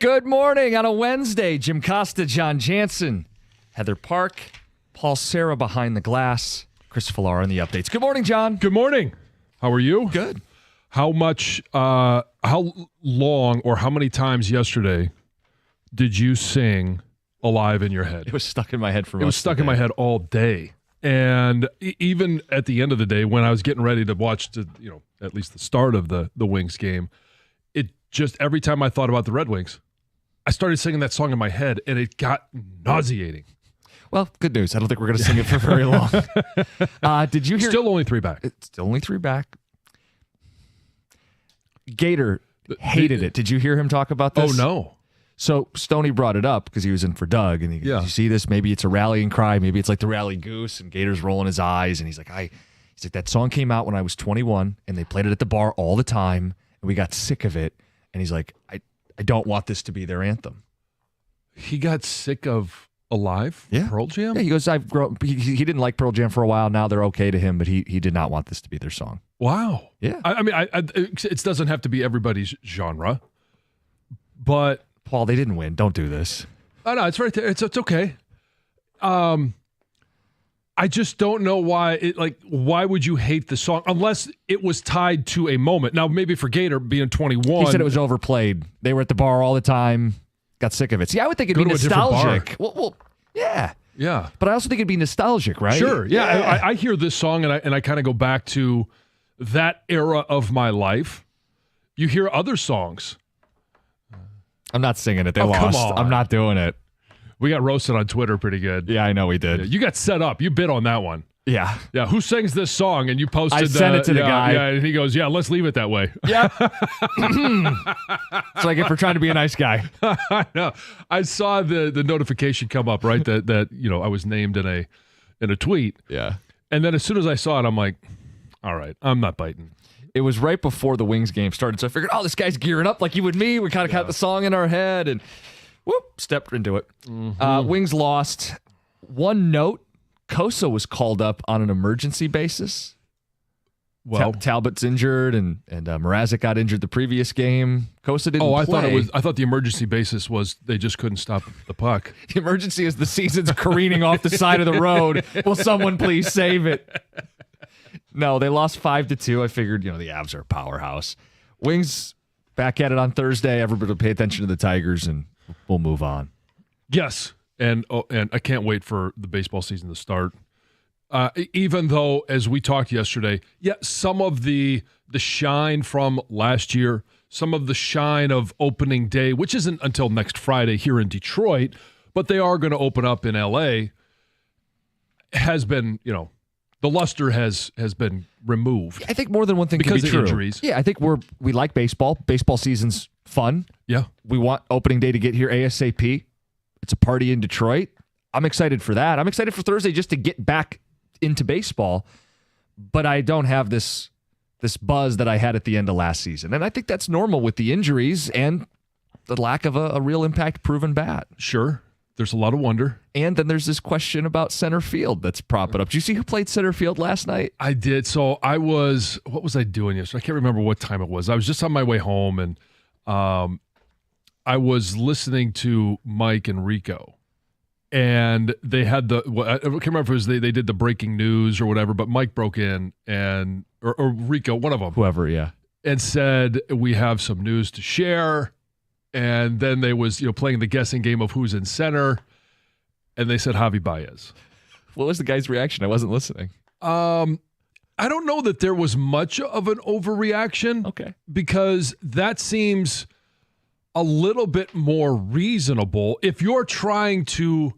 Good morning on a Wednesday. Jim Costa, John Jansen, Heather Park, Paul Serra behind the glass, Chris Fillar on the updates. Good morning, John. Good morning. How are you? Good. How long or how many times yesterday did you sing Alive in your head? It was stuck in my head for most It was stuck in my head all day. And even at the end of the day, when I was getting ready to watch at least the start of the Wings game, it just every time I thought about the Red Wings, I started singing that song in my head, and it got nauseating. Well, good news. I don't think we're going to sing it for very long. Did you hear? Still only 3 back. It's still only 3 back. Gator hated it. Did you hear him talk about this? Oh, no. So Stoney brought it up because he was in for Doug, and he goes, you see this? Maybe it's a rallying cry. Maybe it's like the rally goose, and Gator's rolling his eyes, and he's like, that song came out when I was 21, and they played it at the bar all the time, and we got sick of it. And he's like, I don't want this to be their anthem. He got sick of Alive? Yeah. Pearl Jam? Yeah, he goes, he didn't like Pearl Jam for a while. Now they're okay to him, but he did not want this to be their song. Wow. Yeah. I mean, it doesn't have to be everybody's genre, but Paul, they didn't win. Don't do this. Oh, no, it's right there. It's okay. I just don't know why. Why would you hate the song unless it was tied to a moment? Now, maybe for Gator being 21, he said it was overplayed. They were at the bar all the time. Got sick of it. See, I would think it'd be nostalgic. Well, yeah. Yeah. But I also think it'd be nostalgic, right? Sure. Yeah. I hear this song and I kind of go back to that era of my life. You hear other songs. I'm not singing it. They lost. Come on. I'm not doing it. We got roasted on Twitter pretty good. Yeah, I know we did. Yeah, you got set up. You bid on that one. Yeah. Yeah. Who sings this song? And you posted. I sent it to the guy. Yeah, and he goes, "Yeah, let's leave it that way." Yeah. It's like if we're trying to be a nice guy. I know. I saw the notification come up, right? That I was named in a tweet. Yeah. And then as soon as I saw it, I'm like, all right, I'm not biting. It was right before the Wings game started, so I figured, this guy's gearing up like you and me. We kind of got the song in our head, and stepped into it. Mm-hmm. Wings lost. One note, Kosa was called up on an emergency basis. Well, Talbot's injured, and Mrazek got injured the previous game. Kosa didn't play. I thought the emergency basis was they just couldn't stop the puck. The emergency is the season's careening off the side of the road. Will someone please save it? No, they lost 5-2. I figured, the Avs are a powerhouse. Wings back at it on Thursday. Everybody will pay attention to the Tigers, and we'll move on. Yes, and I can't wait for the baseball season to start. Even though, as we talked yesterday, some of the shine from last year, some of the shine of opening day, which isn't until next Friday here in Detroit, but they are going to open up in L.A., has been, the luster has been removed. I think more than one thing because can be of true. Injuries. Yeah, I think we like baseball. Baseball season's fun. Yeah. We want opening day to get here ASAP. It's a party in Detroit. I'm excited for that. I'm excited for Thursday just to get back into baseball, but I don't have this buzz that I had at the end of last season. And I think that's normal with the injuries and the lack of a real impact proven bat. Sure. There's a lot of wonder. And then there's this question about center field that's propping up. Did you see who played center field last night? I did. So what was I doing yesterday? I can't remember what time it was. I was just on my way home, and I was listening to Mike and Rico. And they had I can't remember if it was they did the breaking news or whatever, but Mike broke in or Rico, one of them. Whoever, yeah. And said, we have some news to share. And then they was, playing the guessing game of who's in center. And they said Javi Baez. What was the guy's reaction? I wasn't listening. I don't know that there was much of an overreaction. Okay. Because that seems a little bit more reasonable if you're trying to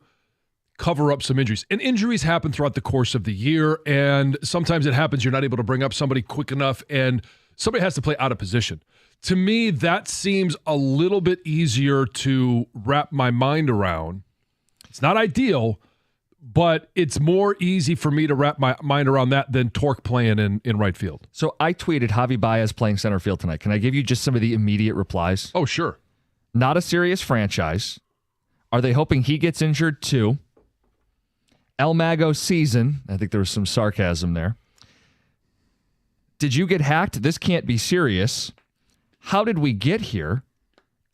cover up some injuries. And injuries happen throughout the course of the year. And sometimes it happens you're not able to bring up somebody quick enough and somebody has to play out of position. To me, that seems a little bit easier to wrap my mind around. It's not ideal, but it's more easy for me to wrap my mind around that than Torque playing in right field. So I tweeted Javi Baez playing center field tonight. Can I give you just some of the immediate replies? Oh, sure. Not a serious franchise. Are they hoping he gets injured too? El Mago season. I think there was some sarcasm there. Did you get hacked? This can't be serious. How did we get here?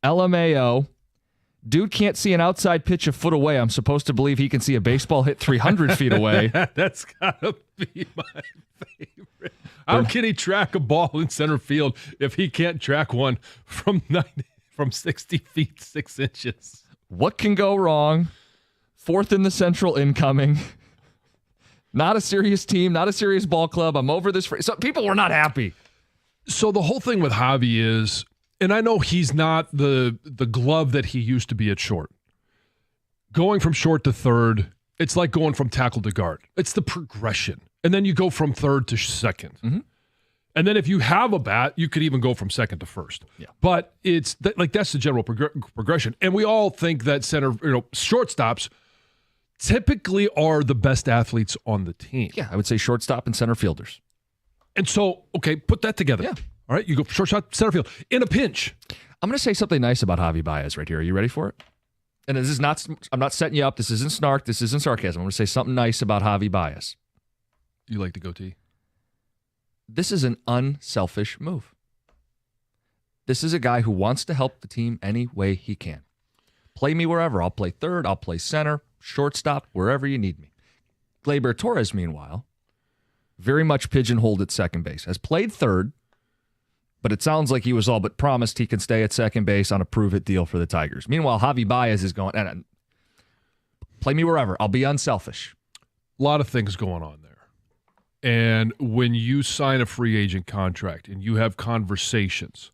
LMAO. Dude can't see an outside pitch a foot away. I'm supposed to believe he can see a baseball hit 300 feet away. That's got to be my favorite. How can he track a ball in center field if he can't track one from 60 feet 6 inches? What can go wrong? Fourth in the Central incoming. Not a serious team, not a serious ball club. I'm over this. So people were not happy. So the whole thing with Javi is, and I know he's not the glove that he used to be at short. Going from short to third, it's like going from tackle to guard. It's the progression. And then you go from third to second. Mm-hmm. And then if you have a bat, you could even go from second to first. Yeah. But it's that's the general progression. And we all think that shortstops typically are the best athletes on the team. Yeah, I would say shortstop and center fielders. And so, okay, put that together. Yeah. All right, you go shortstop, center field. In a pinch. I'm going to say something nice about Javi Baez right here. Are you ready for it? And this is not, I'm not setting you up. This isn't snark. This isn't sarcasm. I'm going to say something nice about Javi Baez. You like the goatee? This is an unselfish move. This is a guy who wants to help the team any way he can. Play me wherever. I'll play third. I'll play center, shortstop, wherever you need me. Gleyber Torres, meanwhile, very much pigeonholed at second base. Has played third, but it sounds like he was all but promised he can stay at second base on a prove-it deal for the Tigers. Meanwhile, Javi Baez is going, play me wherever. I'll be unselfish. A lot of things going on there. And when you sign a free agent contract and you have conversations,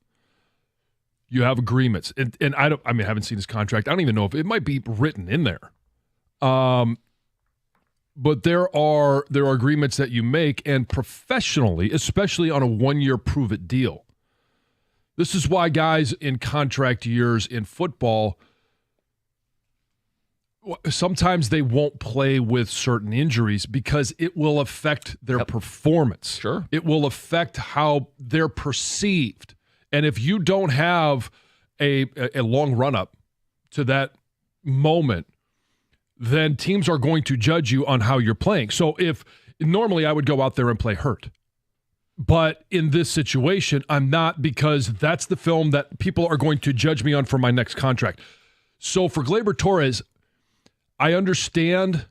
you have agreements, and I haven't seen this contract. I don't even know if it might be written in there. But there are agreements that you make, and professionally, especially on a 1-year prove-it deal. This is why guys in contract years in football, sometimes they won't play with certain injuries because it will affect their performance. Sure. It will affect how they're perceived. And if you don't have a long run-up to that moment, then teams are going to judge you on how you're playing. So if normally I would go out there and play hurt. But in this situation, I'm not, because that's the film that people are going to judge me on for my next contract. So for Gleyber Torres, I understand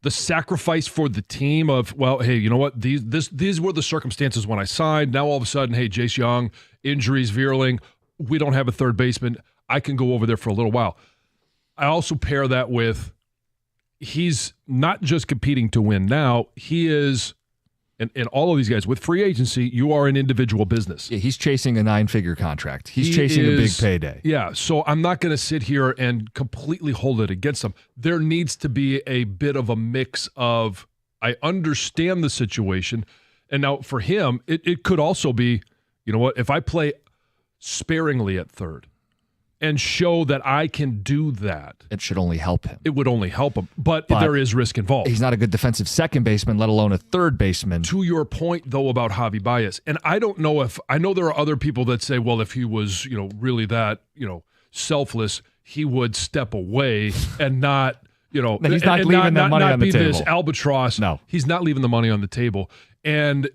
the sacrifice for the team of, well, hey, you know what? These were the circumstances when I signed. Now all of a sudden, hey, Jace Young, injuries, Veerling, we don't have a third baseman. I can go over there for a little while. I also pair that with he's not just competing to win now. He is, and all of these guys, with free agency, you are an individual business. Yeah, he's chasing a 9-figure contract. He's chasing a big payday. Yeah, so I'm not going to sit here and completely hold it against him. There needs to be a bit of a mix of, I understand the situation, and now for him, it could also be, you know what, if I play sparingly at third and show that I can do that, it should only help him. It would only help him, but there is risk involved. He's not a good defensive second baseman, let alone a third baseman. To your point, though, about Javi Baez, and I don't know if, I know there are other people that say, well, if he was, really that, selfless, he would step away and not, he's not leaving the money on the table. This albatross. No, he's not leaving the money on the table. And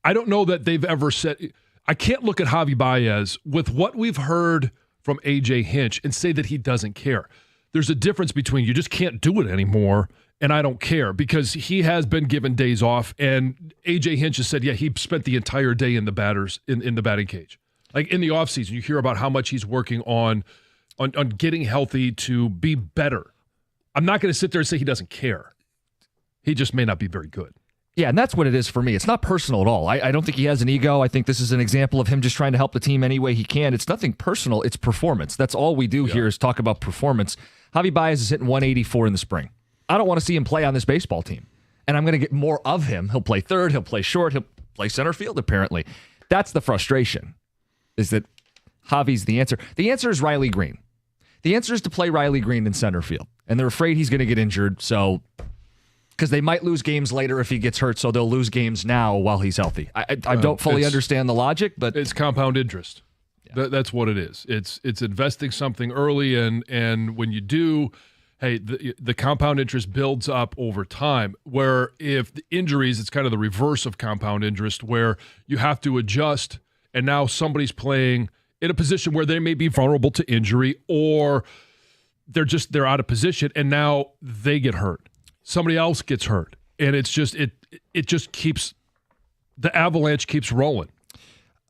I don't know that they've ever said, I can't look at Javi Baez with what we've heard from A.J. Hinch and say that he doesn't care. There's a difference between you just can't do it anymore and I don't care, because he has been given days off, and A.J. Hinch has said, yeah, he spent the entire day in the batting cage. Like in the offseason, you hear about how much he's working on getting healthy to be better. I'm not going to sit there and say he doesn't care. He just may not be very good. Yeah, and that's what it is for me. It's not personal at all. I don't think he has an ego. I think this is an example of him just trying to help the team any way he can. It's nothing personal. It's performance. That's all we do here is talk about performance. Javi Baez is hitting 184 in the spring. I don't want to see him play on this baseball team. And I'm going to get more of him. He'll play third. He'll play short. He'll play center field, apparently. That's the frustration, is that Javi's the answer. The answer is Riley Green. The answer is to play Riley Green in center field. And they're afraid he's going to get injured, so... because they might lose games later if he gets hurt, so they'll lose games now while he's healthy. I don't fully understand the logic, but it's compound interest. Yeah. That's what it is. It's investing something early, and when you do, hey, the compound interest builds up over time. Where if the injuries, it's kind of the reverse of compound interest, where you have to adjust, and now somebody's playing in a position where they may be vulnerable to injury, or they're out of position, and now they get hurt. Somebody else gets hurt, and it's just it just keeps the avalanche keeps rolling.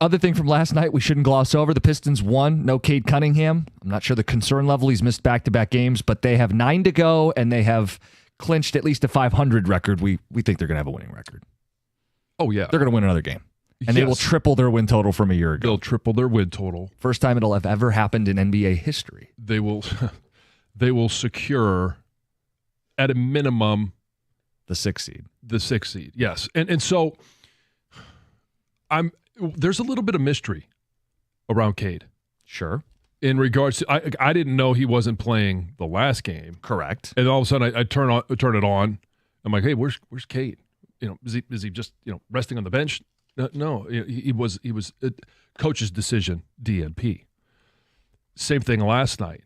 Other thing from last night we shouldn't gloss over: the Pistons won. No Cade Cunningham. I'm not sure the concern level. He's missed back-to-back games, but they have 9 to go, and they have clinched at least a 500 record. We think they're going to have a winning record. Oh yeah, they're going to win another game. And they will triple their win total from a year ago. They'll triple their win total. First time it'll have ever happened in NBA history. They will secure, at a minimum, the 6th seed. The 6th seed, yes. And so there's a little bit of mystery around Cade. Sure. In regards to, I didn't know he wasn't playing the last game. Correct. And all of a sudden I turn it on. I'm like, hey, where's Cade? Is he just resting on the bench? No, he was coach's decision, DNP. Same thing last night.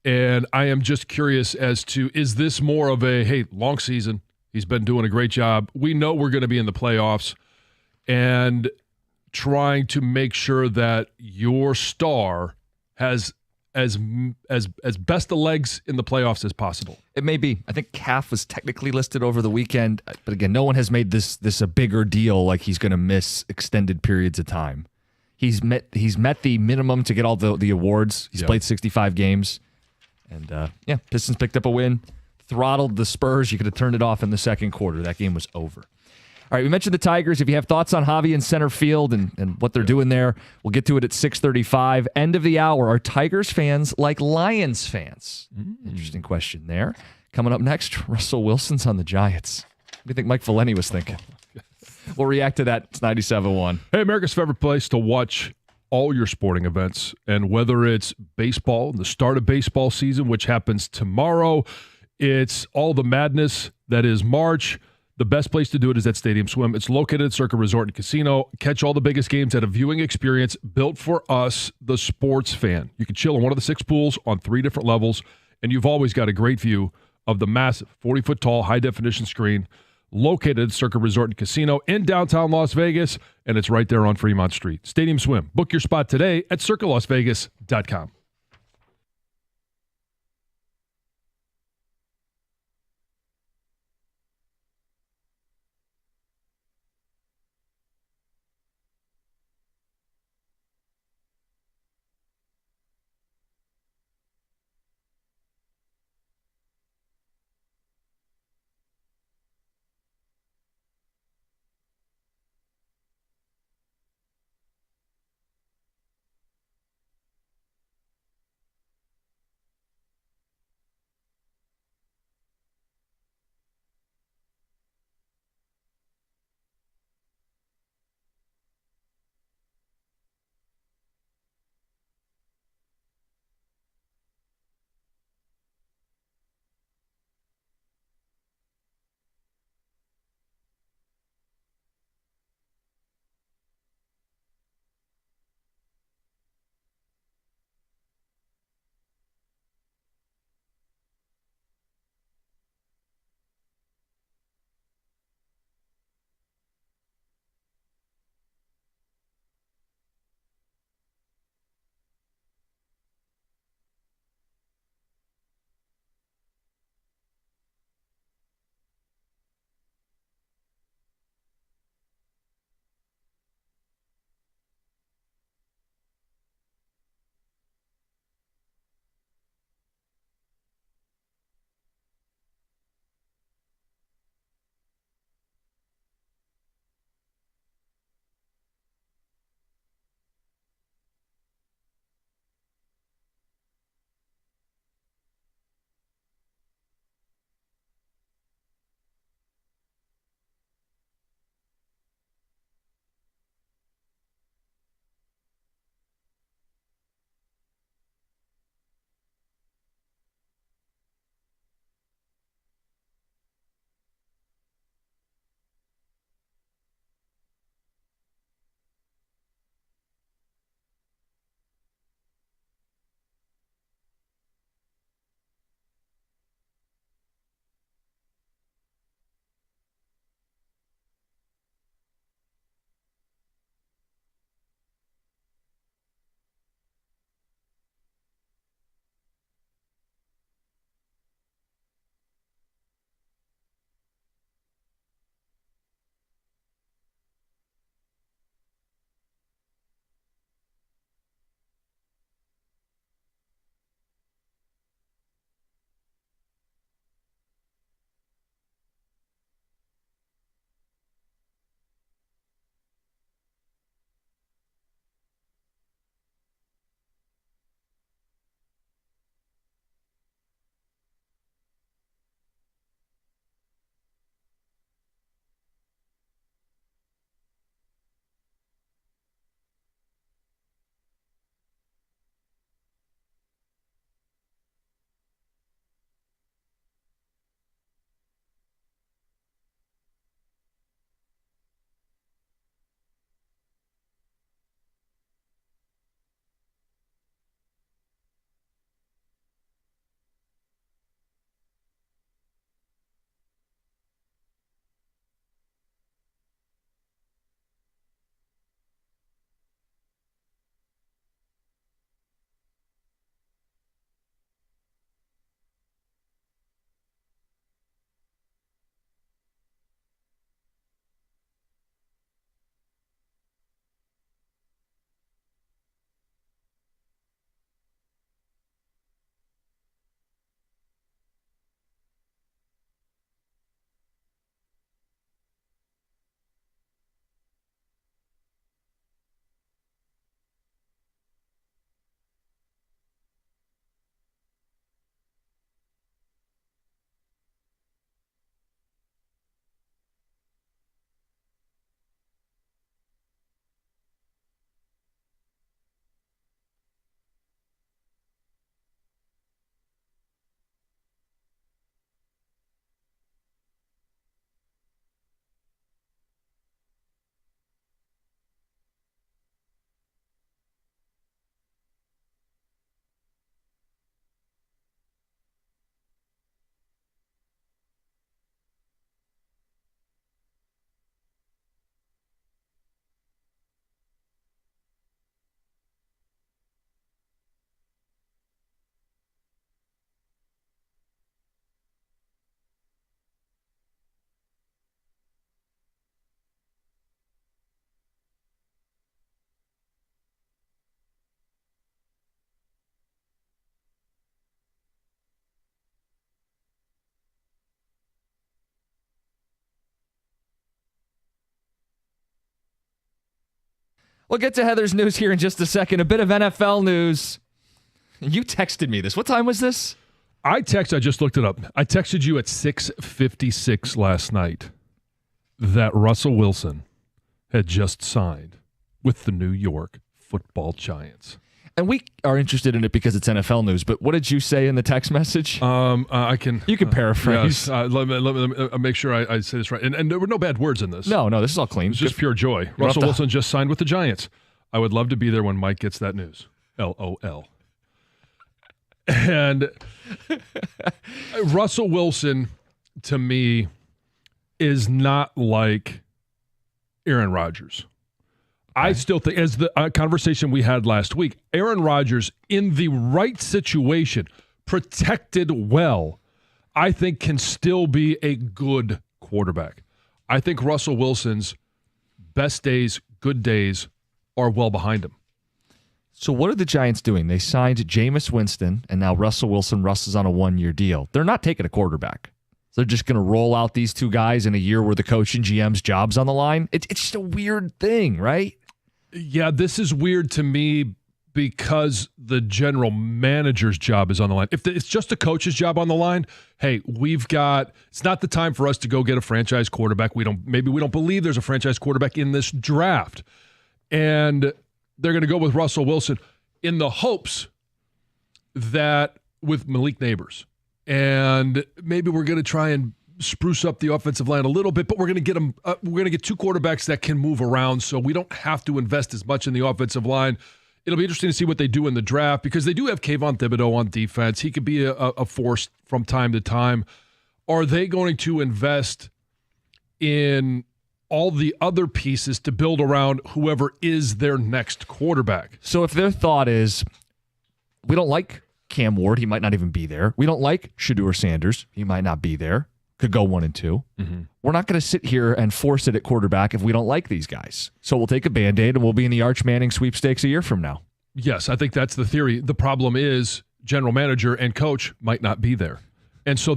And I am just curious as to, is this more of a, hey, long season, he's been doing a great job. We know we're going to be in the playoffs, and trying to make sure that your star has as best of legs in the playoffs as possible. It may be. I think calf was technically listed over the weekend, but again, no one has made this a bigger deal, like he's going to miss extended periods of time. He's met the minimum to get all the awards. He's played 65 games, and Pistons picked up a win, throttled the Spurs. You could have turned it off in the second quarter. That game was over. All right, we mentioned the Tigers. If you have thoughts on Javi in center field and what they're doing there, we'll get to it at 6:35. End of the hour. Are Tigers fans like Lions fans? Interesting question there. Coming up next, Russell Wilson's on the Giants. What do you think Mike Valeni was thinking? We'll react to that. It's 97.1. Hey, America's favorite place to watch all your sporting events, and whether it's baseball, the start of baseball season, which happens tomorrow, it's all the madness that is March. The best place to do it is at Stadium Swim. It's located at Circa Resort and Casino. Catch all the biggest games at a viewing experience built for us, the sports fan. You can chill in one of the 6 pools on 3 different levels, and you've always got a great view of the massive 40-foot-tall high-definition screen located at Circa Resort and Casino in downtown Las Vegas, and it's right there on Fremont Street. Stadium Swim. Book your spot today at circalasvegas.com. We'll get to Heather's news here in just a second. A bit of NFL news. You texted me this. What time was this? I just looked it up. I texted you at 6:56 last night that Russell Wilson had just signed with the New York Football Giants. And we are interested in it because it's NFL news, but what did you say in the text message? I can. You can paraphrase. Yes, let me make sure I say this right. And there were no bad words in this. No, this is all clean. It's just pure joy. Russell Wilson just signed with the Giants. I would love to be there when Mike gets that news. LOL. And Russell Wilson, to me, is not like Aaron Rodgers. I still think, as the conversation we had last week, Aaron Rodgers, in the right situation, protected well, I think can still be a good quarterback. I think Russell Wilson's best days, good days, are well behind him. So what are the Giants doing? They signed Jameis Winston, and now Russell Wilson. Russ is on a 1-year deal. They're not taking a quarterback. So they're just going to roll out these two guys in a year where the coach and GM's job's on the line. It's just a weird thing, right? Yeah, this is weird to me because the general manager's job is on the line. If it's just a coach's job on the line, hey, it's not the time for us to go get a franchise quarterback. Maybe we don't believe there's a franchise quarterback in this draft. And they're going to go with Russell Wilson in the hopes that with Malik Neighbors. And maybe we're going to try and spruce up the offensive line a little bit, but we're going to get them. We're going to get two quarterbacks that can move around, so we don't have to invest as much in the offensive line. It'll be interesting to see what they do in the draft because they do have Kayvon Thibodeau on defense. He could be a force from time to time. Are they going to invest in all the other pieces to build around whoever is their next quarterback? So if their thought is, we don't like Cam Ward, he might not even be there. We don't like Shedeur Sanders, he might not be there. Could go 1 and 2. Mm-hmm. We're not going to sit here and force it at quarterback if we don't like these guys. So we'll take a Band-Aid and we'll be in the Arch Manning sweepstakes a year from now. Yes, I think that's the theory. The problem is general manager and coach might not be there. And so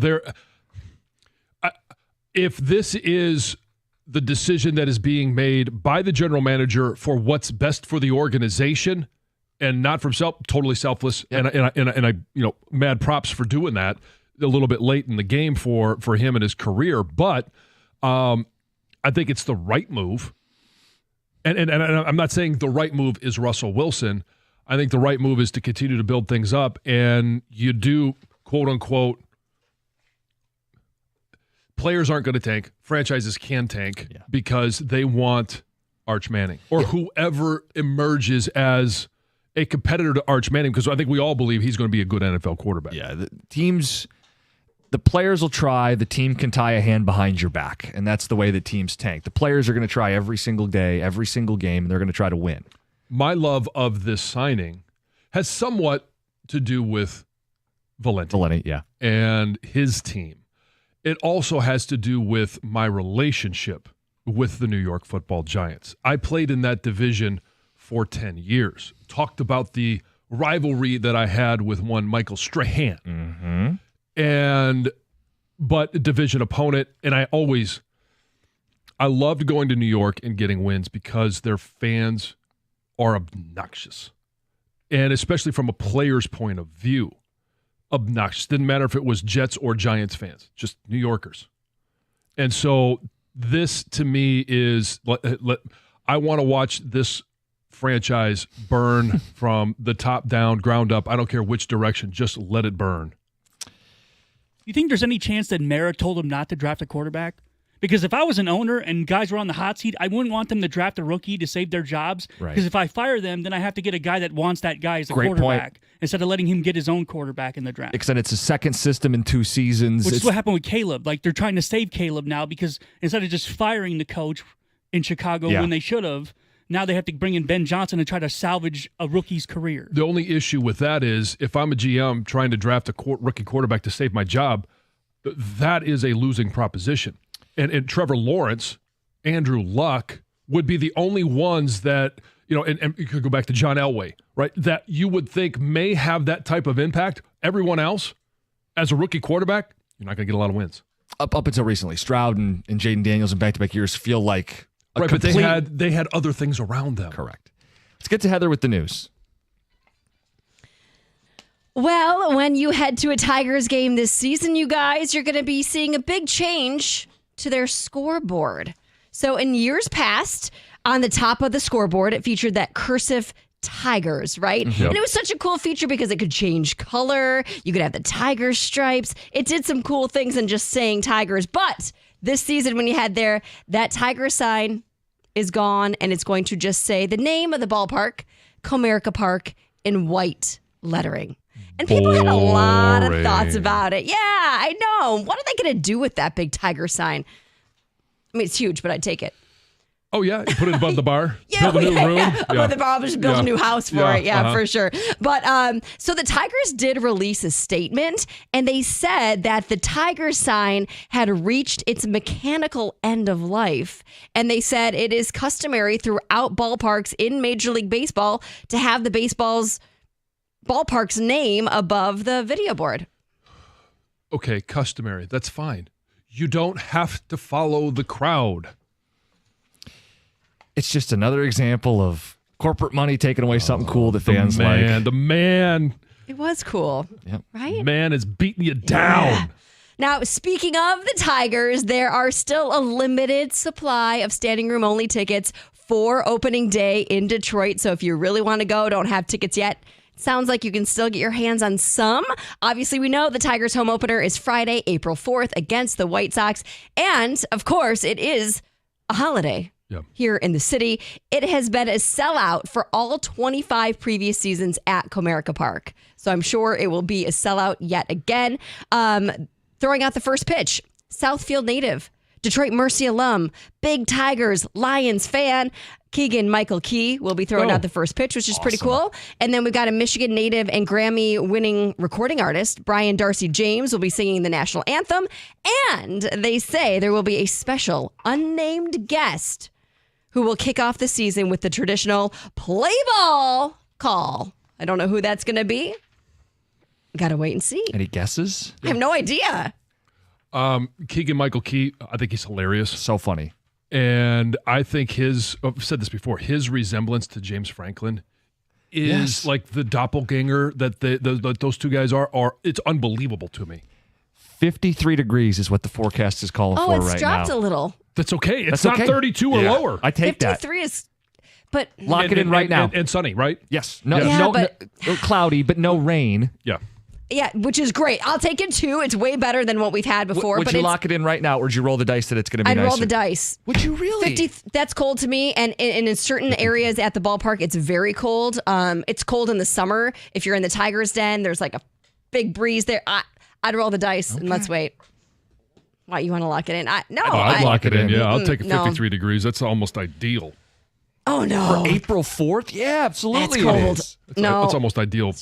if this is the decision that is being made by the general manager for what's best for the organization and not for himself, totally selfless, yep. and I mad props for doing that. A little bit late in the game for him and his career, but I think it's the right move. And I'm not saying the right move is Russell Wilson. I think the right move is to continue to build things up, and you do, quote unquote, players aren't going to tank. Franchises can tank because they want Arch Manning or whoever emerges as a competitor to Arch Manning, because I think we all believe he's going to be a good NFL quarterback. Yeah, the players will try, the team can tie a hand behind your back, and that's the way that teams tank. The players are going to try every single day, every single game, and they're going to try to win. My love of this signing has somewhat to do with Valenti, and his team. It also has to do with my relationship with the New York Football Giants. I played in that division for 10 years. Talked about the rivalry that I had with one Michael Strahan. Mm-hmm. But a division opponent, and I loved going to New York and getting wins because their fans are obnoxious. And especially from a player's point of view, obnoxious. Didn't matter if it was Jets or Giants fans, just New Yorkers. And so this, to me, is, I want to watch this franchise burn from the top down, ground up. I don't care which direction, just let it burn. You think there's any chance that Mara told him not to draft a quarterback? Because if I was an owner and guys were on the hot seat, I wouldn't want them to draft a rookie to save their jobs. Right. Because if I fire them, then I have to get a guy that wants that guy as a quarterback instead of letting him get his own quarterback in the draft. Except it's a second system in 2 seasons. Which is what happened with Caleb. Like, they're trying to save Caleb now because instead of just firing the coach in Chicago when they should have, now they have to bring in Ben Johnson and try to salvage a rookie's career. The only issue with that is if I'm a GM trying to draft a rookie quarterback to save my job, that is a losing proposition. And Trevor Lawrence, Andrew Luck would be the only ones that, and you could go back to John Elway, right, that you would think may have that type of impact. Everyone else, as a rookie quarterback, you're not going to get a lot of wins. Up until recently, Stroud and Jaden Daniels in back-to-back years feel like but they had other things around them. Correct. Let's get to Heather with the news. Well, when you head to a Tigers game this season, you guys, you're going to be seeing a big change to their scoreboard. So in years past, on the top of the scoreboard, it featured that cursive Tigers, right? Yep. And it was such a cool feature because it could change color. You could have the tiger stripes. It did some cool things than just saying Tigers. But this season, when you had there, that Tiger sign is gone, and it's going to just say the name of the ballpark, Comerica Park, in white lettering. And people had a lot of thoughts about it. Yeah, I know. What are they going to do with that big tiger sign? I mean, it's huge, but I'd take it. Oh, yeah? You put it above the bar? Yeah, build a new room? Above the bar, I'll just build a new house for it. Yeah, uh-huh. for sure. But so the Tigers did release a statement, and they said that the Tiger sign had reached its mechanical end of life. And they said it is customary throughout ballparks in Major League Baseball to have the ballpark's name above the video board. Okay, customary. That's fine. You don't have to follow the crowd. It's just another example of corporate money taking away something cool that fans like. The man. It was cool, right? Man is beating you down. Yeah. Now, speaking of the Tigers, there are still a limited supply of standing room only tickets for opening day in Detroit. So if you really want to go, don't have tickets yet, sounds like you can still get your hands on some. Obviously, we know the Tigers home opener is Friday, April 4th against the White Sox. And of course, it is a holiday. Yep. Here in the city. It has been a sellout for all 25 previous seasons at Comerica Park. So I'm sure it will be a sellout yet again. Throwing out the first pitch, Southfield native, Detroit Mercy alum, big Tigers, Lions fan, Keegan Michael Key will be throwing out the first pitch, which is pretty cool. And then we've got a Michigan native and Grammy-winning recording artist, Brian Darcy James, will be singing the national anthem. And they say there will be a special unnamed guest who will kick off the season with the traditional play ball call. I don't know who that's going to be. Got to wait and see. Any guesses? I have no idea. Keegan Michael Key, I think he's hilarious. So funny. And I think I've said this before, his resemblance to James Franklin is like the doppelganger that those two guys are. It's unbelievable to me. 53 degrees is what the forecast is calling for right now. Oh, it's dropped a little. That's okay. It's not 32 or lower. I take 53 is, but Lock it in right now. And sunny, right? Yes. No, cloudy, but no rain. Yeah. Yeah, which is great. I'll take it too. It's way better than what we've had before. Would you lock it in right now, or would you roll the dice that it's going to be I'd nicer? roll the dice. Would you really? 50, that's cold to me. And in certain areas at the ballpark, it's very cold. It's cold in the summer. If you're in the Tigers' Den, there's like a big breeze there. I'd roll the dice and let's wait. Why, you want to lock it in? I'd lock it in. Yeah, I'll take 53 no. degrees. That's almost ideal. Oh, no. For April 4th? Yeah, absolutely. That's cold. It's almost ideal.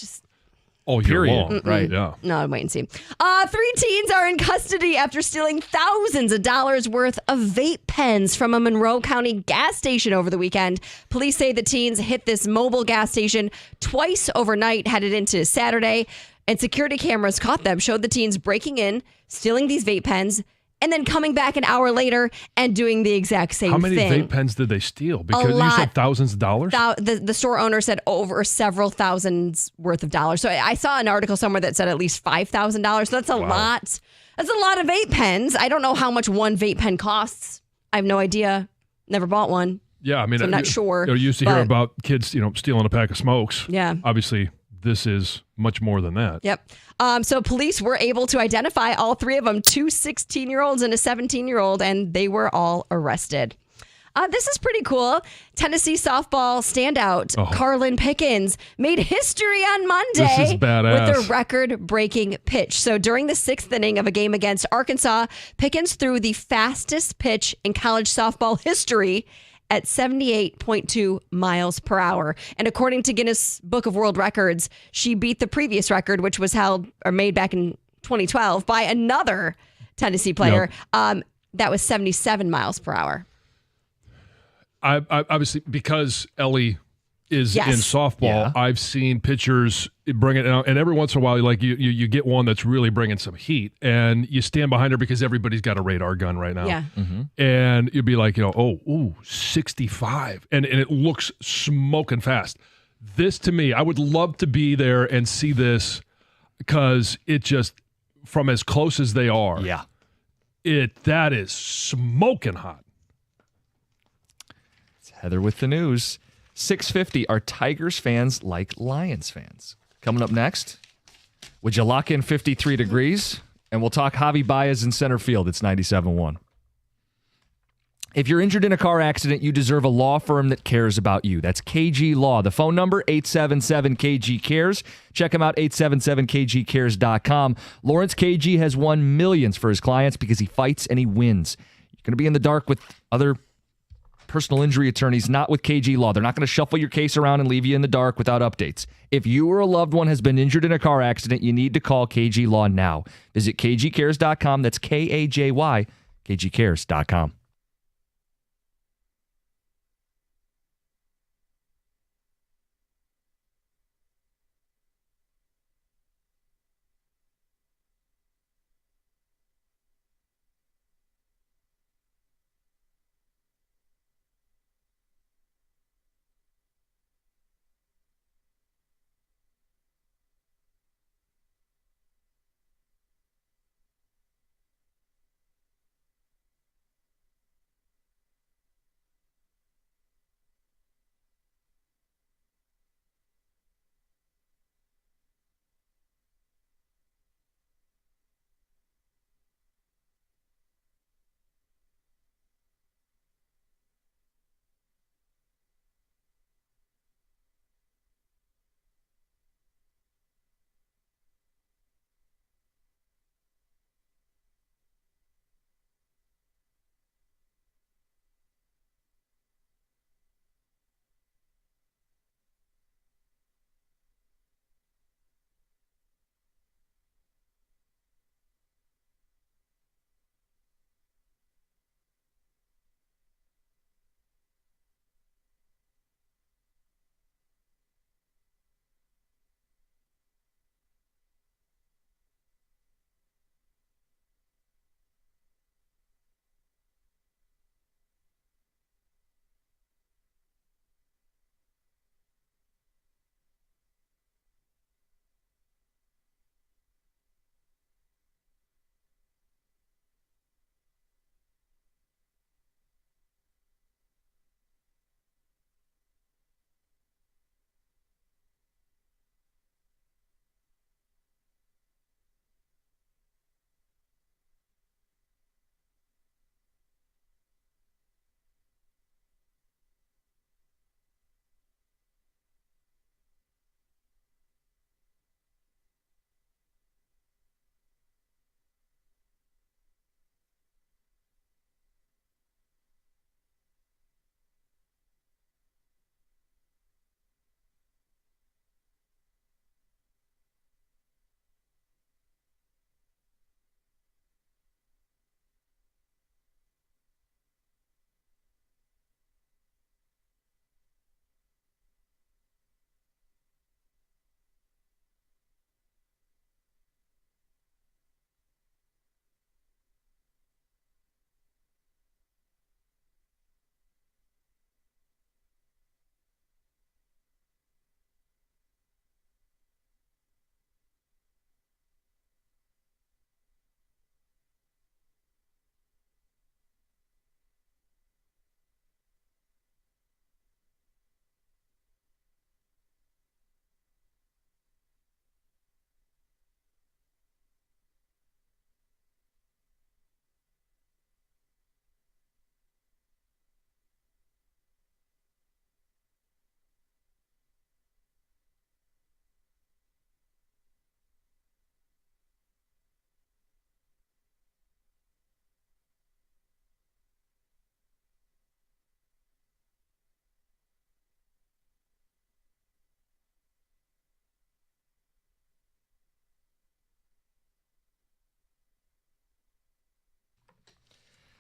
All year long. Right. Yeah. No, I'd wait and see. 3 teens are in custody after stealing thousands of dollars worth of vape pens from a Monroe County gas station over the weekend. Police say the teens hit this mobile gas station twice overnight, headed into Saturday, and security cameras caught them, showed the teens breaking in, stealing these vape pens, and then coming back an hour later and doing the exact same thing. How many vape pens did they steal? Because you said thousands of dollars? The store owner said over several thousands worth of dollars. So I saw an article somewhere that said at least $5,000. So that's a lot. That's a lot of vape pens. I don't know how much one vape pen costs. I have no idea. Never bought one. Yeah, I mean, so I'm not sure. You used to hear about kids, stealing a pack of smokes. Yeah. Obviously, this is much more than that. Yep. So police were able to identify all three of them, 2 16-year-olds and a 17-year-old, and they were all arrested. This is pretty cool. Tennessee softball standout Carlin Pickens made history on Monday This is badass. with a record-breaking pitch. So during the 6th inning of a game against Arkansas, Pickens threw the fastest pitch in college softball history at 78.2 miles per hour. And according to Guinness Book of World Records, she beat the previous record, which was made back in 2012 by another Tennessee player. That was 77 miles per hour. I obviously, because Ellie is Yes. in softball. Yeah. I've seen pitchers bring it out, and every once in a while, like you get one that's really bringing some heat, and you stand behind her because everybody's got a radar gun right now. Yeah. And you'd be like, 65, and it looks smoking fast. This, to me, I would love to be there and see this because it just, from as close as they are, Yeah. that is smoking hot. It's Heather with the news. 6:50. Are Tigers fans like Lions fans? Coming up next, would you lock in 53 degrees? And we'll talk Javi Baez in center field. It's 97.1. If you're injured in a car accident, you deserve a law firm that cares about you. That's KG Law. The phone number, 877-KG-CARES. Check them out, 877kgcares.com. Lawrence KG has won millions for his clients because he fights and he wins. You're going to be in the dark with other personal injury attorneys, not with KG Law. They're not going to shuffle your case around and leave you in the dark without updates. If you or a loved one has been injured in a car accident, you need to call KG Law now. Visit kgcares.com. That's KAJY, kgcares.com.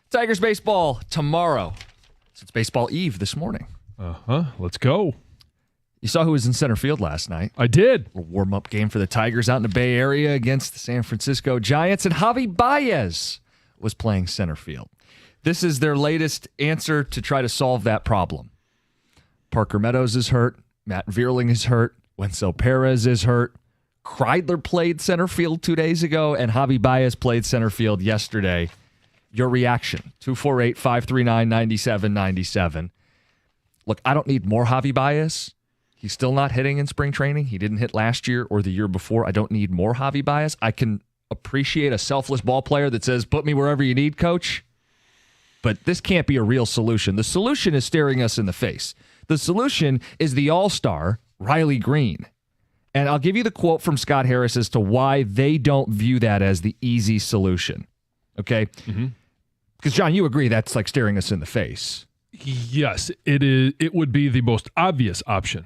Tigers baseball tomorrow. So it's baseball eve this morning. Let's go. You saw who was in center field last night. I did. A warm-up game for the Tigers out in the Bay Area against the San Francisco Giants, and Javi Baez was playing center field. This is their latest answer to try to solve that problem. Parker Meadows is hurt. Matt Vierling is hurt. Wencel Perez is hurt. Kreidler played center field 2 days ago, and Javi Baez played center field yesterday. Your reaction, 248-539-9797. Look, I don't need more Javi Baez. He's still not hitting in spring training. He didn't hit last year or the year before. I don't need more Javi Baez. I can appreciate a selfless ball player that says, put me wherever you need, coach. But this can't be a real solution. The solution is staring us in the face. The solution is the all-star, Riley Green. And I'll give you the quote from Scott Harris as to why they don't view that as the easy solution. Okay? Because, John, you agree that's like staring us in the face. Yes, it is. It would be the most obvious option.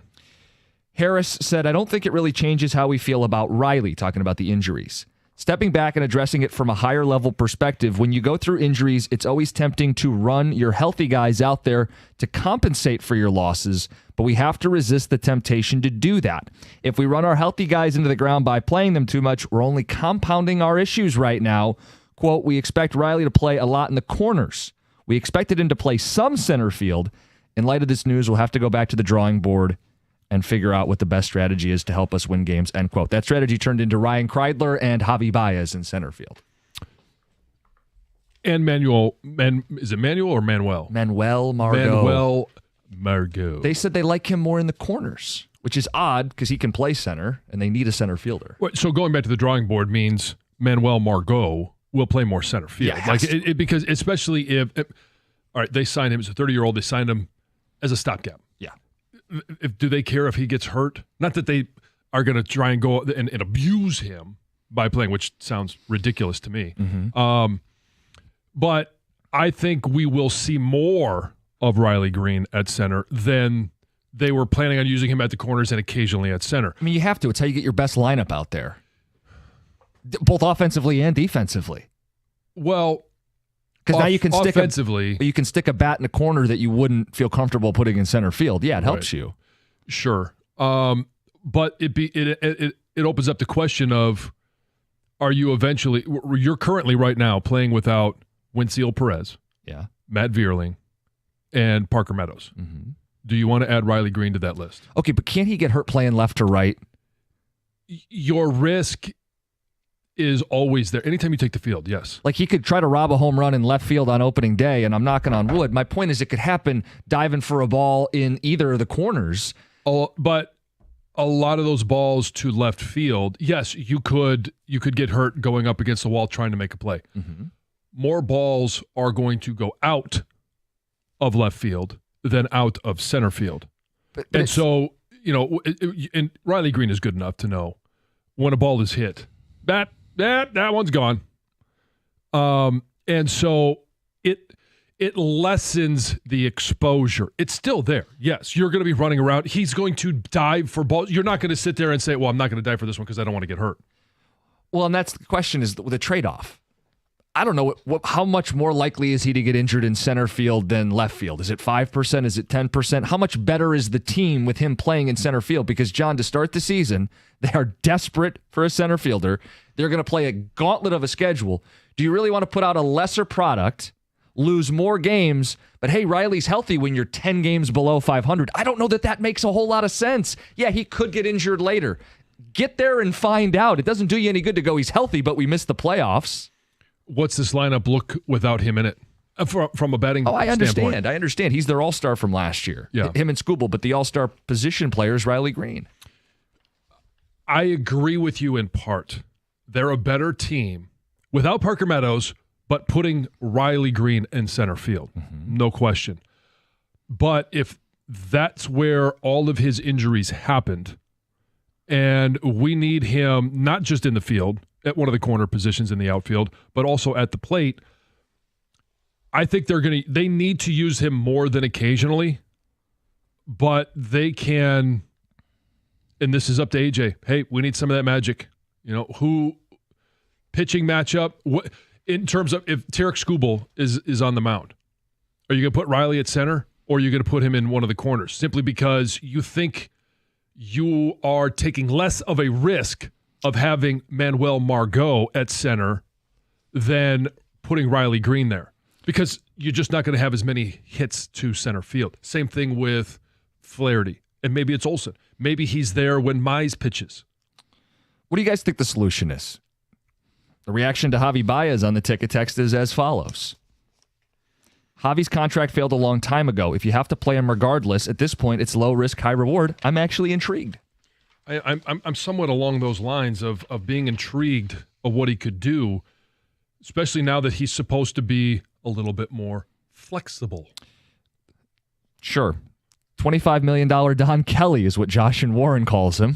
Harris said, I don't think it really changes how we feel about Riley, talking about the injuries. Stepping back and addressing it from a higher level perspective, when you go through injuries, it's always tempting to run your healthy guys out there to compensate for your losses, but we have to resist the temptation to do that. If we run our healthy guys into the ground by playing them too much, we're only compounding our issues right now. Quote, we expect Riley to play a lot in the corners. We expected him to play some center field. In light of this news, we'll have to go back to the drawing board and figure out what the best strategy is to help us win games, end quote. That strategy turned into Ryan Kreidler and Javi Baez in center field. And is it Manuel or Manuel? Manuel Margot. Manuel Margot. They said they like him more in the corners, which is odd because he can play center, and they need a center fielder. So going back to the drawing board means Manuel Margot will play more center field. Yeah, because especially if all right, they signed him as a 30-year-old. They signed him as a stopgap. Yeah. Do they care if he gets hurt? Not that they are going to try and go and abuse him by playing, which sounds ridiculous to me. But I think we will see more of Riley Green at center than they were planning on using him at the corners and occasionally at center. I mean, you have to. It's how you get your best lineup out there, both offensively and defensively. Well, because now you can stick offensively, you can stick a bat in a corner that you wouldn't feel comfortable putting in center field. Yeah, it helps you. Sure, but it opens up the question of: are you eventually? You're currently right now playing without Wencel Perez, Matt Vierling, and Parker Meadows. Do you want to add Riley Green to that list? Okay, but can't he get hurt playing left or right? Your risk is always there. Anytime you take the field, yes. Like he could try to rob a home run in left field on opening day, and I'm knocking on wood. My point is it could happen diving for a ball in either of the corners. Oh, but a lot of those balls to left field, yes, you could get hurt going up against the wall trying to make a play. More balls are going to go out of left field than out of center field. And so, and Riley Green is good enough to know when a ball is hit, that one's gone. And so it lessens the exposure. It's still there. Yes, you're going to be running around. He's going to dive for balls. You're not going to sit there and say, well, I'm not going to dive for this one because I don't want to get hurt. Well, and that's the question, is the trade-off. I don't know how much more likely is he to get injured in center field than left field? Is it 5%? Is it 10%? How much better is the team with him playing in center field? Because, John, to start the season, they are desperate for a center fielder. They're going to play a gauntlet of a schedule. Do you really want to put out a lesser product, lose more games, but hey, Riley's healthy when you're 10 games below 500? I don't know that makes a whole lot of sense. Yeah, he could get injured later. Get there and find out. It doesn't do you any good to go, he's healthy, but we missed the playoffs. What's this lineup look without him in it? From a batting standpoint? I understand. He's their all-star from last year. Yeah. Him and Skubal, but the all-star position player is Riley Green. I agree with you in part. They're a better team without Parker Meadows, but putting Riley Green in center field. No question. But if that's where all of his injuries happened, and we need him not just in the field, at one of the corner positions in the outfield, but also at the plate, I think they need to use him more than occasionally, but they can, and this is up to AJ. Hey, we need some of that magic. Who pitching matchup, what in terms of if Tarek Skubal is on the mound, are you going to put Riley at center or are you going to put him in one of the corners simply because you think you are taking less of a risk of having Manuel Margot at center than putting Riley Green there, because you're just not going to have as many hits to center field. Same thing with Flaherty, and maybe it's Olsen. Maybe he's there when Mize pitches. What do you guys think the solution is? The reaction to Javi Baez on the ticket text is as follows. Javi's contract failed a long time ago. If you have to play him regardless, at this point, it's low risk, high reward. I'm actually intrigued. I'm somewhat along those lines of being intrigued of what he could do, especially now that he's supposed to be a little bit more flexible. Sure. $25 million Don Kelly is what Josh and Warren calls him.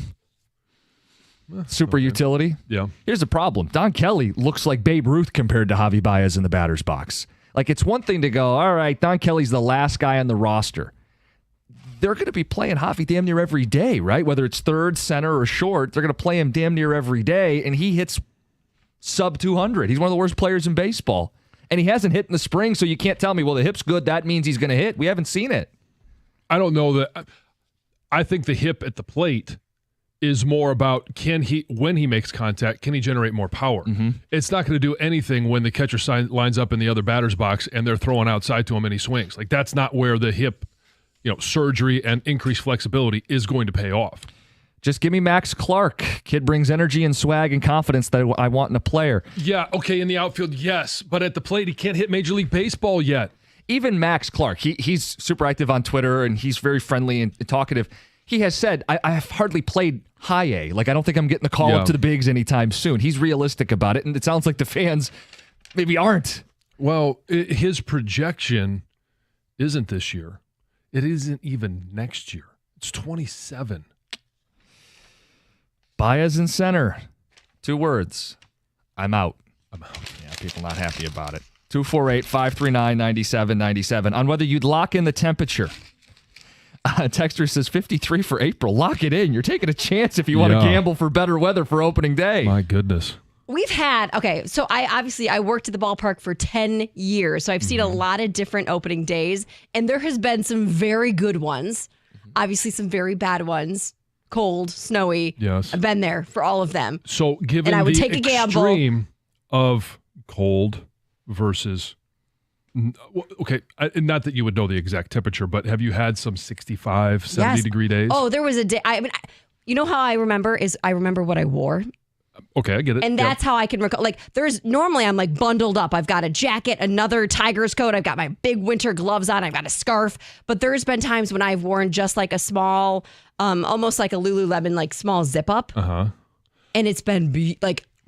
Super utility. Yeah. Here's the problem. Don Kelly looks like Babe Ruth compared to Javi Baez in the batter's box. Like, it's one thing to go, all right, Don Kelly's the last guy on the roster. They're going to be playing Javi damn near every day, right? Whether it's third, center, or short, they're going to play him damn near every day, and he hits sub 200. He's one of the worst players in baseball. And he hasn't hit in the spring, so you can't tell me, well, the hip's good, that means he's going to hit. We haven't seen it. I don't know that. I think the hip at the plate is more about when he makes contact, can he generate more power? Mm-hmm. It's not going to do anything when the catcher lines up in the other batter's box and they're throwing outside to him and he swings. Like, that's not where the hip, surgery and increased flexibility is going to pay off. Just give me Max Clark. Kid brings energy and swag and confidence that I want in a player. Yeah, okay, in the outfield, yes. But at the plate, he can't hit Major League Baseball yet. Even Max Clark, he's super active on Twitter and he's very friendly and talkative. He has said, I've hardly played high A. Like, I don't think I'm getting the call up to the bigs anytime soon. He's realistic about it, and it sounds like the fans maybe aren't. Well, his projection isn't this year. It isn't even next year. It's 27. Baez in center. 2 words. I'm out. Yeah, people not happy about it. 248-539-9797 on whether you'd lock in the temperature. Texter says 53 for April. Lock it in. You're taking a chance if you want to gamble for better weather for opening day. My goodness. We've had, so I worked at the ballpark for 10 years, so I've seen a lot of different opening days, and there has been some very good ones, obviously some very bad ones, cold, snowy. Yes. I've been there for all of them. So given and I would the take a gamble extreme of cold versus, okay, not that you would know the exact temperature, but have you had some 65, 70-degree days? Oh, there was a day, you know how I remember what I wore. Okay, I get it. And that's how I can recall. Like, normally I'm like bundled up. I've got a jacket, another Tiger's coat. I've got my big winter gloves on. I've got a scarf. But there's been times when I've worn just like a small, almost like a Lululemon, like small zip up. Uh-huh. And it's been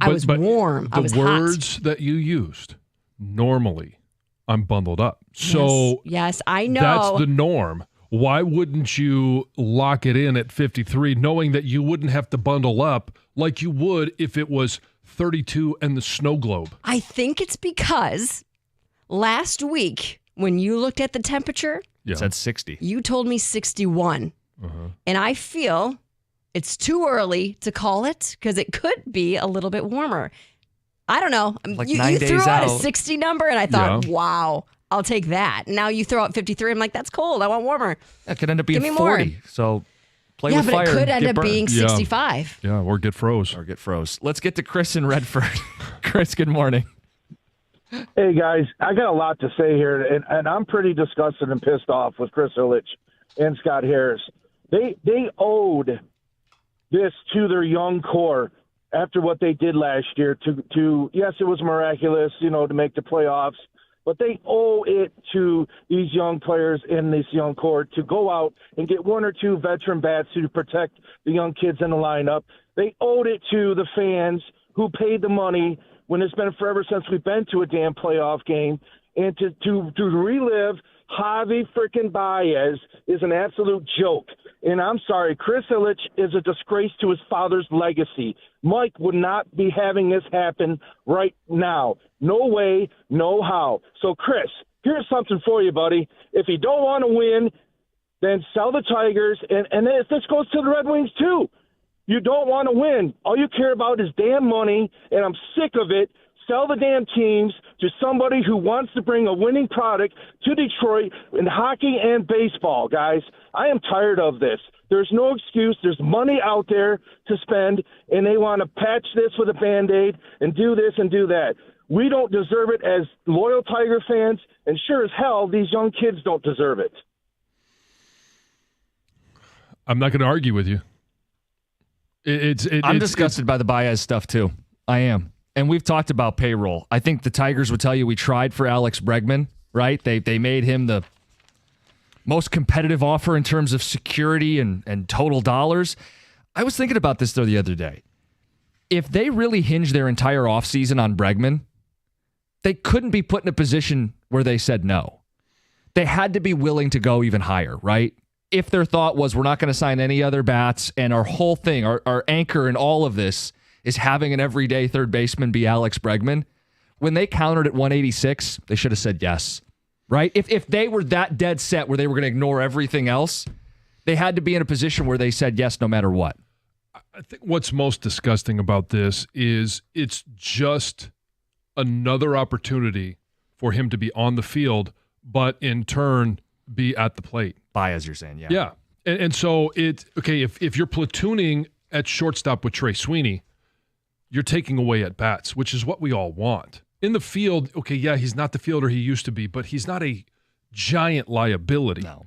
I was warm. I was hot. The words that you used, normally I'm bundled up. So yes, I know. That's the norm. Why wouldn't you lock it in at 53, knowing that you wouldn't have to bundle up like you would if it was 32 and the snow globe? I think it's because last week when you looked at the temperature, it said 60. You told me 61. And I feel it's too early to call it because it could be a little bit warmer. I don't know. Like you 9 threw days out a out. 60 number, and I thought, wow, I'll take that. Now you throw out 53. I'm like, that's cold. I want warmer. That could end up being Give me 40. more. So play with fire. Yeah, but it could end up burned. being 65. Yeah, or get froze. Let's get to Chris in Redford. Chris, good morning. Hey, guys. I got a lot to say here, and I'm pretty disgusted and pissed off with Chris Ilitch and Scott Harris. They owed this to their young core after what they did last year to yes, it was miraculous, to make the playoffs, but they owe it to these young players in this young core to go out and get 1 or 2 veteran bats to protect the young kids in the lineup. They owed it to the fans who paid the money when it's been forever since we've been to a damn playoff game, and to relive Javi freaking Baez is an absolute joke. And I'm sorry, Chris Ilitch is a disgrace to his father's legacy. Mike would not be having this happen right now. No way, no how. So, Chris, here's something for you, buddy. If you don't want to win, then sell the Tigers. And if this goes to the Red Wings, too. You don't want to win. All you care about is damn money, and I'm sick of it. Sell the damn teams to somebody who wants to bring a winning product to Detroit in hockey and baseball, guys. I am tired of this. There's no excuse. There's money out there to spend, and they want to patch this with a Band-Aid and do this and do that. We don't deserve it as loyal Tiger fans, and sure as hell, these young kids don't deserve it. I'm not going to argue with you. I'm disgusted by the Baez stuff, too. I am. And we've talked about payroll. I think the Tigers would tell you we tried for Alex Bregman, right? They made him the most competitive offer in terms of security and total dollars. I was thinking about this, though, the other day. If they really hinge their entire offseason on Bregman, they couldn't be put in a position where they said no. They had to be willing to go even higher, right? If their thought was we're not going to sign any other bats and our whole thing, our anchor in all of this is having an everyday third baseman be Alex Bregman, when they countered at 186, they should have said yes, right? If they were that dead set where they were going to ignore everything else, they had to be in a position where they said yes no matter what. I think what's most disgusting about this is it's just another opportunity for him to be on the field, but in turn be at the plate. Baez, you're saying, yeah. Yeah. And so if you're platooning at shortstop with Trey Sweeney, you're taking away at bats, which is what we all want. In the field, okay, yeah, he's not the fielder he used to be, but he's not a giant liability. No.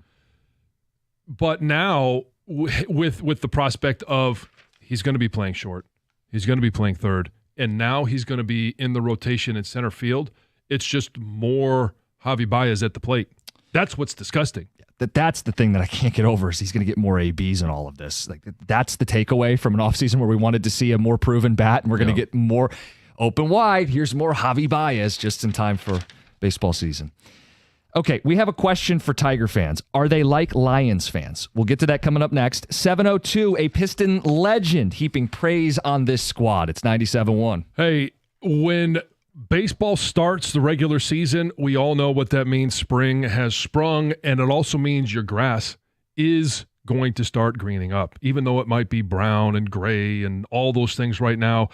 But now with the prospect of he's going to be playing short, he's going to be playing third, and now he's going to be in the rotation in center field, it's just more Javi Baez at the plate. That's what's disgusting. That's the thing that I can't get over is he's going to get more ABs in all of this. Like that's the takeaway from an offseason where we wanted to see a more proven bat, and we're going to get more open wide. Here's more Javi Baez just in time for baseball season. Okay, we have a question for Tiger fans. Are they like Lions fans? We'll get to that coming up next. 7:02, a Piston legend heaping praise on this squad. It's 97.1. Hey, when baseball starts the regular season, we all know what that means. Spring has sprung, and it also means your grass is going to start greening up. Even though it might be brown and gray and all those things right now,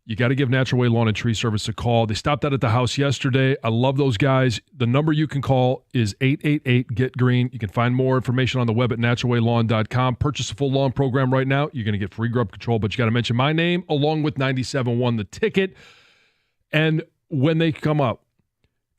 you got to give Natural Way Lawn and Tree Service a call. They stopped out at the house yesterday. I love those guys. The number you can call is 888-GET-GREEN. You can find more information on the web at naturalwaylawn.com. Purchase a full lawn program right now. You're going to get free grub control, but you got to mention my name along with 97.1 the ticket. And when they come up,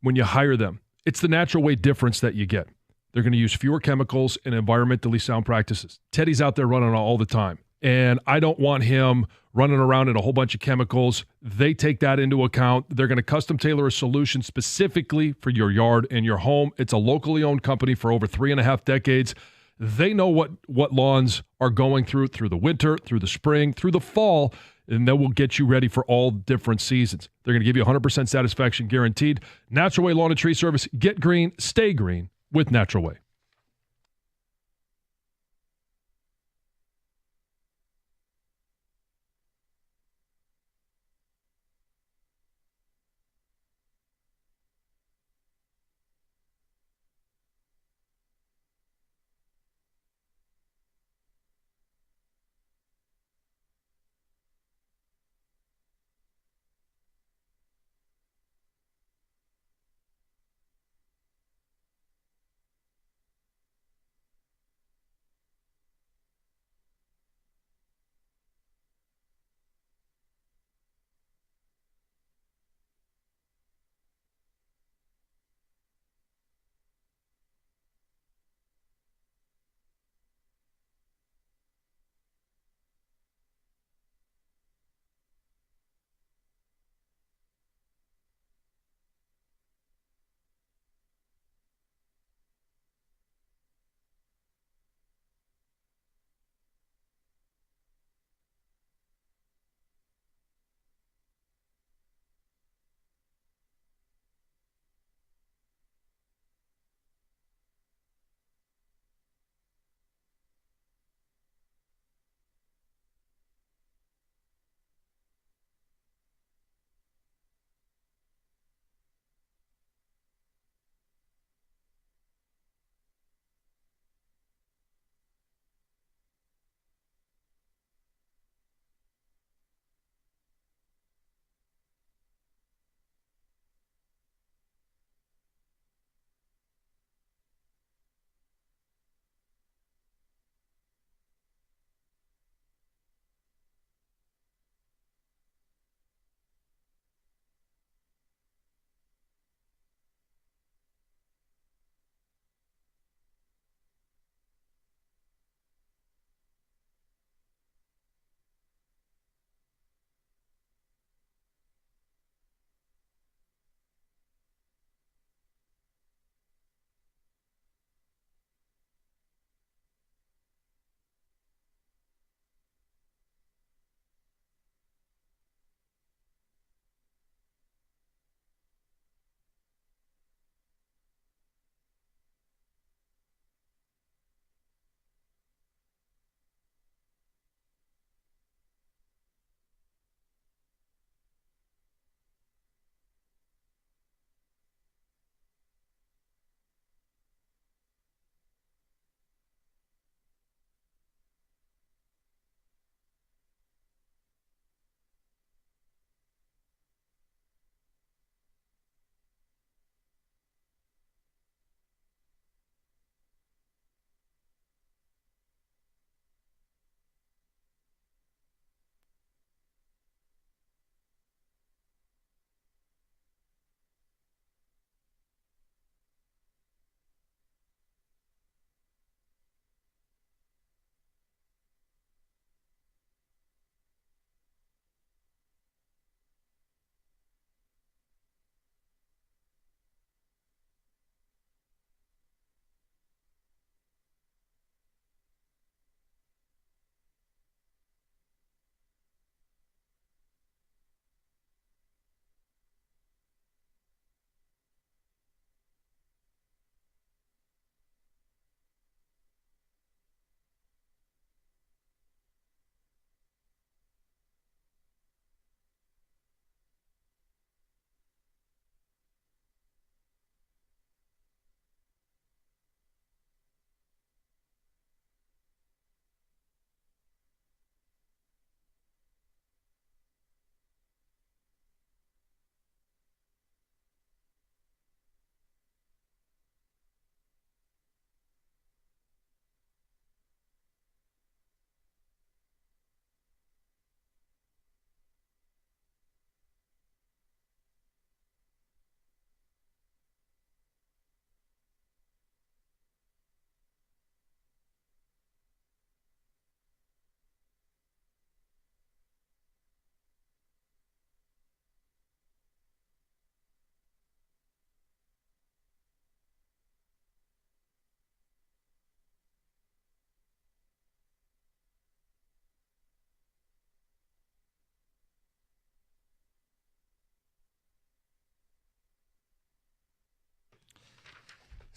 when you hire them, it's the Natural Way difference that you get. They're going to use fewer chemicals and environmentally sound practices. Teddy's out there running all the time, and I don't want him running around in a whole bunch of chemicals. They take that into account. They're going to custom tailor a solution specifically for your yard and your home. It's a locally owned company for over 3.5 decades. They know what lawns are going through the winter, through the spring, through the fall, and they will get you ready for all different seasons. They're going to give you 100% satisfaction guaranteed. Natural Way Lawn and Tree Service. Get green, stay green with Natural Way.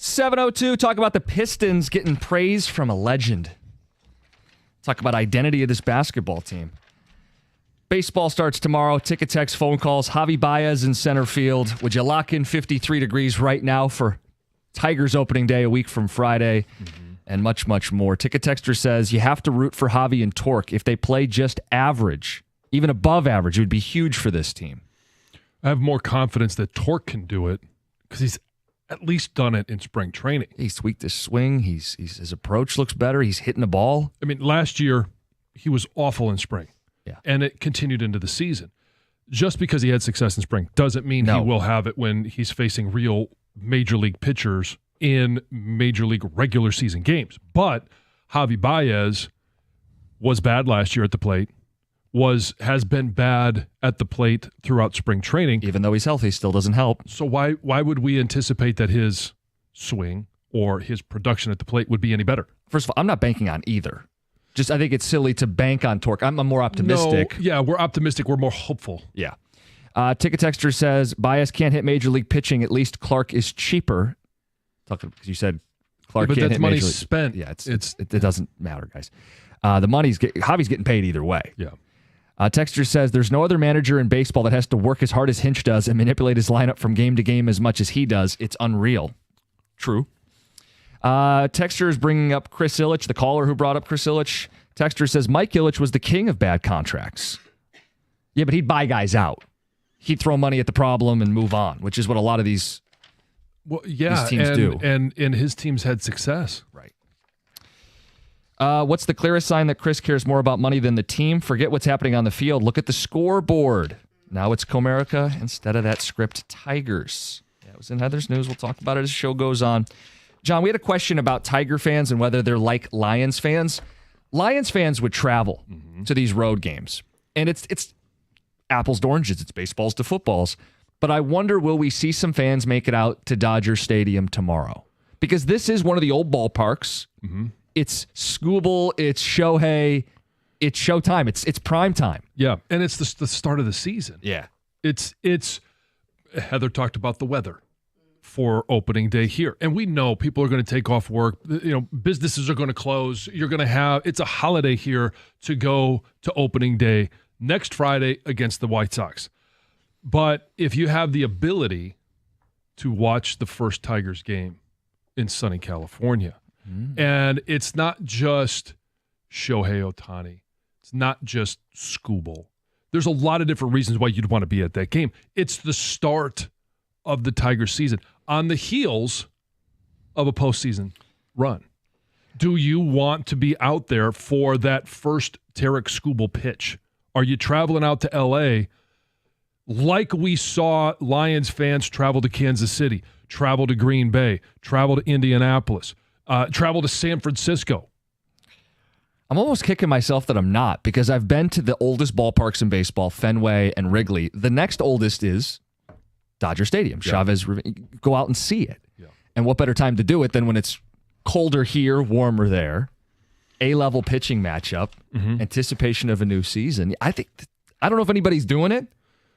7:02, talk about the Pistons getting praise from a legend. Talk about identity of this basketball team. Baseball starts tomorrow. Ticket, text, phone calls. Javi Baez in center field. Would you lock in 53 degrees right now for Tigers opening day a week from Friday? And much, much more. Ticket Texter says you have to root for Javi and Torque. If they play just average, even above average, it would be huge for this team. I have more confidence that Torque can do it because he's at least done it in spring training. He's tweaked his swing. His approach looks better. He's hitting the ball. I mean, last year he was awful in spring. Yeah. And it continued into the season. Just because he had success in spring doesn't mean he will have it when he's facing real major league pitchers in major league regular season games. But Javi Baez was bad last year at the plate, has been bad at the plate throughout spring training. Even though he's healthy, still doesn't help. So why would we anticipate that his swing or his production at the plate would be any better? First of all, I'm not banking on either. Just I think it's silly to bank on Torque. I'm more optimistic. No, yeah, we're optimistic. We're more hopeful. Yeah. Ticket Texter says Baez can't hit major league pitching. At least Clark is cheaper. Because you said Clark can't hit major league. But that's money spent. Yeah, it doesn't matter, guys. Javi's getting paid either way. Yeah. Texter says there's no other manager in baseball that has to work as hard as Hinch does and manipulate his lineup from game to game as much as he does. It's unreal. True. Texter is bringing up Chris Ilitch, the caller who brought up Chris Ilitch. Texter says Mike Ilitch was the king of bad contracts. Yeah, but he'd buy guys out. He'd throw money at the problem and move on, which is what a lot of these teams do. And his teams had success. Right. What's the clearest sign that Chris cares more about money than the team? Forget what's happening on the field. Look at the scoreboard. Now it's Comerica instead of that script Tigers. Yeah, it was in Heather's News. We'll talk about it as the show goes on. John, we had a question about Tiger fans and whether they're like Lions fans. Lions fans would travel to these road games. And it's apples to oranges. It's baseballs to footballs. But I wonder, will we see some fans make it out to Dodger Stadium tomorrow? Because this is one of the old ballparks. It's Scooble, it's Shohei, it's showtime. It's prime time. Yeah, and it's the start of the season. Yeah. It's Heather talked about the weather for opening day here. And we know people are going to take off work. Businesses are going to close. It's a holiday here to go to opening day next Friday against the White Sox. But if you have the ability to watch the first Tigers game in sunny California, and it's not just Shohei Ohtani, it's not just Scooble. There's a lot of different reasons why you'd want to be at that game. It's the start of the Tigers season on the heels of a postseason run. Do you want to be out there for that first Tarek Scooble pitch? Are you traveling out to L.A. like we saw Lions fans travel to Kansas City, travel to Green Bay, travel to Indianapolis, travel to San Francisco? I'm almost kicking myself that I'm not, because I've been to the oldest ballparks in baseball, Fenway and Wrigley. The next oldest is Dodger Stadium, Chavez. Go out and see it. Yeah. And what better time to do it than when it's colder here, warmer there, A-level pitching matchup, anticipation of a new season. I don't know if anybody's doing it,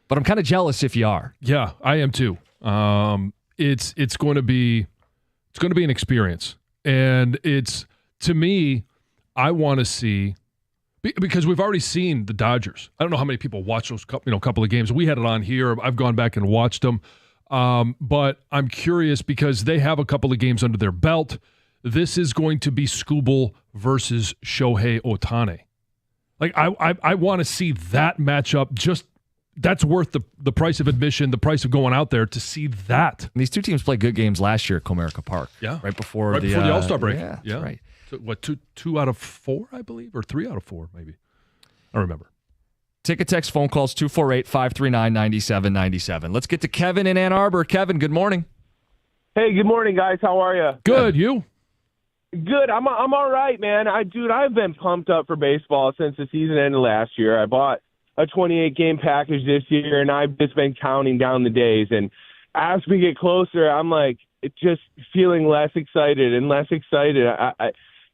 but I'm kind of jealous if you are. Yeah, I am too. It's going to be an experience, and to me, I want to see, because we've already seen the Dodgers. I don't know how many people watch those couple of games. We had it on here. I've gone back and watched them, but I'm curious because they have a couple of games under their belt. This is going to be Scooble versus Shohei Ohtani. Like I want to see that matchup. Just that's worth the price of admission, the price of going out there to see that. And these two teams played good games last year at Comerica Park. Yeah, right before the All-Star break. Yeah, that's right. So what, two out of 4, I believe, or 3 out of 4, maybe. I don't remember. Ticket, text, phone calls 248-539-9797. Let's get to Kevin in Ann Arbor. Kevin, good morning. Hey, good morning, guys. How are you? Good. You? Good. I'm all right, man. I've been pumped up for baseball since the season ended last year. I bought a 28-game package this year, and I've just been counting down the days. And as we get closer, I'm like just feeling less excited and less excited.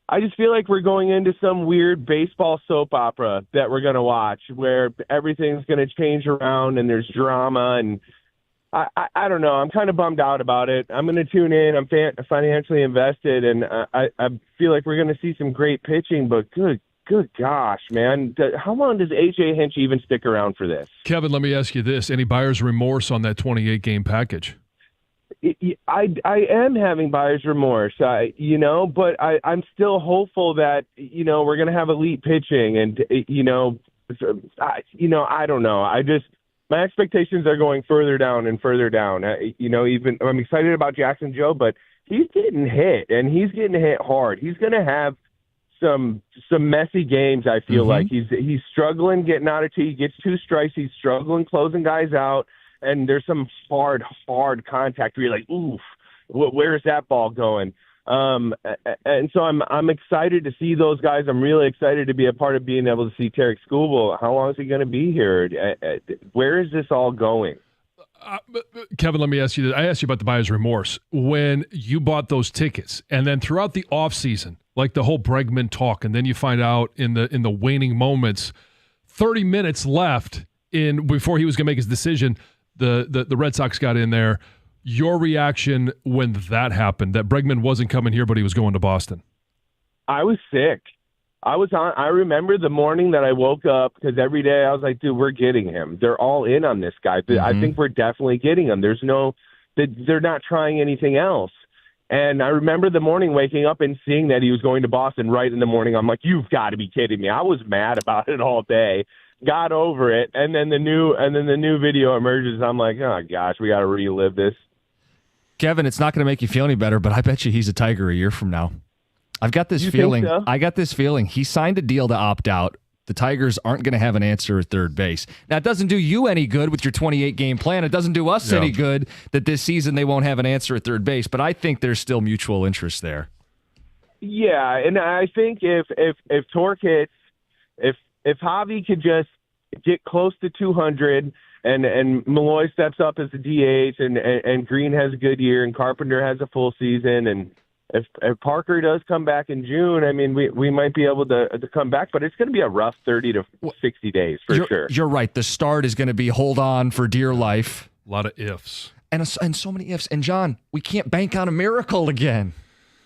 I just feel like we're going into some weird baseball soap opera that we're going to watch where everything's going to change around and there's drama. And I don't know. I'm kind of bummed out about it. I'm going to tune in. I'm financially invested, and I feel like we're going to see some great pitching. But good gosh, man, how long does AJ Hinch even stick around for this? Kevin, let me ask you this: any buyer's remorse on that 28-game package? I am having buyer's remorse, but I'm still hopeful that we're going to have elite pitching, and I don't know. My expectations are going further down and further down. Even I'm excited about Jackson Joe, but he's getting hit, and he's getting hit hard. He's going to have some messy games. I feel like he's struggling getting out of tee. He gets 2 strikes. He's struggling closing guys out, and there's some hard contact where you're like, oof, where is that ball going? And so I'm excited to see those guys. I'm really excited to be a part of being able to see Tarek Skubal. How long is he going to be here? Where is this all going? Kevin, let me ask you this. I asked you about the buyer's remorse. When you bought those tickets, and then throughout the offseason, like the whole Bregman talk, and then you find out in the waning moments, 30 minutes left before he was going to make his decision, the Red Sox got in there. Your reaction when that happened, that Bregman wasn't coming here, but he was going to Boston? I was sick. I remember the morning that I woke up, because every day I was like, dude, we're getting him. They're all in on this guy. I think we're definitely getting him. They're not trying anything else. And I remember the morning waking up and seeing that he was going to Boston right in the morning. I'm like, you've got to be kidding me. I was mad about it all day. Got over it. And then the new video emerges. I'm like, oh gosh, we got to relive this. Kevin, it's not going to make you feel any better, but I bet you he's a Tiger a year from now. I've got this feeling. Think so? I got this feeling. He signed a deal to opt out. The Tigers aren't going to have an answer at third base. Now, it doesn't do you any good with your 28-game plan. It doesn't do us any good that this season they won't have an answer at third base, but I think there's still mutual interest there. Yeah, and I think if Torque hits, if Javi could just get close to 200 and Malloy steps up as the DH and Green has a good year and Carpenter has a full season, and if Parker does come back in June, I mean, we might be able to come back, but it's going to be a rough 30 to 60 days for sure. You're right. The start is going to be hold on for dear life. A lot of ifs. And so many ifs. And John, we can't bank on a miracle again.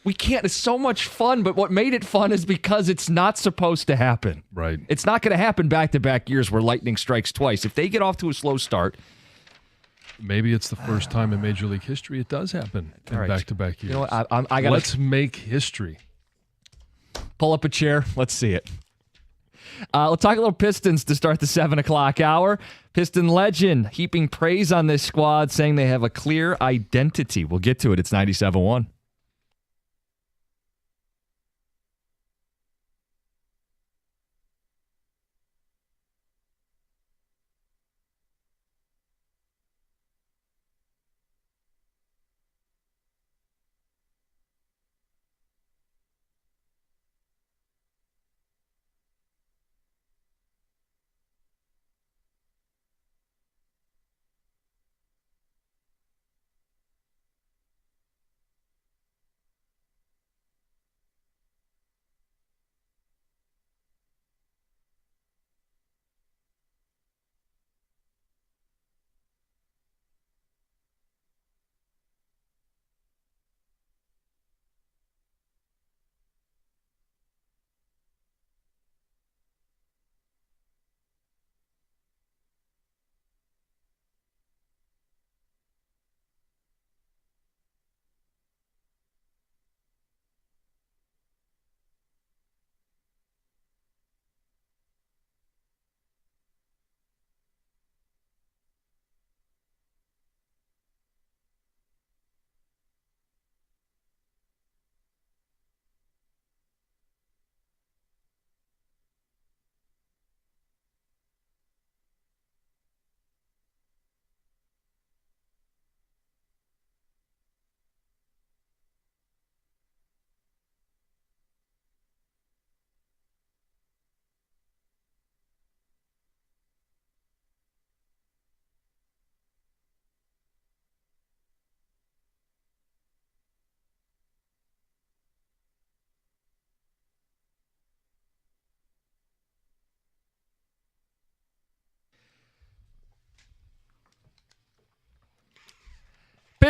We can't. It's so much fun, but what made it fun is because it's not supposed to happen. Right. It's not going to happen back-to-back years where lightning strikes twice. If they get off to a slow start, maybe it's the first time in Major League history it does happen in back-to-back years. You know what? I gotta, let's make history. Pull up a chair. Let's see it. Let's talk a little Pistons to start the 7 o'clock hour. Piston legend heaping praise on this squad, saying they have a clear identity. We'll get to it. It's 97.1.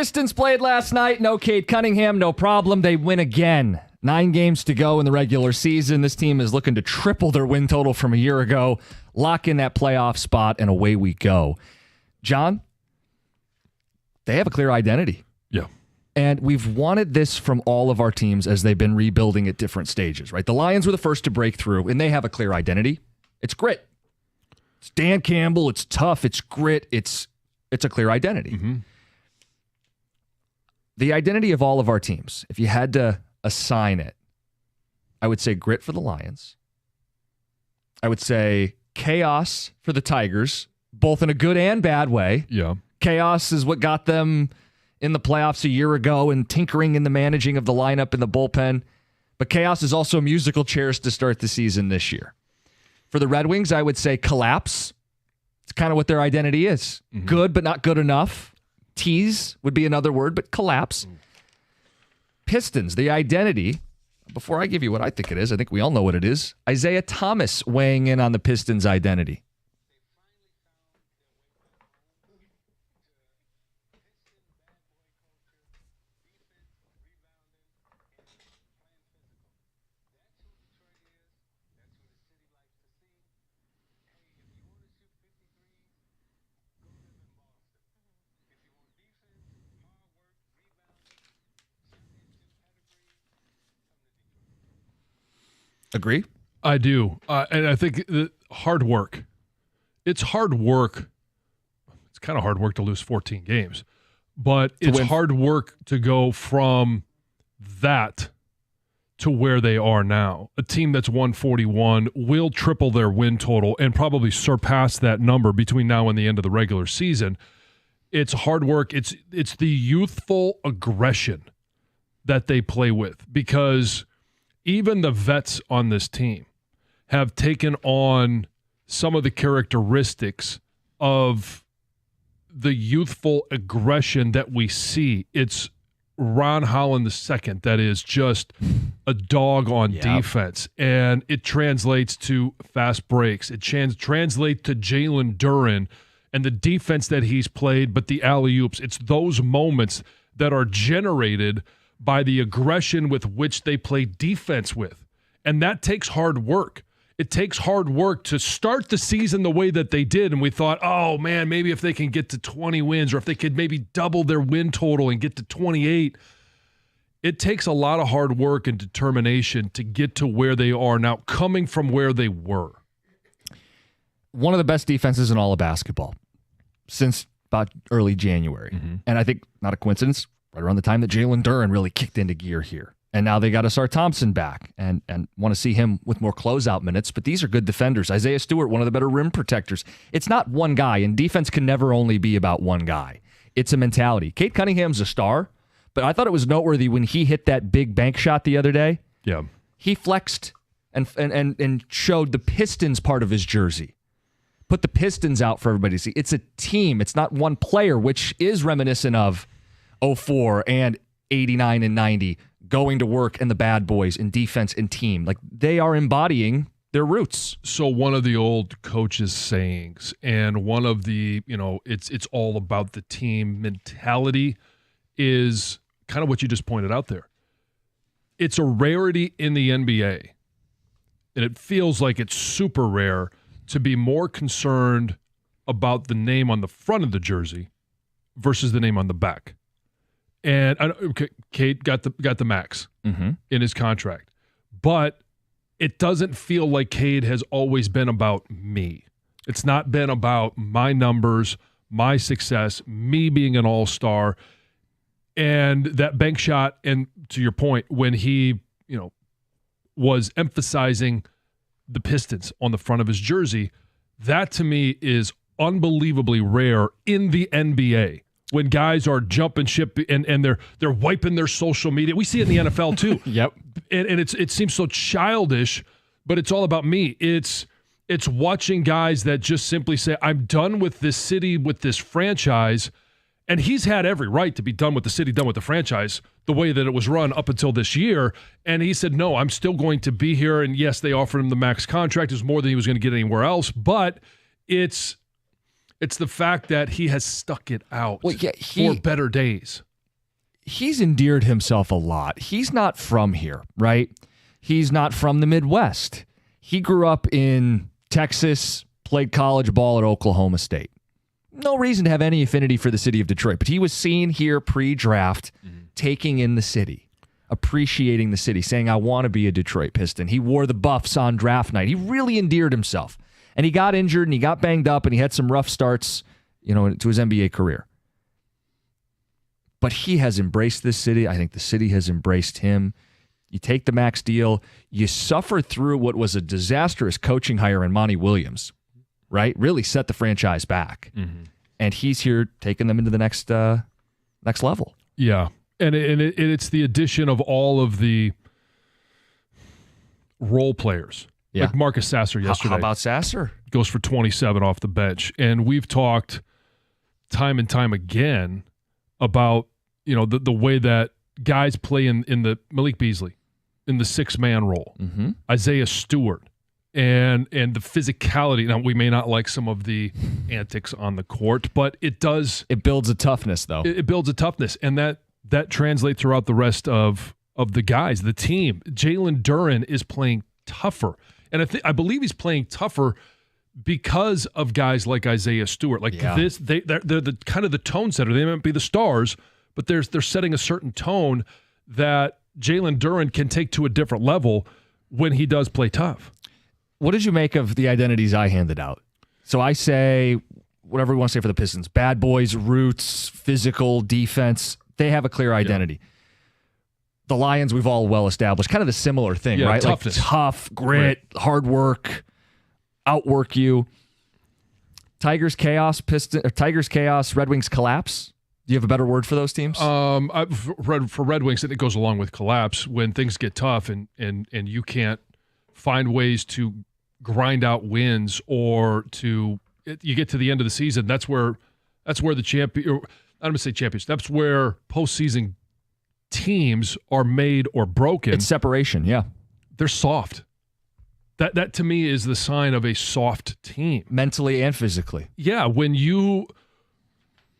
Pistons played last night. No Cade Cunningham, no problem. They win again. 9 games to go in the regular season. This team is looking to triple their win total from a year ago, lock in that playoff spot, and away we go. John, they have a clear identity. Yeah. And we've wanted this from all of our teams as they've been rebuilding at different stages, right? The Lions were the first to break through, and they have a clear identity. It's grit. It's Dan Campbell. It's tough. It's grit. It's a clear identity. Mm-hmm. The identity of all of our teams, if you had to assign it, I would say grit for the Lions. I would say chaos for the Tigers, both in a good and bad way. Yeah. Chaos is what got them in the playoffs a year ago and tinkering in the managing of the lineup and the bullpen. But chaos is also musical chairs to start the season this year. For the Red Wings, I would say collapse. It's kind of what their identity is. Mm-hmm. Good, but not good enough. Tease would be another word, but collapse. Pistons, the identity. Before I give you what I think it is, I think we all know what it is. Isaiah Thomas weighing in on the Pistons' identity. Agree? I do. And I think hard work. It's hard work. It's kind of hard work to lose 14 games. But it's hard work to go from that to where they are now. A team that's 141 will triple their win total and probably surpass that number between now and the end of the regular season. It's hard work. It's the youthful aggression that they play with, because even the vets on this team have taken on some of the characteristics of the youthful aggression that we see. It's Ron Holland II that is just a dog on defense, and it translates to fast breaks. It translates to Jalen Duren and the defense that he's played, but the alley-oops. It's those moments that are generated by the aggression with which they play defense with. And that takes hard work. It takes hard work to start the season the way that they did, and we thought, oh, man, maybe if they can get to 20 wins, or if they could maybe double their win total and get to 28. It takes a lot of hard work and determination to get to where they are now, coming from where they were. One of the best defenses in all of basketball since about early January. Mm-hmm. And I think, not a coincidence, right around the time that Jalen Duren really kicked into gear here. And now they got Asar Thompson back and want to see him with more closeout minutes. But these are good defenders. Isaiah Stewart, one of the better rim protectors. It's not one guy, and defense can never only be about one guy. It's a mentality. Cade Cunningham's a star, but I thought it was noteworthy when he hit that big bank shot the other day. Yeah. He flexed and showed the Pistons part of his jersey. Put the Pistons out for everybody to see. It's a team. It's not one player, which is reminiscent of 04 and 89 and 90, going to work and the bad boys in defense and team. Like, they are embodying their roots. So one of the old coaches' sayings, and one of the, it's all about the team mentality, is kind of what you just pointed out there. It's a rarity in the NBA, and it feels like it's super rare to be more concerned about the name on the front of the jersey versus the name on the back. And Cade got the max in his contract, but it doesn't feel like Cade has always been about me. It's not been about my numbers, my success, me being an all-star. And that bank shot, and to your point, when he, was emphasizing the Pistons on the front of his jersey, that to me is unbelievably rare in the NBA. When guys are jumping ship and they're wiping their social media. We see it in the NFL too. Yep. And it seems so childish, but it's all about me. It's watching guys that just simply say, I'm done with this city, with this franchise. And he's had every right to be done with the city, done with the franchise, the way that it was run up until this year. And he said, no, I'm still going to be here. And yes, they offered him the max contract. It was more than he was going to get anywhere else. But it's the fact that he has stuck it out for better days. he's endeared himself a lot. He's not from here, right? He's not from the Midwest. He grew up in Texas, played college ball at Oklahoma State. No reason to have any affinity for the city of Detroit, but he was seen here pre-draft, taking in the city, appreciating the city, saying, I want to be a Detroit Piston. He wore the buffs on draft night. He really endeared himself. And he got injured and he got banged up and he had some rough starts, to his NBA career. But he has embraced this city. I think the city has embraced him. You take the max deal. You suffer through what was a disastrous coaching hire in Monty Williams, right? Really set the franchise back. Mm-hmm. And he's here taking them into the next level. Yeah. And it's the addition of all of the role players. Yeah. Like Marcus Sasser yesterday. How about Sasser? Goes for 27 off the bench. And we've talked time and time again about, the way that guys play in the Malik Beasley, in the six-man role, Isaiah Stewart, and the physicality. Now, we may not like some of the antics on the court, but it does. It builds a toughness, though. It builds a toughness, and that translates throughout the rest of the guys, the team. Jalen Duren is playing tougher, and I believe he's playing tougher because of guys like Isaiah Stewart. Like they're the kind of the tone setter. They might be the stars, but they're setting a certain tone that Jalen Duren can take to a different level when he does play tough. What did you make of the identities I handed out? So I say, whatever we want to say for the Pistons, bad boys, roots, physical, defense, they have a clear identity. Yeah. The Lions, we've all well established, kind of the similar thing, right? Toughness. Like tough, grit, hard work, outwork you. Tigers chaos, Red Wings collapse. Do you have a better word for those teams? For Red Wings, it goes along with collapse when things get tough and you can't find ways to grind out wins or you get to the end of the season. That's where the champion. I'm going to say champions. That's where postseason teams are made or broken. It's separation. Yeah, they're soft. That to me is the sign of a soft team, mentally and physically. Yeah, when you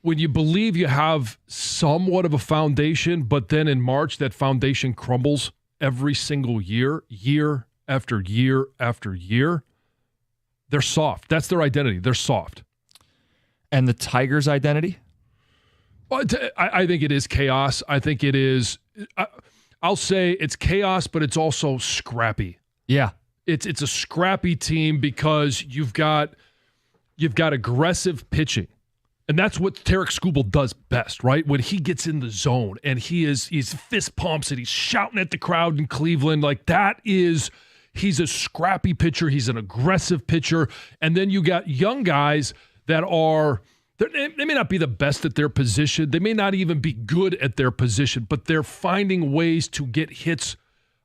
believe you have somewhat of a foundation, but then in March that foundation crumbles every single year after year after year, they're soft. That's their identity. They're soft. And the Tigers' identity? Well, I think it is chaos. I think it is. I'll say it's chaos, but it's also scrappy. Yeah. It's a scrappy team because you've got aggressive pitching. And that's what Tarek Skubal does best, right? When he gets in the zone and he's fist pumps and he's shouting at the crowd in Cleveland, like he's a scrappy pitcher. He's an aggressive pitcher. And then you got young guys that they may not be the best at their position. They may not even be good at their position, but they're finding ways to get hits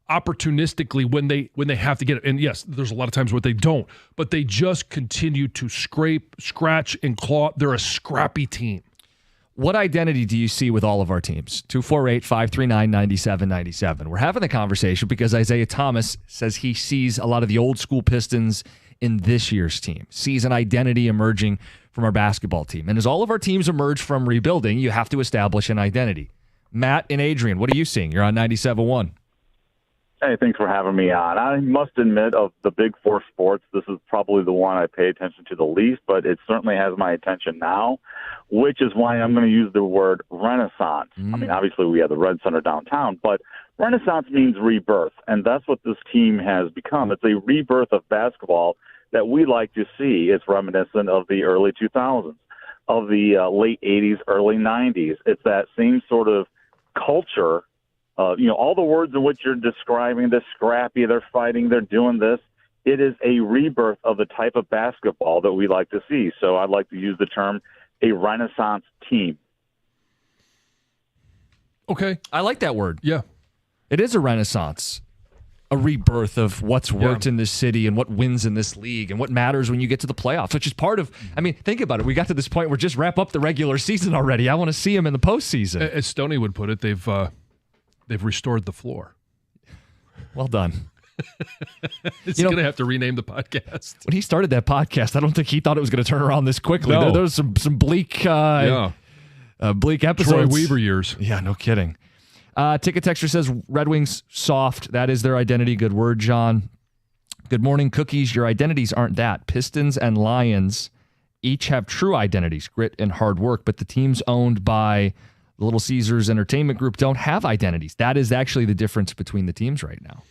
opportunistically when they have to get it. And yes, there's a lot of times where they don't, but they just continue to scrape, scratch, and claw. They're a scrappy team. What identity do you see with all of our teams? 248-539-9797. We're having the conversation because Isaiah Thomas says he sees a lot of the old school Pistons in this year's team, sees an identity emerging from our basketball team. And as all of our teams emerge from rebuilding, you have to establish an identity. Matt and Adrian, what are you seeing? You're on 97.1. Hey, thanks for having me on. I must admit, of the big four sports, this is probably the one I pay attention to the least, but it certainly has my attention now, which is why I'm going to use the word renaissance. I mean, obviously we have the Red Center downtown, but renaissance means rebirth, and that's what this team has become. It's a rebirth of basketball that we like to see. It's reminiscent of the early 2000s, of the late 80s, early 90s. It's that same sort of culture. All the words in which you're describing, they're scrappy, they're fighting, they're doing this. It is a rebirth of the type of basketball that we like to see. So I'd like to use the term a renaissance team. Okay. I like that word. Yeah. It is a renaissance, a rebirth of what's worked in this city and what wins in this league and what matters when you get to the playoffs, which is part of, think about it. We got to this point where just wrap up the regular season already. I want to see them in the postseason. As Stoney would put it, they've restored the floor. Well done. He's going to have to rename the podcast. When he started that podcast, I don't think he thought it was going to turn around this quickly. No. There was some bleak Bleak Troy episodes. Weaver years. Yeah, no kidding. Ticket Texture says Red Wings soft. That is their identity. Good word, John. Good morning, Cookies. Your identities aren't that. Pistons and Lions each have true identities, grit and hard work, but the teams owned by the Little Caesars Entertainment Group don't have identities. That is actually the difference between the teams right now.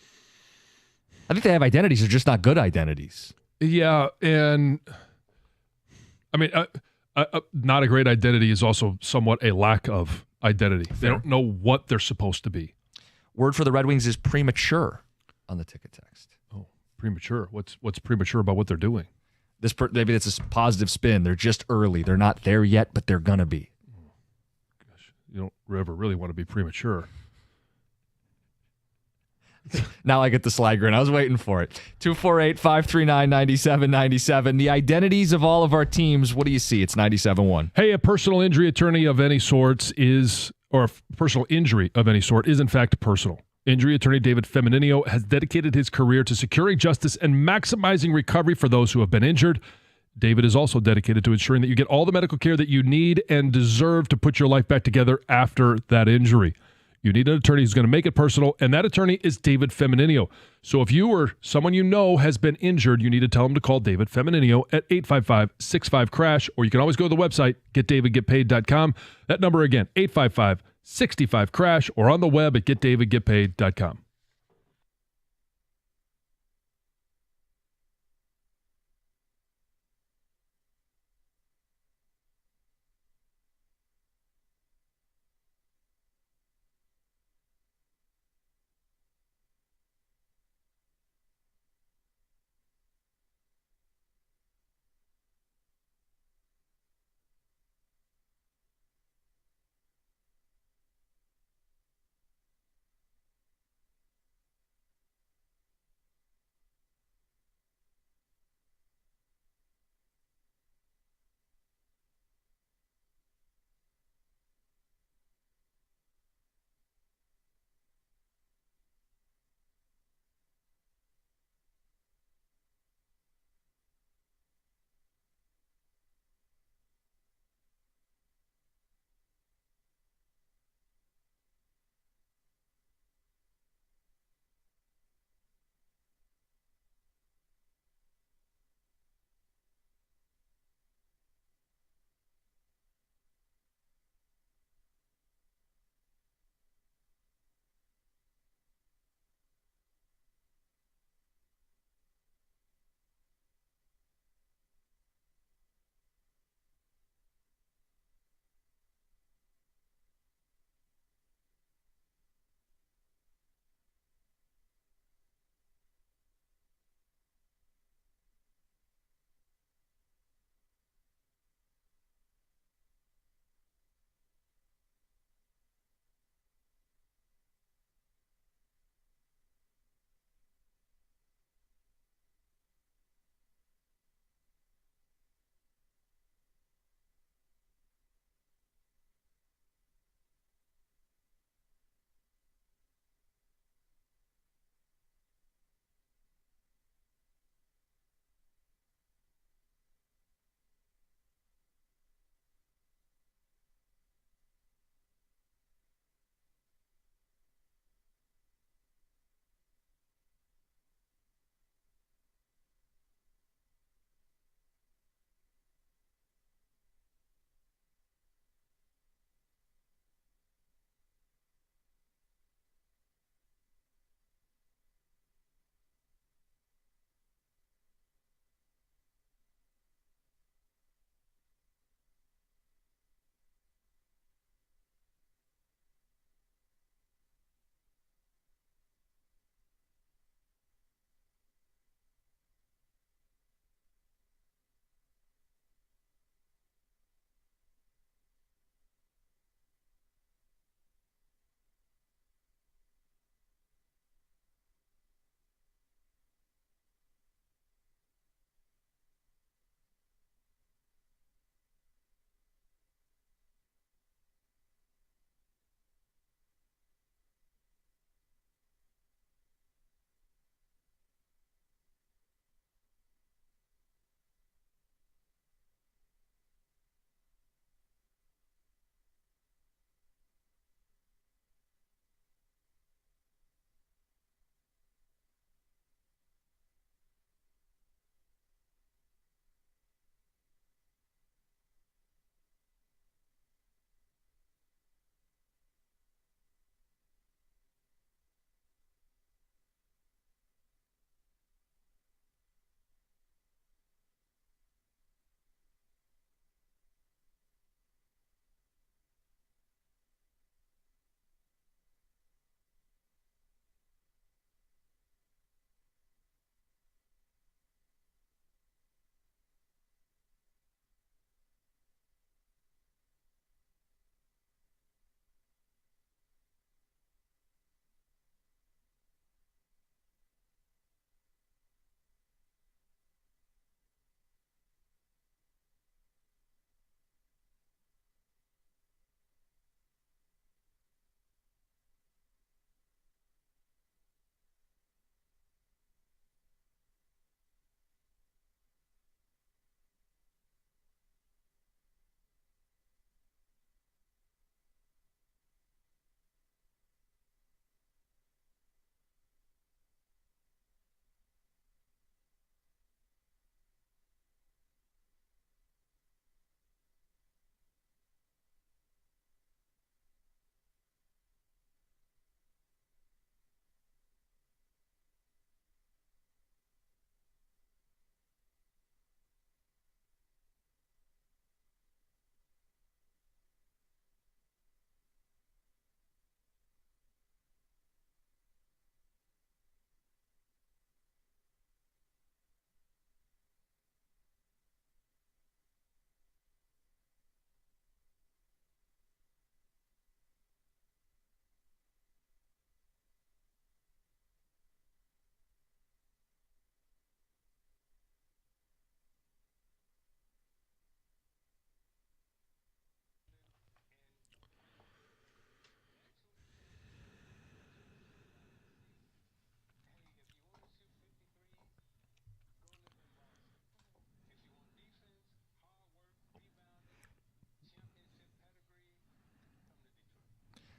I think they have identities. They're just not good identities. Yeah, and I mean, not a great identity is also somewhat a lack of identity. Fair. They don't know what they're supposed to be. Word for the Red Wings is premature on the ticket text. Oh, premature. What's premature about what they're doing? Maybe it's a positive spin. They're just early. They're not there yet, but they're going to be. Gosh, you don't ever really want to be premature. Now I get the slide grin. I was waiting for it. 248-539-9797. The identities of all of our teams. What do you see? It's 97-1. Hey, a personal injury attorney of any sorts or a personal injury of any sort is in fact personal. Injury attorney David Femininio has dedicated his career to securing justice and maximizing recovery for those who have been injured. David is also dedicated to ensuring that you get all the medical care that you need and deserve to put your life back together after that injury. You need an attorney who's going to make it personal, and that attorney is David Femininio. So if you or someone you know has been injured, you need to tell them to call David Femininio at 855-65-CRASH, or you can always go to the website, getdavidgetpaid.com. That number again, 855-65-CRASH, or on the web at getdavidgetpaid.com.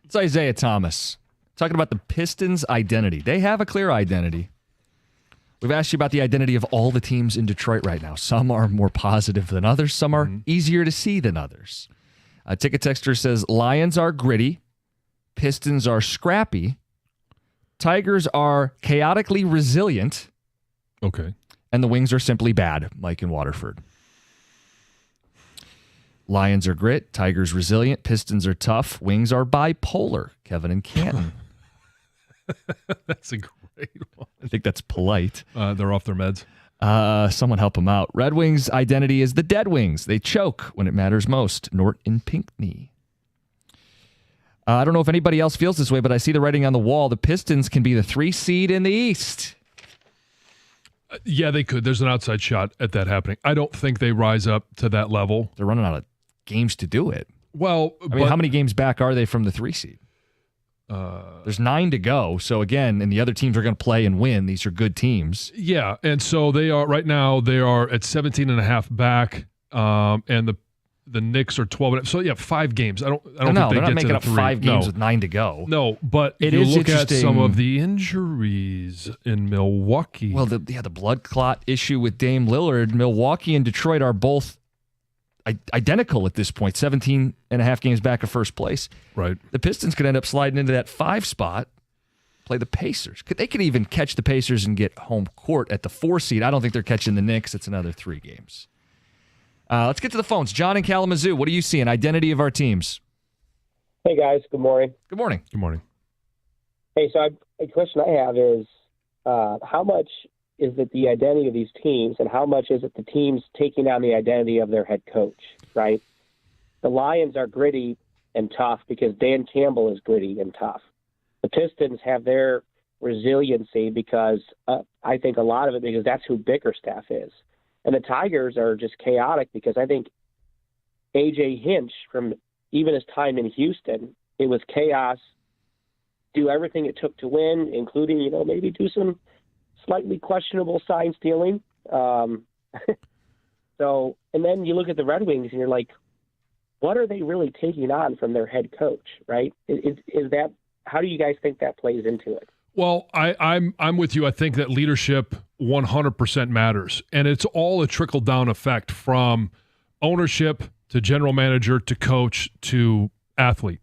It's Isaiah Thomas talking about the Pistons' identity. They have a clear identity. We've asked you about the identity of all the teams in Detroit right now. Some are more positive than others. Some are easier to see than others. Ticket Texter says, Lions are gritty. Pistons are scrappy. Tigers are chaotically resilient. Okay. And the Wings are simply bad, Mike in Waterford. Lions are grit. Tigers resilient. Pistons are tough. Wings are bipolar, Kevin and Canton. That's a great one. I think that's polite. They're off their meds. Someone help them out. Red Wings' identity is the Dead Wings. They choke when it matters most. Nort and Pinckney. I don't know if anybody else feels this way, but I see the writing on the wall. The Pistons can be the 3 seed in the East. Yeah, they could. There's an outside shot at that happening. I don't think they rise up to that level. They're running out of games to do it. Well, I mean, how many games back are they from the 3 seed? There's 9 to go. So again, and the other teams are going to play and win. These are good teams. Yeah, and so they are right now. They are at 17.5 back, and the Knicks are 12. So yeah, 5 games. I don't think they're they not get making to up the 3. 5 games with 9 to go. No, but it you is look at interesting. some of the injuries in Milwaukee. Well, the blood clot issue with Dame Lillard. Milwaukee and Detroit are both identical at this point, 17.5 games back of first place. Right. The Pistons could end up sliding into that 5 spot, play the Pacers. They could even catch the Pacers and get home court at the 4 seed. I don't think they're catching the Knicks. It's another 3 games. Let's get to the phones. John in Kalamazoo, what are you seeing? Identity of our teams. Hey, guys. Good morning. Good morning. Good morning. Hey, so a question I have is how much is it the identity of these teams and how much is it the teams taking on the identity of their head coach, right? The Lions are gritty and tough because Dan Campbell is gritty and tough. The Pistons have their resiliency because I think a lot of it because that's who Bickerstaff is. And the Tigers are just chaotic because I think A.J. Hinch, from even his time in Houston, it was chaos, do everything it took to win, including, maybe do some slightly questionable sign stealing. And then you look at the Red Wings and you're like, what are they really taking on from their head coach, right? Is that, how do you guys think that plays into it? Well, I'm with you. I think that leadership 100% matters, and it's all a trickle-down effect from ownership to general manager to coach to athlete.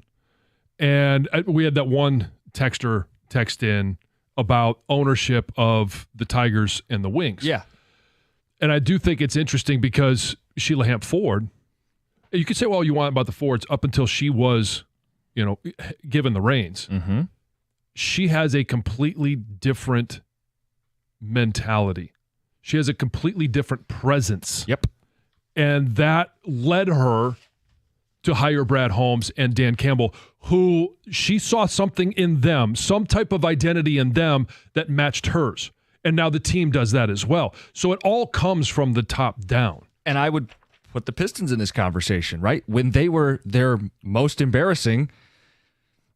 And we had that one texter text in about ownership of the Tigers and the Wings. Yeah. And I do think it's interesting because Sheila Hamp Ford, you could say, well, you want about the Fords up until she was, given the reins. Mm-hmm. She has a completely different mentality. She has a completely different presence. Yep. And that led her to hire Brad Holmes and Dan Campbell, who she saw something in them, some type of identity in them that matched hers. And now the team does that as well. So it all comes from the top down. And I would put the Pistons in this conversation, right? When they were their most embarrassing,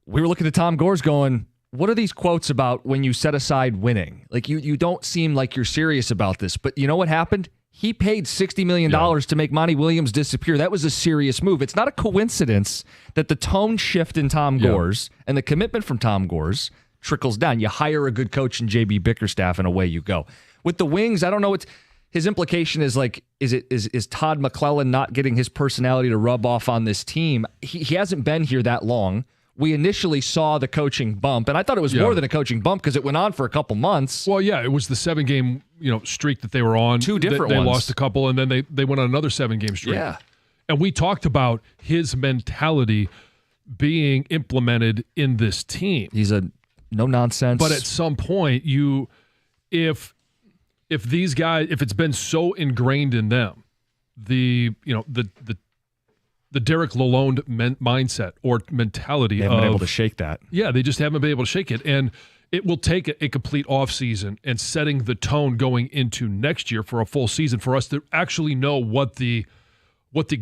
we were looking at Tom Gores going, what are these quotes about when you set aside winning? Like, you don't seem like you're serious about this. But you know what happened? He paid $60 million to make Monty Williams disappear. That was a serious move. It's not a coincidence that the tone shift in Tom Gores and the commitment from Tom Gores trickles down. You hire a good coach in J.B. Bickerstaff, and away you go. With the Wings, I don't know. His implication is like, is Todd McClellan not getting his personality to rub off on this team? He hasn't been here that long. We initially saw the coaching bump, and I thought it was more than a coaching bump because it went on for a couple months. Well, yeah, it was the 7-game streak that they were on. 2 different they ones. Lost a couple, and then they went on another 7-game streak. Yeah. And we talked about his mentality being implemented in this team. He's a no-nonsense. But at some point, if these guys, if it's been so ingrained in them, the Derek Lalonde mindset or mentality they haven't been able to shake that. Yeah, they just haven't been able to shake it. And it will take a complete offseason and setting the tone going into next year for a full season for us to actually know what the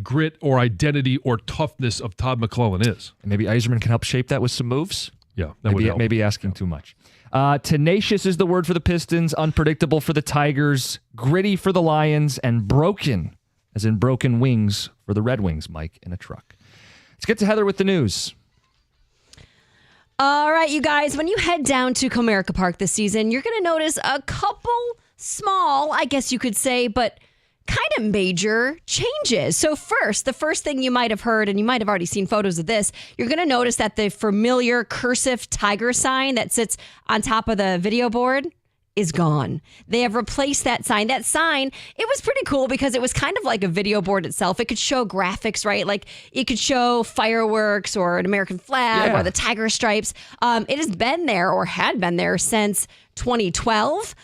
grit or identity or toughness of Todd McClellan is. And maybe Yzerman can help shape that with some moves. Yeah, that would help. Maybe asking too much. Tenacious is the word for the Pistons, unpredictable for the Tigers, gritty for the Lions, and broken, as in broken wings, for the Red Wings, Mike, in a truck. Let's get to Heather with the news. All right, you guys, when you head down to Comerica Park this season, you're going to notice a couple small, I guess you could say, but kind of major changes. So the first thing you might have heard, and you might have already seen photos of this, you're going to notice that the familiar cursive tiger sign that sits on top of the video board is gone. They have replaced that sign. That sign, it was pretty cool because it was kind of like a video board itself. It could show graphics, right? Like it could show fireworks or an American flag or the tiger stripes. It has been there or had been there since 2012.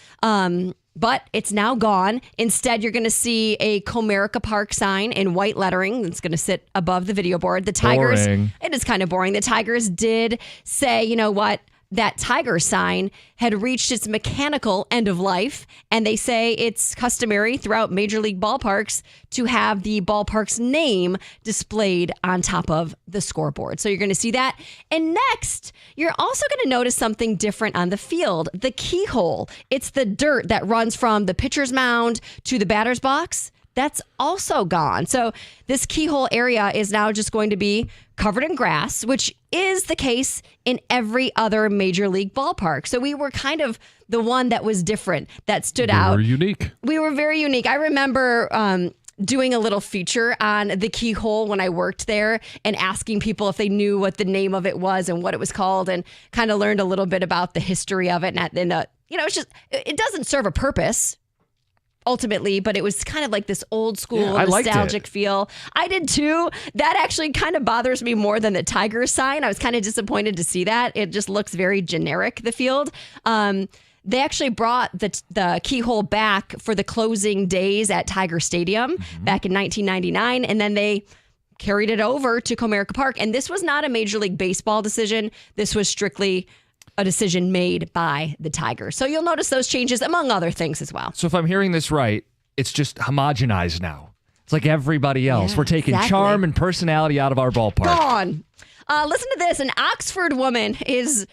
But it's now gone. Instead, you're going to see a Comerica Park sign in white lettering that's going to sit above the video board. The Tigers, it is kind of boring. The Tigers did say, you know what? That tiger sign had reached its mechanical end of life, and they say it's customary throughout major league ballparks to have the ballpark's name displayed on top of the scoreboard. So you're going to see that. And next, you're also going to notice something different on the field, the keyhole. It's the dirt that runs from the pitcher's mound to the batter's box. That's also gone. So this keyhole area is now just going to be covered in grass, which is the case in every other major league ballpark. So we were kind of the one that was different, that stood out. We were unique. We were very unique. I remember doing a little feature on the keyhole when I worked there and asking people if they knew what the name of it was and what it was called, and kind of learned a little bit about the history of it. And it's just, it doesn't serve a purpose ultimately, but it was kind of like this old school nostalgic feel. I did too. That actually kind of bothers me more than the tiger sign. I was kind of disappointed to see that. It just looks very generic, the field. They actually brought the keyhole back for the closing days at Tiger Stadium back in 1999, and then they carried it over to Comerica Park. And this was not a Major League Baseball decision. This was strictly a decision made by the Tigers. So you'll notice those changes, among other things as well. So if I'm hearing this right, it's just homogenized now. It's like everybody else. We're taking charm and personality out of our ballpark. Gone. Listen to this. An Oxford woman is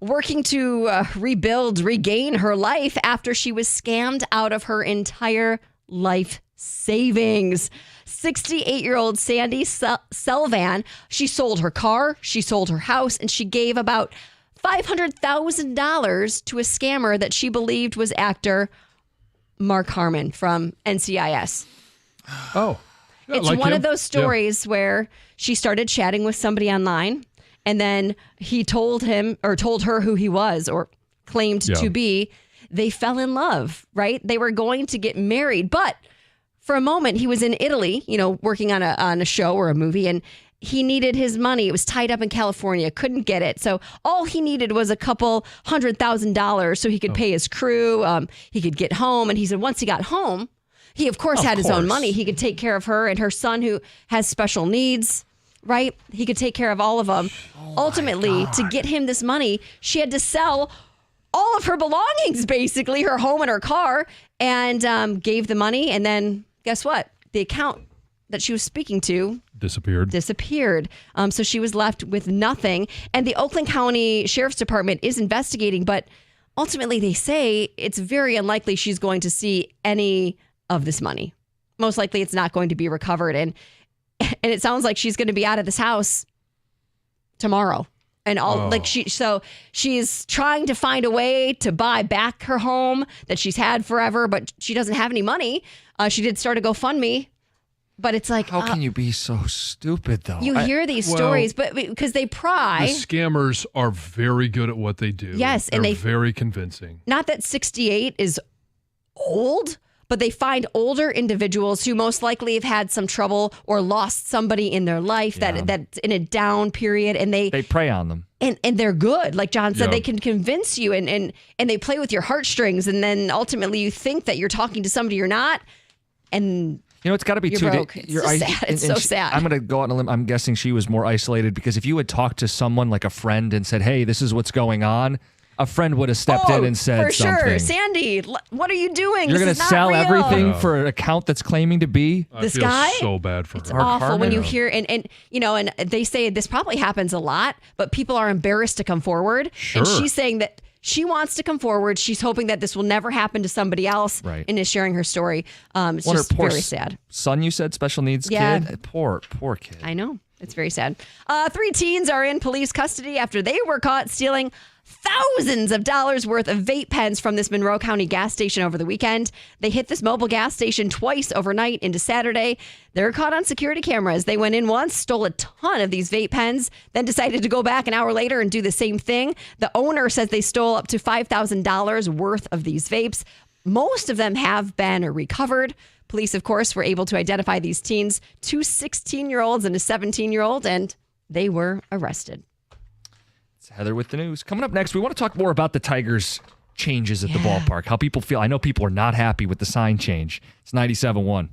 working to regain her life after she was scammed out of her entire life savings. 68-year-old Sandy Selvan, she sold her car, she sold her house, and she gave about $500,000 to a scammer that she believed was actor Mark Harmon from NCIS. Oh. Yeah, it's one of those stories where she started chatting with somebody online, and then he told her who he was or claimed to be. They fell in love, right? They were going to get married, but for a moment he was in Italy, working on a show or a movie, and he needed his money. It was tied up in California, couldn't get it. So all he needed was a couple $100,000 so he could pay his crew. He could get home. And he said once he got home, he of course had his own money. He could take care of her and her son who has special needs, right? He could take care of all of them. Ultimately, to get him this money, she had to sell all of her belongings, basically, her home and her car, and gave the money. And then guess what? The account that she was speaking to disappeared. So she was left with nothing. And the Oakland County Sheriff's Department is investigating, but ultimately they say it's very unlikely she's going to see any of this money. Most likely it's not going to be recovered. And it sounds like she's going to be out of this house tomorrow. And she's trying to find a way to buy back her home that she's had forever, but she doesn't have any money. She did start a GoFundMe. But it's like, how can you be so stupid, though? You hear these stories, but because they pry. The scammers are very good at what they do. Yes, and they're very convincing. Not that 68 is old, but they find older individuals who most likely have had some trouble or lost somebody in their life that's in a down period, and they prey on them. And they're good. Like John said, they can convince you, and they play with your heartstrings, and then ultimately you think that you're talking to somebody you're not, and it's got to be you're broke. It's so sad. It's so sad. I'm going to go out on a limb. I'm guessing she was more isolated because if you had talked to someone like a friend and said, hey, this is what's going on, a friend would have stepped in and said something. For sure. Sandy, what are you doing? You're going to sell everything for an account that's claiming to be this guy? So bad for her. It's awful when you hear, and they say this probably happens a lot, but people are embarrassed to come forward. Sure. And she's saying that she wants to come forward. She's hoping that this will never happen to somebody else, and is sharing her story. It's just very sad. Son, you said, special needs kid? Poor kid. I know. It's very sad. 3 teens are in police custody after they were caught stealing thousands of dollars worth of vape pens from this Monroe County gas station over the weekend. They hit this mobile gas station twice overnight into Saturday. They're caught on security cameras. They went in once, stole a ton of these vape pens, then decided to go back an hour later and do the same thing. The owner says they stole up to $5,000 worth of these vapes. Most of them have been recovered. Police, of course, were able to identify these teens, 2 16-year-olds and a 17-year-old, and they were arrested. It's Heather with the news. Coming up next, we want to talk more about the Tigers' changes at the ballpark, how people feel. I know people are not happy with the sign change. It's 97.1.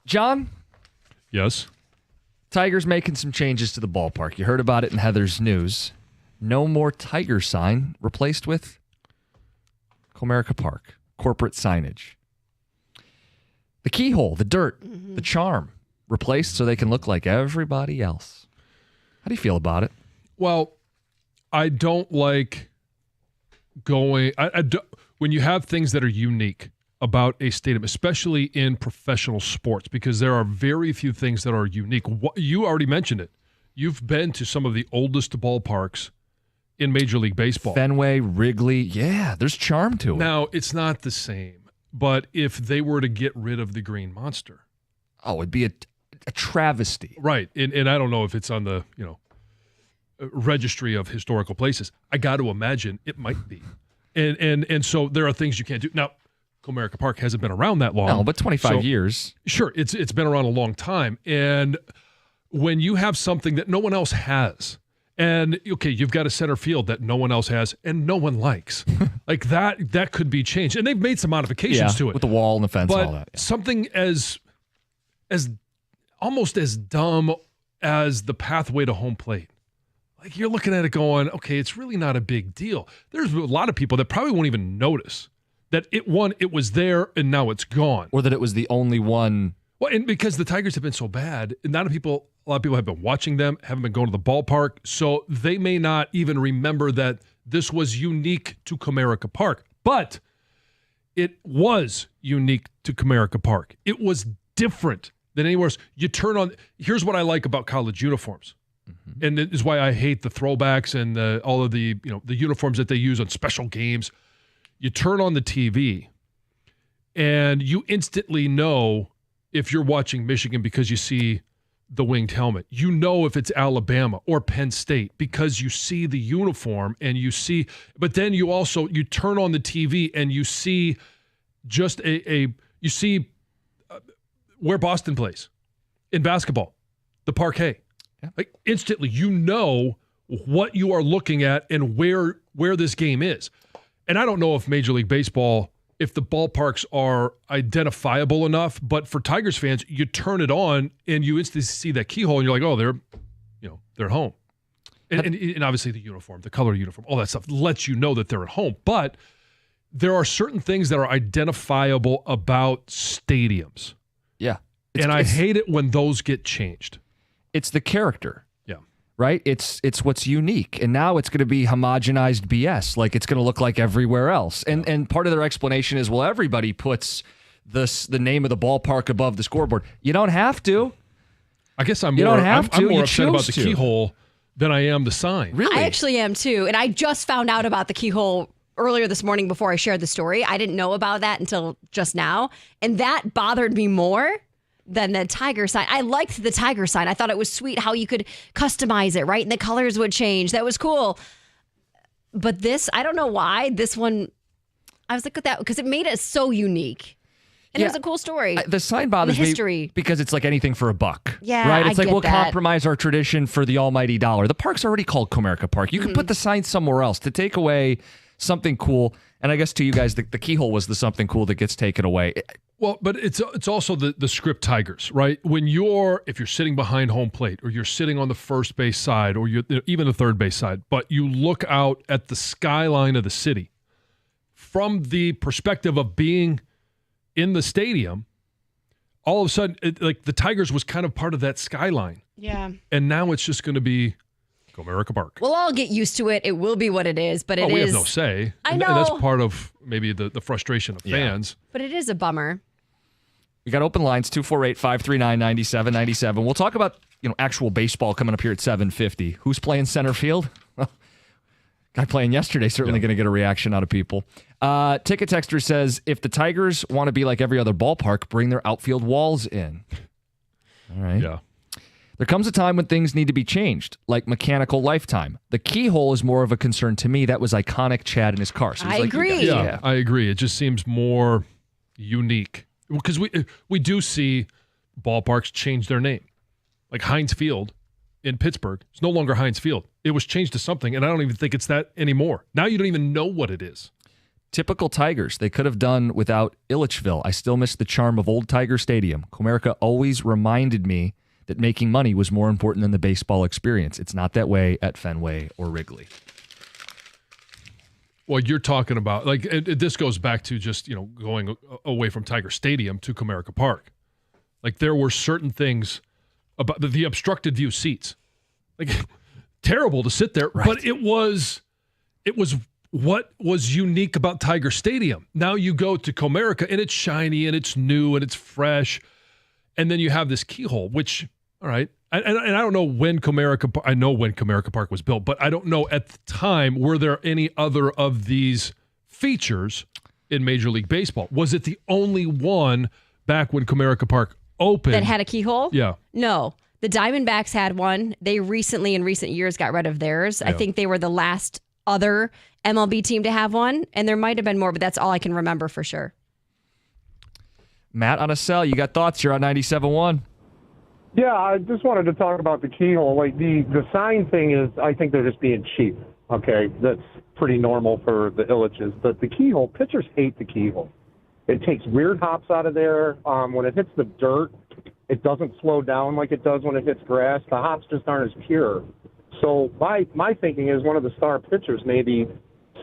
John? Yes? Tigers making some changes to the ballpark. You heard about it in Heather's news. No more Tiger sign, replaced with Comerica Park, corporate signage. The keyhole, the dirt, the charm, replaced so they can look like everybody else. How do you feel about it? Well, I don't like going when you have things that are unique about a stadium, especially in professional sports, because there are very few things that are unique. You already mentioned it. You've been to some of the oldest ballparks in Major League Baseball. Fenway, Wrigley, yeah, there's charm to it. Now, it's not the same, but if they were to get rid of the Green Monster. Oh, it'd be a travesty. Right, and I don't know if it's on the, registry of historical places. I got to imagine it might be. And so there are things you can't do. Now, Comerica Park hasn't been around that long. No, but 25 years. Sure, it's been around a long time. And when you have something that no one else has, and okay, you've got a center field that no one else has and no one likes, like that could be changed. And they've made some modifications to it. With the wall and the fence but and all that. Yeah. Something as almost as dumb as the pathway to home plate. Like you're looking at it going, okay, it's really not a big deal. There's a lot of people that probably won't even notice that it was there and now it's gone. Or that it was the only one. Well, and because the Tigers have been so bad, a lot of people have been watching them, haven't been going to the ballpark, so they may not even remember that this was unique to Comerica Park. But it was unique to Comerica Park. It was different than anywhere else. You turn on, here's what I like about college uniforms. And it is why I hate the throwbacks and all of the the uniforms that they use on special games. You turn on the TV, and you instantly know if you're watching Michigan because you see the winged helmet. You know if it's Alabama or Penn State because you see the uniform and you see. But then you turn on the TV and you see just you see where Boston plays in basketball, the parquet. Like instantly, you know what you are looking at and where this game is. And I don't know if Major League Baseball, if the ballparks are identifiable enough, but for Tigers fans, you turn it on and you instantly see that keyhole and you're like, oh, they're home. And obviously the uniform, the color uniform, all that stuff lets you know that they're at home. But there are certain things that are identifiable about stadiums. Yeah. And I hate it when those get changed. It's the character. Yeah. Right? It's what's unique. And now it's going to be homogenized BS. Like it's going to look like everywhere else. And part of their explanation is, well, everybody puts the name of the ballpark above the scoreboard. You don't have to. I guess I'm you more, don't have to. I'm more You upset about the choose to. keyhole than I am the sign. Really? I actually am too. And I just found out about the keyhole earlier this morning before I shared the story. I didn't know about that until just now. And that bothered me more than the Tiger sign. I liked the Tiger sign. I thought it was sweet how you could customize it, right? And the colors would change. That was cool. But this, I don't know why. This one, I was like, at that, because it made it so unique. And it was a cool story. The sign bothers me because it's like anything for a buck. Yeah, right? It's I like get we'll that. compromise our tradition for the almighty dollar. The park's already called Comerica Park. You can put the sign somewhere else to take away something cool. And I guess to you guys, the keyhole was the something cool that gets taken away. Well, but it's also the script Tigers, right? If you're sitting behind home plate or you're sitting on the first base side or you're even the third base side, but you look out at the skyline of the city from the perspective of being in the stadium, all of a sudden, like the Tigers was kind of part of that skyline. Yeah. And now it's just going to be Comerica Park. We'll all get used to it. It will be what it is, but we have no say. I know. And that's part of maybe the frustration of fans. But it is a bummer. We got open lines, 248-539-9797. We'll talk about actual baseball coming up here at 7:50. Who's playing center field? Guy playing yesterday, certainly going to get a reaction out of people. Ticket Texter says, if the Tigers want to be like every other ballpark, bring their outfield walls in. All right. Yeah. There comes a time when things need to be changed, like mechanical lifetime. The keyhole is more of a concern to me. That was iconic Chad in his car. So I agree. Yeah, I agree. It just seems more unique. Because we do see ballparks change their name. Like Heinz Field in Pittsburgh. It's no longer Heinz Field. It was changed to something, and I don't even think it's that anymore. Now you don't even know what it is. Typical Tigers. They could have done without Illichville. I still miss the charm of old Tiger Stadium. Comerica always reminded me that making money was more important than the baseball experience. It's not that way at Fenway or Wrigley. Well, you're talking about, like, this goes back to just, going away from Tiger Stadium to Comerica Park. Like, there were certain things about the obstructed view seats. Like, terrible to sit there, right. But it was what was unique about Tiger Stadium. Now you go to Comerica, and it's shiny, and it's new, and it's fresh, and then you have this keyhole, which, all right, and I don't know when I know when Comerica Park was built, but I don't know at the time, were there any other of these features in Major League Baseball? Was it the only one back when Comerica Park opened? That had a keyhole? Yeah. No. The Diamondbacks had one. They recently, in recent years, got rid of theirs. Yeah. I think they were the last other MLB team to have one, and there might have been more, but that's all I can remember for sure. Matt on a cell, you got thoughts? You're on 97.1. Yeah, I just wanted to talk about the keyhole. Like the sign thing is, I think they're just being cheap. Okay, that's pretty normal for the Illiches. But the keyhole, pitchers hate the keyhole. It takes weird hops out of there. When it hits the dirt, it doesn't slow down like it does when it hits grass. The hops just aren't as pure. So my thinking is one of the star pitchers maybe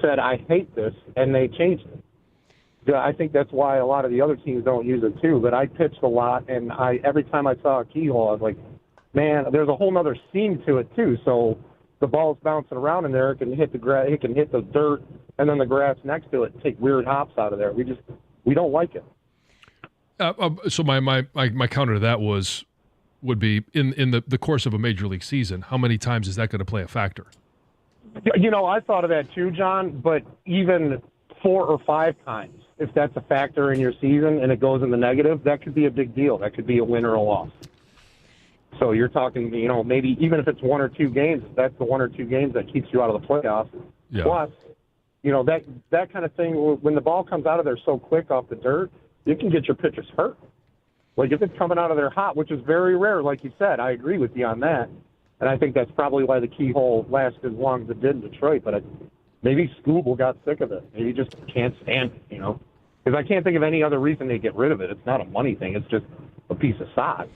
said, I hate this, and they changed it. I think that's why a lot of the other teams don't use it too. But I pitched a lot, and every time I saw a keyhole, I was like, man, there's a whole other seam to it too. So the ball's bouncing around in there. It can hit the grass, it can hit the dirt, and then the grass next to it and take weird hops out of there. We don't like it. So my counter to that would be in the course of a major league season, how many times is that going to play a factor? I thought of that too, John, but even 4 or 5 times, if that's a factor in your season and it goes in the negative, that could be a big deal. That could be a win or a loss. So you're talking, maybe even if it's 1 or 2 games, that's the 1 or 2 games that keeps you out of the playoffs. Yeah. Plus, that kind of thing, when the ball comes out of there so quick off the dirt, you can get your pitchers hurt. Like if it's coming out of there hot, which is very rare, like you said, I agree with you on that. And I think that's probably why the keyhole lasted as long as it did in Detroit. But maybe Scooble got sick of it. Maybe he just can't stand it, Because I can't think of any other reason they get rid of it. It's not a money thing. It's just a piece of sod,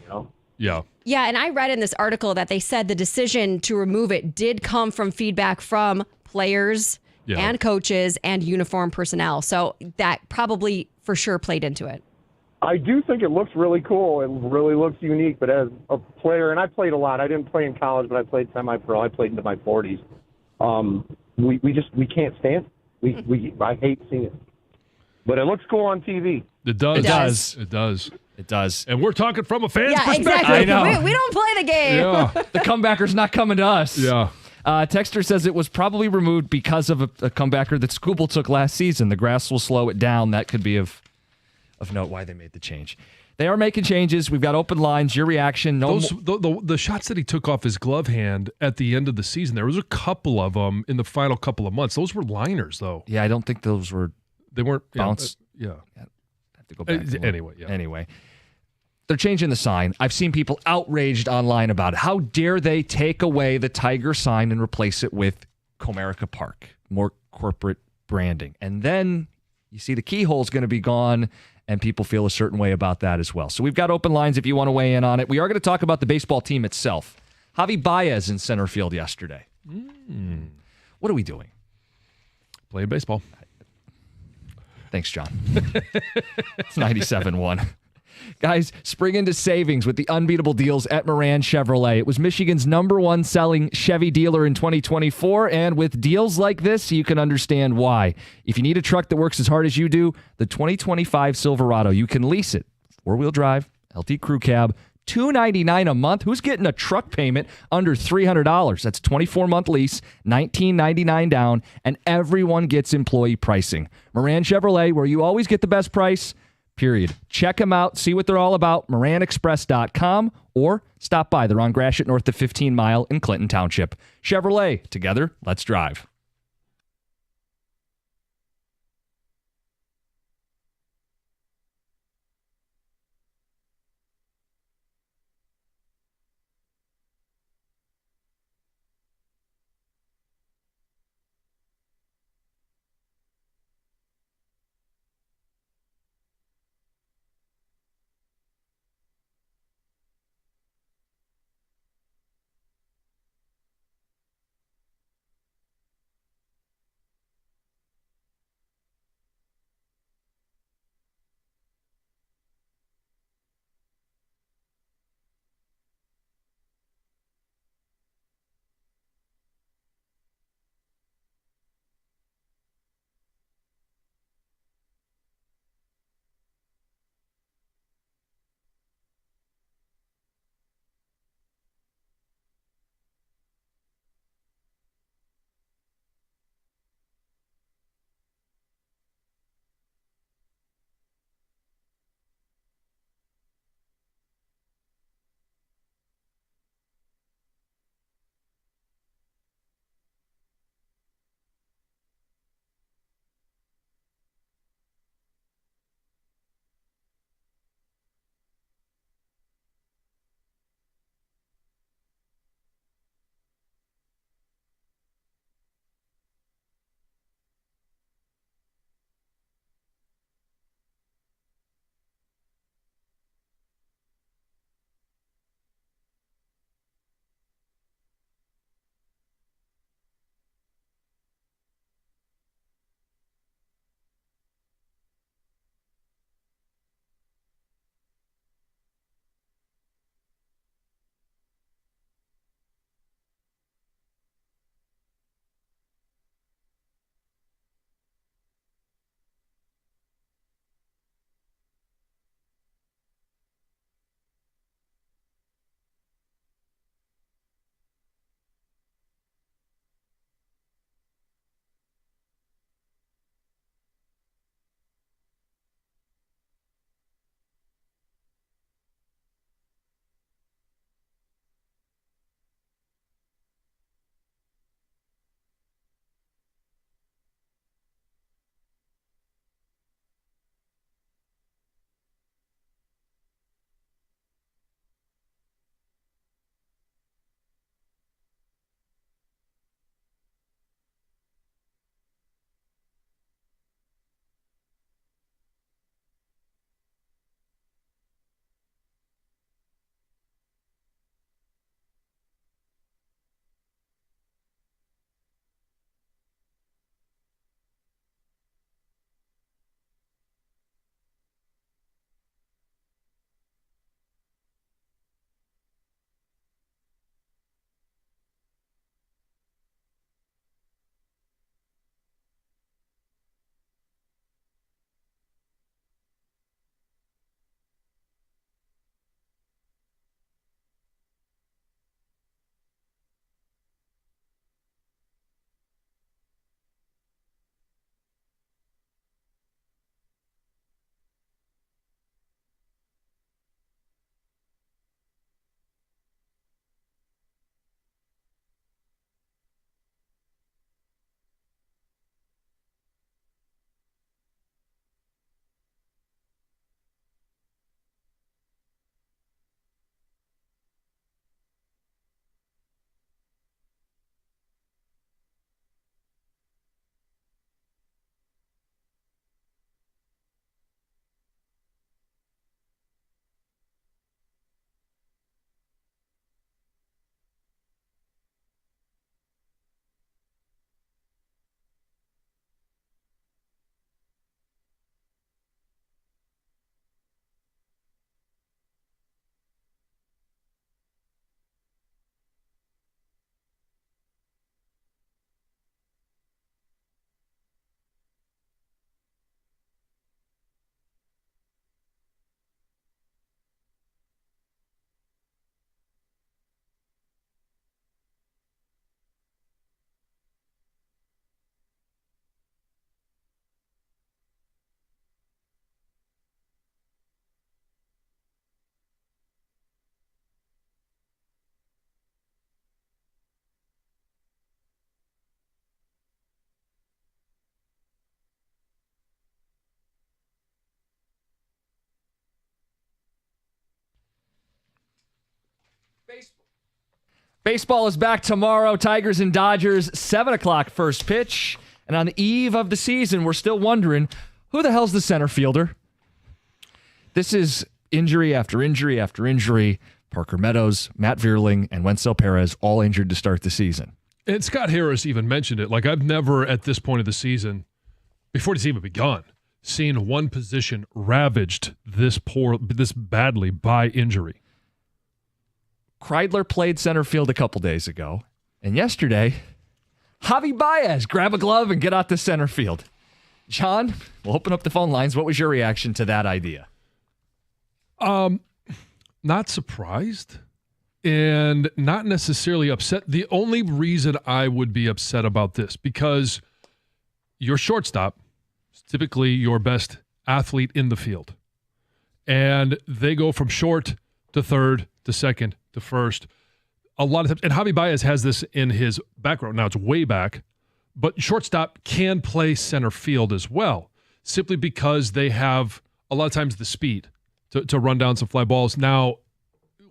Yeah. Yeah, and I read in this article that they said the decision to remove it did come from feedback from players and coaches and uniform personnel. So that probably for sure played into it. I do think it looks really cool. It really looks unique. But as a player, and I played a lot. I didn't play in college, but I played semi-pro. I played into my 40s. We can't stand it. I hate seeing it. But it looks cool on TV. It does. It does. It does. It does. And we're talking from a fan's perspective. Exactly. I know. We don't play the game. Yeah. The comebacker's not coming to us. Yeah. Texter says it was probably removed because of a comebacker that Scooble took last season. The grass will slow it down. That could be of note why they made the change. They are making changes. We've got open lines. Your reaction. The shots that he took off his glove hand at the end of the season, there was a couple of them in the final couple of months. Those were liners, though. Yeah, I don't think those were. They weren't bounce. Yeah. I have to go back. Anyway. They're changing the sign. I've seen people outraged online about it. How dare they take away the Tiger sign and replace it with Comerica Park? More corporate branding. And then you see the keyhole's going to be gone, and people feel a certain way about that as well. So we've got open lines if you want to weigh in on it. We are going to talk about the baseball team itself. Javi Baez in center field yesterday. What are we doing? Playing baseball. Thanks, John. It's 97.1. Guys, spring into savings with the unbeatable deals at Moran Chevrolet. It was Michigan's #1 selling Chevy dealer in 2024, and with deals like this, you can understand why. If you need a truck that works as hard as you do, the 2025 Silverado, you can lease it. 4-wheel drive, LT crew cab, $299 a month. Who's getting a truck payment under $300? That's a 24-month lease, $19.99 down, and everyone gets employee pricing. Moran Chevrolet, where you always get the best price, period. Check them out. See what they're all about. MoranExpress.com or stop by. They're on Gratiot north of 15 Mile in Clinton Township. Chevrolet. Together, let's drive. Baseball is back tomorrow. Tigers and Dodgers, 7 o'clock first pitch. And on the eve of the season, we're still wondering, who the hell's the center fielder? This is injury after injury after injury. Parker Meadows, Matt Vierling, and Wenzel Perez all injured to start the season. And Scott Harris even mentioned it. Like, I've never at this point of the season, before it's even begun, seen one position ravaged this badly by injury. Kreidler played center field a couple days ago, and yesterday, Javi Baez, grab a glove and get out to center field. John, we'll open up the phone lines. What was your reaction to that idea? Not surprised and not necessarily upset. The only reason I would be upset about this, because your shortstop is typically your best athlete in the field, and they go from short to third to second to first a lot of times. And Javi Baez has this in his background. Now it's way back, but shortstop can play center field as well, simply because they have a lot of times the speed to run down some fly balls. Now,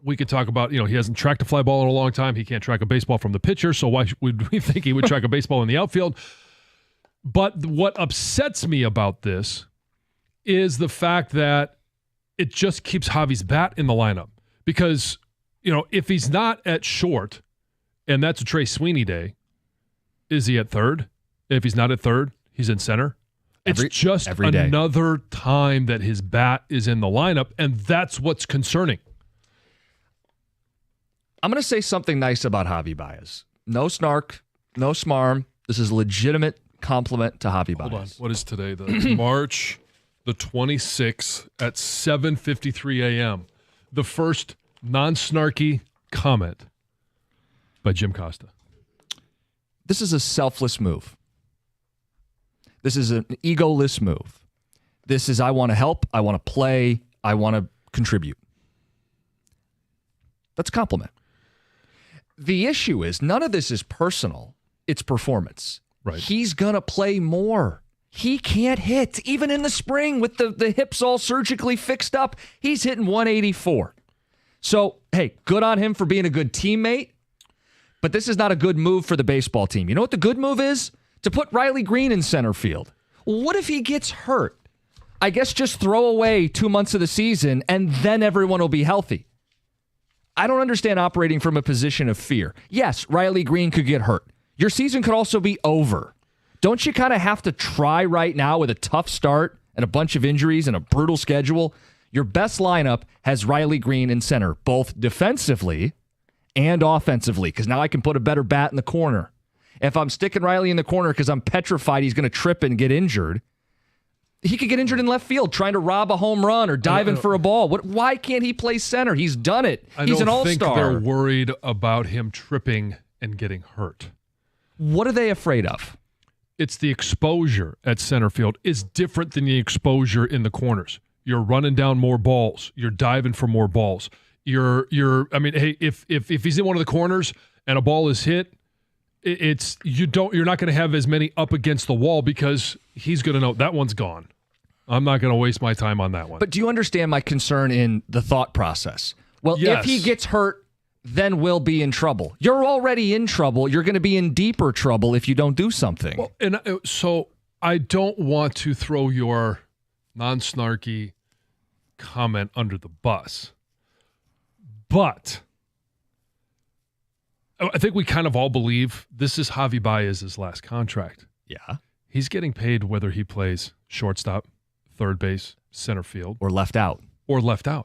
we could talk about, he hasn't tracked a fly ball in a long time. He can't track a baseball from the pitcher, so why would we think he would track a baseball in the outfield? But what upsets me about this is the fact that it just keeps Javi's bat in the lineup. Because, if he's not at short, and that's a Trey Sweeney day, is he at third? If he's not at third, he's in center. It's just another time that his bat is in the lineup, and that's what's concerning. I'm going to say something nice about Javi Baez. No snark, no smarm. This is a legitimate compliment to Javi Baez. Hold on. What is today? March the 26th at 7:53 a.m. The first non-snarky comment by Jim Costa. This is a selfless move. This is an egoless move. This is, I want to help, I want to play, I want to contribute. That's a compliment. The issue is, none of this is personal. It's performance. Right. He's going to play more. He can't hit. Even in the spring with the hips all surgically fixed up, he's hitting 184. So, hey, good on him for being a good teammate, but this is not a good move for the baseball team. You know what the good move is? To put Riley Green in center field. What if he gets hurt? I guess just throw away 2 months of the season and then everyone will be healthy. I don't understand operating from a position of fear. Yes, Riley Green could get hurt. Your season could also be over. Don't you kind of have to try right now with a tough start and a bunch of injuries and a brutal schedule? Your best lineup has Riley Green in center, both defensively and offensively, because now I can put a better bat in the corner. If I'm sticking Riley in the corner because I'm petrified he's going to trip and get injured, he could get injured in left field trying to rob a home run or diving for a ball. Why can't he play center? He's done it. He's an all-star. I don't think they're worried about him tripping and getting hurt. What are they afraid of? It's the exposure at center field is different than the exposure in the corners. You're running down more balls. You're diving for more balls. Hey, if he's in one of the corners and a ball is hit, you're not going to have as many up against the wall because he's going to know that one's gone. I'm not going to waste my time on that one. But do you understand my concern in the thought process? Well, yes. If he gets hurt, then we'll be in trouble. You're already in trouble. You're going to be in deeper trouble if you don't do something. Well, and so I don't want to throw your non-snarky comment under the bus, but I think we kind of all believe this is Javi Baez's last contract. Yeah. He's getting paid whether he plays shortstop, third base, center field. Or left out.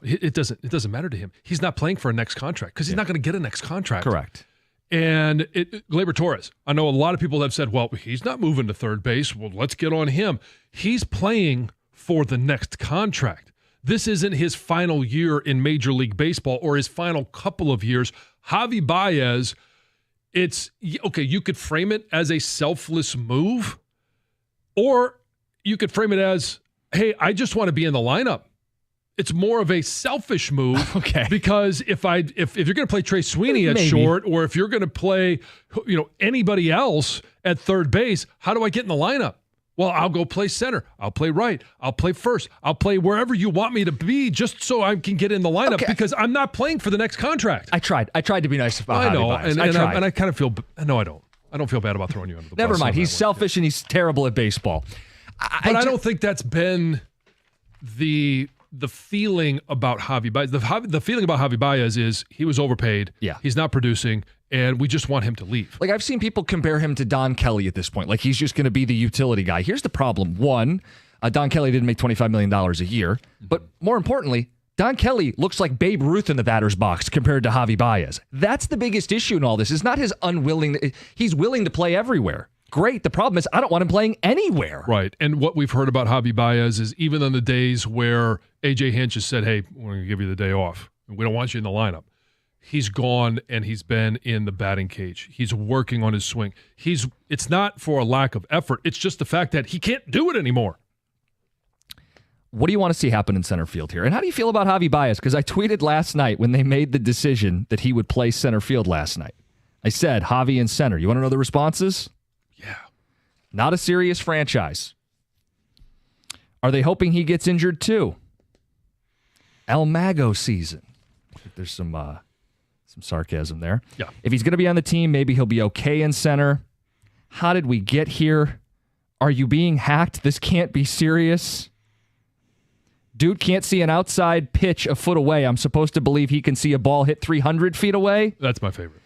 It doesn't matter to him. He's not playing for a next contract because he's not going to get a next contract. Correct. And Gleyber Torres, I know a lot of people have said, well, he's not moving to third base. Well, let's get on him. He's playing for the next contract. This isn't his final year in Major League Baseball or his final couple of years. Javi Baez, you could frame it as a selfless move, or you could frame it as, hey, I just want to be in the lineup. It's more of a selfish move, okay? Because if you're going to play Trey Sweeney at short, or if you're going to play, anybody else at third base, how do I get in the lineup? Well, I'll go play center. I'll play right. I'll play first. I'll play wherever you want me to be just so I can get in the lineup because I'm not playing for the next contract. I tried to be nice about I know, Javi Baez. and I kind of feel – no, I don't. I don't feel bad about throwing you under the bus. Never mind. He's selfish and he's terrible at baseball. But I don't think that's been the feeling about Javi Baez. The feeling about Javi Baez is he was overpaid. Yeah. He's not producing, and we just want him to leave. Like, I've seen people compare him to Don Kelly at this point. Like, he's just going to be the utility guy. Here's the problem. One, Don Kelly didn't make $25 million a year. But more importantly, Don Kelly looks like Babe Ruth in the batter's box compared to Javi Baez. That's the biggest issue in all this. It's not his unwilling. He's willing to play everywhere. Great. The problem is I don't want him playing anywhere. Right. And what we've heard about Javi Baez is even on the days where A.J. Hinch has said, hey, we're going to give you the day off. We don't want you in the lineup. He's gone and he's been in the batting cage. He's working on his swing. It's not for a lack of effort. It's just the fact that he can't do it anymore. What do you want to see happen in center field here? And how do you feel about Javi Baez? Because I tweeted last night when they made the decision that he would play center field last night. I said, Javi in center. You want to know the responses? Yeah. Not a serious franchise. Are they hoping he gets injured too? El Mago season. I think there's some sarcasm there. Yeah. If he's going to be on the team, maybe he'll be okay in center. How did we get here? Are you being hacked? This can't be serious. Dude can't see an outside pitch a foot away. I'm supposed to believe he can see a ball hit 300 feet away? That's my favorite.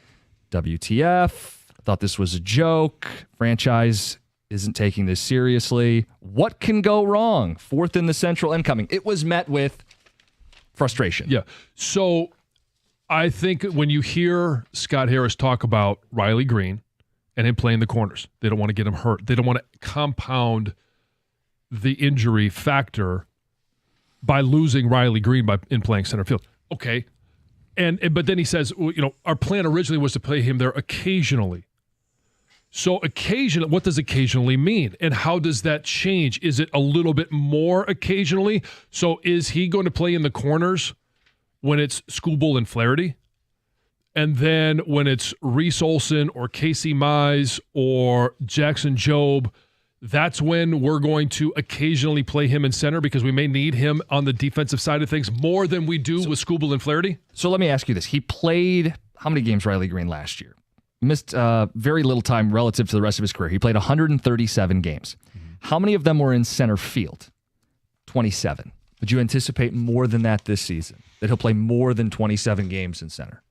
WTF. I thought this was a joke. Franchise isn't taking this seriously. What can go wrong? Fourth in the Central incoming. It was met with frustration. Yeah. So I think when you hear Scott Harris talk about Riley Green and him playing the corners, they don't want to get him hurt. They don't want to compound the injury factor by losing Riley Green in playing center field. Okay. But then he says, our plan originally was to play him there occasionally. So occasionally, what does occasionally mean? And how does that change? Is it a little bit more occasionally? So is he going to play in the corners when it's Skubal and Flaherty? And then when it's Reese Olson or Casey Mize or Jackson Jobe, that's when we're going to occasionally play him in center because we may need him on the defensive side of things more than we do with Skubal and Flaherty? So let me ask you this. He played how many games, Riley Green, last year? Missed very little time relative to the rest of his career. He played 137 games. How many of them were in center field? 27. Would you anticipate more than that this season? That he'll play more than 27 games in center?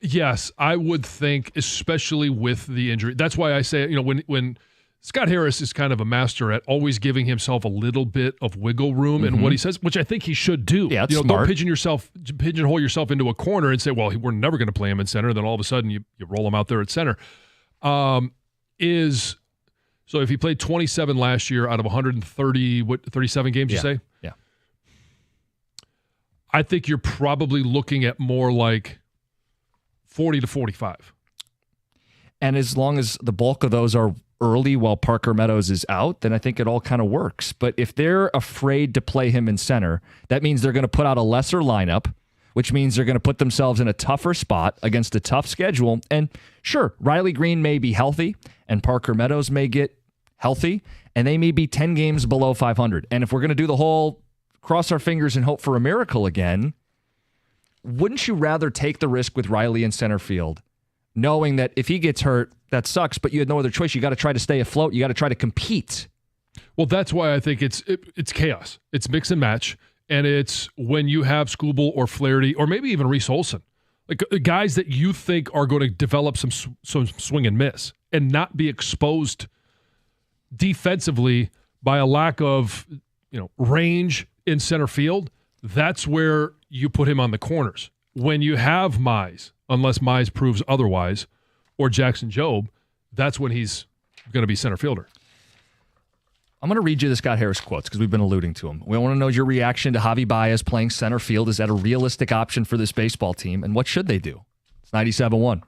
Yes, I would think, especially with the injury. That's why I say, when Scott Harris is kind of a master at always giving himself a little bit of wiggle room in what he says, which I think he should do. Yeah, that's smart. Don't pigeonhole yourself into a corner and say, well, we're never going to play him in center. Then all of a sudden you roll him out there at center. So if he played 27 last year out of 37 games, you say? Yeah. I think you're probably looking at more like 40 to 45. And as long as the bulk of those are early while Parker Meadows is out, then I think it all kind of works. But if they're afraid to play him in center, that means they're going to put out a lesser lineup, which means they're going to put themselves in a tougher spot against a tough schedule. And sure, Riley Green may be healthy and Parker Meadows may get healthy and they may be 10 games below 500. And if we're going to do the whole cross our fingers and hope for a miracle again, wouldn't you rather take the risk with Riley in center field, knowing that if he gets hurt, that sucks, but you had no other choice. You got to try to stay afloat. You got to try to compete. Well, that's why I think it's chaos. It's mix and match, and it's when you have Skubal or Flaherty or maybe even Reese Olson, like guys that you think are going to develop some swing and miss and not be exposed defensively by a lack of range in center field. That's where you put him on the corners. When you have Mize, unless Mize proves otherwise, or Jackson Jobe, that's when he's going to be center fielder. I'm going to read you the Scott Harris quotes because we've been alluding to him. We want to know your reaction to Javi Baez playing center field. Is that a realistic option for this baseball team? And what should they do? It's 97.1.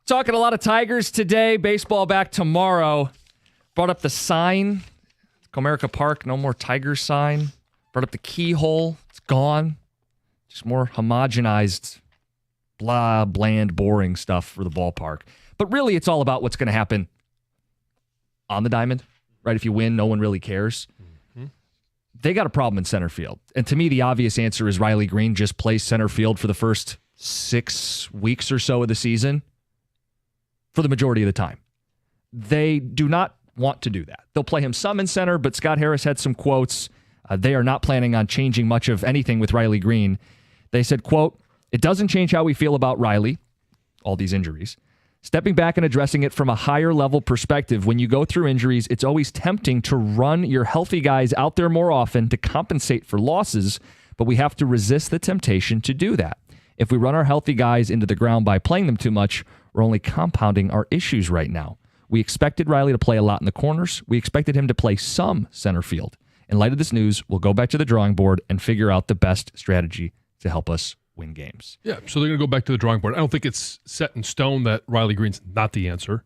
Talking a lot of Tigers today. Baseball back tomorrow. Brought up the sign. Comerica Park, no more Tigers sign. Brought up the keyhole. It's gone. Just more homogenized, bland, boring stuff for the ballpark. But really, it's all about what's going to happen on the diamond, right? If you win, no one really cares. Mm-hmm. They got a problem in center field. And to me, the obvious answer is Riley Green just plays center field for the first 6 weeks or so of the season for the majority of the time. They do not want to do that. They'll play him some in center, but Scott Harris had some quotes. They are not planning on changing much of anything with Riley Green. They said, quote, "It doesn't change how we feel about Riley," all these injuries. "Stepping back and addressing it from a higher level perspective, when you go through injuries, it's always tempting to run your healthy guys out there more often to compensate for losses, but we have to resist the temptation to do that. If we run our healthy guys into the ground by playing them too much, we're only compounding our issues right now. We expected Riley to play a lot in the corners. We expected him to play some center field. In light of this news, we'll go back to the drawing board and figure out the best strategy to help us win games." Yeah, so they're going to go back to the drawing board. I don't think it's set in stone that Riley Green's not the answer.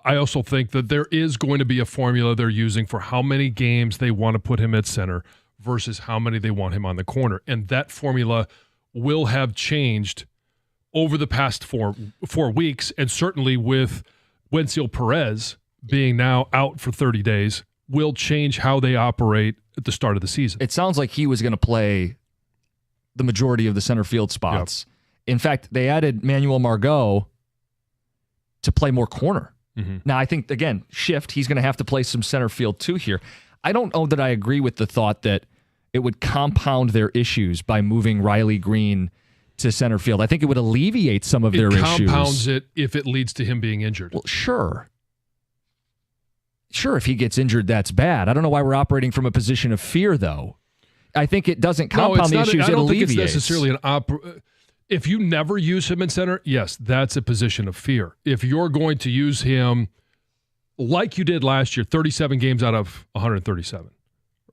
I also think that there is going to be a formula they're using for how many games they want to put him at center versus how many they want him on the corner. And that formula will have changed over the past four weeks, and certainly with Wenceel Perez being now out for 30 days, will change how they operate at the start of the season. It sounds like he was going to play the majority of the center field spots. Yep. In fact, they added Manuel Margot to play more corner. Mm-hmm. Now, I think, again, shift, he's going to have to play some center field too here. I don't know that I agree with the thought that it would compound their issues by moving Riley Green to center field. I think it would alleviate some of their issues. It compounds it if it leads to him being injured. Well, sure. Sure, if he gets injured, that's bad. I don't know why we're operating from a position of fear, though. I think it doesn't compound the issues. I don't think it's necessarily if you never use him in center, yes, that's a position of fear. If you're going to use him like you did last year, 37 games out of 137.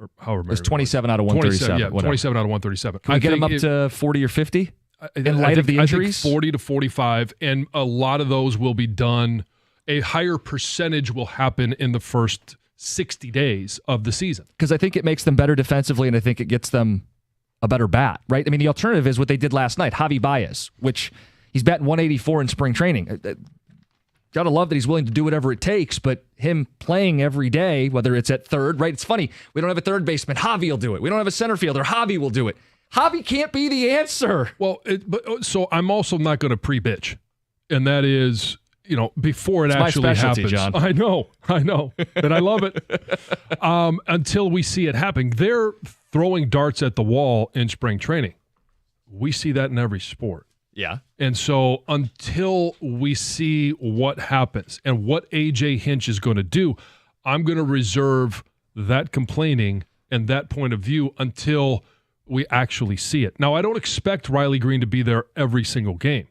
Or however many. It's 27 out of 137. 27 out of 137. Can we get him up to 40 or 50 in light of the injuries? I think 40 to 45, and a lot of those will be done. A higher percentage will happen in the first 60 days of the season. Because I think it makes them better defensively, and I think it gets them a better bat, right? I mean, the alternative is what they did last night, Javi Baez, which he's batting 184 in spring training. Gotta love that he's willing to do whatever it takes, but him playing every day, whether it's at third, right? It's funny. We don't have a third baseman. Javi will do it. We don't have a center fielder. Javi will do it. Javi can't be the answer. Well, so I'm also not going to pre-bitch, and that is, before it actually happens. John. I know, and I love it. Until we see it happen. They're throwing darts at the wall in spring training. We see that in every sport. Yeah. And so until we see what happens and what A.J. Hinch is going to do, I'm going to reserve that complaining and that point of view until we actually see it. Now, I don't expect Riley Green to be there every single game.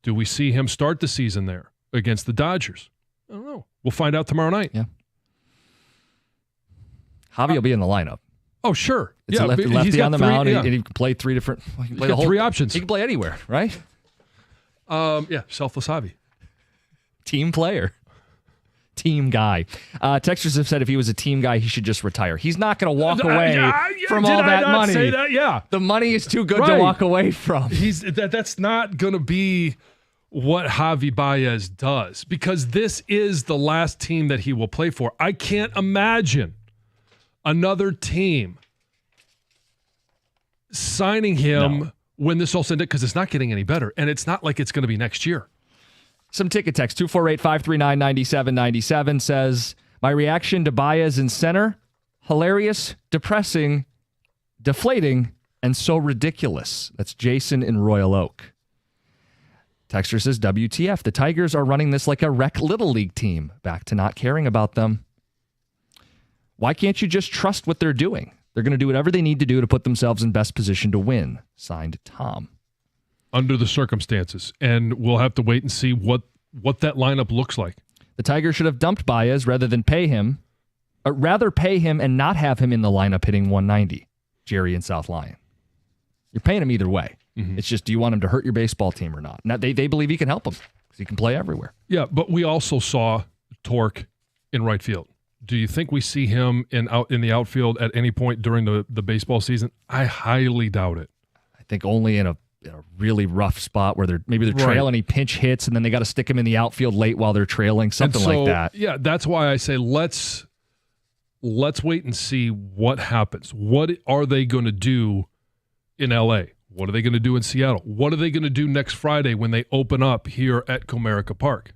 Do we see him start the season there against the Dodgers? I don't know. We'll find out tomorrow night. Yeah. Javi will be in the lineup. Oh, sure. It's a lefty on the mound, and he can play three different. He's got three options. He can play anywhere, right? Selfless Javi. Team player. Team guy. Texters have said if he was a team guy, he should just retire. He's not going to walk away from all that money. Say that? Yeah. The money is too good to walk away from. That's not going to be what Javi Baez does, because this is the last team that he will play for. I can't imagine another team signing him when this all said, because it's not getting any better, and it's not like it's going to be next year. Some ticket text, 248-539-9797 says, my reaction to Baez in center, hilarious, depressing, deflating, and so ridiculous. That's Jason in Royal Oak. Texter says, WTF, the Tigers are running this like a rec Little League team, back to not caring about them. Why can't you just trust what they're doing? They're going to do whatever they need to do to put themselves in best position to win. Signed, Tom. Under the circumstances. And we'll have to wait and see what that lineup looks like. The Tigers should have dumped Baez rather pay him and not have him in the lineup hitting 190. Jerry in South Lyon. You're paying him either way. Mm-hmm. It's just, do you want him to hurt your baseball team or not? Now, they believe he can help them. because he can play everywhere. Yeah, but we also saw Torque in right field. Do you think we see him in the outfield at any point during the baseball season? I highly doubt it. I think only in a really rough spot where they're trailing, he pinch hits, and then they got to stick him in the outfield late while they're trailing, something like that. Yeah, that's why I say let's wait and see what happens. What are they going to do in LA? What are they going to do in Seattle? What are they going to do next Friday when they open up here at Comerica Park?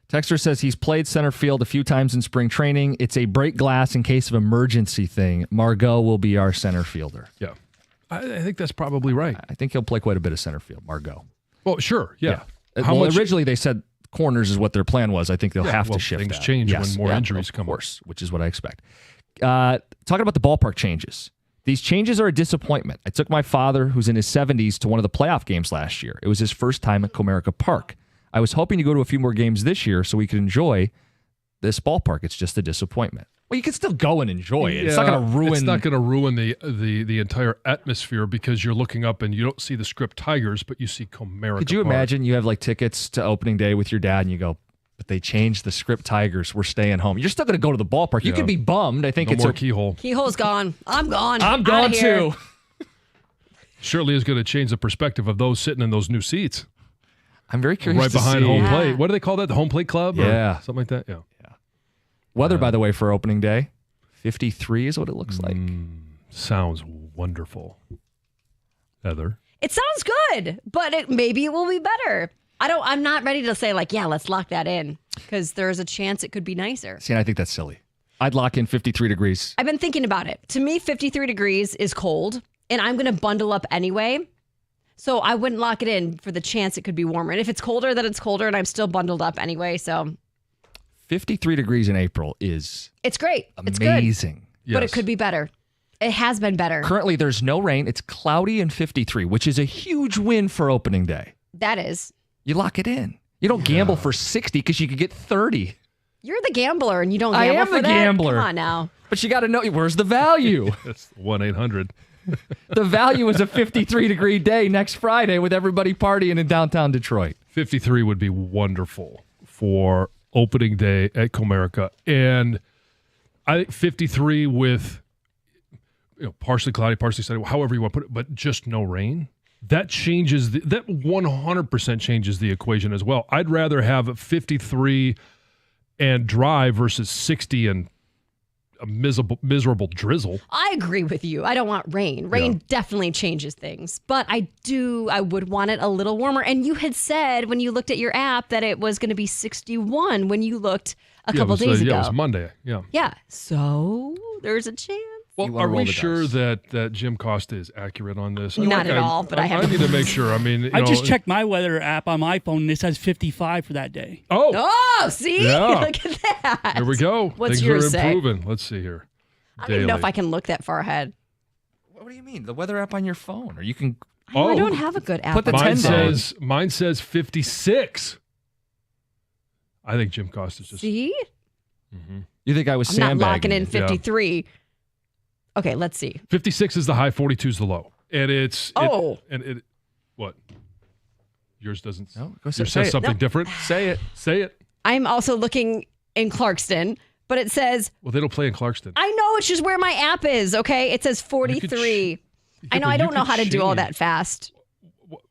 Texter says he's played center field a few times in spring training. It's a break glass in case of emergency thing. Margot will be our center fielder. Yeah. I think that's probably right. I think he'll play quite a bit of center field, Margot. Well, sure, yeah. Originally they said corners is what their plan was. I think they'll have to shift things that. change when more injuries come. Of course, which is what I expect. Talking about the ballpark changes. These changes are a disappointment. I took my father, who's in his 70s, to one of the playoff games last year. It was his first time at Comerica Park. I was hoping to go to a few more games this year so we could enjoy this ballpark. It's just a disappointment. Well, you can still go and enjoy it. It's not going to ruin. It's not going to ruin the entire atmosphere because you're looking up and you don't see the Script Tigers, but you see Comerica. Could you Park. imagine you have like tickets to opening day with your dad and you go, but they changed the Script Tigers. We're staying home. You're still going to go to the ballpark. You could be bummed. I think it's more Keyhole. Keyhole's gone. I'm gone. I'm gone too. Surely is going to change the perspective of those sitting in those new seats. I'm very curious. Right behind home plate. What do they call that? The home plate club? Yeah. Or something like that? Yeah. Weather, by the way, for opening day, 53 is what it looks like. Sounds wonderful. Heather? It sounds good, but maybe it will be better. I'm not ready to say let's lock that in because there's a chance it could be nicer. See, and I think that's silly. I'd lock in 53 degrees. I've been thinking about it. To me, 53 degrees is cold, and I'm going to bundle up anyway. So I wouldn't lock it in for the chance it could be warmer. And if it's colder, then it's colder, and I'm still bundled up anyway. So 53 degrees in April is it's great. It's amazing. Good, but it could be better. It has been better. Currently, there's no rain. It's cloudy and 53, which is a huge win for opening day. That is. You lock it in. You don't gamble for 60 because you could get 30. You're the gambler, and you don't gamble I am for the that? gambler. Come on now. But you got to know, where's the value? That's 1-800. The value is a 53-degree day next Friday with everybody partying in downtown Detroit. 53 would be wonderful for opening day at Comerica. And I think 53 with partially cloudy, partially sunny, however you want to put it, but just no rain. That changes that 100% changes the equation as well. I'd rather have 53 and dry versus 60 and a miserable drizzle. I agree with you. I don't want rain. Rain definitely changes things, but I would want it a little warmer. And you had said when you looked at your app that it was going to be 61 when you looked a couple days ago. Yeah, it was Monday. Yeah. Yeah. So there's a chance. Well, are we sure that Jim Costa is accurate on this? Not at all, but I need to make sure. I mean, I just checked my weather app on my phone, and it says 55 for that day. Oh, see? Yeah. Look at that. Here we go. What's Things yours are improving. Let's see here. I don't even know if I can look that far ahead. What do you mean? The weather app on your phone? Or you can... I don't have a good app. Put the 10 down. Mine says 56. I think Jim Costa's just... See? Mm-hmm. You think I was I'm sandbagging? not locking in 53. Yeah. Okay, let's see. 56 is the high, 42 is the low. And it's... Oh. What? Yours doesn't... No, go yours say says it. something different? Say it. Say it. I'm also looking in Clarkston, but it says... Well, they don't play in Clarkston. I know, it's just where my app is, okay? It says 43. I know, I don't know how to do all that fast.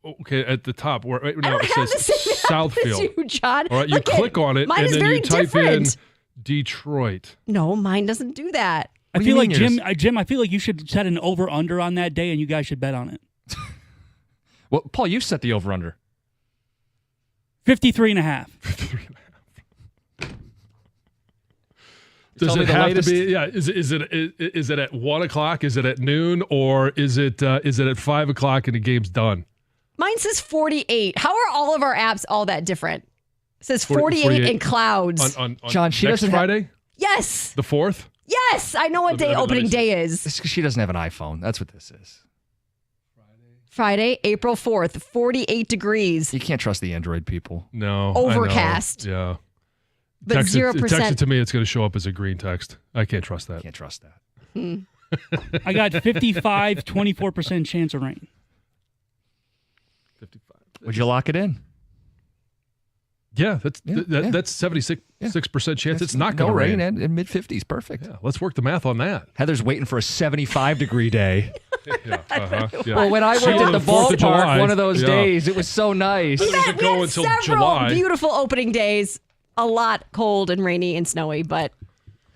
Okay, at the top, right now it says Southfield. You, John. All right, you click on it, and then you type in Detroit. No, mine doesn't do that. I feel like Jim. I feel like you should set an over/under on that day, and you guys should bet on it. Well, Paul, you set the over/under. 53.5. Does it have to be? Yeah. Is it at 1 o'clock? Is it at noon? Or is it at 5 o'clock and the game's done? Mine says 48. How are all of our apps all that different? It says 48 in clouds. On John, she next doesn't Friday? Yes. The 4th? Yes. I know what day opening day is. It's because she doesn't have an iPhone. That's what this is. Friday, April 4th, 48 degrees. You can't trust the Android people. No. Overcast. Yeah. But 0%. Text it to me. It's going to show up as a green text. I can't trust that. Can't trust that. I got 55, 24% chance of rain. 55. Would you lock it in? Yeah, that's 76% chance it's not going no to rain. and in mid-50s. Perfect. Yeah, let's work the math on that. Heather's waiting for a 75-degree day. Yeah, yeah. Well, when I worked at the ballpark one of those days, it was so nice. We had several July. beautiful opening days. A lot cold and rainy and snowy, but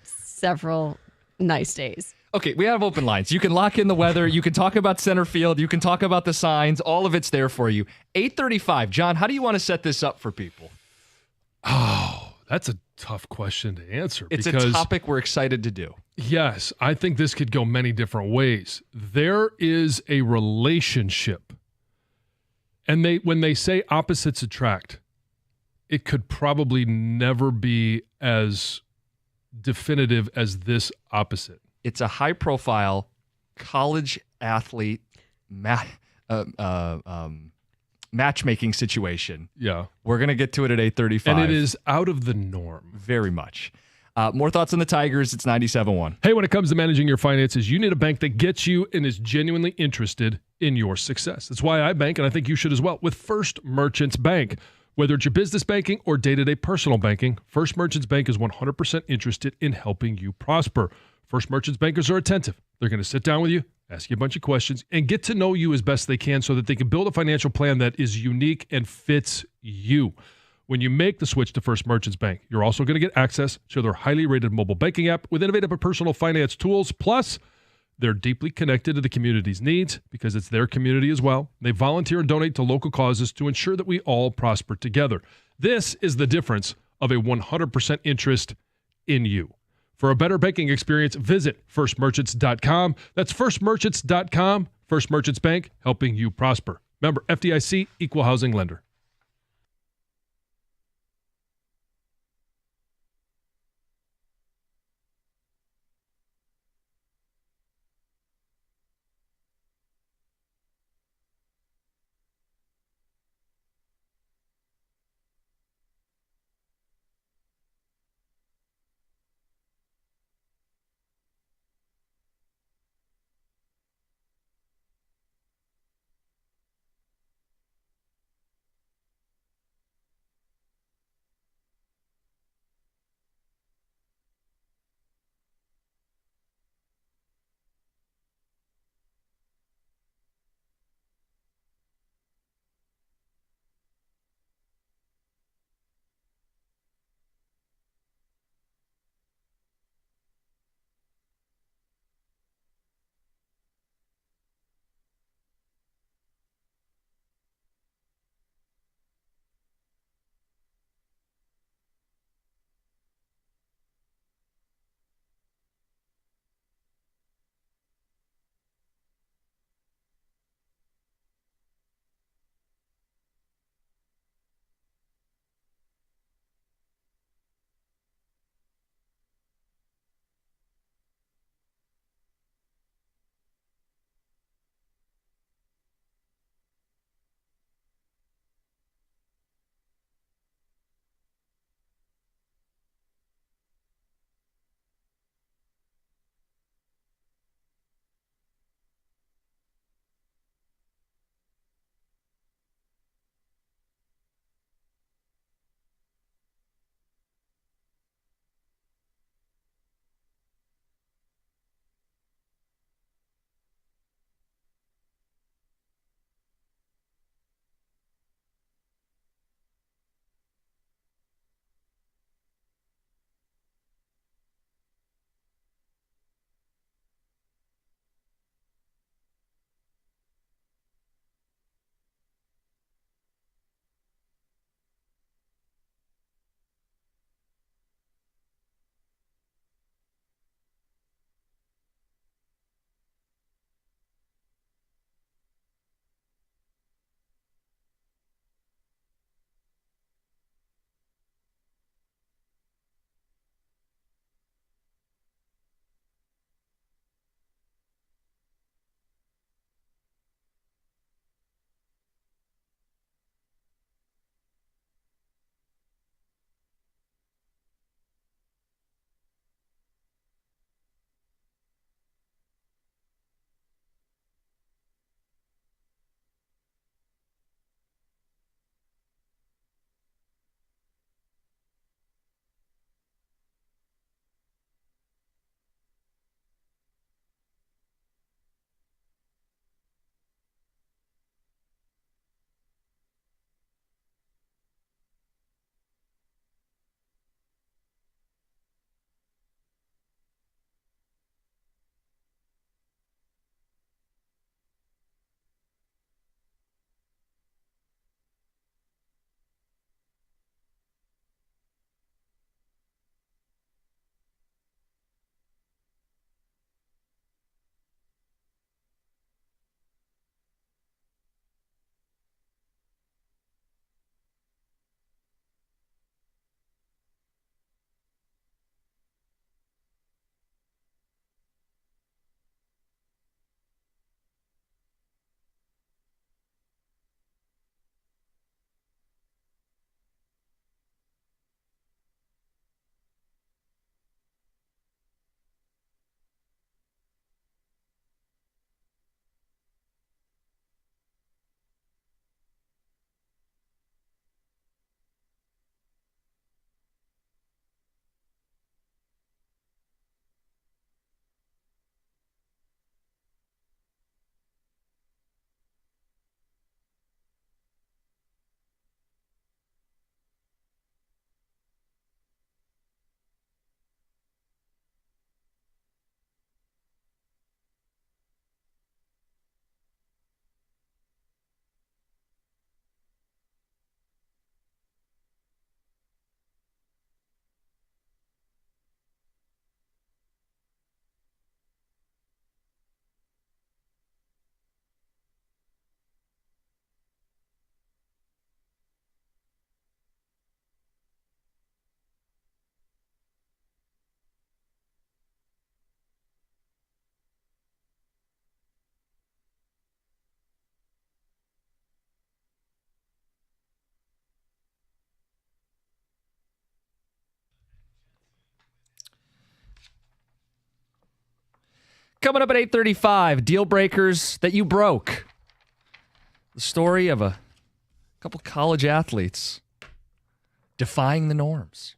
several nice days. Okay, we have open lines. You can lock in the weather. You can talk about center field. You can talk about the signs. All of it's there for you. 8:35. John, how do you want to set this up for people? Oh, that's a tough question to answer. It's because, a topic we're excited to do. Yes, I think this could go many different ways. There is a relationship, and when they say opposites attract, it could probably never be as definitive as this opposite. It's a high-profile college athlete matchmaking situation. Yeah. We're going to get to it at 8:35. And it is out of the norm. Very much. More thoughts on the Tigers. It's 97.1. Hey, when it comes to managing your finances, you need a bank that gets you and is genuinely interested in your success. That's why I bank, and I think you should as well, with First Merchants Bank. Whether it's your business banking or day-to-day personal banking, First Merchants Bank is 100% interested in helping you prosper. First Merchants bankers are attentive. They're going to sit down with you, ask you a bunch of questions, and get to know you as best they can so that they can build a financial plan that is unique and fits you. When you make the switch to First Merchants Bank, you're also going to get access to their highly rated mobile banking app with innovative personal finance tools. Plus, they're deeply connected to the community's needs because it's their community as well. They volunteer and donate to local causes to ensure that we all prosper together. This is the difference of a 100% interest in you. For a better banking experience, visit firstmerchants.com. That's firstmerchants.com. First Merchants Bank, helping you prosper. Member FDIC, equal housing lender. Coming up at 8:35, deal breakers that you broke. The story of a couple college athletes defying the norms.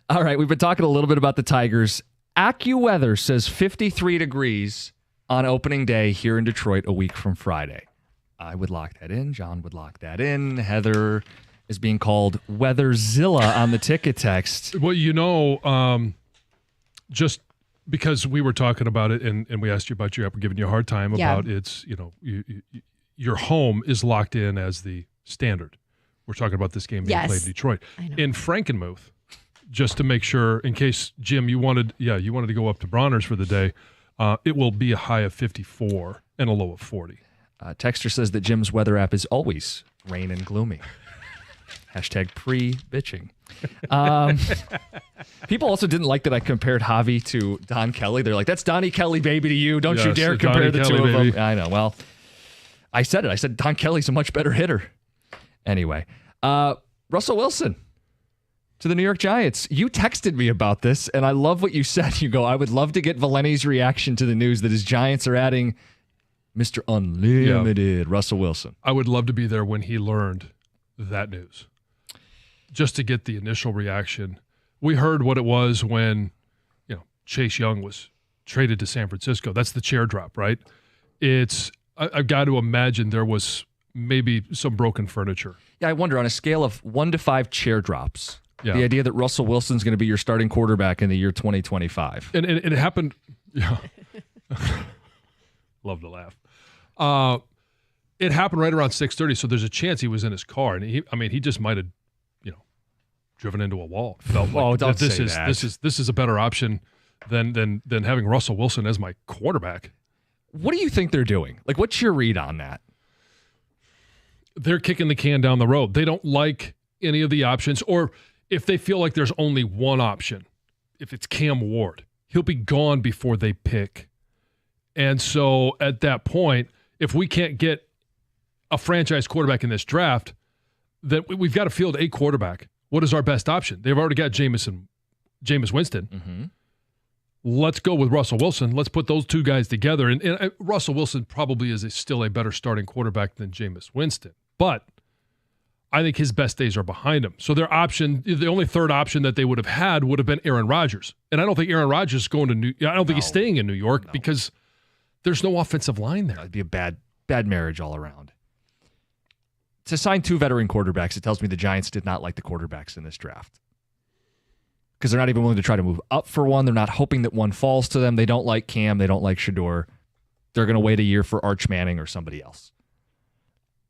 All right, we've been talking a little bit about the Tigers. AccuWeather says 53 degrees on opening day here in Detroit a week from Friday. I would lock that in. John would lock that in. Heather is being called Weatherzilla on the ticket text. Well, just because we were talking about it and we asked you about your app, we're giving you a hard time about it's, your home is locked in as the standard. We're talking about this game being played in Detroit. In Frankenmuth, just to make sure, in case, Jim, you wanted to go up to Bronner's for the day, it will be a high of 54 and a low of 40. Texter says that Jim's weather app is always rain and gloomy. Hashtag pre-bitching. People also didn't like that I compared Javi to Don Kelly. They're like, that's Donnie Kelly, baby, to you. Don't you dare compare the two of them. I know. Well, I said it. I said Don Kelly's a much better hitter. Anyway, Russell Wilson to the New York Giants. You texted me about this, and I love what you said. You go, I would love to get Valenti's reaction to the news that his Giants are adding Mr. Unlimited, Russell Wilson. I would love to be there when he learned that news, just to get the initial reaction. We heard what it was when, Chase Young was traded to San Francisco. That's the chair drop, right? I've got to imagine there was maybe some broken furniture. Yeah, I wonder, on a scale of 1 to 5 chair drops, the idea that Russell Wilson's going to be your starting quarterback in the year 2025. And it happened. Yeah. Love to laugh. It happened right around 6:30, so there's a chance he was in his car, and he just might have, driven into a wall. Felt like this is a better option than having Russell Wilson as my quarterback. What do you think they're doing? Like, what's your read on that? They're kicking the can down the road. They don't like any of the options, or if they feel like there's only one option, if it's Cam Ward, he'll be gone before they pick. And so at that point, if we can't get a franchise quarterback in this draft, then we've got to field a quarterback. What is our best option? They've already got Jameis Winston. Mm-hmm. Let's go with Russell Wilson. Let's put those two guys together. And Russell Wilson probably is still a better starting quarterback than Jameis Winston. But I think his best days are behind him. So their option, the only third option that they would have had would have been Aaron Rodgers. And I don't think Aaron Rodgers is going to I don't think he's staying in New York because there's no offensive line there. It'd be a bad marriage all around. To sign 2 veteran quarterbacks, it tells me the Giants did not like the quarterbacks in this draft. Because they're not even willing to try to move up for one. They're not hoping that one falls to them. They don't like Cam. They don't like Shador. They're going to wait a year for Arch Manning or somebody else.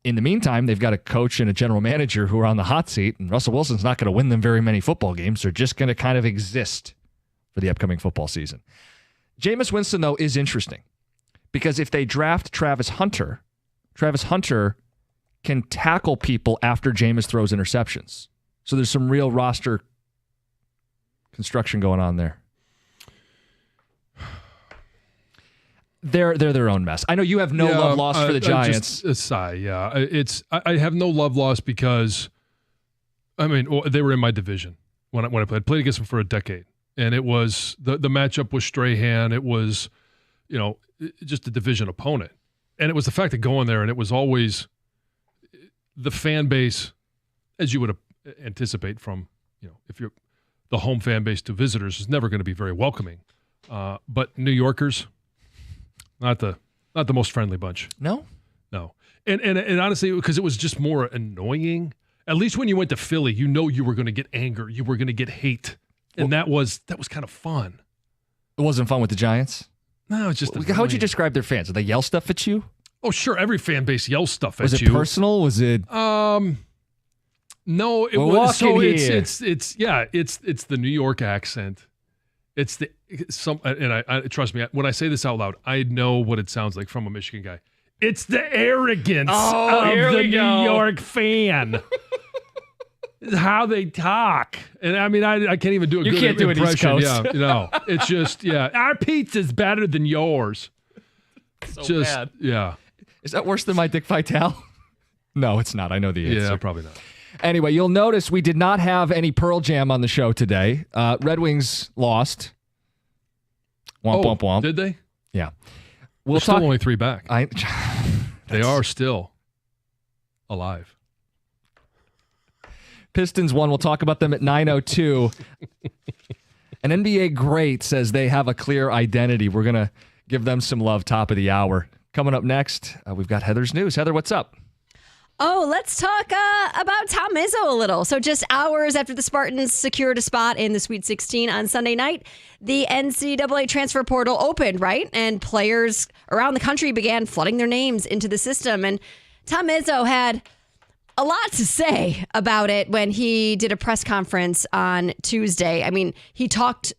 In the meantime, they've got a coach and a general manager who are on the hot seat, and Russell Wilson's not going to win them very many football games. They're just going to kind of exist for the upcoming football season. Jameis Winston, though, is interesting. Because if they draft Travis Hunter can tackle people after Jameis throws interceptions. So there's some real roster construction going on there. They're their own mess. I know you have no love lost for the Giants. Just a sigh, yeah. I have no love lost because, they were in my division when I played. I played against them for a decade. And it was, the matchup was Strahan. It was, just a division opponent. And it was the fact of going there, and it was always the fan base, as you would anticipate from, if you're the home fan base to visitors, is never going to be very welcoming. But New Yorkers, not the most friendly bunch. No. And honestly, because it was just more annoying. At least when you went to Philly, you were going to get anger, you were going to get hate, and that was kind of fun. It wasn't fun with the Giants? No, it's just how would you describe their fans? Did they yell stuff at you? Oh, sure. Every fan base yells stuff at you. Was it personal? Was it? No, it was. So it's the New York accent. It's I trust me, when I say this out loud, I know what it sounds like from a Michigan guy. It's the arrogance of the New York fan. How they talk. And I can't even do a good impression. You can't do an East Coast. Yeah, it's just, our pizza's better than yours. So bad. Yeah. Is that worse than my Dick Vitale? No, it's not. I know the answer. Yeah, probably not. Anyway, you'll notice we did not have any Pearl Jam on the show today. Red Wings lost. Womp, womp, womp. Did they? Yeah. We're still only 3 back. They are still alive. Pistons won. We'll talk about them at 9:02. An NBA great says they have a clear identity. We're going to give them some love top of the hour. Coming up next, we've got Heather's News. Heather, what's up? Oh, let's talk about Tom Izzo a little. So just hours after the Spartans secured a spot in the Sweet 16 on Sunday night, the NCAA transfer portal opened, right? And players around the country began flooding their names into the system. And Tom Izzo had a lot to say about it when he did a press conference on Tuesday. I mean, he talked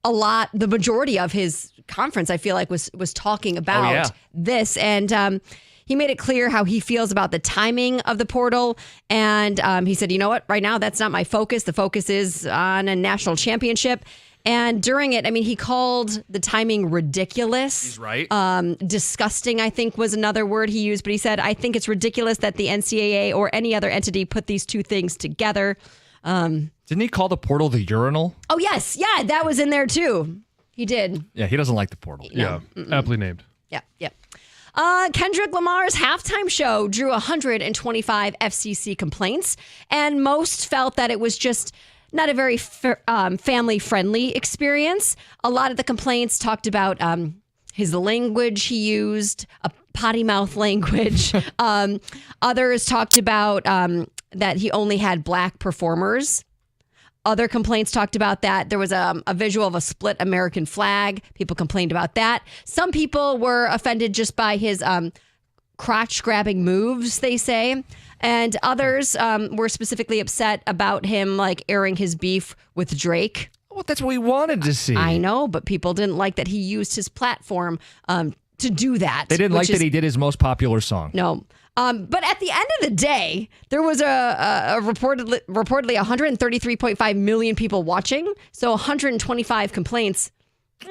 a lot. The majority of his conference, I feel like, was talking about this. And he made it clear how he feels about the timing of the portal. And he said, you know what? Right now, that's not my focus. The focus is on a national championship. And during it, I mean, he called the timing ridiculous. He's right. Disgusting, I think, was another word he used. But he said, I think it's ridiculous that the NCAA or any other entity put these two things together. Didn't he call the portal the urinal? Oh, yes. Yeah, that was in there, too. He did. Yeah, he doesn't like the portal. Yeah, aptly named. Yep. Kendrick Lamar's halftime show drew 125 FCC complaints, and most felt that it was just not a very family-friendly experience. A lot of the complaints talked about his language he used, a potty mouth language. Others talked about that he only had black performers. Other complaints talked about that there was a visual of a split American flag. People complained about that. Some people were offended just by his crotch-grabbing moves, they say. And others were specifically upset about him like airing his beef with Drake. Well, that's what we wanted to see. I know, but people didn't like that he used his platform to do that. They didn't like that he did his most popular song. No. But at the end of the day, there was a reportedly 133.5 million people watching. So 125 complaints.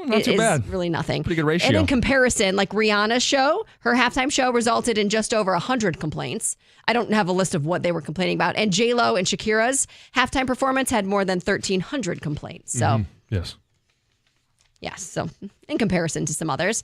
Not too bad. Really nothing. Pretty good ratio. And in comparison, like Rihanna's show, her halftime show resulted in just over 100 complaints. I don't have a list of what they were complaining about. And J-Lo and Shakira's halftime performance had more than 1,300 complaints. So, Yes. Yes. So in comparison to some others.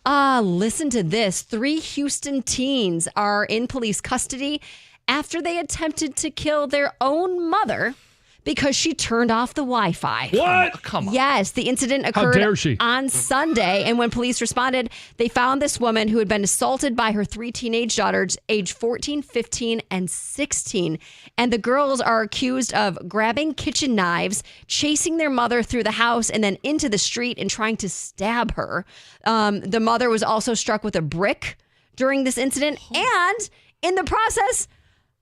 Listen to this. 3 Houston teens are in police custody after they attempted to kill their own mother because she turned off the Wi-Fi. What? Come on. Yes, the incident occurred dare she? on Sunday, and when police responded, they found this woman who had been assaulted by her 3 teenage daughters, age 14, 15, and 16. And the girls are accused of grabbing kitchen knives, chasing their mother through the house and then into the street and trying to stab her. The mother was also struck with a brick during this incident, and in the process,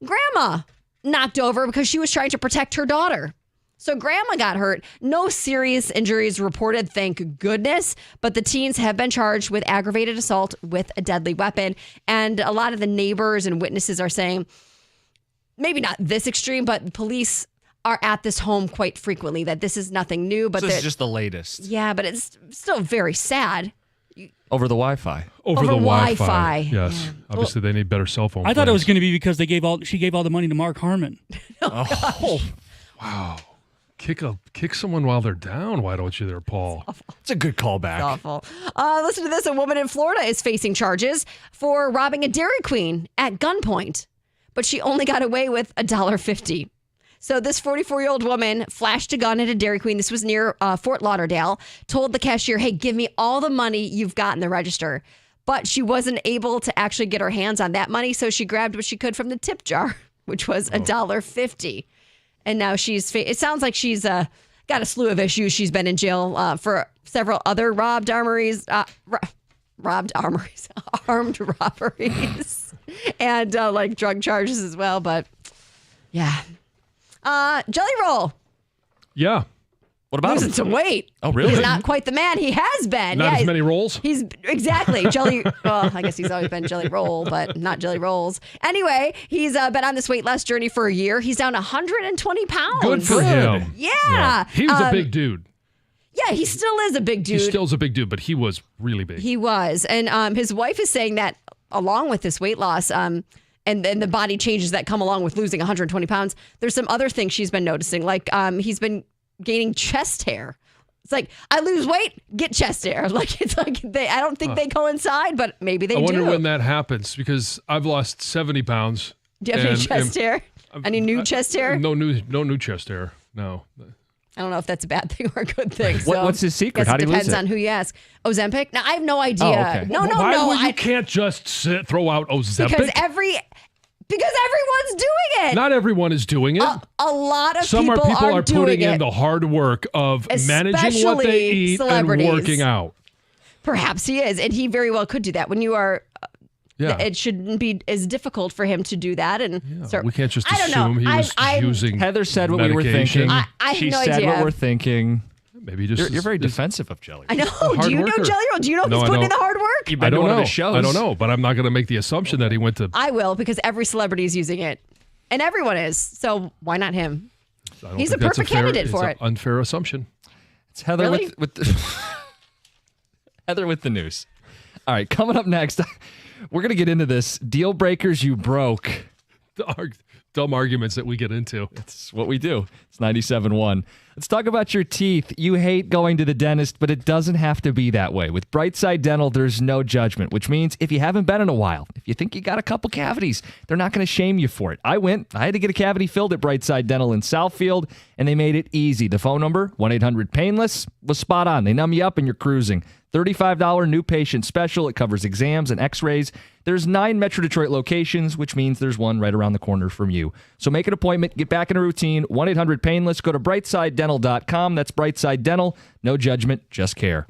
Grandma knocked over because she was trying to protect her daughter. So Grandma got hurt. No serious injuries reported, thank goodness. But the teens have been charged with aggravated assault with a deadly weapon. And a lot of the neighbors and witnesses are saying, maybe not this extreme, but police are at this home quite frequently, that this is nothing new. But This is just the latest. Yeah, but it's still very sad. Over the Wi-Fi. Over the Wi-Fi. Yes. Yeah. Obviously, they need better cell phone I thought it was plans. going to be because she gave all the money to Mark Harmon. Wow. Kick someone while they're down. Why don't you there, Paul? It's a good callback. Awful. Listen to this. A woman in Florida is facing charges for robbing a Dairy Queen at gunpoint, but she only got away with $1.50. So this 44-year-old woman flashed a gun at a Dairy Queen. This was near Fort Lauderdale. Told the cashier, hey, give me all the money you've got in the register. But she wasn't able to actually get her hands on that money, so she grabbed what she could from the tip jar, which was $1.50. And now it sounds like she's got a slew of issues. She's been in jail for several other armed robberies, and like drug charges as well. But yeah. Jelly Roll. Yeah. What about Losing him? some weight. Oh, really? He's not quite the man he has been. Not as many rolls? He's exactly Jelly. Well, I guess he's always been Jelly Roll, but not Jelly Rolls. Anyway, he's been on this weight loss journey for a year. He's down 120 pounds. Good for him. Yeah. He was a big dude. Yeah, he still is a big dude. He still is a big dude, but he was really big. He was. And his wife is saying that along with this weight loss, and then the body changes that come along with losing 120 pounds, there's some other things she's been noticing. Like he's been gaining chest hair. It's like, I lose weight, get chest hair. Like, it's like I don't think they coincide, but maybe they do. I wonder when that happens because I've lost 70 pounds. Do you have any chest hair? Any new chest hair? No new chest hair. No. I don't know if that's a bad thing or a good thing. What's his secret? How do you lose it? Depends on who you ask. Ozempic? Now, I have no idea. Oh, okay. No. You can't just throw out Ozempic? Because everyone's doing it. Not everyone is doing it. A lot of Some people are doing putting it. in the hard work of managing what they eat celebrities. and working out. Perhaps he is, and he very well could do that. When you are, it shouldn't be as difficult for him to do that. And we can't just assume he was using Heather said what we were thinking. I have she no said idea. what we're thinking. Maybe just you're very defensive of Jelly. I know. Do you know Jelly Roll? Do you know he's putting in the hard work? You've been to one of his shows. I don't know, but I'm not going to make the assumption that he went to. I will, because every celebrity is using it, and everyone is. So why not him? He's a perfect candidate for it. It's an unfair assumption. It's Heather with Heather with the news. All right, coming up next, we're going to get into this. Deal breakers you broke. The dumb arguments that we get into. It's what we do. It's 97.1. Let's talk about your teeth. You hate going to the dentist, but it doesn't have to be that way. With Brightside Dental, there's no judgment, which means if you haven't been in a while, if you think you got a couple cavities, they're not going to shame you for it. I had to get a cavity filled at Brightside Dental in Southfield, and they made it easy. The phone number, 1-800-PAINLESS, was spot on. They numb you up and you're cruising. $35 new patient special. It covers exams and x-rays. There's 9 Metro Detroit locations, which means there's one right around the corner from you. So make an appointment. Get back in a routine. 1-800-PAINLESS. Go to brightsidedental.com. That's Brightside Dental. No judgment, just care.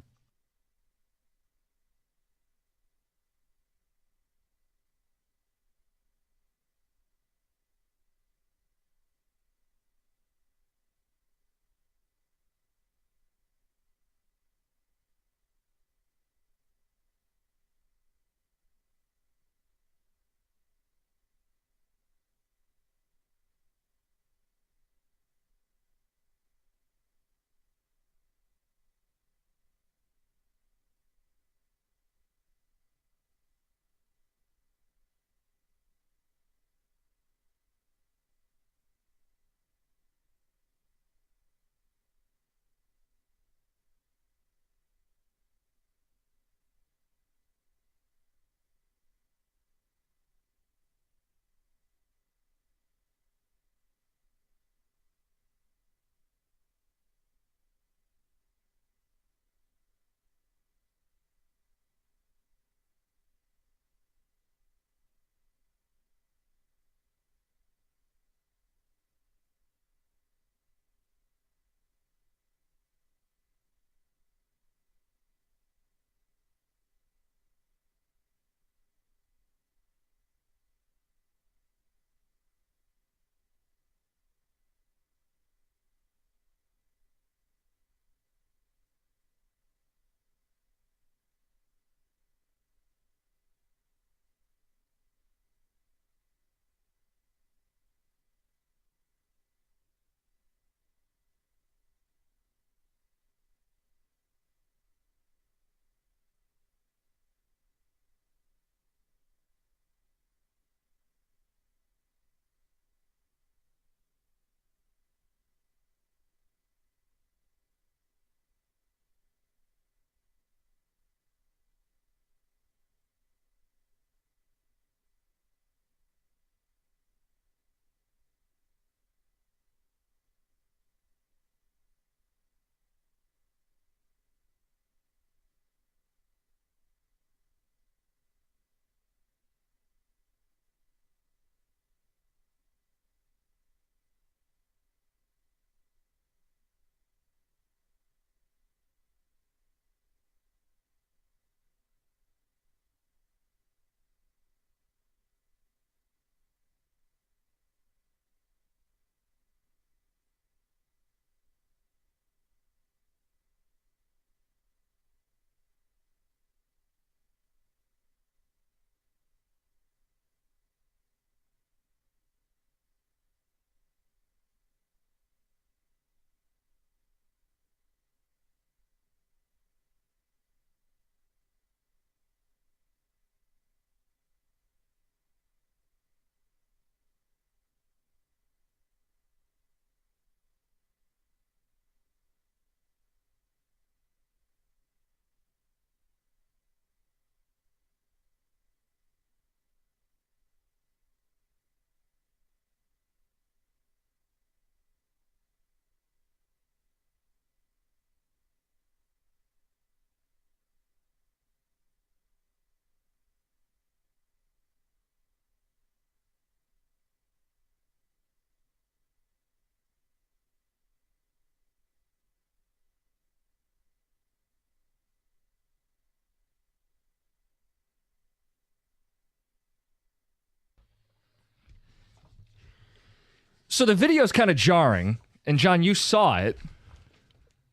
So the video is kind of jarring, and John, you saw it.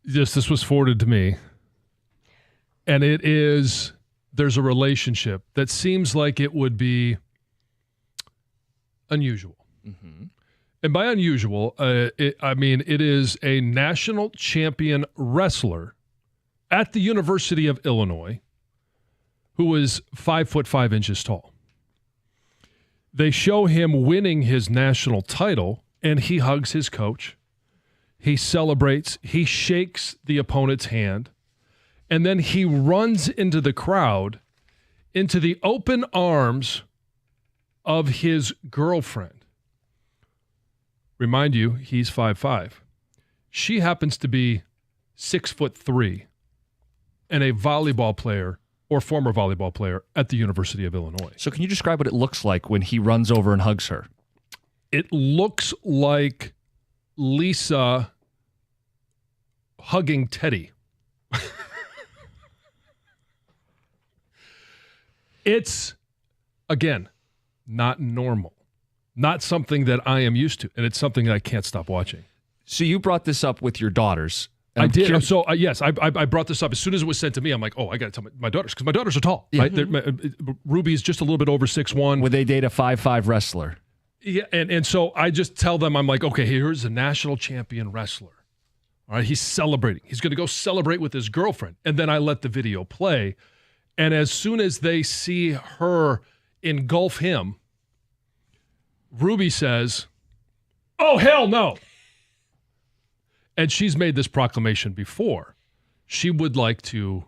Yes, this was forwarded to me. And there's a relationship that seems like it would be unusual. Mm-hmm. And by unusual, it is a national champion wrestler at the University of Illinois who is 5'5" tall. They show him winning his national title, and he hugs his coach. He celebrates. He shakes the opponent's hand. And then he runs into the crowd, into the open arms of his girlfriend. Remind you, he's 5'5". She happens to be 6'3" and a volleyball player or former volleyball player at the University of Illinois. So can you describe what it looks like when he runs over and hugs her? It looks like Lisa hugging Teddy. It's, again, not normal. Not something that I am used to, and it's something that I can't stop watching. So you brought this up with your daughters. I did. So, yes, I brought this up. As soon as it was sent to me, I'm like, oh, I got to tell my daughters, because my daughters are tall. Yeah. Right? Ruby's just a little bit over 6'1". Would they date a 5'5" wrestler? Yeah, and so I just tell them, I'm like, okay, here's a national champion wrestler. All right, he's celebrating. He's going to go celebrate with his girlfriend. And then I let the video play. And as soon as they see her engulf him, Ruby says, oh, hell no. And she's made this proclamation before. She would like to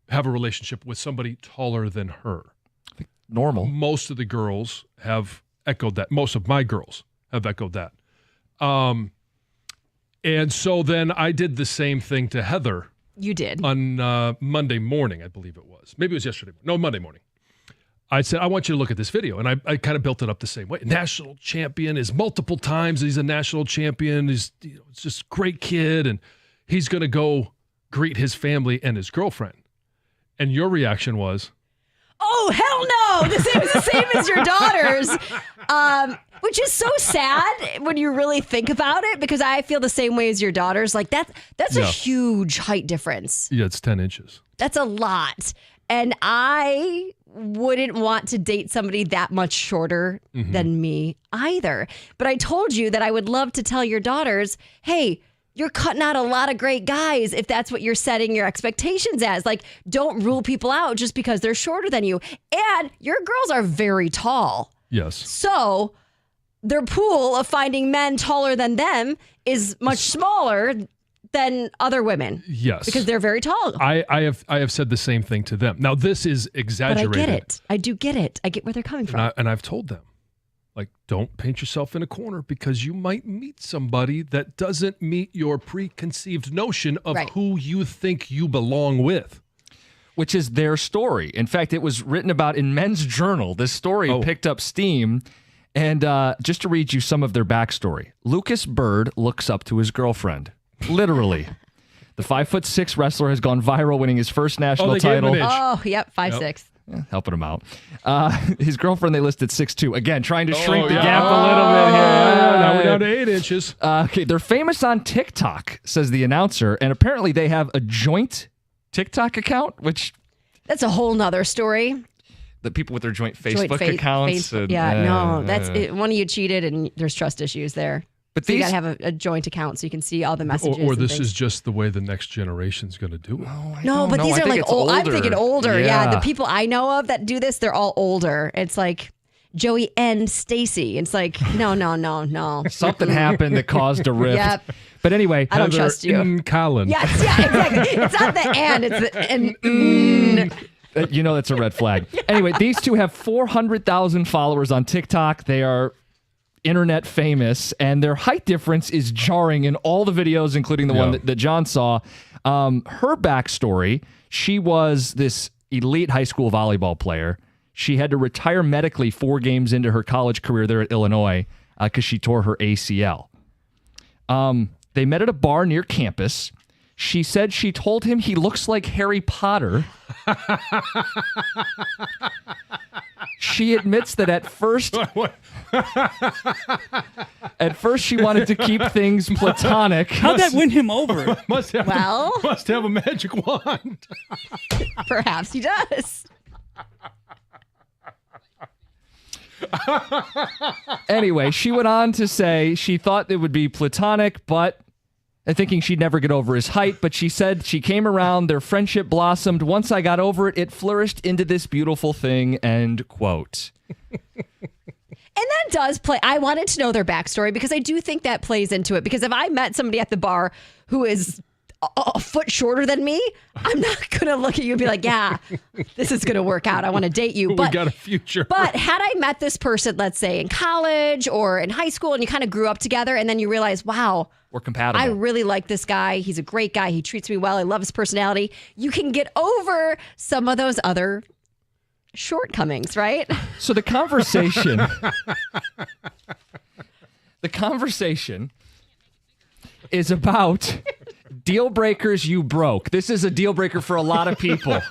have a relationship with somebody taller than her. Normal. Most of the girls have echoed that. Most of my girls have echoed that. And so then I did the same thing to Heather. You did. On Monday morning, I believe it was. Maybe it was yesterday. No, Monday morning. I said, I want you to look at this video. And I kind of built it up the same way. National champion is multiple times. He's a national champion. He's it's just a great kid. And he's going to go greet his family and his girlfriend. And your reaction was, oh, hell no. It was the same as your daughters. Which is so sad when you really think about it, because I feel the same way as your daughters. Like that's a huge height difference. Yeah, it's 10 inches. That's a lot. And I wouldn't want to date somebody that much shorter than me either. But I told you that I would love to tell your daughters, hey, you're cutting out a lot of great guys if that's what you're setting your expectations as. Like, don't rule people out just because they're shorter than you. And your girls are very tall. Yes. So their pool of finding men taller than them is much smaller than other women. Yes. Because they're very tall. I have said the same thing to them. Now, this is exaggerated. But I get it. I do get it. I get where they're coming from. And I've told them, like, don't paint yourself in a corner, because you might meet somebody that doesn't meet your preconceived notion of who you think you belong with. Which is their story. In fact, it was written about in Men's Journal. This story picked up steam. And just to read you some of their backstory, Lucas Bird looks up to his girlfriend. Literally. The 5'6" wrestler has gone viral, winning his first national title. Oh, yep, 5'6". Yeah, helping him out. His girlfriend, they listed 6'2". Again, trying to shrink the gap a little bit here. Now we're down to 8 inches. Okay, they're famous on TikTok, says the announcer. And apparently they have a joint TikTok account, which... That's a whole nother story. The people with their joint Facebook accounts. That's it. One of you cheated and there's trust issues there. But so you got to have a joint account so you can see all the messages. Or this is just the way the next generation's going to do it. These are like old. I'm thinking older. Yeah, the people I know of that do this, they're all older. It's like Joey and Stacy. It's like, no. Something happened that caused a rift. Yep. But anyway, I don't trust you. And Colin. Yes, yeah, exactly. It's not the and, it's the and. You know that's a red flag. Anyway, these two have 400,000 followers on TikTok. They are internet famous, and their height difference is jarring in all the videos, including the one that John saw. Her backstory, she was this elite high school volleyball player. She had to retire medically 4 games into her college career there at Illinois because she tore her ACL. They met at a bar near campus. She said she told him he looks like Harry Potter. She admits that at first... At first, she wanted to keep things platonic. How'd that win him over? Must have a magic wand. Perhaps he does. Anyway, she went on to say she thought it would be platonic, but thinking she'd never get over his height. But she said she came around, their friendship blossomed. Once I got over it, it flourished into this beautiful thing, end quote. And that does play. I wanted to know their backstory because I do think that plays into it. Because if I met somebody at the bar who is a foot shorter than me, I'm not going to look at you and be like, yeah, this is going to work out. I want to date you. But we got a future. But had I met this person, let's say in college or in high school, and you kind of grew up together, and then you realize, wow, we're compatible. I really like this guy. He's a great guy. He treats me well. I love his personality. You can get over some of those other shortcomings, right? So the conversation is about deal breakers you broke. This is a deal breaker for a lot of people.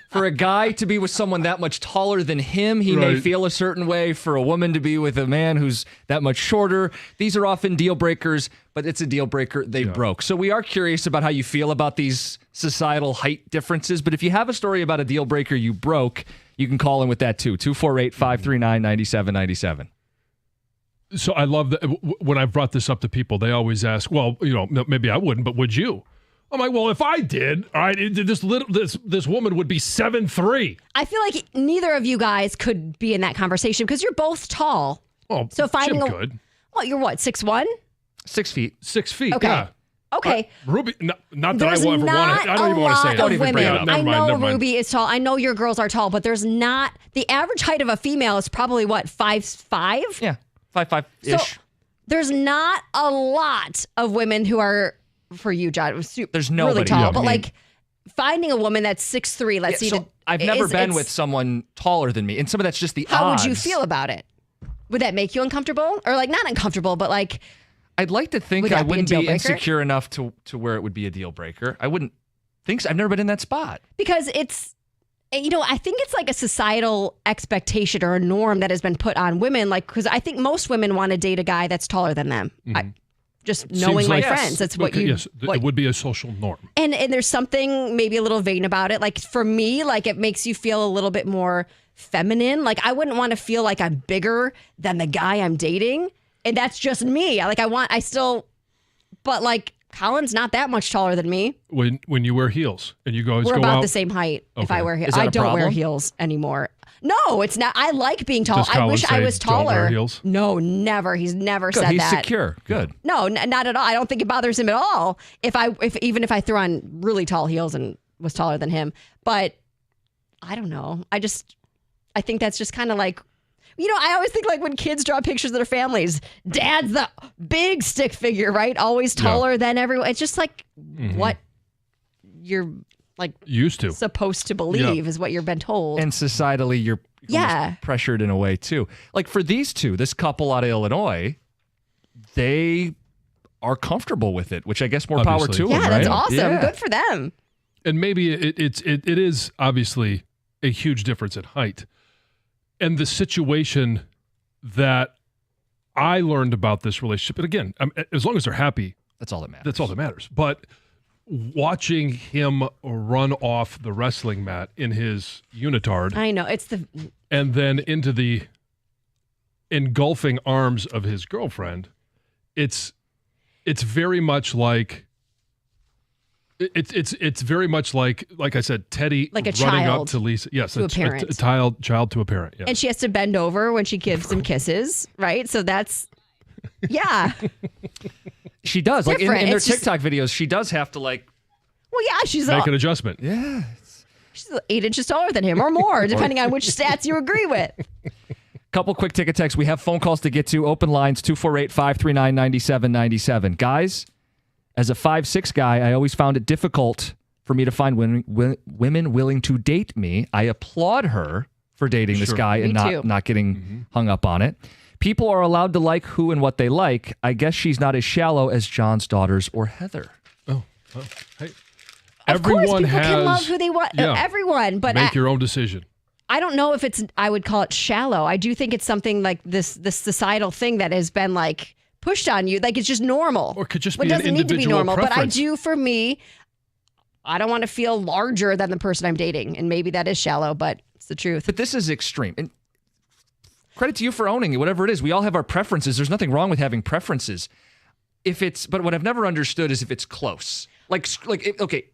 For a guy to be with someone that much taller than him, he may feel a certain way. For a woman to be with a man who's that much shorter, these are often deal breakers, but it's a deal breaker they broke. So we are curious about how you feel about these societal height differences. But if you have a story about a deal breaker you broke, you can call in with that too. 248-539-9797. So I love that when I've brought this up to people, they always ask, well, maybe I wouldn't, but would you? I'm like, well, if I did, all right, this woman would be 7'3". I feel like neither of you guys could be in that conversation because you're both tall. Oh, so finding Jim could. Well, you're what, 6'1"? 6 feet. 6 feet, okay. yeah. Okay. Ruby, not that I will ever want to. I don't even want to say it. Don't even bring it up. I know Ruby is tall. I know your girls are tall, but there's not, the average height of a female is probably what, 5'5"? Yeah. 5'5"-ish. So there's not a lot of women who are, for you, John, there's nobody really tall. Yeah, but like finding a woman that's 6'3", let's see. So I've never been with someone taller than me, and some of that's just the How odds. would you feel about it? Would that make you uncomfortable? Or like not uncomfortable, but like... I'd like to think I wouldn't be insecure enough to where it would be a deal breaker. I wouldn't think so. I've never been in that spot. Because it's... I think it's like a societal expectation or a norm that has been put on women. Like, because I think most women want to date a guy that's taller than them. Mm-hmm. Just knowing my friends, that's what you. Yes, it would be a social norm. And there's something maybe a little vain about it. Like for me, like it makes you feel a little bit more feminine. Like I wouldn't want to feel like I'm bigger than the guy I'm dating, and that's just me. But like. Colin's not that much taller than me. When you wear heels and you go, we're about the same height. Okay. If I wear heels, I don't wear heels anymore. No, it's not. I like being tall. I wish I was taller. Don't wear heels? No, never. He's never said he's that. He's secure. Good. No, not at all. I don't think it bothers him at all. Even if I threw on really tall heels and was taller than him, but I don't know. I think that's just kind of like. I always think like when kids draw pictures of their families, dad's the big stick figure, right? Always taller than everyone. It's just like what you're like used to, supposed to believe is what you've been told. And societally, you're pressured in a way too. Like for these two, this couple out of Illinois, they are comfortable with it, which I guess more power to them, right? That's awesome. Yeah. Good for them. And maybe it is obviously a huge difference in height. And the situation that I learned about this relationship, and again, as long as they're happy, that's all that matters. That's all that matters. But watching him run off the wrestling mat in his unitard, I know and then into the engulfing arms of his girlfriend, it's very much like. It's very much like I said, Teddy like a running child up to Lisa. Yes, to a parent. A child to a parent. Yes. And she has to bend over when she gives him kisses, right? So that's, yeah. She does. Like in their TikTok videos, she does have to like. Well, yeah, she's make an adjustment. Yeah. She's 8 inches taller than him or more, depending on which stats you agree with. Couple quick ticket texts. We have phone calls to get to. Open lines 248-539-9797. Guys. As a 5'6" guy, I always found it difficult for me to find women willing to date me. I applaud her for dating this guy and not getting hung up on it. People are allowed to like who and what they like. I guess she's not as shallow as John's daughters or Heather. Oh hey. Of course, people can love who they want. Everyone, but make your own decision. I don't know if I would call it shallow. I do think it's something like this societal thing that has been like pushed on you. Like it's just normal. Or it could just But be it an doesn't need to be individual normal. But I preference. do, for me, I don't want to feel larger than the person I'm dating. And maybe that is shallow, but it's the truth. But this is extreme. And credit to you for owning it, whatever it is. We all have our preferences. There's nothing wrong with having preferences. But what I've never understood is if it's close. Okay,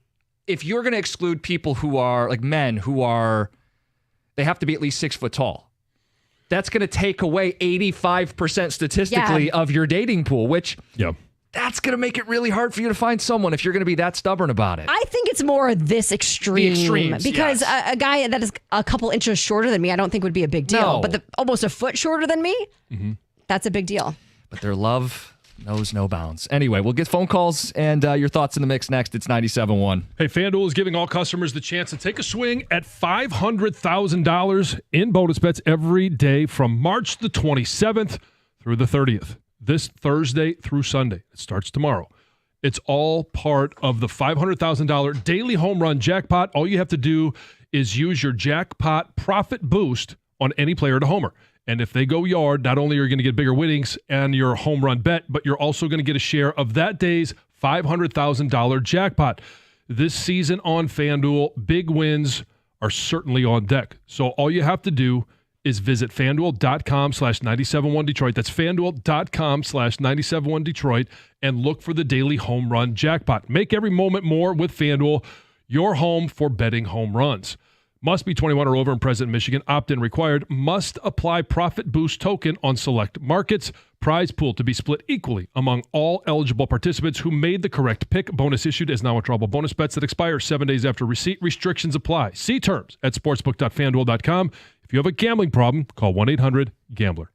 if you're going to exclude people who are like men who are, they have to be at least 6 foot tall. That's going to take away 85% statistically of your dating pool, which that's going to make it really hard for you to find someone if you're going to be that stubborn about it. I think it's more this extreme. The extremes, because a guy that is a couple inches shorter than me, I don't think would be a big deal. No. But almost a foot shorter than me, that's a big deal. But their love knows no bounds. Anyway, we'll get phone calls and your thoughts in the mix next. It's 97.1. Hey, FanDuel is giving all customers the chance to take a swing at $500,000 in bonus bets every day from March the 27th through the 30th. This Thursday through Sunday. It starts tomorrow. It's all part of the $500,000 daily home run jackpot. All you have to do is use your jackpot profit boost on any player to homer. And if they go yard, not only are you going to get bigger winnings and your home run bet, but you're also going to get a share of that day's $500,000 jackpot. This season on FanDuel, big wins are certainly on deck. So all you have to do is visit FanDuel.com/971Detroit. That's FanDuel.com/971Detroit and look for the daily home run jackpot. Make every moment more with FanDuel, your home for betting home runs. Must be 21 or over and present in Michigan. Opt-in required. Must apply profit boost token on select markets. Prize pool to be split equally among all eligible participants who made the correct pick. Bonus issued as non-withdrawable bonus bets that expire 7 days after receipt. Restrictions apply. See terms at sportsbook.fanduel.com. If you have a gambling problem, call 1-800-GAMBLER.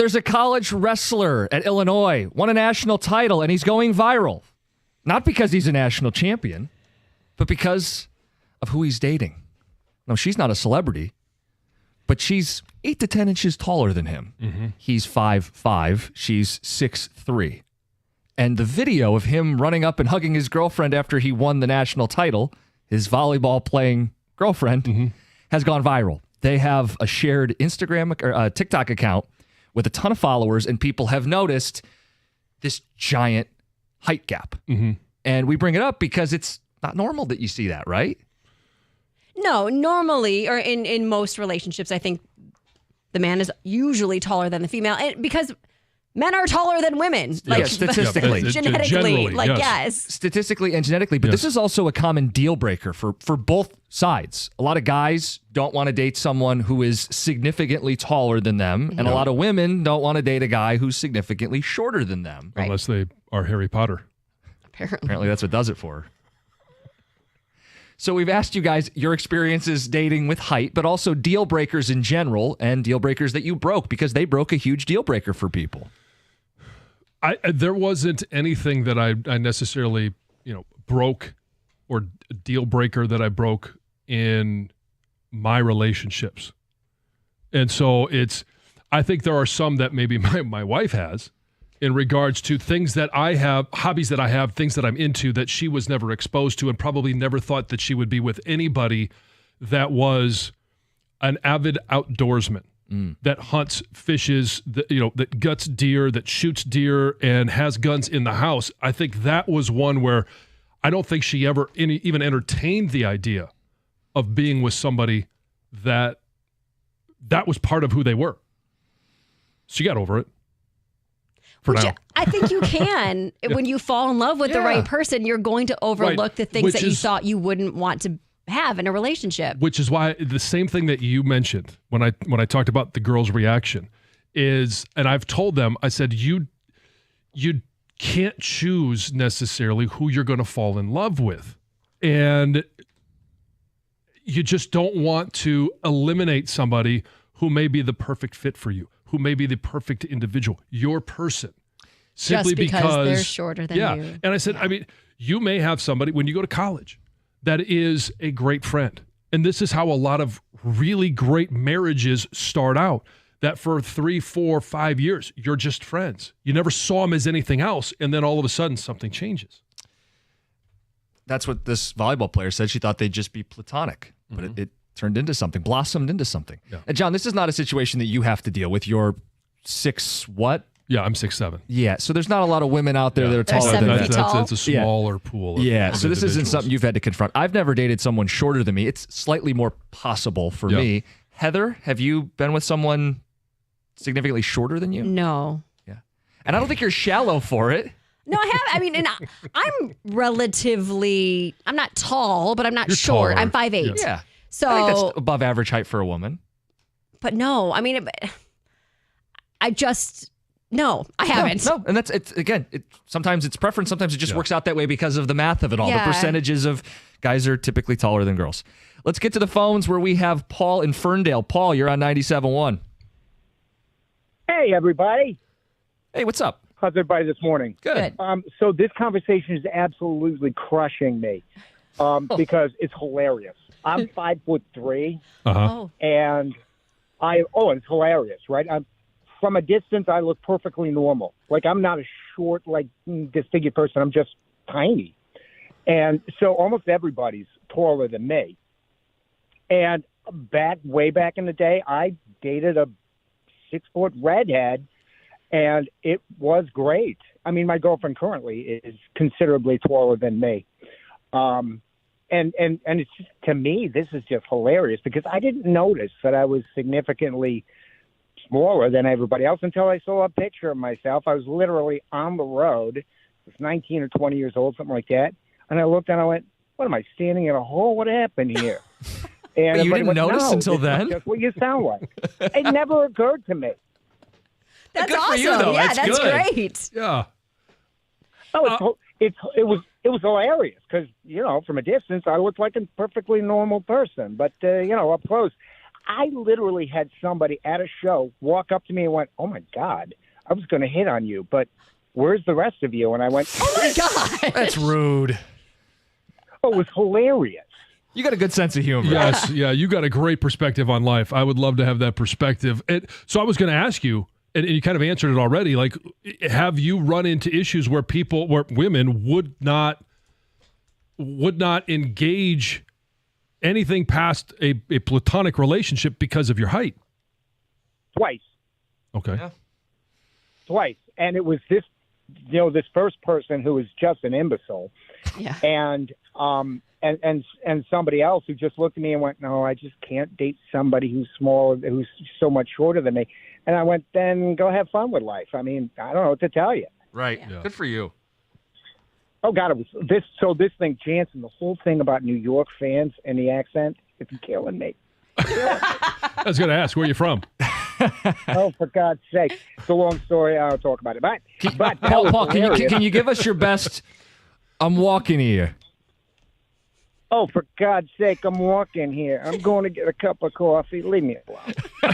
There's a college wrestler at Illinois, won a national title, and he's going viral. Not because he's a national champion, but because of who he's dating. No, she's not a celebrity, but she's 8 to 10 inches taller than him. Mm-hmm. He's 5'5", she's 6'3". And the video of him running up and hugging his girlfriend after he won the national title, his volleyball playing girlfriend, has gone viral. They have a shared Instagram or TikTok account with a ton of followers, and people have noticed this giant height gap. Mm-hmm. And we bring it up because it's not normal that you see that, right? No, normally, or in most relationships, I think the man is usually taller than the female, and because men are taller than women, like statistically, genetically, generally, like yes. Statistically and genetically. But this is also a common deal breaker for both sides. A lot of guys don't want to date someone who is significantly taller than them, and a lot of women don't want to date a guy who's significantly shorter than them. Right. Unless they are Harry Potter. Apparently that's what does it for her. So we've asked you guys your experiences dating with height, but also deal breakers in general, and deal breakers that you broke, because they broke a huge deal breaker for people. There wasn't anything that I necessarily, broke or a deal breaker that I broke in my relationships. And so I think there are some that maybe my wife has in regards to things that I have, hobbies that I have, things that I'm into that she was never exposed to and probably never thought that she would be with anybody that was an avid outdoorsman. That hunts, fishes, that guts deer, that shoots deer, and has guns in the house. I think that was one where I don't think she ever even entertained the idea of being with somebody that was part of who they were. She got over it. I think you can. When you fall in love with the right person, you're going to overlook the things that you thought you wouldn't want to have in a relationship. Which is why the same thing that you mentioned when I talked about the girl's reaction is, and I've told them, I said, you can't choose necessarily who you're going to fall in love with. And you just don't want to eliminate somebody who may be the perfect fit for you, who may be the perfect individual, your person. Simply just because they're shorter than you. And I said, I mean, you may have somebody when you go to college that is a great friend. And this is how a lot of really great marriages start out, that for 3, 4, 5 years, you're just friends. You never saw them as anything else. And then all of a sudden something changes. That's what this volleyball player said. She thought they'd just be platonic, but it turned into something, blossomed into something. Yeah. And John, this is not a situation that you have to deal with. You're 6 what? Yeah, I'm 6'7". Yeah, so there's not a lot of women out there that are taller than that. That's a smaller pool. So this isn't something you've had to confront. I've never dated someone shorter than me. It's slightly more possible for me. Heather, have you been with someone significantly shorter than you? No. Yeah. And I don't think you're shallow for it. No, I have. I mean, and I'm relatively, I'm not tall, but I'm not short. Taller. I'm 5'8". Yeah. So I think that's above average height for a woman. But no, I mean, no, I haven't. No, and sometimes it's preference. Sometimes it just works out that way because of the math of it all. Yeah. The percentages of guys are typically taller than girls. Let's get to the phones where we have Paul in Ferndale. Paul, you're on 97.1. Hey, everybody. Hey, what's up? How's everybody this morning? Good. So this conversation is absolutely crushing me because it's hilarious. I'm 5'3", and it's hilarious, right? From a distance, I look perfectly normal. Like, I'm not a short, disfigured person. I'm just tiny. And so almost everybody's taller than me. And way back in the day, I dated a 6-foot redhead, and it was great. I mean, my girlfriend currently is considerably taller than me. And it's just, to me, this is just hilarious because I didn't notice that I was significantly smaller than everybody else until I saw a picture of myself. I was literally on the road. I was 19 or 20 years old, something like that. And I looked and I went, what am I, standing in a hole? What happened here? And you didn't notice until then? That's what you sound like. It never occurred to me. That's good awesome. for you, though. Yeah, That's good. Great. Yeah. Oh, it was hilarious because, from a distance, I looked like a perfectly normal person. But, up close, I literally had somebody at a show walk up to me and went, "Oh my God, I was going to hit on you, but where's the rest of you?" And I went, "Oh my God, that's rude." Oh, it was hilarious. You got a good sense of humor. Yes, yeah, you got a great perspective on life. I would love to have that perspective. So I was going to ask you, and you kind of answered it already. Like, have you run into issues where women would not engage anything past a platonic relationship because of your height? Twice. Okay. Yeah. Twice. And it was this first person who was just an imbecile. Yeah. And somebody else who just looked at me and went, "No, I just can't date somebody who's small, who's so much shorter than me." And I went, "Then go have fun with life." I mean, I don't know what to tell you. Right. Yeah. Good for you. Oh God, it was this. So this thing, Jansen, the whole thing about New York fans and the accent, it's killing me. I was going to ask, where are you from? Oh, for God's sake! It's a long story. I'll talk about it. But Paul, can you give us your best? I'm walking here. Oh, for God's sake, I'm walking here. I'm going to get a cup of coffee. Leave me alone. You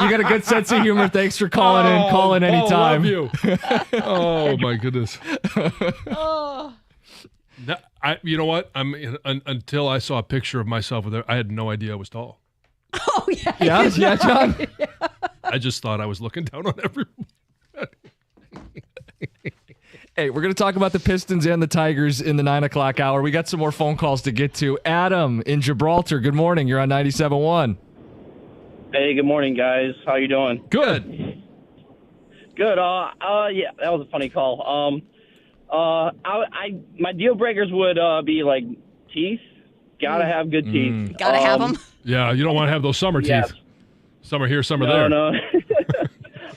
got a good sense of humor. Thanks for calling in. Call in anytime. Love you. Oh, my goodness. You know what? Until I saw a picture of myself with her, I had no idea I was tall. Oh, yeah. Yeah, John? Yeah. I just thought I was looking down on everyone. Hey, we're going to talk about the Pistons and the Tigers in the 9 o'clock hour. We got some more phone calls to get to. Adam in Gibraltar, good morning. You're on 97.1. Hey, good morning, guys. How you doing? Good. Good. Yeah, that was a funny call. My deal breakers would be like teeth. Gotta have good teeth. Gotta have them. Yeah, you don't want to have those summer yes. teeth. Some are here, some are there. No.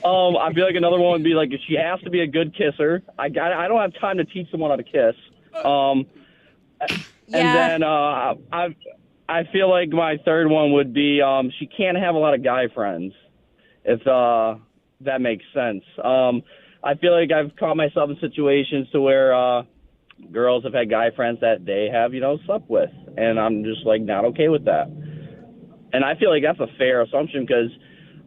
I feel like another one would be like, she has to be a good kisser. I don't have time to teach someone how to kiss. And then I feel like my third one would be she can't have a lot of guy friends, if that makes sense. I feel like I've caught myself in situations to where girls have had guy friends that they have, slept with, and I'm just like not okay with that. And I feel like that's a fair assumption because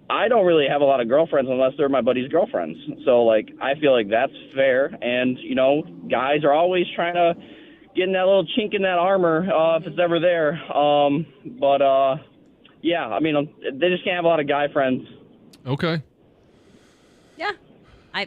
I don't really have a lot of girlfriends unless they're my buddy's girlfriends. So, I feel like that's fair. And, guys are always trying to get in that little chink in that armor if it's ever there. Yeah, I mean, they just can't have a lot of guy friends. Okay. Yeah.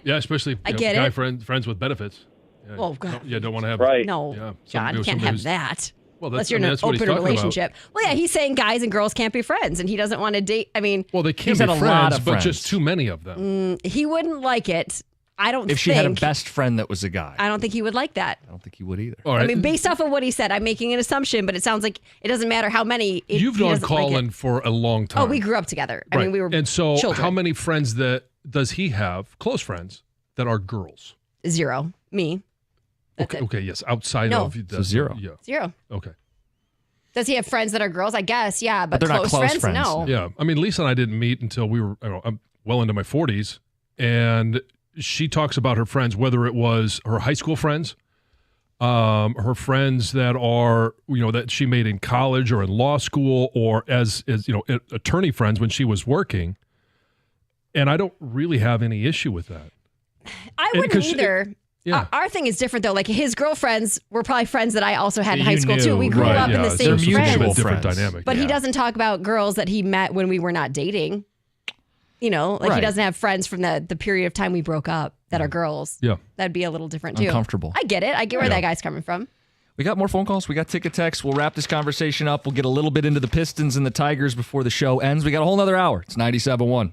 Especially guy friends with benefits. Yeah, Oh, God. Don't want to have. Right. No, John, you can't have that. Well, unless you're in an open relationship. Well, yeah, he's saying guys and girls can't be friends, and he doesn't want to date. I mean, well, they can't he's be had a friends, lot of but friends. just too many of them. he wouldn't like it. I don't If she had a best friend that was a guy. I don't think he would like that. I don't think he would either. All right. I mean, based off of what he said, I'm making an assumption, but it sounds like it doesn't matter how many. You've known Colin for a long time. Oh, we grew up together. I mean, we were and so children. How many friends does he have, close friends, that are girls? 0. Me. That's Okay, yes. Outside No. of So 0. Yeah. 0. Okay. Does he have friends that are girls? I guess, yeah, but they're not close close friends, friends. no. Yeah. I mean, Lisa and I didn't meet until we were I'm well into my 40s, and she talks about her friends, whether it was her high school friends, her friends that are, that she made in college or in law school, or as attorney friends when she was working. And I don't really have any issue with that. I wouldn't either. Yeah. Our thing is different, though. Like, his girlfriends were probably friends that I also had in That high you school, too. knew, We grew right, up in the yeah. same There's mutual friends. a different friends. dynamic. But he Yeah. doesn't talk about girls that he met when we were not dating. He Right. doesn't have friends from the period of time we broke up that are girls. Yeah. That'd be a little different, too. Uncomfortable. I get it. I get where that guy's coming from. We got more phone calls. We got ticket texts. We'll wrap this conversation up. We'll get a little bit into the Pistons and the Tigers before the show ends. We got a whole nother hour. It's 97.1.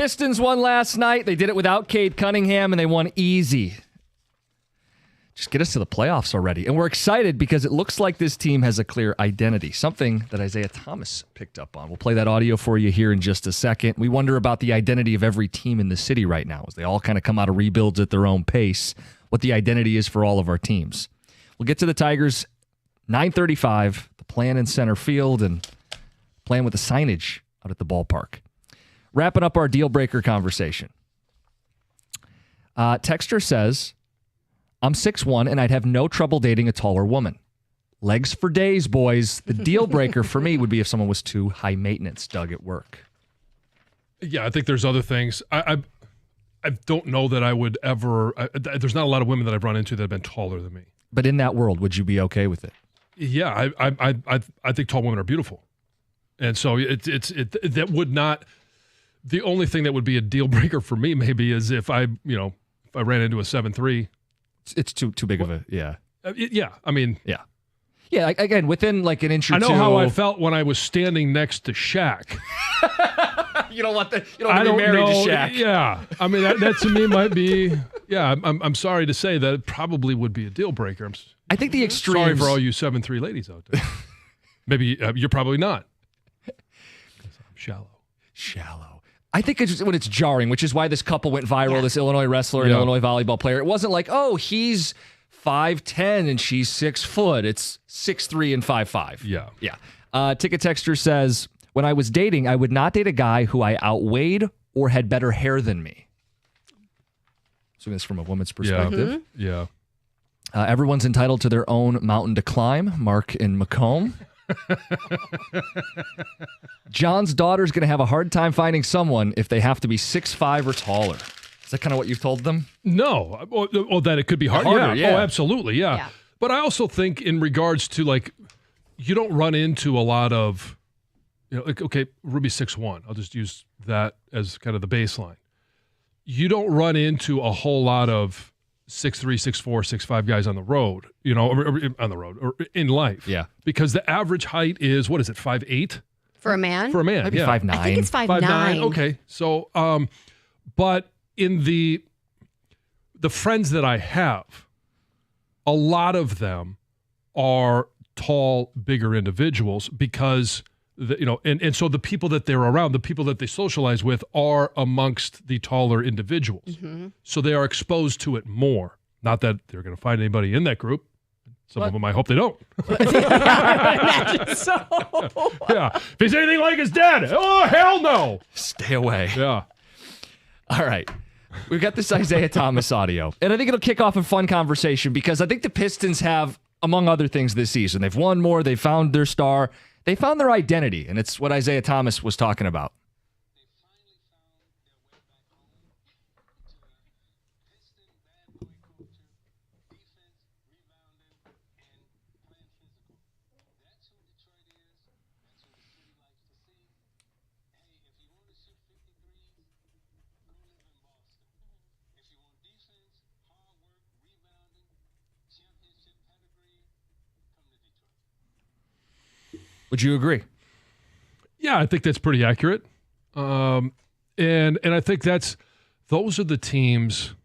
Pistons won last night. They did it without Cade Cunningham, and they won easy. Just get us to the playoffs already. And we're excited because it looks like this team has a clear identity, something that Isaiah Thomas picked up on. We'll play that audio for you here in just a second. We wonder about the identity of every team in the city right now as they all kind of come out of rebuilds at their own pace, what the identity is for all of our teams. We'll get to the Tigers, 9:35, the plan in center field, and playing with the signage out at the ballpark. Wrapping up our deal breaker conversation. Texter says, I'm 6'1", and I'd have no trouble dating a taller woman. Legs for days, boys. The deal breaker for me would be if someone was too high maintenance, Doug, at work. Yeah, I think there's other things. I don't know that I would ever. There's not a lot of women that I've run into that have been taller than me. But in that world, would you be okay with it? Yeah, I think tall women are beautiful, and so that would not. The only thing that would be a deal breaker for me maybe is if I ran into a 7'3". It's too big of a yeah. I mean, yeah. Again, within like an inch or two. I know how I felt when I was standing next to Shaq. You don't want to be married to Shaq. Yeah, I mean that to me might be. Yeah, I'm sorry to say that it probably would be a deal breaker. I think the extremes. Sorry for all you 7'3" ladies out there. Maybe you're probably not. I'm shallow. I think it's when it's jarring, which is why this couple went viral, this Illinois wrestler and Illinois volleyball player. It wasn't like, oh, he's 5'10" and she's 6 foot. It's 6'3" and 5'5". Yeah. Ticket Texture says, when I was dating, I would not date a guy who I outweighed or had better hair than me. So this from a woman's perspective. Yeah. Everyone's entitled to their own mountain to climb, Mark in Macomb. John's daughter's going to have a hard time finding someone if they have to be 6'5" or taller. Is that kind of what you've told them? No. Well, that it could be harder. Yeah. Oh, absolutely. Yeah. But I also think in regards to like, you don't run into a lot of, like, okay, Ruby's 6'1". I'll just use that as kind of the baseline. You don't run into a whole lot of 6'3", 6'4", 6'5" guys on the road, or in life. Yeah. Because the average height is, what is it, 5'8"? For a man? For a man, maybe 5'9". I think it's 5'9". Okay. So, but in the friends that I have, a lot of them are tall, bigger individuals because, and so the people that they're around, the people that they socialize with are amongst the taller individuals. Mm-hmm. So they are exposed to it more. Not that they're going to find anybody in that group. Some of them, I hope they don't. I imagine so. Yeah. If he's anything like his dad, oh, hell no. Stay away. Yeah. All right. We've got this Isaiah Thomas audio. And I think it'll kick off a fun conversation because I think the Pistons have, among other things this season, they've won more, they've found their star, they found their identity, and it's what Isaiah Thomas was talking about. Would you agree? Yeah, I think that's pretty accurate. And I think those are the teams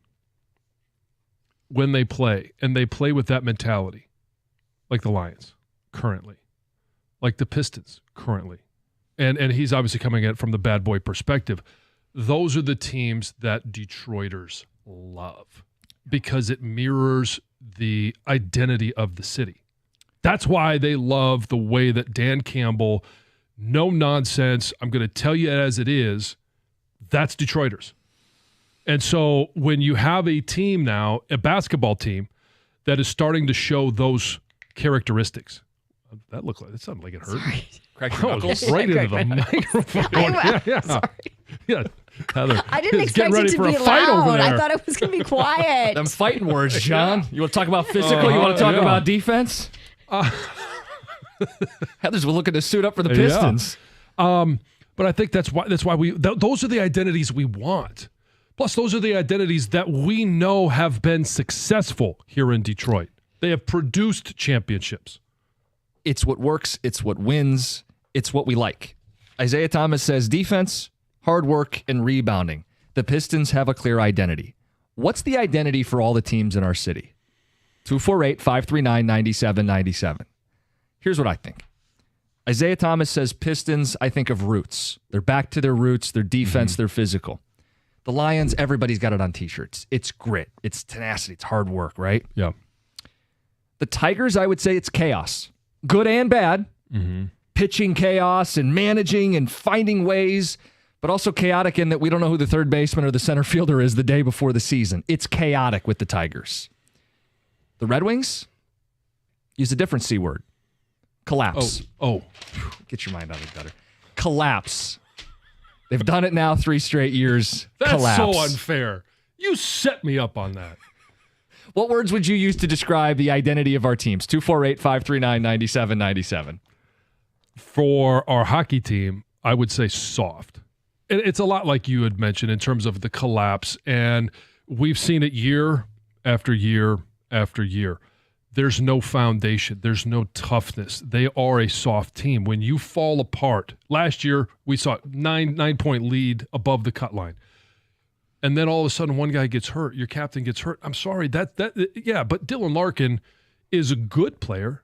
when they play, and they play with that mentality, like the Lions currently, like the Pistons currently. And he's obviously coming at it from the bad boy perspective. Those are the teams that Detroiters love because it mirrors the identity of the city. That's why they love the way that Dan Campbell, no nonsense, I'm going to tell you as it is, that's Detroiters. And so when you have a team now, a basketball team, that is starting to show those characteristics. That sounded like it hurt. Crack your knuckles. Right into the microphone. Yeah. Heather, I didn't expect it to be loud. I thought it was going to be quiet. Them fighting words, John. You want to talk about physical? You want to talk about defense? Heather's looking to suit up for the Pistons. But I think that's why those are the identities we want. Plus, those are the identities that we know have been successful here in Detroit. They have produced championships. It's what works. It's what wins. It's what we like. Isaiah Thomas says defense, hard work, and rebounding. The Pistons have a clear identity. What's the identity for all the teams in our city? 248-539-9797. Here's what I think. Isaiah Thomas says Pistons, I think of roots. They're back to their roots, their defense, their physical. The Lions, everybody's got it on T-shirts. It's grit. It's tenacity. It's hard work, right? Yeah. The Tigers, I would say it's chaos. Good and bad. Pitching chaos and managing and finding ways, but also chaotic in that we don't know who the third baseman or the center fielder is the day before the season. It's chaotic with the Tigers. The Red Wings use a different C word. Collapse. Oh. Get your mind out of the gutter. Collapse. They've done it now 3 straight years. That's Collapse. so unfair. You set me up on that. What words would you use to describe the identity of our teams? 248-539-9797. For our hockey team, I would say soft. And it's a lot like you had mentioned in terms of the collapse. And we've seen it year after year after year. There's no foundation. There's no toughness. They are a soft team. When you fall apart, last year we saw 9-point lead above the cut line. And then all of a sudden one guy gets hurt. Your captain gets hurt. I'm sorry. But Dylan Larkin is a good player.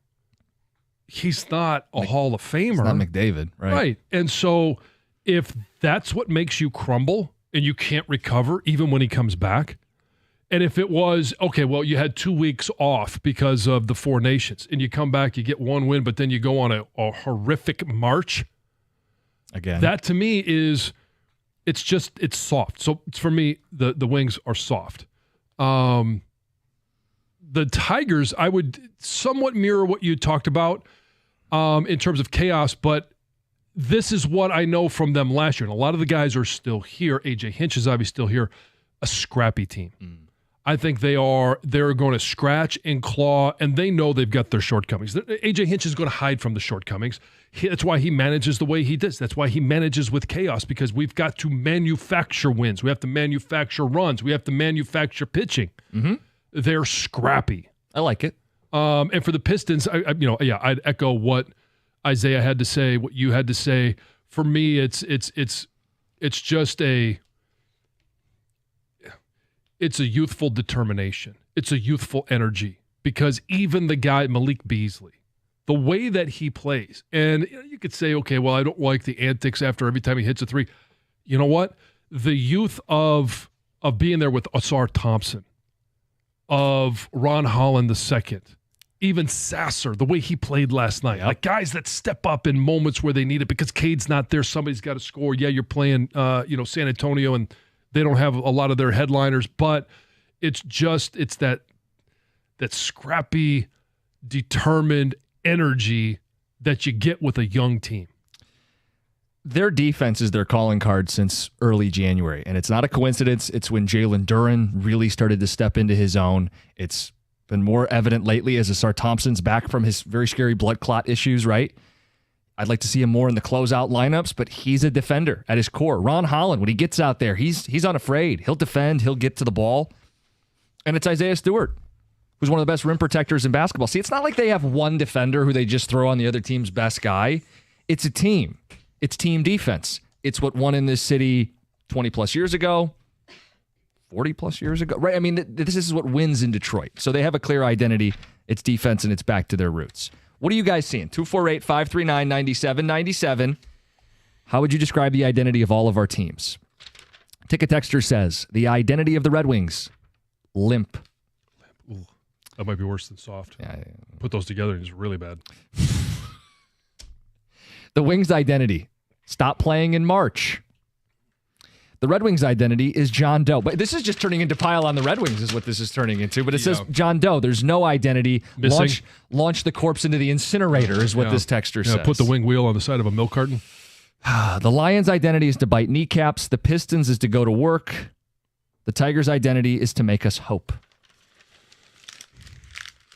He's not a Hall of Famer. He's not McDavid, right? Right. And so if that's what makes you crumble and you can't recover even when he comes back, and if it was, okay, well, you had 2 weeks off because of the Four Nations, and you come back, you get 1 win, but then you go on a horrific march. Again. That to me is, it's soft. So for me, the Wings are soft. The Tigers, I would somewhat mirror what you talked about in terms of chaos, but this is what I know from them last year. And a lot of the guys are still here. AJ Hinch is obviously still here. A scrappy team. I think they're going to scratch and claw, and they know they've got their shortcomings. AJ Hinch is going to hide from the shortcomings. That's why he manages the way he does. That's why he manages with chaos, because we've got to manufacture wins. We have to manufacture runs. We have to manufacture pitching. They're scrappy. I like it. And for the Pistons, I'd echo what Isaiah had to say, what you had to say. For me, it's just it's a youthful determination. It's a youthful energy, because even the guy, Malik Beasley, the way that he plays, and you could say, okay, well, I don't like the antics after every time he hits a three. You know what? The youth of being there with Asar Thompson, of Ron Holland II, even Sasser, the way he played last night. Like guys that step up in moments where they need it, because Cade's not there. Somebody's got to score. Yeah, you're playing San Antonio, and they don't have a lot of their headliners, but it's that scrappy, determined energy that you get with a young team. Their defense is their calling card since early January, and it's not a coincidence. It's when Jalen Duren really started to step into his own. It's been more evident lately as Asar Thompson's back from his very scary blood clot issues, right? I'd like to see him more in the closeout lineups, but he's a defender at his core. Ron Holland, when he gets out there, he's unafraid. He'll defend. He'll get to the ball. And it's Isaiah Stewart, who's one of the best rim protectors in basketball. See, it's not like they have one defender who they just throw on the other team's best guy. It's a team. It's team defense. It's what won in this city 20-plus years ago, 40-plus years ago. Right? I mean, this is what wins in Detroit. So they have a clear identity. It's defense, and it's back to their roots. What are you guys seeing? 248-539-9797. How would you describe the identity of all of our teams? Ticket Texter says, the identity of the Red Wings, limp. Ooh, that might be worse than soft. Yeah. Put those together and it's really bad. The Wings' identity, stop playing in March. The Red Wings' identity is John Doe. But this is just turning into pile on the Red Wings is what this is turning into. But it says John Doe. There's no identity. Launch the corpse into the incinerator is what this texter says. Put the wing wheel on the side of a milk carton. The Lions' identity is to bite kneecaps. The Pistons is to go to work. The Tigers' identity is to make us hope.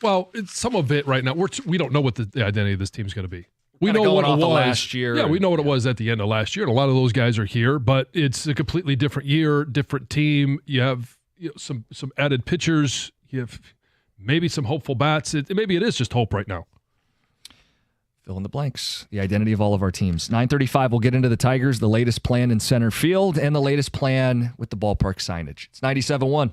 Well, it's some of it right now. We don't know what the identity of this team is going to be. We know what it was last year. Yeah, we know what it was at the end of last year, and a lot of those guys are here. But it's a completely different year, different team. You have some added pitchers. You have maybe some hopeful bats. Maybe it is just hope right now. fill in the blanks, the identity of all of our teams. 9:35, we'll get into the Tigers, the latest plan in center field, and the latest plan with the ballpark signage. It's 97.1.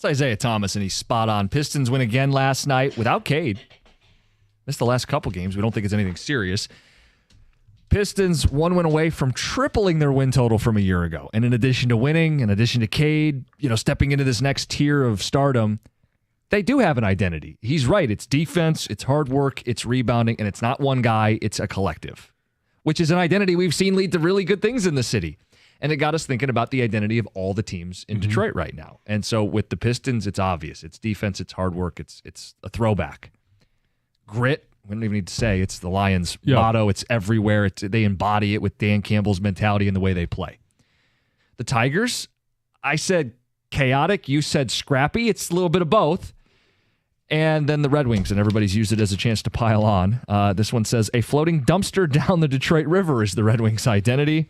Isaiah Thomas, and he's spot on. Pistons win again last night without Cade. Missed the last couple games. We don't think it's anything serious. Pistons 1 win away from tripling their win total from a year ago. And in addition to winning, in addition to Cade, stepping into this next tier of stardom, they do have an identity. He's right. It's defense, it's hard work, it's rebounding, and it's not one guy, it's a collective, which is an identity we've seen lead to really good things in the city. And it got us thinking about the identity of all the teams in Detroit right now. And so with the Pistons, it's obvious. It's defense, it's hard work, it's a throwback. Grit, we don't even need to say, it's the Lions' motto. It's everywhere. They embody it with Dan Campbell's mentality and the way they play. The Tigers, I said chaotic. You said scrappy. It's a little bit of both. And then the Red Wings, and everybody's used it as a chance to pile on. This one says, a floating dumpster down the Detroit River is the Red Wings' identity.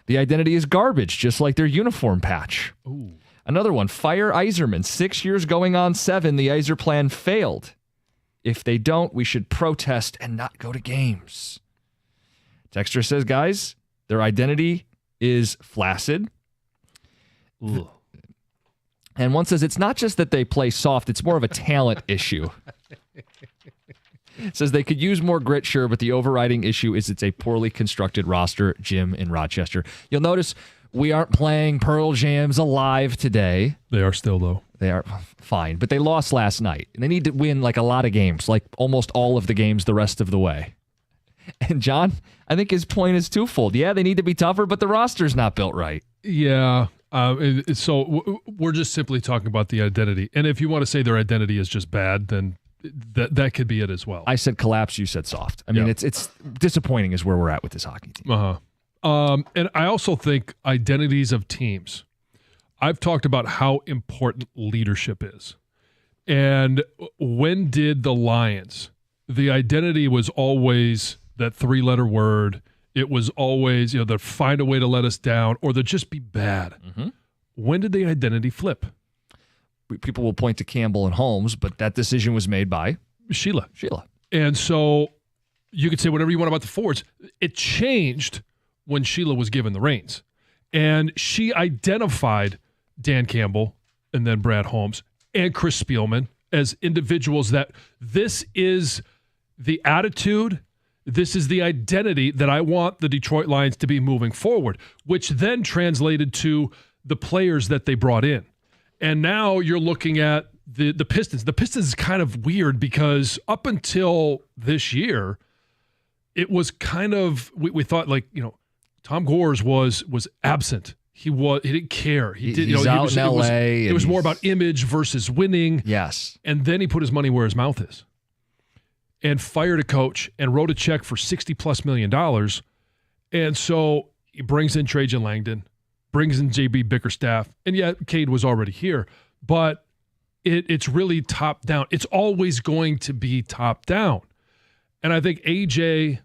The identity is garbage, just like their uniform patch. Ooh. Another one, fire Yzerman. 6 years going on 7, the Yzer plan failed. If they don't, we should protest and not go to games. Texter says, guys, their identity is flaccid. Ugh. And one says, it's not just that they play soft, it's more of a talent issue. Says they could use more grit, sure, but the overriding issue is it's a poorly constructed roster. Jim in Rochester. You'll notice we aren't playing Pearl Jam's Alive today. They are still, though. They are fine, but they lost last night. And they need to win like a lot of games, like almost all of the games the rest of the way. And John, I think his point is twofold. Yeah, they need to be tougher, but the roster's not built right. Yeah. So we're just simply talking about the identity. And if you want to say their identity is just bad, then that could be it as well. I said collapse, you said soft. I mean, it's disappointing is where we're at with this hockey team. And I also think identities of teams. I've talked about how important leadership is. And when did the Lions, the identity was always that 3-letter word. It was always, they'll find a way to let us down or they'll just be bad. Mm-hmm. When did the identity flip? People will point to Campbell and Holmes, but that decision was made by Sheila. And so you could say whatever you want about the forwards. It changed when Sheila was given the reins. And she identified Dan Campbell and then Brad Holmes and Chris Spielman as individuals that this is the attitude, this is the identity that I want the Detroit Lions to be moving forward, which then translated to the players that they brought in. And now you're looking at the Pistons. The Pistons is kind of weird because up until this year, it was kind of, we thought Tom Gores was absent. He didn't care. He's out in L.A. It was more about image versus winning. Yes. And then he put his money where his mouth is and fired a coach and wrote a check for $60+ million. And so he brings in Trajan Langdon, brings in J.B. Bickerstaff, and yet Cade was already here. But it's really top down. It's always going to be top down. And I think A.J.,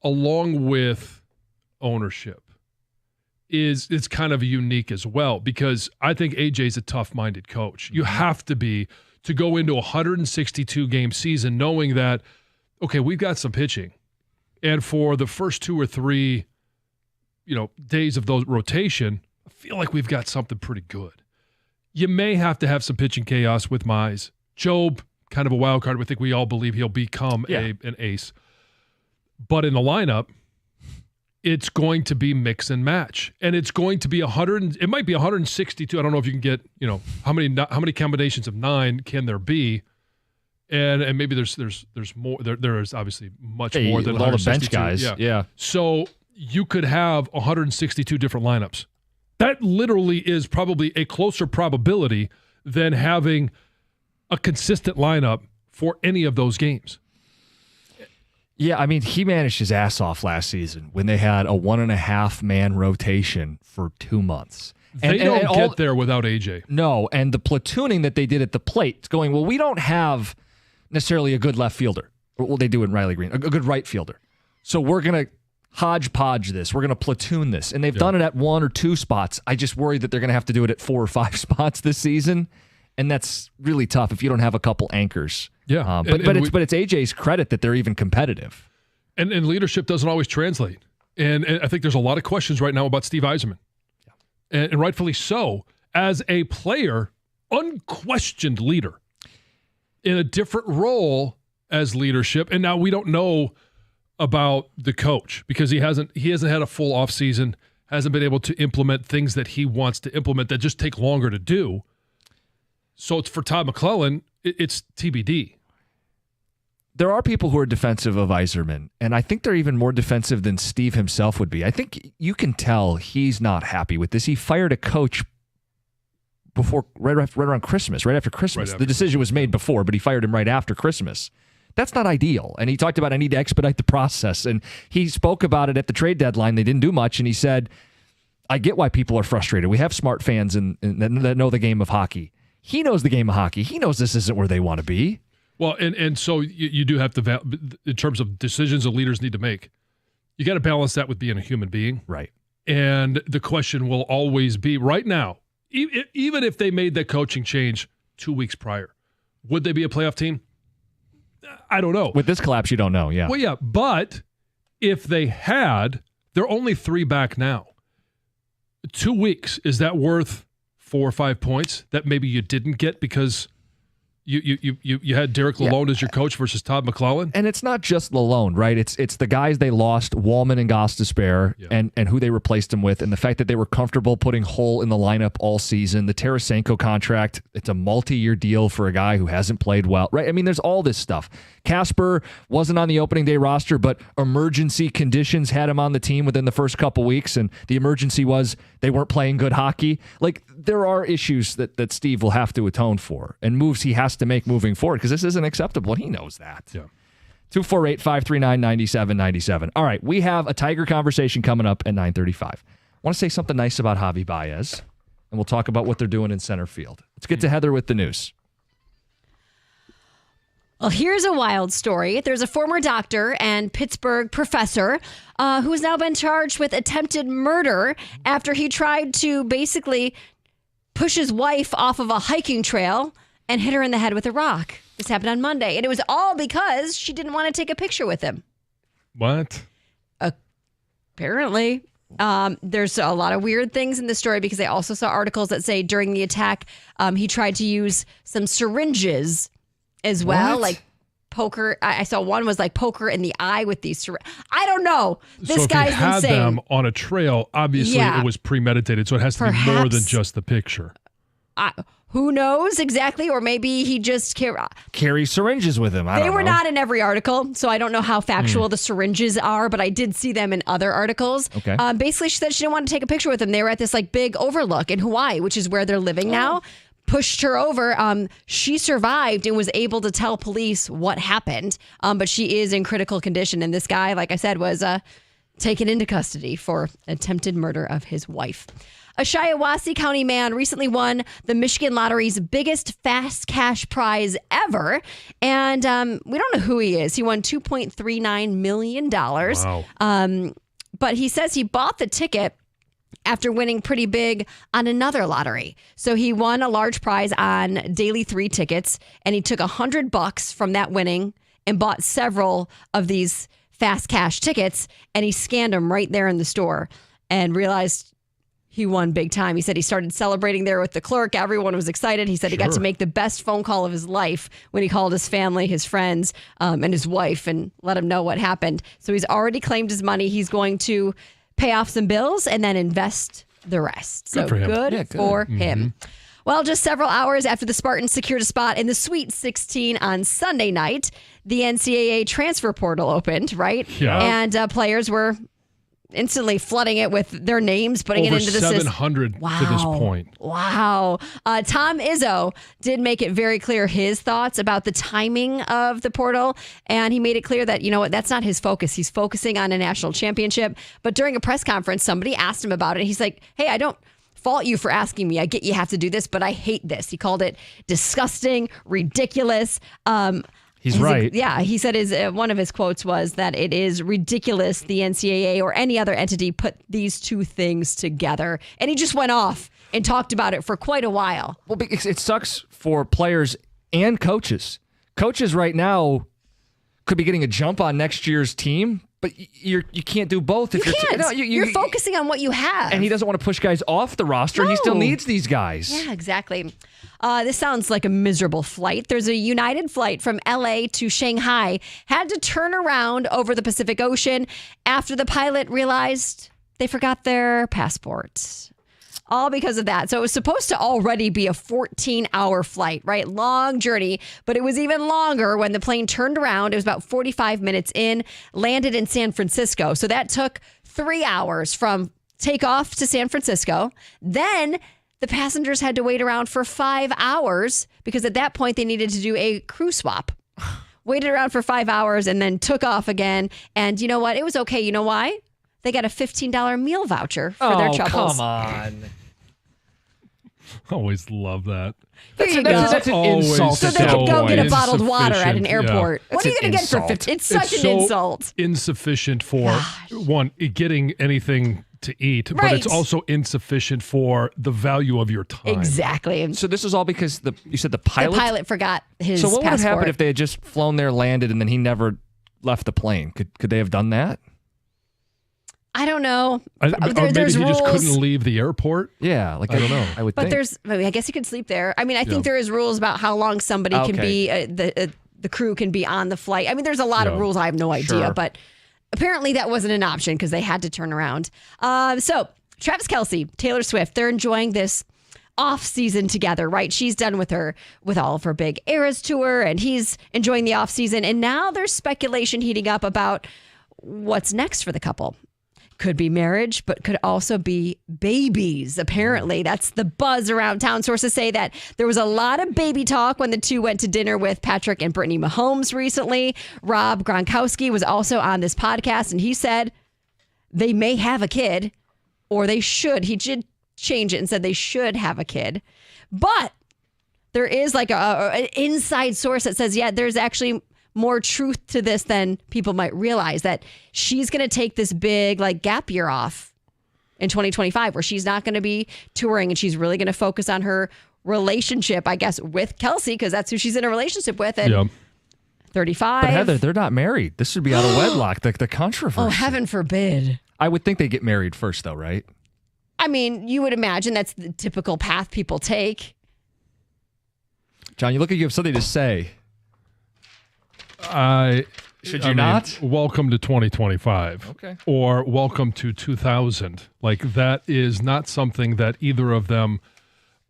along with ownership, it's kind of unique as well because I think A.J.'s a tough-minded coach. You have to be to go into a 162-game season knowing that, okay, we've got some pitching. And for the first 2 or 3 days of those rotation, I feel like we've got something pretty good. You may have to have some pitching chaos with Mize. Job, kind of a wild card. I think we all believe he'll become an ace. But in the lineup, it's going to be mix and match. And it's going to be it might be 162. I don't know if you can get, how many combinations of 9 can there be? And maybe there's more. There is obviously much more than all the bench guys. Yeah. So you could have 162 different lineups. That literally is probably a closer probability than having a consistent lineup for any of those games. Yeah, I mean, he managed his ass off last season when they had a 1.5-man rotation for 2 months. They don't get there without AJ. No, and the platooning that they did at the plate, it's going, well, we don't have necessarily a good left fielder. Well, they do in Riley Green, a good right fielder. So we're going to hodgepodge this. We're going to platoon this. And they've done it at 1 or 2 spots. I just worry that they're going to have to do it at 4 or 5 spots this season. And that's really tough if you don't have a couple anchors. Yeah. But it's AJ's credit that they're even competitive. And leadership doesn't always translate. And I think there's a lot of questions right now about Steve Yzerman. Yeah. And rightfully so. as a player, unquestioned leader in a different role as leadership. And now we don't know about the coach because he hasn't had a full offseason, hasn't been able to implement things that he wants to implement that just take longer to do. So it's for Todd McClellan, it's TBD. There are people who are defensive of Yzerman, and I think they're even more defensive than Steve himself would be. I think you can tell he's not happy with this. He fired a coach right around Christmas, right after Christmas. The decision was made before, but he fired him right after Christmas. That's not ideal. And he talked about I need to expedite the process. And he spoke about it at the trade deadline. They didn't do much, and he said, I get why people are frustrated. We have smart fans and that know the game of hockey. He knows the game of hockey. He knows this isn't where they want to be. Well, and so you do have to, in terms of decisions that leaders need to make, you got to balance that with being a human being. Right. And the question will always be, right now, even if they made that coaching change 2 weeks prior, would they be a playoff team? I don't know. With this collapse, you don't know, yeah. Well, yeah, but if they had, they're only 3 back now. 2 weeks, is that worth 4 or 5 points that maybe you didn't get because you had Derek Lalonde as your coach versus Todd McClellan? And it's not just Lalonde, right? It's the guys they lost, Wallman and Gostisbehere, and who they replaced him with, and the fact that they were comfortable putting Hull in the lineup all season. The Tarasenko contract, it's a multi-year deal for a guy who hasn't played well, right? I mean, there's all this stuff. Casper wasn't on the opening day roster, but emergency conditions had him on the team within the first couple weeks, and the emergency was they weren't playing good hockey. Like, there are issues that Steve will have to atone for and moves he has to make moving forward because this isn't acceptable, and he knows that. Yeah. 248-539-9797. All right, we have a Tiger conversation coming up at 9:35. I want to say something nice about Javi Baez, and we'll talk about what they're doing in center field. Let's get to Heather with the news. Well, here's a wild story. There's a former doctor and Pittsburgh professor who has now been charged with attempted murder after he tried to basically push his wife off of a hiking trail and hit her in the head with a rock. This happened on Monday, and it was all because she didn't want to take a picture with him. What? Apparently. There's a lot of weird things in the story because I also saw articles that say during the attack, he tried to use some syringes as well, like poker. I saw one was like poker in the eye with these. I don't know. This so guy's if he had insane. them on a trail, obviously it was premeditated, so it has to be more than just the picture. Who knows exactly? Or maybe he just carry syringes with him. They were not in every article, so I don't know how factual the syringes are, but I did see them in other articles. Okay. Basically, she said she didn't want to take a picture with him. They were at this like big overlook in Hawaii, which is where they're living now. Pushed her over. She survived and was able to tell police what happened, but she is in critical condition. And this guy, like I said, was taken into custody for attempted murder of his wife. A Shiawassee County man recently won the Michigan Lottery's biggest fast cash prize ever. And we don't know who he is. He won $2.39 million. Wow. But he says he bought the ticket after winning pretty big on another lottery. So he won a large prize on daily 3 tickets, and he took $100 from that winning and bought several of these fast cash tickets, and he scanned them right there in the store and realized he won big time. He said he started celebrating there with the clerk. Everyone was excited. He said he got to make the best phone call of his life when he called his family, his friends, and his wife and let them know what happened. So he's already claimed his money. He's going to pay off some bills and then invest the rest. So good for him. Well, just several hours after the Spartans secured a spot in the Sweet 16 on Sunday night, the NCAA transfer portal opened, right? Yeah. And players were instantly flooding it with their names, putting Over it into the system. 700 to this point. Wow. Tom Izzo did make it very clear his thoughts about the timing of the portal, and he made it clear that, you know what, that's not his focus. He's focusing on a national championship. But during a press conference, somebody asked him about it. He's like, hey, I don't fault you for asking me. I get you have to do this, but I hate this. He called it disgusting, ridiculous. He's right. Yeah, he said one of his quotes was that it is ridiculous the NCAA or any other entity put these two things together. And he just went off and talked about it for quite a while. Well, it sucks for players and coaches. Coaches right now could be getting a jump on next year's team But you can't do both. If You can't. You're focusing on what you have. And he doesn't want to push guys off the roster. No. He still needs these guys. Yeah, exactly. This sounds like a miserable flight. There's a United flight from LA to Shanghai had to turn around over the Pacific Ocean after the pilot realized they forgot their passport. All because of that. So it was supposed to already be a 14-hour flight, right? Long journey, but it was even longer when the plane turned around. It was about 45 minutes in, landed in San Francisco. So that took 3 hours from takeoff to San Francisco. Then the passengers had to wait around for 5 hours because at that point they needed to do a crew swap. Waited around for 5 hours and then took off again. And you know what? It was okay. You know why? They got a $15 meal voucher for their troubles. Come on. Always love that. That's an insult. So they could go get a bottled water at an airport. Yeah. What are you going to get for 15? It's such an insult. Insufficient for, one, getting anything to eat, but it's also insufficient for the value of your time. Exactly. So this is all because you said the pilot? The pilot forgot his So what would have passport. happened if they had just flown there, landed, and then he never left the plane? Could they have done that? I don't know. Or maybe there's he rules. just couldn't leave the airport. Yeah, I don't know. I would But think. I guess he could sleep there. I mean, I think there is rules about how long somebody can be, the crew can be on the flight. I mean, there's a lot of rules. I have no idea, but apparently that wasn't an option because they had to turn around. So Travis Kelce, Taylor Swift, they're enjoying this off season together, right? She's done with all of her big Eras tour and he's enjoying the off season. And now there's speculation heating up about what's next for the couple. Could be marriage, but could also be babies. Apparently, that's the buzz around town. Sources say that there was a lot of baby talk when the two went to dinner with Patrick and Brittany Mahomes recently. Rob Gronkowski was also on this podcast, and he said they may have a kid, or they should. He did change it and said they should have a kid. But there is like an inside source that says, yeah, there's actually more truth to this than people might realize, that she's going to take this big gap year off in 2025 where she's not going to be touring and she's really going to focus on her relationship, I guess, with Kelsey, because that's who she's in a relationship with at 35. But Heather, they're not married. This should be out of wedlock, the controversy. Oh, heaven forbid. I would think they get married first, though, right? I mean, you would imagine that's the typical path people take. John, you look like you have something to say. Should you not? Welcome to 2025. Okay. Or welcome to 2000. Like, that is not something that either of them,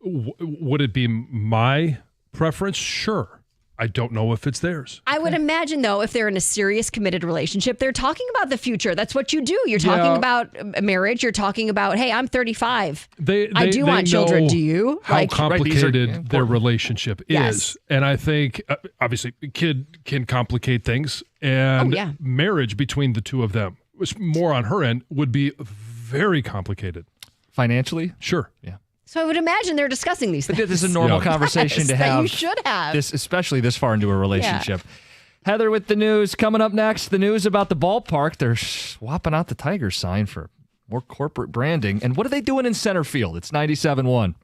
would it be my preference? Sure. I don't know if it's theirs. I would imagine, though, if they're in a serious committed relationship, they're talking about the future. That's what you do. You're talking about marriage. You're talking about, hey, I'm 35. I do want children. Do you? How complicated their relationship is. And I think, obviously, a kid can complicate things. And marriage between the two of them, which more on her end, would be very complicated. Financially? Sure. Yeah. So I would imagine they're discussing these things. This is a normal conversation to have. That you should have. This, especially this far into a relationship. Yeah. Heather with the news. Coming up next, the news about the ballpark. They're swapping out the Tiger sign for more corporate branding. And what are they doing in center field? It's 97.1.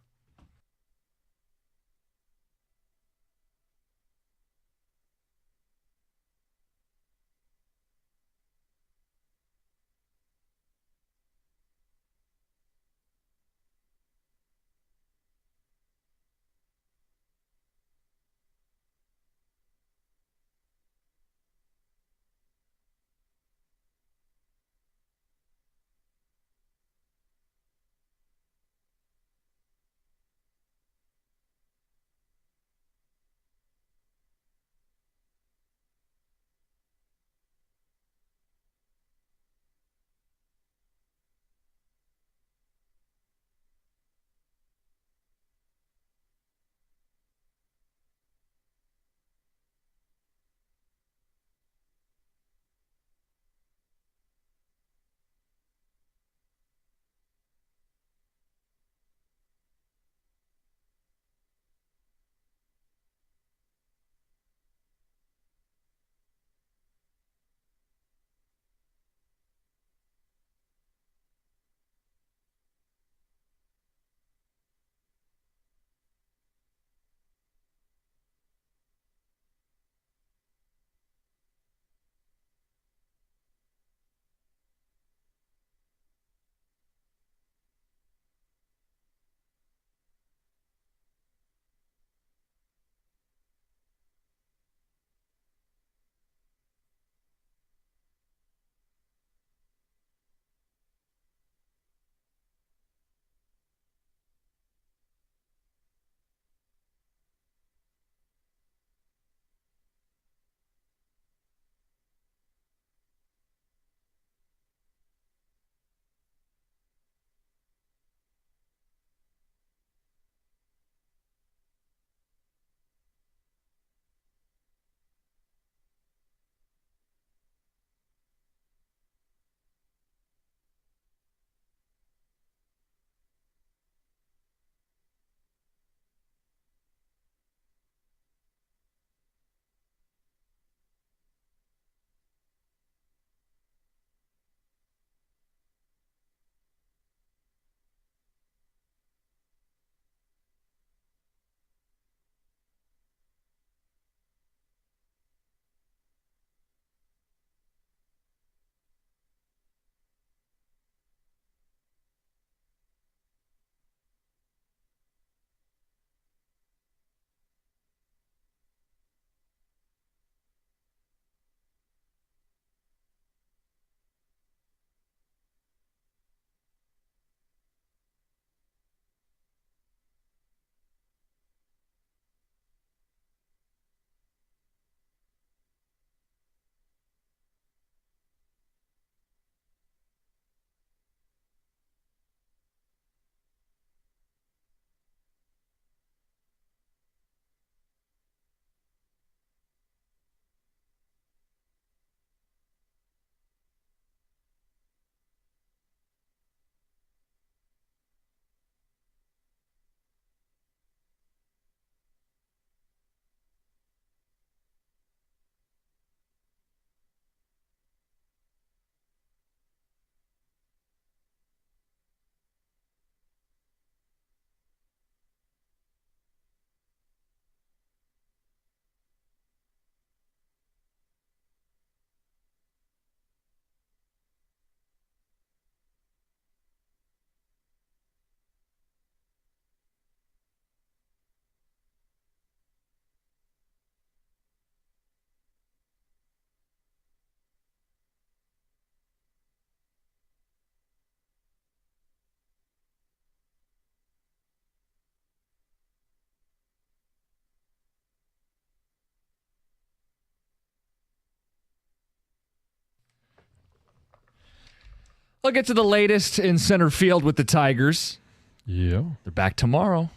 I'll get to the latest in center field with the Tigers. Yeah. They're back tomorrow.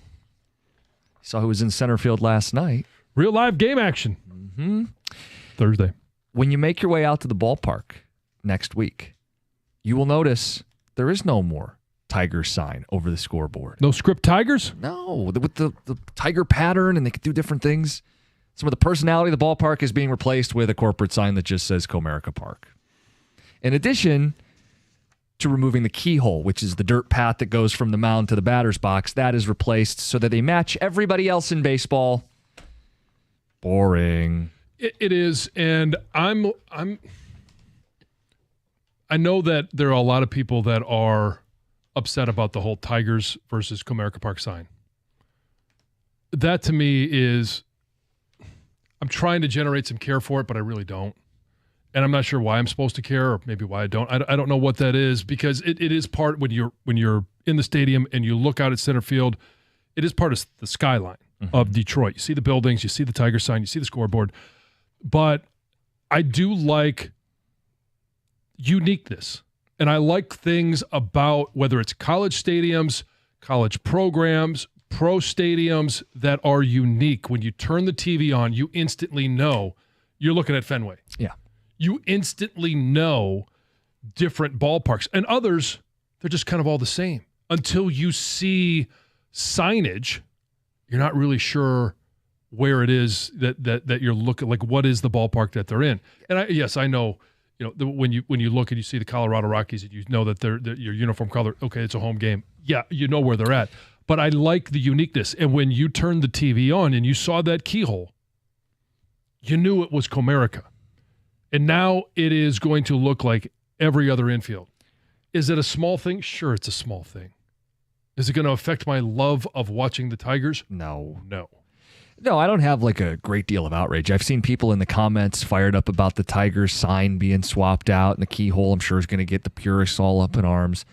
Saw who was in center field last night. Real live game action. Thursday. When you make your way out to the ballpark next week, you will notice there is no more Tiger sign over the scoreboard. No script Tigers? No, with the Tiger pattern, and they can do different things. Some of the personality of the ballpark is being replaced with a corporate sign that just says Comerica Park. In addition to removing the keyhole, which is the dirt path that goes from the mound to the batter's box, that is replaced so that they match everybody else in baseball. Boring. It is, and I know that there are a lot of people that are upset about the whole Tigers versus Comerica Park sign. That to me is, I'm trying to generate some care for it, but I really don't. And I'm not sure why I'm supposed to care, or maybe why I don't. I don't know what that is, because it is part when you're in the stadium and you look out at center field, it is part of the skyline of Detroit. You see the buildings, you see the Tiger sign, you see the scoreboard. But I do like uniqueness. And I like things about whether it's college stadiums, college programs, pro stadiums that are unique. When you turn the TV on, you instantly know you're looking at Fenway. Yeah. You instantly know different ballparks. And others, they're just kind of all the same. Until you see signage, you're not really sure where it is that you're looking, like what is the ballpark that they're in. And I know, when you look and you see the Colorado Rockies, and you know that they're your uniform color, okay, it's a home game. Yeah, you know where they're at. But I like the uniqueness. And when you turned the TV on and you saw that keyhole, you knew it was Comerica. And now it is going to look like every other infield. Is it a small thing? Sure, it's a small thing. Is it going to affect my love of watching the Tigers? No. No, I don't have like a great deal of outrage. I've seen people in the comments fired up about the Tigers sign being swapped out, and the keyhole, I'm sure, is going to get the purists all up in arms.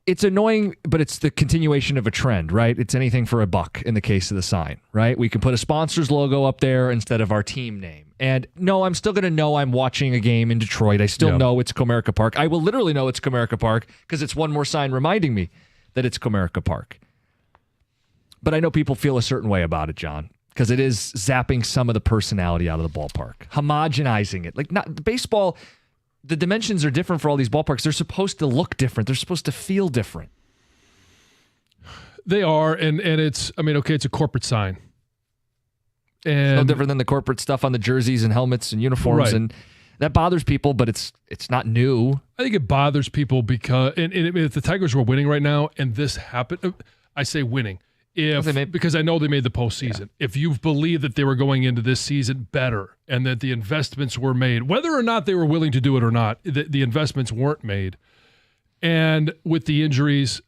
It's annoying, but it's the continuation of a trend, right? It's anything for a buck in the case of the sign, right? We can put a sponsor's logo up there instead of our team name. And no, I'm still going to know I'm watching a game in Detroit. I still know it's Comerica Park. I will literally know it's Comerica Park because it's one more sign reminding me that it's Comerica Park. But I know people feel a certain way about it, John, because it is zapping some of the personality out of the ballpark, homogenizing it. Like, not baseball, the dimensions are different for all these ballparks. They're supposed to look different. They're supposed to feel different. They are, and it's, it's a corporate sign. And it's no different than the corporate stuff on the jerseys and helmets and uniforms, right. And that bothers people, but it's not new. I think it bothers people because, and if the Tigers were winning right now and this happened, I say winning. Because I know they made the postseason. Yeah. If you've believed that they were going into this season better and that the investments were made, whether or not they were willing to do it or not, the investments weren't made. And with the injuries,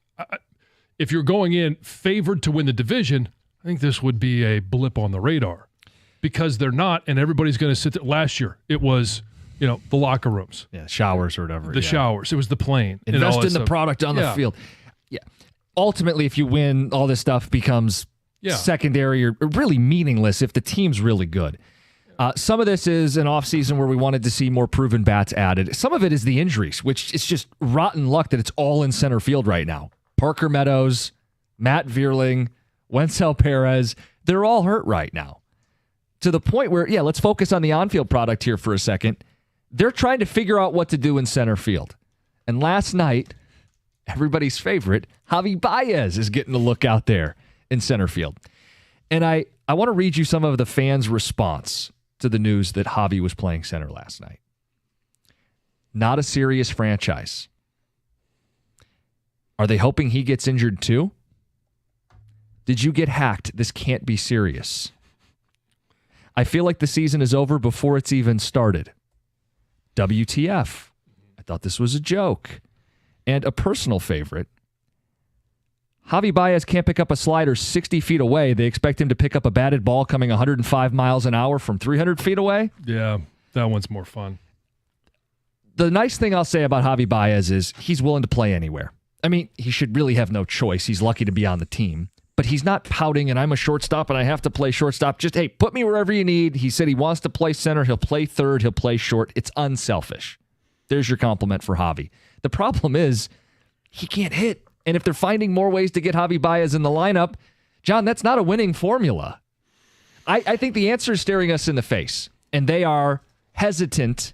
if you're going in favored to win the division, I think this would be a blip on the radar because they're not, and everybody's going to sit there. Last year, it was, the locker rooms. Yeah, showers or whatever. The showers. It was the plane. Invest in the product on the field. Yeah. Ultimately, if you win, all this stuff becomes secondary or really meaningless if the team's really good. Some of this is an offseason where we wanted to see more proven bats added. Some of it is the injuries, which is just rotten luck that it's all in center field right now. Parker Meadows, Matt Vierling, Wenzel Perez, they're all hurt right now. To the point where, let's focus on the on-field product here for a second. They're trying to figure out what to do in center field. And last night, everybody's favorite, Javi Baez is getting a look out there in center field. And I want to read you some of the fans' response to the news that Javi was playing center last night. Not a serious franchise. Are they hoping he gets injured too? Did you get hacked? This can't be serious. I feel like the season is over before it's even started. WTF. I thought this was a joke. And a personal favorite, Javi Baez can't pick up a slider 60 feet away. They expect him to pick up a batted ball coming 105 miles an hour from 300 feet away? Yeah, that one's more fun. The nice thing I'll say about Javi Baez is he's willing to play anywhere. I mean, he should really have no choice. He's lucky to be on the team. But he's not pouting, and I'm a shortstop, and I have to play shortstop. Just, hey, put me wherever you need. He said he wants to play center. He'll play third. He'll play short. It's unselfish. There's your compliment for Javi. The problem is he can't hit. And if they're finding more ways to get Javi Baez in the lineup, John, that's not a winning formula. I think the answer is staring us in the face, and they are hesitant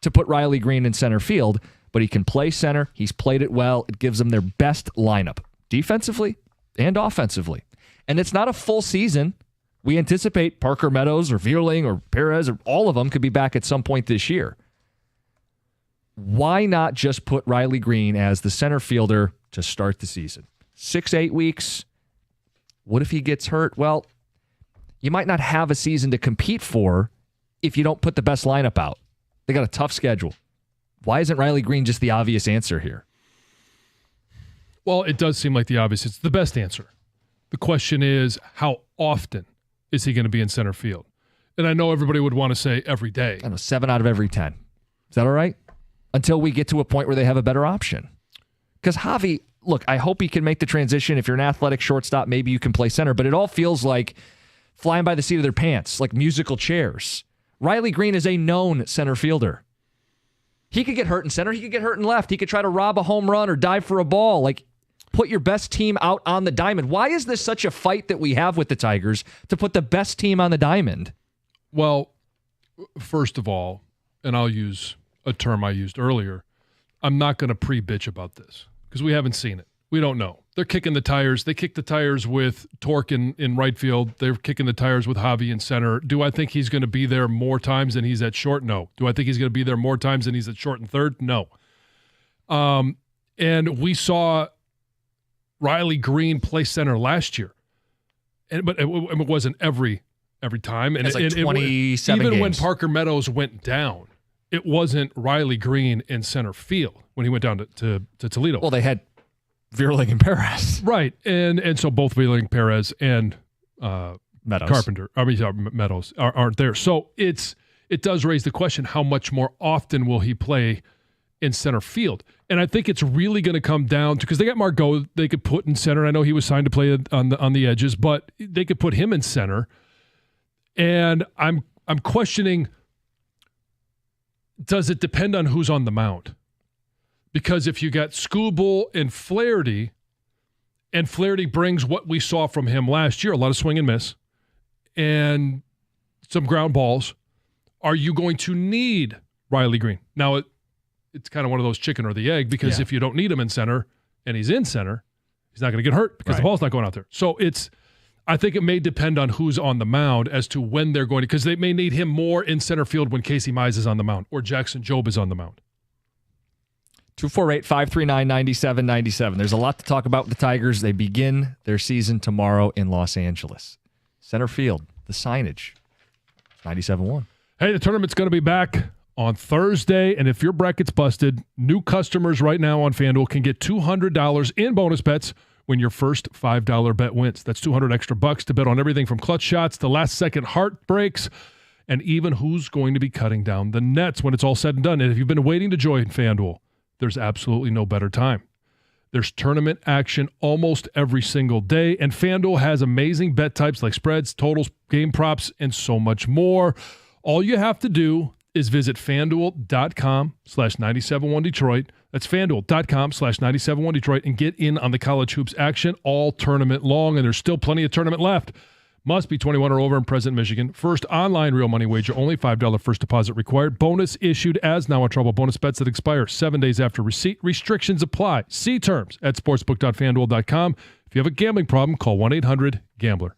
to put Riley Green in center field, but he can play center. He's played it well. It gives them their best lineup, defensively and offensively. And it's not a full season. We anticipate Parker Meadows or Vierling or Perez or all of them could be back at some point this year. Why not just put Riley Green as the center fielder to start the season? 6-8 weeks. What if he gets hurt? Well, you might not have a season to compete for if you don't put the best lineup out. They got a tough schedule. Why isn't Riley Green just the obvious answer here? Well, it does seem like the obvious. It's the best answer. The question is, how often is he going to be in center field? And I know everybody would want to say every day. I don't know, 7 out of every 10. Is that all right? Until we get to a point where they have a better option. Because Javi, look, I hope he can make the transition. If you're an athletic shortstop, maybe you can play center. But it all feels like flying by the seat of their pants, like musical chairs. Riley Green is a known center fielder. He could get hurt in center. He could get hurt in left. He could try to rob a home run or dive for a ball. Like, put your best team out on the diamond. Why is this such a fight that we have with the Tigers to put the best team on the diamond? Well, first of all, and I'll use a term I used earlier, I'm not going to pre-bitch about this because we haven't seen it. We don't know. They're kicking the tires. They kicked the tires with Torque in right field. They're kicking the tires with Javi in center. Do I think he's going to be there more times than he's at short? No. Do I think he's going to be there more times than he's at short and third? No. And we saw Riley Green play center last year, but it wasn't every time. And it's like 27 even games. when Parker Meadows went down, it wasn't Riley Green in center field when he went down to Toledo. Well, they had Vierling and Perez. Right. And so both Vierling, Perez, and Meadows. Meadows aren't there. So it does raise the question, how much more often will he play in center field? And I think it's really going to come down to, because they got Margot they could put in center. I know he was signed to play on the edges, but they could put him in center. And I'm questioning, does it depend on who's on the mound? Because if you got Skubal and Flaherty brings what we saw from him last year, a lot of swing and miss, and some ground balls, are you going to need Riley Green? Now, it's kind of one of those chicken or the egg, because if you don't need him in center and he's in center, he's not going to get hurt because the ball's not going out there. So I think it may depend on who's on the mound as to when they're going to, because they may need him more in center field when Casey Mize is on the mound or Jackson Jobe is on the mound. 248-539-9797. There's a lot to talk about with the Tigers. They begin their season tomorrow in Los Angeles. Center field, the signage, 97.1. Hey, the tournament's going to be back on Thursday, and if your bracket's busted, new customers right now on FanDuel can get $200 in bonus bets when your first $5 bet wins. That's $200 extra bucks to bet on everything from clutch shots to last-second heartbreaks, and even who's going to be cutting down the nets when it's all said and done. And if you've been waiting to join FanDuel, there's absolutely no better time. There's tournament action almost every single day, and FanDuel has amazing bet types like spreads, totals, game props, and so much more. All you have to do is visit FanDuel.com/971Detroit. That's FanDuel.com/971Detroit and get in on the college hoops action all tournament long, and there's still plenty of tournament left. Must be 21 or over in present Michigan. First online real money wager, only $5 first deposit required. Bonus issued as now in trouble. Bonus bets that expire 7 days after receipt. Restrictions apply. See terms at sportsbook.fanduel.com. If you have a gambling problem, call 1-800-GAMBLER.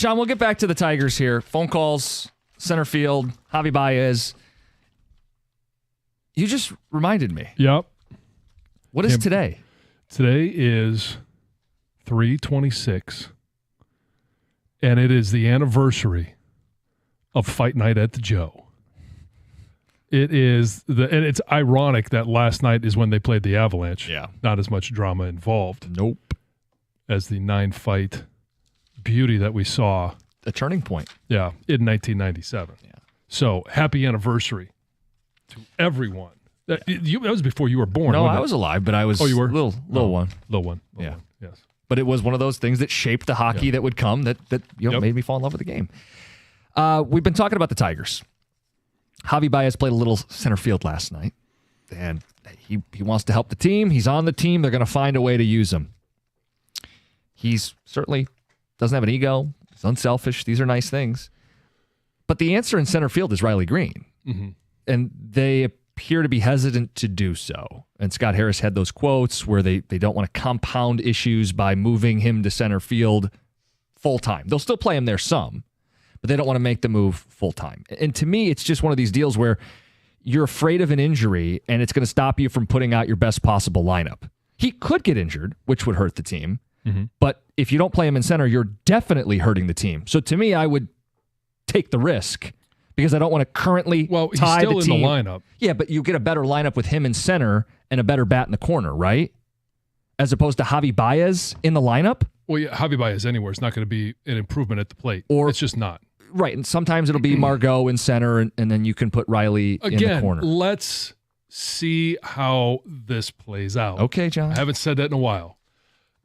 John, we'll get back to the Tigers here. Phone calls, center field, Javi Baez. You just reminded me. Yep. What is today? Today is 3/26, and it is the anniversary of Fight Night at the Joe. It is and it's ironic that last night is when they played the Avalanche. Yeah. Not as much drama involved. Nope. As the 9-fight beauty that we saw. A turning point. Yeah, in 1997. Yeah. So, happy anniversary to everyone. That was before you were born. No, wasn't I it? was alive, but I was you were? little one. Little one. Yeah. Yes. But it was one of those things that shaped the hockey that would come that made me fall in love with the game. We've been talking about the Tigers. Javi Baez played a little center field last night, and he wants to help the team. He's on the team. They're going to find a way to use him. He's certainly doesn't have an ego. He's unselfish. These are nice things. But the answer in center field is Riley Green. Mm-hmm. And they appear to be hesitant to do so. And Scott Harris had those quotes where they don't want to compound issues by moving him to center field full-time. They'll still play him there some, but they don't want to make the move full-time. And to me, it's just one of these deals where you're afraid of an injury and it's going to stop you from putting out your best possible lineup. He could get injured, which would hurt the team. Mm-hmm. But if you don't play him in center, you're definitely hurting the team. So to me, I would take the risk because I don't want to currently he's tie still the team. in the lineup. Yeah, but you get a better lineup with him in center and a better bat in the corner, right? As opposed to Javi Baez in the lineup. Well, yeah, Javi Baez anywhere is not going to be an improvement at the plate. Or it's just not. Right, and sometimes it'll be Margot in center, and then you can put Riley in the corner. Again, let's see how this plays out. Okay, John. I haven't said that in a while.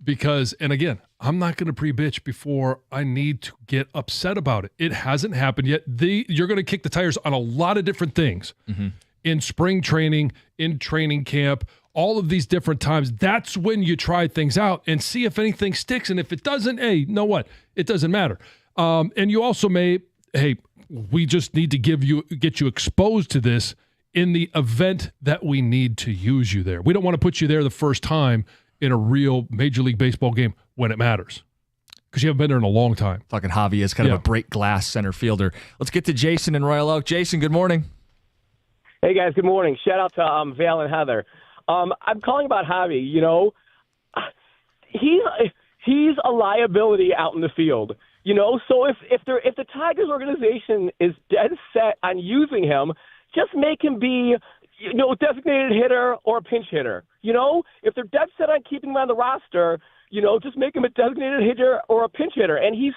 Because, and again, I'm not going to pre-bitch before I need to get upset about it. It hasn't happened yet. You're going to kick the tires on a lot of different things. Mm-hmm. In spring training, in training camp, all of these different times. That's when you try things out and see if anything sticks. And if it doesn't, hey, you know what? It doesn't matter. And you also we just need to get you exposed to this in the event that we need to use you there. We don't want to put you there the first time in a real Major League Baseball game when it matters, because you haven't been there in a long time. Talking Javi is kind of a break glass center fielder. Let's get to Jason in Royal Oak. Jason, good morning. Hey, guys, good morning. Shout out to Val and Heather. I'm calling about Javi. You know, he's a liability out in the field. You know, so if the Tigers organization is dead set on using him, just make him be, you know, a designated hitter or a pinch hitter. You know, if they're dead set on keeping him on the roster, you know, just make him a designated hitter or a pinch hitter. And he's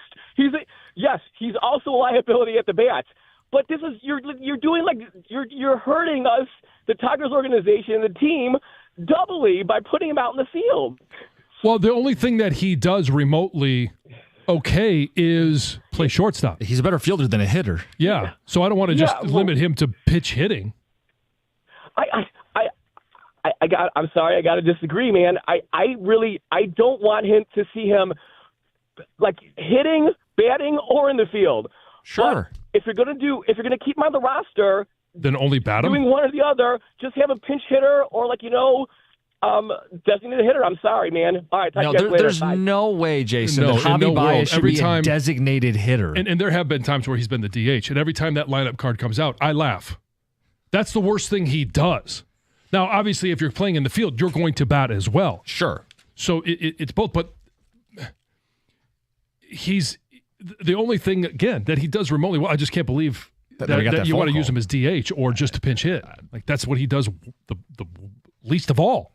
also a liability at the bat. But this is you're doing like you're hurting us, the Tigers organization and the team, doubly by putting him out in the field. Well, the only thing that he does remotely is play shortstop. He's a better fielder than a hitter. Yeah. So I don't want to just limit him to pitch hitting. I'm sorry, I got to disagree, man. I don't want him to see him like hitting, batting, or in the field. Sure. But if you're gonna keep him on the roster, then only bat him. Doing one or the other, just have a pinch hitter or designated hitter. I'm sorry, man. All right, talk to you guys later. There's no way, Jason, that Javi Baez should be a designated hitter. And there have been times where he's been the DH, and every time that lineup card comes out, I laugh. That's the worst thing he does. Now, obviously, if you're playing in the field, you're going to bat as well. Sure. So it's both, but he's the only thing, again, that he does remotely well. I just can't believe that you want to use him as DH or just to pinch hit. Like, that's what he does the least of all.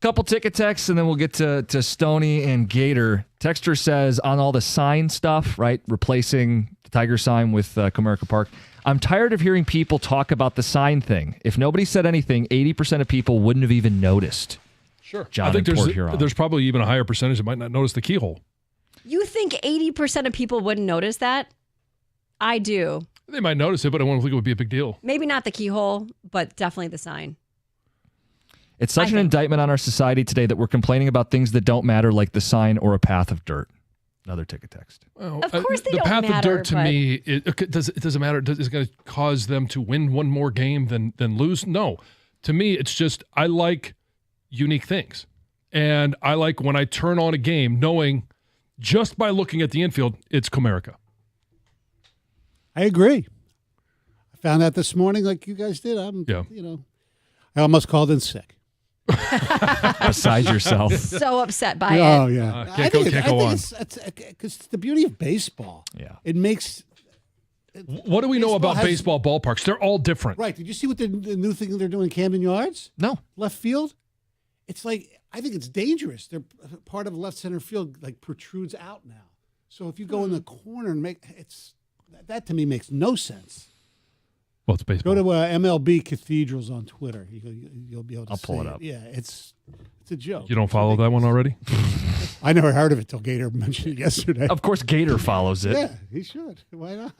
Couple ticket texts, and then we'll get to Stoney and Gator. Texter says, on all the sign stuff, right, replacing the Tiger sign with Comerica Park, I'm tired of hearing people talk about the sign thing. If nobody said anything, 80% of people wouldn't have even noticed. Sure. John, I think in Port Huron. there's probably even a higher percentage that might not notice the keyhole. You think 80% of people wouldn't notice that? I do. They might notice it, but I don't think it would be a big deal. Maybe not the keyhole, but definitely the sign. It's such an indictment on our society today that we're complaining about things that don't matter, like the sign or a path of dirt. Another ticket text. Well, of course they the don't path matter, of dirt to me, it doesn't matter. Is it going to cause them to win one more game than lose? No. To me, it's just I like unique things. And I like when I turn on a game knowing just by looking at the infield, it's Comerica. I agree. I found out this morning like you guys did. I almost called in sick. Beside yourself. So upset by it. Oh, yeah. Can't go on. Because it's the beauty of baseball. Yeah. It makes... What do we know about baseball ballparks? They're all different. Right. Did you see what the new thing they're doing in Camden Yards? No. Left field? It's like, I think it's dangerous. They're part of left center field, like protrudes out now. So if you go in the corner and that to me makes no sense. Well, it's baseball. Go to MLB Cathedrals on Twitter. You'll be able to I'll pull it see up. Yeah, it's a joke. You don't follow that one already? I never heard of it till Gator mentioned it yesterday. Of course, Gator follows it. Yeah, he should. Why not?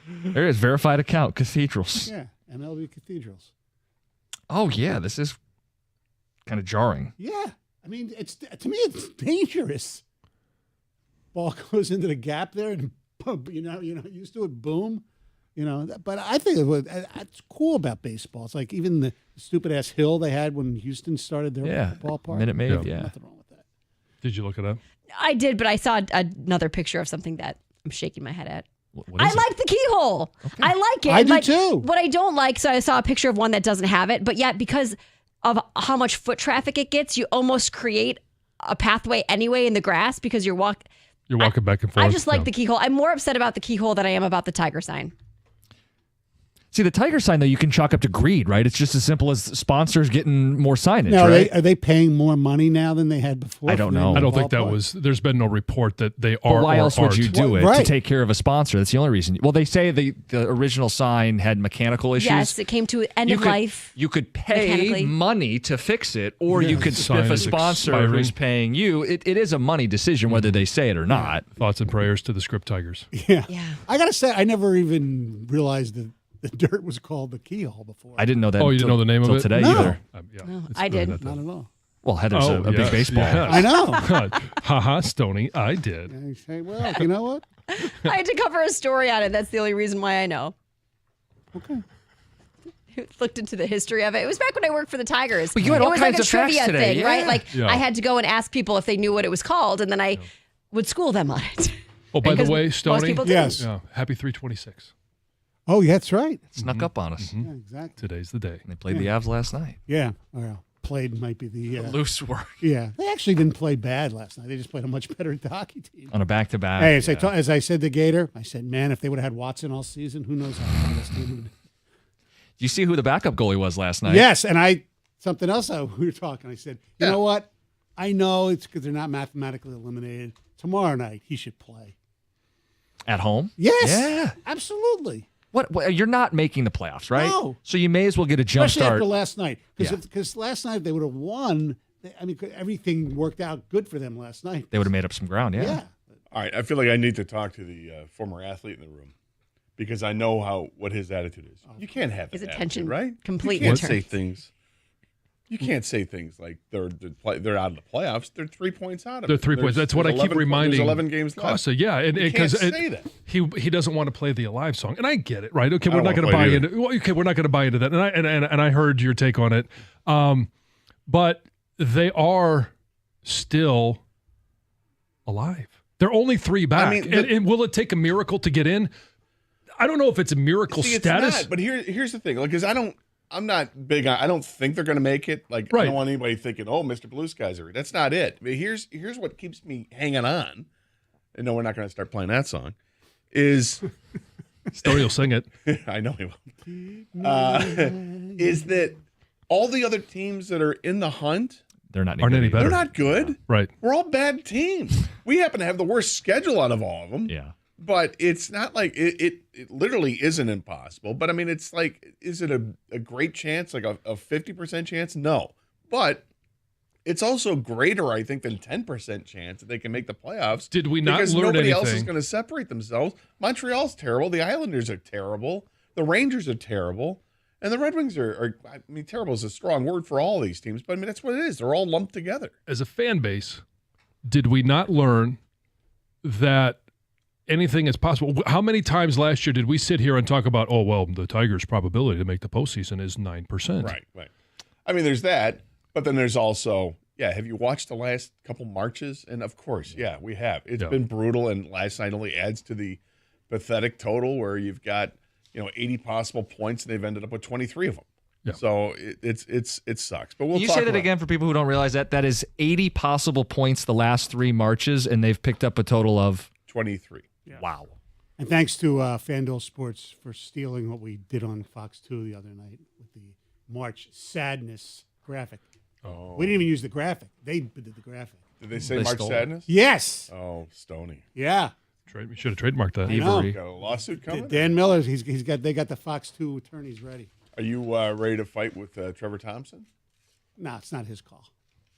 There is verified account, Cathedrals. Yeah, MLB Cathedrals. Oh, yeah, this is kind of jarring. Yeah, I mean, to me, it's dangerous. Ball goes into the gap there, and boom, you're not used to it. Boom, But I think it's cool about baseball. It's like even the stupid ass hill they had when Houston started their ballpark. Minute Maid. Yeah, nothing wrong with that. Did you look it up? I did, but I saw another picture of something that I'm shaking my head at. What I is it? like the keyhole. Okay. I like it. I do too. What I don't like, so I saw a picture of one that doesn't have it, but yet because of how much foot traffic it gets, you almost create a pathway anyway in the grass because you're walking back and forth. I just like the keyhole. I'm more upset about the keyhole than I am about the tiger sign. See, the tiger sign, though, you can chalk up to greed, right? It's just as simple as sponsors getting more signage, Now, right? are they paying more money now than they had before? I don't know. I don't think that was. There's been no report that they are. But why else would you do it? Right. To take care of a sponsor? That's the only reason. Well, they say the original sign had mechanical issues. Yes, it came to end of life. You could pay money to fix it, or you could spiff a sponsor who's paying you. It is a money decision whether they say it or not. Thoughts and prayers to the Script Tigers. Yeah. I got to say, I never even realized that the dirt was called the keyhole before. I didn't know that. Oh, you didn't know the name of it today No. either. No, I did. Not at all. Well, Heather's a big baseball. Yes. I know. Haha, Stoney, I did. I say, well, you know what? I had to cover a story on it. That's the only reason why I know. Okay. Looked into the history of it. It was back when I worked for the Tigers. But you had all was kinds like a of facts trivia today, thing, yeah. right? Like Yeah. I had to go and ask people if they knew what it was called, and then I would school them on it. Oh, by the Because way, most Stoney. people didn't. Yes. Yeah, happy 326. Oh, yeah, that's right. Snuck up on us. Yeah, exactly. Today's the day. They played the Avs last night. Yeah. Well, played might be the... Loose word. Yeah. They actually didn't play bad last night. They just played a much better hockey team. On a back-to-back. Hey, as I said to Gator, I said, man, if they would have had Watson all season, who knows how good this team would have been. Do you see who the backup goalie was last night? Yes, and something else we were talking. I said, you know what? I know it's because they're not mathematically eliminated. Tomorrow night, he should play. At home? Yes. Yeah. Absolutely. What? You're not making the playoffs, right? No. So you may as well get a jump Especially start. after last night. Yeah. Because last night, if they would have won, everything worked out good for them last night. They would have made up some ground, yeah. All right, I feel like I need to talk to the former athlete in the room because I know what his attitude is. You can't have His that attention attitude, right? completely You can't turned. say things. You can't say things like they're out of the playoffs. They're 3 points out of it. They're 3 points. That's what I keep reminding. There's 11 games left. Costa, yeah, You can't say that. He doesn't want to play the Alive song, and I get it, right? Okay, I we're don't not going to wanna buy play it into. Well, okay, we're not going to buy into that, and I heard your take on it, but they are still alive. They're only 3 back. I mean, and will it take a miracle to get in? I don't know if it's a miracle status. It's not, but here's the thing, because I'm not big on. I don't think they're going to make it. Like I don't want anybody thinking, "Oh, Mr. Blue Skies are." That's not it. But here's what keeps me hanging on. And no, we're not going to start playing that song. Is Story will sing it. I know he will. Is that all the other teams that are in the hunt? They're not aren't any better. They're not good. Right. We're all bad teams. We happen to have the worst schedule out of all of them. Yeah. But it's not like it literally isn't impossible. But I mean, it's like, is it a great chance, like a 50% chance? No. But it's also greater, I think, than 10% chance that they can make the playoffs. Did we not because learn nobody anything? else is going to separate themselves. Montreal's terrible. The Islanders are terrible. The Rangers are terrible. And the Red Wings are I mean, terrible is a strong word for all these teams. But I mean, that's what it is. They're all lumped together. As a fan base, did we not learn that anything is possible? How many times last year did we sit here and talk about, oh, well, the Tigers' probability to make the postseason is 9%? Right. I mean, there's that, but then there's also, have you watched the last couple marches? And of course, we have. It's been brutal, and last night only adds to the pathetic total where you've got 80 possible points, and they've ended up with 23 of them. Yeah. So it sucks. But Can you say that again for people who don't realize that? That is 80 possible points the last 3 marches, and they've picked up a total of 23. Yeah. Wow. And thanks to FanDuel Sports for stealing what we did on Fox 2 the other night with the March Sadness graphic. Oh. We didn't even use the graphic. They did the graphic. Did they say March Sadness? Yes. Oh, Stoney. Yeah. We should have trademarked that. Got a lawsuit coming? Dan Miller's. They got the Fox 2 attorneys ready. Are you ready to fight with Trevor Thompson? No, it's not his call.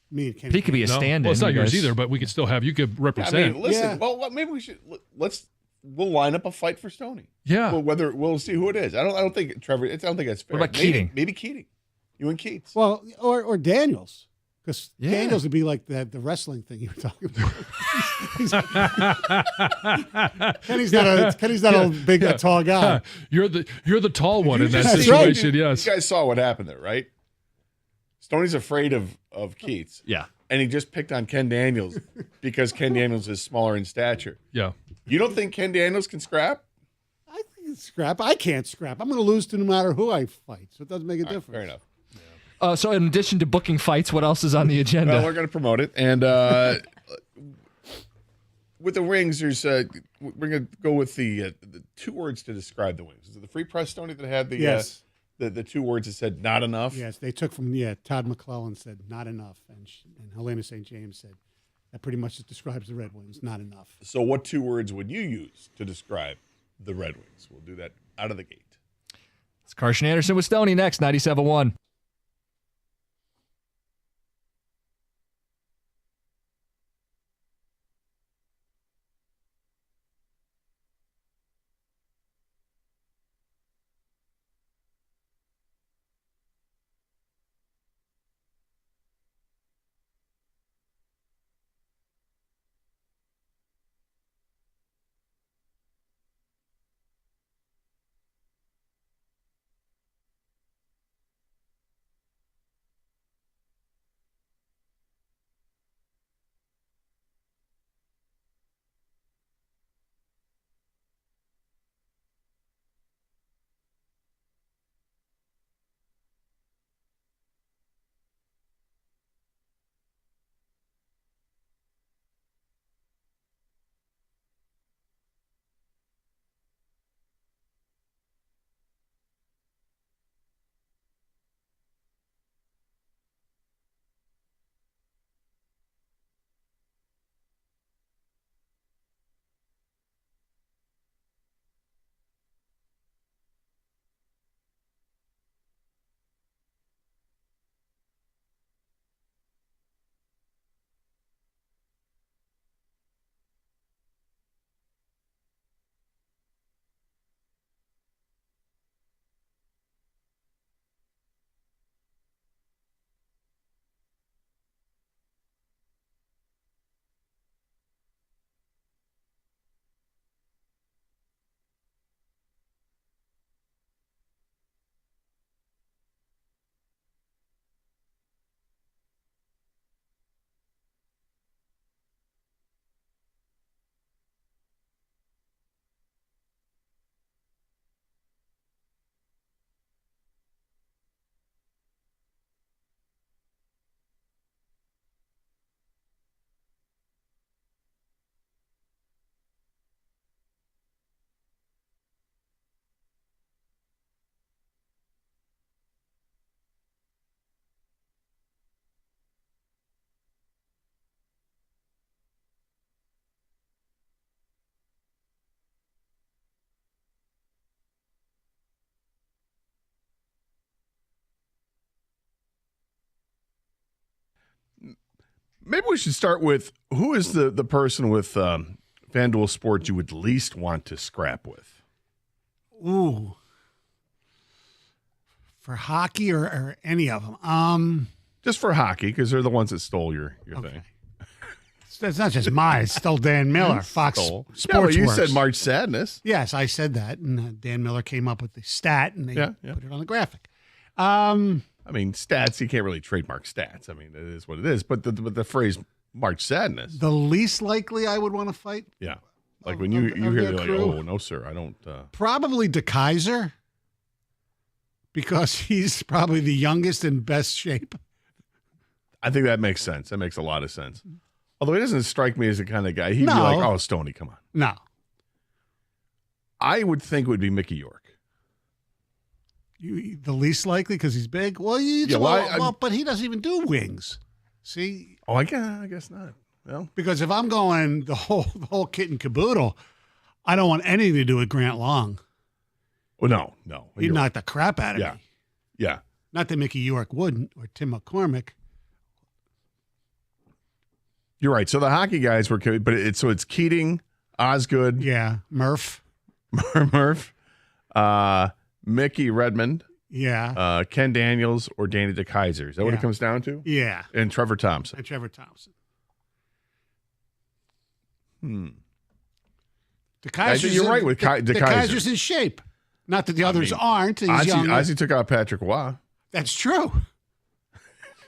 Me and Kenny. He could be a stand-in. Well, it's not yours either, but we could still have you could represent. I mean, listen. Well, maybe we should. We'll line up a fight for Stoney. Yeah. Well, we'll see who it is. I don't think Trevor. I don't think that's fair. What about Keating? Maybe Keating. You and Keats. Well, or Daniels. Because Daniels would be like the wrestling thing you were talking about. Kenny's not a big, tall guy. You're the tall one in that That's situation. right. Yes. You guys saw what happened there, right? Stoney's afraid of Keats. Yeah. And he just picked on Ken Daniels because Ken Daniels is smaller in stature. Yeah. You don't think Ken Daniels can scrap? I think he can scrap. I can't scrap. I'm going to lose to no matter who I fight, so it doesn't make a difference. Fair enough. So in addition to booking fights, what else is on the agenda? Well, we're going to promote it. And with the Wings, there's we're going to go with the 2 words to describe the Wings. Is it the Free Press, Tony, that had the 2 words that said not enough? Yes, they took from, Todd McClellan said not enough. And Helena St. James said that pretty much describes the Red Wings, not enough. So what 2 words would you use to describe the Red Wings? We'll do that out of the gate. It's Carson Anderson with Stoney next, 97.1. Maybe we should start with who is the person with FanDuel Sports you would least want to scrap with? Ooh. For hockey or any of them? Just for hockey, because they're the ones that stole your thing. It's not just mine. It's still Dan Miller, Fox Sports. Yeah, but you said March Sadness. Yes, I said that. And Dan Miller came up with the stat, and they put it on the graphic. I'm I mean, stats, you can't really trademark stats. I mean, it is what it is. But the phrase March Sadness. The least likely I would want to fight? Yeah. Like when you hear, you're like, oh, no, sir, I don't. Probably DeKaiser, because he's probably the youngest in best shape. I think that makes sense. That makes a lot of sense. Although he doesn't strike me as the kind of guy. He'd be like, oh, Stoney, come on. No. I would think it would be Mickey York. The least likely because he's big? Well, but he doesn't even do wings. See? Oh, I guess not. Well, because if I'm going the whole kit and caboodle, I don't want anything to do with Grant Long. Well, no. He'd knock the crap out of me. Yeah. Not that Mickey York wouldn't, or Tim McCormick. You're right. So the hockey guys were, but it's Keating, Osgood. Yeah. Murph. Mickey Redmond. Yeah. Ken Daniels or Danny DeKaiser. Is that what it comes down to? Yeah. And Trevor Thompson. You're right with DeKaiser. DeKaiser's in shape. Not that the others aren't. He's Ozzy took out Patrick Waugh. That's true.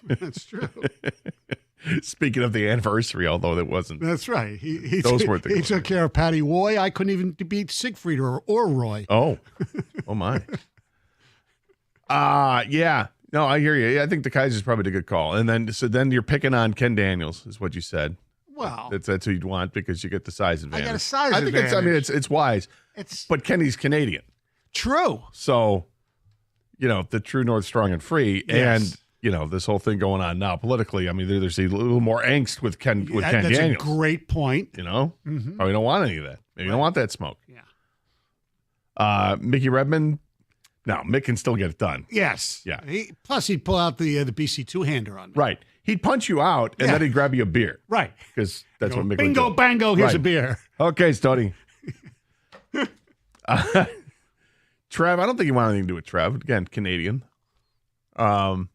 That's true. Speaking of the anniversary, although it wasn't. That's right. He took care of Patty Roy. I couldn't even beat Siegfried or Roy. Oh my. Yeah. No, I hear you. Yeah, I think DeKaiser's probably a good call. And then you're picking on Ken Daniels, is what you said. Well, that's who you'd want because you get the size advantage. I got a size advantage. I think it's wise. But Kenny's Canadian. True. So, the true North, strong and free, yes. And this whole thing going on now politically. I mean, there's a little more angst with Ken Daniels. That's a great point. Mm-hmm. Probably don't want any of that. Maybe you don't want that smoke. Yeah. Mickey Redmond. No, Mick can still get it done. Yes. Yeah. Plus, he'd pull out the BC two-hander on me. Right. He'd punch you out, and then he'd grab you a beer. Right. Because that's what Mick bingo, would do. bango, here's a beer. Okay, Stoney. Trev, I don't think you want anything to do with Trev. Again, Canadian. And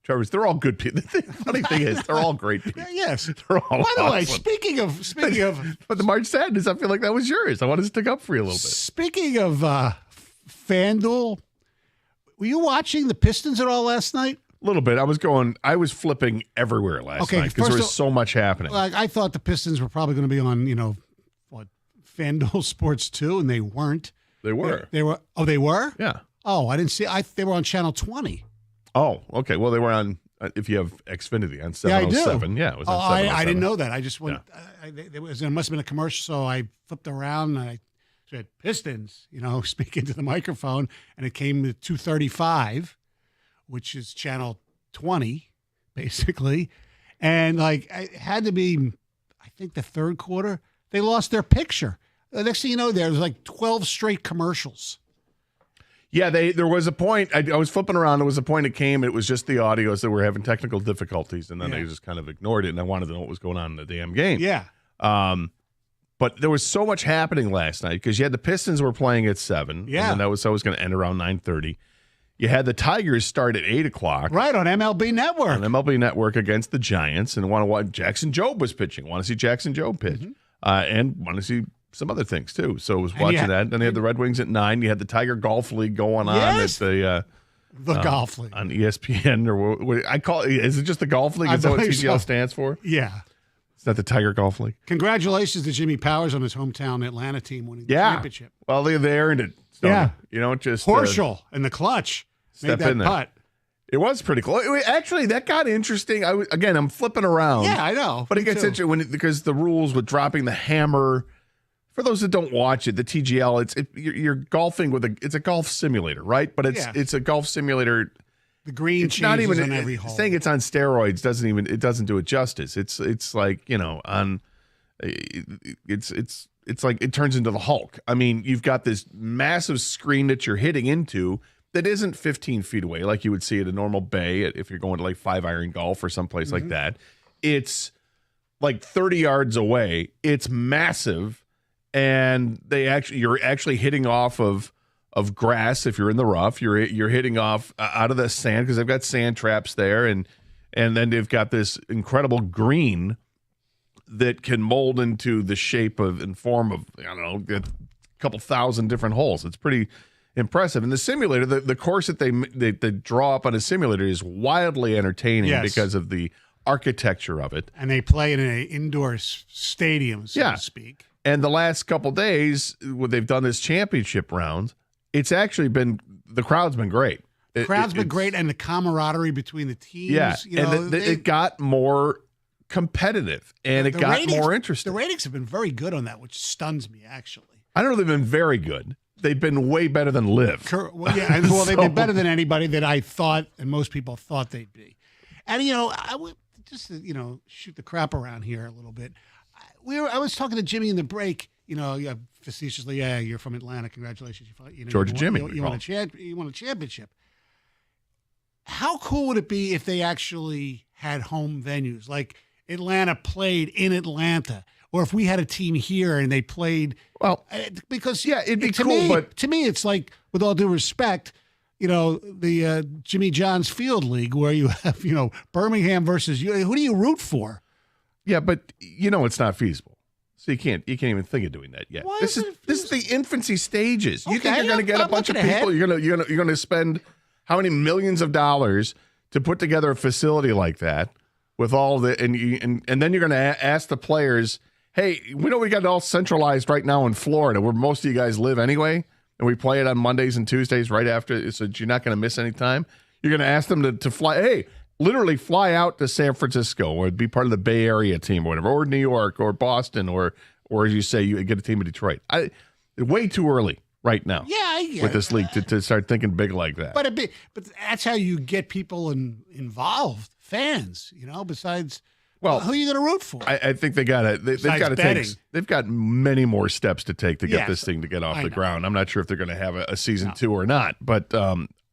Trevor's, they're all good people. The funny thing is, they're all great people. Yes. They're all By the way, awesome. speaking of... But the March Sadness, I feel like that was yours. I wanted to stick up for you a little bit. Speaking of FanDuel, were you watching the Pistons at all last night? A little bit. I was flipping everywhere last night because there was so much happening. Like, I thought the Pistons were probably going to be on, FanDuel Sports 2, and they weren't. They were. They were. Oh, they were? Yeah. Oh, I didn't see. They were on Channel 20. Oh, okay. Well, they were on, if you have Xfinity, on 707. Yeah, it was on 707. I didn't know that. I just went, it must have been a commercial, so I flipped around and I said, Pistons, speaking to the microphone, and it came to 235, which is Channel 20, basically. And, it had to be, I think, the third quarter. They lost their picture. The next thing you know, there was 12 straight commercials. Yeah, there was a point. I was flipping around. There was a point it came. It was just the audios that were having technical difficulties, and then they just kind of ignored it, and I wanted to know what was going on in the damn game. Yeah. But there was so much happening last night because you had the Pistons were playing at 7. Yeah. And that was going to end around 9:30. You had the Tigers start at 8 o'clock. Right, on MLB Network. On MLB Network against the Giants, and want to watch Jackson Jobe was pitching. Want to see Jackson Jobe pitch. Mm-hmm. And want to see some other things too. So I was watching that. Then they had the Red Wings at 9. You had the Tiger Golf League going on at the Golf League on ESPN, or what I call it. Is it just the Golf League? Is that what TGL stands for? Yeah. Is that the Tiger Golf League? Congratulations to Jimmy Powers on his hometown Atlanta team winning the championship. Well, they earned it. Yeah. Just Horschel in the clutch made that putt. It was pretty close. Actually, that got interesting. I'm flipping around. Yeah, I know. But it gets interesting because the rules with dropping the hammer. For those that don't watch it, the TGL, you're golfing it's a golf simulator, right? But it's a golf simulator. The green it's not even on every hole. Saying it's on steroids doesn't do it justice. It's like it's like it turns into the Hulk. I mean, you've got this massive screen that you're hitting into that isn't 15 feet away like you would see at a normal bay if you're going to 5-iron golf or someplace like that. It's 30 yards away. It's massive. And you're actually hitting off of grass if you're in the rough. You're hitting off out of the sand because they've got sand traps there, and then they've got this incredible green that can mold into the shape of and form of a couple thousand different holes. It's pretty impressive. And the simulator, the course that they draw up on a simulator is wildly entertaining because of the architecture of it. And they play in an indoor stadium, so to speak. And the last couple days, when they've done this championship round, it's actually been, the crowd's been great. The crowd's been great, and the camaraderie between the teams. Yeah, you know, it got more competitive, and it got more interesting. The ratings have been very good on that, which stuns me, actually. I don't know if they've been very good. They've been way better than Live. Well, yeah, they've been better than anybody that I thought and most people thought they'd be. And, I would just, shoot the crap around here a little bit. I was talking to Jimmy in the break, facetiously, you're from Atlanta. Congratulations. Georgia Jimmy. You won a championship. How cool would it be if they actually had home venues? Like Atlanta played in Atlanta, or if we had a team here and they played. Well, because it'd be cool, but to me, it's like, with all due respect, the Jimmy John's Field League, where you have, Birmingham versus you. Who do you root for? Yeah, but it's not feasible. So you can't even think of doing that yet. Why this is the infancy stages. You think Okay, you're going to get a bunch of people? You're going to spend how many millions of dollars to put together a facility like that with all the and then you're going to ask the players, hey, we got it all centralized right now in Florida, where most of you guys live anyway, and we play it on Mondays and Tuesdays right after, so you're not going to miss any time. You're going to ask them to fly. Hey. Literally fly out to San Francisco or be part of the Bay Area team or whatever, or New York or Boston, or as you say, you get a team in Detroit. Way too early right now. Yeah, I get with this league to start thinking big like that. But that's how you get people involved, fans. Besides, who are you going to root for? I think they've got to take. They've got many more steps to take to get this thing to get off the ground. I'm not sure if they're going to have a season 2 or not, but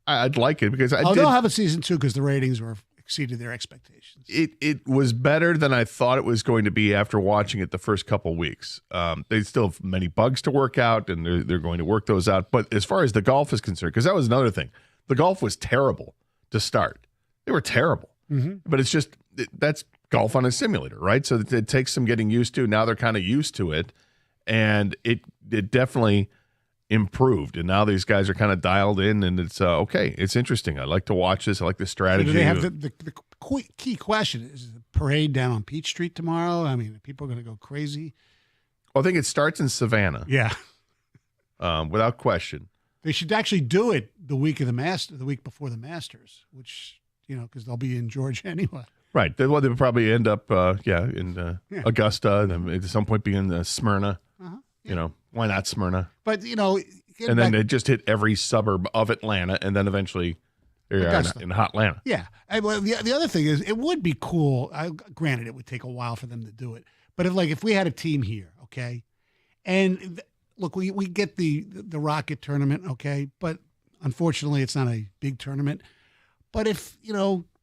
I'd like it because they'll have a season 2 because the ratings were exceeded their expectations. It was better than I thought it was going to be after watching it the first couple weeks. They still have many bugs to work out, and they're going to work those out. But as far as the golf is concerned, because that was another thing, the golf was terrible to start. They were terrible. Mm-hmm. But it's just that's golf on a simulator, right? So it takes some getting used to. Now they're kind of used to it, and it definitely improved, and now these guys are kind of dialed in, and it's okay. It's interesting. I like to watch this. I like the strategy. So do they have the key question is the parade down on Peach Street tomorrow? I mean, people are going to go crazy. Well, I think it starts in Savannah. Yeah, without question. They should actually do it the week before the Masters, which because they'll be in Georgia anyway. Right. They'll probably end up in Augusta, and at some point be in Smyrna. Uh-huh. Why not Smyrna? But and then they just hit every suburb of Atlanta, and then eventually they are in hot Atlanta. Yeah. Well, the other thing is, it would be cool. Granted, it would take a while for them to do it, but if we had a team here, okay, and look, we get the Rocket tournament, okay, but unfortunately, it's not a big tournament. But if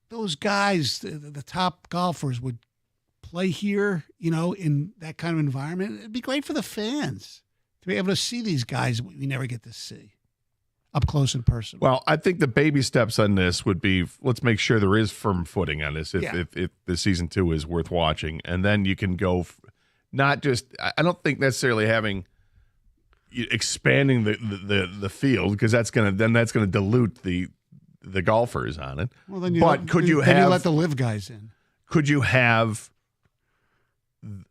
those guys, the top golfers, would play here, in that kind of environment, it'd be great for the fans to be able to see these guys we never get to see up close in person. Well, I think the baby steps on this would be, let's make sure there is firm footing on this if the season 2 is worth watching. And then you can go, not just, I don't think necessarily expanding the field, because that's going to dilute the golfers on it. Well, then you let the live guys in. Could you have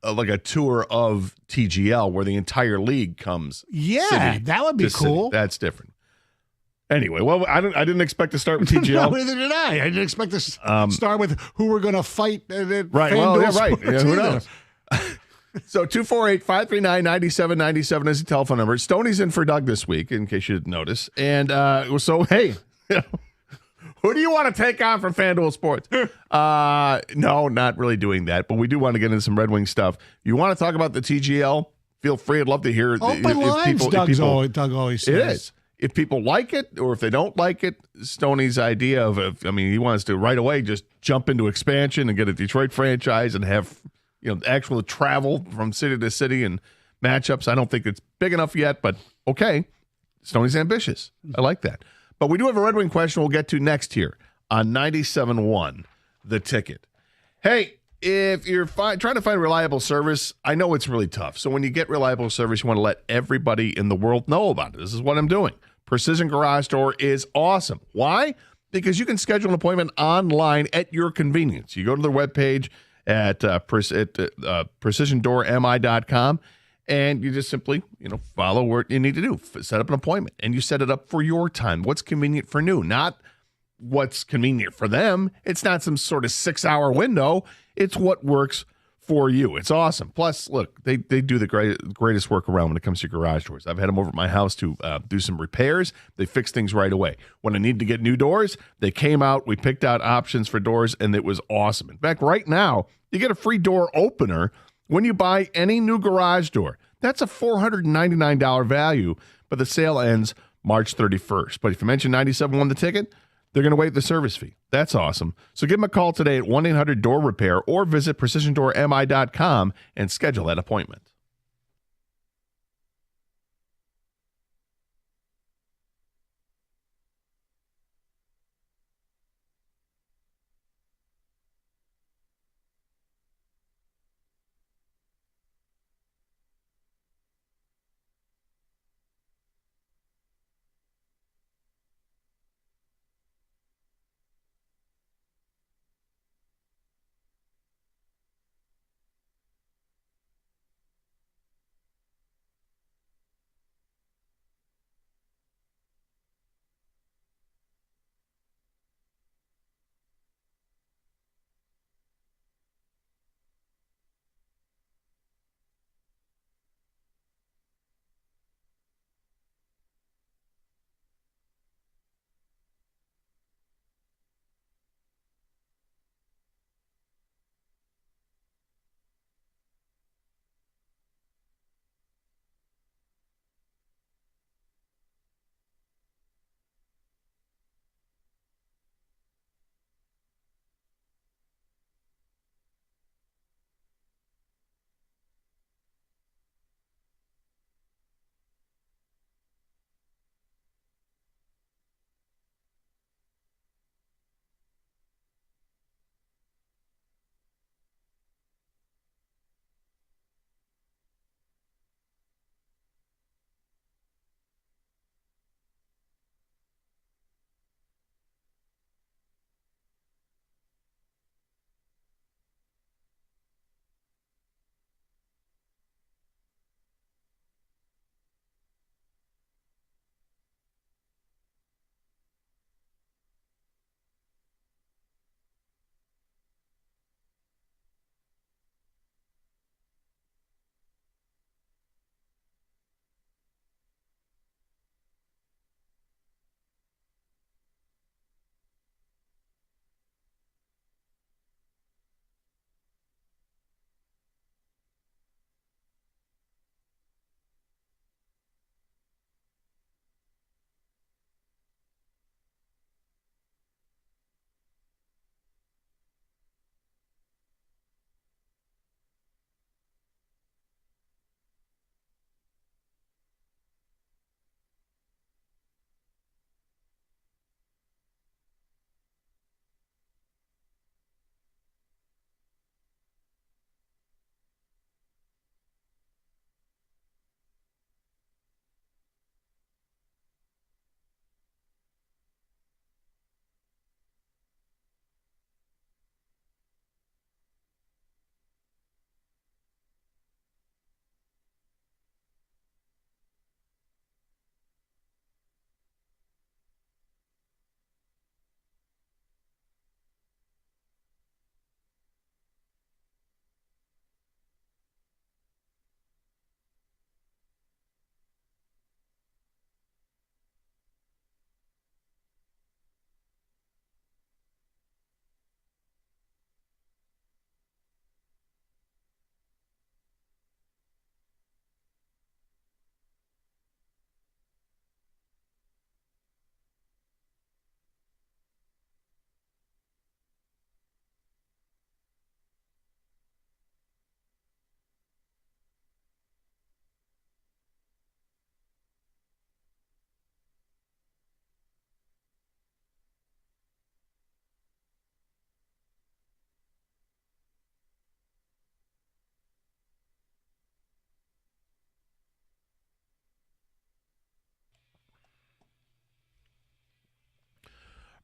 like a tour of TGL where the entire league comes? Yeah, that would be cool. City. That's different. Anyway, well, I didn't expect to start with TGL. No, neither did I. I didn't expect to start with who we're going to fight. Right. Well, yeah, right. Yeah, who knows? So 248-539-9797 is the telephone number. Stoney's in for Doug this week, in case you didn't notice. And so, hey, who do you want to take on from FanDuel Sports? No, not really doing that, but we do want to get into some Red Wing stuff. You want to talk about the TGL? Feel free. I'd love to hear. Open lines, Doug always says. It is. If people like it or if they don't like it, Stoney's idea of he wants to right away just jump into expansion and get a Detroit franchise and have actual travel from city to city and matchups. I don't think it's big enough yet, but okay. Stoney's ambitious. I like that. But we do have a Red Wing question we'll get to next here on 97.1 The Ticket. Hey, if you're trying to find reliable service, I know it's really tough. So when you get reliable service, you want to let everybody in the world know about it. This is what I'm doing. Precision Garage Door is awesome. Why? Because you can schedule an appointment online at your convenience. You go to their webpage at precisiondoormi.com, and you just simply, follow what you need to do. Set up an appointment, and you set it up for your time. What's convenient for you, not what's convenient for them. It's not some sort of 6-hour window. It's what works for you. It's awesome. Plus, look, they do the greatest work around when it comes to garage doors. I've had them over at my house to do some repairs. They fix things right away. When I needed to get new doors, they came out. We picked out options for doors, and it was awesome. In fact, right now, you get a free door opener when you buy any new garage door. That's a $499 value, but the sale ends March 31st. But if you mention 97 won the ticket, they're going to waive the service fee. That's awesome. So give them a call today at 1-800-DOOR-REPAIR or visit precisiondoormi.com and schedule that appointment.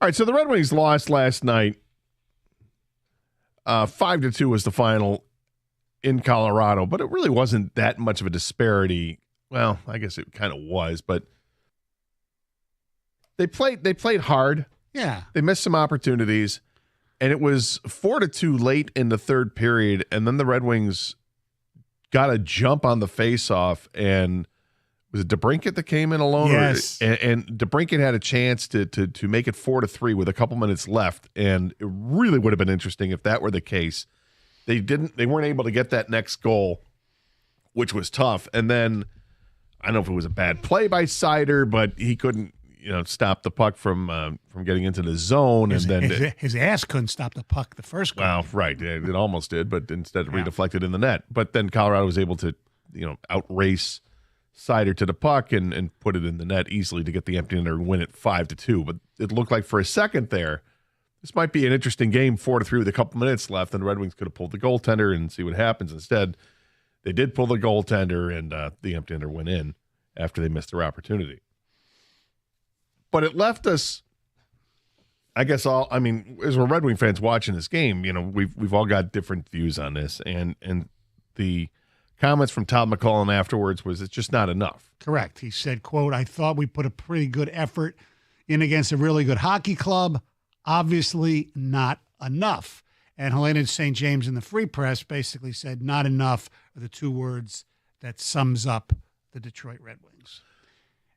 All right, so the Red Wings lost last night. 5-2 was the final in Colorado, but it really wasn't that much of a disparity. Well, I guess it kind of was, but they played hard. Yeah. They missed some opportunities, and it was 4-2 late in the third period, and then the Red Wings got a jump on the faceoff, and was it DeBrincat that came in alone? Yes. And DeBrincat had a chance to make it 4-3 with a couple minutes left, and it really would have been interesting if that were the case. They weren't able to get that next goal, which was tough. And then I don't know if it was a bad play by Seider, but he couldn't, stop the puck from getting into the zone. His ass couldn't stop the puck the first goal. Well, right, it almost did, but instead redeflected in the net. But then Colorado was able to, outrace Seider to the puck and put it in the net easily to get the empty netter and win it 5-2. But it looked like for a second there, this might be an interesting game, 4-3 with a couple minutes left, and the Red Wings could have pulled the goaltender and see what happens. Instead, they did pull the goaltender, and the empty netter went in after they missed their opportunity. But it left us, I guess, as we're Red Wing fans watching this game, we've all got different views on this, and the comments from Todd McCullough afterwards was it's just not enough. Correct. He said, quote, "I thought we put a pretty good effort in against a really good hockey club. Obviously not enough." And Helena St. James in the Free Press basically said not enough are the two words that sums up the Detroit Red Wings.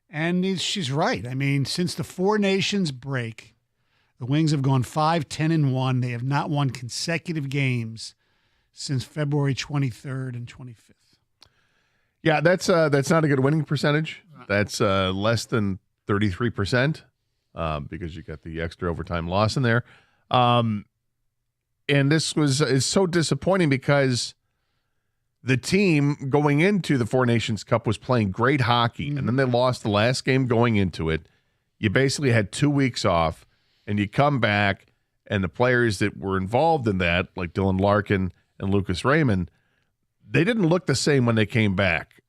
And she's right. I mean, since the Four Nations break, the Wings have gone 5-10-1. They have not won consecutive games since February 23rd and 25th. Yeah, that's not a good winning percentage. That's less than 33%. Because you got the extra overtime loss in there. And this is so disappointing because the team going into the Four Nations Cup was playing great hockey, and then they lost the last game going into it. You basically had 2 weeks off, and you come back, and the players that were involved in that, like Dylan Larkin and Lucas Raymond, they didn't look the same when they came back.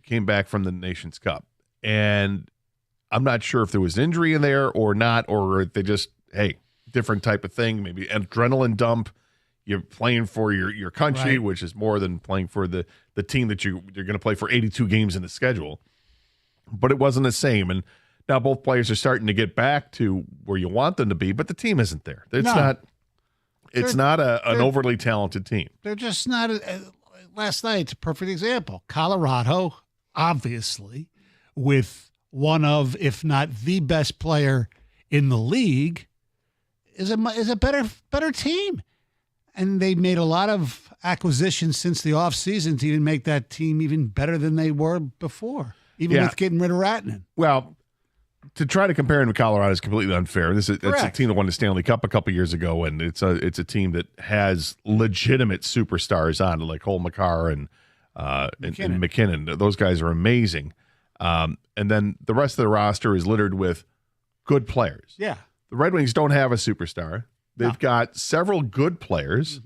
Came back from the Nations Cup. And I'm not sure if there was an injury in there or not, or they just, different type of thing, maybe adrenaline dump. You're playing for your country, right, which is more than playing for the team that you're going to play for 82 games in the schedule. But it wasn't the same. And now both players are starting to get back to where you want them to be, but the team isn't there. It's not an overly talented team. They're just not. Last night's a perfect example. Colorado, obviously, with one of, if not the best player in the league, is a better team. And they made a lot of acquisitions since the offseason to even make that team even better than they were before, even with getting rid of Ratnan. Well, to try to compare him to Colorado is completely unfair. It's a team that won the Stanley Cup a couple years ago, and it's a team that has legitimate superstars on it, like Cole McCarr and McKinnon. Those guys are amazing. And then the rest of the roster is littered with good players. Yeah. The Red Wings don't have a superstar. They've got several good players,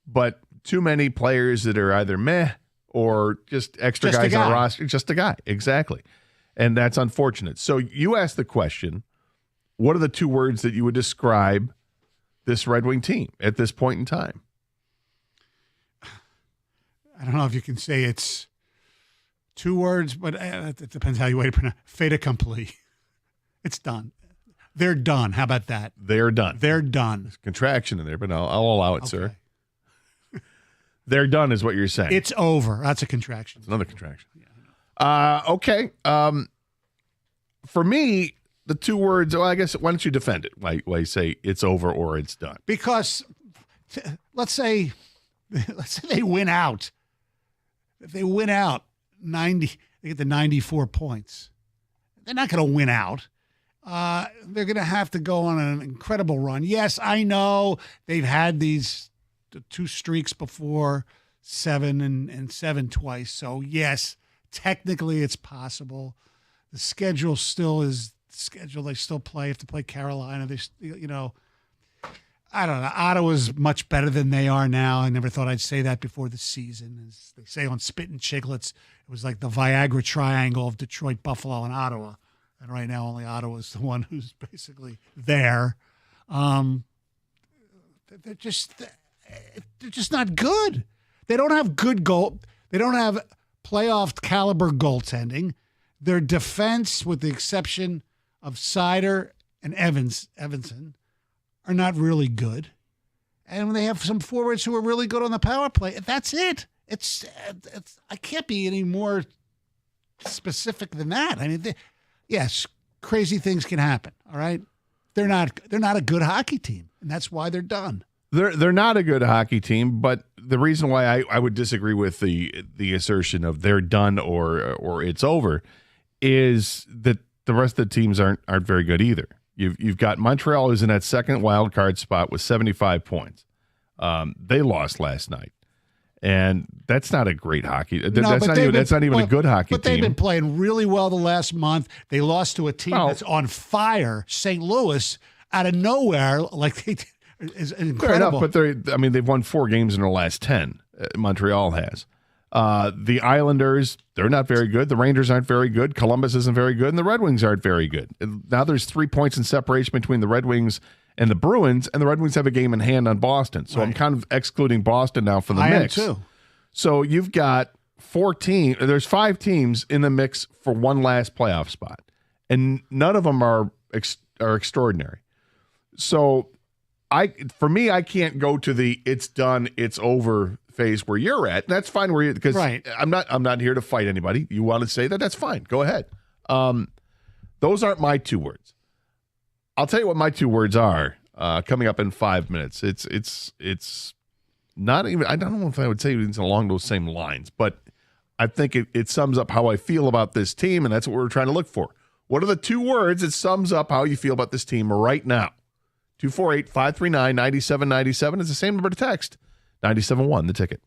but too many players that are either meh or just extra guys on the roster. Just a guy, exactly. And that's unfortunate. So you asked the question, what are the two words that you would describe this Red Wing team at this point in time? I don't know if you can say it's two words, but it depends how you way to pronounce it. Fait accompli. It's done. They're done. How about that? They're done. They're done. There's contraction in there, but I'll allow it, sir. They're done is what you're saying. It's over. That's a contraction. It's another contraction. Yeah. Okay. For me, the two words, I guess, why don't you defend it? Why you say it's over or it's done? Because let's say they win out. If they win out 90, they get the 94 points. They're not going to win out. They're going to have to go on an incredible run. Yes, I know they've had these two streaks before, 7 and 7 twice. So, yes, technically it's possible. The schedule still is the schedule. They still play. Have to play Carolina. They, I don't know. Ottawa's much better than they are now. I never thought I'd say that before the season. As they say on Spit and Chicklets, it was like the Viagra triangle of Detroit, Buffalo, and Ottawa. and right now only Ottawa's the one who's basically there. They're just not good. They don't have good goal. They don't have playoff caliber goaltending. Their defense, with the exception of Seider and Evanson, are not really good. And they have some forwards who are really good on the power play. That's it. It's I can't be any more specific than that. I mean, yes, crazy things can happen. All right, they're not a good hockey team, and that's why they're done. They're not a good hockey team, but the reason why I would disagree with the assertion of they're done or it's over is that the rest of the teams aren't very good either. You've got Montreal who's in that second wild card spot with 75 points. They lost last night, and that's not a great hockey. That's not even a good hockey team. But they've been playing really well the last month. They lost to a team that's on fire, St. Louis, out of nowhere. Like they is incredible. Fair enough, but they've won 4 games in their last 10. Montreal has. The Islanders, they're not very good. The Rangers aren't very good. Columbus isn't very good, and the Red Wings aren't very good. Now there's 3 points in separation between the Red Wings and the Bruins, and the Red Wings have a game in hand on Boston. So I'm kind of excluding Boston now from the mix. I am too. So you've got 4 teams. There's 5 teams in the mix for one last playoff spot, and none of them are extraordinary. So for me, I can't go to the it's done, it's over phase where you're at. That's fine where you because I'm not here to fight anybody. You want to say that? That's fine. Go ahead. Those aren't my 2 words. I'll tell you what my 2 words are coming up in 5 minutes. It's not even, I don't know if I would say it's along those same lines, but I think it sums up how I feel about this team, and that's what we're trying to look for. What are the 2 words that sums up how you feel about this team right now? 248-539-9797 is the same number to text. 97.1, the ticket.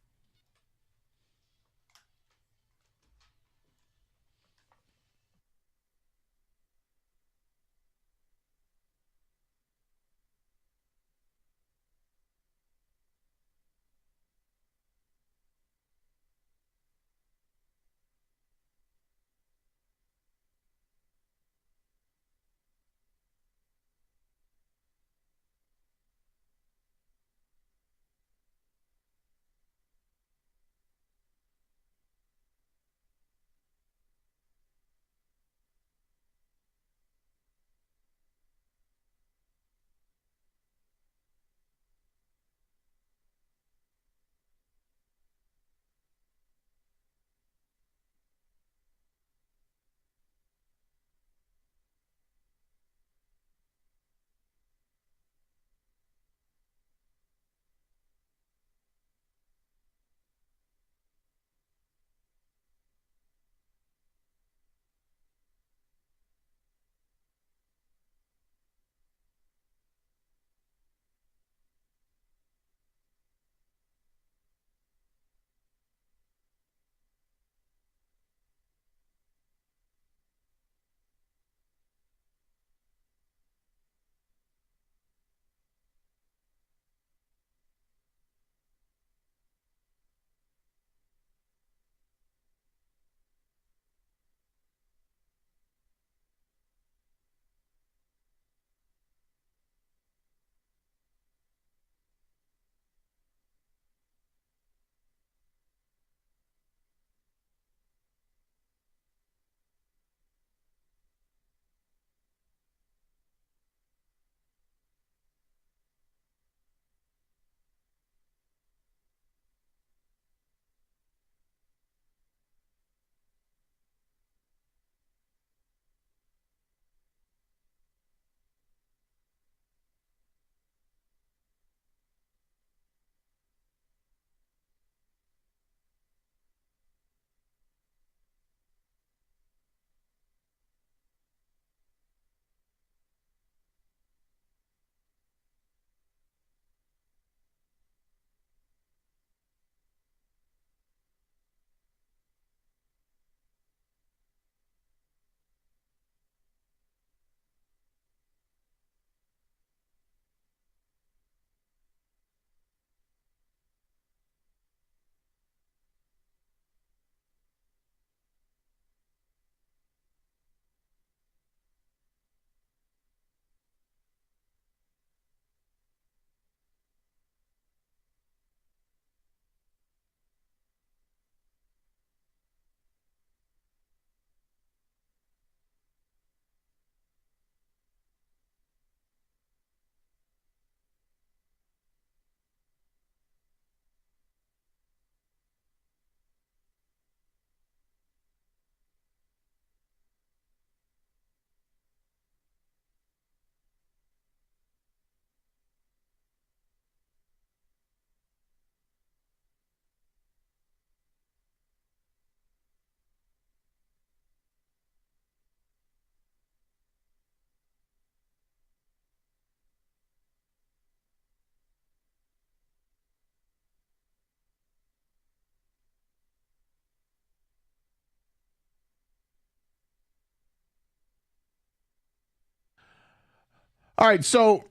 All right, so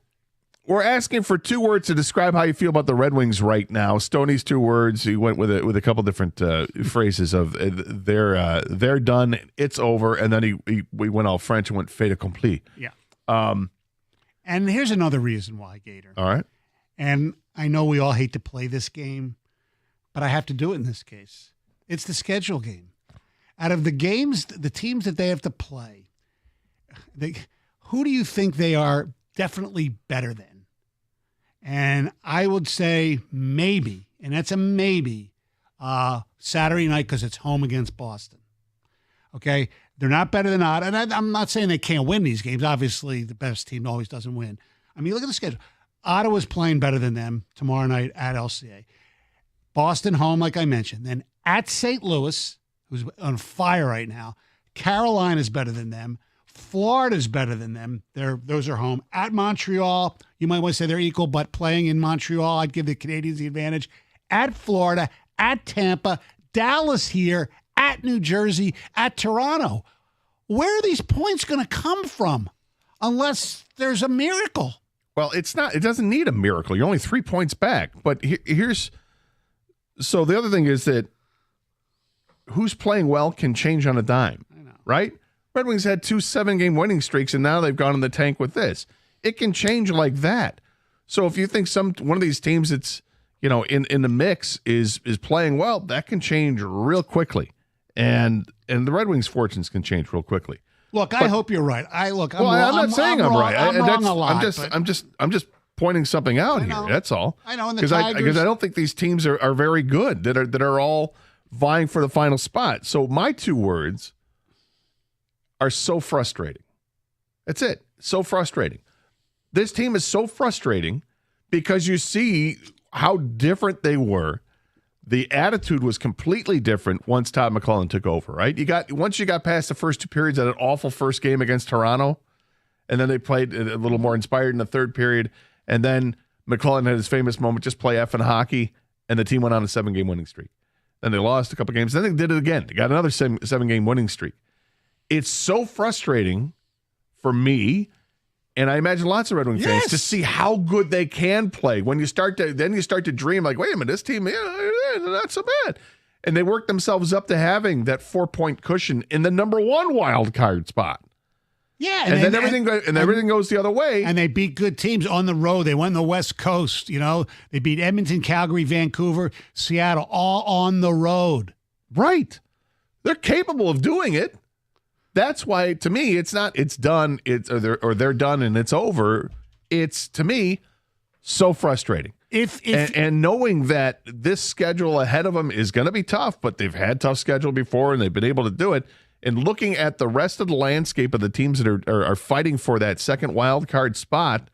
we're asking for 2 words to describe how you feel about the Red Wings right now. Stoney's 2 words. He went with a couple different phrases of they're done, it's over, and then we went all French and went fait accompli. Yeah. And here's another reason why, Gator. All right. And I know we all hate to play this game, but I have to do it in this case. It's the schedule game. Out of the games, the teams that they have to play, who do you think they are definitely better than? And I would say maybe, and that's a maybe, Saturday night because it's home against Boston. Okay? They're not better than Ottawa. And I'm not saying they can't win these games. Obviously, the best team always doesn't win. I mean, look at the schedule. Ottawa's playing better than them tomorrow night at LCA. Boston home, like I mentioned. Then at St. Louis, who's on fire right now. Carolina's better than them. Florida's better than them. Those are home. At Montreal, you might want to say they're equal, but playing in Montreal, I'd give the Canadiens the advantage. At Florida, at Tampa, Dallas here, at New Jersey, at Toronto. Where are these points going to come from unless there's a miracle? Well, it's not. It doesn't need a miracle. You're only 3 points back. But here's so the other thing is that who's playing well can change on a dime, right? Red Wings had 2 7-game winning streaks, and now they've gone in the tank with this. It can change like that. So if you think one of these teams that's in the mix is playing well, that can change real quickly, and the Red Wings' fortunes can change real quickly. Look, I hope you're right. I'm not saying I'm right. I'm wrong a lot. I'm just pointing something out here. That's all. I know. Because I don't think these teams are very good that are all vying for the final spot. So my 2 words are so frustrating. That's it. So frustrating. This team is so frustrating because you see how different they were. The attitude was completely different once Todd McClellan took over, right? Once you got past the first 2 periods at an awful first game against Toronto, and then they played a little more inspired in the 3rd period, and then McClellan had his famous moment, just play effing hockey, and the team went on a 7-game winning streak. Then they lost a couple games. Then they did it again. They got another 7-game winning streak. It's so frustrating for me, and I imagine lots of Red Wing fans, to see how good they can play. When you start to dream like, wait a minute, this team, not so bad. And they work themselves up to having that 4-point cushion in the number 1 wild card spot. Yeah, and then everything goes the other way. And they beat good teams on the road. They went on the West Coast. They beat Edmonton, Calgary, Vancouver, Seattle, all on the road. Right. They're capable of doing it. That's why, to me, it's not. It's done. Or they're done and it's over. It's, to me, so frustrating. And knowing that this schedule ahead of them is going to be tough, but they've had tough schedule before and they've been able to do it. And looking at the rest of the landscape of the teams that are fighting for that second wild card spot,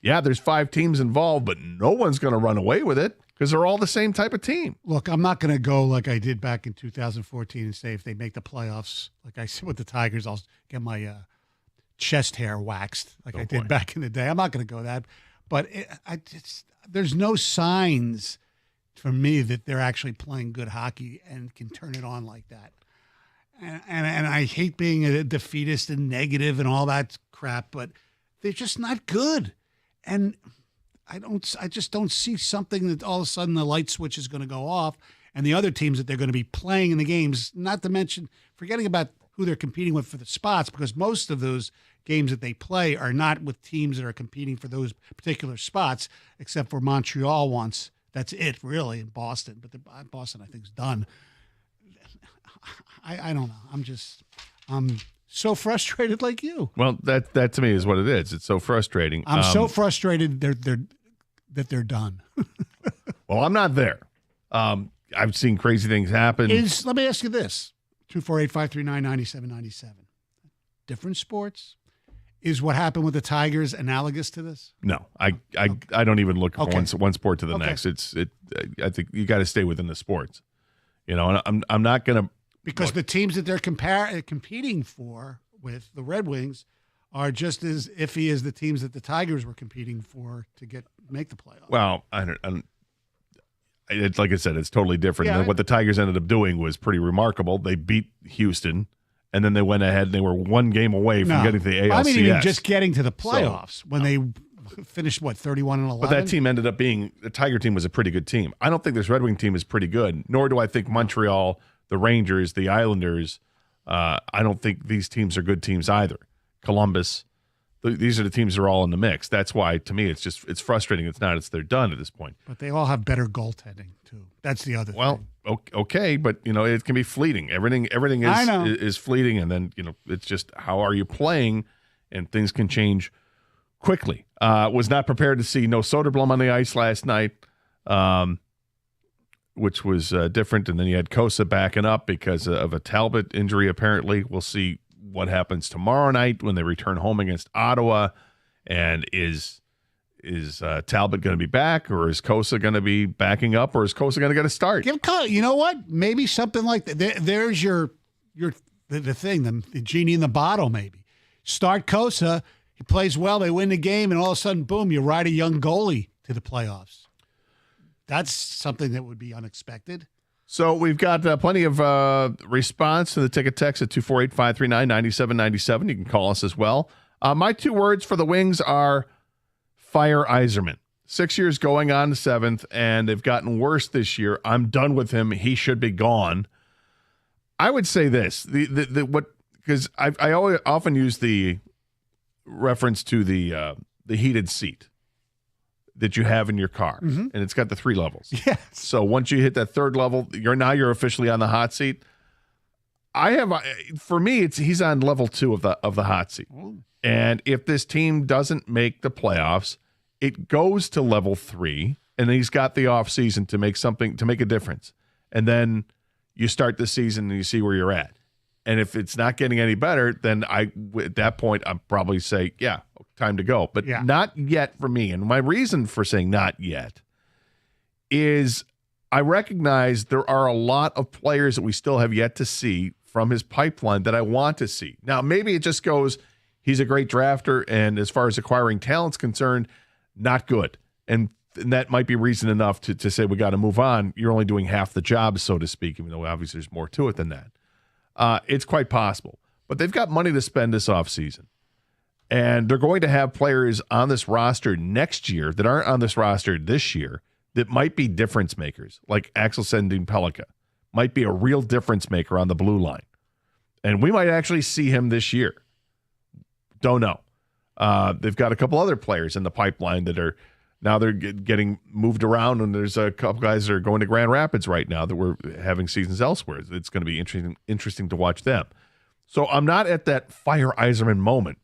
yeah, there's 5 teams involved, but no one's going to run away with it because they're all the same type of team. Look, I'm not going to go like I did back in 2014 and say if they make the playoffs, like I said with the Tigers, I'll get my chest hair waxed like I did back in the day. I'm not going to go that. But there's no signs for me that they're actually playing good hockey and can turn it on like that. And I hate being a defeatist and negative and all that crap, but they're just not good. And I just don't see something that all of a sudden the light switch is going to go off and the other teams that they're going to be playing in the games, not to mention forgetting about who they're competing with for the spots, because most of those games that they play are not with teams that are competing for those particular spots, except for Montreal once. That's it, really, in Boston. But Boston, I think, is done. I don't know. I'm so frustrated like you. Well, that to me is what it is. It's so frustrating. I'm so frustrated that they're done. Well, I'm not there. I've seen crazy things happen. Let me ask you this. 248-539-9797. Different sports. Is what happened with the Tigers analogous to this? No, I don't even look from one sport to the next. I think you got to stay within the sports. And I'm not going to. Because the teams that they're competing for with the Red Wings are just as iffy as the teams that the Tigers were competing for to make the playoffs. Well, it's like I said, it's totally different. And what the Tigers ended up doing was pretty remarkable. They beat Houston and then they went ahead and they were one game away from getting to the ALCS. I mean, even just getting to the playoffs when they finished, 31-11? But that team ended up being, the Tiger team was a pretty good team. I don't think this Red Wing team is pretty good, nor do I think Montreal, the Rangers, the Islanders, I don't think these teams are good teams either. Columbus, these are the teams that are all in the mix. That's why, to me, it's frustrating. They're done at this point. But they all have better goaltending, too. That's the other thing. Well, okay, but, it can be fleeting. Everything is fleeting, and then, it's just how are you playing, and things can change quickly. Was not prepared to see no Soderblom on the ice last night, which was different. And then you had Kosa backing up because of a Talbot injury, apparently. We'll see what happens tomorrow night when they return home against Ottawa. And is Talbot going to be back, or is Kosa going to be backing up, or is Kosa going to get a start? You know what? Maybe something like that. There's the thing, the genie in the bottle, maybe. Start Kosa. He plays well, they win the game, and all of a sudden, boom, you ride a young goalie to the playoffs. That's something that would be unexpected. So we've got plenty of response to the ticket text at 248-539-9797. You can call us as well. My 2 words for the Wings are fire Yzerman. 6 years going on to 7th, and they've gotten worse this year. I'm done with him. He should be gone. I would say this, because I always often use the reference to the heated seat that you have in your car, and it's got the 3 levels. Yes. So once you hit that 3rd level, you're officially on the hot seat. For me, he's on level 2 of the hot seat. Ooh. And if this team doesn't make the playoffs, it goes to level 3, and then he's got the offseason to make a difference. And then you start the season and you see where you're at. And if it's not getting any better, then at that point, I'd probably say, yeah, time to go. But not yet for me. And my reason for saying not yet is I recognize there are a lot of players that we still have yet to see from his pipeline that I want to see. Now, maybe it just goes, he's a great drafter, and as far as acquiring talent's concerned, not good. And that might be reason enough to say we got to move on. You're only doing half the job, so to speak, even though obviously there's more to it than that. It's quite possible. But they've got money to spend this offseason. And they're going to have players on this roster next year that aren't on this roster this year that might be difference makers, like Axel Sandin-Pellikka. Might be a real difference maker on the blue line. And we might actually see him this year. Don't know. They've got a couple other players in the pipeline that are now they're getting moved around, and there's a couple guys that are going to Grand Rapids right now that we're having seasons elsewhere. It's going to be interesting to watch them. So I'm not at that fire Yzerman moment,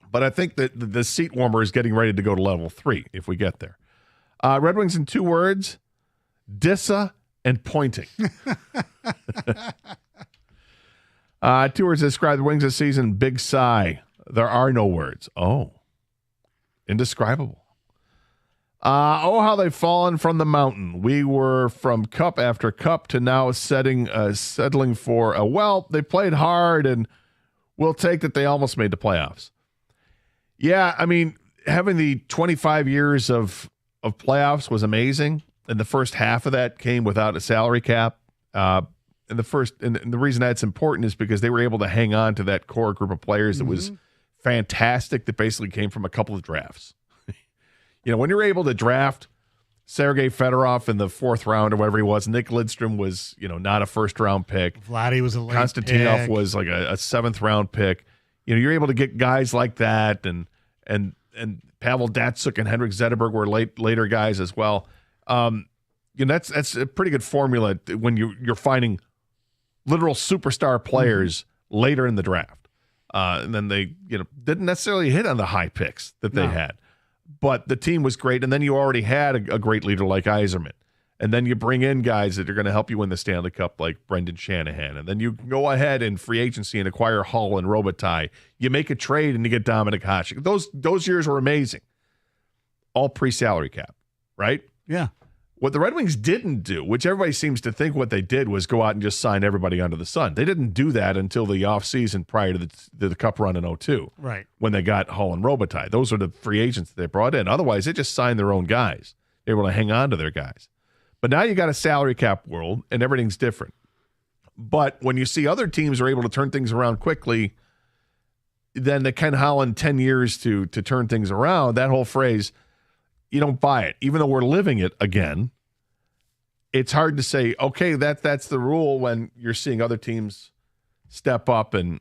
but I think that the seat warmer is getting ready to go to level 3 if we get there. Red Wings in 2 words, Dissa and pointing. 2 words describe the Wings this season, big sigh. There are no words. Oh, indescribable. How they've fallen from the mountain. We were from cup after cup to now settling for, they played hard, and we'll take that they almost made the playoffs. Yeah, I mean, having the 25 years of playoffs was amazing, and the first half of that came without a salary cap. And the reason that's important is because they were able to hang on to that core group of players that was fantastic, that basically came from a couple of drafts. When you're able to draft Sergei Fedorov in the 4th round or whatever he was, Nick Lidstrom was, not a 1st-round pick. Vladdy was a late Konstantinov pick. was like a 7th-round pick. You're able to get guys like that, and Pavel Datsyuk and Henrik Zetterberg were later guys as well. That's a pretty good formula when you're finding literal superstar players later in the draft. And then they didn't necessarily hit on the high picks that they had. But the team was great, and then you already had a great leader like Yzerman. And then you bring in guys that are going to help you win the Stanley Cup like Brendan Shanahan. And then you go ahead in free agency and acquire Hull and Robitaille. You make a trade and you get Dominik Hasek. Those years were amazing. All pre-salary cap, right? Yeah. What the Red Wings didn't do, which everybody seems to think what they did, was go out and just sign everybody under the sun. They didn't do that until the offseason prior to the Cup run in 2002. Right. When they got Hull and Robitaille. Those are the free agents that they brought in. Otherwise, they just signed their own guys. They were able to hang on to their guys. But now you got a salary cap world, and everything's different. But when you see other teams are able to turn things around quickly, then the Ken Holland 10 years to turn things around, that whole phrase, you don't buy it. Even though we're living it again, it's hard to say, okay, that's the rule when you're seeing other teams step up and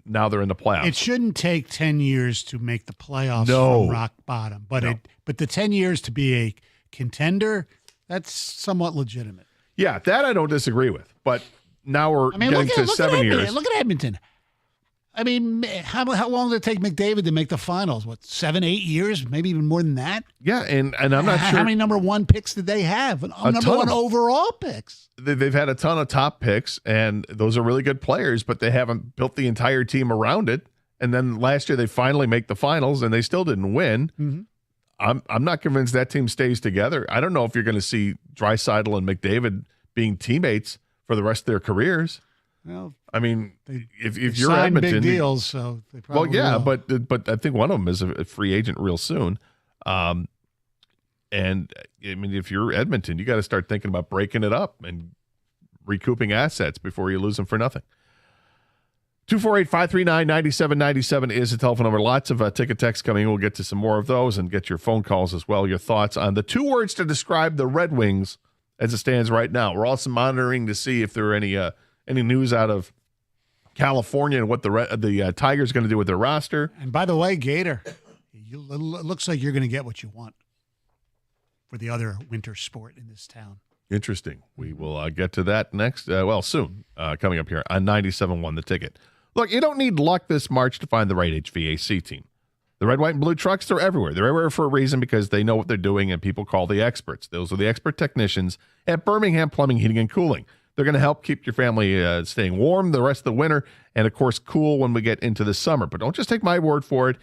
now they're in the playoffs. It shouldn't take 10 years to make the playoffs No. from rock bottom, but No. but the 10 years to be a contender, that's somewhat legitimate. Yeah, that I don't disagree with. But now we're getting look to 7 years. Look at Edmonton. I mean, how long did it take McDavid to make the finals? What, 7, 8 years? Maybe even more than that? Yeah, and I'm not sure. How many number one picks did they have? Number ton. one overall picks. They've had a ton of top picks, and those are really good players, but they haven't built the entire team around it. And then last year they finally make the finals, and they still didn't win. Mm-hmm. I'm not convinced that team stays together. I don't know if you're going to see Draisaitl and McDavid being teammates for the rest of their careers. Well, I mean, if you're signed Edmonton, big deals, so they well, probably yeah, will. but I think one of them is a free agent real soon. And I mean, if you're Edmonton, you got to start thinking about breaking it up and recouping assets before you lose them for nothing. 248-539-9797 is the telephone number. Lots of ticket texts coming. We'll get to some more of those and get your phone calls as well. Your thoughts on the 2 words to describe the Red Wings as it stands right now. We're also monitoring to see if there are any news out of California and what the Tigers are going to do with their roster. And by the way, Gator, it looks like you're going to get what you want for the other winter sport in this town. Interesting. We will get to that next, soon, coming up here on 97.1 The Ticket. Look, you don't need luck this March to find the right HVAC team. The red, white, and blue trucks, they're everywhere. They're everywhere for a reason because they know what they're doing and people call the experts. Those are the expert technicians at Birmingham Plumbing, Heating, and Cooling. They're going to help keep your family staying warm the rest of the winter and, of course, cool when we get into the summer. But don't just take my word for it.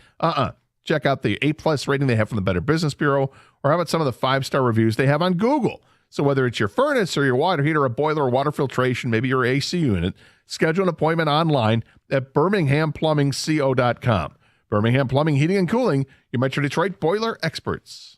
Check out the A+ rating they have from the Better Business Bureau, or how about some of the 5-star reviews they have on Google. So whether it's your furnace or your water heater, a boiler, or water filtration, maybe your AC unit, schedule an appointment online at birminghamplumbingco.com. Birmingham Plumbing, Heating, and Cooling, your Metro Detroit boiler experts.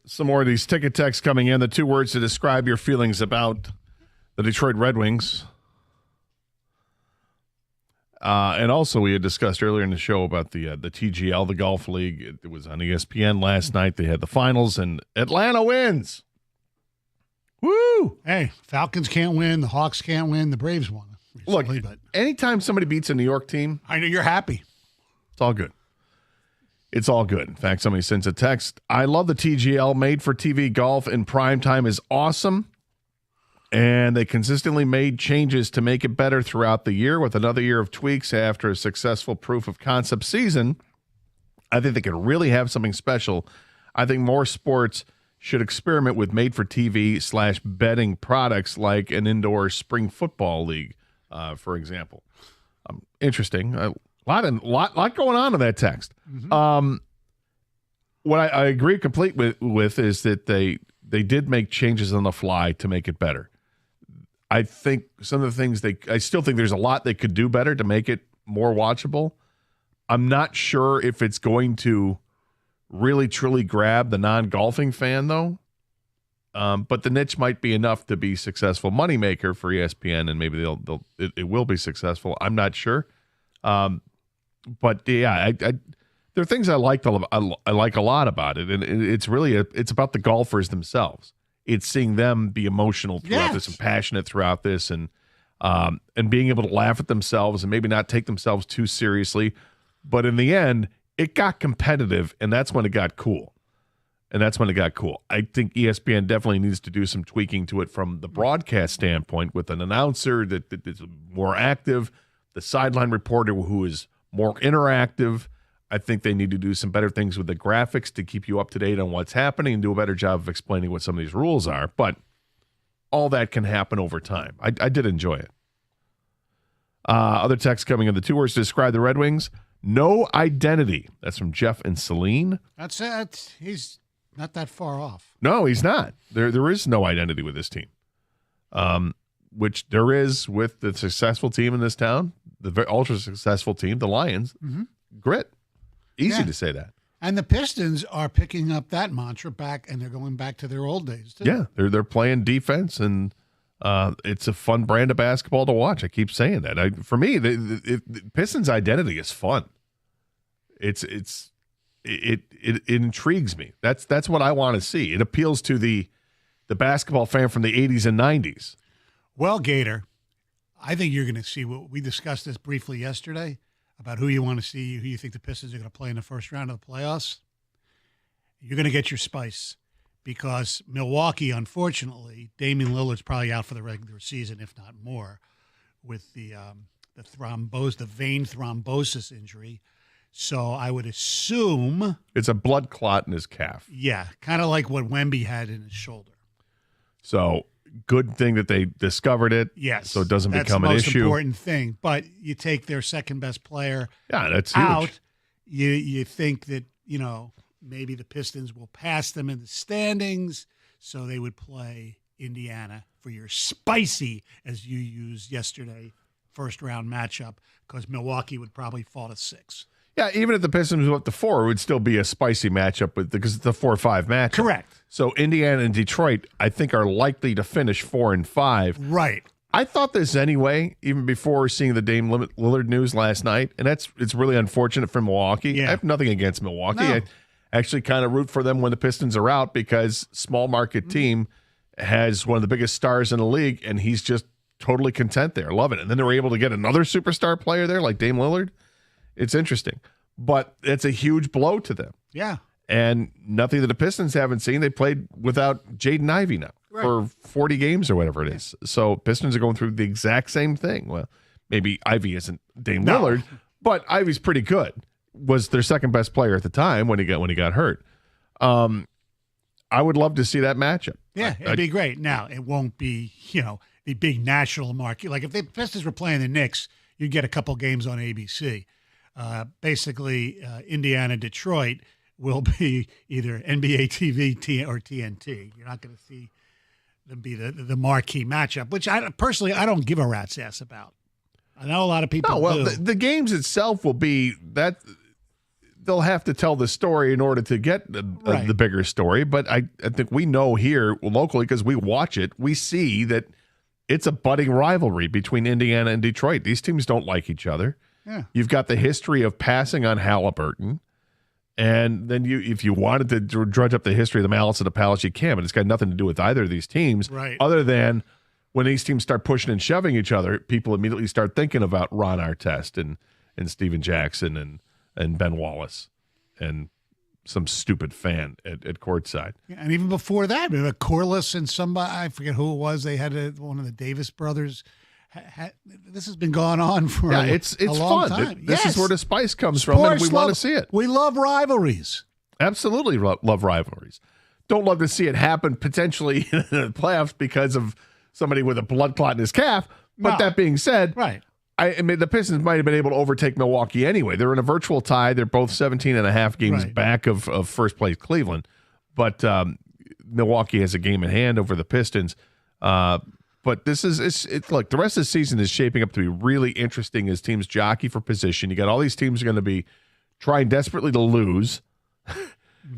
Some more of these ticket texts coming in. The 2 words to describe your feelings about the Detroit Red Wings. And also, we had discussed earlier in the show about the TGL, the golf league. It was on ESPN last night. They had the finals, and Atlanta wins. Woo! Hey, Falcons can't win. The Hawks can't win. The Braves won. Look, But anytime somebody beats a New York team, I know you're happy. it's all good. It's all good. In fact, somebody sends a text. I love the TGL. Made for TV golf in prime time is awesome. And they consistently made changes to make it better throughout the year with another year of tweaks after a successful proof of concept season. I think they could really have something special. I think more sports should experiment with made-for-TV/betting products like an indoor spring football league, for example. Interesting. A lot going on in that text. Mm-hmm. What I agree complete with is that they did make changes on the fly to make it better. I think some of the things I still think there's a lot they could do better to make it more watchable. I'm not sure if it's going to really truly grab the non-golfing fan though. But the niche might be enough to be successful moneymaker for ESPN, and maybe it will be successful. I'm not sure. But yeah, there are things I like a lot about it, and it's really it's about the golfers themselves. It's seeing them be emotional throughout this and passionate throughout this, and being able to laugh at themselves and maybe not take themselves too seriously. But in the end, it got competitive, and that's when it got cool. I think ESPN definitely needs to do some tweaking to it from the broadcast standpoint with an announcer that is more active, the sideline reporter who is more interactive. I think they need to do some better things with the graphics to keep you up to date on what's happening and do a better job of explaining what some of these rules are. But all that can happen over time. I did enjoy it. Other text coming in. The 2 words to describe the Red Wings. No identity. That's from Jeff and Celine. That's it. He's not that far off. No, he's not. There is no identity with this team. Which there is with the successful team in this town, the very ultra successful team, the Lions. Mm-hmm. Grit. Easy to say that. And the Pistons are picking up that mantra back, and they're going back to their old days, too. Yeah, they're playing defense, and it's a fun brand of basketball to watch. I keep saying that. For me, the Pistons' identity is fun. It intrigues me. That's what I want to see. It appeals to the basketball fan from the 80s and 90s. Well, Gator, I think you're going to see what we discussed this briefly yesterday about who you want to see, who you think the Pistons are going to play in the first round of the playoffs. You're going to get your spice because Milwaukee, unfortunately, Damian Lillard's probably out for the regular season, if not more, with the vein thrombosis injury. So I would assume it's a blood clot in his calf. Yeah, kind of like what Wemby had in his shoulder. So good thing that they discovered it. Yes. So it doesn't become an issue. That's the most important thing. But you take their second best player that's out. Huge. You think that, maybe the Pistons will pass them in the standings, so they would play Indiana for your spicy, as you used yesterday, first-round matchup, because Milwaukee would probably fall to 6. Yeah, even if the Pistons went up to 4, it would still be a spicy matchup because it's a 4-5 matchup. Correct. So Indiana and Detroit, I think, are likely to finish 4 and 5. Right. I thought this anyway, even before seeing the Dame Lillard news last night, and it's really unfortunate for Milwaukee. Yeah. I have nothing against Milwaukee. No. I actually kind of root for them when the Pistons are out because small market team has one of the biggest stars in the league, and he's just totally content there. Love it. And then they were able to get another superstar player there like Dame Lillard. It's interesting. But it's a huge blow to them. Yeah. And nothing that the Pistons haven't seen. They played without Jaden Ivey now for 40 games or whatever it is. So Pistons are going through the exact same thing. Well, maybe Ivey isn't Dame Lillard, but Ivey's pretty good. Was their second best player at the time when he got hurt. I would love to see that matchup. Yeah, it'd be great. Now, it won't be, the big national market. Like if the Pistons were playing the Knicks, you'd get a couple games on ABC. Basically, Indiana, Detroit will be either NBA TV or TNT. You're not going to see them be the marquee matchup, which I don't give a rat's ass about. I know a lot of people do. The games itself will be that they'll have to tell the story in order to get the bigger story. But I think we know here locally, because we watch it, we see that it's a budding rivalry between Indiana and Detroit. These teams don't like each other. Yeah. You've got the history of passing on Halliburton. And then if you wanted to drudge up the history of the Malice of the Palace, you can, but it's got nothing to do with either of these teams. Right. Other than when these teams start pushing and shoving each other, people immediately start thinking about Ron Artest and Steven Jackson and Ben Wallace and some stupid fan at courtside. Yeah, and even before that, we had Corliss and somebody, I forget who it was, they had one of the Davis brothers. This has been going on for it's a long fun. time. This is where the spice comes from, and we want to see it. We love rivalries. Absolutely love rivalries. Don't love to see it happen potentially in the playoffs because of somebody with a blood clot in his calf. But that being said, I mean, the Pistons might have been able to overtake Milwaukee anyway. They're in a virtual tie. They're both 17.5 games back of first place Cleveland. But Milwaukee has a game in hand over the Pistons. But this is look, the rest of the season is shaping up to be really interesting as teams jockey for position. You got all these teams are going to be trying desperately to lose,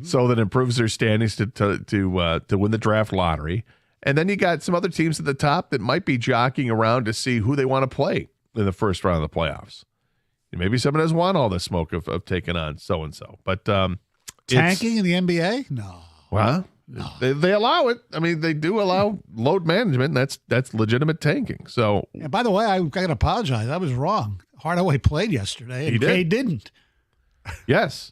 so that improves their standings to win the draft lottery. And then you got some other teams at the top that might be jockeying around to see who they want to play in the first round of the playoffs. Maybe someone doesn't want all the smoke of taking on so and so. But tanking in the NBA? No. Well. No. They allow it. I mean, they do allow load management. And that's legitimate tanking. So, and by the way, I got to apologize. I was wrong. Hardaway played yesterday, and Cade didn't. Yes,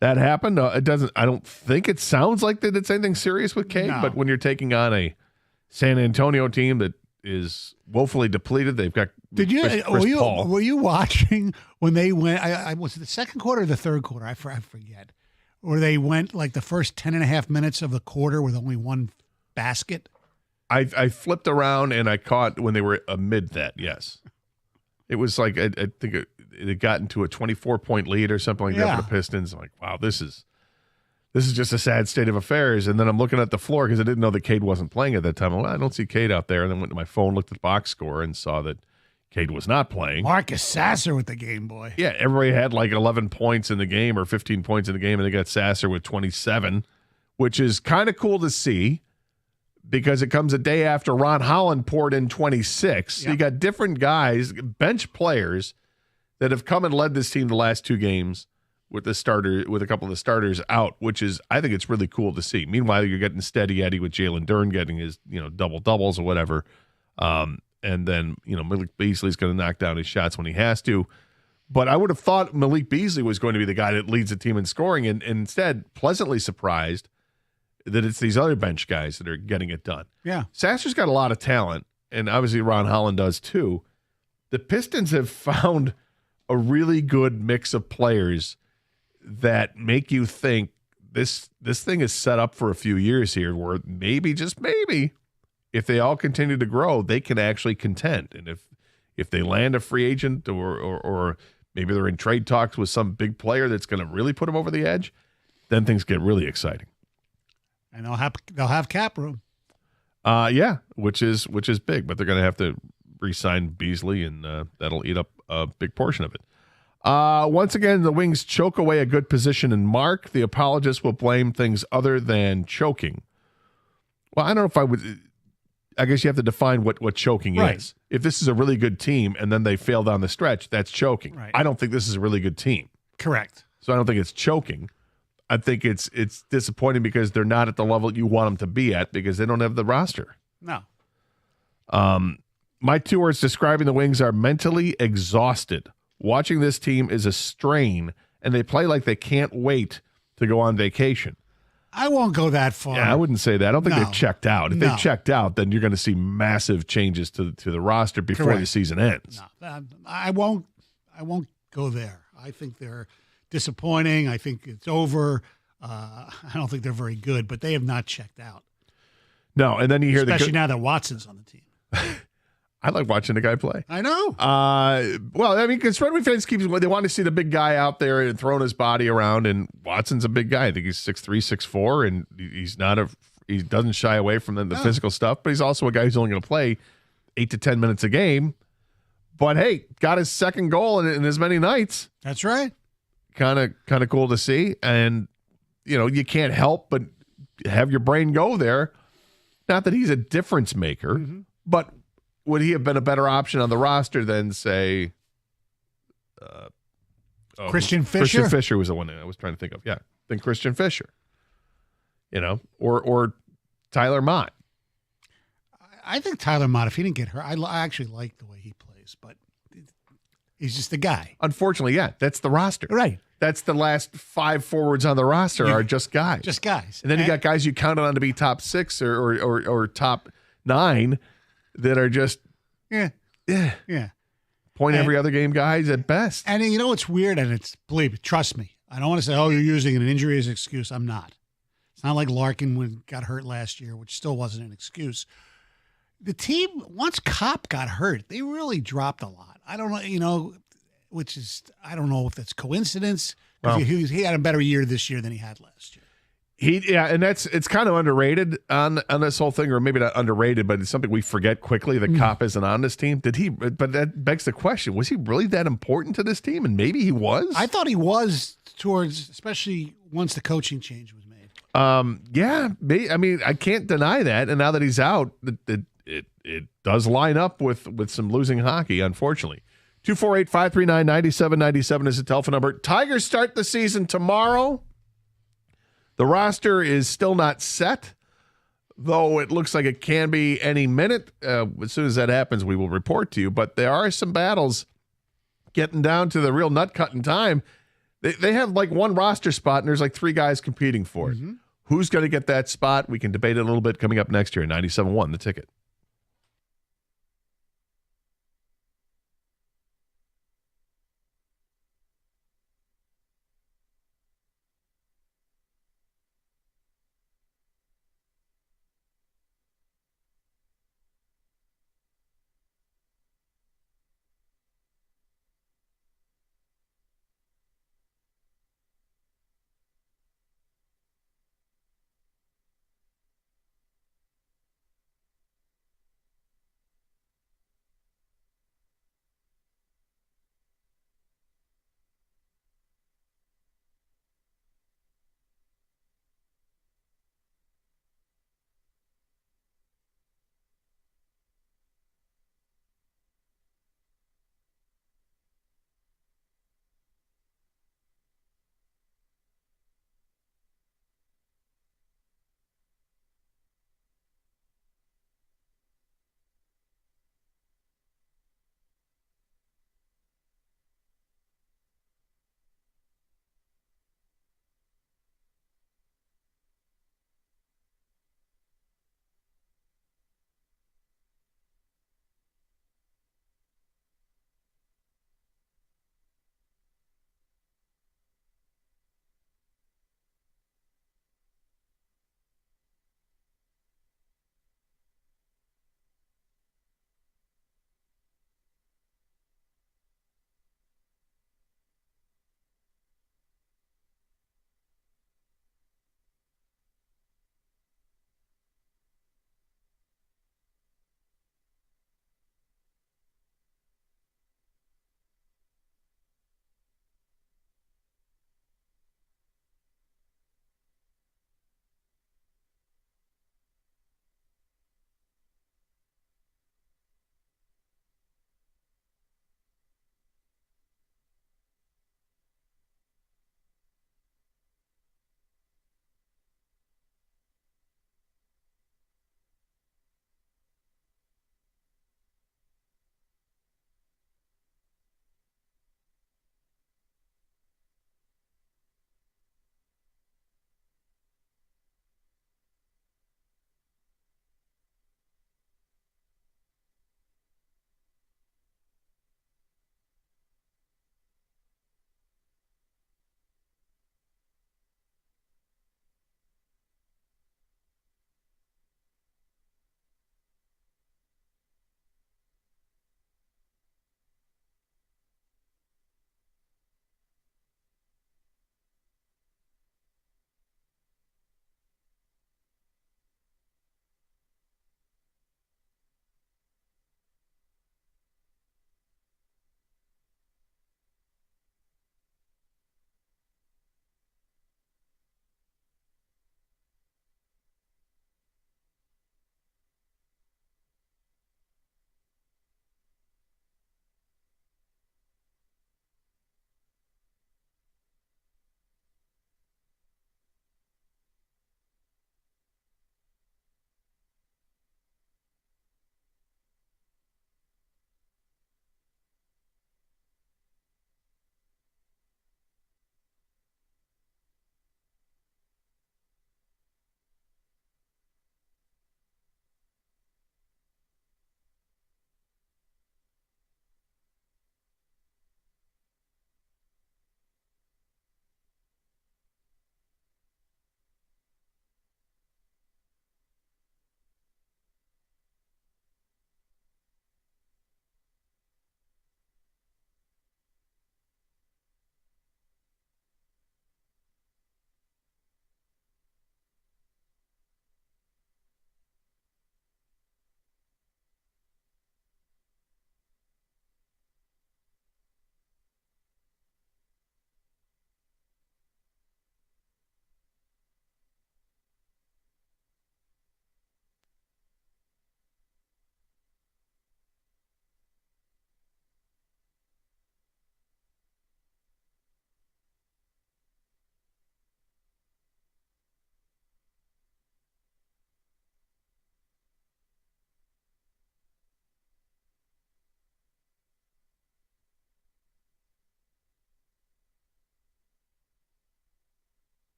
that happened. It doesn't. I don't think it sounds like that it's anything serious with Cade. But when you're taking on a San Antonio team that is woefully depleted, they've got. Did you? Chris Paul. Were you watching when they went? I was it the second quarter or the third quarter? I forget. Or they went like the first 10.5 minutes of the quarter with only one basket? I flipped around and I caught when they were amid that, yes. It was like, I think it had gotten to a 24-point lead or something like that for the Pistons. I'm like, wow, this is just a sad state of affairs. And then I'm looking at the floor because I didn't know that Cade wasn't playing at that time. I don't see Cade out there. And then went to my phone, looked at the box score, and saw that Cade was not playing. Marcus Sasser with the game, boy. Yeah, everybody had like 11 points in the game or 15 points in the game, and they got Sasser with 27, which is kind of cool to see because it comes a day after Ron Holland poured in 26. Yep. So you got different guys, bench players, that have come and led this team the last two games with a couple of the starters out, which is, I think it's really cool to see. Meanwhile, you're getting Steady Eddie with Jalen Dern getting his double-doubles or whatever. And then, Malik Beasley's going to knock down his shots when he has to. But I would have thought Malik Beasley was going to be the guy that leads the team in scoring, and instead, pleasantly surprised that it's these other bench guys that are getting it done. Yeah. Sasser's got a lot of talent, and obviously Ron Holland does too. The Pistons have found a really good mix of players that make you think this thing is set up for a few years here where maybe, just maybe, if they all continue to grow, they can actually contend. And if they land a free agent or maybe they're in trade talks with some big player that's going to really put them over the edge, then things get really exciting. And they'll have cap room. Yeah, which is big, but they're going to have to re-sign Beasley, and that'll eat up a big portion of it. Once again, the Wings choke away a good position in Mark. The apologists will blame things other than choking. Well, I don't know if I would. I guess you have to define what choking is. If this is a really good team and then they fail down the stretch, that's choking. Right. I don't think this is a really good team. Correct. So I don't think it's choking. I think it's disappointing because they're not at the level you want them to be at because they don't have the roster. No. My two words describing the Wings are mentally exhausted. Watching this team is a strain, and they play like they can't wait to go on vacation. I won't go that far. Yeah, I wouldn't say that. I don't think they've checked out. If No. they've checked out, then you're going to see massive changes to the roster before the Correct. season ends. No, I won't go there. I think they're disappointing. I think it's over. I don't think they're very good, but they have not checked out. No, and then you hear especially now that Watson's on the team. I like watching the guy play. I know. Well, I mean, because Red Wing fans they want to see the big guy out there and throwing his body around, and Watson's a big guy. I think he's 6'3", 6'4", and he doesn't shy away from the physical stuff, but he's also a guy who's only going to play 8 to 10 minutes a game. But hey, got his second goal in as many nights. That's right. kind of cool to see. And, you can't help but have your brain go there. Not that he's a difference maker, but would he have been a better option on the roster than, say, Christian Fisher? Christian Fisher was the one I was trying to think of. Yeah, than Christian Fisher. Or Tyler Mott. I think Tyler Mott, if he didn't get hurt, I actually like the way he plays, but he's just a guy. Unfortunately, yeah, that's the roster. Right. That's the last 5 forwards on the roster are just guys. Just guys. And then you got guys you counted on to be top 6 or top 9 that are just yeah. Point every other game guys at best. And it's weird, and trust me, I don't want to say, you're using an injury as an excuse. I'm not. It's not like Larkin got hurt last year, which still wasn't an excuse. The team, once Kopp got hurt, they really dropped a lot. I don't know, I don't know if that's coincidence. Well, he had a better year this year than he had last year. And it's kind of underrated on this whole thing, or maybe not underrated, but it's something we forget quickly that Kopp isn't on this team. But that begs the question, was he really that important to this team? And maybe he was. I thought he was especially once the coaching change was made. Yeah, I mean, I can't deny that. And now that he's out, it does line up with some losing hockey, unfortunately. 248-539-9797 is the telephone number. Tigers start the season tomorrow. The roster is still not set, though it looks like it can be any minute. As soon as that happens, we will report to you. But there are some battles getting down to the real nut-cutting time. They have like one roster spot, and there's like 3 guys competing for it. Who's going to get that spot? We can debate it a little bit coming up next year. 97.1, The Ticket.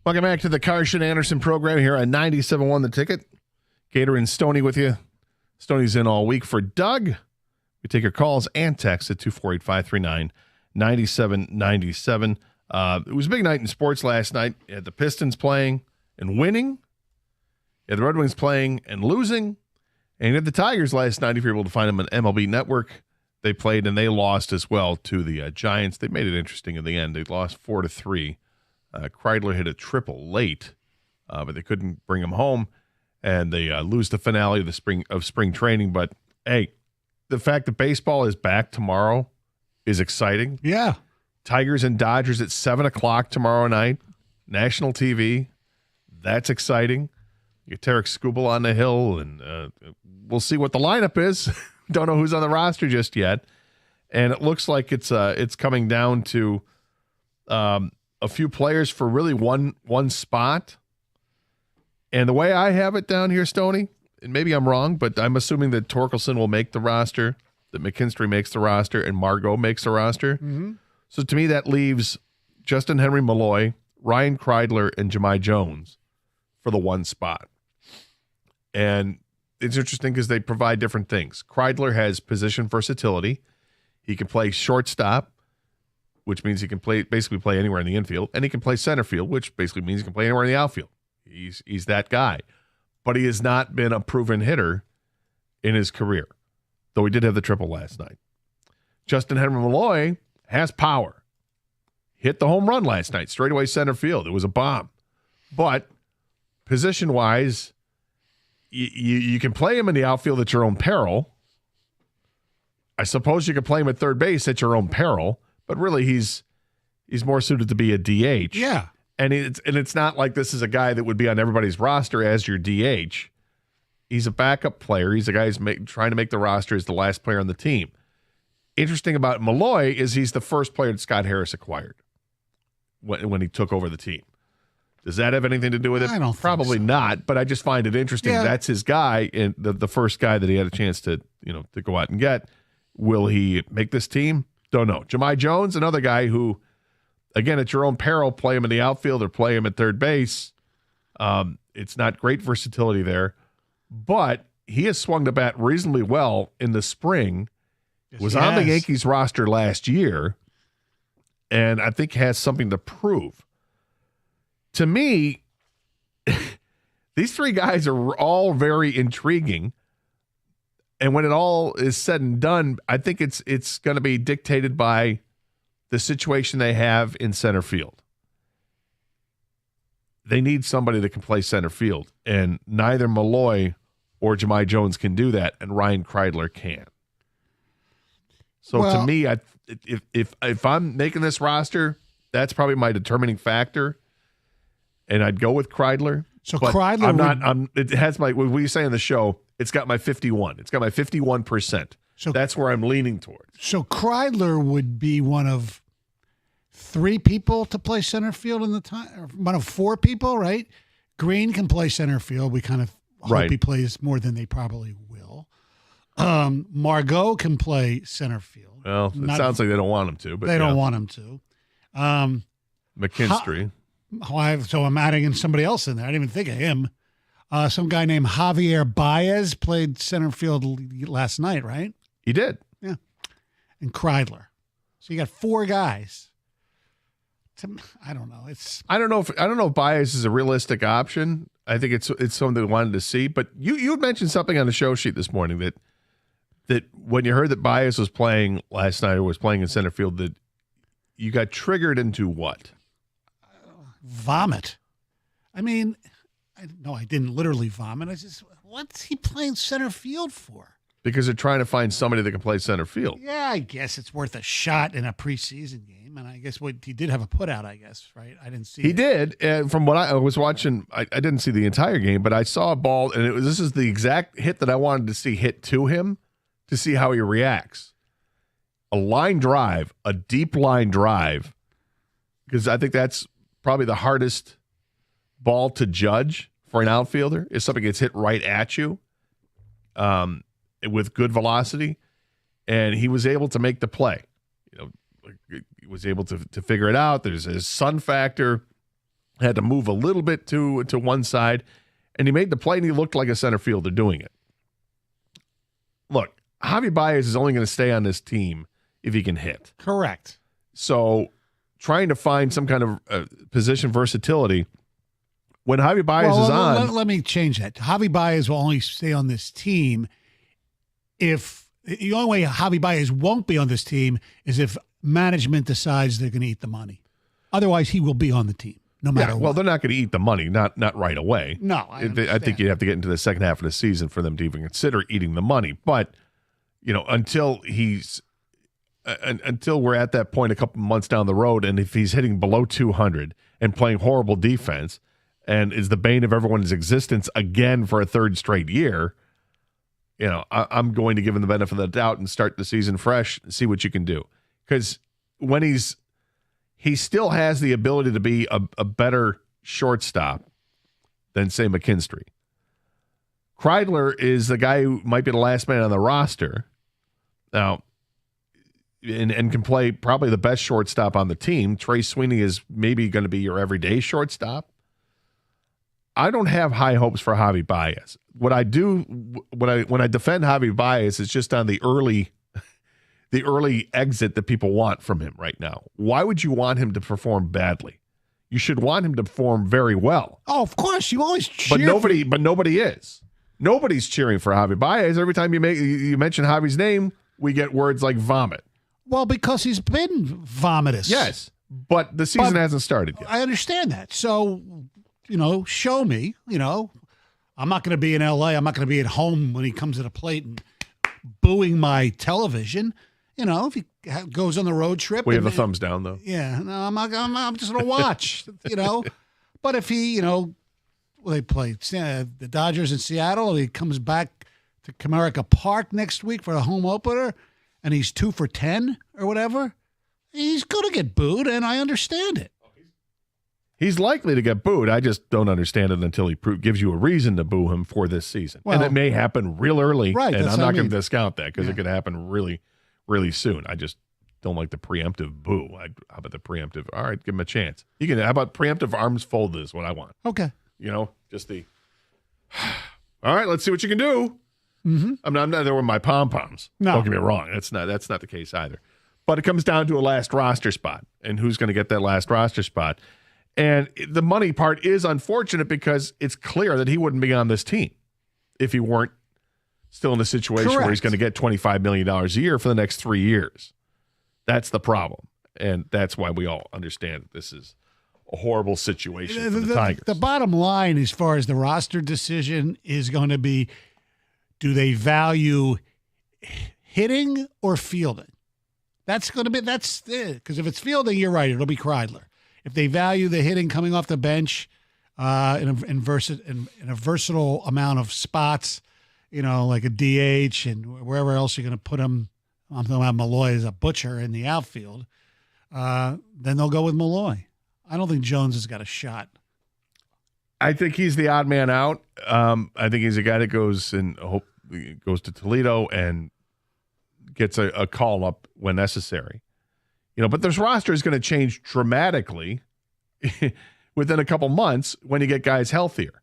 Welcome back to the Karsch and Anderson program here on 97.1 The Ticket. Gator and Stoney with you. Stoney's in all week for Doug. We take your calls and texts at 248-539-9797. It was a big night in sports last night. You had the Pistons playing and winning. You had the Red Wings playing and losing. And you had the Tigers last night, if you're able to find them on MLB Network. They played and they lost as well to the Giants. They made it interesting in the end. They lost 4-3. Kreidler hit a triple late, but they couldn't bring him home, and they lose the finale of the spring training. But hey, the fact that baseball is back tomorrow is exciting. Yeah, Tigers and Dodgers at 7:00 tomorrow night, national TV. That's exciting. You get Tarek Skubal on the hill, and we'll see what the lineup is. Don't know who's on the roster just yet, and it looks like it's coming down to a few players for really one spot. And the way I have it down here, Stoney, and maybe I'm wrong, but I'm assuming that Torkelson will make the roster, that McKinstry makes the roster, and Margot makes the roster. Mm-hmm. So to me, that leaves Justin Henry Malloy, Ryan Kreidler, and Jahmai Jones for the one spot. And it's interesting because they provide different things. Kreidler has position versatility. He can play shortstop, which means he can basically play anywhere in the infield, and he can play center field, which basically means he can play anywhere in the outfield. He's that guy. But he has not been a proven hitter in his career, though he did have the triple last night. Justin Henry Malloy has power. Hit the home run last night, straightaway center field. It was a bomb. But position-wise, you can play him in the outfield at your own peril. I suppose you could play him at third base at your own peril, but really he's more suited to be a DH. Yeah. And it's not like this is a guy that would be on everybody's roster as your DH. He's a backup player. He's a guy who's trying to make the roster as the last player on the team. Interesting about Malloy is he's the first player that Scott Harris acquired when he took over the team. Does that have anything to do with it? I don't think Probably so. not, but I just find it interesting. Yeah. That's his guy, and the first guy that he had a chance to go out and get. Will he make this team? Don't know. Jahmai Jones, another guy who, again, at your own peril, play him in the outfield or play him at third base. It's not great versatility there, but he has swung the bat reasonably well in the spring. Yes, was he on the has. Yankees roster last year, and I think has something to prove. To me, these three guys are all very intriguing. And when it all is said and done, I think it's going to be dictated by the situation they have in center field. They need somebody that can play center field, and neither Malloy or Jahmai Jones can do that, and Ryan Kreidler can. So to me, if I'm making this roster, that's probably my determining factor, and I'd go with Kreidler. So but Kreidler it has my, what you say on the show, it's got my 51. It's got my 51%. So that's where I'm leaning towards. So Kreidler would be one of three people to play center field in the time, or one of four people, right? Green can play center field. We kind of hope he plays more than they probably will. Margot can play center field. Well, it sounds like they don't want him to, but they don't want him to. McKinstry. So I'm adding in somebody else in there. I didn't even think of him. Some guy named Javier Baez played center field last night, right? He did. Yeah. And Kreidler. So you got four guys. I don't know. I don't know if Baez is a realistic option. I think it's something we wanted to see. But you had mentioned something on the show sheet this morning that when you heard that Baez was playing last night or was playing in center field, that you got triggered into what? Vomit. I mean, I didn't literally vomit. I just, what's he playing center field for? Because they're trying to find somebody that can play center field. Yeah, I guess it's worth a shot in a preseason game. And I guess he did have a putout, I guess, right? I didn't see He it. did. And from what I was watching, I didn't see the entire game, but I saw a ball, and this is the exact hit that I wanted to see hit to him to see how he reacts. A line drive, a deep line drive, because I think that's probably the hardest ball to judge for an outfielder is something gets hit right at you with good velocity, and he was able to make the play. He was able to figure it out. There's a sun factor. had to move a little bit to one side, and he made the play, and he looked like a center fielder doing it. Look, Javi Baez is only going to stay on this team if he can hit. Correct. So trying to find some kind of position versatility when Javi Baez is on. Let me change that. Javi Baez will only stay on this team if the only way Javi Baez won't be on this team is if management decides they're going to eat the money. Otherwise, he will be on the team no matter what. Well, they're not going to eat the money, not right away. No, I think you'd have to get into the second half of the season for them to even consider eating the money. But until we're at that point a couple months down the road, and if he's hitting below 200 and playing horrible defense and is the bane of everyone's existence again for a third straight year, I'm going to give him the benefit of the doubt and start the season fresh and see what you can do. Because when he still has the ability to be a better shortstop than, say, McKinstry. Kreidler is the guy who might be the last man on the roster now, and can play probably the best shortstop on the team. Trey Sweeney is maybe going to be your everyday shortstop. I don't have high hopes for Javi Baez. What I do when I defend Javi Baez is just on the early exit that people want from him right now. Why would you want him to perform badly? You should want him to perform very well. Oh, of course, you always cheer. But nobody is. Nobody's cheering for Javi Baez. Every time you mention Javi's name, we get words like vomit. Well, because he's been vomitous. Yes, but the season hasn't started yet. I understand that. So, show me. I'm not going to be in L.A. I'm not going to be at home when he comes to the plate and booing my television. If he goes on the road trip. We have a thumbs down, though. Yeah. No, I'm just going to watch, But if he, they play the Dodgers in Seattle, he comes back to Comerica Park next week for a home opener, and he's 2 for 10 or whatever, he's going to get booed, and I understand it. He's likely to get booed. I just don't understand it until he gives you a reason to boo him for this season. Well, and it may happen real early, right, and I'm not going to discount that because it could happen really, really soon. I just don't like the preemptive boo. How about the preemptive? All right, give him a chance. How about preemptive arms folded is what I want. Okay. Just the, all right, let's see what you can do. Mm-hmm. I'm not there with my pom-poms. No. Don't get me wrong. That's not the case either. But it comes down to a last roster spot and who's going to get that last roster spot. And the money part is unfortunate because it's clear that he wouldn't be on this team if he weren't still in a situation where he's going to get $25 million a year for the next 3 years. That's the problem. And that's why we all understand that this is a horrible situation for the Tigers. The bottom line as far as the roster decision is going to be, do they value hitting or fielding? That's it. Because if it's fielding, you're right. It'll be Kreidler. If they value the hitting coming off the bench in a versatile amount of spots, like a DH and wherever else you're going to put him, I'm talking about Malloy as a butcher in the outfield, then they'll go with Malloy. I don't think Jones has got a shot. I think he's the odd man out. I think he's a guy that goes to Toledo and gets a call up when necessary. But this roster is going to change dramatically within a couple months when you get guys healthier.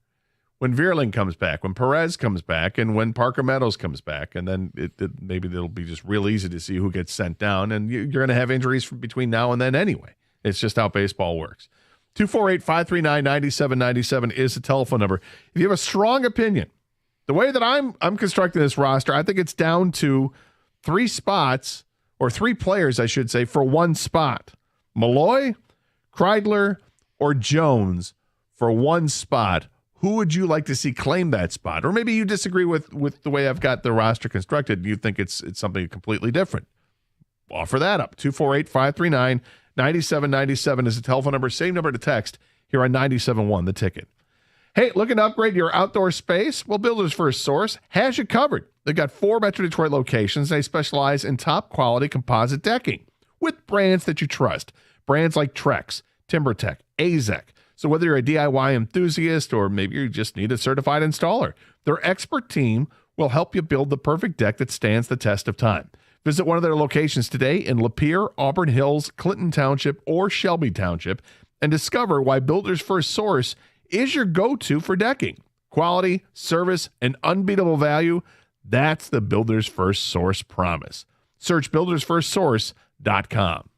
When Vierling comes back, when Perez comes back, and when Parker Meadows comes back, and then maybe it'll be just real easy to see who gets sent down, and you're going to have injuries between now and then anyway. It's just how baseball works. 248-539-9797 is the telephone number. If you have a strong opinion, the way that I'm constructing this roster, I think it's down to 3 spots, or 3 players, I should say, for 1 spot. Malloy, Kreidler, or Jones for 1 spot. Who would you like to see claim that spot? Or maybe you disagree with the way I've got the roster constructed. You think it's something completely different. Offer that up. 248-539-9797 is the telephone number. Same number to text here on 97.1 The Ticket. Hey, looking to upgrade your outdoor space? Well, Builders First Source has you covered. They've got 4 Metro Detroit locations. They specialize in top-quality composite decking with brands that you trust. Brands like Trex, TimberTech, AZEK. So whether you're a DIY enthusiast or maybe you just need a certified installer, their expert team will help you build the perfect deck that stands the test of time. Visit one of their locations today in Lapeer, Auburn Hills, Clinton Township, or Shelby Township, and discover why Builders First Source is your go-to for decking. Quality, service, and unbeatable value. That's the Builders First Source promise. Search buildersfirstsource.com.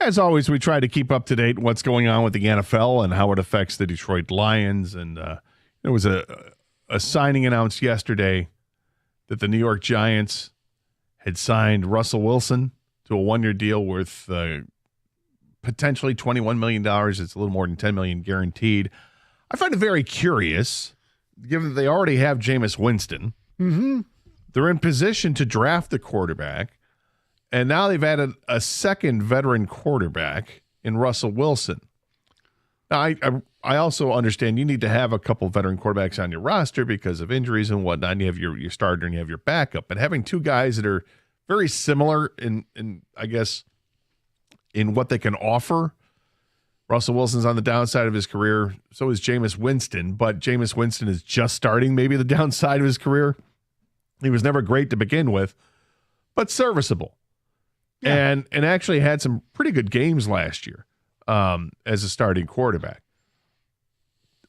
As always, we try to keep up to date what's going on with the NFL and how it affects the Detroit Lions. And there was a signing announced yesterday that the New York Giants had signed Russell Wilson to a one-year deal worth potentially $21 million. It's a little more than $10 million guaranteed. I find it very curious, given that they already have Jameis Winston. Mm-hmm. They're in position to draft the quarterback. And now they've added a second veteran quarterback in Russell Wilson. Now, I also understand you need to have a couple veteran quarterbacks on your roster because of injuries and whatnot. And you have your starter and you have your backup. But having two guys that are very similar in I guess, in what they can offer. Russell Wilson's on the downside of his career. So is Jameis Winston. But Jameis Winston is just starting maybe the downside of his career. He was never great to begin with, but serviceable. Yeah. And actually had some pretty good games last year. as a starting quarterback.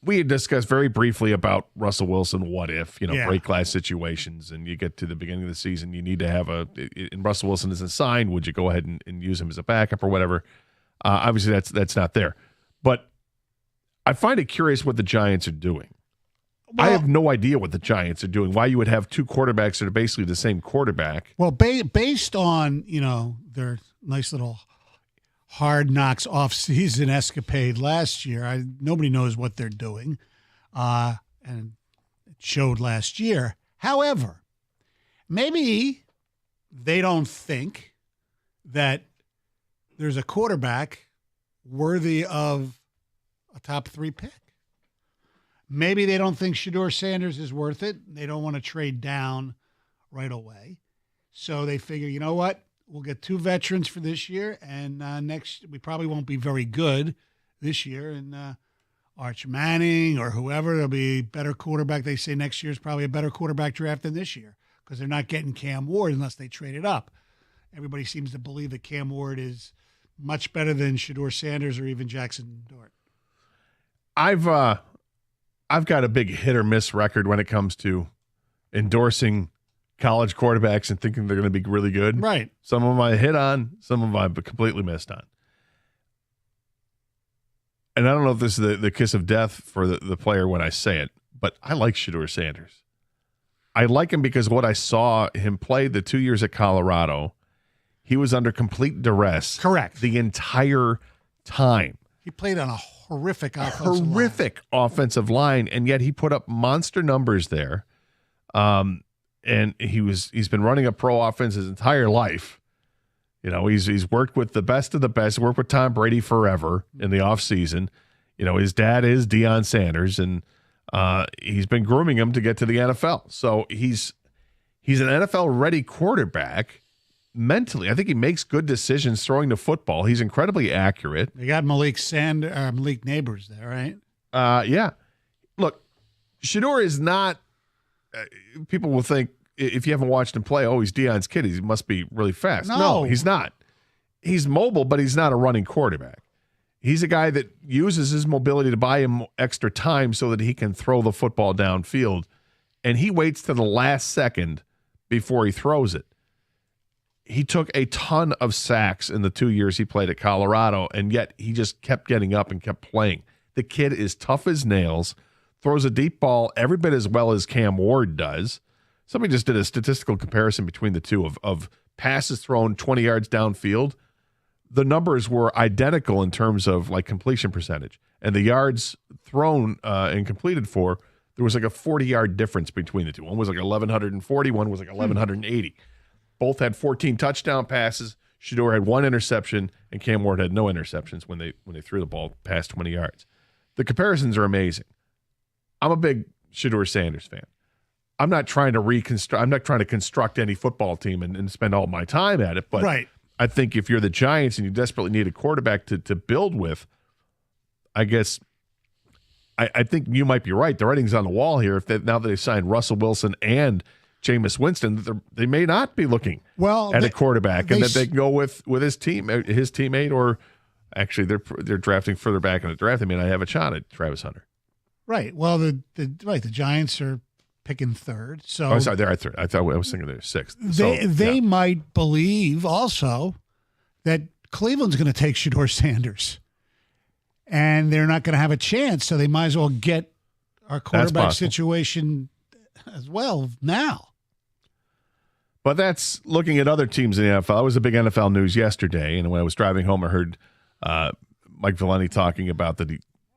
We had discussed very briefly about Russell Wilson, what if, break glass situations, and you get to the beginning of the season, you need to have and Russell Wilson isn't signed, would you go ahead and use him as a backup or whatever? Obviously, that's not there. But I find it curious what the Giants are doing. Well, I have no idea what the Giants are doing, why you would have two quarterbacks that are basically the same quarterback. Well, based on, their nice little hard knocks off-season escapade last year, nobody knows what they're doing, and it showed last year. However, maybe they don't think that there's a quarterback worthy of a top 3 pick. Maybe they don't think Shedeur Sanders is worth it. They don't want to trade down right away. So they figure, you know what? We'll get 2 veterans for this year, and next we probably won't be very good this year. And Arch Manning or whoever, there'll be a better quarterback. They say next year's probably a better quarterback draft than this year because they're not getting Cam Ward unless they trade it up. Everybody seems to believe that Cam Ward is much better than Shedeur Sanders or even Jackson Dart. I've got a big hit or miss record when it comes to endorsing college quarterbacks and thinking they're going to be really good. Right. Some of them I hit on, some of them I've completely missed on. And I don't know if this is the kiss of death for the player when I say it, but I like Shedeur Sanders. I like him because what I saw him play the 2 years at Colorado, he was under complete duress. Correct. The entire time. He played on a horrific offensive line, and yet he put up monster numbers there. And he's been running a pro offense his entire life. He's worked with the best of the best, worked with Tom Brady forever in the offseason. His dad is Deion Sanders, and he's been grooming him to get to the NFL. So he's an NFL-ready quarterback mentally. I think he makes good decisions throwing the football. He's incredibly accurate. They got Malik Neighbors there, right? Yeah. Look, Shedeur is not people will think, if you haven't watched him play, he's Deion's kid. He must be really fast. No, he's not. He's mobile, but he's not a running quarterback. He's a guy that uses his mobility to buy him extra time so that he can throw the football downfield. And he waits to the last second before he throws it. He took a ton of sacks in the 2 years he played at Colorado, and yet he just kept getting up and kept playing. The kid is tough as nails, throws a deep ball every bit as well as Cam Ward does. Somebody just did a statistical comparison between the two of passes thrown 20 yards downfield. The numbers were identical in terms of like completion percentage. And the yards thrown and completed for, there was like a 40-yard difference between the two. One was like 1,140, one was like 1,180. Both had 14 touchdown passes. Shedeur had 1 interception, and Cam Ward had no interceptions when they threw the ball past 20 yards. The comparisons are amazing. I'm a big Shedeur Sanders fan. I'm not trying to construct any football team and spend all my time at it. But right. I think if you're the Giants and you desperately need a quarterback to build with, I guess I think you might be right. The writing's on the wall here. Now that they signed Russell Wilson and Jameis Winston, they may not be looking at a quarterback, and that they can go with his teammate, or actually they're drafting further back in the draft. They may not have a shot at Travis Hunter. Right. Well, the Giants are picking third. So sorry, they're at third. I was thinking they're sixth. They might believe also that Cleveland's going to take Shedeur Sanders, and they're not going to have a chance. So they might as well get our quarterback situation as well now. But that's looking at other teams in the NFL. It was a big NFL news yesterday, and when I was driving home, I heard Mike Valenti talking about that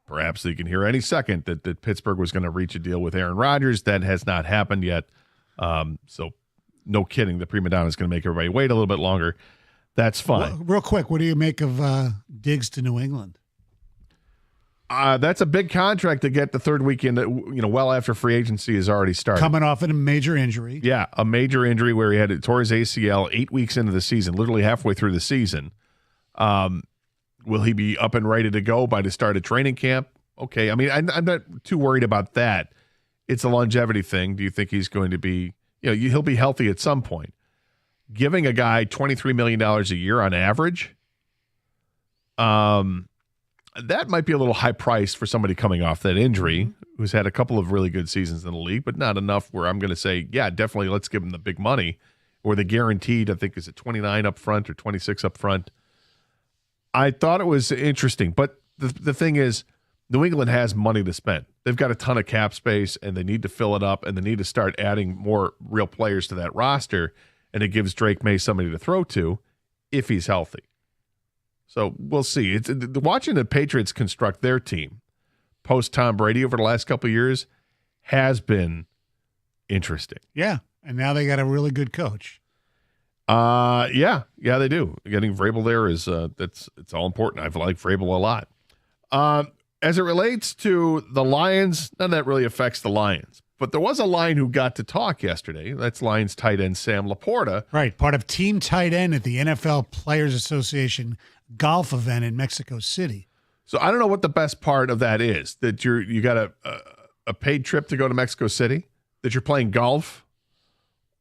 perhaps you can hear any second that Pittsburgh was going to reach a deal with Aaron Rodgers. That has not happened yet. So no kidding. The prima donna is going to make everybody wait a little bit longer. That's fine. Real quick, what do you make of Diggs to New England? That's a big contract to get the third weekend, well after free agency has already started. Coming off a major injury. Yeah, a major injury where he tore his ACL 8 weeks into the season, literally halfway through the season. Will he be up and ready to go by the start of training camp? Okay, I mean, I'm not too worried about that. It's a longevity thing. Do you think he's going to be, he'll be healthy at some point. Giving a guy $23 million a year on average, that might be a little high priced for somebody coming off that injury who's had a couple of really good seasons in the league, but not enough where I'm going to say, yeah, definitely let's give him the big money or the guaranteed, I think, is it 29 up front or 26 up front. I thought it was interesting, but the thing is, New England has money to spend. They've got a ton of cap space, and they need to fill it up, and they need to start adding more real players to that roster, and it gives Drake May somebody to throw to if he's healthy. So we'll see. It's watching the Patriots construct their team post Tom Brady over the last couple of years has been interesting. Yeah, and now they got a really good coach. Yeah, they do. Getting Vrabel there is it's all important. I've liked Vrabel a lot. As it relates to the Lions, none of that really affects the Lions. But there was a Lion who got to talk yesterday. That's Lions tight end Sam Laporta. Right, part of team tight end at the NFL Players Association golf event in Mexico City. So I don't know what the best part of that is, that you got a paid trip to go to Mexico City, that you're playing golf,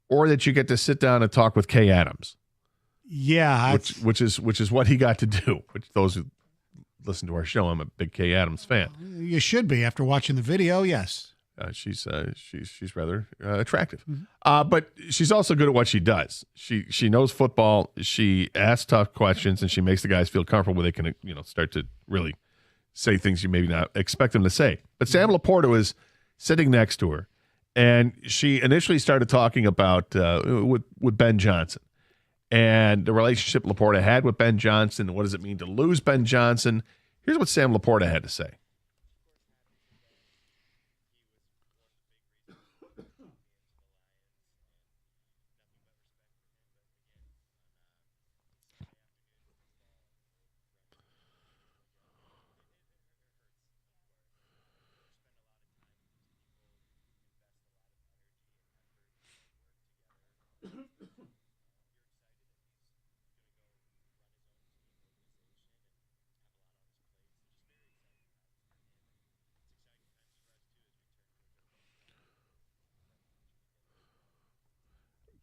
or that you get to sit down and talk with Kay Adams. Yeah, which is what he got to do. Which those who listen to our show, I'm a big Kay Adams fan. You should be after watching the video. Yes, she's rather attractive, but she's also good at what she does. She knows football. She asks tough questions, and she makes the guys feel comfortable where they can start to really say things you maybe not expect them to say. But Sam Laporta was sitting next to her. And she initially started talking about with Ben Johnson and the relationship Laporta had with Ben Johnson. What does it mean to lose Ben Johnson? Here's what Sam Laporta had to say.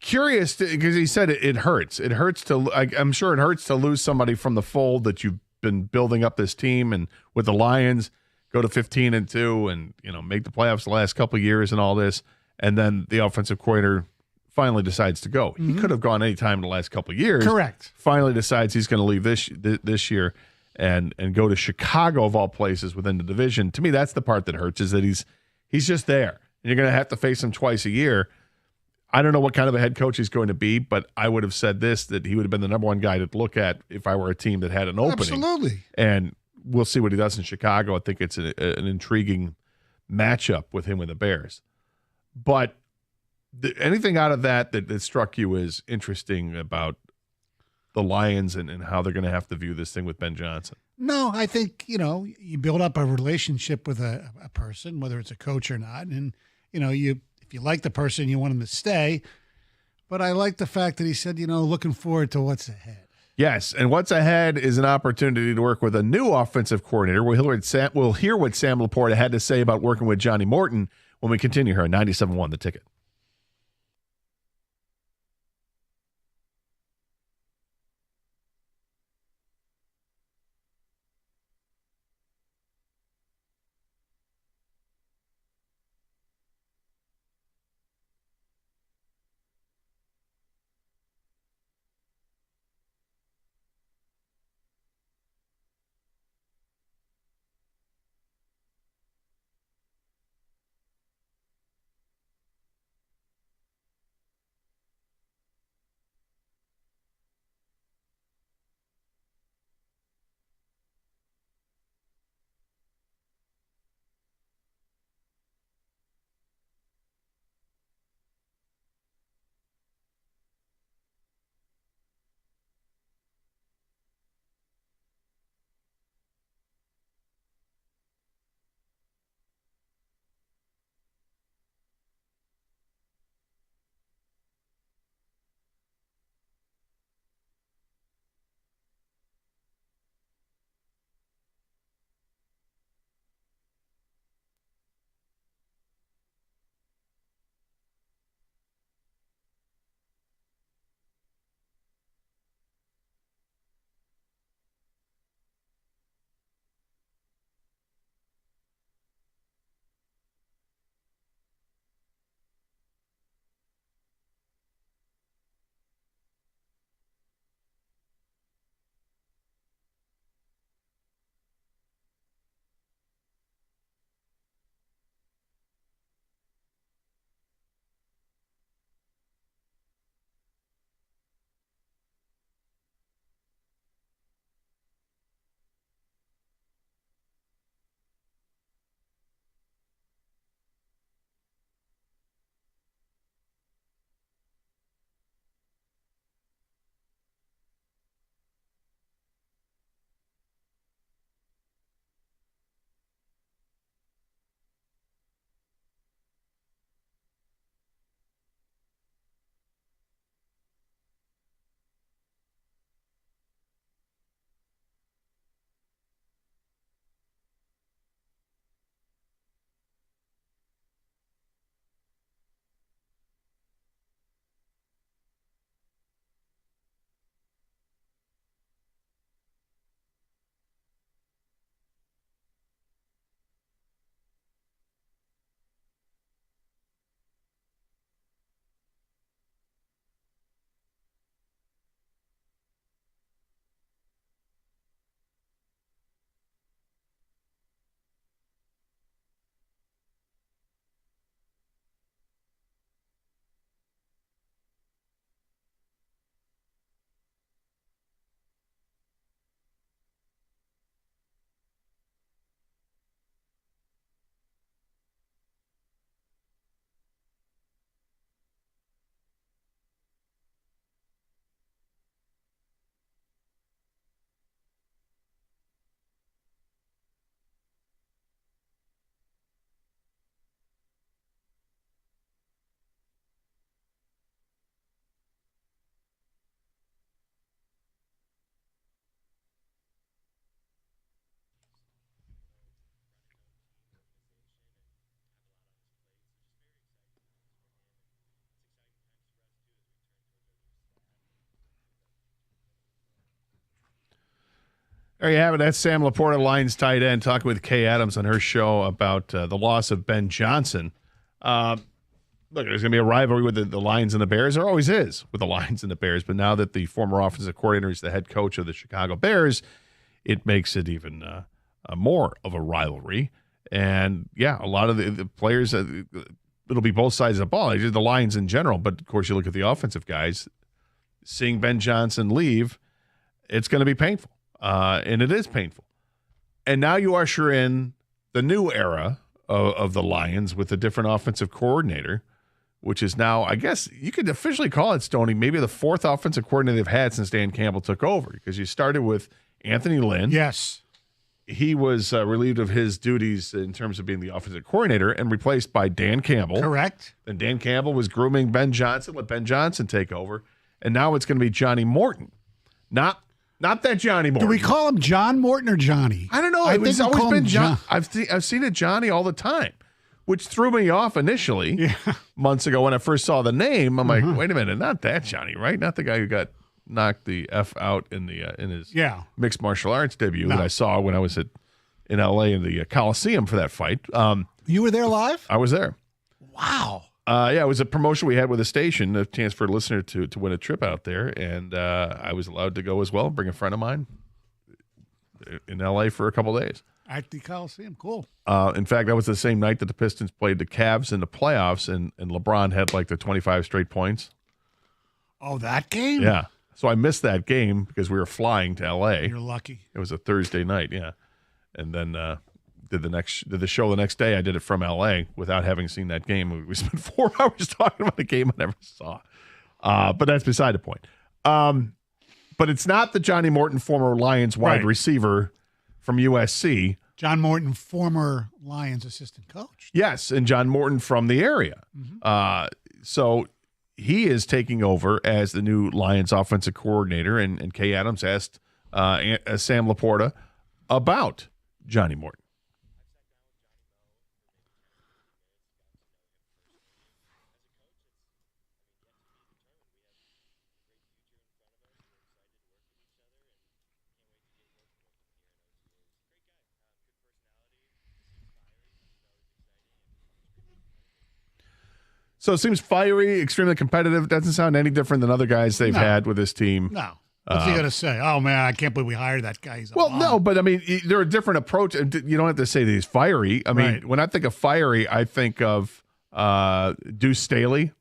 Curious, because he said it hurts. It hurts I'm sure it hurts to lose somebody from the fold that you've been building up this team, and with the Lions go to 15-2 and make the playoffs the last couple of years and all this, and then the offensive coordinator finally decides to go. He could have gone any time in the last couple of years. Correct. Finally decides he's going to leave this year and go to Chicago of all places within the division. To me, that's the part that hurts, is that he's just there, and you're going to have to face him twice a year. I don't know what kind of a head coach he's going to be, but I would have said that he would have been the number one guy to look at if I were a team that had an opening. Absolutely. And we'll see what he does in Chicago. I think it's an intriguing matchup with him and the Bears. But anything out of that struck you as interesting about the Lions and how they're going to have to view this thing with Ben Johnson? No, I think, you build up a relationship with a person, whether it's a coach or not, and, if you like the person, you want him to stay. But I like the fact that he said, looking forward to what's ahead. Yes, and what's ahead is an opportunity to work with a new offensive coordinator. We'll hear what Sam Laporta had to say about working with Johnny Morton when we continue here on 97.1 The Ticket. There you have it. That's Sam Laporta, Lions tight end, talking with Kay Adams on her show about the loss of Ben Johnson. Look, there's going to be a rivalry with the Lions and the Bears. There always is with the Lions and the Bears. But now that the former offensive coordinator is the head coach of the Chicago Bears, it makes it even more of a rivalry. And, yeah, a lot of the players, it'll be both sides of the ball. The Lions in general. But, of course, you look at the offensive guys. Seeing Ben Johnson leave, it's going to be painful. And it is painful. And now you usher in the new era of the Lions with a different offensive coordinator, which is now, I guess you could officially call it, Stoney, maybe the fourth offensive coordinator they've had since Dan Campbell took over, because you started with Anthony Lynn. Yes. He was relieved of his duties in terms of being the offensive coordinator and replaced by Dan Campbell. Correct. And Dan Campbell was grooming Ben Johnson, let Ben Johnson take over. And now it's going to be Johnny Morton. Not that Johnny Morton. Do we call him John Morton or Johnny? I don't know. It's always been John. I've seen it Johnny all the time, which threw me off initially months ago when I first saw the name. I'm like, wait a minute, not that Johnny, right? Not the guy who got knocked the F out in his mixed martial arts debut that I saw when I was in LA in the Coliseum for that fight. You were there live? I was there. Wow. Yeah, it was a promotion we had with the station, a chance for a listener to win a trip out there, and I was allowed to go as well, bring a friend of mine in L.A. for a couple of days. At the Coliseum, cool. In fact, that was the same night that the Pistons played the Cavs in the playoffs, and LeBron had like the 25 straight points. Oh, that game? Yeah. So I missed that game because we were flying to L.A. You're lucky. It was a Thursday night, yeah. And then did the show the next day. I did it from L.A. without having seen that game. We spent 4 hours talking about a game I never saw. But that's beside the point. But it's not the Johnny Morton, former Lions wide receiver from USC. John Morton, former Lions assistant coach. Yes, and John Morton from the area. So he is taking over as the new Lions offensive coordinator, and Kay Adams asked Sam Laporta about Johnny Morton. So it seems fiery, extremely competitive. Doesn't sound any different than other guys they've had with this team. No. What's he going to say? Oh, man, I can't believe we hired that guy. No, but I mean, they're a different approach. You don't have to say that he's fiery. I mean, when I think of fiery, I think of Deuce Staley.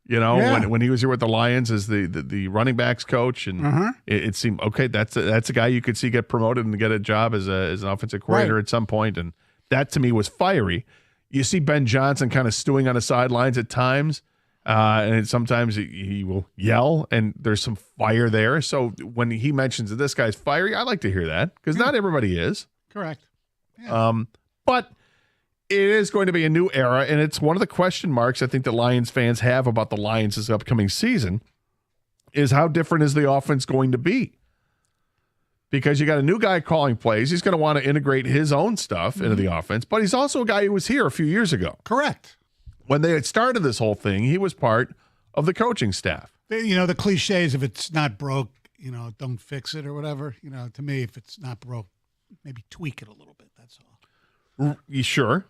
You know, when he was here with the Lions as the running backs coach, and it seemed okay. That's a guy you could see get promoted and get a job as an offensive coordinator at some point, and that to me was fiery. You see Ben Johnson kind of stewing on the sidelines at times, and sometimes he will yell, and there's some fire there. So when he mentions that this guy's fiery, I like to hear that, because not everybody is. Correct. Yeah. But it is going to be a new era, and it's one of the question marks I think the Lions fans have about the Lions this upcoming season is how different is the offense going to be? Because you got a new guy calling plays. He's going to want to integrate his own stuff into the offense, but he's also a guy who was here a few years ago. Correct. When they had started this whole thing, he was part of the coaching staff. You know, the cliches, if it's not broke, don't fix it or whatever. To me, if it's not broke, maybe tweak it a little bit. That's all. Sure.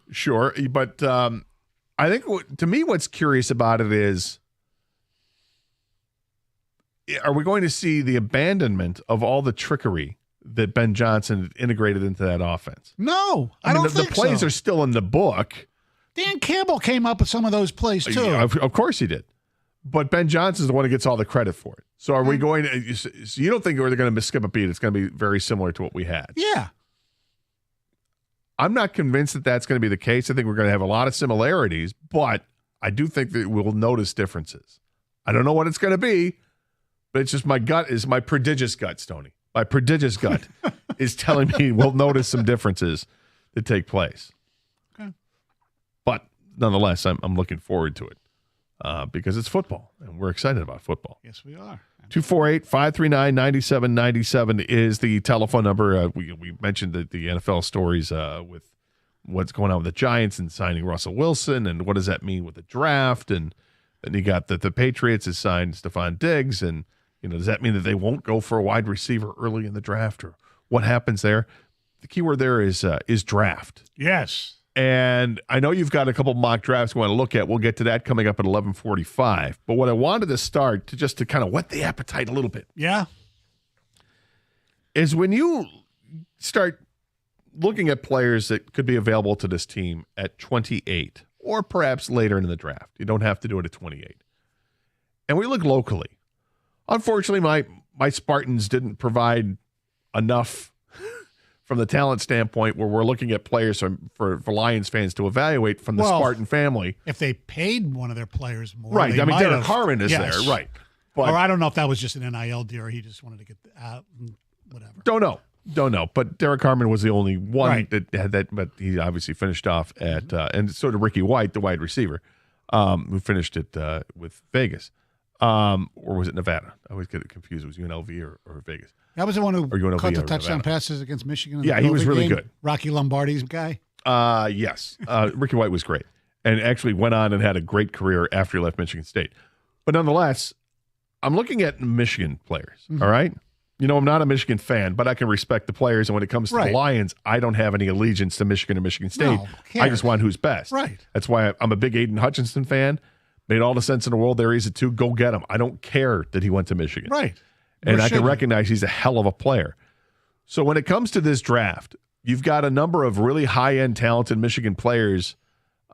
But I think to me, what's curious about it is, are we going to see the abandonment of all the trickery that Ben Johnson integrated into that offense? No, I don't think the plays so. are still in the book. Dan Campbell came up with some of those plays too. Yeah, of course he did. But Ben Johnson's the one who gets all the credit for it. So are we going to – so you don't think they're going to skip a beat? It's going to be very similar to what we had. Yeah. I'm not convinced that that's going to be the case. I think we're going to have a lot of similarities, but I do think that we'll notice differences. I don't know what it's going to be. But it's just my gut is my prodigious gut, Stoney. My prodigious gut is telling me we'll notice some differences that take place. Okay. But nonetheless, I'm looking forward to it because it's football, and we're excited about football. Yes, we are. 248-539-9797 is the telephone number. We mentioned the NFL stories with what's going on with the Giants and signing Russell Wilson, and what does that mean with the draft, and then you got the Patriots has signed Stephon Diggs, and does that mean that they won't go for a wide receiver early in the draft, or what happens there? The key word there is draft. Yes. And I know you've got a couple mock drafts you want to look at. We'll get to that coming up at 11:45. But what I wanted to start to kind of whet the appetite a little bit. Yeah. Is when you start looking at players that could be available to this team at 28 or perhaps later in the draft. You don't have to do it at 28. And we look locally. Unfortunately, my Spartans didn't provide enough from the talent standpoint where we're looking at players for Lions fans to evaluate from the Spartan family. If they paid one of their players more. Right. I mean, Derek Harmon is there. Right. But, or I don't know if that was just an NIL deal or he just wanted to get out and whatever. Don't know. But Derek Harmon was the only one that had that, but he obviously finished off at, and so did Ricky White, the wide receiver, who finished it with Vegas. Or was it Nevada? I always get it confused. It was UNLV or Vegas. That was the one who UNLV caught the touchdown passes against Michigan. Yeah, he was really good. Rocky Lombardi's guy. Yes. Ricky White was great and actually went on and had a great career after he left Michigan State. But nonetheless, I'm looking at Michigan players, all right? You know, I'm not a Michigan fan, but I can respect the players. And when it comes to the Lions, I don't have any allegiance to Michigan or Michigan State. No, I just want who's best. Right. That's why I'm a big Aiden Hutchinson fan. Made all the sense in the world. There he's a 2. Go get him. I don't care that he went to Michigan. Right. And I can recognize he's a hell of a player. So when it comes to this draft, you've got a number of really high-end talented Michigan players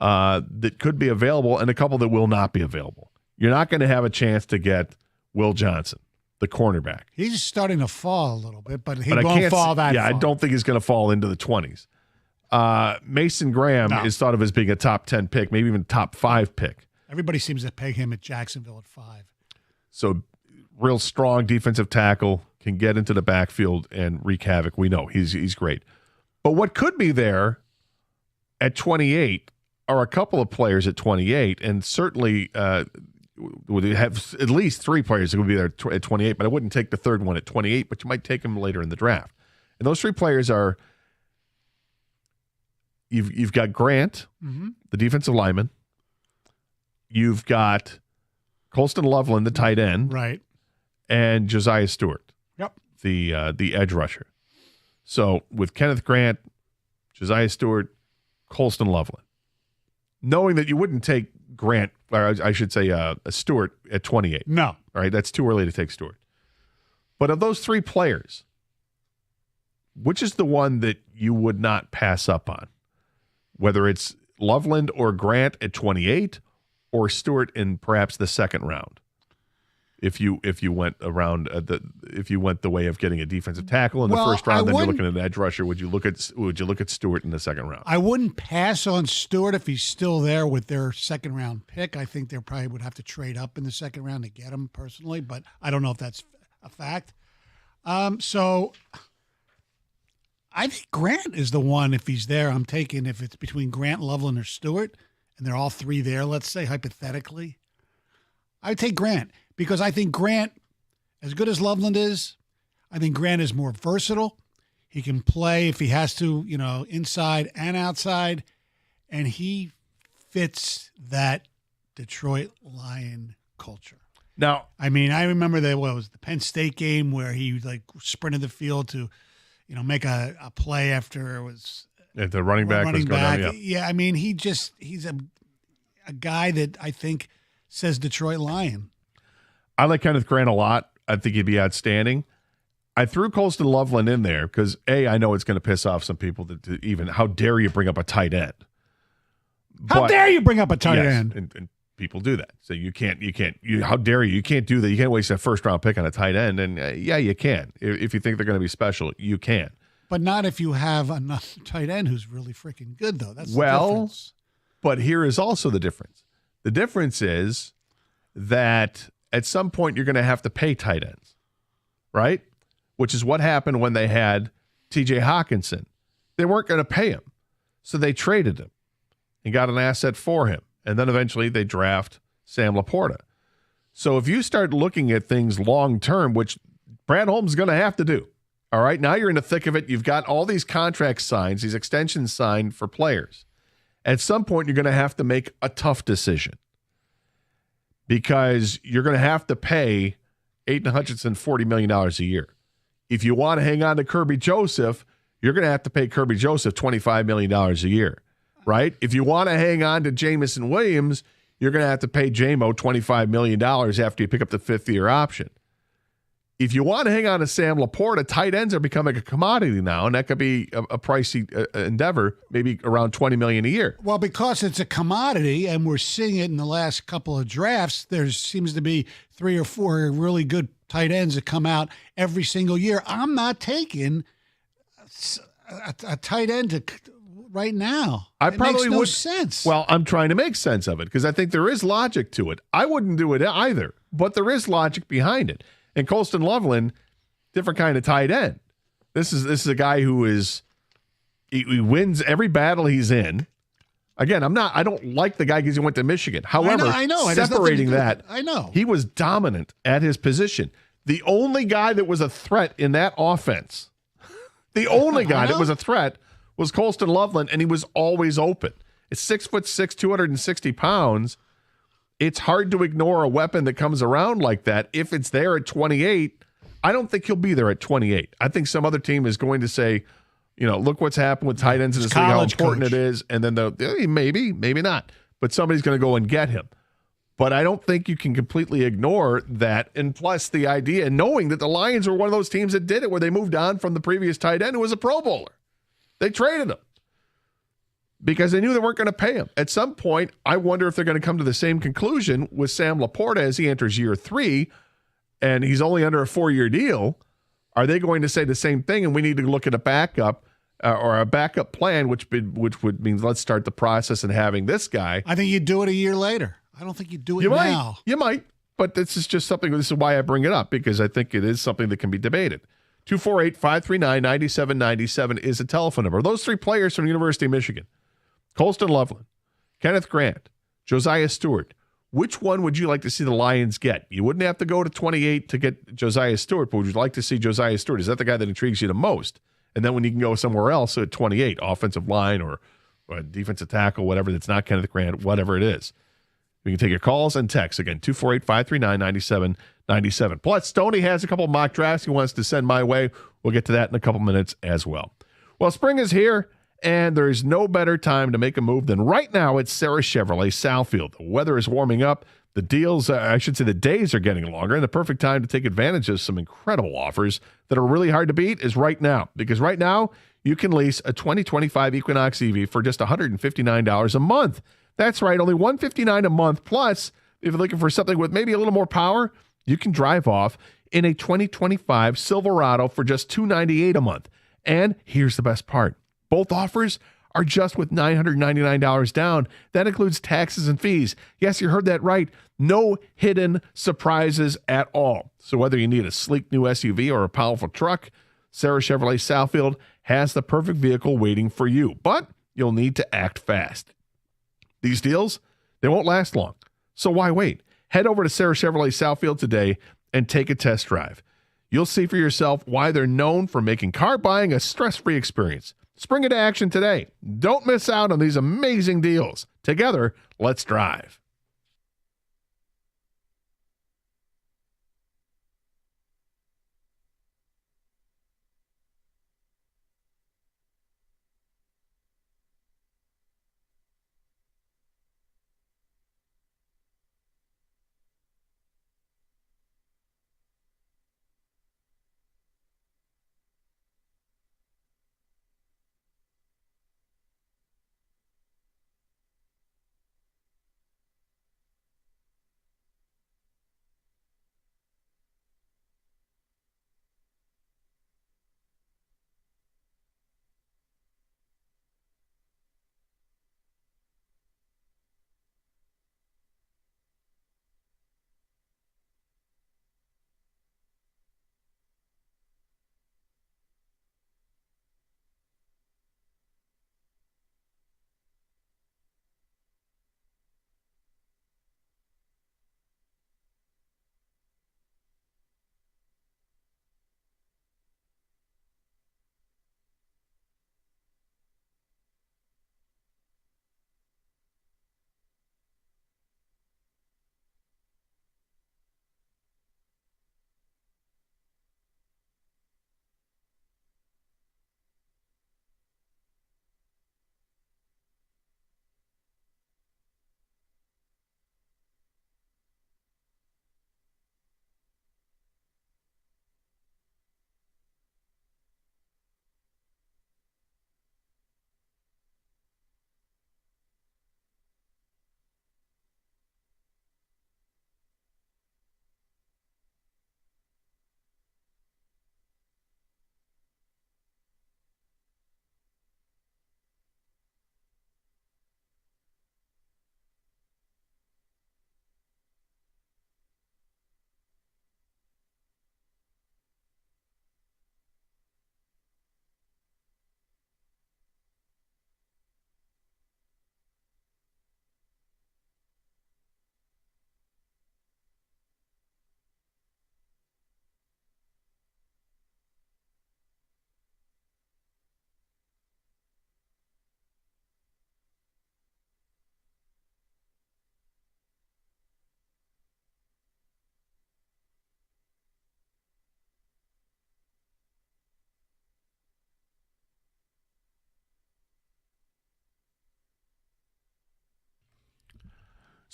that could be available and a couple that will not be available. You're not going to have a chance to get Will Johnson, the cornerback. He's starting to fall a little bit, but he won't fall that far. I don't think he's going to fall into the 20s. Mason Graham is thought of as being a top 10 pick, maybe even top 5 pick. Everybody seems to peg him at Jacksonville at 5. So real strong defensive tackle, can get into the backfield and wreak havoc. We know he's great. But what could be there at 28 are a couple of players at 28, and certainly would have at least 3 players that would be there at 28, but I wouldn't take the third one at 28, but you might take him later in the draft. And those 3 players are you've got Grant, the defensive lineman. You've got Colston Loveland, the tight end. Right. And Josiah Stewart. Yep. The edge rusher. So with Kenneth Grant, Josiah Stewart, Colston Loveland. Knowing that you wouldn't take Grant, or I should say Stewart at 28. No. All right, that's too early to take Stewart. But of those 3 players, which is the one that you would not pass up on? Whether it's Loveland or Grant at 28 or Stewart in perhaps the second round. If you went around if you went the way of getting a defensive tackle in the first round, then you're looking at an edge rusher. Would you look at Stewart in the second round? I wouldn't pass on Stewart if he's still there with their second round pick. I think they probably would have to trade up in the second round to get him personally, but I don't know if that's a fact. So I think Grant is the one. If he's there, I'm taking. If it's between Grant, Loveland, or Stewart, and they're all 3 there, let's say hypothetically, I'd take Grant. Because I think Grant, as good as Loveland is, I think Grant is more versatile. He can play if he has to, inside and outside. And he fits that Detroit Lion culture. Now, I mean, I remember the Penn State game where he sprinted the field to, make a play after it was the running back was going down. Yeah, I mean, he's a guy that I think says Detroit Lion. I like Kenneth Grant a lot. I think he'd be outstanding. I threw Colston Loveland in there because, I know it's going to piss off some people to even, how dare you bring up a tight end? How dare you bring up a tight end? And people do that. So how dare you? You can't do that. You can't waste a first-round pick on a tight end. And, you can. If you think they're going to be special, you can. But not if you have another tight end who's really freaking good, though. That's the difference. But here is also the difference. The difference is that at some point, you're going to have to pay tight ends, right? Which is what happened when they had T.J. Hawkinson. They weren't going to pay him, so they traded him and got an asset for him. And then eventually they draft Sam Laporta. So if you start looking at things long-term, which Brad Holmes is going to have to do, all right? Now you're in the thick of it. You've got all these contracts signed, these extensions signed for players. At some point, you're going to have to make a tough decision. Because you're going to have to pay Aiden Hutchinson $40 million a year. If you want to hang on to Kirby Joseph, you're going to have to pay Kirby Joseph $25 million a year, right? If you want to hang on to Jamison Williams, you're going to have to pay JMO $25 million after you pick up the fifth-year option. If you want to hang on to Sam Laporta, tight ends are becoming a commodity now, and that could be a pricey endeavor, maybe around $20 million a year. Well, because it's a commodity, and we're seeing it in the last couple of drafts, there seems to be 3 or 4 really good tight ends that come out every single year. I'm not taking a tight end right now. It makes no sense. Well, I'm trying to make sense of it because I think there is logic to it. I wouldn't do it either, but there is logic behind it. And Colston Loveland, different kind of tight end. This is a guy who he wins every battle he's in. Again, I don't like the guy because he went to Michigan. However, I know. Separating that, I know. He was dominant at his position. The only guy that was a threat in that offense, the only guy that was a threat was Colston Loveland, and he was always open. At 6'6", 260 pounds, it's hard to ignore a weapon that comes around like that. If it's there at 28, I don't think he'll be there at 28. I think some other team is going to say, look what's happened with tight ends in this league, how important it is, and then maybe not. But somebody's going to go and get him. But I don't think you can completely ignore that. And plus the idea, knowing that the Lions were one of those teams that did it, where they moved on from the previous tight end who was a Pro Bowler. They traded him because they knew they weren't going to pay him. At some point, I wonder if they're going to come to the same conclusion with Sam Laporta as he enters year 3, and he's only under a 4-year deal. Are they going to say the same thing, and we need to look at a backup or a backup plan, which would mean let's start the process and having this guy? I think you'd do it a year later. I don't think you'd do it now. You might, but this is just something. This is why I bring it up, because I think it is something that can be debated. 248-539-9797 is a telephone number. Those 3 players from the University of Michigan, Colston Loveland, Kenneth Grant, Josiah Stewart. Which one would you like to see the Lions get? You wouldn't have to go to 28 to get Josiah Stewart, but would you like to see Josiah Stewart? Is that the guy that intrigues you the most? And then when you can go somewhere else at 28, offensive line or defensive tackle, whatever, that's not Kenneth Grant, whatever it is. We can take your calls and texts. Again, 248-539-9797. Plus, Stoney has a couple mock drafts he wants to send my way. We'll get to that in a couple minutes as well. Well, spring is here, and there is no better time to make a move than right now at Sarah Chevrolet Southfield. The weather is warming up. The deals, the days are getting longer, and the perfect time to take advantage of some incredible offers that are really hard to beat is right now. Because right now, you can lease a 2025 Equinox EV for just $159 a month. That's right, only $159 a month. Plus, if you're looking for something with maybe a little more power, you can drive off in a 2025 Silverado for just $298 a month. And here's the best part. Both offers are just with $999 down. That includes taxes and fees. Yes, you heard that right. No hidden surprises at all. So whether you need a sleek new SUV or a powerful truck, Sarah Chevrolet Southfield has the perfect vehicle waiting for you. But you'll need to act fast. These deals, they won't last long. So why wait? Head over to Sarah Chevrolet Southfield today and take a test drive. You'll see for yourself why they're known for making car buying a stress-free experience. Spring into action today. Don't miss out on these amazing deals. Together, let's drive.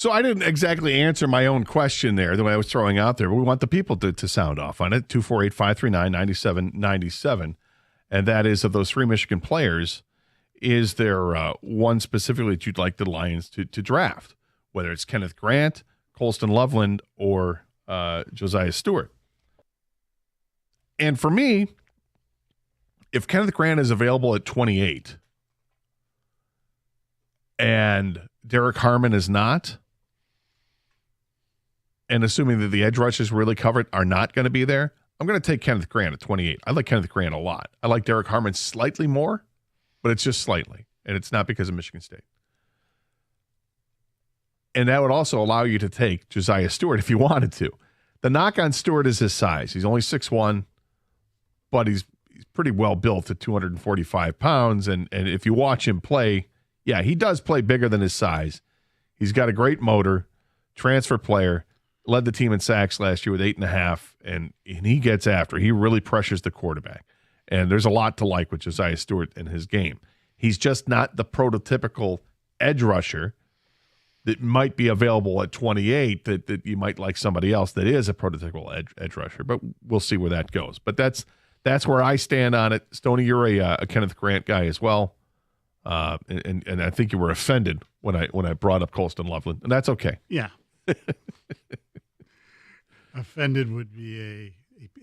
So I didn't exactly answer my own question there, the way I was throwing out there. But we want the people to sound off on it. 248-539-9797. And that is, of those three Michigan players, is there one specifically that you'd like the Lions to draft? Whether it's Kenneth Grant, Colston Loveland, or Josiah Stewart. And for me, if Kenneth Grant is available at 28 and Derek Harmon is not, and assuming that the edge rushes really covered are not going to be there, I'm going to take Kenneth Grant at 28. I like Kenneth Grant a lot. I like Derek Harmon slightly more, but it's just slightly, and it's not because of Michigan State. And that would also allow you to take Josiah Stewart if you wanted to. The knock on Stewart is his size. He's only 6'1", but he's pretty well built at 245 pounds. And if you watch him play, yeah, he does play bigger than his size. He's got a great motor, transfer player, led the team in sacks last year with 8.5, and he gets after. He really pressures the quarterback. And there's a lot to like with Josiah Stewart in his game. He's just not the prototypical edge rusher that might be available at 28 that you might like somebody else that is a prototypical edge rusher. But we'll see where that goes. But that's where I stand on it. Stoney, you're a Kenneth Grant guy as well. And I think you were offended when I brought up Colston Loveland, and that's okay. Yeah. Offended would be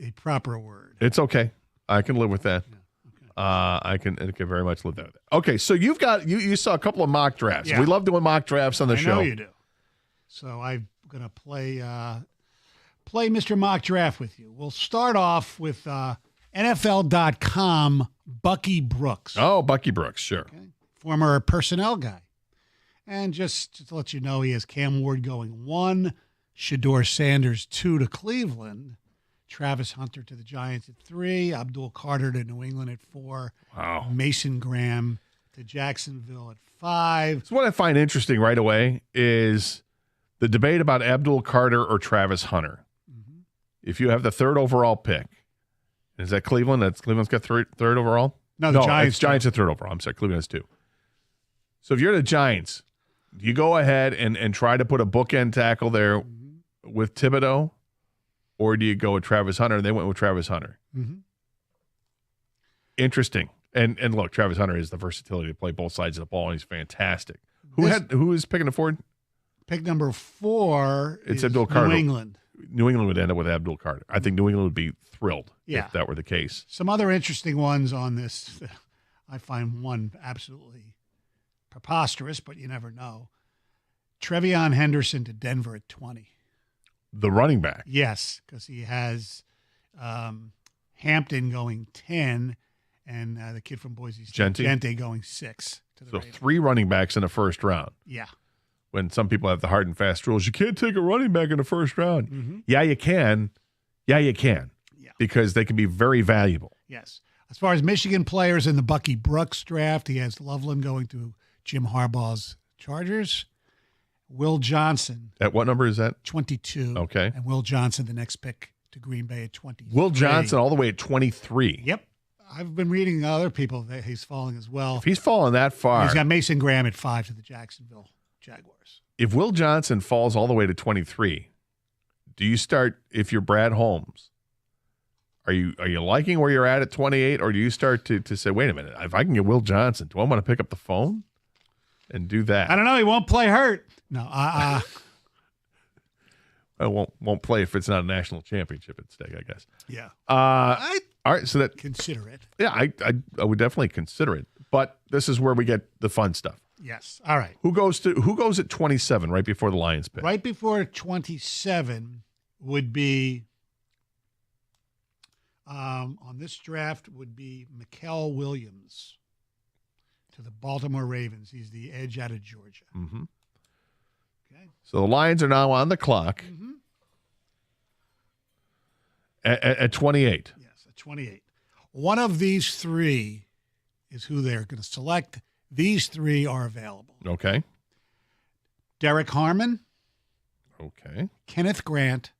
a proper word. It's okay. I can live with that. Yeah, okay. I can very much live with that. Okay, so you saw a couple of mock drafts. Yeah. We love doing mock drafts on the show. I know you do. So I'm going to play Mr. Mock Draft with you. We'll start off with NFL.com Bucky Brooks. Oh, Bucky Brooks, sure. Okay. Former personnel guy. And just to let you know, he has Cam Ward going 1, Shedeur Sanders 2 to Cleveland, Travis Hunter to the Giants at 3, Abdul Carter to New England at 4, wow. Mason Graham to Jacksonville at 5. So what I find interesting right away is the debate about Abdul Carter or Travis Hunter. Mm-hmm. If you have the 3rd overall pick, is that Cleveland? Cleveland's got 3rd overall? No, the Giants. It's Giants at 3rd overall. I'm sorry, Cleveland has 2. So if you're the Giants, you go ahead and try to put a bookend tackle there with Thibodeau, or do you go with Travis Hunter? And they went with Travis Hunter. Mm-hmm. Interesting. And look, Travis Hunter has the versatility to play both sides of the ball, and he's fantastic. Who is picking it forward? Pick number 4 it's is Abdul Carter. New England. New England would end up with Abdul Carter. I think New England would be thrilled if that were the case. Some other interesting ones on this. I find one absolutely preposterous, but you never know. Trevion Henderson to Denver at 20. The running back. Yes, because he has Hampton going 10 and the kid from Boise State, Gente going 6. So 3 running backs in the first round. Yeah. When some people have the hard and fast rules, you can't take a running back in the first round. Mm-hmm. Yeah, you can. Yeah, you can. Yeah. Because they can be very valuable. Yes. As far as Michigan players in the Bucky Brooks draft, he has Loveland going to Jim Harbaugh's Chargers. Will Johnson. At what number is that? 22. Okay. And Will Johnson, the next pick to Green Bay at 23. Will Johnson all the way at 23. Yep. I've been reading other people that he's falling as well. If he's falling that far. He's got Mason Graham at 5 to the Jacksonville Jaguars. If Will Johnson falls all the way to 23, do you start, if you're Brad Holmes, are you liking where you're at 28, or do you start to say, wait a minute, if I can get Will Johnson, do I want to pick up the phone and do that? I don't know. He won't play hurt. No, I won't play if it's not a national championship at stake, I guess. Yeah. All right, so that consider it. Yeah, I would definitely consider it. But this is where we get the fun stuff. Yes. All right. Who goes at 27 right before the Lions pick? Right before 27 would be on this draft would be Mikael Williams to the Baltimore Ravens. He's the edge out of Georgia. Mm-hmm. Okay. So the Lions are now on the clock at 28. Yes, at 28. One of these 3 is who they're going to select. These 3 are available. Okay. Derek Harmon. Okay. Kenneth Grant.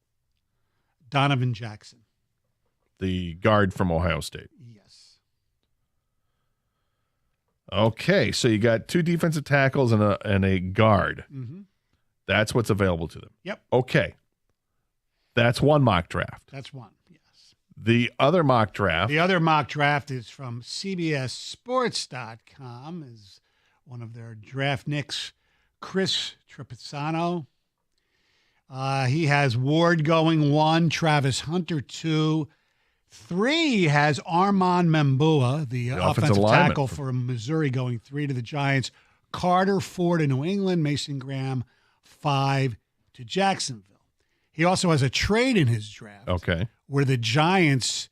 Donovan Jackson. The guard from Ohio State. Yes. Okay, so you got 2 defensive tackles and a guard. Mm-hmm. That's what's available to them. Yep. Okay. That's one mock draft. That's one. Yes. The other mock draft. The other mock draft is from CBSSports.com. Is one of their draftniks, Chris Trapassano. He has Ward going 1, Travis Hunter 2. 3 has Armand Membua, the offensive tackle from Missouri, going 3 to the Giants. Carter 4 to New England. Mason Graham 5 to Jacksonville. He also has a trade in his draft. Okay. Where the Giants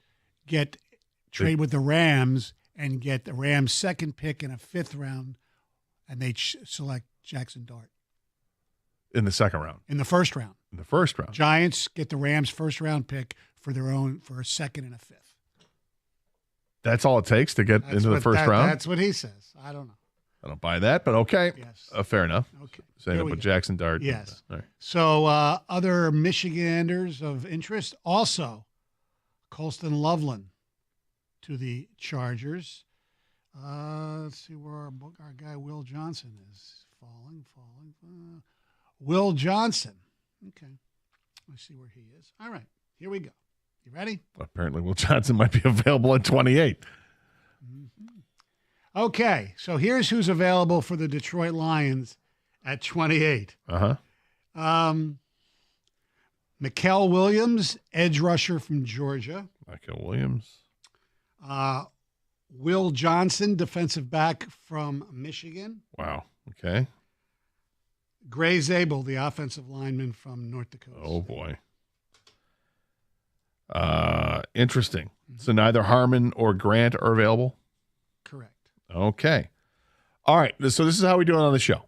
trade with the Rams and get the Rams' second pick in a 5th round, and they select Jackson Dart. In the second round. In the first round. In the first round. Giants get the Rams' first round pick for a second and a 5th. That's all it takes to get into the first round? That's what he says. I don't know. I don't buy that, but okay. Yes. Fair enough. Okay. Saying it with Jackson Dart. Yes. All right. So other Michiganders of interest, also Colston Loveland to the Chargers. Let's see where our guy Will Johnson is. Falling. Will Johnson. Okay. Let's see where he is. All right. Here we go. You ready? Apparently Will Johnson might be available at 28. Okay. So here's who's available for the Detroit Lions at 28. Mikael Williams, edge rusher from Georgia. Mikael Williams. Will Johnson, defensive back from Michigan. Wow. Okay. Gray Zabel, the offensive lineman from North Dakota. Oh, boy. Interesting. So neither Harmon or Grant are available? Correct. Okay. All right. So this is how we do it on the show.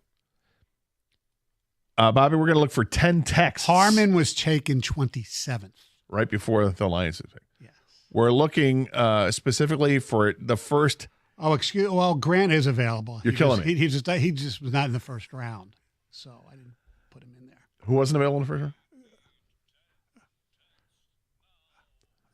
Bobby, we're going to look for 10 texts. Harmon was taken 27th. Right before the Lions pick. Yes. We're looking specifically for the first. Well, Grant is available. You're killing me. He just was not in the first round, so I didn't put him in there. Who wasn't available in the first round?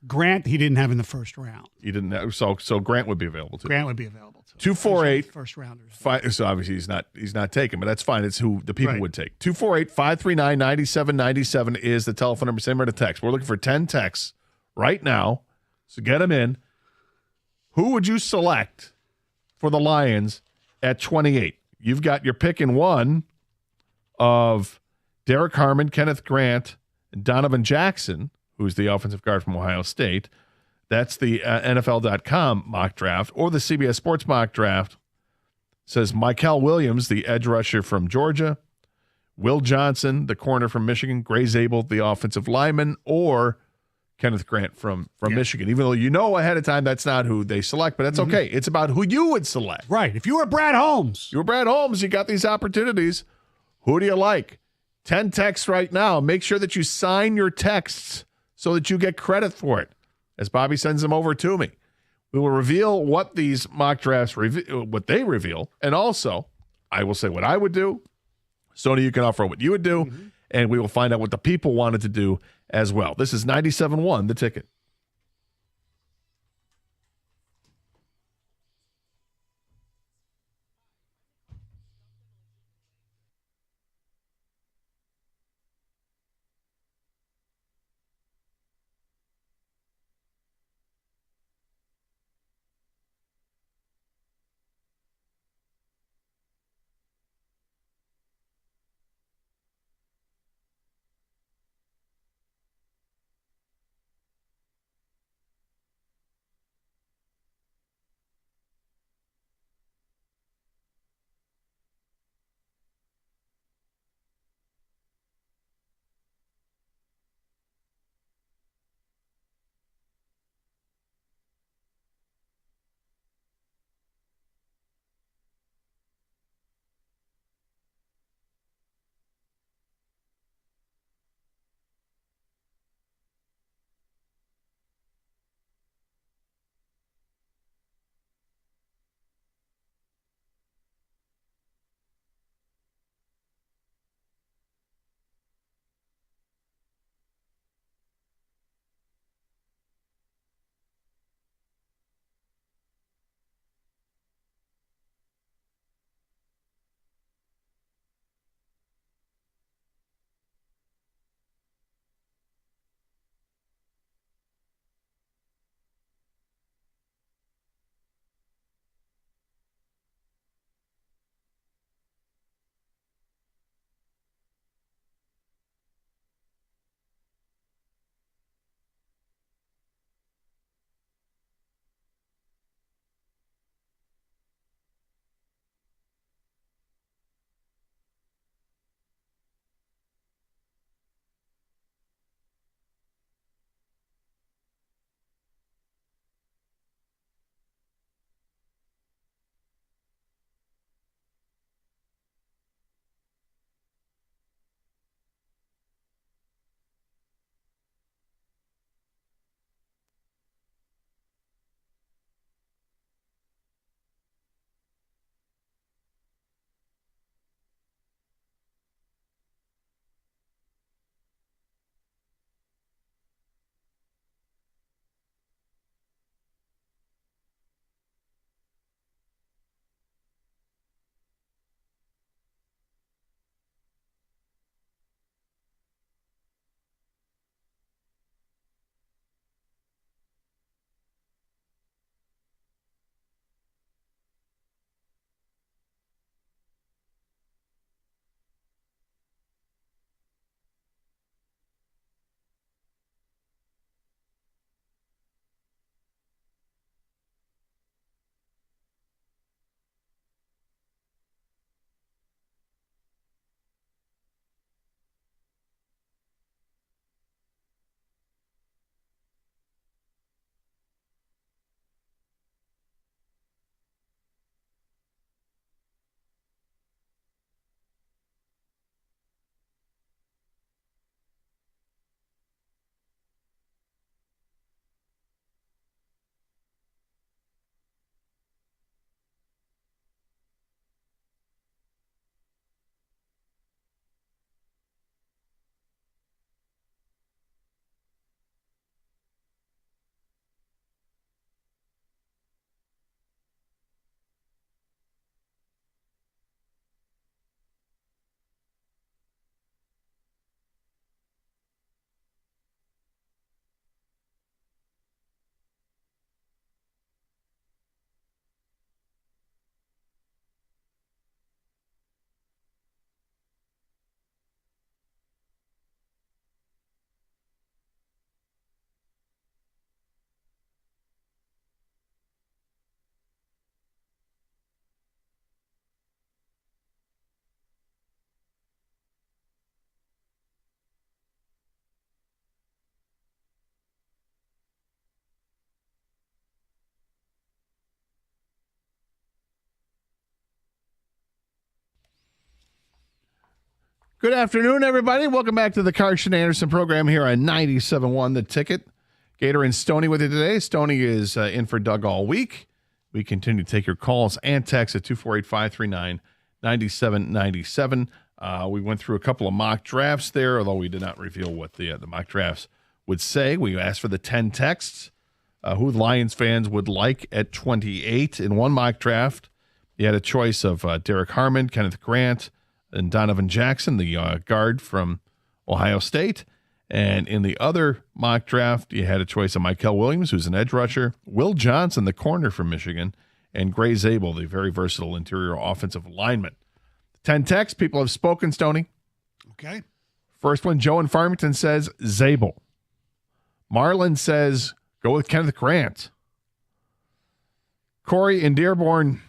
Grant, he didn't have in the first round. He didn't have, so Grant would be available too. Grant would be available too. 248 first rounders. So obviously he's not taken, but that's fine. It's who the people would take. 248-539-9797 is the telephone number. Send me a text. We're looking for 10 texts right now. So get them in. Who would you select for the Lions at 28? You've got your pick in one of Derek Harmon, Kenneth Grant, and Donovan Jackson, who's the offensive guard from Ohio State. That's the NFL.com mock draft, or the CBS Sports mock draft. Says Mikael Williams, the edge rusher from Georgia, Will Johnson, the corner from Michigan, Gray Zabel, the offensive lineman, or Kenneth Grant from Michigan. Even though you know ahead of time that's not who they select, but that's okay. It's about who you would select. Right. If you were Brad Holmes. You got these opportunities. Who do you like? 10 texts right now. Make sure that you sign your texts so that you get credit for it as Bobby sends them over to me. We will reveal what these mock drafts what they reveal, and also I will say what I would do. Sony, you can offer what you would do, and we will find out what the people wanted to do as well. This is 97.1 The Ticket. Good afternoon, everybody. Welcome back to the Carson Anderson program here on 97.1 The Ticket. Gator and Stoney with you today. Stoney is in for Doug all week. We continue to take your calls and texts at 248-539-9797. We went through a couple of mock drafts there, although we did not reveal what the mock drafts would say. We asked for the 10 texts, who Lions fans would like at 28. In one mock draft, you had a choice of Derek Harmon, Kenneth Grant, and Donovan Jackson, the guard from Ohio State. And in the other mock draft, you had a choice of Mykel Williams, who's an edge rusher, Will Johnson, the corner from Michigan, and Gray Zabel, the very versatile interior offensive lineman. 10 texts, people have spoken, Stoney. Okay. First one, Joe in Farmington says Zabel. Marlon says go with Kenneth Grant. Corey in Dearborn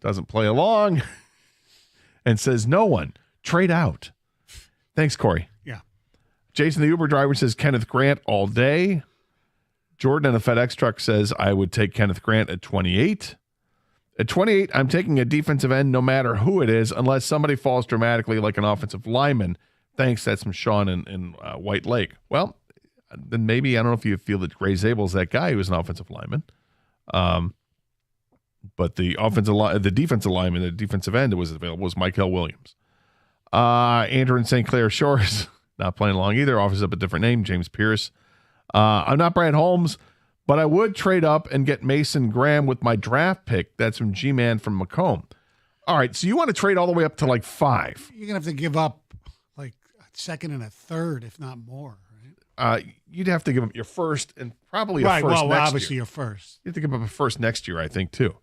doesn't play along and says no one. Trade out. Thanks, Corey. Yeah. Jason, the Uber driver, says Kenneth Grant all day. Jordan in a FedEx truck says I would take Kenneth Grant at 28. At 28, I'm taking a defensive end no matter who it is, unless somebody falls dramatically like an offensive lineman. Thanks, that's from Sean in White Lake. Well, then maybe, I don't know if you feel that Gray Zabel's that guy who was an offensive lineman. But the defensive lineman, the defensive end that was available was Mykel Williams. Andrew in St. Clair Shores, not playing along either, offers up a different name, James Pierce. I'm not Brad Holmes, but I would trade up and get Mason Graham with my draft pick. That's from G-Man from Macomb. All right, so you want to trade all the way up to like 5. You're going to have to give up like a second and a third, if not more. You'd have to give up your first and probably a first next year. Obviously your first. You have to give up a first next year, I think, too.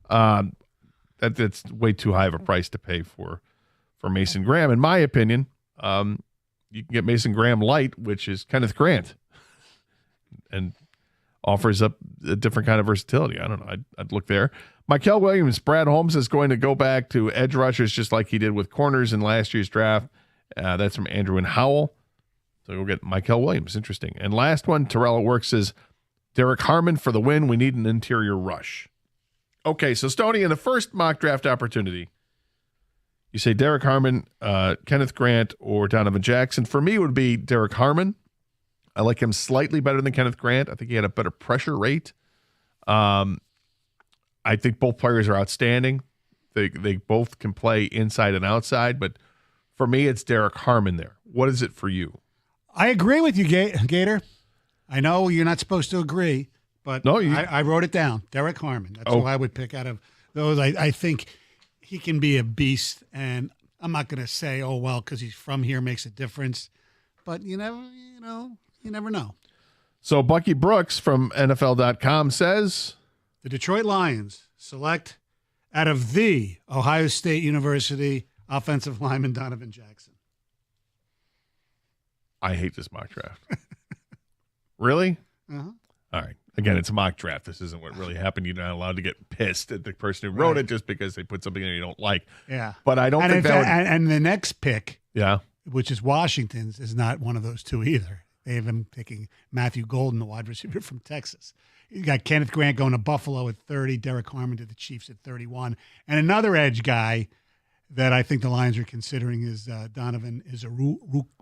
Yeah. That's way too high of a price to pay for Mason Graham. In my opinion, you can get Mason Graham light, which is Kenneth Grant, and offers up a different kind of versatility. I don't know. I'd look there. Mykel Williams, Brad Holmes is going to go back to edge rushers just like he did with corners in last year's draft. That's from Andrew and Howell. So we'll get Mykel Williams. Interesting. And last one, Terrell at Work says, Derek Harmon for the win. We need an interior rush. Okay, so Stoney, in the first mock draft opportunity, you say Derek Harmon, Kenneth Grant, or Donovan Jackson. For me, it would be Derek Harmon. I like him slightly better than Kenneth Grant. I think he had a better pressure rate. I think both players are outstanding. They both can play inside and outside, but for me, it's Derek Harmon there. What is it for you? I agree with you, Gator. I know you're not supposed to agree, but no, I wrote it down. Derek Harmon. That's who I would pick out of those. I think he can be a beast, and I'm not going to say, oh, well, because he's from here makes a difference. But you never know. So Bucky Brooks from NFL.com says, the Detroit Lions select out of the Ohio State University offensive lineman Donovan Jackson. I hate this mock draft. Really? Uh-huh. All right. Again, it's a mock draft. This isn't what really happened. You're not allowed to get pissed at the person who wrote it just because they put something in you don't like. Yeah. But I don't think that would... And the next pick, which is Washington's, is not one of those two either. They have him picking Matthew Golden, the wide receiver from Texas. You got Kenneth Grant going to Buffalo at 30, Derek Harmon to the Chiefs at 31. And another edge guy that I think the Lions are considering is Donovan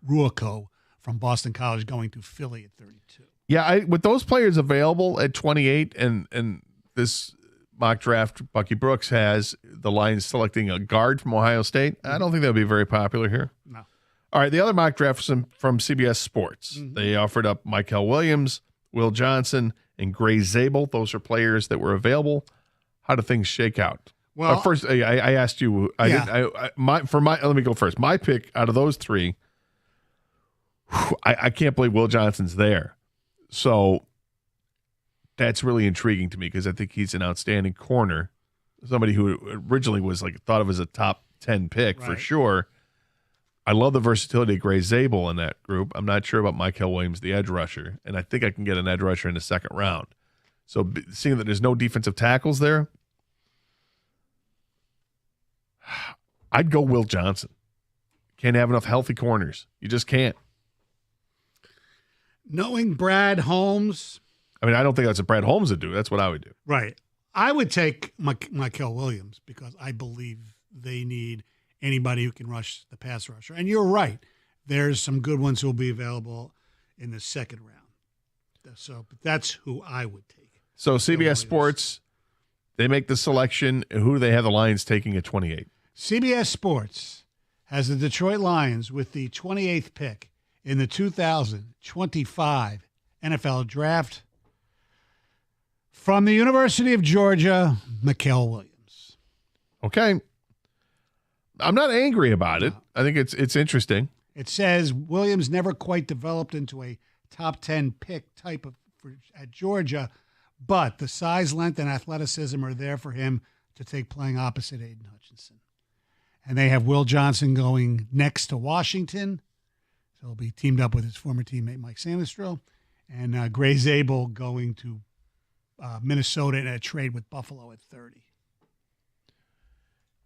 Ruocco from Boston College going to Philly at 32. Yeah, with those players available at 28 and this mock draft Bucky Brooks has the Lions selecting a guard from Ohio State, I don't think that would be very popular here. No. All right, the other mock draft was from CBS Sports. Mm-hmm. They offered up Mykel Williams, Will Johnson, and Gray Zabel. Those are players that were available. How do things shake out? Well, first, I asked you. Let me go first. My pick out of those three, I can't believe Will Johnson's there. So that's really intriguing to me because I think he's an outstanding corner, somebody who originally was thought of as a top 10 pick for sure. I love the versatility of Gray Zabel in that group. I'm not sure about Mykel Williams, the edge rusher, and I think I can get an edge rusher in the second round. So seeing that there's no defensive tackles there, I'd go Will Johnson. Can't have enough healthy corners. You just can't. Knowing Brad Holmes. I mean, I don't think that's what Brad Holmes would do. That's what I would do. Right. I would take Mykel Williams because I believe they need anybody who can rush the pass rusher. And you're right. There's some good ones who will be available in the second round. So but that's who I would take. So CBS Sports, they make the selection. Who do they have the Lions taking at 28? CBS Sports has the Detroit Lions with the 28th pick in the 2025 NFL Draft. From the University of Georgia, Mikael Williams. Okay. I'm not angry about it. I think it's interesting. It says Williams never quite developed into a top 10 pick type at Georgia, but the size, length, and athleticism are there for him to take playing opposite Aiden Hutchinson. And they have Will Johnson going next to Washington. So he'll be teamed up with his former teammate Mike Sandistro. And Gray Zabel going to Minnesota in a trade with Buffalo at 30.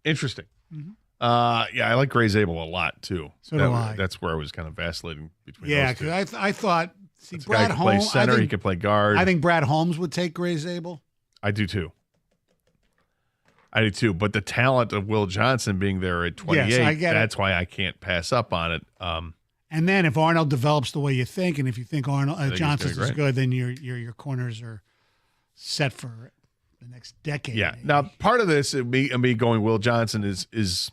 Interesting. Mm-hmm. Yeah, I like Gray Zabel a lot, too. So do I. That's where I was kind of vacillating between Yeah, those two. because I thought, Brad Holmes play center, he could play guard. I think Brad Holmes would take Gray Zabel. I do, too. But the talent of Will Johnson being there at 28, yes, that's why I can't pass up on it. And then if Arnold develops the way you think, and if you think Arnold Johnson's is great. good, then your corners are set for the next decade. Yeah. maybe. Now, part of this, me going Will Johnson is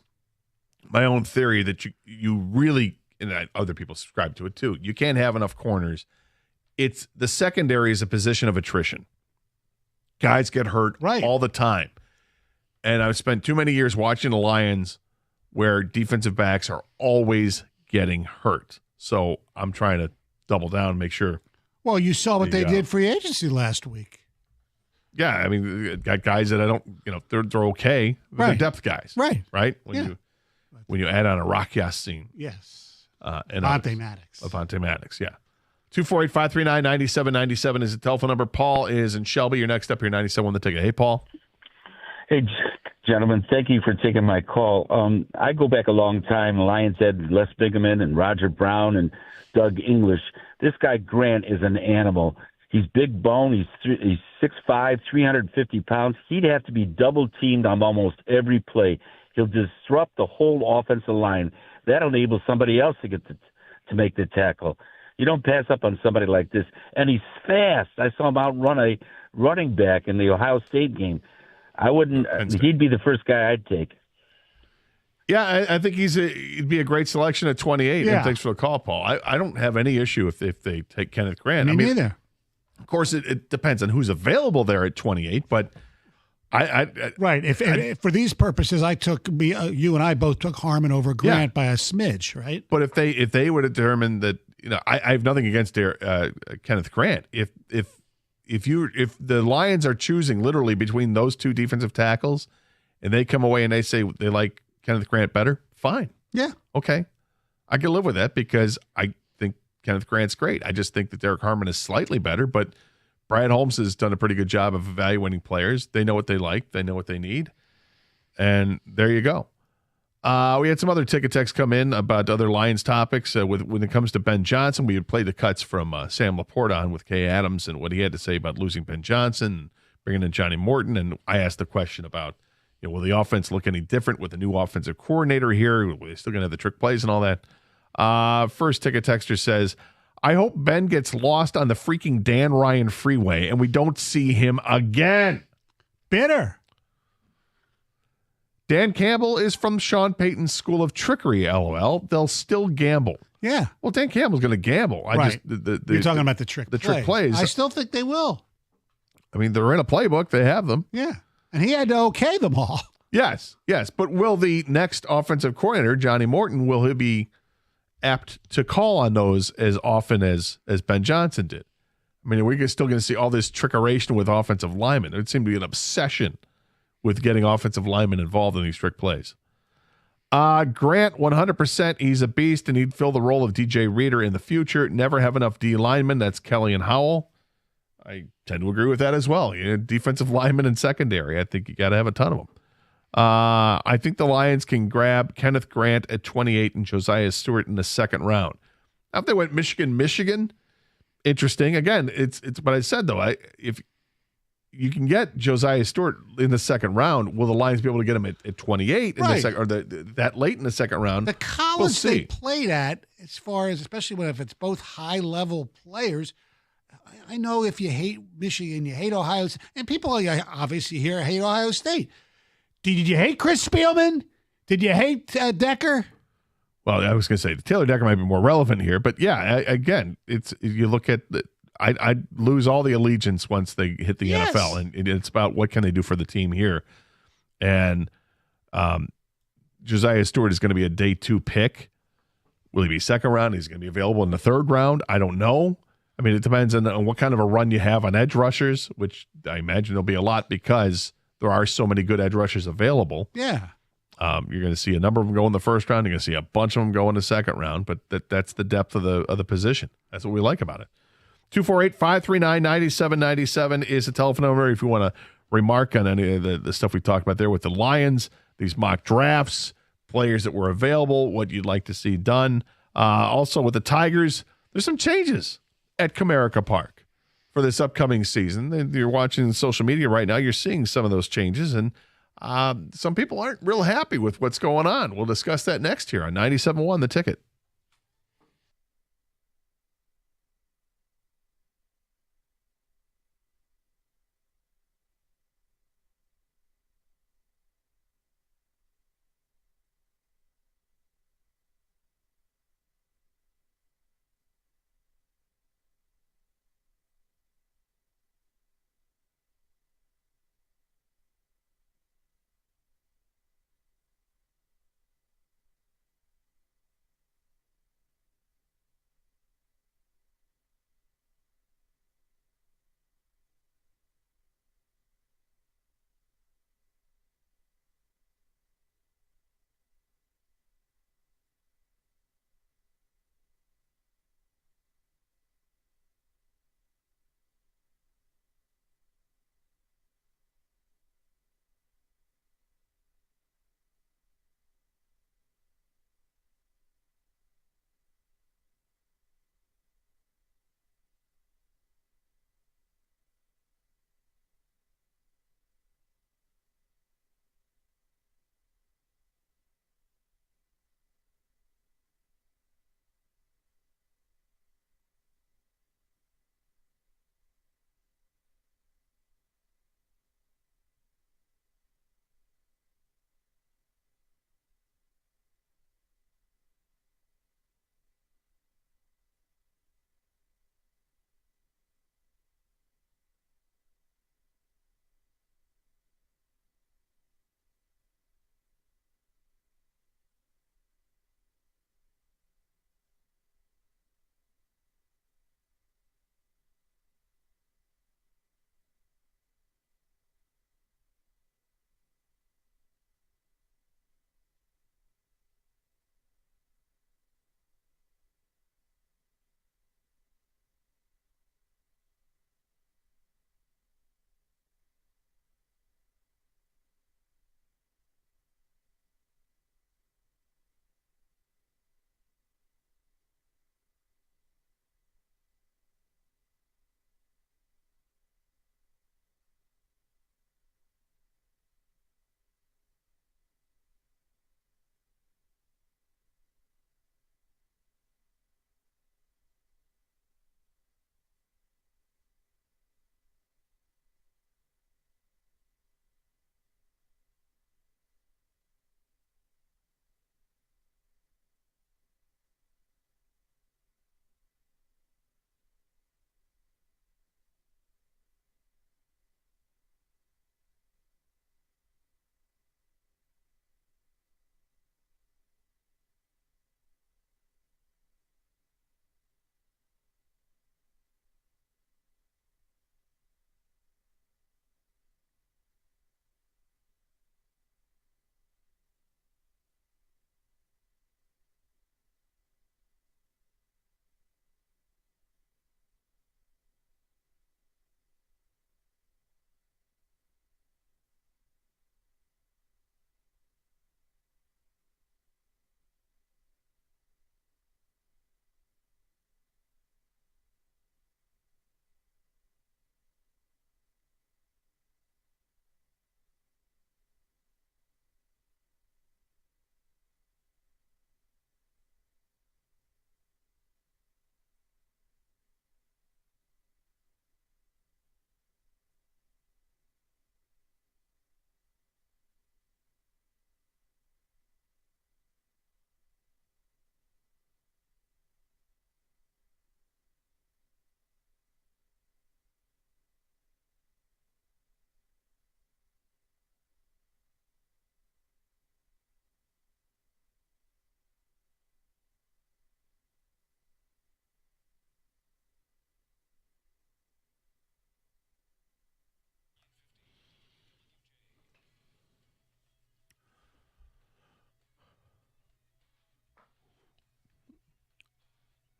my own theory that you really, and other people subscribe to it too, you can't have enough corners. It's the secondary is a position of attrition. Guys get hurt all the time. And I've spent too many years watching the Lions where defensive backs are always getting hurt. So I'm trying to double down and make sure. Well, you saw what they did free agency last week. Yeah, I mean, got guys that I don't, they're okay. They're depth guys. Right? When you add on a Rock Yassin. Yes. And Avonte Maddox. Avonte Maddox, yeah. 248-539-9797 is the telephone number. Paul is in Shelby. You're next up here, 97 on the ticket. Hey, Paul. Hey, gentlemen, thank you for taking my call. I go back a long time. The Lions had Les Bigeman and Roger Brown and Doug English. This guy Grant is an animal. He's big bone. He's 6'5", 350 pounds. He'd have to be double teamed on almost every play. He'll disrupt the whole offensive line. That'll enable somebody else to get to make the tackle. You don't pass up on somebody like this. And he's fast. I saw him outrun a running back in the Ohio State game. I wouldn't. He'd be the first guy I'd take. Yeah, I think he'd be a great selection at 28. Yeah. And thanks for the call, Paul. I don't have any issue if they take Kenneth Grant. Me neither. Of course, it depends on who's available there at 28, but right. If for these purposes, I took you and I both took Harmon over Grant by a smidge, right? But if they would determine that, I have nothing against Kenneth Grant. If the Lions are choosing literally between those two defensive tackles, and they come away and they say they like Kenneth Grant better, fine. Yeah. Okay. I can live with that because I think Kenneth Grant's great. I just think that Derek Harmon is slightly better, but Brad Holmes has done a pretty good job of evaluating players. They know what they like. They know what they need. And there you go. We had some other ticket texts come in about other Lions topics. When it comes to Ben Johnson, we had played the cuts from Sam Laporte on with Kay Adams and what he had to say about losing Ben Johnson, bringing in Johnny Morton. And I asked the question about, will the offense look any different with the new offensive coordinator here? Are they still going to have the trick plays and all that? First ticket texter says, I hope Ben gets lost on the freaking Dan Ryan freeway and we don't see him again. Bitter. Dan Campbell is from Sean Payton's School of Trickery, LOL. They'll still gamble. Yeah. Well, Dan Campbell's going to gamble. Right. You're talking about the trick plays. Trick plays. I still think they will. I mean, they're in a playbook. They have them. Yeah. And he had to okay them all. Yes. But will the next offensive coordinator, Johnny Morton, will he be apt to call on those as often as Ben Johnson did? I mean, are we still going to see all this trickeration with offensive linemen? It would seem to be an obsession with getting offensive linemen involved in these trick plays. Grant, 100%. He's a beast, and he'd fill the role of DJ Reader in the future. Never have enough D linemen. That's Kelly and Howell. I tend to agree with that as well. Defensive linemen and secondary. I think you got to have a ton of them. I think the Lions can grab Kenneth Grant at 28 and Josiah Stewart in the second round. Now, if they went Michigan, interesting. Again, it's what I said though. If you can get Josiah Stewart in the second round. Will the Lions be able to get him at 28 in the second, or that late in the second round? The college they played at, as far as especially if it's both high level players. I know if you hate Michigan, you hate Ohio, and people obviously here hate Ohio State. Did you hate Chris Spielman? Did you hate Decker? Well, I was going to say Taylor Decker might be more relevant here, but yeah, again, it's you look at I'd lose all the allegiance once they hit the NFL, and it's about what can they do for the team here. And Josiah Stewart is going to be a day 2 pick. Will he be second round? He's going to be available in the third round. I don't know. I mean, it depends on what kind of a run you have on edge rushers, which I imagine there'll be a lot because there are so many good edge rushers available. Yeah. You're going to see a number of them go in the first round. You're going to see a bunch of them go in the second round, but that's the depth of the position. That's what we like about it. 248-539-9797 is the telephone number if you want to remark on any of the stuff we talked about there with the Lions, these mock drafts, players that were available, what you'd like to see done. Also with the Tigers, there's some changes at Comerica Park for this upcoming season. You're watching social media right now. You're seeing some of those changes, and some people aren't real happy with what's going on. We'll discuss that next here on 97.1 The Ticket.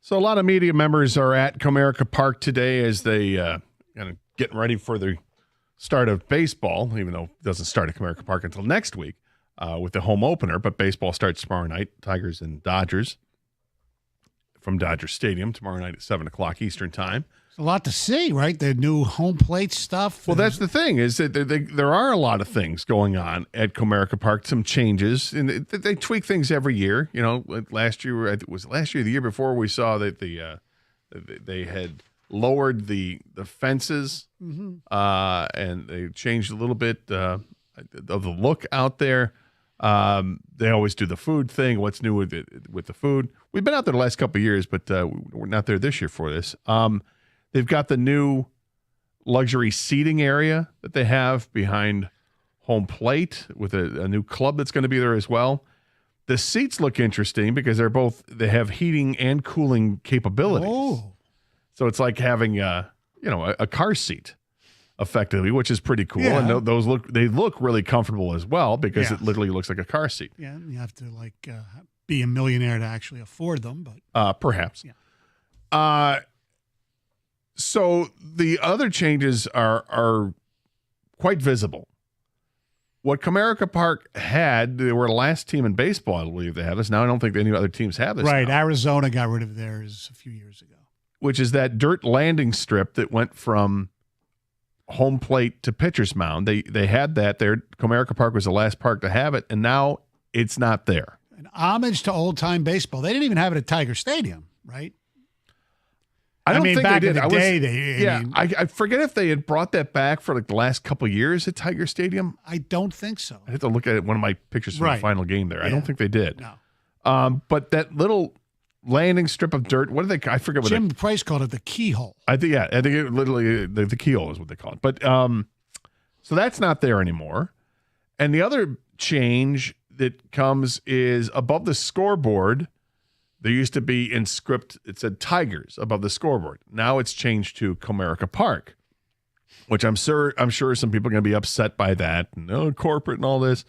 So a lot of media members are at Comerica Park today as they kind of getting ready for the start of baseball, even though it doesn't start at Comerica Park until next week with the home opener. But baseball starts tomorrow night, Tigers and Dodgers from Dodger Stadium tomorrow night at 7 o'clock Eastern time. It's a lot to see, right? The new home plate stuff. Well, that's the thing is that there are a lot of things going on at Comerica Park, some changes, and they tweak things every year. You know, last year, the year before, we saw that they had lowered the fences, and they changed a little bit of the look out there. They always do the food thing. What's new with the food? We've been out there the last couple of years, but we're not there this year for this. They've got the new luxury seating area that they have behind home plate with a new club that's going to be there as well. The seats look interesting because they have heating and cooling capabilities. Oh. So it's like having a car seat effectively, which is pretty cool. Yeah. And those look really comfortable as well because it literally looks like a car seat. Yeah, you have to be a millionaire to actually afford them, but Perhaps. Yeah. So the other changes are quite visible. What Comerica Park had, they were the last team in baseball, I believe they had this. Now I don't think any other teams have this. Right. now. Arizona got rid of theirs a few years ago. Which is that dirt landing strip that went from home plate to pitcher's mound. They had that there. Comerica Park was the last park to have it, and now it's not there. An homage to old-time baseball. They didn't even have it at Tiger Stadium, right? I don't think back they did. in the day, I forget if they had brought that back for like the last couple of years at Tiger Stadium. I don't think so. I had to look at one of my pictures from the final game there. I don't think they did. No. But that little landing strip of dirt, what do they? I forget what Jim Price called it the keyhole. I think it literally the keyhole is what they call it. But so that's not there anymore. And the other change that comes is above the scoreboard. There used to be in script, it said Tigers above the scoreboard. Now it's changed to Comerica Park, which I'm sure some people are going to be upset by that. No corporate and all this.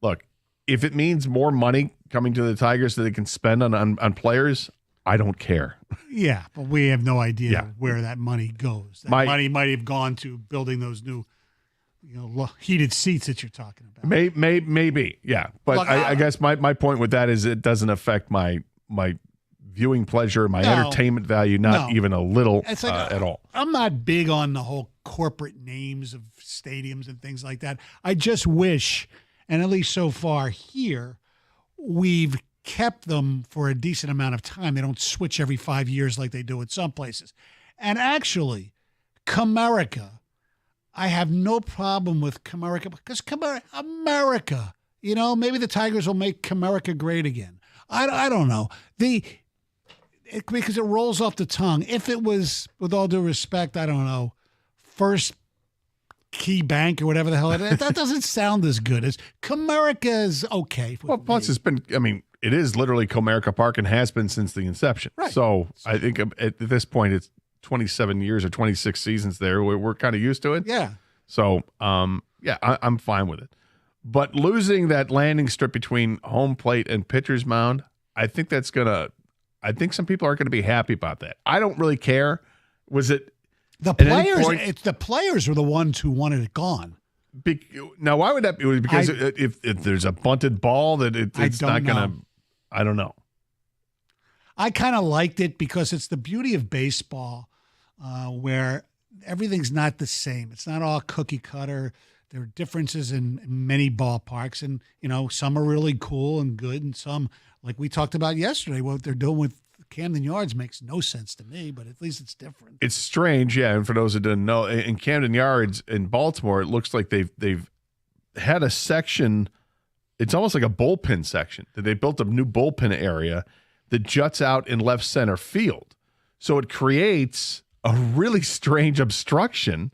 Look, if it means more money coming to the Tigers that they can spend on players, I don't care. Yeah, but we have no idea where that money goes. That money might have gone to building those new heated seats that you're talking about. Maybe, yeah. But look, I guess my point with that is it doesn't affect my viewing pleasure, my entertainment value, not even a little at all. I'm not big on the whole corporate names of stadiums and things like that. I just wish, and at least so far here, we've kept them for a decent amount of time. They don't switch every 5 years like they do at some places. And actually, Comerica, I have no problem with Comerica because America, maybe the Tigers will make Comerica great again. I don't know. Because it rolls off the tongue. If it was, with all due respect, I don't know, First Key Bank or whatever the hell it is, that doesn't sound as good as Comerica is okay. Well, plus it's been, it is literally Comerica Park and has been since the inception. Right. So I think at this point it's 27 years or 26 seasons there. We're kind of used to it. Yeah. So, I'm fine with it. But losing that landing strip between home plate and pitcher's mound, I think some people aren't going to be happy about that. I don't really care. Was it the players? It's the players were the ones who wanted it gone. Now, why would that be? Because if there's a bunted ball that it's not going to. I don't know. I kind of liked it because it's the beauty of baseball, where everything's not the same. It's not all cookie cutter. There are differences in many ballparks, and some are really cool and good, and some, like we talked about yesterday, what they're doing with Camden Yards makes no sense to me, but at least it's different. It's strange, yeah. And for those that didn't know, in Camden Yards in Baltimore, it looks like they've had a section. It's almost like a bullpen section that they built a new bullpen area that juts out in left center field, so it creates a really strange obstruction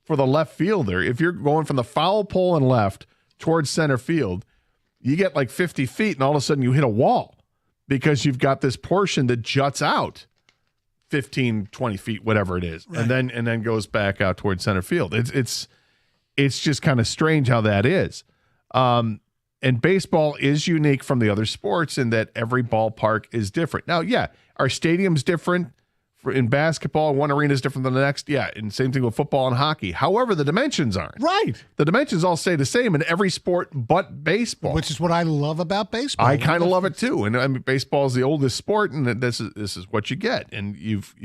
for the left fielder. If you're going from the foul pole and left towards center field, you get like 50 feet and all of a sudden you hit a wall because you've got this portion that juts out 15, 20 feet, whatever it is, right. and then goes back out towards center field. It's just kind of strange how that is. And baseball is unique from the other sports in that every ballpark is different. Now, yeah, our stadium's different. In basketball, one arena is different than the next. Yeah, and same thing with football and hockey. However, the dimensions aren't. Right. The dimensions all stay the same in every sport but baseball. Which is what I love about baseball. I kind of love it too. And I mean, baseball is the oldest sport, and this is what you get. And you've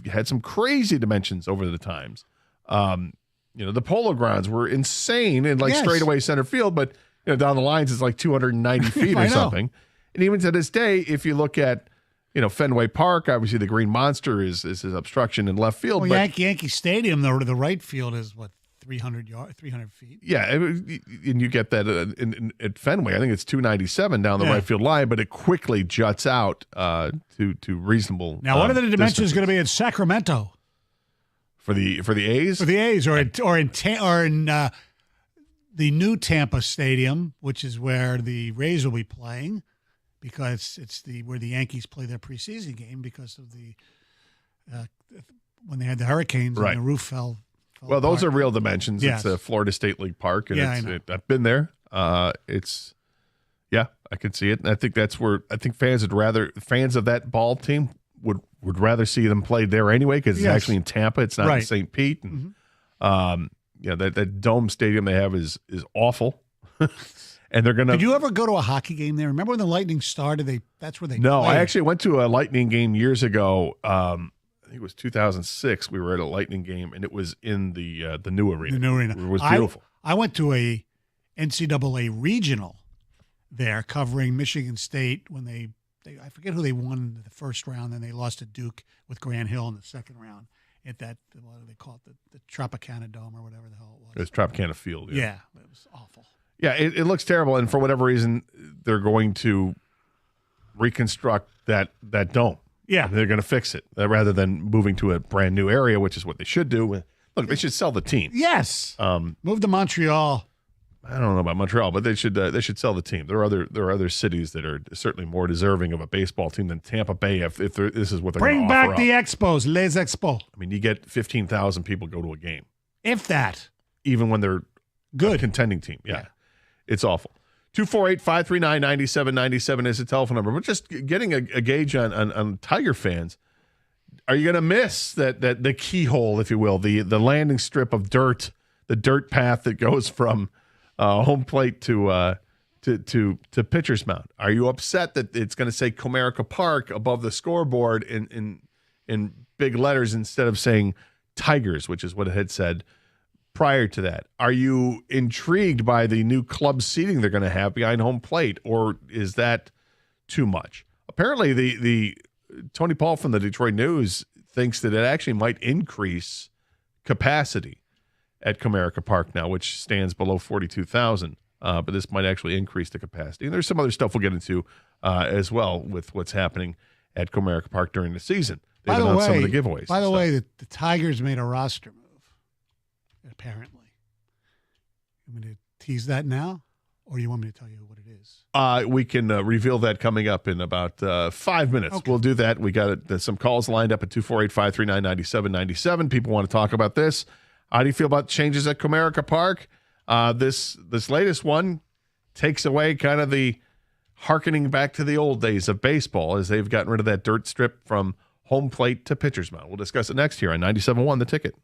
had some crazy dimensions over the times. The Polo Grounds were insane in straightaway center field, but down the lines it's like 290 feet or something. And even to this day, if you look at Fenway Park, obviously the Green Monster is his obstruction in left field. Well, but Yankee Stadium, the right field is 300 feet. Yeah, and you get that at Fenway. I think it's 297 down the right field line, but it quickly juts out to reasonable. Now, what are the dimensions going to be in Sacramento for the A's? For the A's, or in the new Tampa Stadium, which is where the Rays will be playing. Because it's where the Yankees play their preseason game because of the when they had the hurricanes and the roof fell well, those apart. are real dimensions. Yes. It's a Florida State League Park, and I've been there. I can see it, and I think that's where fans of that ball team would rather see them play there anyway because it's actually in Tampa. It's not in St. Pete, and that dome stadium they have is awful. And they're gonna. Did you ever go to a hockey game there? Remember when the Lightning started? That's where they. No, played. I actually went to a Lightning game years ago. I think it was 2006. We were at a Lightning game, and it was in the new arena. The new arena. It was beautiful. I went to a NCAA regional there covering Michigan State when they I forget who they won the first round, and they lost to Duke with Grant Hill in the second round at that what do they call it the Tropicana Dome or whatever the hell it was. It was Tropicana Field. Yeah, it was awful. Yeah, it looks terrible, and for whatever reason, they're going to reconstruct that dome. Yeah. They're going to fix it rather than moving to a brand new area, which is what they should do. Look, they should sell the team. Yes. Move to Montreal. I don't know about Montreal, but they should sell the team. There are other cities that are certainly more deserving of a baseball team than Tampa Bay. If this is what they're going to offer Bring back the Expos, Les Expos. I mean, you get 15,000 people go to a game, if that. Even when they're good a contending team. Yeah. It's awful. 248-539-9797 is the telephone number. But just getting a gauge on Tiger fans, are you going to miss that the keyhole, if you will, the landing strip of dirt, the dirt path that goes from home plate to pitcher's mound? Are you upset that it's going to say Comerica Park above the scoreboard in big letters instead of saying Tigers, which is what it had said prior to that? Are you intrigued by the new club seating they're going to have behind home plate, or is that too much? Apparently, the Tony Paul from the Detroit News thinks that it actually might increase capacity at Comerica Park now, which stands below 42,000. But this might actually increase the capacity. And there's some other stuff we'll get into as well with what's happening at Comerica Park during the season. They've announced some of the giveaways. By the way, the Tigers made a roster move. Apparently. You want me to tease that now, or do you want me to tell you what it is? We can reveal that coming up in about 5 minutes. Okay. We'll do that. We got some calls lined up at 248-539-9797. People want to talk about this. How do you feel about changes at Comerica Park? This latest one takes away kind of the hearkening back to the old days of baseball as they've gotten rid of that dirt strip from home plate to pitcher's mound. We'll discuss it next here on 97.1 The Ticket.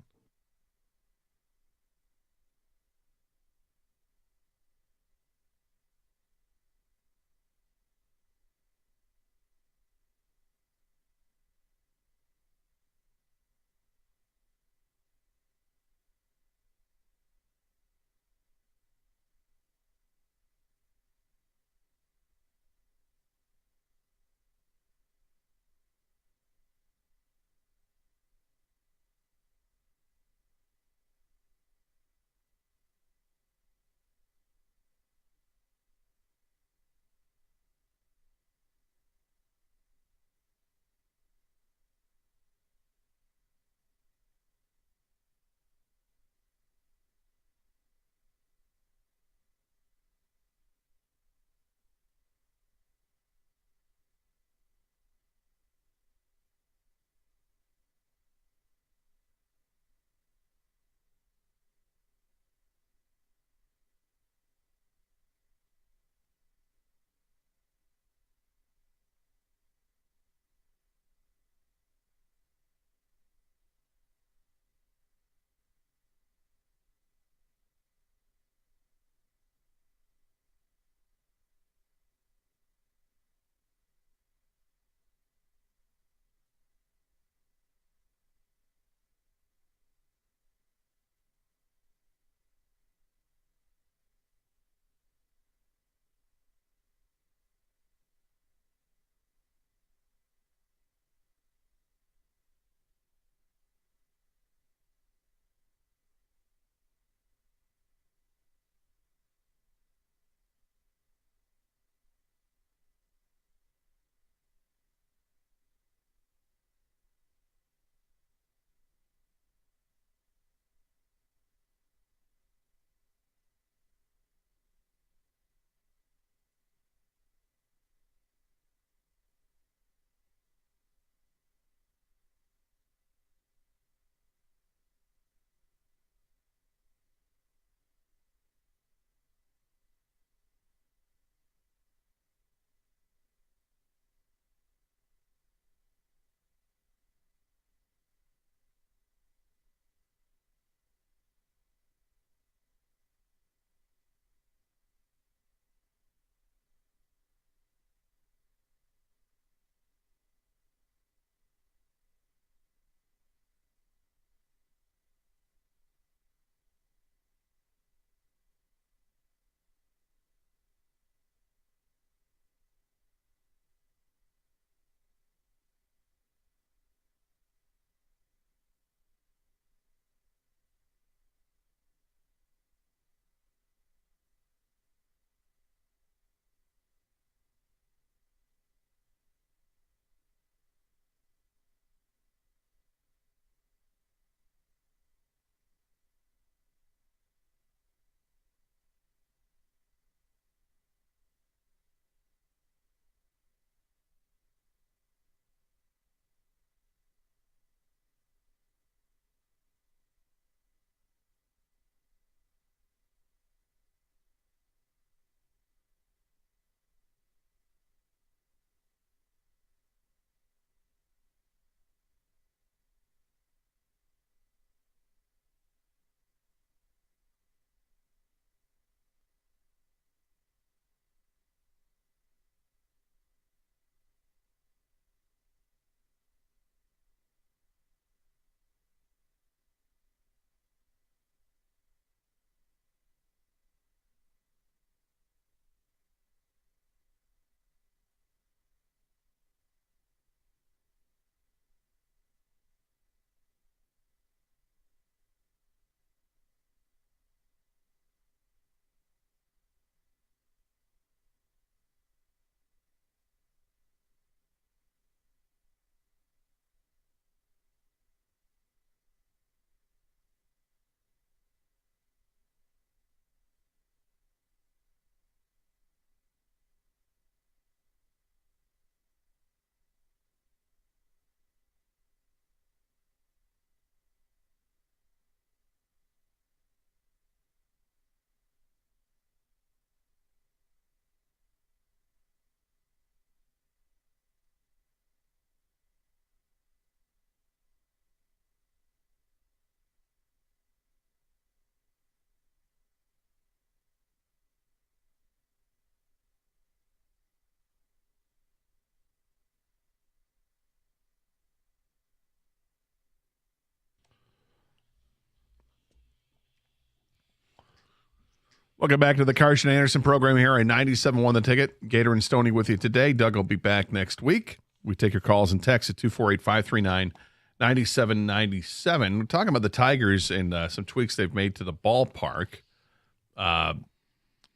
Welcome back to the Carson Anderson program here on 97.1 The Ticket. Gator and Stoney with you today. Doug will be back next week. We take your calls and texts at 248-539-9797. We're talking about the Tigers and some tweaks they've made to the ballpark,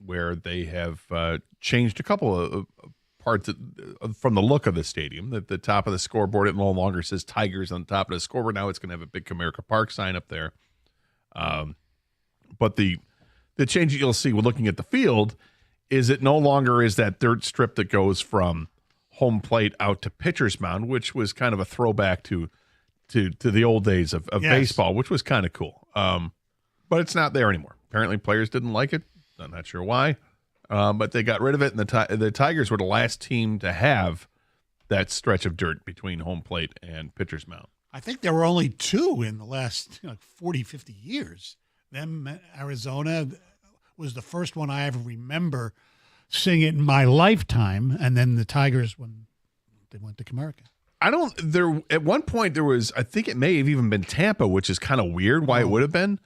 where they have changed a couple of parts from the look of the stadium. At the top of the scoreboard, it no longer says Tigers on the top of the scoreboard. Now it's going to have a big Comerica Park sign up there. But the change that you'll see when looking at the field is it no longer is that dirt strip that goes from home plate out to pitcher's mound, which was kind of a throwback to the old days of baseball, which was kind of cool. But it's not there anymore. Apparently players didn't like it. I'm not sure why. But they got rid of it, and the Tigers were the last team to have that stretch of dirt between home plate and pitcher's mound. I think there were only two in the last 40, 50 years. Them, Arizona was the first one I ever remember seeing it in my lifetime, and then the Tigers when they went to Comerica. At one point there was, I think it may have even been Tampa, which is kind of weird why it would have been.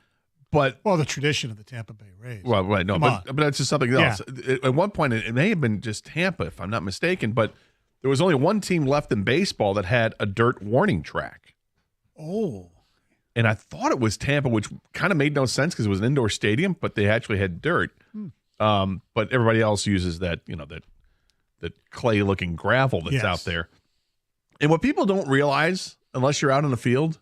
But the tradition of the Tampa Bay Rays. Well, right, no, but that's just something else. Yeah. At one point, it may have been just Tampa, if I'm not mistaken, but there was only one team left in baseball that had a dirt warning track. Oh. And I thought it was Tampa, which kind of made no sense because it was an indoor stadium, but they actually had dirt. But everybody else uses that clay-looking gravel that's out there. And what people don't realize, unless you're out in the field,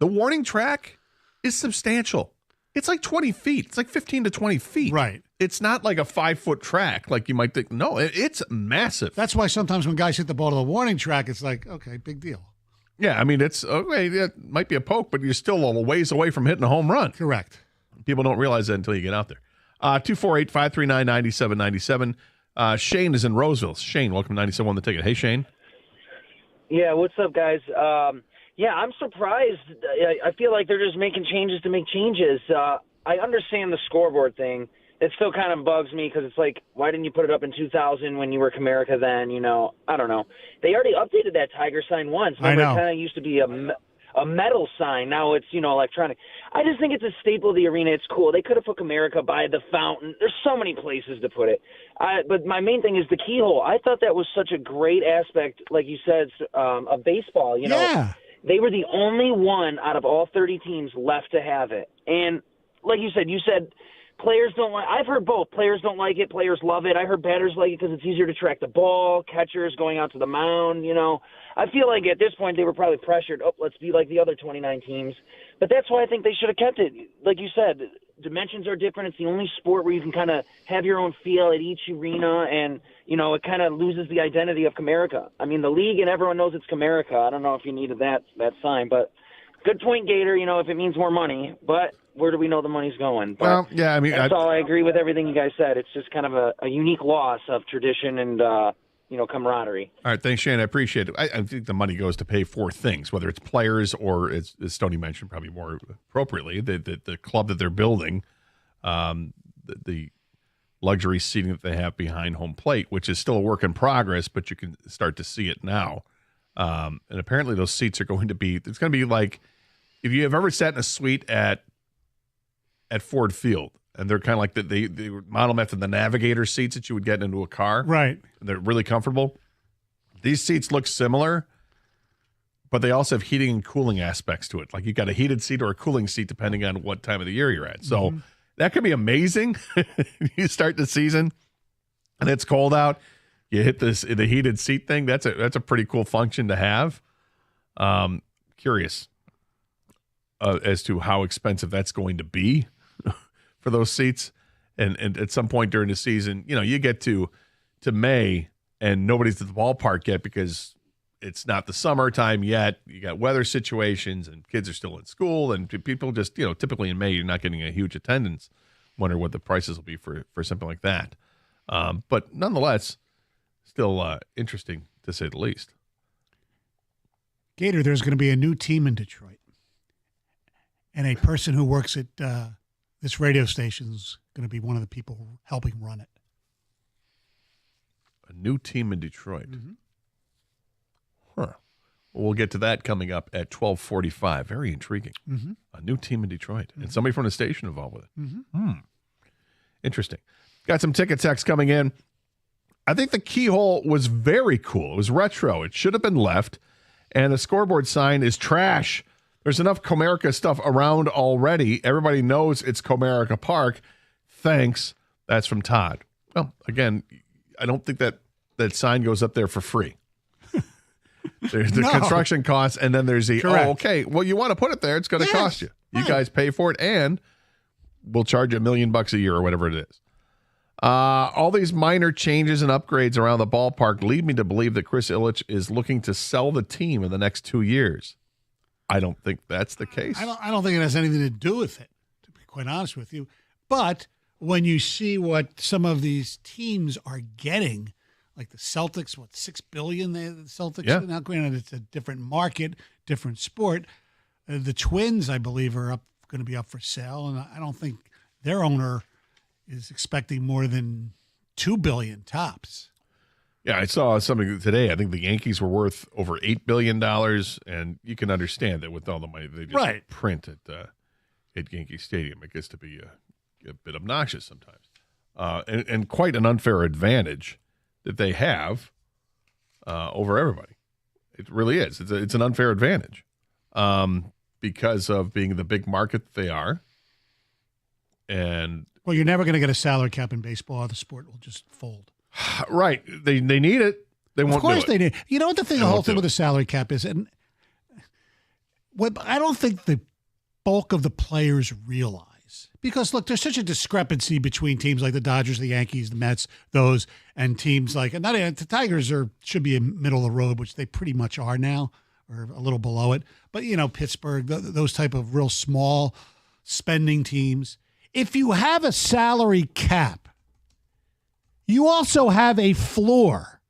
the warning track is substantial. It's like 20 feet. It's like 15 to 20 feet. Right. It's not like a 5-foot track like you might think. No, it's massive. That's why sometimes when guys hit the ball to the warning track, it's like, okay, big deal. Yeah, I mean, it's okay. It might be a poke, but you're still a ways away from hitting a home run. Correct. People don't realize that until you get out there. 248-539-9797. Shane is in Roseville. Shane, welcome to 97 on The Ticket. Hey, Shane. Yeah, what's up, guys? Yeah, I'm surprised. I feel like they're just making changes to make changes. I understand the scoreboard thing. It still kind of bugs me because it's like, why didn't you put it up in 2000 when you were Comerica then? I don't know. They already updated that Tiger sign once. Remember, it kind of used to be a metal sign. Now it's, electronic. I just think it's a staple of the arena. It's cool. They could have put Comerica by the fountain. There's so many places to put it. But my main thing is the keyhole. I thought that was such a great aspect, like you said, of baseball. They were the only one out of all 30 teams left to have it. And like you said players don't like. I've heard both. Players don't like it. Players love it. I heard batters like it because it's easier to track the ball. Catchers going out to the mound. I feel like at this point they were probably pressured. Oh, let's be like the other 29 teams. But that's why I think they should have kept it. Like you said, dimensions are different. It's the only sport where you can kind of have your own feel at each arena, and it kind of loses the identity of Comerica. I mean, the league and everyone knows it's Comerica. I don't know if you needed that sign, but good point, Gator. If it means more money, but where do we know the money's going? But well, yeah, I mean, that's all. I agree with everything you guys said. It's just kind of a unique loss of tradition and camaraderie. All right, thanks, Shane. I appreciate it. I think the money goes to pay for things, whether it's players or, as Stoney mentioned, probably more appropriately, the club that they're building, the luxury seating that they have behind home plate, which is still a work in progress, but you can start to see it now. And apparently those seats are going to be, it's going to be like, if you have ever sat in a suite at Ford Field, and they're kind of like they model them after the Navigator seats that you would get into a car. Right. They're really comfortable. These seats look similar, but they also have heating and cooling aspects to it. Like you got a heated seat or a cooling seat depending on what time of the year you're at. So that could be amazing. You start the season and it's cold out. You hit the heated seat thing. That's a pretty cool function to have. Curious as to how expensive that's going to be for those seats. And at some point during the season, you get to May and nobody's at the ballpark yet because it's not the summertime yet. You got weather situations and kids are still in school, and people just, typically in May, you're not getting a huge attendance. Wonder what the prices will be for something like that. But nonetheless, still interesting to say the least. Gator, there's going to be a new team in Detroit. And a person who works at this radio station is going to be one of the people helping run it. A new team in Detroit. Mm-hmm. Huh. Well, we'll get to that coming up at 12:45. Very intriguing. Mm-hmm. A new team in Detroit. And somebody from the station involved with it. Mm-hmm. Interesting. Got some ticket text coming in. I think the keyhole was very cool. It was retro. It should have been left. And the scoreboard sign is trash. There's enough Comerica stuff around already. Everybody knows it's Comerica Park. Thanks. That's from Todd. Well, again, I don't think that sign goes up there for free. There's the construction costs, and then there's the, Correct. okay, well, you want to put it there, it's going to cost you. You guys pay for it, and we'll charge you $1 million a year or whatever it is. All these minor changes and upgrades around the ballpark lead me to believe that Chris Ilitch is looking to sell the team in the next 2 years. I don't think that's the case. I don't think it has anything to do with it, to be quite honest with you. But when you see what some of these teams are getting, like the Celtics, $6 billion? The Celtics. Yeah. Now, granted, it's a different market, different sport. The Twins, I believe, are going to be up for sale, and I don't think their owner is expecting more than $2 billion tops. Yeah, I saw something today. I think the Yankees were worth over $8 billion, and you can understand that with all the money they just print at Yankee Stadium. It gets to be a bit obnoxious sometimes, and quite an unfair advantage that they have over everybody. It really is. It's an unfair advantage because of being the big market that they are. And well, you're never going to get a salary cap in baseball. The sport will just fold. Right. They need it. They won't do it. Of course they need. You know what the whole thing with the salary cap is? And what I don't think the bulk of the players realize. Because, look, there's such a discrepancy between teams like the Dodgers, the Yankees, the Mets, those, and teams like, and the Tigers should be in middle of the road, which they pretty much are now, or a little below it. But, Pittsburgh, those type of real small spending teams. If you have a salary cap, you also have a floor.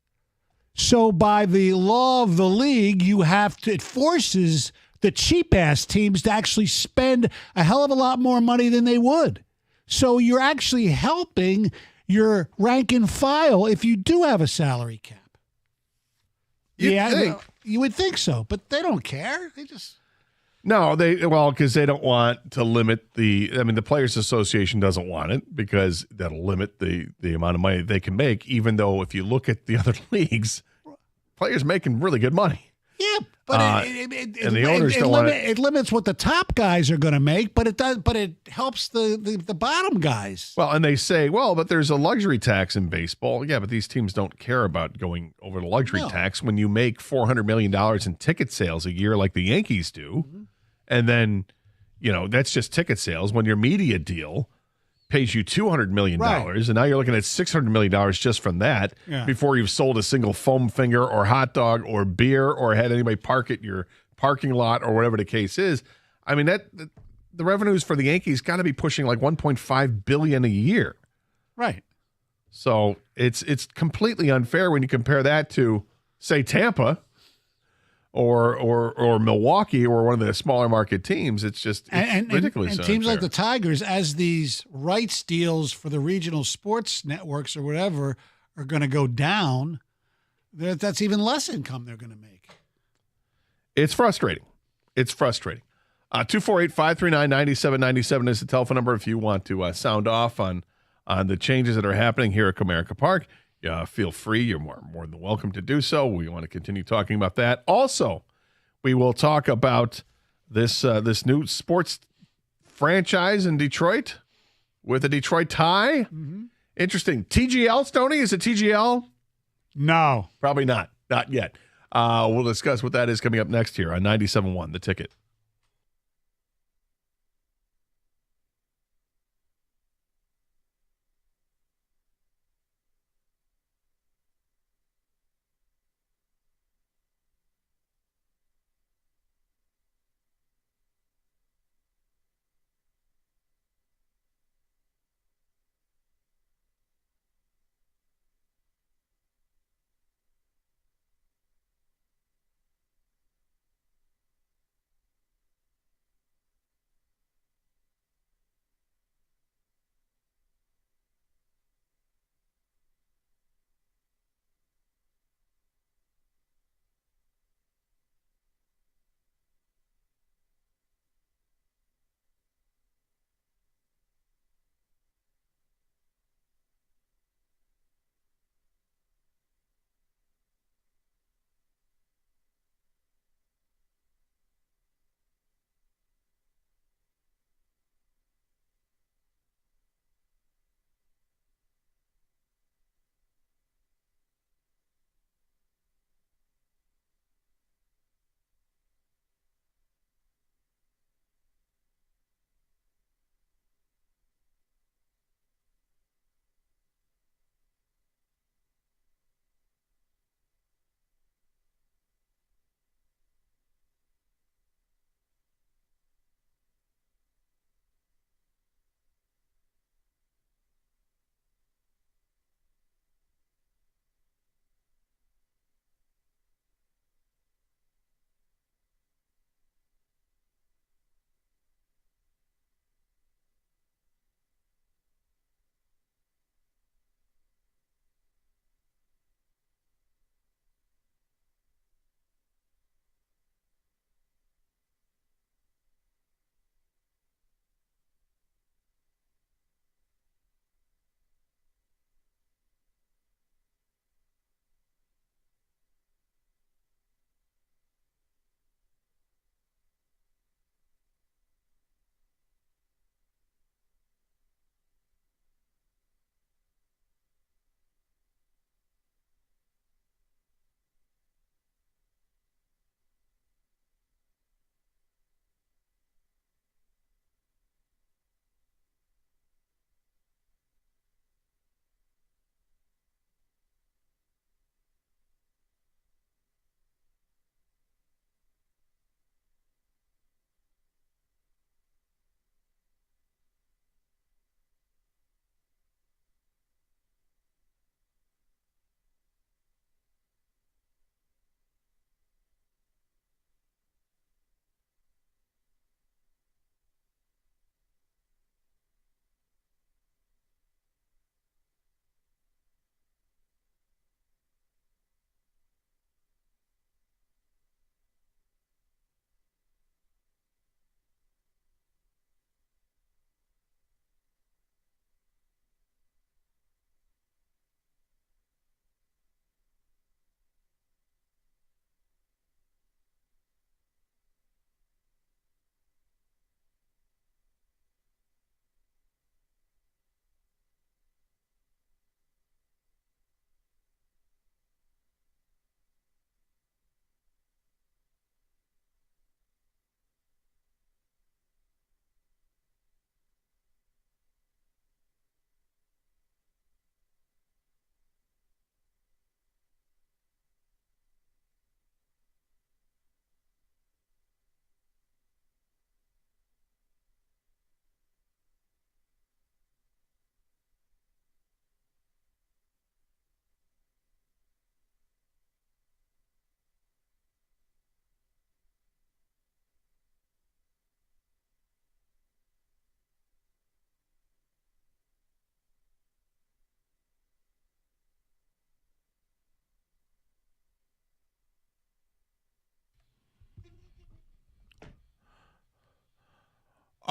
So by the law of the league, it forces the cheap-ass teams to actually spend a hell of a lot more money than they would. So you're actually helping your rank and file if you do have a salary cap. You would think so, but they don't care. They just... No, because they don't want to limit the Players Association doesn't want it because that'll limit the amount of money they can make, even though if you look at the other leagues, players making really good money. Yeah, but it limits what the top guys are going to make, but it helps the bottom guys. Well, and they say, but there's a luxury tax in baseball. Yeah, but these teams don't care about going over the luxury tax when you make $400 million in ticket sales a year like the Yankees do. Mm-hmm. And then, that's just ticket sales. When your media deal pays you $200 million, and now you're looking at $600 million just from that before you've sold a single foam finger or hot dog or beer or had anybody park at your parking lot or whatever the case is. I mean, the revenues for the Yankees got to be pushing like $1.5 billion a year. Right. So it's completely unfair when you compare that to, say, Tampa or Milwaukee or one of the smaller market teams. It's just ridiculous. And teams unfair. like the Tigers, as these rights deals for the regional sports networks or whatever are going to go down, that's even less income they're going to make. It's frustrating. 248-539-9797 is the telephone number if you want to sound off on the changes that are happening here at Comerica Park. Feel free. You're more than welcome to do so. We want to continue talking about that. Also, we will talk about this new sports franchise in Detroit with a Detroit tie. Mm-hmm. Interesting. TGL, Stoney? Is it TGL? No. Probably not. Not yet. We'll discuss what that is coming up next here on 97.1 The Ticket.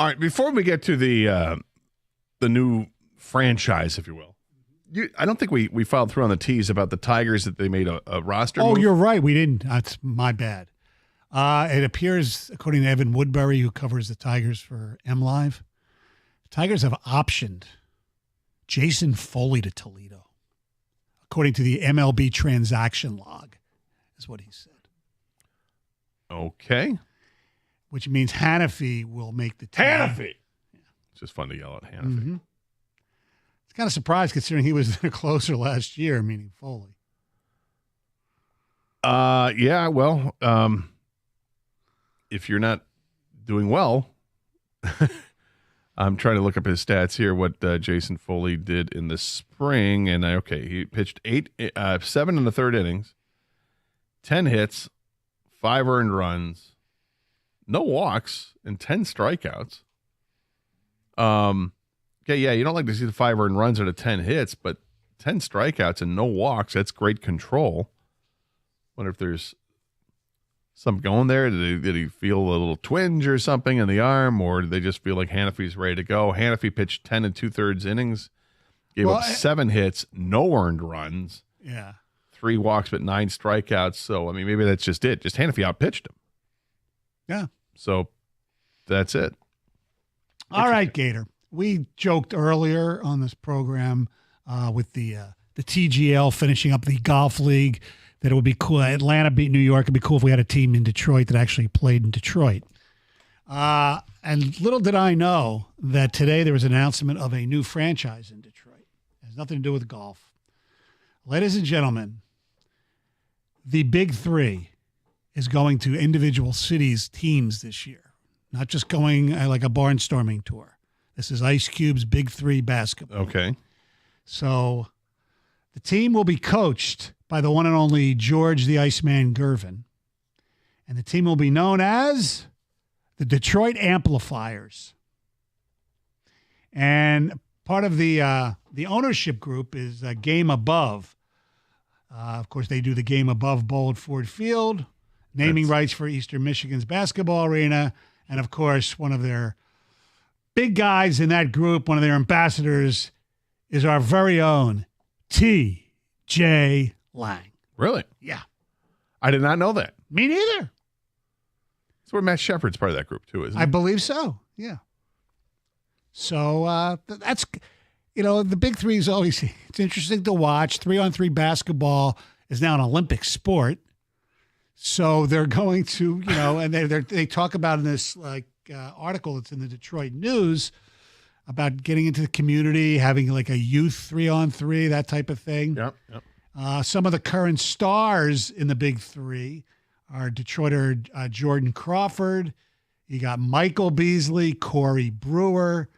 All right, before we get to the new franchise, if you will, I don't think we followed through on the tease about the Tigers that they made a roster Oh, move. you're right. We didn't. That's my bad. It appears, according to Evan Woodbury, who covers the Tigers for MLive, Tigers have optioned Jason Foley to Toledo, according to the MLB transaction log, is what he said. Okay. Which means Hannafy will make the team. Hannafy! It's just fun to yell at Hannafy. Mm-hmm. It's kind of surprised considering he was their closer last year, meaning Foley. Yeah, well, if you're not doing well, I'm trying to look up his stats here, what Jason Foley did in the spring. And he pitched 7 in the third innings, 10 hits, 5 earned runs, no walks, and 10 strikeouts. Okay, yeah, you don't like to see the 5 earned runs or the 10 hits, but 10 strikeouts and no walks, that's great control. Wonder if there's something going there. Did he feel a little twinge or something in the arm, or did they just feel like Hannafy's ready to go? Hannafy pitched 10 2/3 innings, gave up 7 hits, no earned runs. Yeah. 3 walks, but 9 strikeouts. So, I mean, maybe that's just it. Just Hannafy outpitched him. Yeah. So, that's it. All right, Gator. We joked earlier on this program with the TGL finishing up the golf league that it would be cool. Atlanta beat New York. It'd be cool if we had a team in Detroit that actually played in Detroit. And little did I know that today there was an announcement of a new franchise in Detroit. It has nothing to do with golf. Ladies and gentlemen, the Big Three is going to individual cities' teams this year, not just going like a barnstorming tour. This is Ice Cube's Big Three basketball. Okay. So the team will be coached by the one and only George the Iceman Gervin. And the team will be known as the Detroit Amplifiers. And part of the ownership group is Game Above. Of course, they do the Game Above Bowl at Ford Field, naming rights for Eastern Michigan's basketball arena. And, of course, one of their big guys in that group, one of their ambassadors, is our very own T.J. Lang. Really? Yeah. I did not know that. Me neither. That's where Matt Shepard's part of that group, too, isn't I it? believe so, yeah. So that's, the Big Three is always, it's interesting to watch. 3-on-3 basketball is now an Olympic sport. So they're going to, and they talk about in this article that's in the Detroit News about getting into the community, having like a youth 3-on-3, that type of thing. Yep. Some of the current stars in the Big Three are Detroiter Jordan Crawford. You got Michael Beasley, Corey Brewer,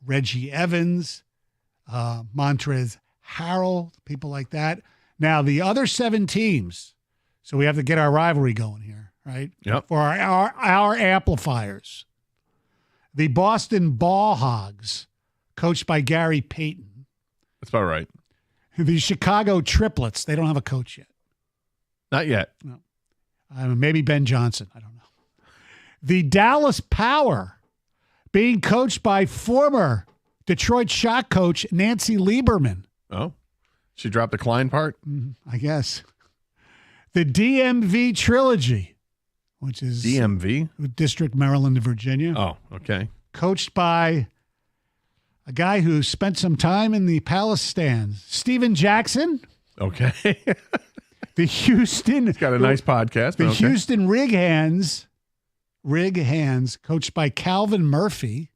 Reggie Evans, Montrezl Harrell, people like that. Now, the other 7 teams, so we have to get our rivalry going here, right? Yep. For our amplifiers. The Boston Ball Hogs, coached by Gary Payton. That's about right. The Chicago Triplets, they don't have a coach yet. Not yet. No. Maybe Ben Johnson. I don't know. The Dallas Power, being coached by former Detroit shot coach Nancy Lieberman. Oh, she dropped the Klein part? I guess. The DMV Trilogy, which is DMV? District, Maryland, and Virginia. Oh, okay. Coached by a guy who spent some time in the Palace stands, Steven Jackson. Okay. The Houston. He's got a nice podcast. The but okay. Houston Rig Hands, coached by Calvin Murphy.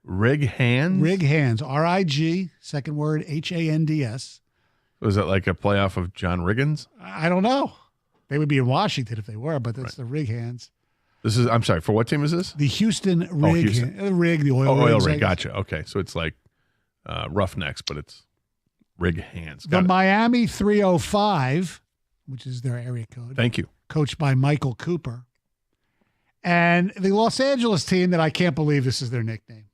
Rig Hands? Rig Hands, RIG, second word, HANDS. Was it like a playoff of John Riggins? I don't know. They would be in Washington if they were, but that's the Rig Hands. This is, I'm sorry, for what team is this? The Houston Rig. Houston. The oil oil rigs, rig. Gotcha. Okay. So it's like Roughnecks, but it's Rig Hands. The Miami 305, which is their area code. Thank you. Coached by Michael Cooper. And the Los Angeles team that I can't believe this is their nickname.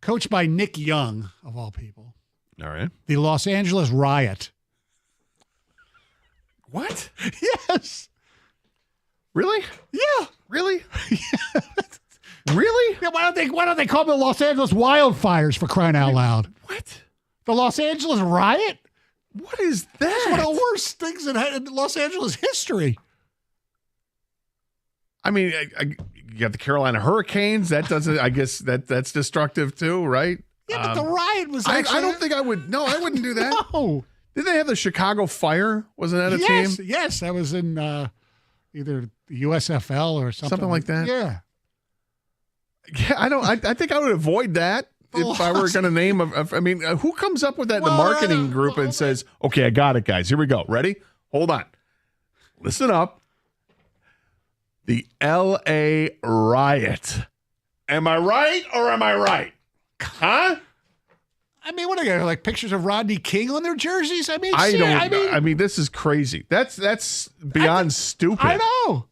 Coached by Nick Young, of all people. All right. The Los Angeles Riot. Really? Yeah, why don't they call them the Los Angeles Wildfires, for crying out loud? What? The Los Angeles Riot? What is that? It's one of the worst things in Los Angeles history. I mean, you got the Carolina Hurricanes. That doesn't. I guess that's destructive too, right? Yeah, but the riot was. I don't think I would. No, I wouldn't do that. No. Did they have the Chicago Fire? Wasn't that a team? Yes, that was in either the USFL or something like that. Yeah. Yeah, I think I would avoid that if I were going to name. I mean, who comes up with that in the marketing group and says, "Okay, I got it, guys. Here we go. Ready? Hold on. Listen up. The L.A. Riot. Am I right or am I right? Huh? I mean, what are they, like pictures of Rodney King on their jerseys? I mean, I mean, this is crazy. That's beyond stupid. I know.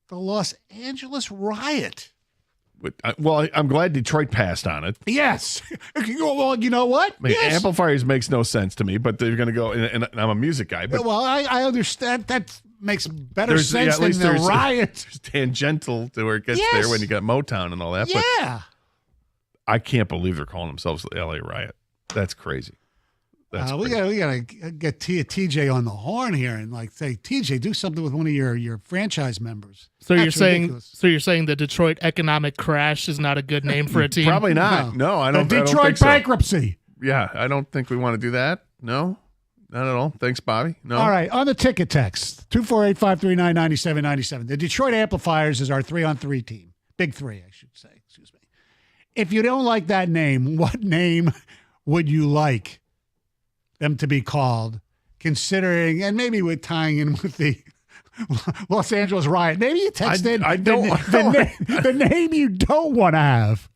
The Los Angeles Riot. Well, I'm glad Detroit passed on it. Yes. Well, you know what? I mean, yes. Amplifiers makes no sense to me, but they're going to go, and I'm a music guy. But well, I understand. That makes better sense than the Riot. There's tangential to where it gets there when you got Motown and all that. Yeah. But I can't believe they're calling themselves the LA Riot. That's crazy. We gotta get TJ on the horn here and like say, TJ, do something with one of your franchise members. So you're saying the Detroit economic crash is not a good name for a team? Probably not. No, I don't. The Detroit I don't think bankruptcy. So. Yeah, I don't think we want to do that. No, not at all. Thanks, Bobby. No. All right, on the ticket text 248-539-9797. The Detroit Amplifiers is our 3-on-3 team. Big three, I should say. Excuse me. If you don't like that name, what name would you like them to be called, considering, and maybe with tying in with the Los Angeles Riot? Maybe you text in the name you don't want to have.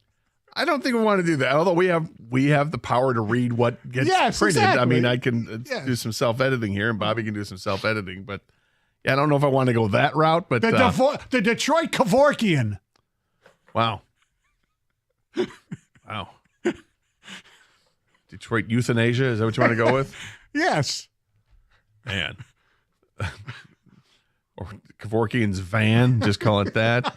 I don't think we want to do that. Although we have the power to read what gets printed. Exactly. I mean, I can do some self-editing here, and Bobby can do some self-editing. But yeah, I don't know if I want to go that route. But the Detroit Kevorkian. Wow. Wow. Detroit euthanasia, is that what you want to go with? Yes. Man. Or Kevorkian's van, just call it that.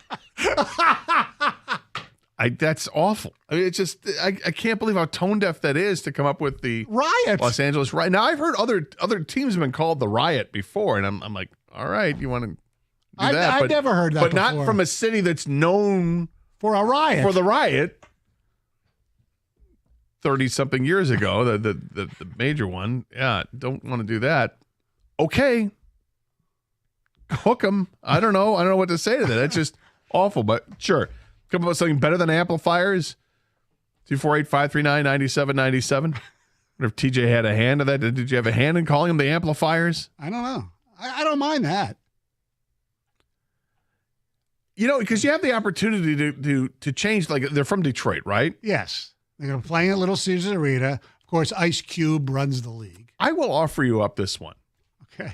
That's awful. I mean, it's just, I can't believe how tone deaf that is to come up with the Riot. Los Angeles Riot. Now, I've heard other teams have been called the Riot before, and I'm like, all right, you want to do that. I've never heard that but before. Not from a city that's known for a riot. For the Riot. 30-something years ago, the major one. Yeah, don't want to do that. Okay. Hook 'em. I don't know what to say to that. That's just awful, but sure. Come up with something better than Amplifiers. 248-539-9797. Wonder if TJ had a hand in that. Did you have a hand in calling them the Amplifiers? I don't know. I don't mind that. You know, because you have the opportunity to change. Like, they're from Detroit, right? Yes. They're going to play at Little Caesars Arena. Of course, Ice Cube runs the league. I will offer you up this one. Okay.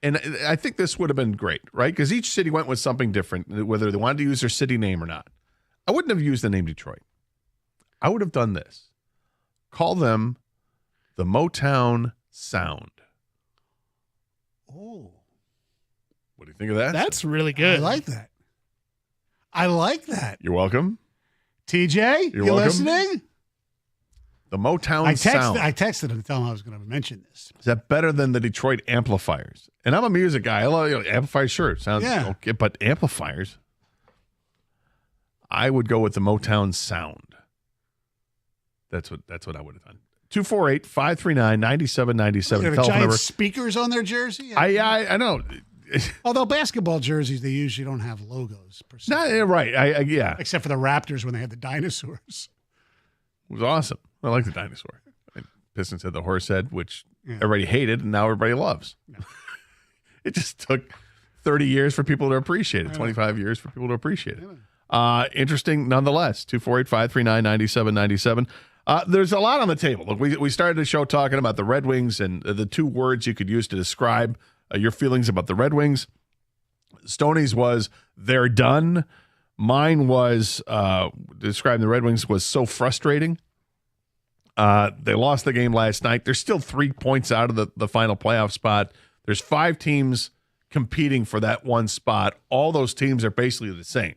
And I think this would have been great, right? Because each city went with something different, whether they wanted to use their city name or not. I wouldn't have used the name Detroit. I would have done this. Call them the Motown Sound. Oh. What do you think of that? That's really good. I like that. You're welcome. TJ, you listening? The Motown Sound. I texted him to tell him I was going to mention this. Is that better than the Detroit Amplifiers? And I'm a music guy. I love amplifiers. Sure, sounds okay, but amplifiers. I would go with the Motown Sound. That's what I would have done. 248-539-9797. They have giant speakers on their jersey. I know. Although basketball jerseys, they usually don't have logos per se. No, right. Yeah. Except for the Raptors when they had the dinosaurs. It was awesome. I like the dinosaur. Pistons had the horse head, which everybody hated, and now everybody loves. Yeah. It just took 30 years for people to appreciate it, 25 years for people to appreciate it. Interesting nonetheless. 248-539-9797. There's a lot on the table. Look, we started the show talking about the Red Wings and the two words you could use to describe your feelings about the Red Wings. Stoney's was, they're done. Mine was, describing the Red Wings was so frustrating. They lost the game last night. They're still 3 points out of the final playoff spot. There's 5 teams competing for that one spot. All those teams are basically the same.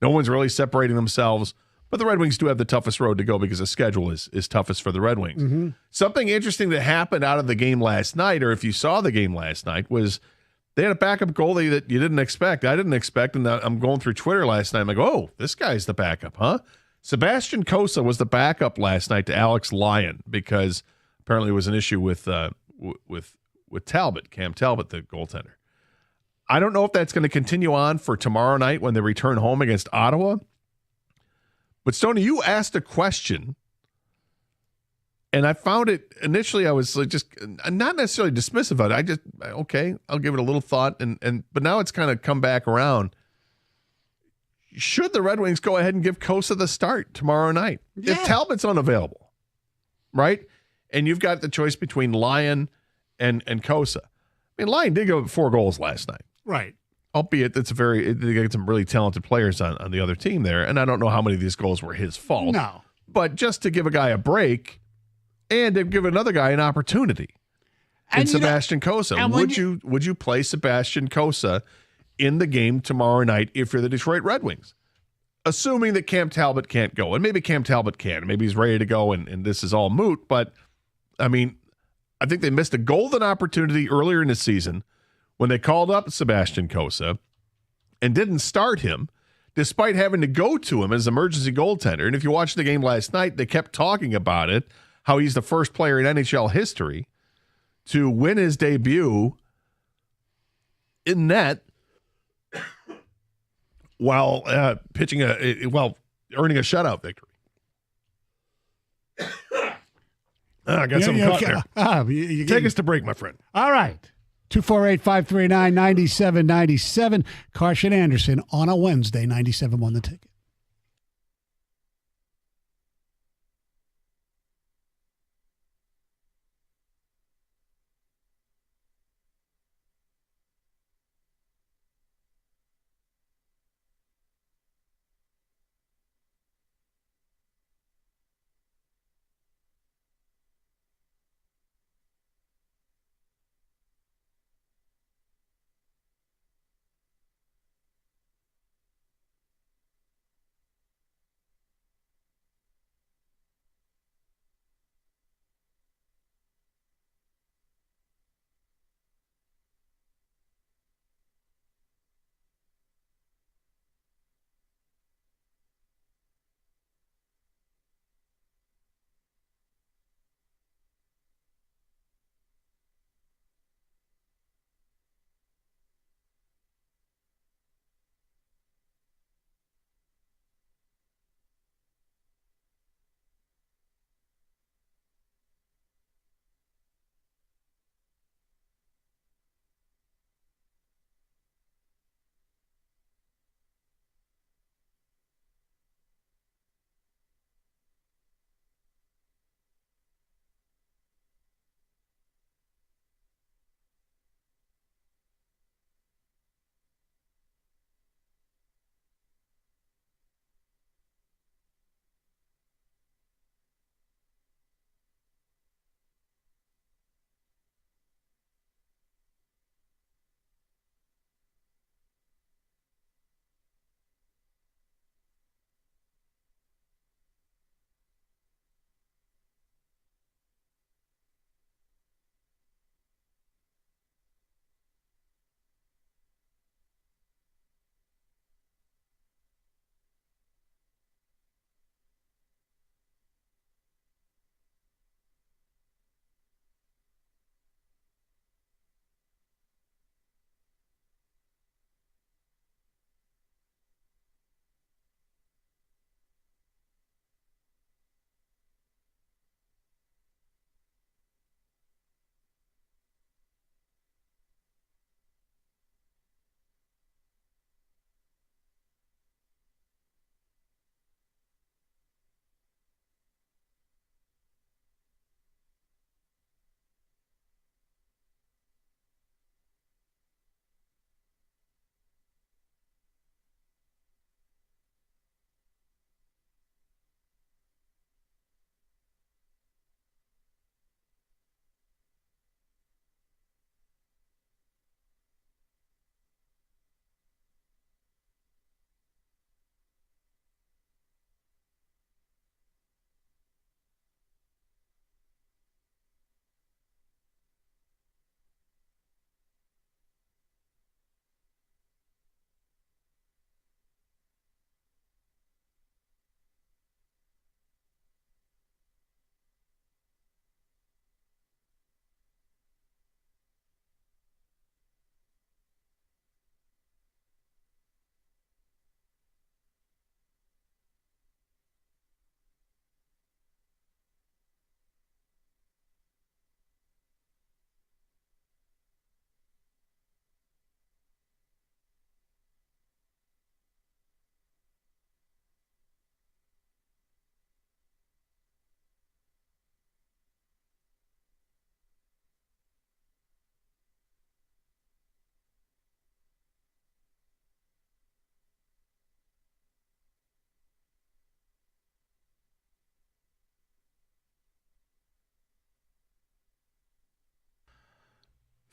No one's really separating themselves. But the Red Wings do have the toughest road to go because the schedule is toughest for the Red Wings. Mm-hmm. Something interesting that happened out of the game last night, or if you saw the game last night, was they had a backup goalie that you didn't expect. I didn't expect, and I'm going through Twitter last night. I'm like, oh, this guy's the backup, huh? Sebastian Cossa was the backup last night to Alex Lyon because apparently there was an issue with Talbot, Cam Talbot, the goaltender. I don't know if that's going to continue on for tomorrow night when they return home against Ottawa. But Stoney, you asked a question, and I found it initially. I was like just not necessarily dismissive of it. Okay, I'll give it a little thought, but now it's kind of come back around. Should the Red Wings go ahead and give Cossa the start tomorrow night if Talbot's unavailable, right? And you've got the choice between Lyon and Cossa. I mean, Lyon did go 4 goals last night, right? Albeit they got some really talented players on the other team there, and I don't know how many of these goals were his fault. No. But just to give a guy a break and to give another guy an opportunity. And Sebastian Cossa. Would you play Sebastian Cossa in the game tomorrow night if you're the Detroit Red Wings? Assuming that Cam Talbot can't go. And maybe Cam Talbot can. Maybe he's ready to go and this is all moot. But, I mean, I think they missed a golden opportunity earlier in the season when they called up Sebastian Cossa and didn't start him, despite having to go to him as emergency goaltender. And if you watched the game last night, they kept talking about it, how he's the first player in NHL history to win his debut in net while earning a shutout victory. I got something caught there. Take us to break, my friend. All right. 248-539-9797. Carson Anderson on a Wednesday, 97 won the ticket.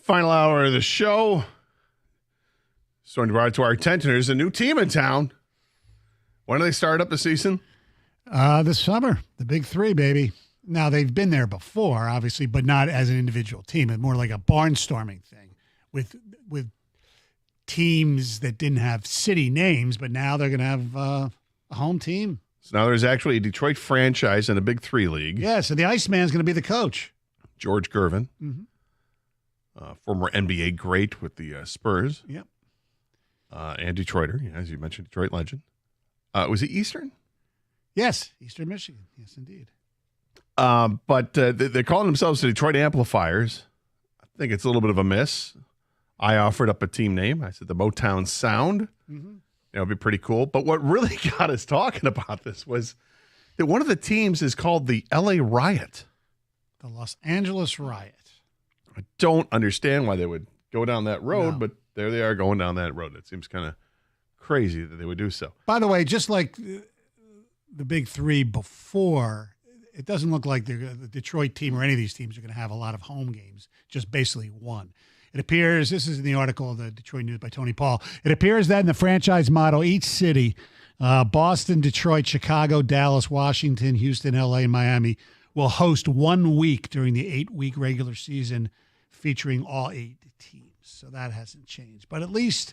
Final hour of the show. Starting to brought to our attention. There's a new team in town. When do they start up the season? This summer, the Big Three, baby. Now, they've been there before, obviously, but not as an individual team. It's more like a barnstorming thing with teams that didn't have city names, but now they're going to have a home team. So now there's actually a Detroit franchise in a Big Three league. Yeah, so the Iceman's going to be the coach. George Gervin, Mm-hmm. former NBA great with the Spurs. Yep. And Detroiter, as you mentioned, Detroit legend. Was he Eastern? Yes, Eastern Michigan. Yes, indeed. But they're calling themselves the Detroit Amplifiers. I think it's a little bit of a miss. I offered up a team name. I said the Motown Sound. Mm-hmm. That would be pretty cool. But what really got us talking about this was that one of the teams is called the LA Riot. The Los Angeles Riot. I don't understand why they would go down that road, No. but there they are going down that road. It seems kind of crazy that they would do so. By the way, just like the Big Three before, it doesn't look like the Detroit team or any of these teams are going to have a lot of home games, just basically one. It appears, this is in the article of the Detroit News by Tony Paul, it appears that in the franchise model, each city, Boston, Detroit, Chicago, Dallas, Washington, Houston, LA, and Miami, will host 1 week during the 8-week regular season featuring all 8 teams. So that hasn't changed. But at least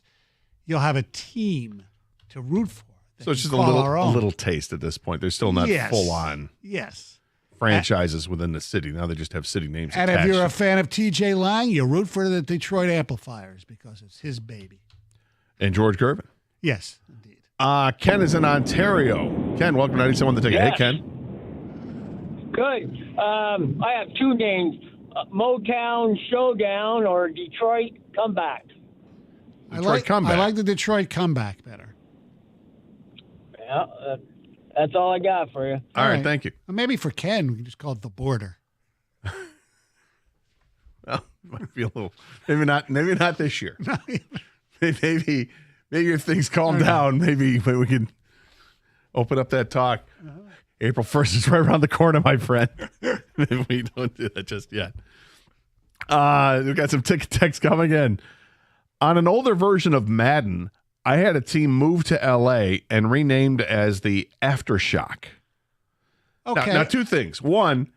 you'll have a team to root for. So it's just a little taste at this point. They're still not full on franchises within the city. Now they just have city names. And attached. if you're a fan of TJ Lang, you root for the Detroit Amplifiers because it's his baby. And George Gervin. Yes, indeed. Ken is in Ontario. Ken, welcome to 97 on the Ticket. Yes. Hey, Ken. Good. I have two names, Motown Showdown or Detroit Comeback. Detroit Comeback. I like the Detroit Comeback better. Yeah, that's all I got for you. All right, thank you. Well, maybe for Ken, we can just call it the Border. Well, might be a little, maybe not this year. maybe if things calm down, maybe we can open up that talk. April 1st is right around the corner, my friend. Maybe we don't do that just yet. We've got some ticket text coming in. On an older version of Madden, I had a team move to LA and renamed as the Aftershock. Okay. Now, two things. One,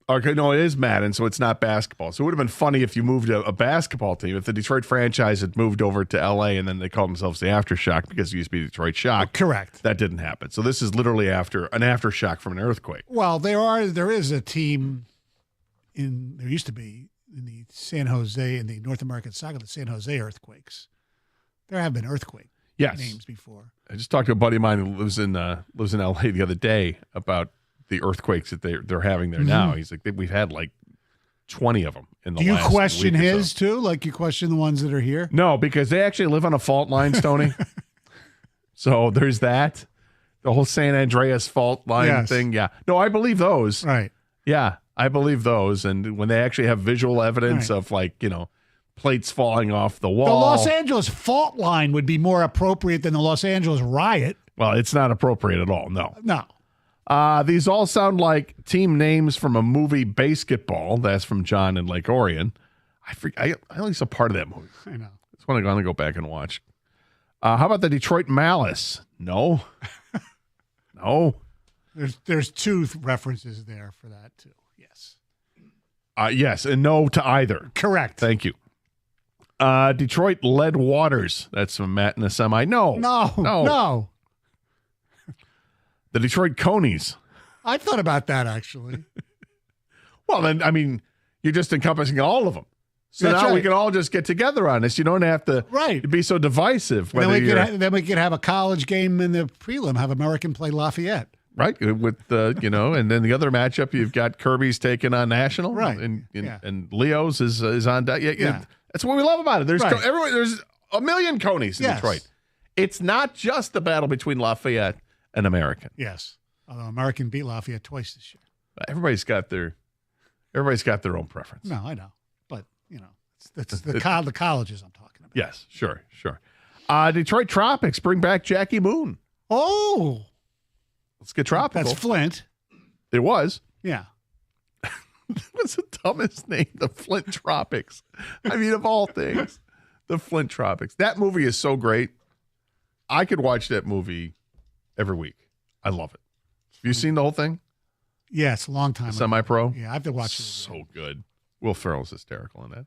okay, no, it is Madden, so it's not basketball. So it would have been funny if you moved a basketball team, if the Detroit franchise had moved over to LA and then they called themselves the Aftershock because it used to be Detroit Shock. Correct. That didn't happen. So this is literally after an aftershock from an earthquake. Well, there is a team there used to be in the San Jose, in the North American Soccer, the San Jose Earthquakes. There have been earthquake names before. I just talked to a buddy of mine who lives in LA the other day about the earthquakes that they're having there now. He's like, we've had like 20 of them in the last week. Do you question or so. his too? Like you question the ones that are here? No, because they actually live on a fault line, Stoney. So there's that. The whole San Andreas fault line thing. Yeah. No, I believe those. Right. Yeah, I believe those. And when they actually have visual evidence of plates falling off the wall. The Los Angeles fault line would be more appropriate than the Los Angeles riot. Well, it's not appropriate at all. No. No. These all sound like team names from a movie, Basketball. That's from John in Lake Orion. I only saw part of that movie. I know. That's one I'm going to go back and watch. How about the Detroit Malice? No. No. There's two references there for that too. Yes. Yes, and no to either. Correct. Thank you. Detroit Lead Waters. That's from Matt in the semi. No. The Detroit Conies. I thought about that actually. Well, then, I mean, you're just encompassing all of them. So That's now we right. can all just get together on this. You don't have to be so divisive. Then we could have a college game in the prelim. Have American play Lafayette. Right, with and then the other matchup you've got Kirby's taking on National, Right, and Leo's is on. Yeah, that's what we love about it. There's there's a million Conies in Detroit. It's not just the battle between Lafayette and American. Yes, although American beat Lafayette twice this year. Everybody's got their own preference. No, I know, but it's the colleges I'm talking about. Yes, sure. Detroit Tropics bring back Jackie Moon. Oh. Let's get tropical. That's Flint. It was. Yeah. What's the dumbest name? The Flint Tropics. I mean, of all things, the Flint Tropics. That movie is so great. I could watch that movie every week. I love it. Have you seen the whole thing? Yes, a long time ago. Semi-Pro? Yeah, I have to watch it. So good. Will Ferrell's hysterical in that.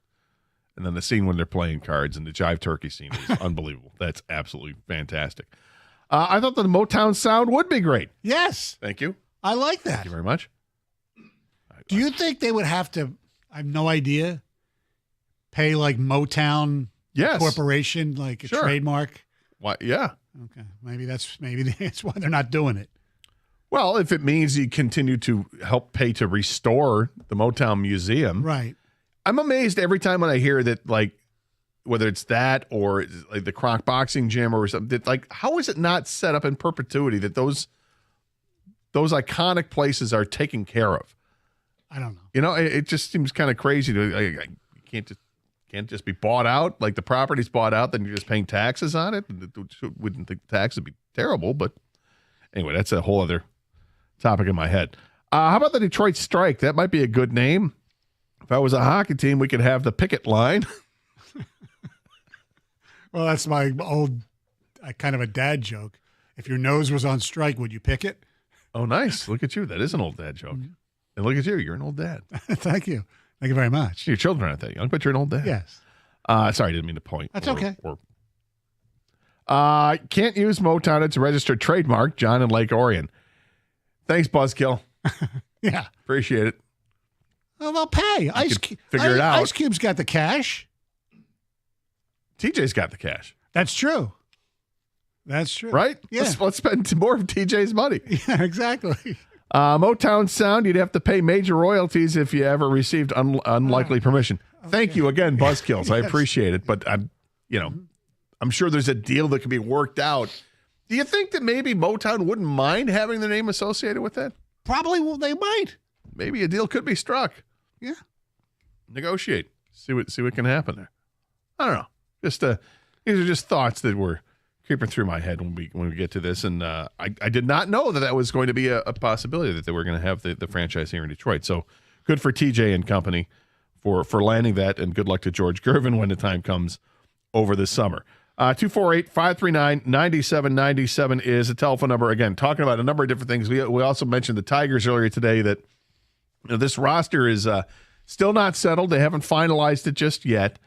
And then the scene when they're playing cards and the Jive Turkey scene is unbelievable. That's absolutely fantastic. I thought the Motown sound would be great. Yes. Thank you. I like that. Thank you very much. Do you think they would have to, I have no idea, pay like Motown Corporation, like a trademark? Why? Yeah. Okay. Maybe that's why they're not doing it. Well, if it means you continue to help pay to restore the Motown Museum. Right. I'm amazed every time when I hear that, like, whether it's that or like the Kronk Boxing Gym or something, that, like, how is it not set up in perpetuity that those iconic places are taken care of? I don't know. You know, it just seems kind of crazy to you can't just be bought out. Like the property's bought out, then you're just paying taxes on it. Wouldn't think the tax would be terrible, but anyway, that's a whole other topic in my head. How about the Detroit Strike? That might be a good name. If I was a hockey team, we could have the picket line. Well, that's my old kind of a dad joke. If your nose was on strike, would you pick it? Oh, nice. Look at you. That is an old dad joke. And look at you. You're an old dad. Thank you. Thank you very much. Your children aren't that young, but you're an old dad. Yes. Sorry, I didn't mean to point. That's okay. Can't use Motown. It's a registered trademark. John in Lake Orion. Thanks, Buzzkill. Yeah. Appreciate it. Oh, they'll pay. Figure it out. Ice Cube's got the cash. TJ's got the cash. That's true. That's true. Right? Yeah. Let's spend more of TJ's money. Yeah, exactly. Motown Sound, you'd have to pay major royalties if you ever received unlikely permission. Okay. Thank you again, Buzzkills. Yes. I appreciate it, but I'm sure there's a deal that can be worked out. Do you think that maybe Motown wouldn't mind having their name associated with that? Probably they might. Maybe a deal could be struck. Yeah. Negotiate. See what can happen there. I don't know. Just these are just thoughts that were creeping through my head when we get to this, and I did not know that was going to be a possibility that they were going to have the franchise here in Detroit. So good for TJ and company for landing that, and good luck to George Gervin when the time comes over the summer. 248-539-9797 is a telephone number. Again, talking about a number of different things. We also mentioned the Tigers earlier today that this roster is still not settled. They haven't finalized it just yet.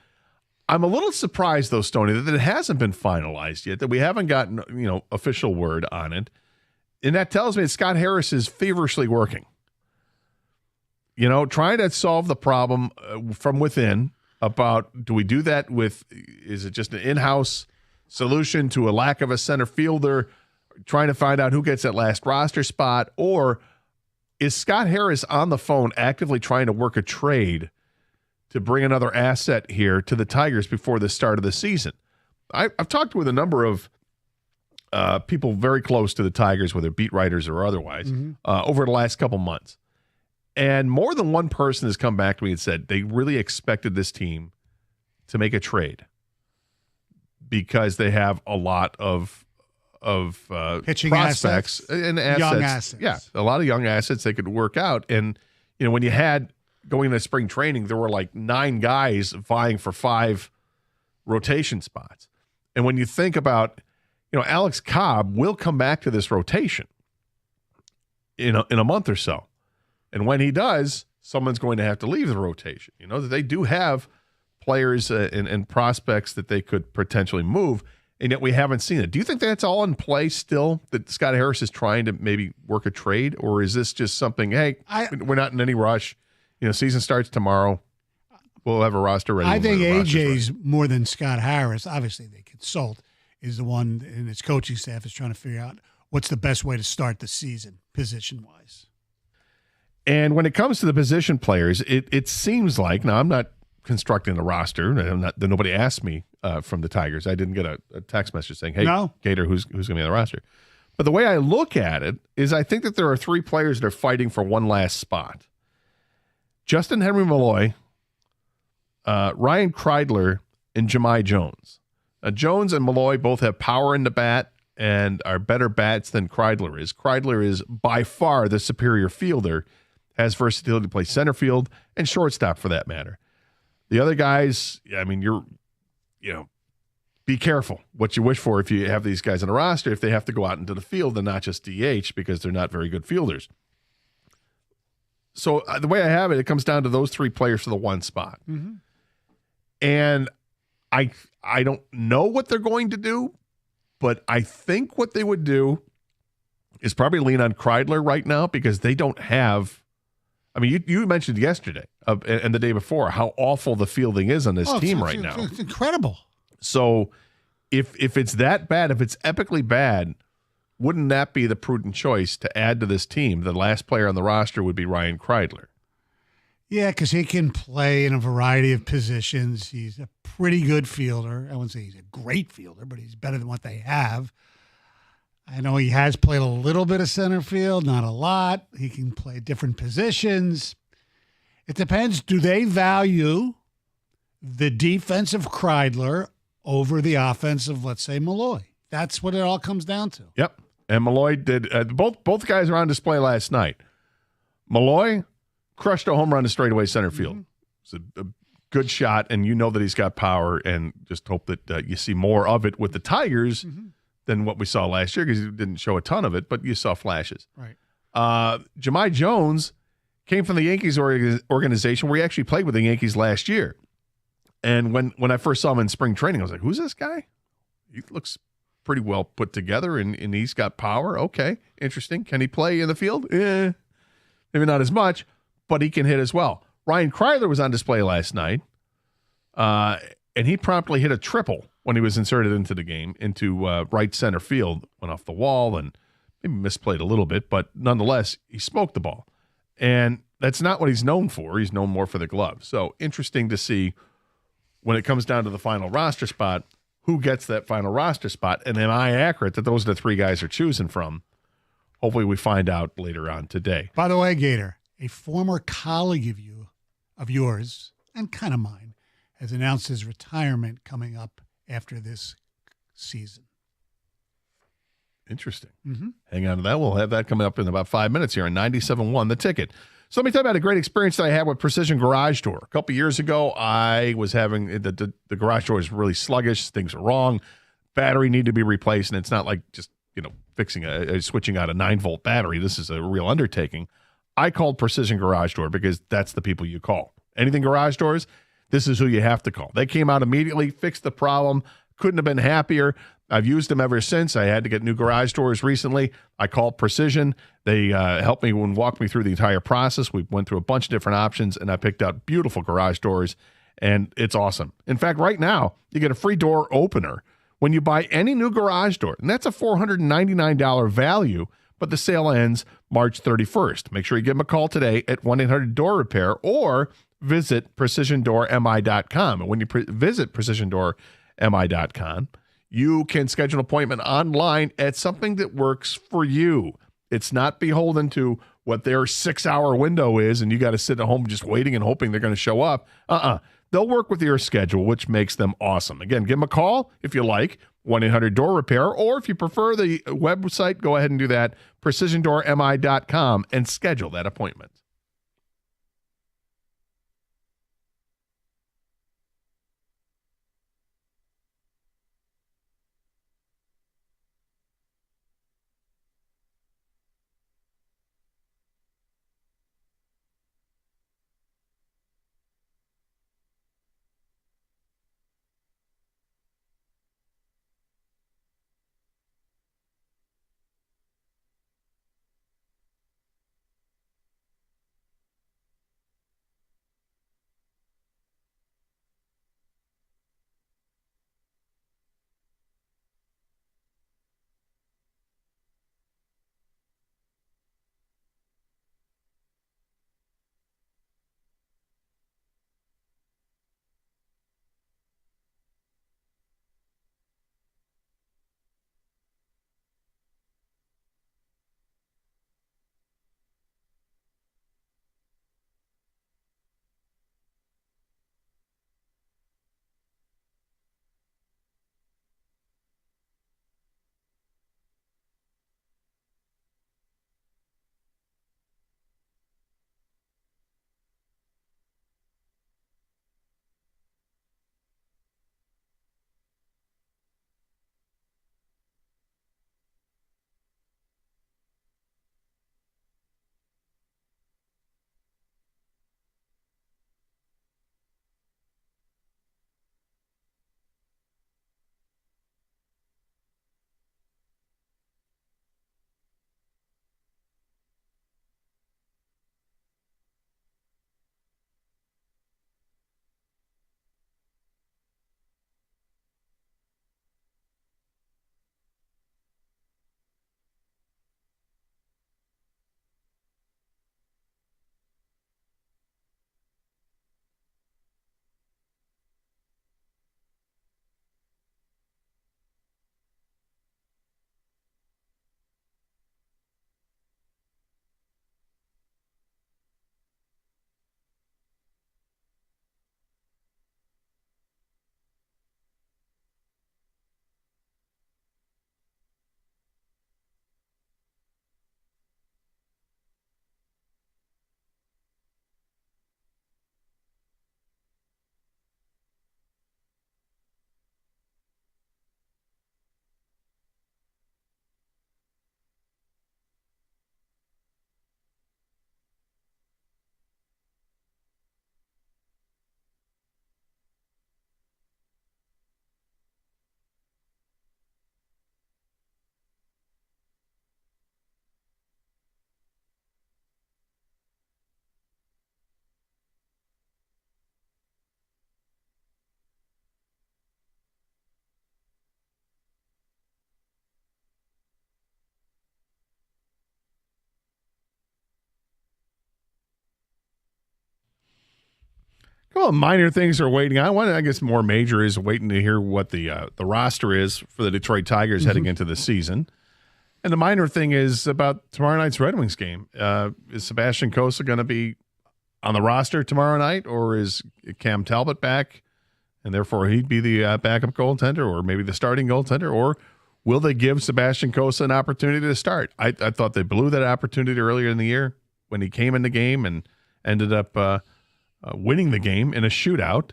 I'm a little surprised, though, Stoney, that it hasn't been finalized yet, that we haven't gotten official word on it. And that tells me that Scott Harris is feverishly working. Trying to solve the problem from within about, do we do that is it just an in-house solution to a lack of a center fielder, trying to find out who gets that last roster spot, or is Scott Harris on the phone actively trying to work a trade to bring another asset here to the Tigers before the start of the season? I've talked with a number of people very close to the Tigers, whether beat writers or otherwise, over the last couple months. And more than one person has come back to me and said they really expected this team to make a trade because they have a lot of pitching prospects and assets. Young assets. Yeah, a lot of young assets they could work out. And, when you had going into spring training, there were like 9 guys vying for 5 rotation spots. And when you think about, Alex Cobb will come back to this rotation in a month or so. And when he does, someone's going to have to leave the rotation. That they do have players and prospects that they could potentially move, and yet we haven't seen it. Do you think that's all in play still, that Scott Harris is trying to maybe work a trade? Or is this just something, hey, we're not in any rush. Season starts tomorrow. We'll have a roster ready. I think AJ's more than Scott Harris. Obviously, they consult, is the one in his coaching staff is trying to figure out what's the best way to start the season position-wise. And when it comes to the position players, it seems like, now I'm not constructing the roster. Nobody asked me from the Tigers. I didn't get a text message saying, hey, Gator, who's going to be on the roster? But the way I look at it is I think that there are 3 players that are fighting for one last spot. Justin Henry Malloy, Ryan Kreidler, and Jahmai Jones. Jones and Malloy both have power in the bat and are better bats than Kreidler is. Kreidler is by far the superior fielder, has versatility to play center field and shortstop for that matter. The other guys, I mean, be careful what you wish for if you have these guys on a roster, if they have to go out into the field and not just DH because they're not very good fielders. So the way I have it, it comes down to those three players for the one spot. Mm-hmm. And I don't know what they're going to do, but I think what they would do is probably lean on Kreidler right now because they don't have. I mean, you mentioned yesterday and the day before how awful the fielding is on this team right now. It's incredible. So if it's that bad, if it's epically bad, wouldn't that be the prudent choice to add to this team? The last player on the roster would be Ryan Kreidler. Yeah, because he can play in a variety of positions. He's a pretty good fielder. I wouldn't say he's a great fielder, but he's better than what they have. I know he has played a little bit of center field, not a lot. He can play different positions. It depends. Do they value the defensive Kreidler over the offensive, let's say, Malloy? That's what it all comes down to. Yep. And Malloy did. Both guys were on display last night. Malloy crushed a home run to straightaway center field. It's a good shot, and you know that he's got power, and just hope that you see more of it with the Tigers than what we saw last year because he didn't show a ton of it, but you saw flashes. Right. Jahmai Jones came from the Yankees organization where he actually played with the Yankees last year. And when I first saw him in spring training, I was like, who's this guy? He looks pretty well put together, and he's got power. Okay, interesting. Can he play in the field? Maybe not as much, but he can hit as well. Ryan Kreidler was on display last night, and he promptly hit a triple when he was inserted into the game, into right center field, went off the wall and maybe misplayed a little bit, but nonetheless, he smoked the ball. And that's not what he's known for. He's known more for the glove. So interesting to see when it comes down to the final roster spot, who gets that final roster spot, and am I accurate that those are the three guys they're choosing from? Hopefully we find out later on today. By the way, Gator, a former colleague of yours, and kind of mine, has announced his retirement coming up after this season. Interesting. Mm-hmm. Hang on to that. We'll have that coming up in about 5 minutes here on 97.1 The Ticket. So let me tell you about a great experience that I had with Precision Garage Door. A couple years ago, I was having the garage door is really sluggish. Things are wrong. Battery need to be replaced, and it's not like just fixing switching out a 9-volt battery. This is a real undertaking. I called Precision Garage Door because that's the people you call. Anything garage doors, this is who you have to call. They came out immediately, fixed the problem. Couldn't have been happier. I've used them ever since. I had to get new garage doors recently. I called Precision. They helped me and walked me through the entire process. We went through a bunch of different options, and I picked out beautiful garage doors, and it's awesome. In fact, right now, you get a free door opener when you buy any new garage door, and that's a $499 value, but the sale ends March 31st. Make sure you give them a call today at 1-800-DOOR-REPAIR or visit precisiondoormi.com. And when you visit precisiondoormi.com, you can schedule an appointment online at something that works for you. It's not beholden to what their 6-hour window is, and you got to sit at home just waiting and hoping they're going to show up. They'll work with your schedule, which makes them awesome. Again, give them a call if you like, 1-800-DOOR-REPAIR, or if you prefer the website, go ahead and do that, precisiondoormi.com, and schedule that appointment. couple of minor things are waiting. I guess more major is waiting to hear what the roster is for the Detroit Tigers heading into the season. And the minor thing is about tomorrow night's Red Wings game. Is Sebastian Cossa going to be on the roster tomorrow night, or is Cam Talbot back, and therefore he'd be the backup goaltender, or maybe the starting goaltender, or will they give Sebastian Cossa an opportunity to start? I thought they blew that opportunity earlier in the year when he came in the game and ended up winning the game in a shootout,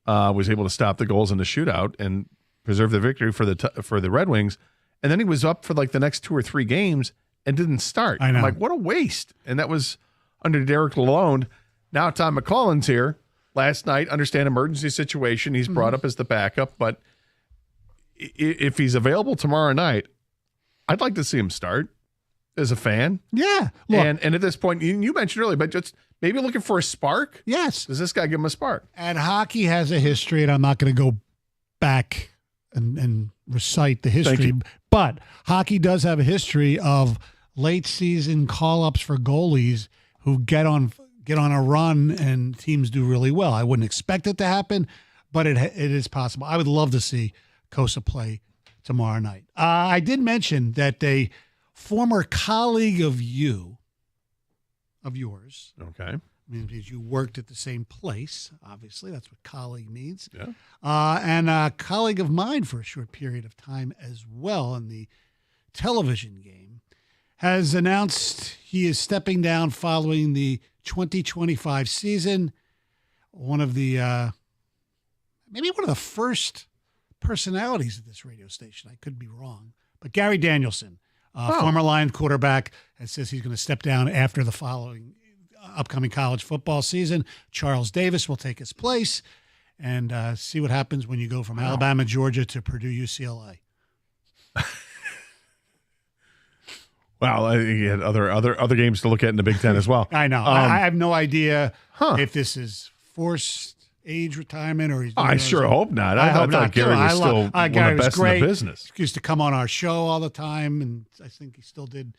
was able to stop the goals in the shootout and preserve the victory for the Red Wings. And then he was up for like the next 2 or 3 games and didn't start. I know. I'm like, what a waste. And that was under Derek Lalonde. Now Tom McCullen's here. Last night, understand emergency situation. He's brought up as the backup, but if he's available tomorrow night, I'd like to see him start as a fan. Yeah. Look, and at this point, you mentioned earlier, but just maybe looking for a spark. Yes. Does this guy give him a spark? And hockey has a history, and I'm not going to go back and recite the history, but hockey does have a history of late season call-ups for goalies who get on a run and teams do really well. I wouldn't expect it to happen, but it is possible. I would love to see Cossa play tomorrow night. I did mention that a former colleague of yours, okay, I mean, because you worked at the same place, obviously. That's what colleague means. Yeah. And a colleague of mine for a short period of time as well in the television game has announced he is stepping down following the 2025 season. One of the first personalities of this radio station. I could be wrong. But Gary Danielson, former Lions quarterback, says he's going to step down after the following upcoming college football season. Charles Davis will take his place, and see what happens when you go from Alabama, Georgia to Purdue, UCLA. Wow, he had other games to look at in the Big Ten as well. I know. I have no idea if this is forced age retirement or he's. I sure hope not. I thought Gary was still one of the best in the business. He used to come on our show all the time, and I think he still did.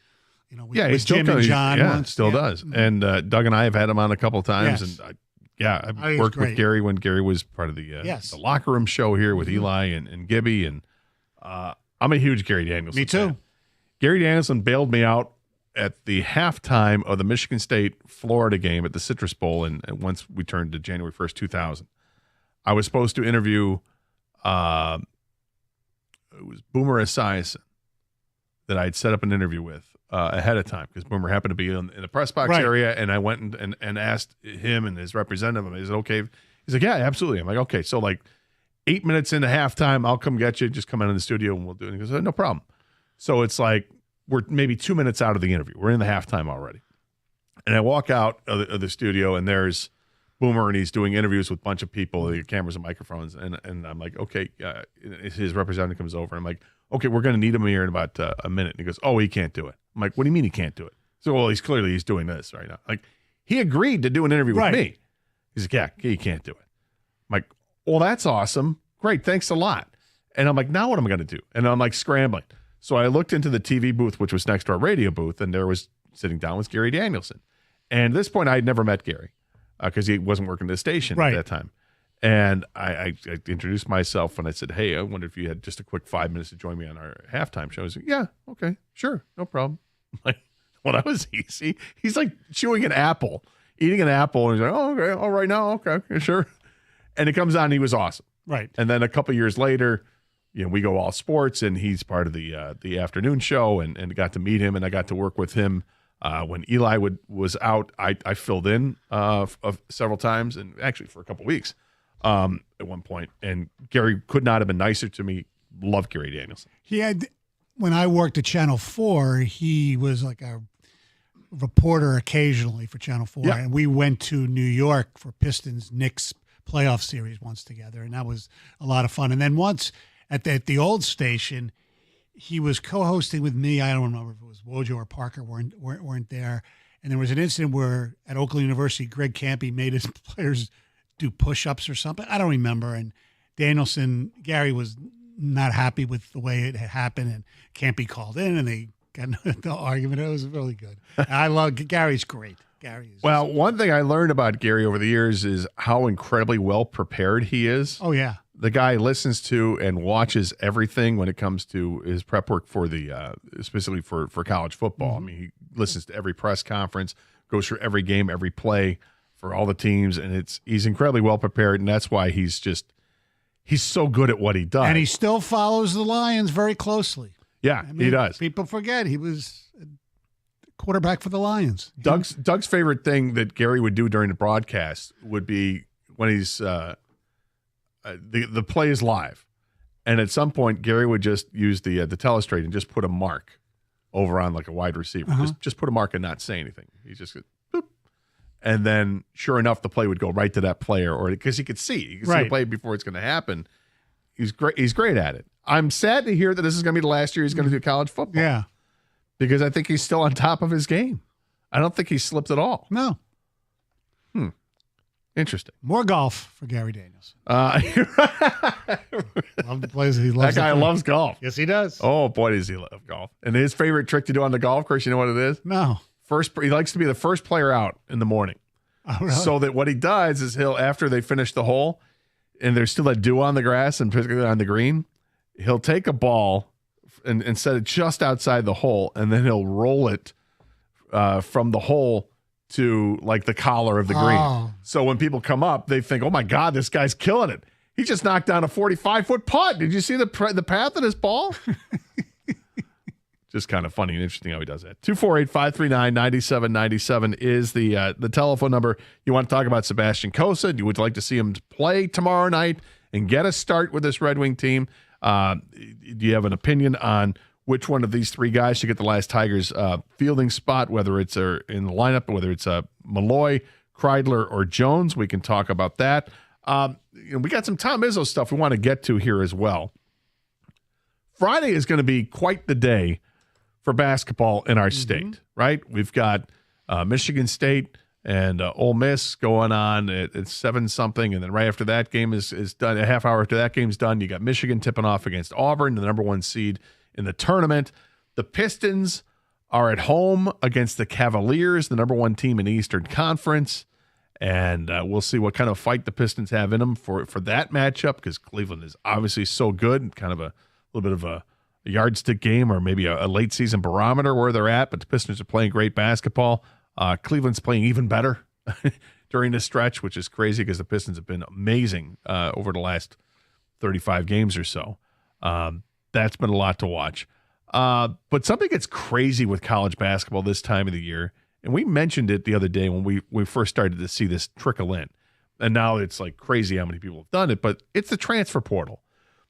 He's Jim and John. Yeah, still does. And Doug and I have had him on a couple of times, and I worked with Gary when Gary was part of the locker room show here with Eli and Gibby, and I'm a huge Gary Danielson. Me too. Fan. Gary Danielson bailed me out at the halftime of the Michigan State-Florida game at the Citrus Bowl, and once we turned to January 1st, 2000. I was supposed to interview it was Boomer Esiason that I'd set up an interview with ahead of time because Boomer happened to be in the press box area, and I went and asked him and his representative, is it okay? He's like, yeah, absolutely. I'm like, okay. So like 8 minutes into halftime, I'll come get you. Just come in the studio and we'll do it. And he goes, no problem. So it's like we're maybe 2 minutes out of the interview. We're in the halftime already. And I walk out of the studio, and there's Boomer, and he's doing interviews with a bunch of people, the cameras and microphones. And I'm like, okay, his representative comes over. I'm like, okay, we're going to need him here in about a minute. And he goes, oh, he can't do it. I'm like, what do you mean he can't do it? So, well, he's doing this right now. Like, he agreed to do an interview with me. He's like, yeah, he can't do it. I'm like, well, that's awesome. Great, thanks a lot. And I'm like, now what am I going to do? And I'm like scrambling. So I looked into the TV booth, which was next to our radio booth, and there was sitting down with Gary Danielson. And at this point, I had never met Gary because he wasn't working at the station at that time. And I introduced myself, and I said, hey, I wonder if you had just a quick 5 minutes to join me on our halftime show. I was like, yeah, okay, sure, no problem. Like, well, that was easy. He's like chewing an apple, eating an apple, and he's like, oh, okay, all right now, okay, sure. And it comes on, he was awesome. Right. And then a couple years later, we go all sports, and he's part of the afternoon show, and got to meet him, and I got to work with him when Eli was out. I filled in several times, and actually for a couple weeks at one point. And Gary could not have been nicer to me. Love Gary Danielson. He had, when I worked at Channel 4, he was like a reporter occasionally for Channel 4, and we went to New York for Pistons Knicks playoff series once together, and that was a lot of fun. And then once at the old station, he was co-hosting with me. I don't remember if it was Wojo or Parker weren't there. And there was an incident where at Oakland University, Greg Campy made his players do push-ups or something. I don't remember. And Gary was not happy with the way it had happened, and Campy called in, and they got into an argument. It was really good. I love Gary's great. Gary is. Well, one thing I learned about Gary over the years is how incredibly well prepared he is. Oh, yeah. The guy listens to and watches everything when it comes to his prep work for the specifically for college football. Mm-hmm. I mean, he listens to every press conference, goes through every game, every play for all the teams, and he's incredibly well prepared, and that's why he's so good at what he does. And he still follows the Lions very closely. Yeah, he does. People forget he was a quarterback for the Lions. Doug's favorite thing that Gary would do during the broadcast would be when he's the play is live, and at some point Gary would just use the telestrate and just put a mark over on like a wide receiver. Just put a mark and not say anything. He just goes, boop. And then sure enough, the play would go right to that player, or because he could see the play before it's going to happen. He's great. He's great at it. I'm sad to hear that this is going to be the last year he's going to do college football. Yeah, because I think he's still on top of his game. I don't think he slipped at all. No. Interesting. More golf for Gary Daniels. Love the plays he loves. That guy loves golf. Yes, he does. Oh boy, does he love golf! And his favorite trick to do on the golf course, you know what it is? No. He likes to be the first player out in the morning. Oh, really? So that what he does is after they finish the hole, and there's still a dew on the grass and particularly on the green, he'll take a ball and set it just outside the hole, and then he'll roll it from the hole to like the collar of the green. Oh. So when people come up, they think, "Oh my God, this guy's killing it! He just knocked down a 45-foot putt. Did you see the path of his ball?" Just kind of funny and interesting how he does that. 248-539-9797 is the telephone number. You want to talk about Sebastian Kosa? You would like to see him play tomorrow night and get a start with this Red Wing team? Do you have an opinion on which one of these three guys should get the last Tigers fielding spot, whether it's in the lineup, whether it's Malloy, Kreidler, or Jones? We can talk about that. We got some Tom Izzo stuff we want to get to here as well. Friday is going to be quite the day for basketball in our state, right? We've got Michigan State and Ole Miss going on at 7-something, and then right after that game is done, a half hour after that game's done, you got Michigan tipping off against Auburn, the number 1 seed in the tournament. The Pistons are at home against the Cavaliers, the number 1 team in the Eastern Conference, and we'll see what kind of fight the Pistons have in them for that matchup, because Cleveland is obviously so good, kind of a little bit of a yardstick game or maybe a late season barometer where they're at, but the Pistons are playing great basketball. Cleveland's playing even better during this stretch, which is crazy because the Pistons have been amazing over the last 35 games or so. That's been a lot to watch. But something gets crazy with college basketball this time of the year, and we mentioned it the other day when we first started to see this trickle in, and now it's like crazy how many people have done it, but it's the transfer portal.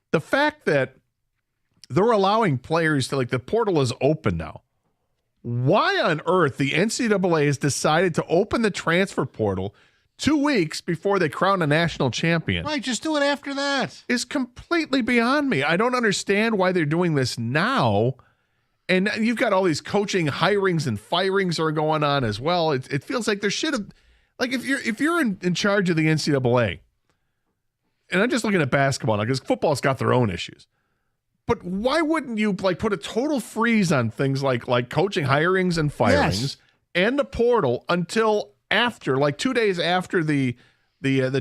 The fact that they're allowing players to, like, the portal is open now. Why on earth the NCAA has decided to open the transfer portal 2 weeks before they crown a national champion? Right, just do it after that. Is completely beyond me. I don't understand why they're doing this now. And you've got all these coaching hirings and firings are going on as well. It feels like there should have, like, if you're in charge of the NCAA, and I'm just looking at basketball now because football's got their own issues. But why wouldn't you put a total freeze on things like coaching hirings and firings and the portal until after, 2 days after the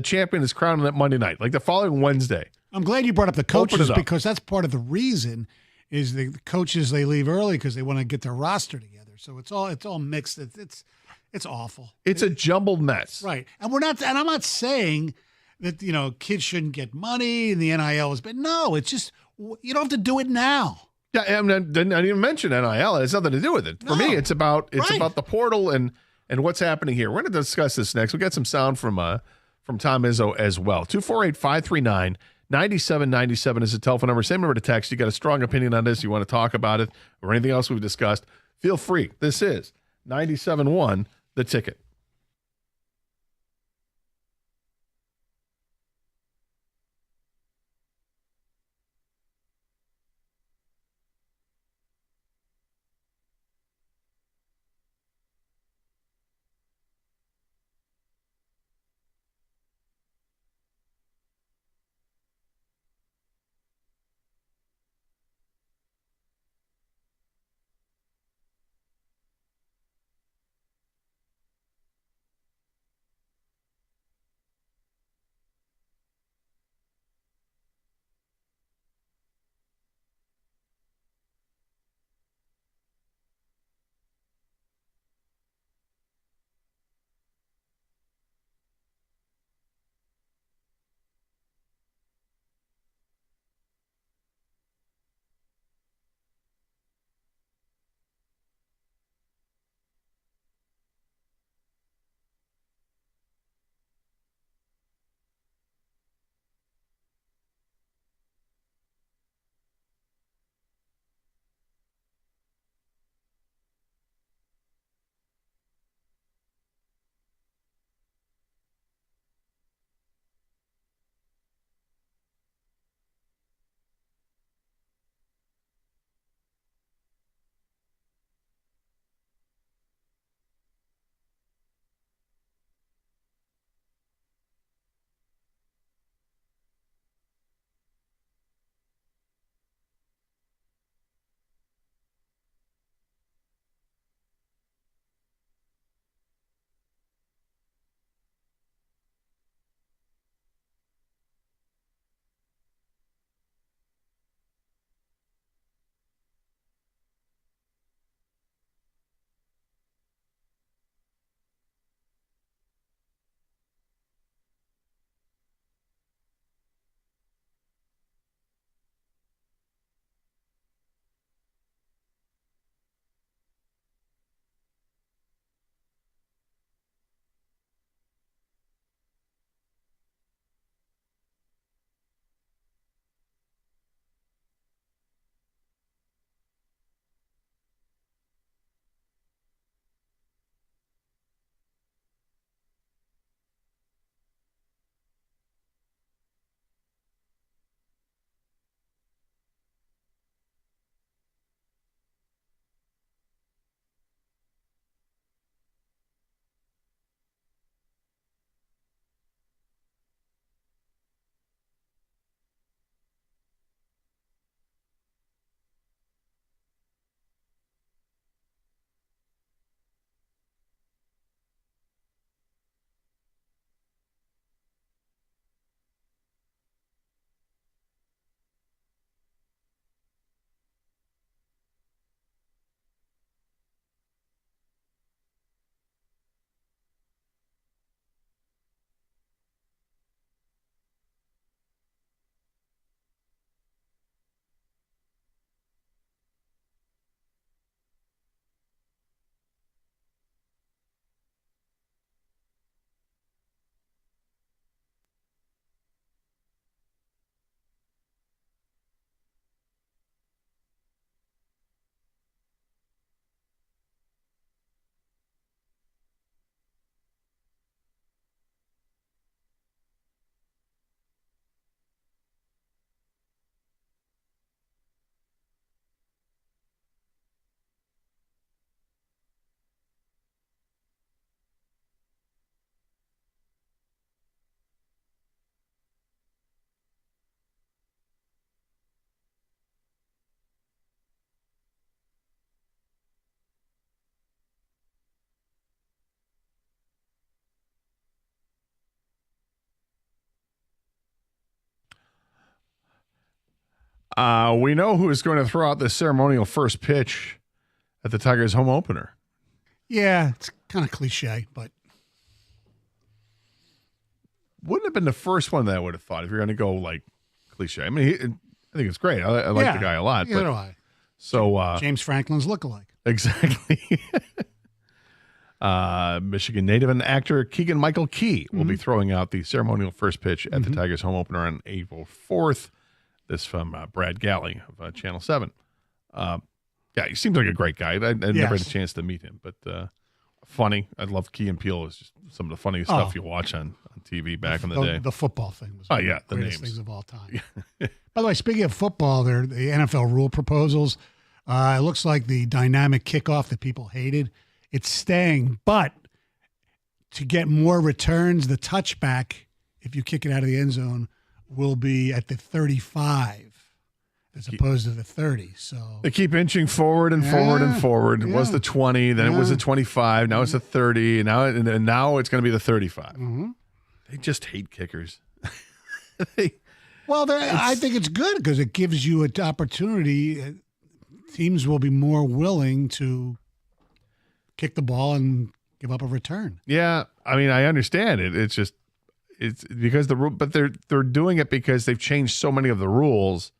champion is crowned on that Monday night, like the following Wednesday? I'm glad you brought up the coaches because that's part of the reason is the coaches, they leave early because they want to get their roster together. So it's all mixed. It's awful. It's a jumbled mess. Right. And I'm not saying that, kids shouldn't get money and the NIL is, but no, it's just, you don't have to do it now. Yeah, I didn't even mention NIL. It has nothing to do with it. For me, it's about the portal and what's happening here. We're going to discuss this next. We got some sound from Tom Izzo as well. 248-539-9797 is the telephone number. Same number to text. You got a strong opinion on this, you want to talk about it, or anything else we've discussed, feel free. This is 97.1 The Ticket. We know who is going to throw out the ceremonial first pitch at the Tigers' home opener. Yeah, it's kind of cliche, but wouldn't have been the first one that I would have thought if you're going to go like cliche. I mean, I think it's great. I like the guy a lot. Yeah, do I. So James Franklin's lookalike. Exactly. Michigan native and actor Keegan-Michael Key will be throwing out the ceremonial first pitch at the Tigers home opener on April 4th. This from Brad Galley of Channel 7. Yeah, he seems like a great guy. I never had a chance to meet him, but funny. I love Key and Peele. It's just some of the funniest stuff you watch on TV back in the day. The football thing was one of the greatest names. things of all time. By the way, speaking of football, the NFL rule proposals, it looks like the dynamic kickoff that people hated, it's staying. But to get more returns, the touchback, if you kick it out of the end zone, will be at the 35 as opposed to the 30. So they keep inching forward and forward and forward. It was the 20, then it was the 25, now it's the 30, and now it's going to be the 35. They just hate kickers. Well, I think it's good because it gives you an opportunity. Teams will be more willing to kick the ball and give up a return. Yeah, I mean, I understand it. It's because the rule, but they're doing it because they've changed so many of the rules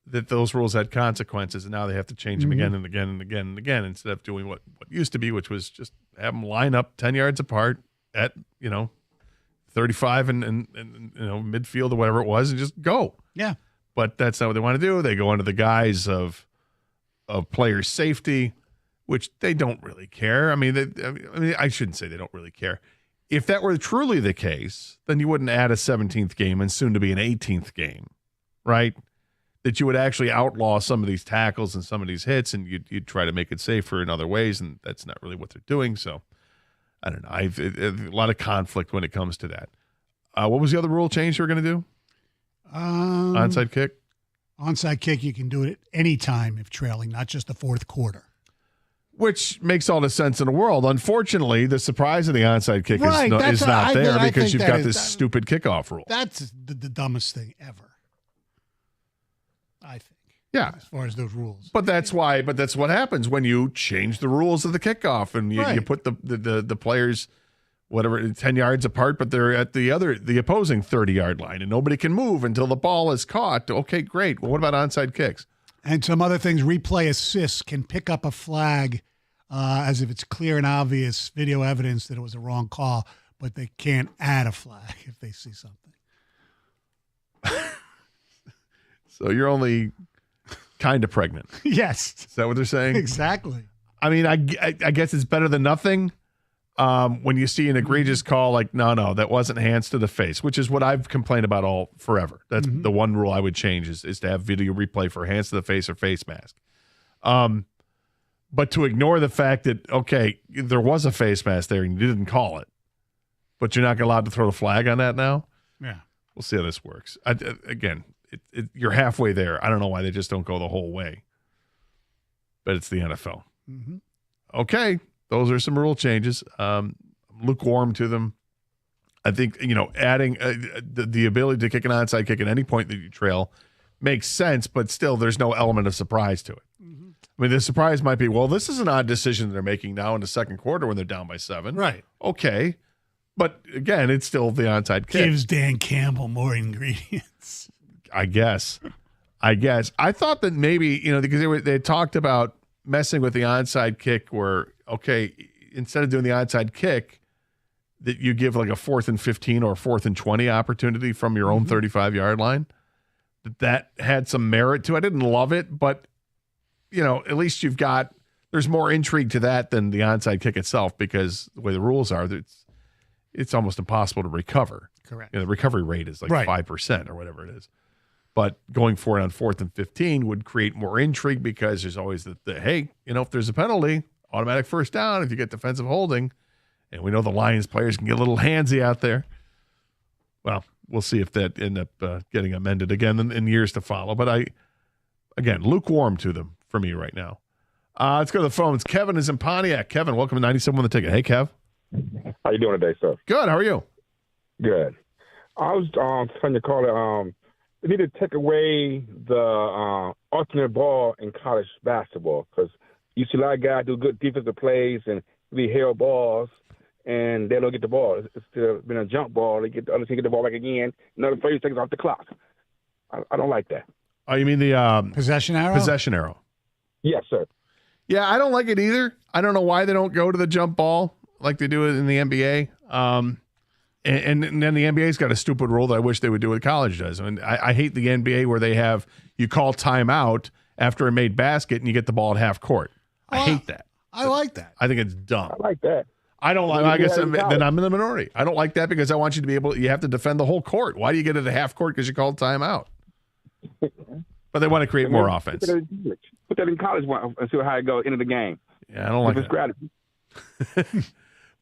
that those rules had consequences, and now they have to change them again and again and again and again instead of doing what used to be, which was just have them line up 10 yards apart at 35 and midfield or whatever it was and just go. Yeah, but that's not what they want to do. They go under the guise of player safety, which they don't really care. I mean, I shouldn't say they don't really care. If that were truly the case, then you wouldn't add a 17th game and soon to be an 18th game, right? That you would actually outlaw some of these tackles and some of these hits, and you'd try to make it safer in other ways, and that's not really what they're doing. So, I don't know. A lot of conflict when it comes to that. What was the other rule change you were going to do? Onside kick? Onside kick, you can do it at any time if trailing, not just the fourth quarter. Which makes all the sense in the world. Unfortunately, the surprise of the onside kick is not there because you've got this stupid kickoff rule. That's the dumbest thing ever, I think. Yeah, as far as those rules. But that's what happens when you change the rules of the kickoff and you put the players, whatever, 10 yards apart, but they're at the opposing 30-yard line, and nobody can move until the ball is caught. Okay, great. Well, what about onside kicks? And some other things, replay assists can pick up a flag as if it's clear and obvious video evidence that it was a wrong call, but they can't add a flag if they see something. So you're only kind of pregnant. Yes. Is that what they're saying? Exactly. I mean, I guess it's better than nothing. When you see an egregious call like, no, that wasn't hands to the face, which is what I've complained about all forever. That's the one rule I would change is to have video replay for hands to the face or face mask. But to ignore the fact that, okay, there was a face mask there and you didn't call it, but you're not allowed to throw the flag on that now? Yeah. We'll see how this works. Again, you're halfway there. I don't know why they just don't go the whole way. But it's the NFL. Okay. Those are some rule changes. Lukewarm to them. I think, adding the ability to kick an onside kick at any point that you trail makes sense, but still there's no element of surprise to it. I mean, the surprise might be, well, this is an odd decision they're making now in the second quarter when they're down by 7. Right. Okay. But again, it's still the onside kick. Gives Dan Campbell more ingredients. I guess. I thought that maybe, because they talked about messing with the onside kick where, okay, instead of doing the onside kick, that you give like a 4th and 15 or 4th and 20 opportunity from your own 35-yard line. That had some merit to it. I didn't love it, but, at least there's more intrigue to that than the onside kick itself because the way the rules are, it's almost impossible to recover. Correct. The recovery rate is like 5% or whatever it is. But going for it on 4th and 15 would create more intrigue because there's always hey, if there's a penalty, automatic first down if you get defensive holding. And we know the Lions players can get a little handsy out there. Well, we'll see if that end up getting amended again in years to follow. But again, lukewarm to them for me right now. Let's go to the phones. Kevin is in Pontiac. Kevin, welcome to 97 on the Ticket. Hey, Kev. How you doing today, sir? Good. How are you? Good. I was trying to call it they need to take away the alternate ball in college basketball because you see a lot of guys do good defensive plays and really held balls, and they don't get the ball. It's still been a jump ball. They get the other team get the ball back again. Another 30 seconds off the clock. I don't like that. Oh, you mean the possession arrow? Possession arrow. Yes, sir. Yeah, I don't like it either. I don't know why they don't go to the jump ball like they do it in the NBA. And then the NBA's got a stupid rule that I wish they would do what college does. I mean, I hate the NBA where they have you call timeout after a made basket and you get the ball at half court. I hate that. I like that. I think it's dumb. I like that. I don't like. I guess then I'm in the minority. I don't like that because I want you to be able. You have to defend the whole court. Why do you get it at half court because you called timeout? But they want to create more offense. Put that in college and see how it goes into the game. Yeah, I don't like it's strategy.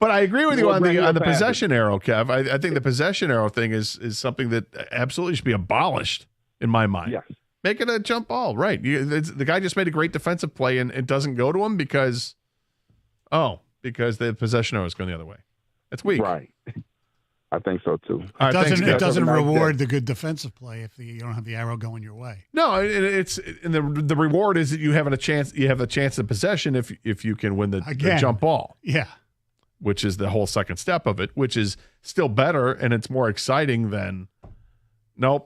But I agree with you on the possession arrow, Kev. I think the possession arrow thing is something that absolutely should be abolished in my mind. Yes. Make it a jump ball, right? The guy just made a great defensive play and it doesn't go to him because the possession arrow is going the other way. That's weak. Right. I think so too. It doesn't reward the good defensive play if you don't have the arrow going your way. No, the reward is that you have a chance. You have a chance of possession if you can win the jump ball. Yeah, which is the whole second step of it, which is still better and it's more exciting than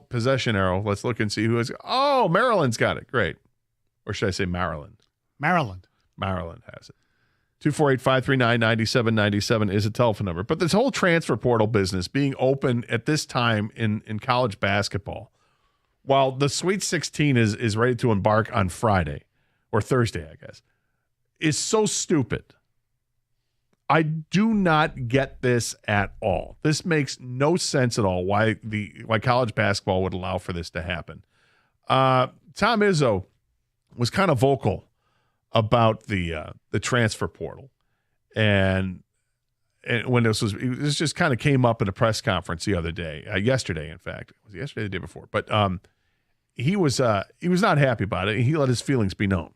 possession arrow. Let's look and see who is. Oh, Maryland's got it. Great, or should I say Maryland? Maryland has it. 248-539-9797 is a telephone number. But this whole transfer portal business being open at this time in college basketball, while the Sweet 16 is ready to embark on Friday or Thursday, I guess, is so stupid. I do not get this at all. This makes no sense at all why college basketball would allow for this to happen. Tom Izzo was kind of vocal about the transfer portal, and when this just kind of came up in a press conference the other day, yesterday, in fact, was it yesterday or the day before? But he was not happy about it. He let his feelings be known.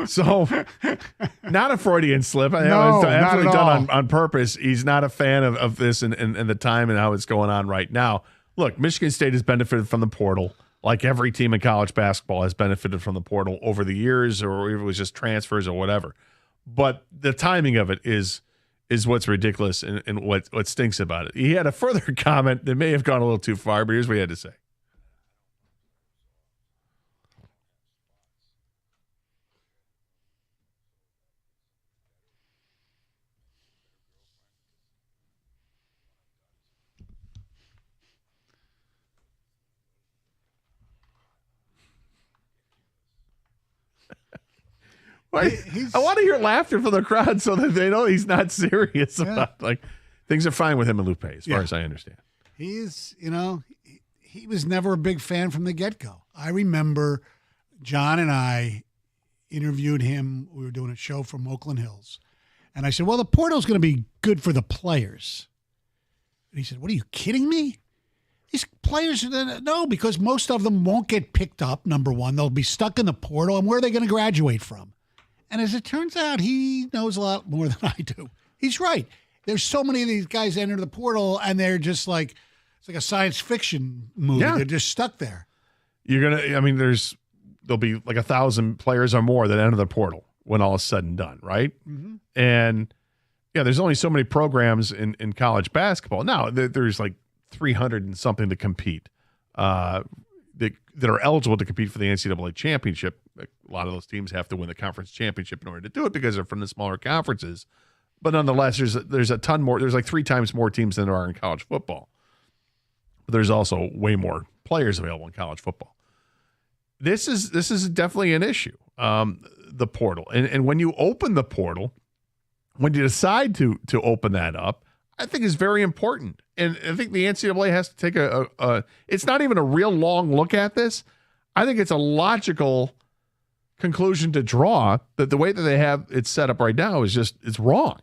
So, not a Freudian slip. I know it's absolutely done on purpose. He's not a fan of this and the time and how it's going on right now. Look, Michigan State has benefited from the portal, like every team in college basketball has benefited from the portal over the years, or if it was just transfers or whatever. But the timing of it is what's ridiculous and what stinks about it. He had a further comment that may have gone a little too far, but here's what he had to say. I want to hear laughter from the crowd so that they know he's not serious about things are fine with him and Lupe as far as I understand. He's, he was never a big fan from the get-go. I remember John and I interviewed him. We were doing a show from Oakland Hills. And I said, well, the portal's going to be good for the players. And he said, what, are you kidding me? These players, no, because most of them won't get picked up, number one. They'll be stuck in the portal. And where are they going to graduate from? And as it turns out, he knows a lot more than I do. He's right. There's so many of these guys enter the portal, and they're just it's like a science fiction movie. Yeah. They're just stuck there. There'll be like 1,000 players or more that enter the portal when all is said and done, right? Mm-hmm. And there's only so many programs in college basketball. Now, there's like 300 and something to compete that are eligible to compete for the NCAA championship. A lot of those teams have to win the conference championship in order to do it because they're from the smaller conferences. But nonetheless, there's a ton more. There's like 3 times more teams than there are in college football. But there's also way more players available in college football. This is definitely an issue, the portal. And when you open the portal, when you decide to open that up, I think is very important. And I think the NCAA has to take it's not even a real long look at this. I think it's a logical conclusion to draw that the way that they have it set up right now it's wrong.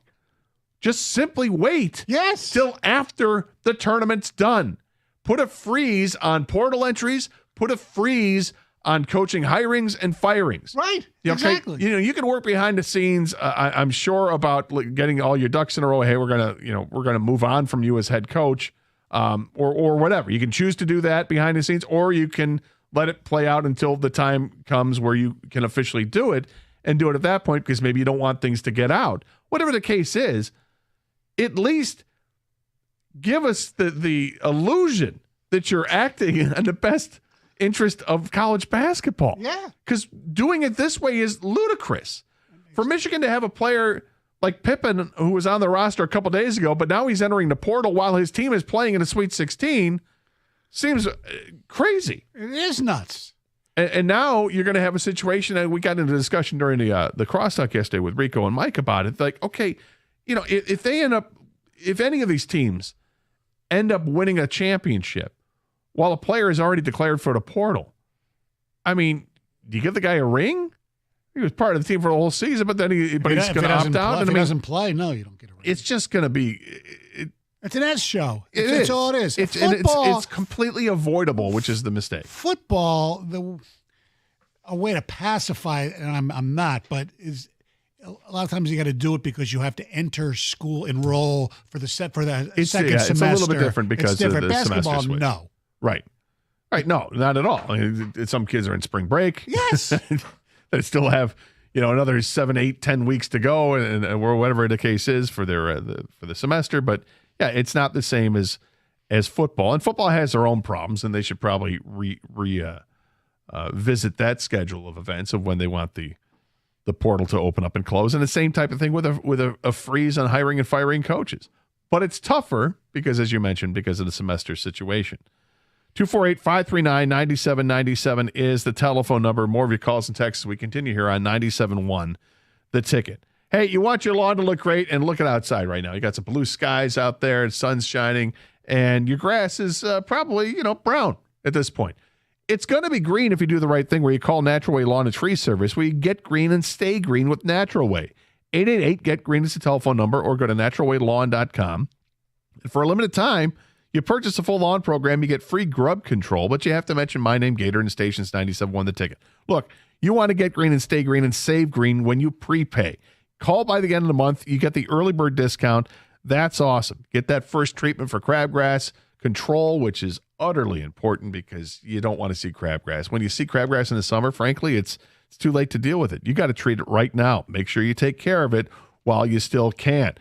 Just simply wait till after the tournament's done. Put a freeze on portal entries, put a freeze on coaching hirings and firings. Right. Okay? Exactly. You can work behind the scenes. I'm sure about getting all your ducks in a row. Hey, we're gonna move on from you as head coach, or whatever. You can choose to do that behind the scenes, or you can let it play out until the time comes where you can officially do it and do it at that point because maybe you don't want things to get out. Whatever the case is, at least give us the illusion that you're acting in the best interest of college basketball. Yeah. Because doing it this way is ludicrous. For Michigan to have a player like Pippen, who was on the roster a couple days ago, but now he's entering the portal while his team is playing in a Sweet 16, seems crazy. It is nuts. And now you're going to have a situation, and we got into a discussion during the crosstalk yesterday with Rico and Mike about it. Like, okay, if any of these teams end up winning a championship while a player is already declared for the portal, I mean, do you give the guy a ring? He was part of the team for the whole season, but he's going to opt out. If he doesn't play, no, you don't get a ring. It's just going to be. It's an S show. It's all it is. Football, it's completely avoidable, which is the mistake. Football, a way to pacify it, and I'm not, but is a lot of times you got to do it because you have to enter school, enroll for the second semester. It's a little bit different because of the basketball. semester switch. No, right, no, not at all. I mean, some kids are in spring break. Yes, they still have another 7, 8, 10 weeks to go, and whatever the case is for their for the semester. But yeah, it's not the same as football, and football has their own problems, and they should probably visit that schedule of events of when they want the portal to open up and close, and the same type of thing with a freeze on hiring and firing coaches. But it's tougher because, as you mentioned, because of the semester situation. 248-539-9797 is the telephone number. More of your calls and texts. We continue here on 97.1 The Ticket. Hey, you want your lawn to look great, and look at outside right now. You got some blue skies out there, and sun's shining, and your grass is probably brown at this point. It's going to be green if you do the right thing, where you call Natural Way Lawn and Tree Service, where you get green and stay green with Natural Way. 888-GET-GREEN is the telephone number, or go to naturalwaylawn.com. And for a limited time, you purchase a full lawn program, you get free grub control, but you have to mention My Name Gator and Stations 97.1 The Ticket. Look, you want to get green and stay green and save green when you prepay. Call by the end of the month. You get the early bird discount. That's awesome. Get that first treatment for crabgrass control, which is utterly important because you don't want to see crabgrass. When you see crabgrass in the summer, frankly, it's too late to deal with it. You got to treat it right now. Make sure you take care of it while you still can.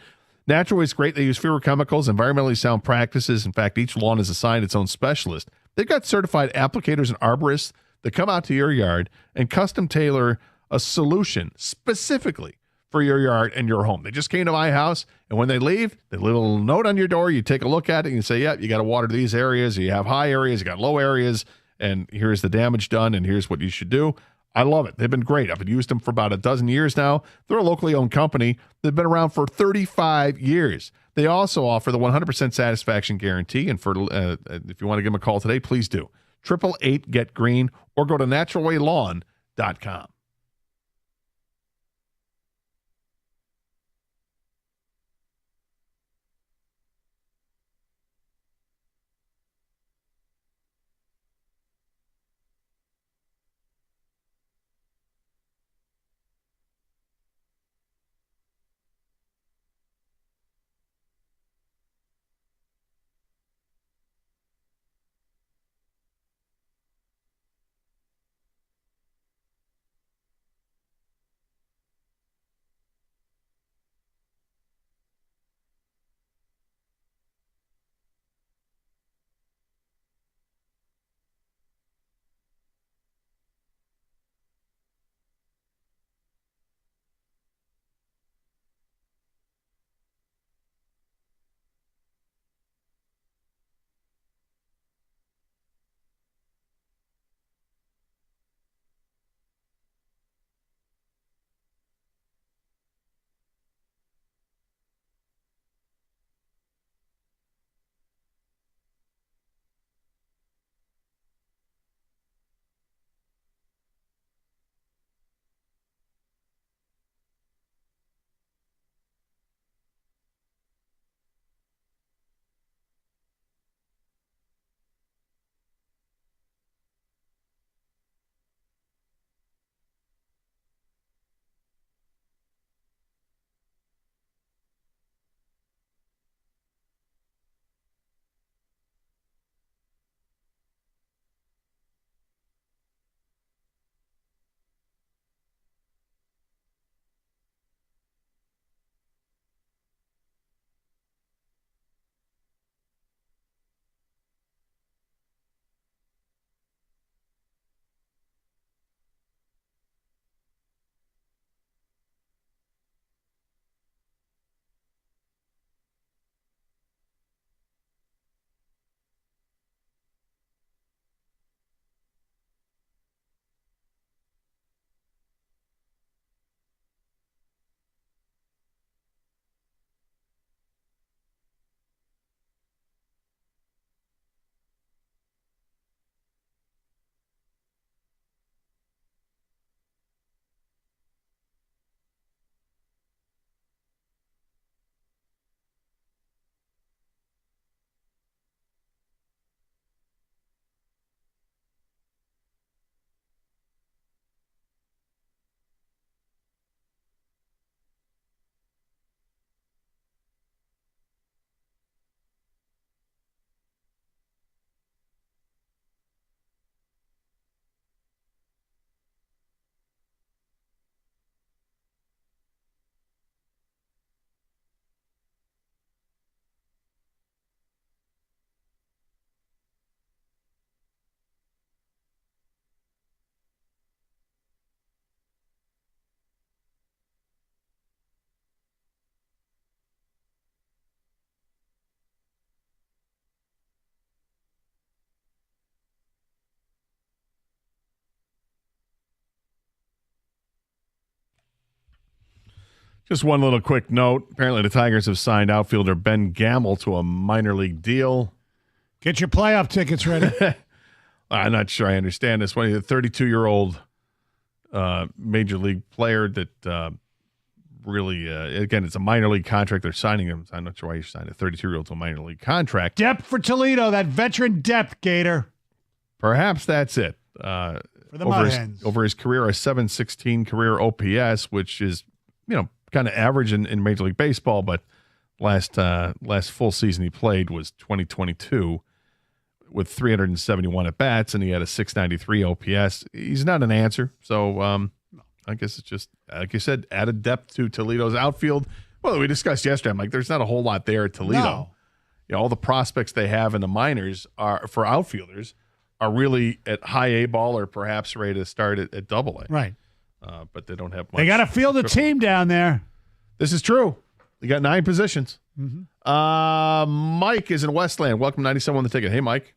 Natural Way is great. They use fewer chemicals, environmentally sound practices. In fact, each lawn is assigned its own specialist. They've got certified applicators and arborists that come out to your yard and custom tailor a solution specifically for your yard and your home. They just came to my house, and when they leave, they leave a little note on your door. You take a look at it, and you say, yeah, you got to water these areas. You have high areas, you got low areas, and here's the damage done, and here's what you should do. I love it. They've been great. I've used them for about a dozen years now. They're a locally owned company. They've been around for 35 years. They also offer the 100% satisfaction guarantee, and for if you want to give them a call today, please do. 888-GET-GREEN, or go to naturalwaylawn.com. Just one little quick note. Apparently the Tigers have signed outfielder Ben Gamble to a minor league deal. Get your playoff tickets ready. I'm not sure I understand this. One, the 32-year-old major league player that really, again, it's a minor league contract. They're signing him. I'm not sure why you signed a 32-year-old to a minor league contract. Depth for Toledo, that veteran depth, Gator. Perhaps that's it. For the Mud Hens. Over his career, a 716 career OPS, which is, kind of average in Major League Baseball, but last full season he played was 2022 with 371 at-bats, and he had a 693 OPS. He's not an answer, so I guess it's just, like you said, added depth to Toledo's outfield. Well, we discussed yesterday, I'm like, there's not a whole lot there at Toledo. No. All the prospects they have in the minors are for outfielders are really at high A ball or perhaps ready to start at double A. Right. But they don't have much. They got to field a team down there. This is true. You got 9 positions. Mm-hmm. Mike is in Westland. Welcome, 97 on the ticket. Hey, Mike.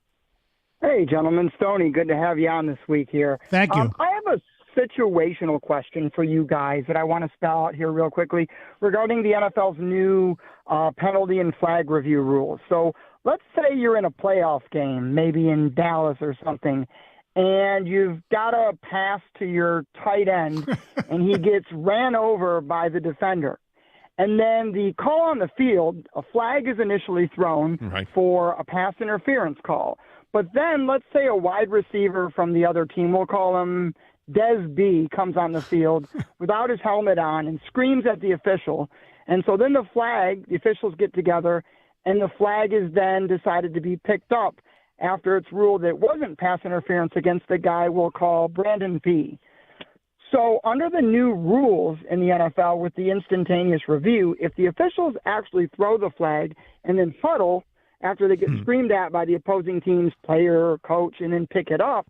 Hey, gentlemen. Stoney, good to have you on this week here. Thank you. I have a situational question for you guys that I want to spell out here real quickly regarding the NFL's new penalty and flag review rules. So let's say you're in a playoff game, maybe in Dallas or something, and you've got a pass to your tight end, and he gets ran over by the defender. And then the call on the field, a flag is initially thrown for a pass interference call. But then let's say a wide receiver from the other team, we'll call him Des B, comes on the field without his helmet on and screams at the official. And so then the officials get together, and the flag is then decided to be picked up after it's ruled that it wasn't pass interference against the guy we'll call Brandon P. So under the new rules in the NFL with the instantaneous review, if the officials actually throw the flag and then huddle after they get screamed at by the opposing team's player or coach and then pick it up,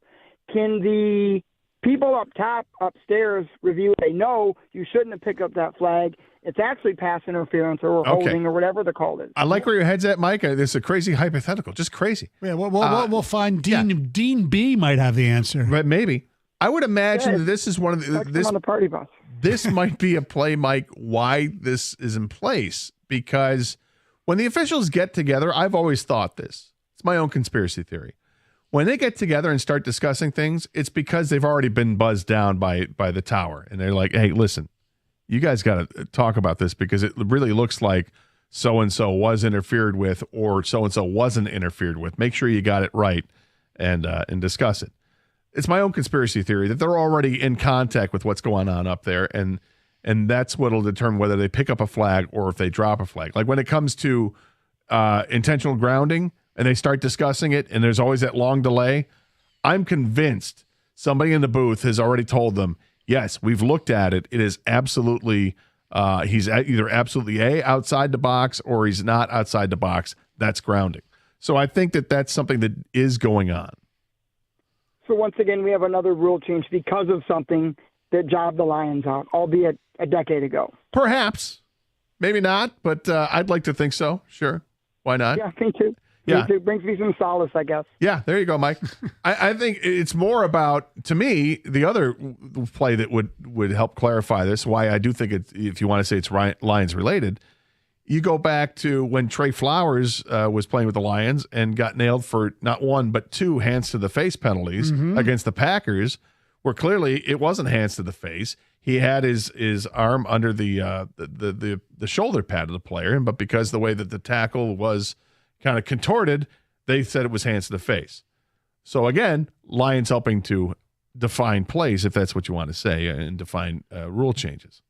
can the people up top, upstairs, review it? They know you shouldn't have picked up that flag. It's actually pass interference or holding or whatever the call is. I like where your head's at, Mike. This is a crazy hypothetical, just crazy. Yeah, we'll find Dean B might have the answer. But maybe. I would imagine that this is one of on the party bus. This might be a play, Mike, why this is in place. Because when the officials get together, I've always thought this. It's my own conspiracy theory. When they get together and start discussing things, it's because they've already been buzzed down by the tower. And they're like, hey, listen, you guys got to talk about this because it really looks like so-and-so was interfered with or so-and-so wasn't interfered with. Make sure you got it right and discuss it. It's my own conspiracy theory that they're already in contact with what's going on up there, and that's what will determine whether they pick up a flag or if they drop a flag. Like when it comes to intentional grounding and they start discussing it and there's always that long delay, I'm convinced somebody in the booth has already told them, yes, we've looked at it. It is absolutely, he's either absolutely outside the box or he's not outside the box. That's grounding. So I think that that's something that is going on. So once again, we have another rule change because of something that jobbed the Lions out, albeit a decade ago. Perhaps. Maybe not, but I'd like to think so. Sure. Why not? Yeah, me too. Yeah. Me too. Brings me some solace, I guess. Yeah, there you go, Mike. I think it's more about, to me, the other play that would help clarify this, why I do think it, if you want to say it's Lions related, you go back to when Trey Flowers was playing with the Lions and got nailed for not one but 2 hands to the face penalties against the Packers, where clearly it wasn't hands to the face. He had his arm under the shoulder pad of the player, but because the way that the tackle was kind of contorted, they said it was hands to the face. So again, Lions helping to define plays, if that's what you want to say, and define rule changes.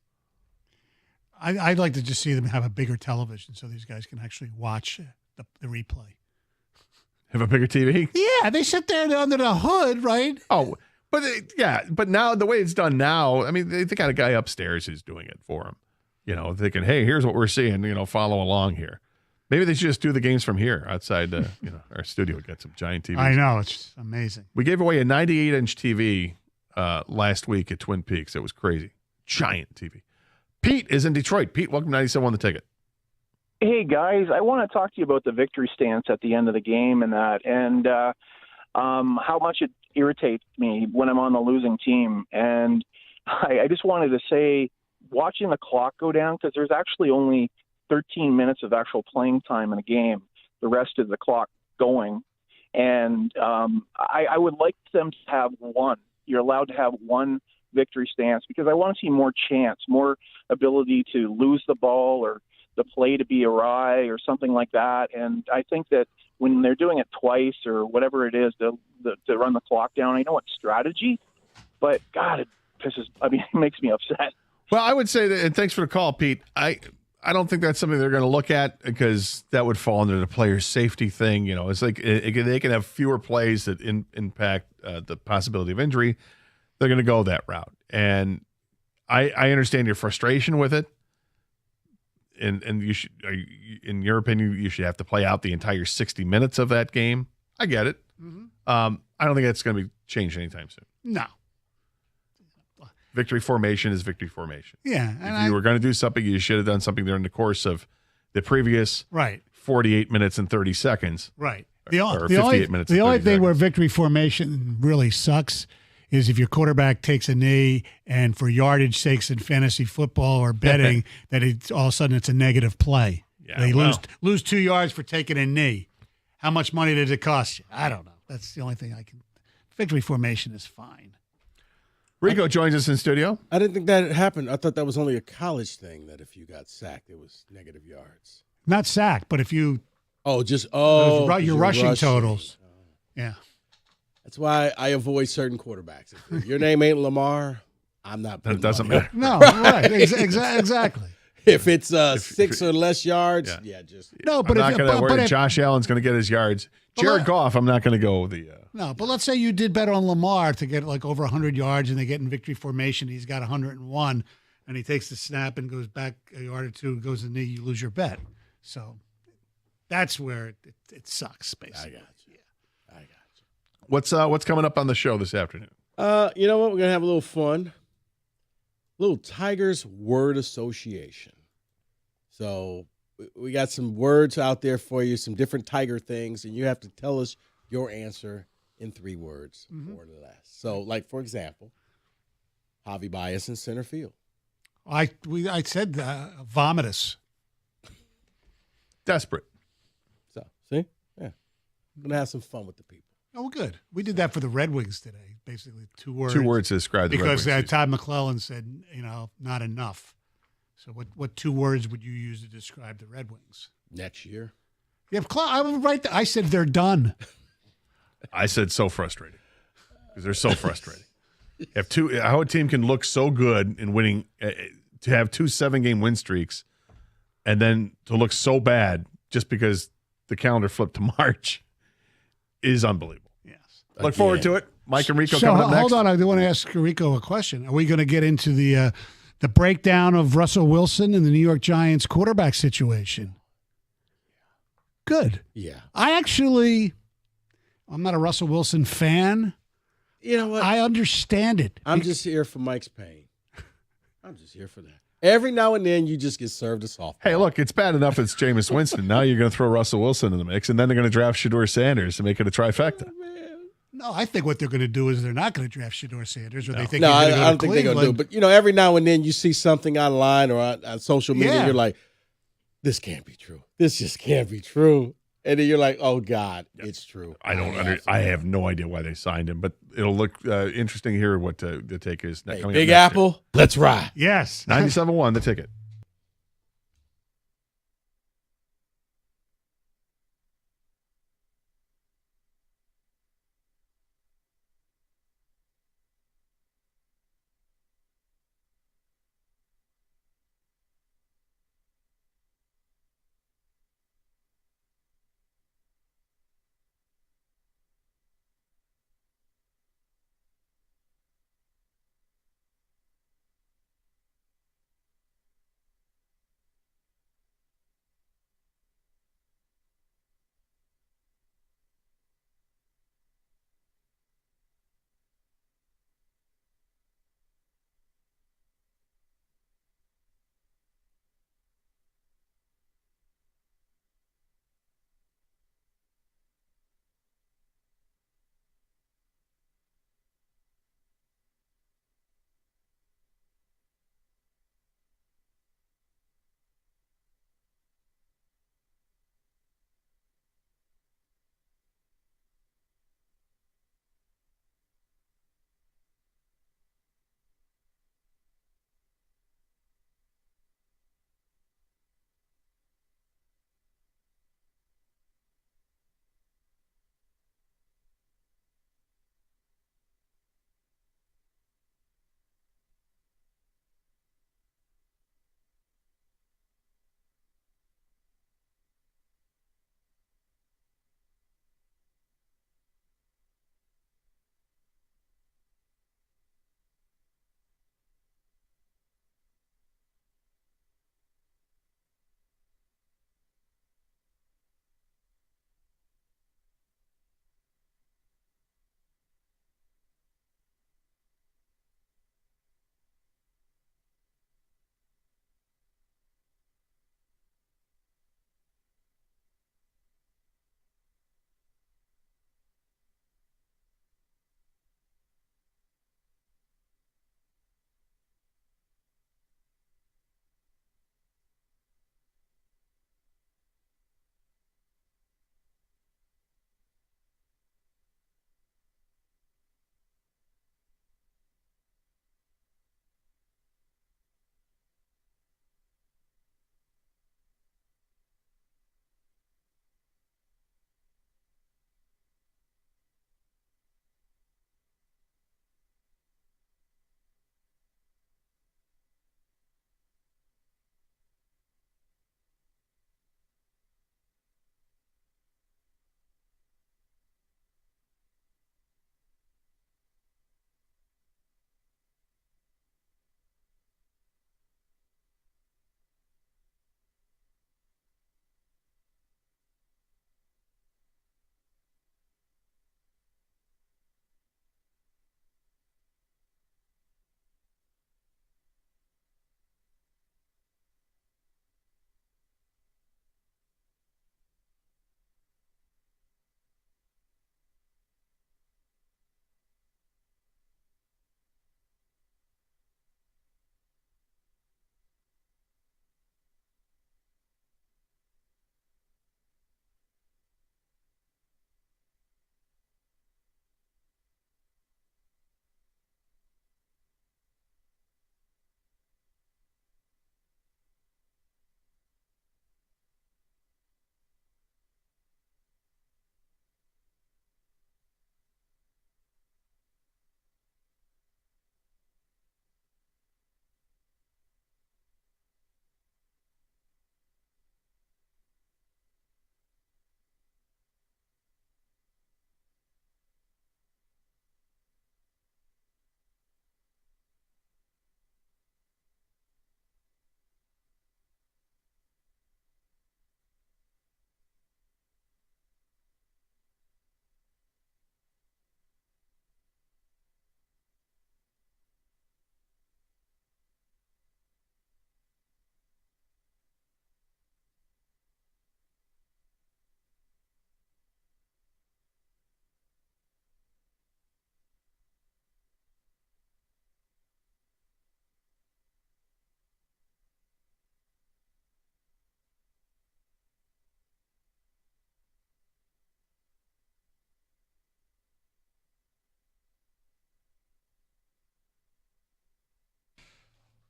I'd like to just see them have a bigger television so these guys can actually watch the replay. Have a bigger TV? Yeah, they sit there under the hood, right? Oh, but now the way it's done now, I mean, they got a guy upstairs who's doing it for them. Thinking, hey, here's what we're seeing, follow along here. Maybe they should just do the games from here outside our studio. We got some giant TVs. I know, it's amazing. We gave away a 98-inch TV last week at Twin Peaks. It was crazy. Giant TV. Pete is in Detroit. Pete, welcome to 97 on the ticket. Hey, guys. I want to talk to you about the victory stance at the end of the game and how much it irritates me when I'm on the losing team. And I just wanted to say watching the clock go down, because there's actually only 13 minutes of actual playing time in a game. The rest is the clock going. And I would like them to have one. You're allowed to have one victory stance, because I want to see more chance, more ability to lose the ball or the play to be awry or something like that. And I think that when they're doing it twice or whatever it is to run the clock down, I know it's strategy, but God, it makes me upset. Well, I would say that, and thanks for the call, Pete. I don't think that's something they're going to look at, because that would fall under the player's safety thing. You know, it's like they can have fewer plays that impact the possibility of injury. They're going to go that route. And I understand your frustration with it. And you should, in your opinion, you should have to play out the entire 60 minutes of that game. I get it. Mm-hmm. I don't think that's going to be changed anytime soon. No. Victory formation is victory formation. Yeah. If you were going to do something, you should have done something during the course of the previous 48 minutes and 30 seconds. Right. Or 58 minutes. The only thing where victory formation really sucks is if your quarterback takes a knee, and for yardage sakes in fantasy football or betting, that all of a sudden it's a negative play. Yeah, they lose 2 yards for taking a knee. How much money did it cost you? I don't know. That's the only thing I can. Victory formation is fine. Rico joins us in studio. I didn't think that happened. I thought that was only a college thing, that if you got sacked, it was negative yards. Not sacked, but if you. Your rushing totals. Yeah. That's why I avoid certain quarterbacks. If your name ain't Lamar, I'm not. That doesn't matter. No, right. Exactly. If it's 6 or less yards, just. No, but I'm not going to worry. Josh Allen's going to get his yards. Jared Goff, I'm not going to go with the. No, but let's say you did bet on Lamar to get like over 100 yards, and they get in victory formation. He's got 101, and he takes the snap and goes back a yard or two, goes to the knee. You lose your bet. So that's where it sucks, basically. I got you. What's coming up on the show this afternoon? You know what? We're gonna have a little fun. Little Tigers word association. So we got some words out there for you, some different Tiger things, and you have to tell us your answer in 3 words or less. So, like for example, Javi Baez in center field. I said vomitous. Desperate. So see, yeah, I'm gonna have some fun with the people. Oh, good. We did that for the Red Wings today. Basically, 2 words. 2 words to describe the Red Wings. Because Todd McClellan said, not enough. So what 2 words would you use to describe the Red Wings? Next year. Yeah, I was right there. I said they're done. I said so frustrating, because they're so frustrating. How a team can look so good in winning, to have 2 7-game win streaks, and then to look so bad just because the calendar flipped to March is unbelievable. Look forward to it. Mike and Rico coming up next. Hold on. I do want to ask Rico a question. Are we going to get into the breakdown of Russell Wilson and the New York Giants quarterback situation? Good. Yeah. I'm not a Russell Wilson fan. You know what? I understand it. I'm just here for Mike's pain. I'm just here for that. Every now and then, you just get served a softball. Hey, look, it's bad enough it's Jameis Winston. Now you're going to throw Russell Wilson in the mix, and then they're going to draft Shedeur Sanders and make it a trifecta. No, I think what they're going to do is they're not going to draft Shedeur Sanders, or they think I he's don't think they're going to do it. But, every now and then you see something online or on social media, and you're like, this can't be true. This just can't be true. And then you're like, oh, God, it's true. I have no idea why they signed him, but it'll look interesting to hear what the take is. Hey, Big Apple, let's ride. Yes. 97.1, the ticket.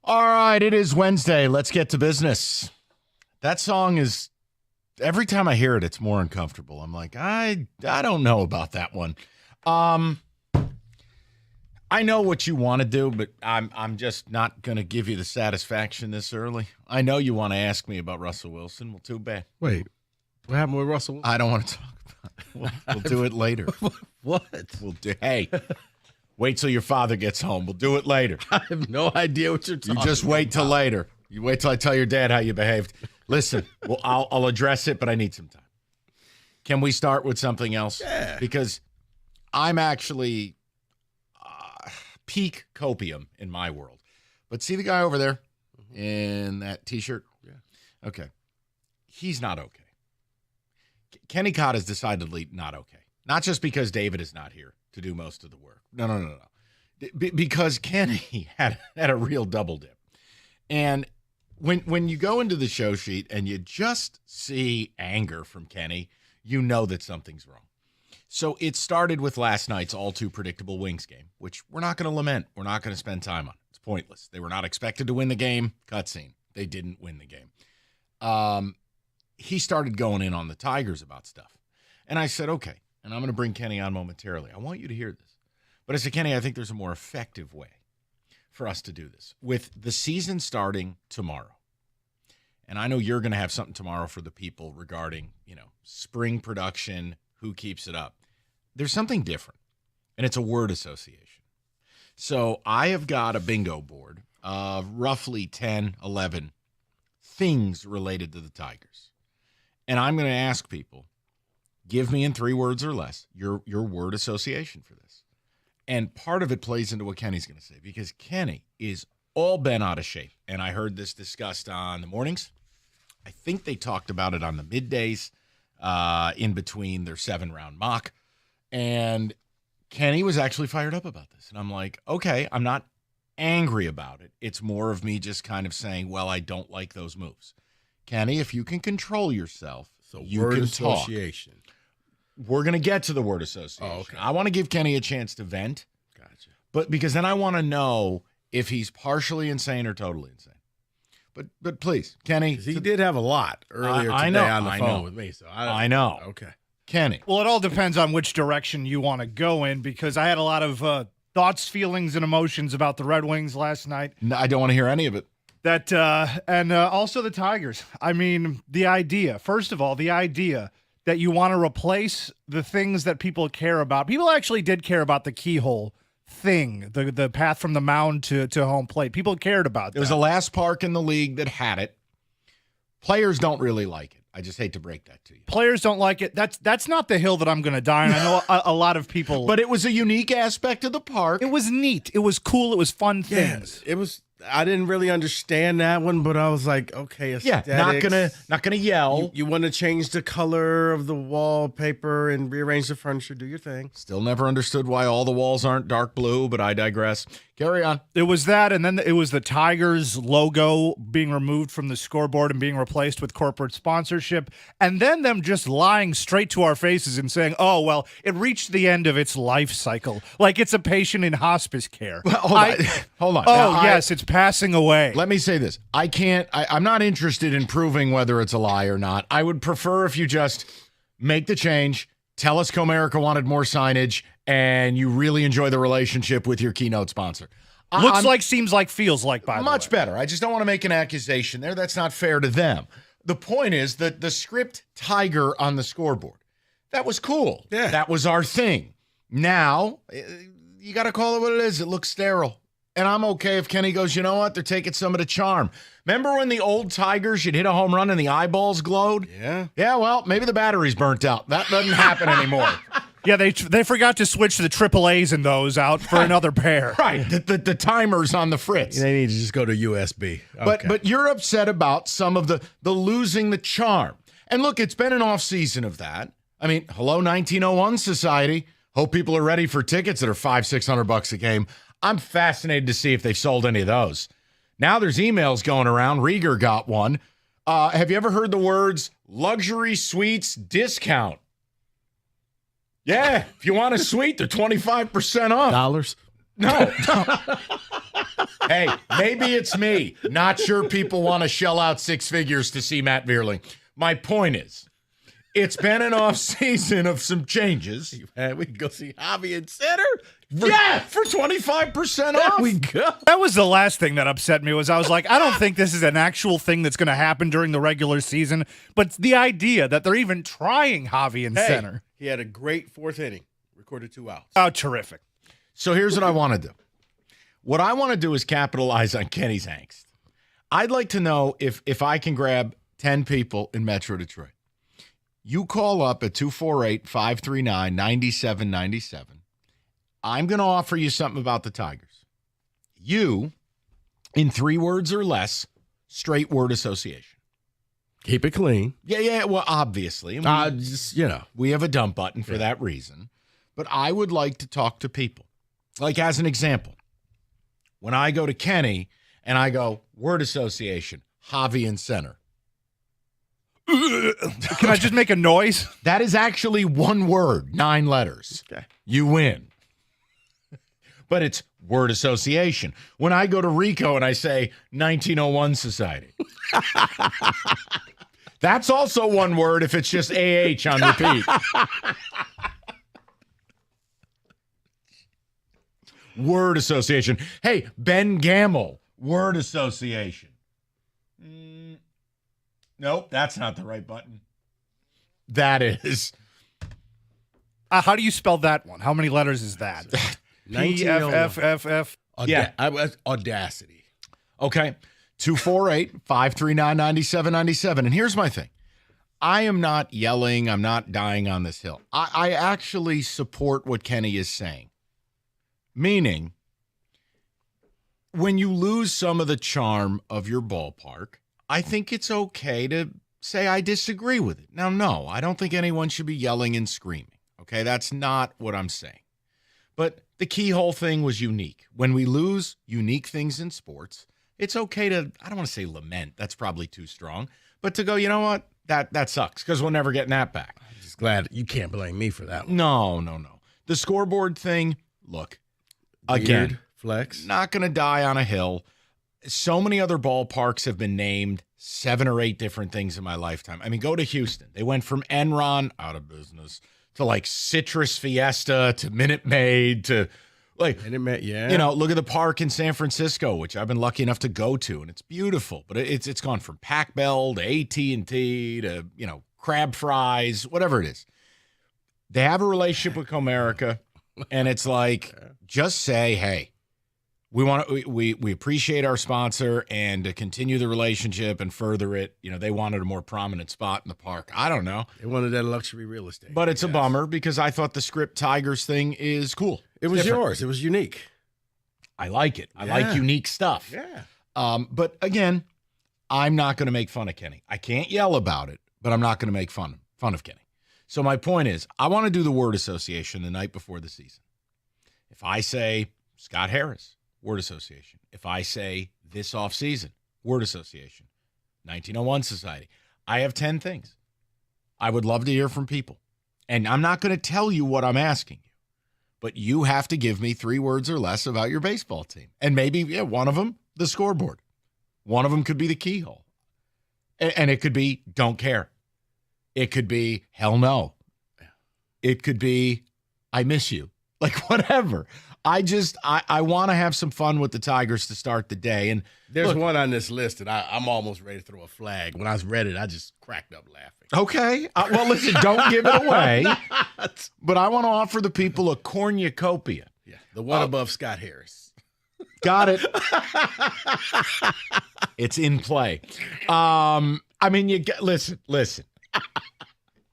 All right, it is Wednesday. Let's get to business. That song is, every time I hear it, it's more uncomfortable. I'm like, I don't know about that one. I know what you want to do, but I'm just not going to give you the satisfaction this early. I know you want to ask me about Russell Wilson. Well, too bad. Wait, what happened with Russell Wilson? I don't want to talk about it. We'll do it later. What? Hey, wait till your father gets home. We'll do it later. I have no idea what you're talking about. You just wait till later. You wait till I tell your dad how you behaved. Listen, well, I'll address it, but I need some time. Can we start with something else? Yeah. Because I'm actually peak copium in my world. But see the guy over there in that T-shirt? Yeah. Okay. He's not okay. Kenny Cott is decidedly not okay. Not just because David is not here to do most of the work. No. Because Kenny had a real double dip. And when you go into the show sheet and you just see anger from Kenny, you know that something's wrong. So it started with last night's all too predictable Wings game, which we're not going to lament. We're not going to spend time on. It's pointless. They were not expected to win the game. Cutscene. They didn't win the game. He started going in on the Tigers about stuff. And I said, okay, and I'm going to bring Kenny on momentarily. I want you to hear this. But I said, Kenny, I think there's a more effective way for us to do this. With the season starting tomorrow, and I know you're going to have something tomorrow for the people regarding, spring production, who keeps it up. There's something different, and it's a word association. So I have got a bingo board of roughly 10, 11 things related to the Tigers. And I'm going to ask people, give me in 3 words or less your word association for this. And part of it plays into what Kenny's going to say, because Kenny is all bent out of shape. And I heard this discussed on the mornings. I think they talked about it on the middays in between their 7-round mock. And Kenny was actually fired up about this. And I'm like, okay, I'm not angry about it. It's more of me just kind of saying, well, I don't like those moves. Kenny, if you can control yourself, So you word can association. talk. We're going to get to the word association. Oh, okay. I want to give Kenny a chance to vent. Gotcha. But because then I want to know if he's partially insane or totally insane. But please, Kenny. He did have a lot earlier I today know, on the I phone know. with me. So I know. Okay. Kenny. Well, it all depends on which direction you want to go in, because I had a lot of thoughts, feelings, and emotions about the Red Wings last night. No, I don't want to hear any of it. And also the Tigers. I mean, the idea, first of all, the idea that you want to replace the things that people care about. People actually did care about the keyhole thing, the path from the mound to home plate. People cared about that. It was the last park in the league that had it. Players don't really like it. I just hate to break that to you. Players don't like it. That's not the hill that I'm going to die on. I know a lot of people. But it was a unique aspect of the park. It was neat. It was cool. It was fun things. It was. I didn't really understand that one, but I was like, okay, aesthetics. Yeah, not gonna yell. You want to change the color of the wallpaper and rearrange the furniture. Do your thing. Still never understood why all the walls aren't dark blue, but I digress. Carry on. It was that, and then it was the Tigers logo being removed from the scoreboard and being replaced with corporate sponsorship, and then them just lying straight to our faces and saying, oh, well, it reached the end of its life cycle, like it's a patient in hospice care. Well, hold on. Oh, yes, it's passing away. Let me say this. I'm not interested in proving whether it's a lie or not. I would prefer if you just make the change, tell us Comerica wanted more signage, and you really enjoy the relationship with your keynote sponsor. Looks like, seems like, feels like, by the way. Much better. I just don't want to make an accusation there. That's not fair to them. The point is that the script Tiger on the scoreboard, that was cool. Yeah. That was our thing. Now, you got to call it what it is. It looks sterile. And I'm okay if Kenny goes, you know what? They're taking some of the charm. Remember when the old Tigers, you'd hit a home run and the eyeballs glowed? Yeah. Yeah, well, maybe the battery's burnt out. That doesn't happen anymore. Yeah, they forgot to switch the AAAs in those out for another pair. Right, the timers on the fritz. They need to just go to USB. Okay. But you're upset about some of the losing the charm. And look, it's been an off season of that. I mean, hello, 1901 Society. Hope people are ready for tickets that are $500-600 a game. I'm fascinated to see if they've sold any of those. Now there's emails going around. Rieger got one. Have you ever heard the words luxury suites discount? Yeah, if you want a suite, they're 25% off. Dollars? No. Hey, maybe it's me. Not sure people want to shell out six figures to see Matt Vierling. My point is, it's been an off season of some changes. We can go see Javi in center. For 25% off. We go. That was the last thing that upset me. Was I was like, I don't think this is an actual thing that's going to happen during the regular season. But the idea that they're even trying Javi in center. He had a great fourth inning. Recorded 2 outs. Oh, terrific. So here's what I want to do. What I want to do is capitalize on Kenny's angst. I'd like to know if I can grab 10 people in Metro Detroit. You call up at 248-539-9797. I'm going to offer you something about the Tigers. You, in 3 words or less, straight word association. Keep it clean. Yeah. Well, obviously. We have a dump button for that reason. But I would like to talk to people. Like, as an example, when I go to Kenny and I go, word association, Javi in center. Can I just make a noise? That is actually 1 word, 9 letters. Okay. You win. But it's word association. When I go to Rico and I say 1901 Society, that's also 1 word if it's just AH on repeat. Word association. Hey, Ben Gamble, word association. Nope, that's not the right button. That is. How do you spell that one? How many letters is that? PFFFF. Yeah. I was Audacity. Okay. 248-539-9797. And here's my thing. I am not yelling. I'm not dying on this hill. I actually support what Kenny is saying. Meaning, when you lose some of the charm of your ballpark, I think it's okay to say I disagree with it. Now, no, I don't think anyone should be yelling and screaming. Okay, that's not what I'm saying. But the keyhole thing was unique. When we lose unique things in sports, it's okay to, I don't want to say lament. That's probably too strong. But to go, you know what? That sucks because we're never getting that back. I'm just glad you can't blame me for that one. No. The scoreboard thing, look, again, Weird flex. Not going to die on a hill. So many other ballparks have been named 7 or 8 different things in my lifetime. I mean, go to Houston. They went from Enron, out of business, to like Citrus Fiesta, to Minute Maid, to like, look at the park in San Francisco, which I've been lucky enough to go to, and it's beautiful. But it's gone from Pac Bell to AT&T to, crab fries, whatever it is. They have a relationship with Comerica, and it's like, just say, hey, we appreciate our sponsor, and to continue the relationship and further it, they wanted a more prominent spot in the park. I don't know. They wanted that luxury real estate. But it's a bummer because I thought the Script Tigers thing is cool. It was yours. It was unique. I like it. I like unique stuff. Yeah. But again, I'm not going to make fun of Kenny. I can't yell about it, but I'm not going to make fun of Kenny. So my point is, I want to do the word association the night before the season. If I say Scott Harris, word association. If I say this offseason, word association. 1901 Society. I have 10 things. I would love to hear from people. And I'm not going to tell you what I'm asking you, but you have to give me 3 words or less about your baseball team. And maybe, one of them, the scoreboard. One of them could be the keyhole. And it could be, don't care. It could be, hell no. It could be, I miss you. Like, whatever. I want to have some fun with the Tigers to start the day. And there's one on this list that I'm almost ready to throw a flag. When I read it, I just cracked up laughing. Okay. Well, listen, don't give it away. But I want to offer the people a cornucopia. Yeah, the one above Scott Harris. Got it. It's in play. Listen.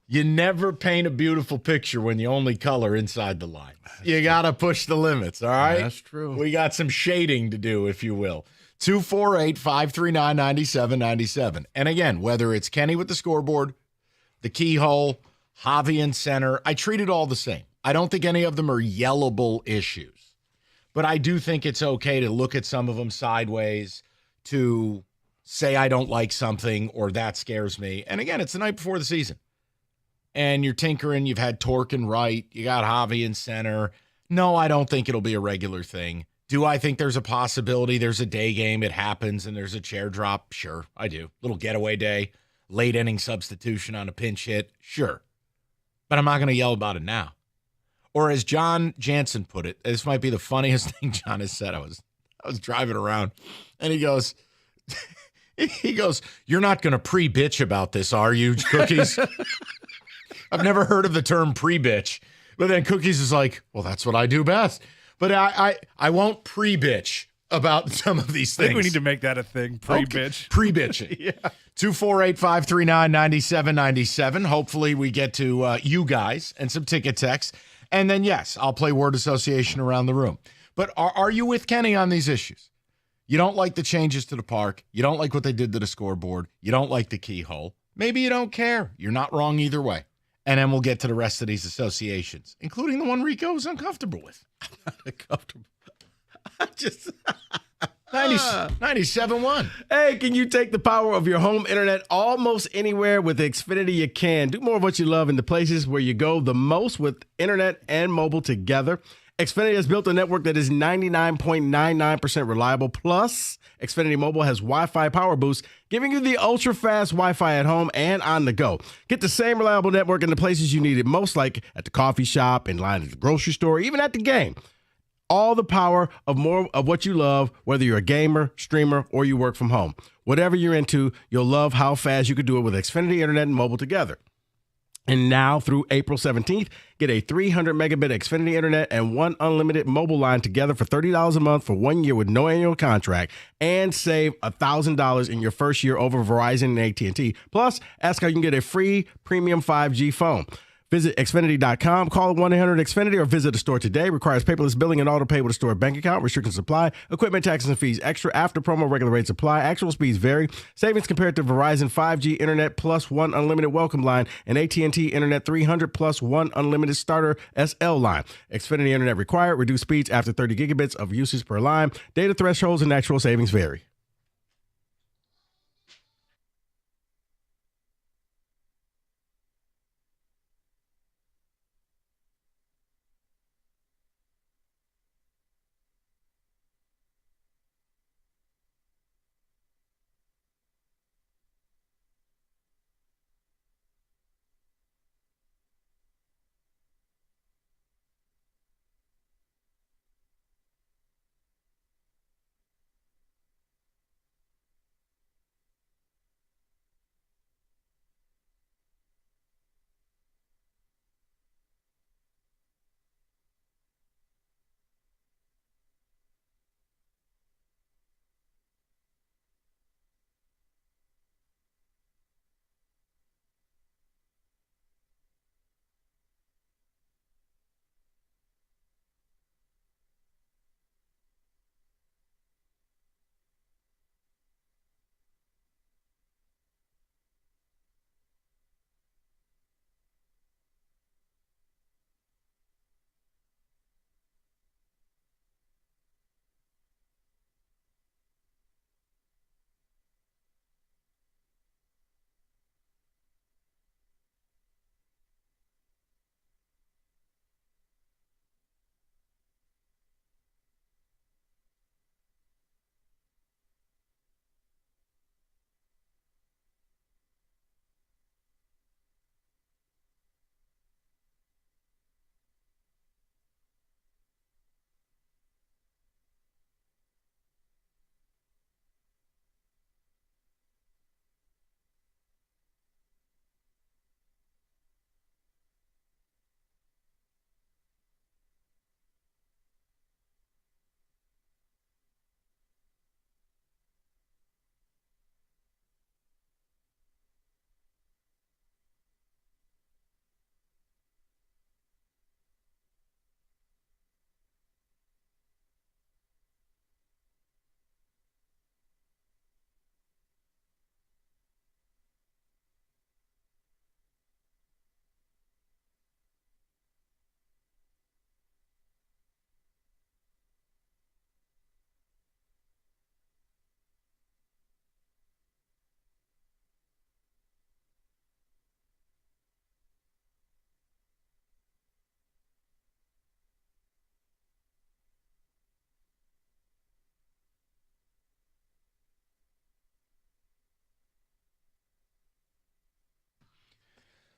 You never paint a beautiful picture when you only color inside the lines. You got to push the limits, all right? That's true. We got some shading to do, if you will. 248-539-9797. And again, whether it's Kenny with the scoreboard, the keyhole, Javi in center, I treat it all the same. I don't think any of them are yellable issues. But I do think it's okay to look at some of them sideways, to say I don't like something or that scares me. And again, it's the night before the season. And you're tinkering, you've had Torque and right, you got Javi in center. No, I don't think it'll be a regular thing. Do I think there's a possibility there's a day game, it happens, and there's a chair drop? Sure, I do. Little getaway day, late inning substitution on a pinch hit? Sure. But I'm not going to yell about it now. Or as John Jansen put it, this might be the funniest thing John has said. I was driving around, and he goes, "You're not going to pre-bitch about this, are you, Cookies?" I've never heard of the term pre-bitch. But then Cookies is like, well, that's what I do best. But I won't pre-bitch about some of these things. I think we need to make that a thing, pre-bitch. Okay. Pre-bitching. Yeah. 248-539-9797. Hopefully we get to you guys and some ticket texts. And then, yes, I'll play word association around the room. But are you with Kenny on these issues? You don't like the changes to the park. You don't like what they did to the scoreboard. You don't like the keyhole. Maybe you don't care. You're not wrong either way. And then we'll get to the rest of these associations, including the one Rico is uncomfortable with. Uncomfortable. I just 97.1. Hey, can you take the power of your home internet almost anywhere with Xfinity? You can. Do more of what you love in the places where you go the most with internet and mobile together. Xfinity has built a network that is 99.99% reliable. Plus, Xfinity Mobile has Wi-Fi Power Boost, giving you the ultra-fast Wi-Fi at home and on the go. Get the same reliable network in the places you need it most, like at the coffee shop, in line at the grocery store, even at the game. All the power of more of what you love, whether you're a gamer, streamer, or you work from home. Whatever you're into, you'll love how fast you can do it with Xfinity Internet and mobile together. And now through April 17th, get a 300 megabit Xfinity Internet and one unlimited mobile line together for $30 a month for 1 year with no annual contract, and save $1,000 in your first year over Verizon and AT&T. Plus, ask how you can get a free premium 5G phone. Visit Xfinity.com, call 1-800-XFINITY, or visit a store today. Requires paperless billing and auto pay with a store bank account. Restrictions apply. Equipment, taxes, and fees extra. After promo, regular rates apply. Actual speeds vary. Savings compared to Verizon 5G Internet plus one unlimited welcome line and AT&T Internet 300 plus one unlimited starter SL line. Xfinity Internet required. Reduced speeds after 30 gigabits of usage per line. Data thresholds and actual savings vary.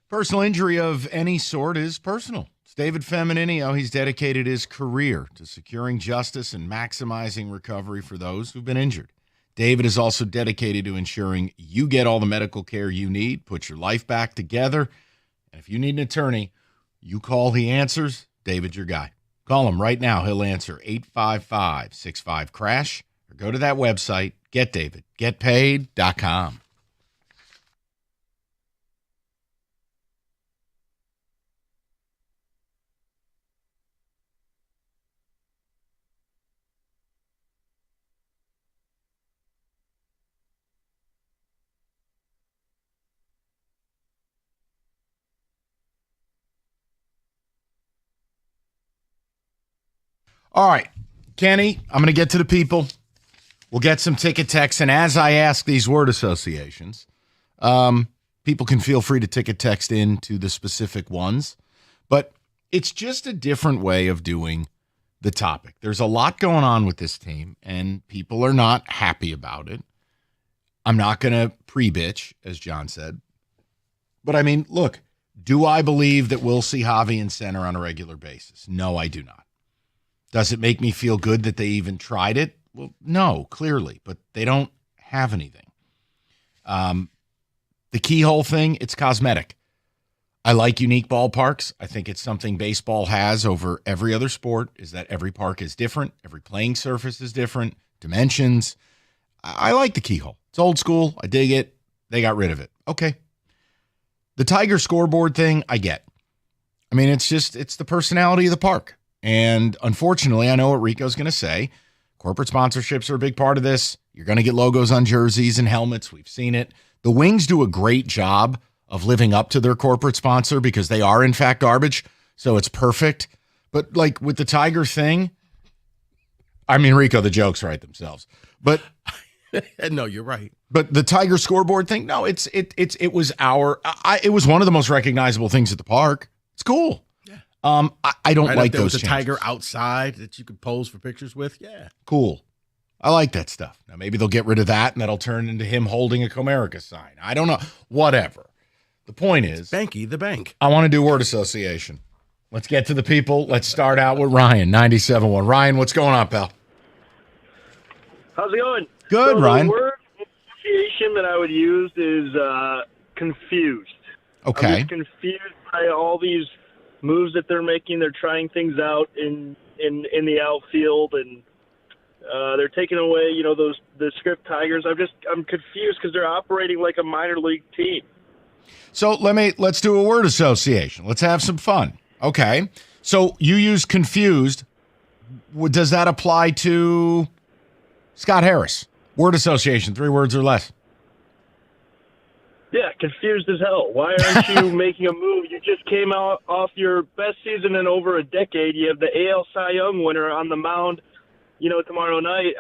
Personal injury of any sort is personal. It's David Femininio. He's dedicated his career to securing justice and maximizing recovery for those who've been injured. David is also dedicated to ensuring you get all the medical care you need, put your life back together. And if you need an attorney, you call, he answers. David's your guy. Call him right now. He'll answer 855-65-CRASH or go to that website, getdavidgetpaid.com. All right, Kenny, I'm going to get to the people. We'll get some ticket text. And as I ask these word associations, people can feel free to ticket text into the specific ones. But it's just a different way of doing the topic. There's a lot going on with this team, and people are not happy about it. I'm not going to pre-bitch, as John said. But, I mean, look, do I believe that we'll see Javi in center on a regular basis? No, I do not. Does it make me feel good that they even tried it? Well, no, clearly, but they don't have anything. The keyhole thing, it's cosmetic. I like unique ballparks. I think it's something baseball has over every other sport, is that every park is different. Every playing surface is different, dimensions. I like the keyhole. It's old school. I dig it. They got rid of it. Okay. The Tiger scoreboard thing, I get. I mean, it's the personality of the park. And unfortunately, I know what Rico's going to say. Corporate sponsorships are a big part of this. You're going to get logos on jerseys and helmets. We've seen it. The Wings do a great job of living up to their corporate sponsor because they are, in fact, garbage. So it's perfect. But like with the Tiger thing, I mean, Rico, the jokes write themselves. But no, you're right. But the Tiger scoreboard thing, no, it was it was one of the most recognizable things at the park. It's cool. I don't like those with the changes. tiger outside that you could pose for pictures with. Yeah. Cool. I like that stuff. Now, maybe they'll get rid of that, and that'll turn into him holding a Comerica sign. I don't know. Whatever. The point is, Banky the bank. I want to do word association. Let's get to the people. Let's start out with Ryan, 97.1. Ryan, what's going on, pal? How's it going? Good, so Ryan. The word association that I would use is confused. Okay. I'm just confused by all these moves that they're making. They're trying things out in the outfield, and they're taking away, the script Tigers. I'm confused because they're operating like a minor league team. So let's do a word association. Let's have some fun. Okay. So you use confused. Does that apply to Scott Harris? Word association, 3 words or less. Yeah, confused as hell. Why aren't you making a move? You just came out off your best season in over a decade. You have the AL Cy Young winner on the mound, tomorrow night.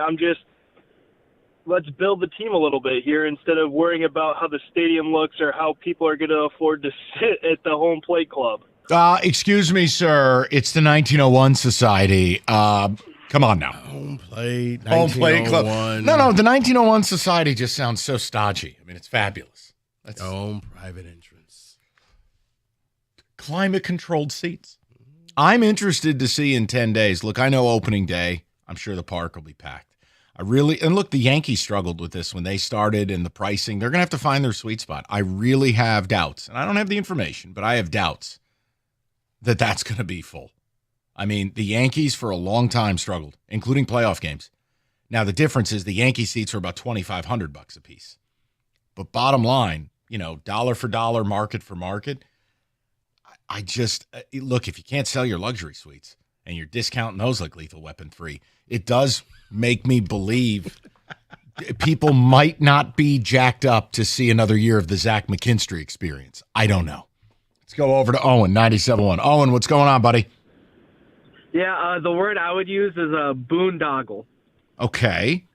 Let's build the team a little bit here instead of worrying about how the stadium looks or how people are going to afford to sit at the home plate club. Excuse me, sir. It's the 1901 Society. Come on now. Home plate club. No, the 1901 Society just sounds so stodgy. I mean, it's fabulous. That's own private entrance. Climate-controlled seats. I'm interested to see in 10 days. Look, I know opening day, I'm sure the park will be packed. And look, the Yankees struggled with this when they started and the pricing. They're going to have to find their sweet spot. I really have doubts, and I don't have the information, but I have doubts that that's going to be full. I mean, the Yankees for a long time struggled, including playoff games. Now, the difference is the Yankee seats are about $2,500 a piece. But bottom line, dollar for dollar, market for market, I just look, if you can't sell your luxury suites and you're discounting those like Lethal Weapon 3, it does make me believe people might not be jacked up to see another year of the Zach McKinstry experience. I don't know. Let's go over to Owen, 97.1. Owen, what's going on, buddy? Yeah, the word I would use is a boondoggle. Okay.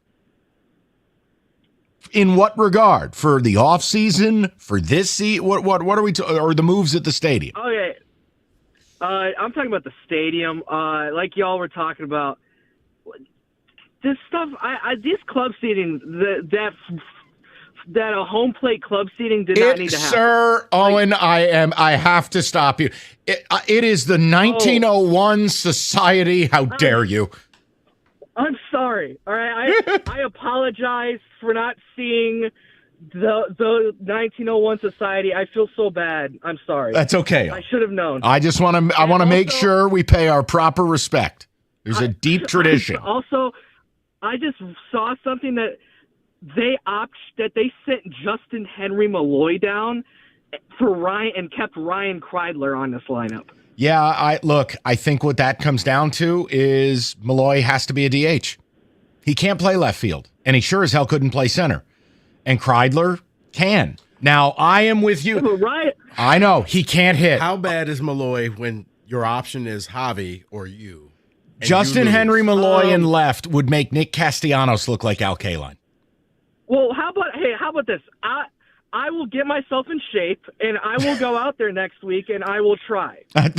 In what regard? For the offseason? For this season? What are we or the moves at the stadium? Okay. I'm talking about the stadium. Like y'all were talking about. This stuff, these club seating, that that a home plate club seating did not need to happen. Sir Owen, I have to stop you. It is the 1901 Society. How dare you? I'm sorry. All right, I apologize for not seeing the 1901 Society. I feel so bad. I'm sorry. That's okay. I should have known. I just want to. I want to make sure we pay our proper respect. There's a deep tradition. Also, I just saw something that they sent Justin Henry Malloy down for Ryan and kept Ryan Kreidler on this lineup. Yeah, I think what that comes down to is Malloy has to be a DH. He can't play left field, and he sure as hell couldn't play center. And Kreidler can. Now, I am with you. Right. I know, he can't hit. How bad is Malloy when your option is Javi or you? Justin Henry Malloy in left would make Nick Castellanos look like Al Kaline. Well, how about this? I will get myself in shape, and I will go out there next week, and I will try.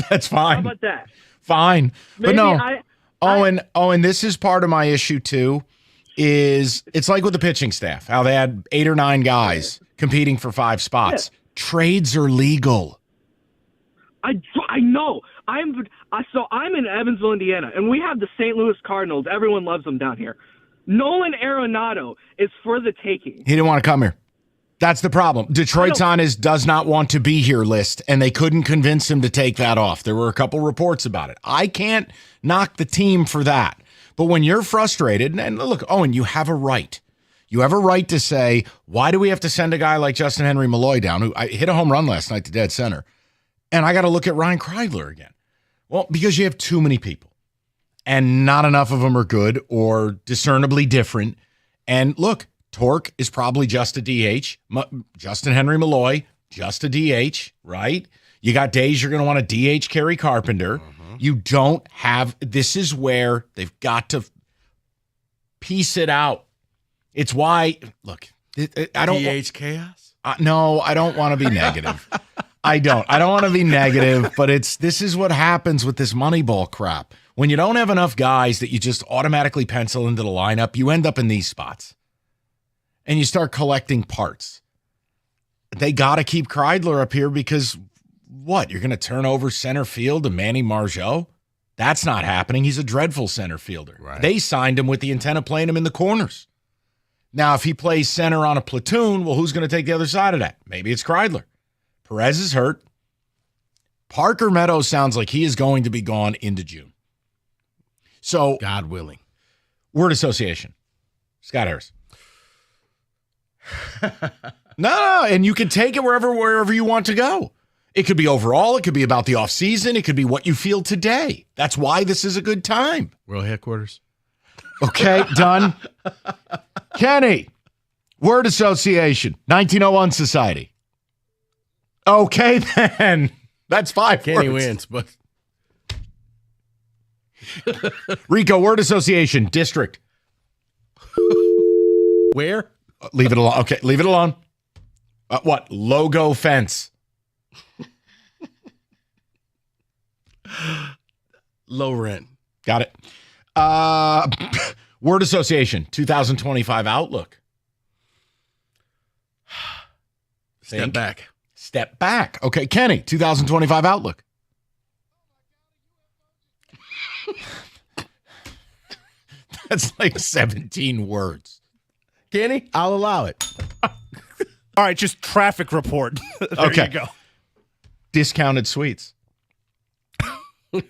That's fine. How about that? Fine. Maybe but no, Owen, this is part of my issue too, is it's like with the pitching staff, how they had 8 or 9 guys competing for 5 spots. Yeah. Trades are legal. I know. I'm in Evansville, Indiana, and we have the St. Louis Cardinals. Everyone loves them down here. Nolan Arenado is for the taking. He didn't want to come here. That's the problem. Detroit's on his does not want to be here list, and they couldn't convince him to take that off. There were a couple reports about it. I can't knock the team for that. But when you're frustrated, and look, Owen, you have a right. You have a right to say, why do we have to send a guy like Justin Henry Malloy down, who I hit a home run last night to dead center, and I got to look at Ryan Kreidler again? Well, because you have too many people, and not enough of them are good or discernibly different. And look, Torque is probably just a DH. Justin Henry Malloy, just a DH, right? You got days you're going to want to DH Kerry Carpenter. Mm-hmm. You don't have, this is where they've got to piece it out. It's why, look, I don't. DH chaos? No, I don't want to be negative. I don't want to be negative, but this is what happens with this Moneyball crap. When you don't have enough guys that you just automatically pencil into the lineup, you end up in these spots. And you start collecting parts. They got to keep Kreidler up here because what? You're going to turn over center field to Manny Margeau? That's not happening. He's a dreadful center fielder. Right. They signed him with the intent of playing him in the corners. Now, if he plays center on a platoon, well, who's going to take the other side of that? Maybe it's Kreidler. Perez is hurt. Parker Meadows sounds like he is going to be gone into June. So, God willing. Word association. Scott Harris. No, and you can take it wherever you want to go. It could be overall. It could be about the offseason. It could be what you feel today. That's why this is a good time. World headquarters. Okay, done. Kenny, word association, 1901 Society. Okay, then. That's 5 Kenny words. wins, but. Rico, word association, district. Where? Leave it alone. Okay, leave it alone. What? Logo fence. Low rent. Got it. Word association, 2025 outlook. Step back. Step back. Okay, Kenny, 2025 outlook. That's like 17 words. Kenny, I'll allow it. All right, just traffic report. There you go. Discounted suites.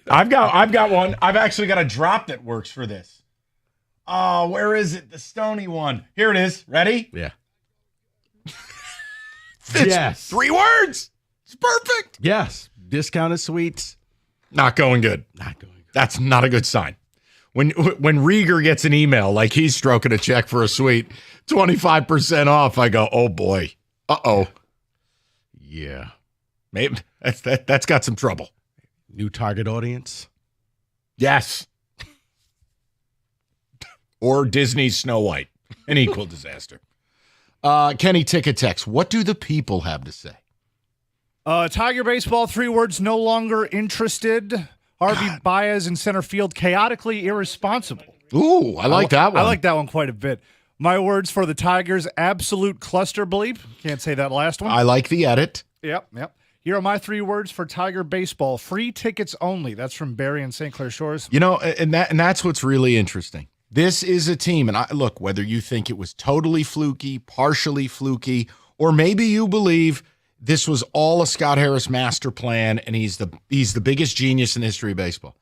I've got one. I've actually got a drop that works for this. Oh, where is it? The Stony one. Here it is. Ready? Yeah. Yes. 3 words. It's perfect. Yes. Discounted suites. Not going good. Not going good. That's not a good sign. When Rieger gets an email like he's stroking a check for a suite, 25% off, I go, oh boy. Uh-oh. Yeah. Maybe that's got some trouble. New target audience. Yes. Or Disney's Snow White. An equal disaster. Kenny Ticket Text, what do the people have to say? Tiger baseball, 3 words, no longer interested. Harvey Baez in center field, chaotically irresponsible. Ooh, I like that one. I like that one quite a bit. My words for the Tigers, absolute cluster bleep. Can't say that last one. I like the edit. Yep. Here are my 3 words for Tiger baseball. Free tickets only. That's from Barry and St. Clair Shores. You know, and that's what's really interesting. This is a team, and look, whether you think it was totally fluky, partially fluky, or maybe you believe this was all a Scott Harris master plan and he's the biggest genius in the history of baseball.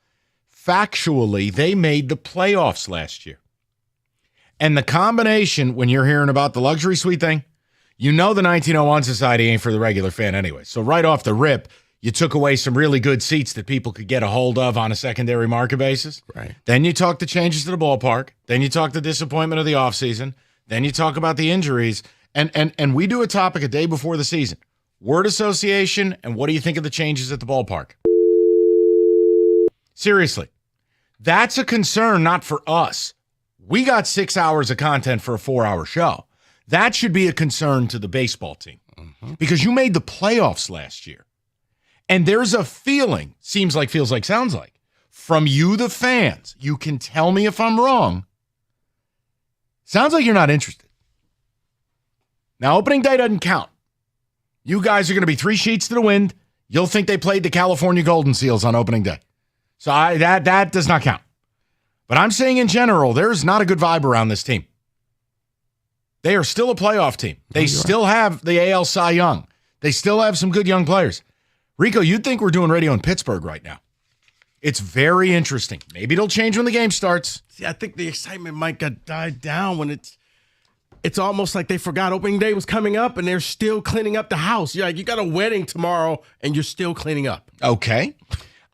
Factually, they made the playoffs last year. And the combination, when you're hearing about the luxury suite thing, you know the 1901 Society ain't for the regular fan anyway. So right off the rip, you took away some really good seats that people could get a hold of on a secondary market basis. Right. Then you talk the changes to the ballpark. Then you talk the disappointment of the offseason. Then you talk about the injuries. And we do a topic a day before the season. Word association, and what do you think of the changes at the ballpark? Seriously. That's a concern not for us. We got 6 hours of content for a 4-hour show. That should be a concern to the baseball team because you made the playoffs last year. And there's a feeling, feels like, sounds like, from you, the fans. You can tell me if I'm wrong. Sounds like you're not interested. Now, opening day doesn't count. You guys are going to be 3 sheets to the wind. You'll think they played the California Golden Seals on opening day. So that does not count. But I'm saying in general, there's not a good vibe around this team. They are still a playoff team. They still have the AL Cy Young. They still have some good young players. Rico, you'd think we're doing radio in Pittsburgh right now. It's very interesting. Maybe it'll change when the game starts. See, I think the excitement might get died down when it's almost like they forgot opening day was coming up and they're still cleaning up the house. You're like, you got a wedding tomorrow and you're still cleaning up. Okay.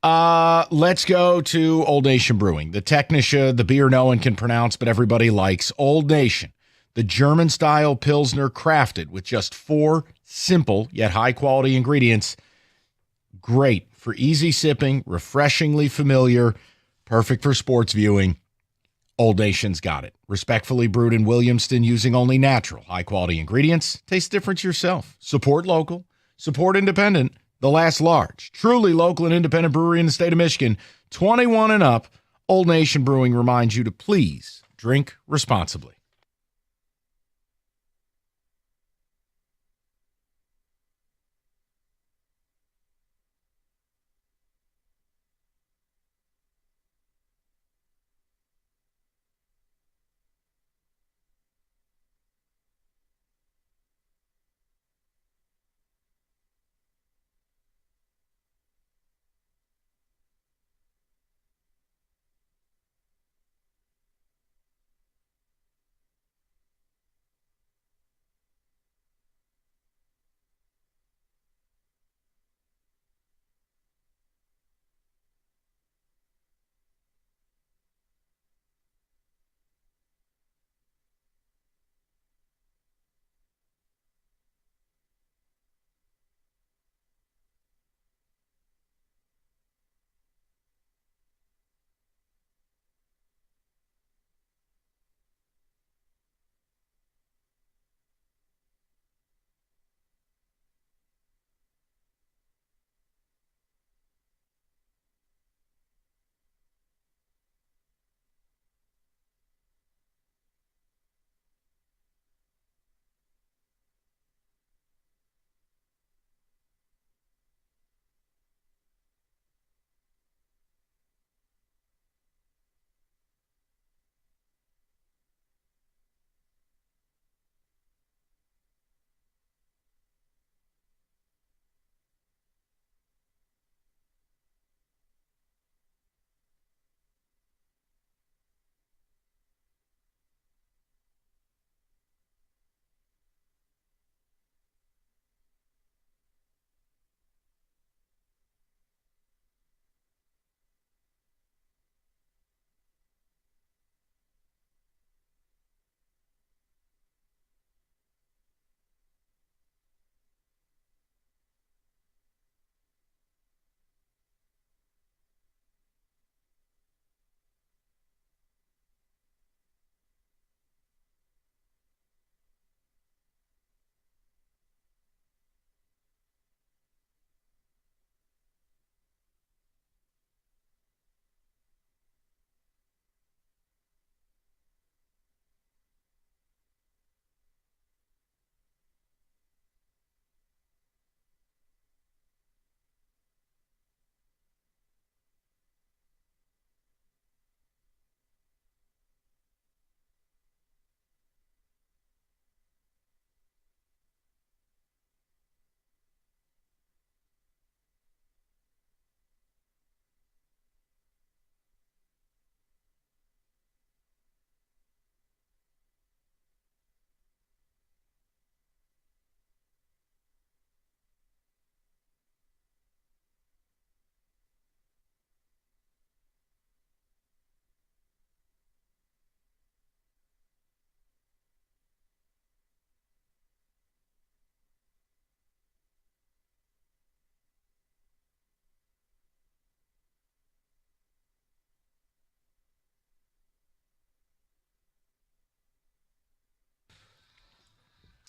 Let's go to Old Nation Brewing. The Technische, the beer no one can pronounce, but everybody likes. Old Nation, the German-style Pilsner crafted with just 4 simple yet high-quality ingredients. Great for easy sipping, refreshingly familiar, perfect for sports viewing. Old Nation's got it. Respectfully brewed in Williamston using only natural, high-quality ingredients. Taste the difference yourself. Support local. Support independent. The last large, truly local and independent brewery in the state of Michigan. 21 and up. Old Nation Brewing reminds you to please drink responsibly.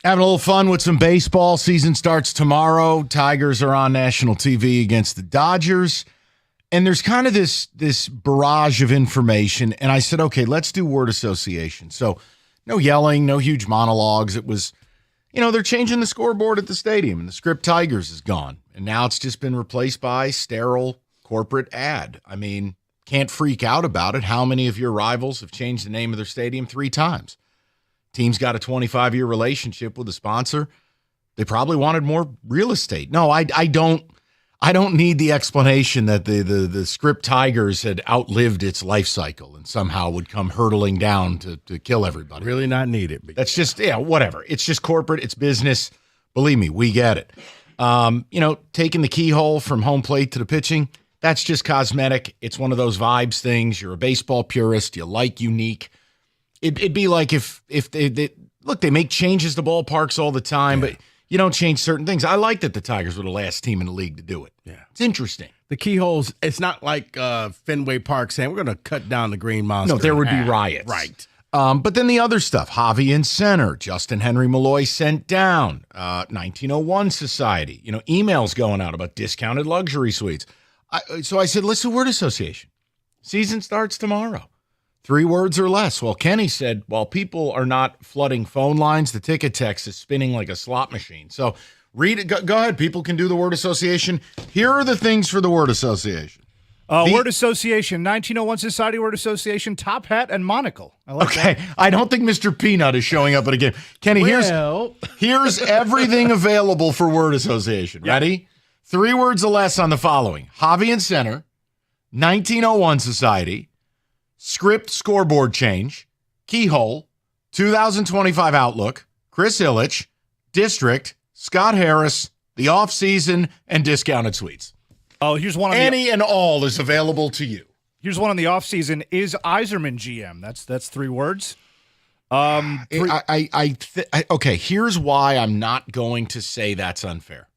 Having a little fun with some baseball. Season starts tomorrow. Tigers are on national TV against the Dodgers. And there's kind of this barrage of information. And I said, okay, let's do word association. So no yelling, no huge monologues. It was, they're changing the scoreboard at the stadium, and the script Tigers is gone. And now it's just been replaced by sterile corporate ad. I mean, can't freak out about it. How many of your rivals have changed the name of their stadium 3 times? Team's got a 25-year relationship with a sponsor. They probably wanted more real estate. No, I don't need the explanation that the script Tigers had outlived its life cycle and somehow would come hurtling down to kill everybody. Really not needed. That's just, whatever. It's just corporate. It's business. Believe me, we get it. Taking the keyhole from home plate to the pitching, that's just cosmetic. It's one of those vibes things. You're a baseball purist. You like unique. It'd be like if they make changes to ballparks all the time, but you don't change certain things. I like that the Tigers were the last team in the league to do it. Yeah. It's interesting. The keyholes, it's not like Fenway Park saying we're going to cut down the Green Monster. No, there would be riots. Right. But then the other stuff, Javi in center, Justin Henry Malloy sent down, 1901 Society, emails going out about discounted luxury suites. So I said, let's do word association. Season starts tomorrow. 3 words or less. Well, Kenny said, while people are not flooding phone lines, the ticket text is spinning like a slot machine. So read it. Go ahead. People can do the word association. Here are the things for the word association. Word association, 1901 Society Word Association, top hat and monocle. I like that. I don't think Mr. Peanut is showing up at a game. Kenny, here's everything available for word association. Yep. Ready? 3 words or less on the following. Javi in center, 1901 Society, script scoreboard change, keyhole, 2025 outlook, Chris Ilitch, district, Scott Harris, the offseason, and discounted suites. Oh, here's one. Any and all is available to you. Here's one on the offseason. Is Yzerman GM? That's 3 words. Okay, here's why I'm not going to say that's unfair.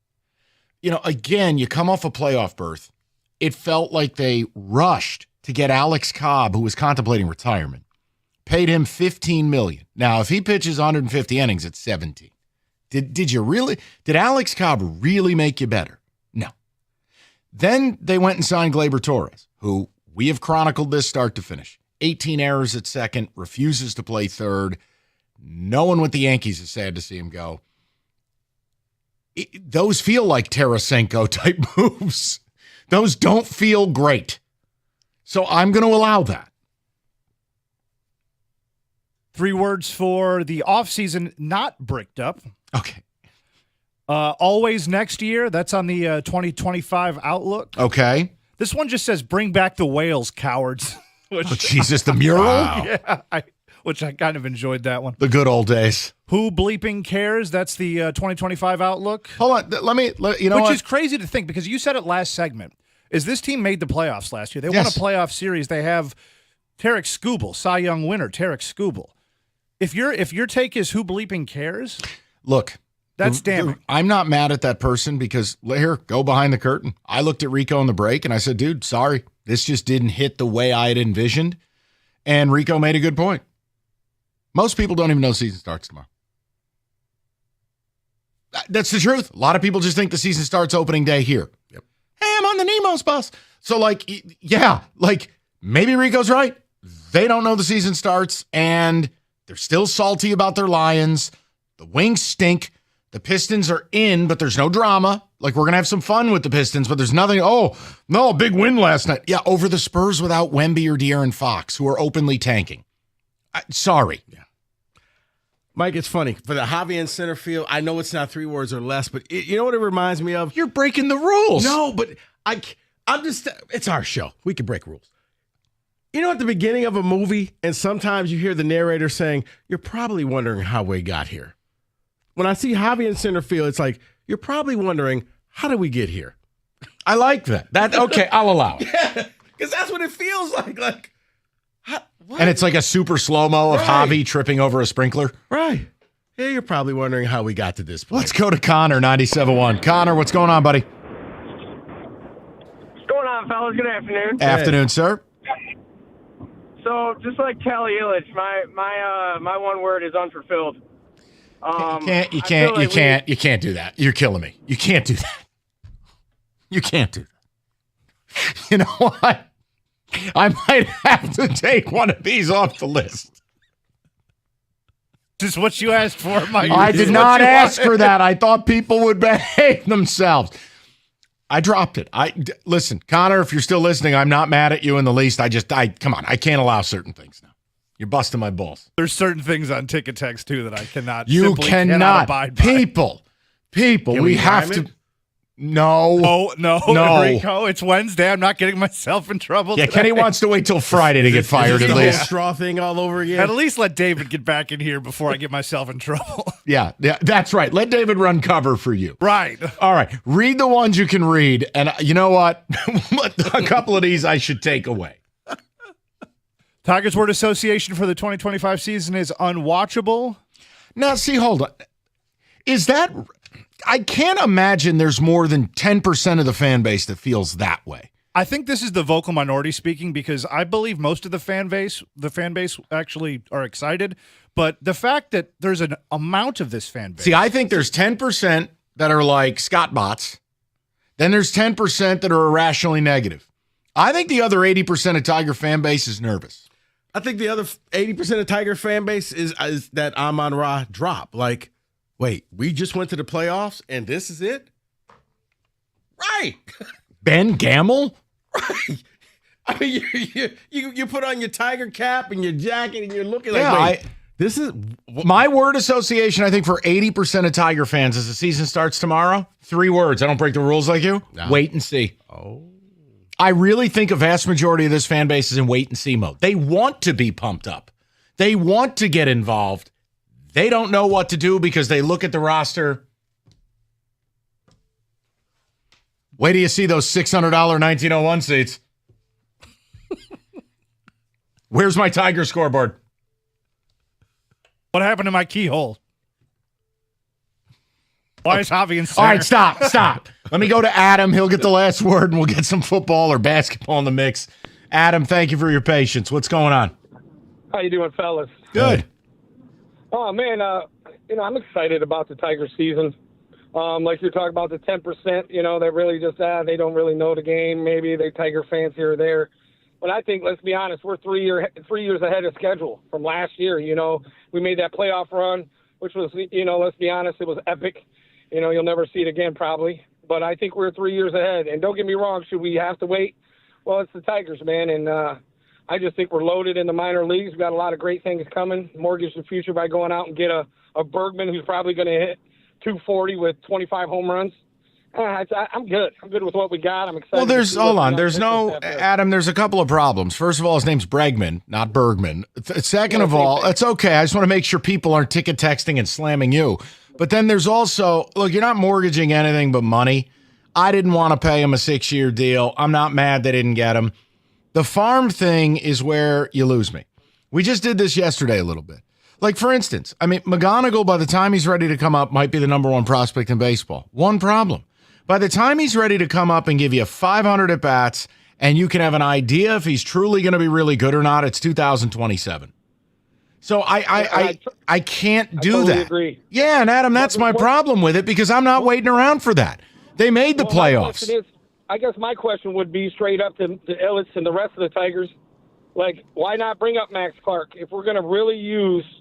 Again, you come off a playoff berth. It felt like they rushed to get Alex Cobb, who was contemplating retirement, paid him $15 million. Now, if he pitches 150 innings, it's 17. Did Alex Cobb really make you better? No. Then they went and signed Gleyber Torres, who we have chronicled this start to finish. 18 errors at second, refuses to play third. No one with the Yankees is sad to see him go. Those feel like Tarasenko type moves. Those don't feel great. So I'm going to allow that. 3 words for the offseason, not bricked up. Okay. Always next year. That's on the 2025 outlook. Okay. This one just says, bring back the whales, cowards. Jesus, the mural? Wow. Yeah, which I kind of enjoyed that one. The good old days. Who bleeping cares? That's the 2025 outlook. Hold on. Which is crazy to think, because you said it last segment. Is this team made the playoffs last year? They won a playoff series. They have Tarek Skubal, Cy Young winner, Tarek Skubal. If your take is who bleeping cares? Look. That's damning. I'm not mad at that person because, here, go behind the curtain. I looked at Rico in the break and I said, dude, sorry. This just didn't hit the way I had envisioned. And Rico made a good point. Most people don't even know season starts tomorrow. That's the truth. A lot of people just think the season starts opening day here. Yep. Hey, I'm on the Nemos bus. So, maybe Rico's right. They don't know the season starts, and they're still salty about their Lions. The Wings stink. The Pistons are in, but there's no drama. We're going to have some fun with the Pistons, but there's nothing. Oh, no, a big win last night. Yeah, over the Spurs without Wemby or De'Aaron Fox, who are openly tanking. Sorry. Yeah. Mike, it's funny. For the Javi in center field, I know it's not 3 words or less, but you know what it reminds me of? You're breaking the rules. No, but I'm just, it's our show. We can break rules. At the beginning of a movie, and sometimes you hear the narrator saying, you're probably wondering how we got here. When I see Javi in center field, it's like, you're probably wondering, how did we get here? I like that. Okay, I'll allow it. Yeah, because that's what it feels like. What? And it's like a super slow-mo of Javi tripping over a sprinkler. Right. Yeah, you're probably wondering how we got to this point. Let's go to Connor, 97.1. Connor, what's going on, buddy? What's going on, fellas? Good afternoon. Afternoon, sir. So, just like Kelly Ilitch, my one word is unfulfilled. You can't do that. You're killing me. You can't do that. You can't do that. You know what? I might have to take one of these off the list. This is what you asked for, Mike. I did not ask for that. I thought people would behave themselves. I dropped it. Listen, Connor, if you're still listening, I'm not mad at you in the least. Come on. I can't allow certain things now. You're busting my balls. There's certain things on Ticket Text, too, that I cannot cannot abide by. People, we have to. No. No, Rico, it's Wednesday. I'm not getting myself in trouble today. Kenny wants to wait till Friday to get fired at least. Straw thing all over again. At least let David get back in here before I get myself in trouble. Yeah, that's right. Let David run cover for you. Right. All right. Read the ones you can read. And you know what? A couple of these I should take away. Tigers word association for the 2025 season is unwatchable. Now, see, hold on. Is that... I can't imagine there's more than 10% of the fan base that feels that way. I think this is the vocal minority speaking because I believe most of the fan base actually are excited. But the fact that there's an amount of this fan base. See, I think there's 10% that are like Scott bots. Then there's 10% that are irrationally negative. I think the other 80% of Tiger fan base is nervous. I think the other 80% of Tiger fan base is that Amon-Ra drop. Like, wait, we just went to the playoffs and this is it? Right. Ben Gamel? Right. I mean, you put on your Tiger cap and your jacket and you're looking like, this is... My word association, I think, for 80% of Tiger fans as the season starts tomorrow, 3 words. I don't break the rules like you. No. Wait and see. Oh. I really think a vast majority of this fan base is in wait and see mode. They want to be pumped up. They want to get involved. They don't know what to do because they look at the roster. Wait till you see those $600 1901 seats. Where's my Tiger scoreboard? What happened to my keyhole? Why is Javi in center? All right, stop. Let me go to Adam. He'll get the last word, and we'll get some football or basketball in the mix. Adam, thank you for your patience. What's going on? How you doing, fellas? Good. Oh, man, I'm excited about the Tiger season. Like you're talking about the 10%, that really just, they don't really know the game. Maybe they Tiger fans here or there. But I think, let's be honest, we're 3 years ahead of schedule from last year. We made that playoff run, which was, let's be honest, it was epic. You'll never see it again probably. But I think we're 3 years ahead. And don't get me wrong, should we have to wait? Well, it's the Tigers, man. And I just think we're loaded in the minor leagues. We've got a lot of great things coming. Mortgage the future by going out and get a Bergman who's probably going to hit 240 with 25 home runs. I'm good. I'm good with what we got. I'm excited. Well, hold on. There's Adam, there's a couple of problems. First of all, his name's Bregman, not Bergman. Second of all, it's okay. I just want to make sure people aren't ticket texting and slamming you. But then there's also, look, you're not mortgaging anything but money. I didn't want to pay him a 6-year deal. I'm not mad they didn't get him. The farm thing is where you lose me. We just did this yesterday a little bit. Like, for instance, McGonigal, by the time he's ready to come up, might be the number 1 prospect in baseball. One problem. By the time he's ready to come up and give you 500 at-bats, and you can have an idea if he's truly going to be really good or not, it's 2027. So I can't do totally that. Agree. Yeah, and Adam, that's my problem with it because I'm not waiting around for that. They made the playoffs. I guess my question would be straight up to Ellis and the rest of the Tigers. Like, why not bring up Max Clark if we're going to really use –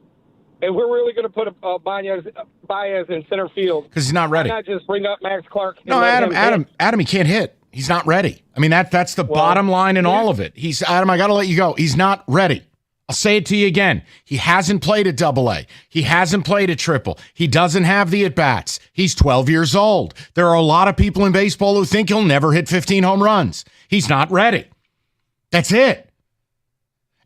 and we're really going to put Baez in center field. Because he's not ready. Why not just bring up Max Clark? No, Adam, he can't hit. He's not ready. That's the bottom line in all of it. Adam, I got to let you go. He's not ready. I'll say it to you again. He hasn't played at AA. He hasn't played at triple. He doesn't have the at-bats. He's 12 years old. There are a lot of people in baseball who think he'll never hit 15 home runs. He's not ready. That's it.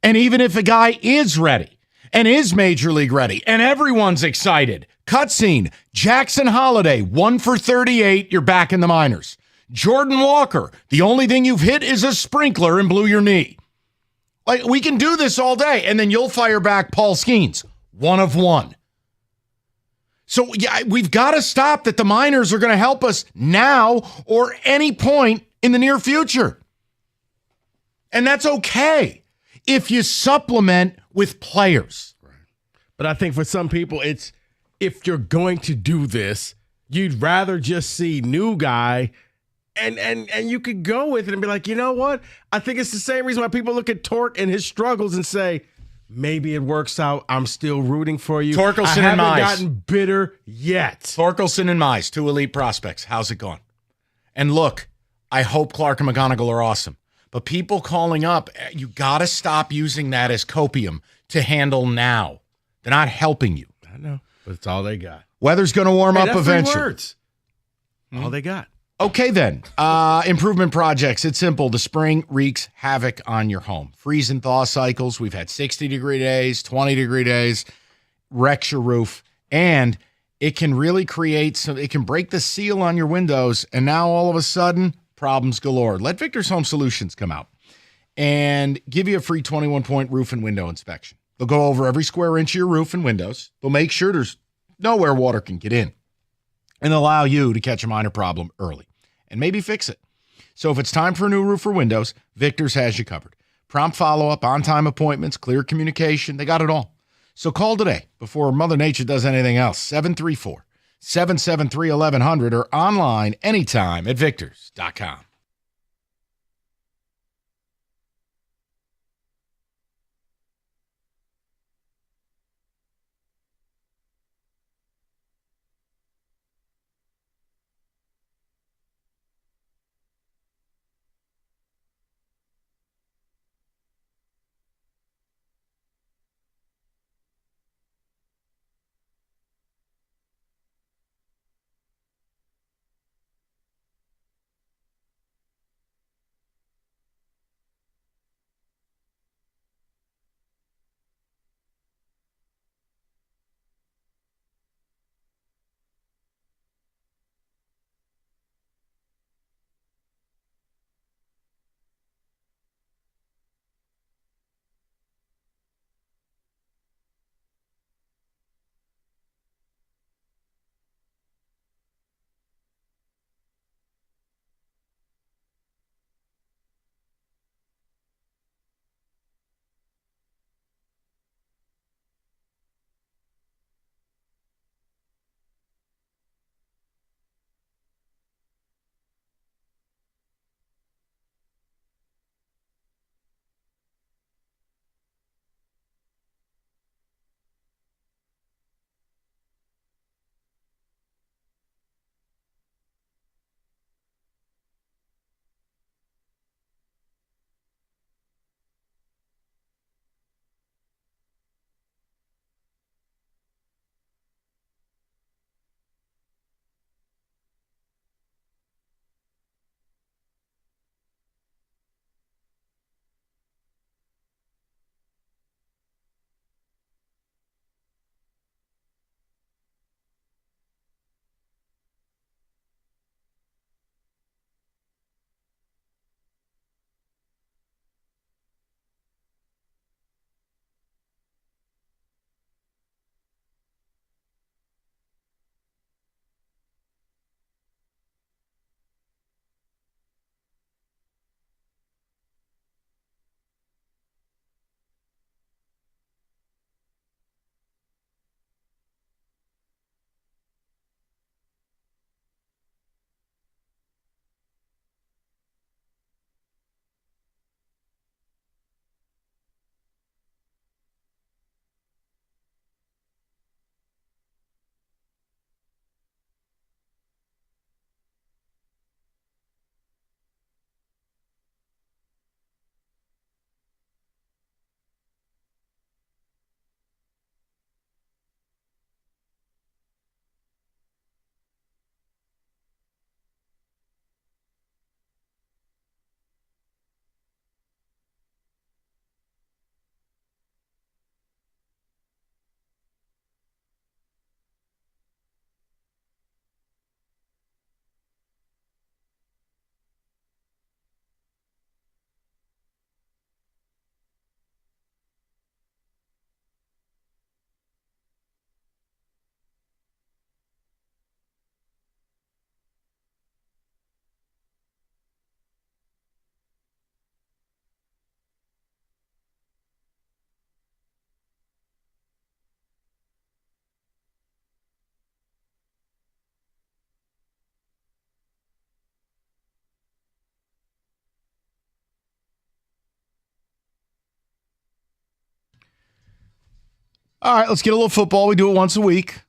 And even if a guy is ready, and is major league ready, and everyone's excited. Cutscene, Jackson Holiday, 1 for 38, you're back in the minors. Jordan Walker, the only thing you've hit is a sprinkler and blew your knee. Like, we can do this all day, and then you'll fire back Paul Skeens, 1 of 1. So, yeah, we've got to stop that the minors are going to help us now or any point in the near future. And that's okay if you supplement with players. Right. But I think for some people, it's if you're going to do this, you'd rather just see new guy and you could go with it and be like, you know what? I think it's the same reason why people look at Torque and his struggles and say, maybe it works out. I'm still rooting for you. Torkelson I and haven't Mize. gotten bitter yet. Torkelson and Mize, 2 elite prospects. How's it going? And look, I hope Clark and McGonigal are awesome. But people calling up, you got to stop using that as copium to handle now. They're not helping you. I know, but it's all they got. Weather's going to warm up that's 3 eventually. words. All they got. Okay, then. Improvement projects. It's simple. The spring wreaks havoc on your home. Freeze and thaw cycles. We've had 60-degree days, 20-degree days. Wrecks your roof. And it can really it can break the seal on your windows. And now all of a sudden, problems galore. Let Victor's Home Solutions come out and give you a free 21-point roof and window inspection. They'll go over every square inch of your roof and windows. They'll make sure there's nowhere water can get in. And allow you to catch a minor problem early and maybe fix it. So if it's time for a new roof or windows, Victor's has you covered. Prompt follow-up, on-time appointments, clear communication, they got it all. So call today before Mother Nature does anything else. 734-773-1100 or online anytime at victors.com. All right, let's get a little football. We do it once a week.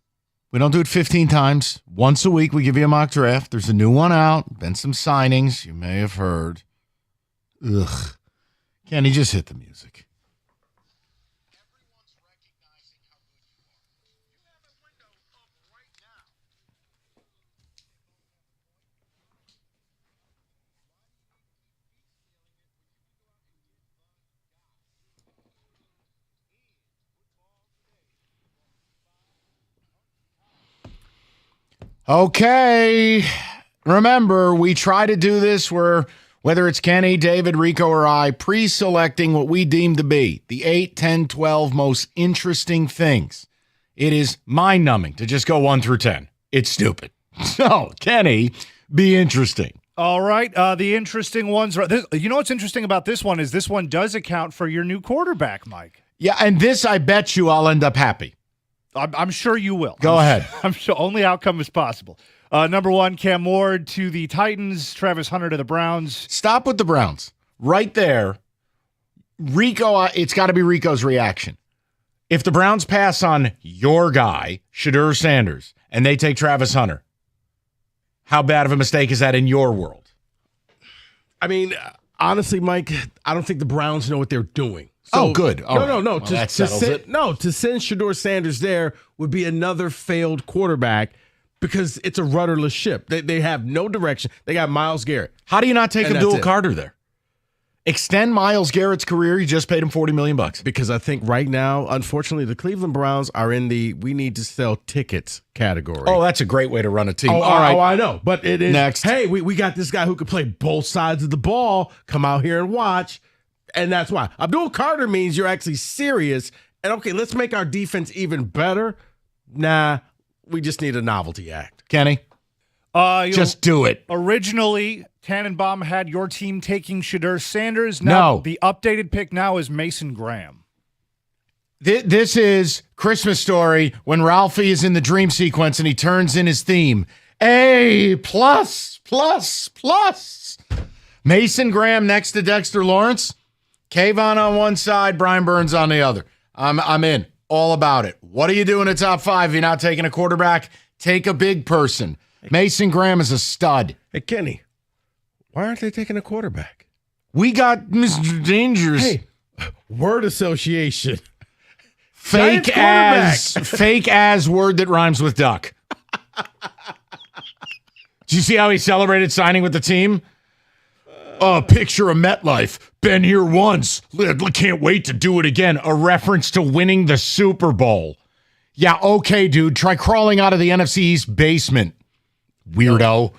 We don't do it 15 times. Once a week, we give you a mock draft. There's a new one out. Been some signings you may have heard. Ugh. Kenny, just hit the music. Okay. Remember, we try to do this where whether it's Kenny, David, Rico, or I, pre-selecting what we deem to be the 8, 10, 12 most interesting things. It is mind-numbing to just go 1 through 10. It's stupid. So, Kenny, be interesting. All right. The interesting ones. You know what's interesting about this one is this one does account for your new quarterback, Mike. Yeah, and this, I bet you I'll end up happy. I'm sure you will. Go ahead. I'm sure only outcome is possible. Number 1, Cam Ward to the Titans, Travis Hunter to the Browns. Stop with the Browns. Right there. Rico, it's got to be Rico's reaction. If the Browns pass on your guy, Shedeur Sanders, and they take Travis Hunter, how bad of a mistake is that in your world? I mean, honestly, Mike, I don't think the Browns know what they're doing. So, good. All right. No. Well, that settles it. To send Shedeur Sanders there would be another failed quarterback because it's a rudderless ship. They have no direction. They got Myles Garrett. How do you not take And Abdul that's it. Carter there? Extend Myles Garrett's career. You just paid him $40 million. Because I think right now, unfortunately, the Cleveland Browns are in the we need to sell tickets category. Oh, that's a great way to run a team. Oh, All right. oh, I know. But it is, Next. hey, we got this guy who can play both sides of the ball. Come out here and watch. And that's why. Abdul Carter means you're actually serious. And, okay, let's make our defense even better. Nah, we just need a novelty act. Kenny? Just do it. Originally, Tannenbaum had your team taking Shedeur Sanders. Now, No. the updated pick now is Mason Graham. This is Christmas Story when Ralphie is in the dream sequence and he turns in his theme. A plus. Mason Graham next to Dexter Lawrence. Kayvon on one side, Brian Burns on the other. I'm in. All about it. What are you doing at top 5 if you're not taking a quarterback? Take a big person. Mason Graham is a stud. Hey, Kenny, why aren't they taking a quarterback? We got Mr. Dangerous. Hey, word association. Fake Giants as word that rhymes with duck. Did you see how he celebrated signing with the team? Picture of MetLife. Been here once. Can't wait to do it again. A reference to winning the Super Bowl. Yeah, okay, dude. Try crawling out of the NFC East basement. Weirdo.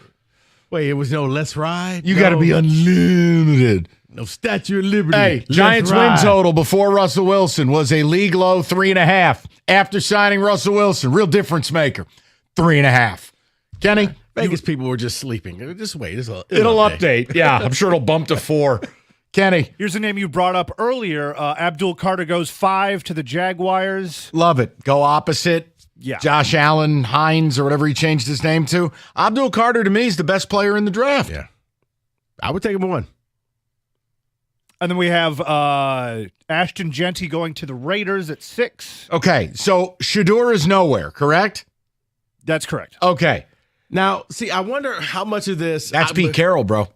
Wait, it was no let's ride? You got to be unlimited. No Statue of Liberty. Hey, Let's Giants win ride. total before Russell Wilson was a league low 3.5. After signing Russell Wilson, real difference maker. 3.5. Kenny? Vegas people were just sleeping. Just wait. It'll update. Yeah, I'm sure it'll bump to 4. Kenny? Here's a name you brought up earlier. Abdul Carter goes 5 to the Jaguars. Love it. Go opposite. Yeah. Josh Allen, Hines, or whatever he changed his name to. Abdul Carter, to me, is the best player in the draft. Yeah. I would take him 1. And then we have Ashton Genty going to the Raiders at 6. Okay, so Shedeur is nowhere, correct? That's correct. Okay. Now, see, I wonder how much of this... That's Pete Carroll, bro.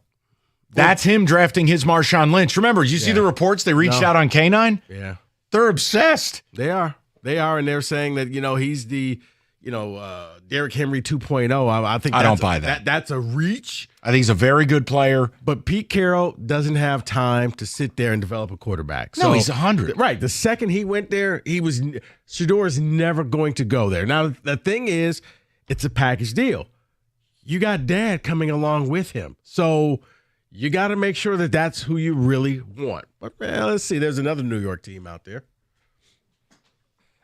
That's him drafting his Marshawn Lynch. Remember, did you see the reports? They reached out on K9? Yeah. They're obsessed. They are. And they're saying that, he's the, Derrick Henry 2.0. I think I don't buy that. That's a reach. I think he's a very good player. But Pete Carroll doesn't have time to sit there and develop a quarterback. No, he's 100. Right. The second he went there, Shedeur is never going to go there. Now, the thing is, it's a package deal. You got Dad coming along with him. So you got to make sure that that's who you really want. But let's see. There's another New York team out there.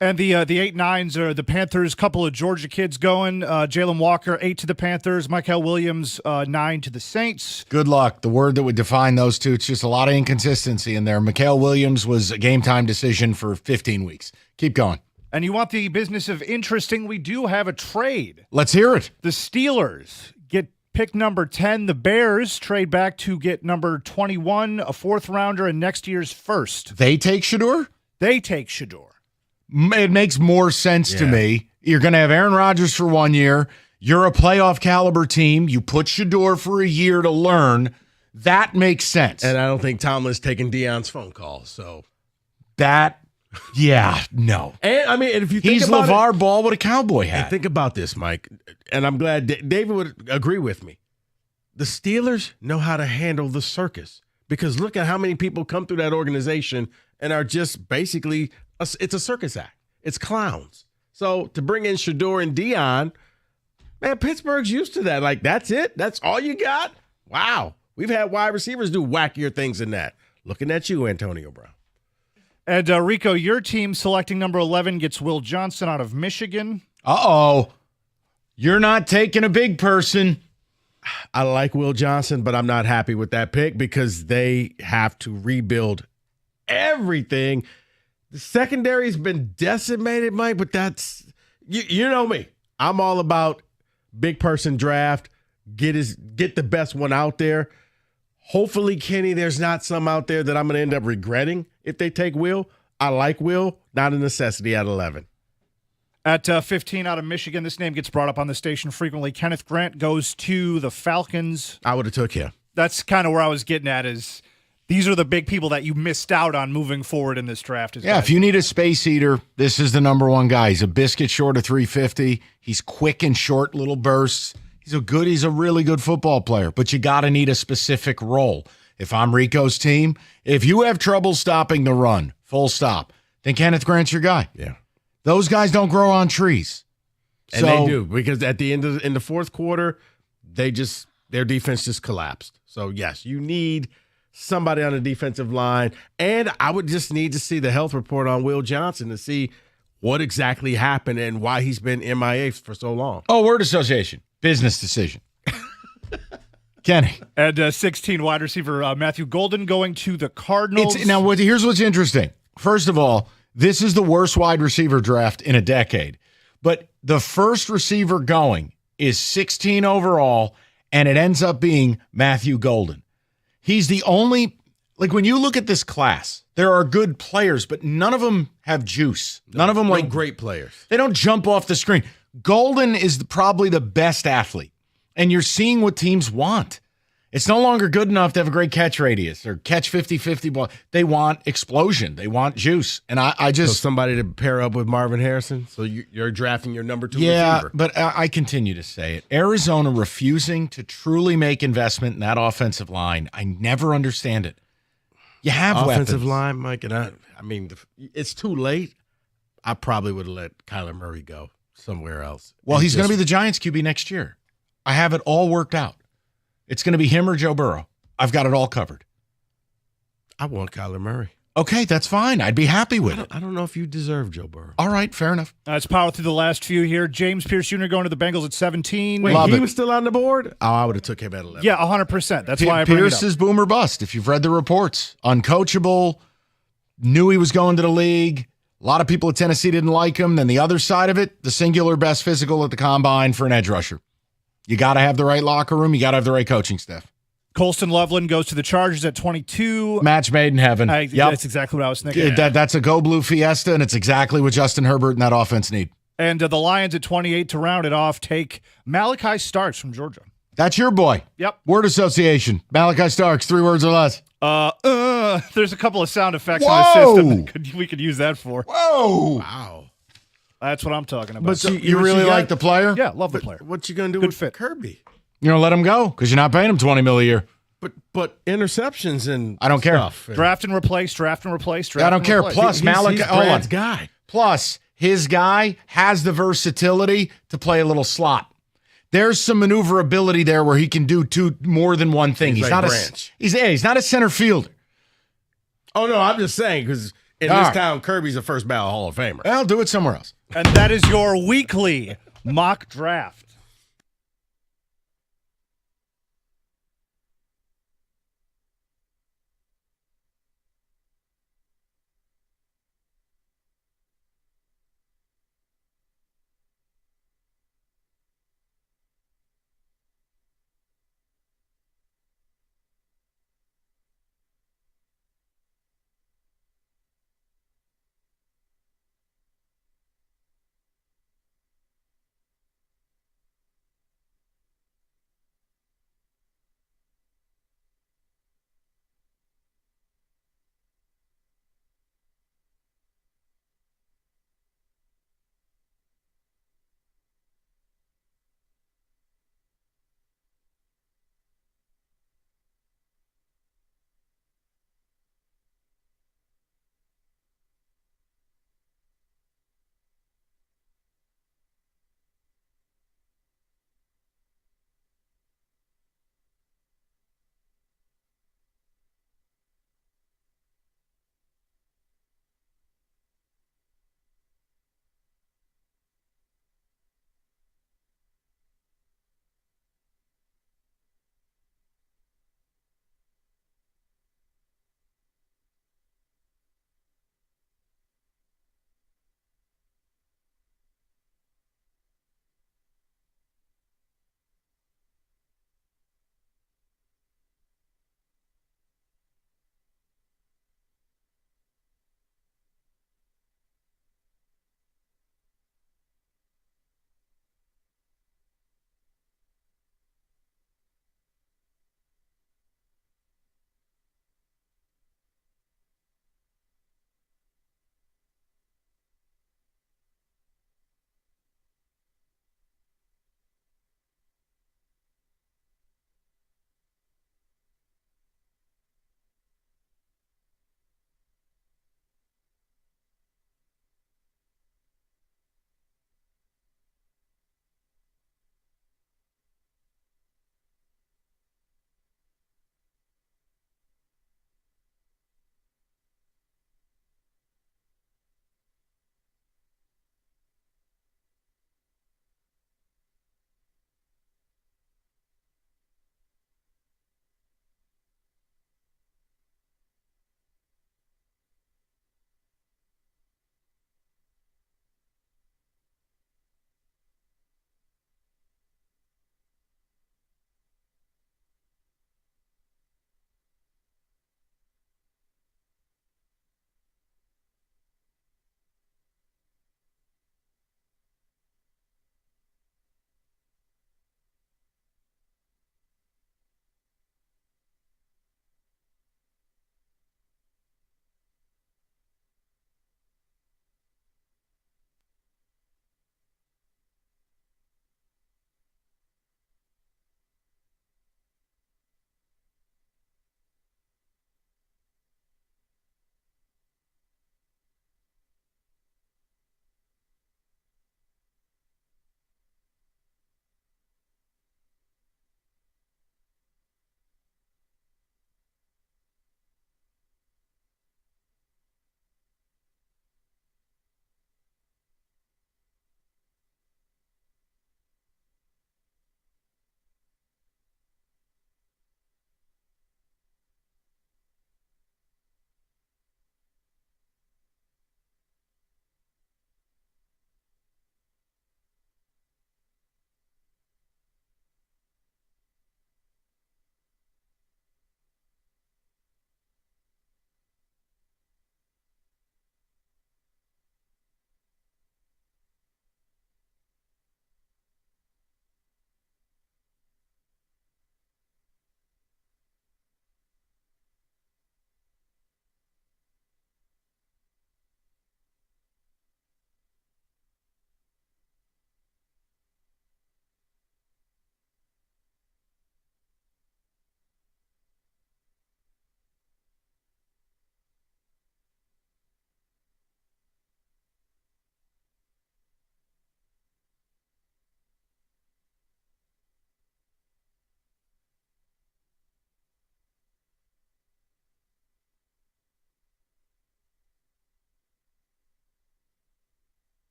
And the 8-9s are the Panthers, couple of Georgia kids going. Jalen Walker, 8 to the Panthers. Michael Williams, 9 to the Saints. Good luck. The word that would define those two, it's just a lot of inconsistency in there. Mikal Williams was a game-time decision for 15 weeks. Keep going. And you want the business of interesting, we do have a trade. Let's hear it. The Steelers get pick number 10. The Bears trade back to get number 21, a 4th rounder, and next year's first. They take Shedeur? They take Shedeur. It makes more sense to Yeah. me. You're going to have Aaron Rodgers for 1 year. You're a playoff caliber team. You put Shador for a year to learn. That makes sense. And I don't think Tomlin's taking Deion's phone call. So no. And I mean, and if you think He's about LeVar Ball with a cowboy hat. And think about this, Mike, and I'm glad David would agree with me. The Steelers know how to handle the circus because look at how many people come through that organization and are just basically it's a circus act. It's clowns. So to bring in Shador and Deion, man, Pittsburgh's used to that. Like, that's it? That's all you got? Wow. We've had wide receivers do wackier things than that. Looking at you, Antonio Brown. And Rico, your team selecting number 11 gets Will Johnson out of Michigan. Uh-oh. You're not taking a big person. I like Will Johnson, but I'm not happy with that pick because they have to rebuild everything. The secondary's been decimated, Mike, but that's you know me. I'm all about big person draft, get the best one out there. Hopefully, Kenny, there's not some out there that I'm going to end up regretting if they take Will. I like Will, not a necessity at 11. At 15 out of Michigan, this name gets brought up on the station frequently. Kenneth Grant goes to the Falcons. I would have took him. That's kind of where I was getting at is these are the big people that you missed out on moving forward in this draft. Yeah, if you need a space eater, this is the number one guy. He's a biscuit short of 350. He's quick and short little bursts. He's a really good football player, but you got to need a specific role. If I'm Rico's team, if you have trouble stopping the run, full stop, then Kenneth Grant's your guy. Yeah. Those guys don't grow on trees. And they do, because at the end in the fourth quarter, their defense just collapsed. So yes, you need somebody on the defensive line, and I would just need to see the health report on Will Johnson to see what exactly happened and why he's been MIA for so long. Oh, word association, business decision. Kenny. And 16 wide receiver Matthew Golden going to the Cardinals. Here's what's interesting. First of all, this is the worst wide receiver draft in a decade. But the first receiver going is 16 overall, and it ends up being Matthew Golden. He's the only, when you look at this class, there are good players, but none of them have juice. None of them great players. They don't jump off the screen. Golden is probably the best athlete, and you're seeing what teams want. It's no longer good enough to have a great catch radius or catch 50-50 ball. They want explosion. They want juice. And I just... So somebody to pair up with Marvin Harrison? So you're drafting your number 2 receiver. receiver. But I continue to say it. Arizona refusing to truly make investment in that offensive line. I never understand it. You have offensive weapons. line, Mike, and I mean, it's too late. I probably would have let Kyler Murray go somewhere else. Well, he's going to be the Giants QB next year. I have it all worked out. It's going to be him or Joe Burrow. I've got it all covered. I want Kyler Murray. Okay, that's fine. I'd be happy with it. I don't know if you deserve Joe Burrow. All right, fair enough. Let's power through the last few here. James Pierce Jr. going to the Bengals at 17. Wait, he was still on the board? Oh, I would have took him at 11. Yeah, 100%. That's why I bring it up. Pierce is boom or bust, if you've read the reports. Uncoachable, knew he was going to the league. A lot of people at Tennessee didn't like him. Then the other side of it, the singular best physical at the combine for an edge rusher. You got to have the right locker room. You got to have the right coaching staff. Colston Loveland goes to the Chargers at 22. Match made in heaven. Yep. That's exactly what I was thinking. That's a go blue fiesta, and it's exactly what Justin Herbert and that offense need. And the Lions at 28 to round it off take Malachi Starks from Georgia. That's your boy. Yep. Word association. Malachi Starks, 3 words or less. There's a couple of sound effects Whoa! on the system we could use that for. Whoa! Wow. That's what I'm talking about. But you really like the player? Yeah, love the player. What you going to do Good with fit. Kirby? You're going to let him go because you're not paying him $20 million a year. But interceptions and I don't care. Stuff. Draft and replace. I don't care. Plus, Malachi, he's Brad's guy. Plus, his guy has the versatility to play a little slot. There's some maneuverability there where he can do more than one thing. He's like not Branch. He's not a center fielder. Oh no, I'm just saying because in this town, Kirby's a first ballot Hall of Famer. I'll do it somewhere else. And that is your weekly mock draft.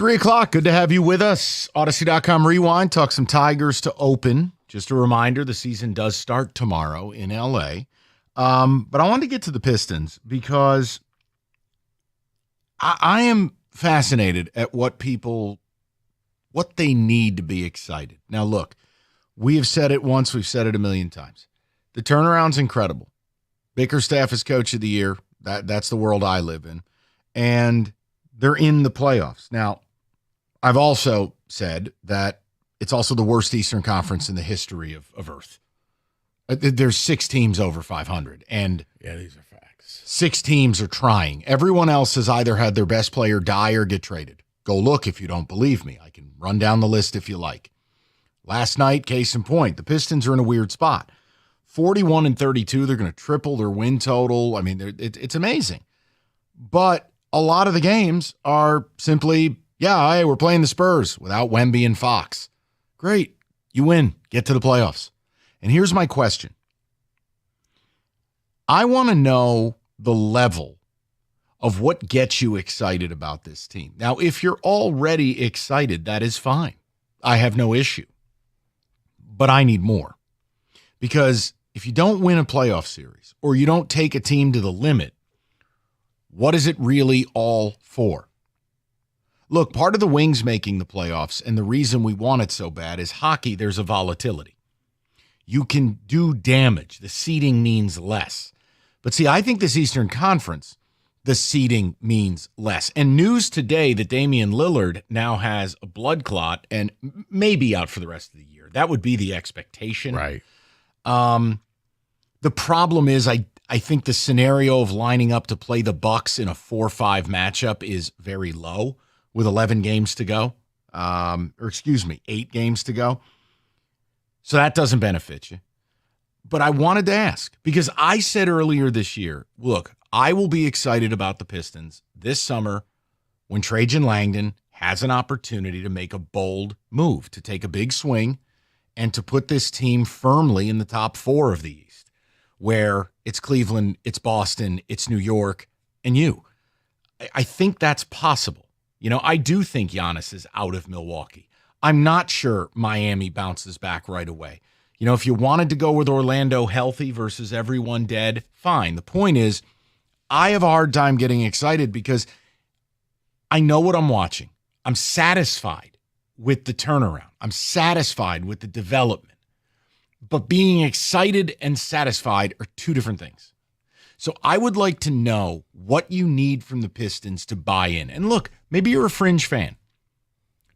3 o'clock. Good to have you with us. Odyssey.com Rewind. Talk some Tigers to open. Just a reminder, the season does start tomorrow in L.A. But I wanted to get to the Pistons because I am fascinated at what they need to be excited. Now, look, we have said it once. We've said it a million times. The turnaround's incredible. Bickerstaff is coach of the year. That's the world I live in. And they're in the playoffs. Now, I've also said that it's also the worst Eastern Conference in the history of Earth. There's 6 teams over 500. And yeah, these are facts. 6 teams are trying. Everyone else has either had their best player die or get traded. Go look if you don't believe me. I can run down the list if you like. Last night, case in point, the Pistons are in a weird spot. 41-32, they're going to triple their win total. I mean, it's amazing. But a lot of the games are simply, hey, we're playing the Spurs without Wemby and Fox. Great. You win. Get to the playoffs. And here's my question. I want to know the level of what gets you excited about this team. Now, if you're already excited, that is fine. I have no issue. But I need more. Because if you don't win a playoff series or you don't take a team to the limit, what is it really all for? Look, part of the Wings making the playoffs and the reason we want it so bad is hockey, there's a volatility. You can do damage. The seeding means less. But see, I think this Eastern Conference, the seeding means less. And news today that Damian Lillard now has a blood clot and may be out for the rest of the year. That would be the expectation. Right. The problem is I think the scenario of lining up to play the Bucks in a 4-5 matchup is very low with 11 games to go. 8 games to go. So that doesn't benefit you. But I wanted to ask, because I said earlier this year, look, I will be excited about the Pistons this summer when Trajan Langdon has an opportunity to make a bold move, to take a big swing, and to put this team firmly in the top 4 of the East, where it's Cleveland, it's Boston, it's New York, and you. I think that's possible. I do think Giannis is out of Milwaukee. I'm not sure Miami bounces back right away. If you wanted to go with Orlando healthy versus everyone dead, fine. The point is, I have a hard time getting excited because I know what I'm watching. I'm satisfied with the turnaround. I'm satisfied with the development. But being excited and satisfied are 2 different things. So I would like to know what you need from the Pistons to buy in. And look, maybe you're a fringe fan.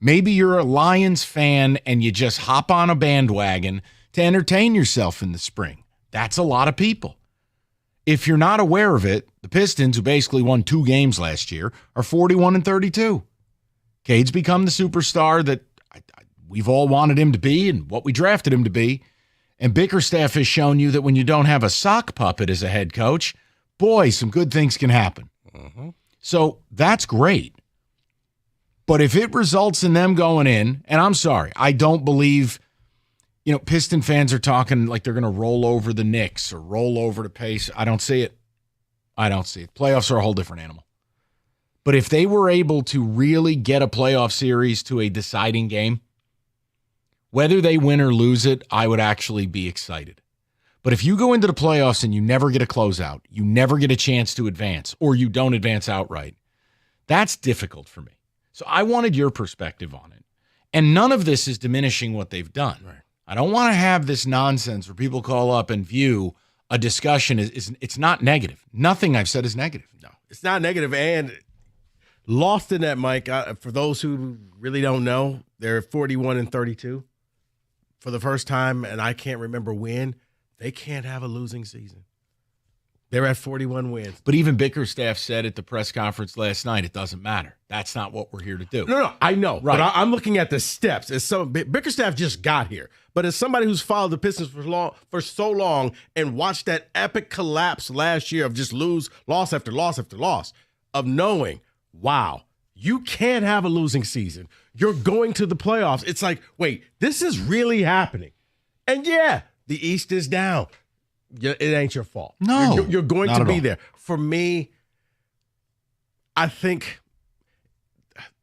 Maybe you're a Lions fan and you just hop on a bandwagon to entertain yourself in the spring. That's a lot of people. If you're not aware of it, the Pistons, who basically won 2 games last year, are 41-32. Cade's become the superstar that we've all wanted him to be and what we drafted him to be. And Bickerstaff has shown you that when you don't have a sock puppet as a head coach, boy, some good things can happen. So that's great. But if it results in them going in, and I'm sorry, I don't believe, Piston fans are talking like they're going to roll over the Knicks or roll over the Pacers. I don't see it. Playoffs are a whole different animal. But if they were able to really get a playoff series to a deciding game, whether they win or lose it, I would actually be excited. But if you go into the playoffs and you never get a closeout, you never get a chance to advance, or you don't advance outright, that's difficult for me. So I wanted your perspective on it. And none of this is diminishing what they've done. Right. I don't want to have this nonsense where people call up and view a discussion it's not negative. Nothing I've said is negative. No, it's not negative. And lost in that, Mike, for those who really don't know, they're 41-32 for the first time, and I can't remember when. They can't have a losing season. They're at 41 wins. But even Bickerstaff said at the press conference last night, it doesn't matter. That's not what we're here to do. No, I know. Right. But I'm looking at the steps. Bickerstaff just got here. But as somebody who's followed the Pistons for so long and watched that epic collapse last year of just loss after loss after loss, of knowing, wow, you can't have a losing season. You're going to the playoffs. It's like, wait, this is really happening. And yeah, the East is down. It ain't your fault. No, you're going to be there. For me, I think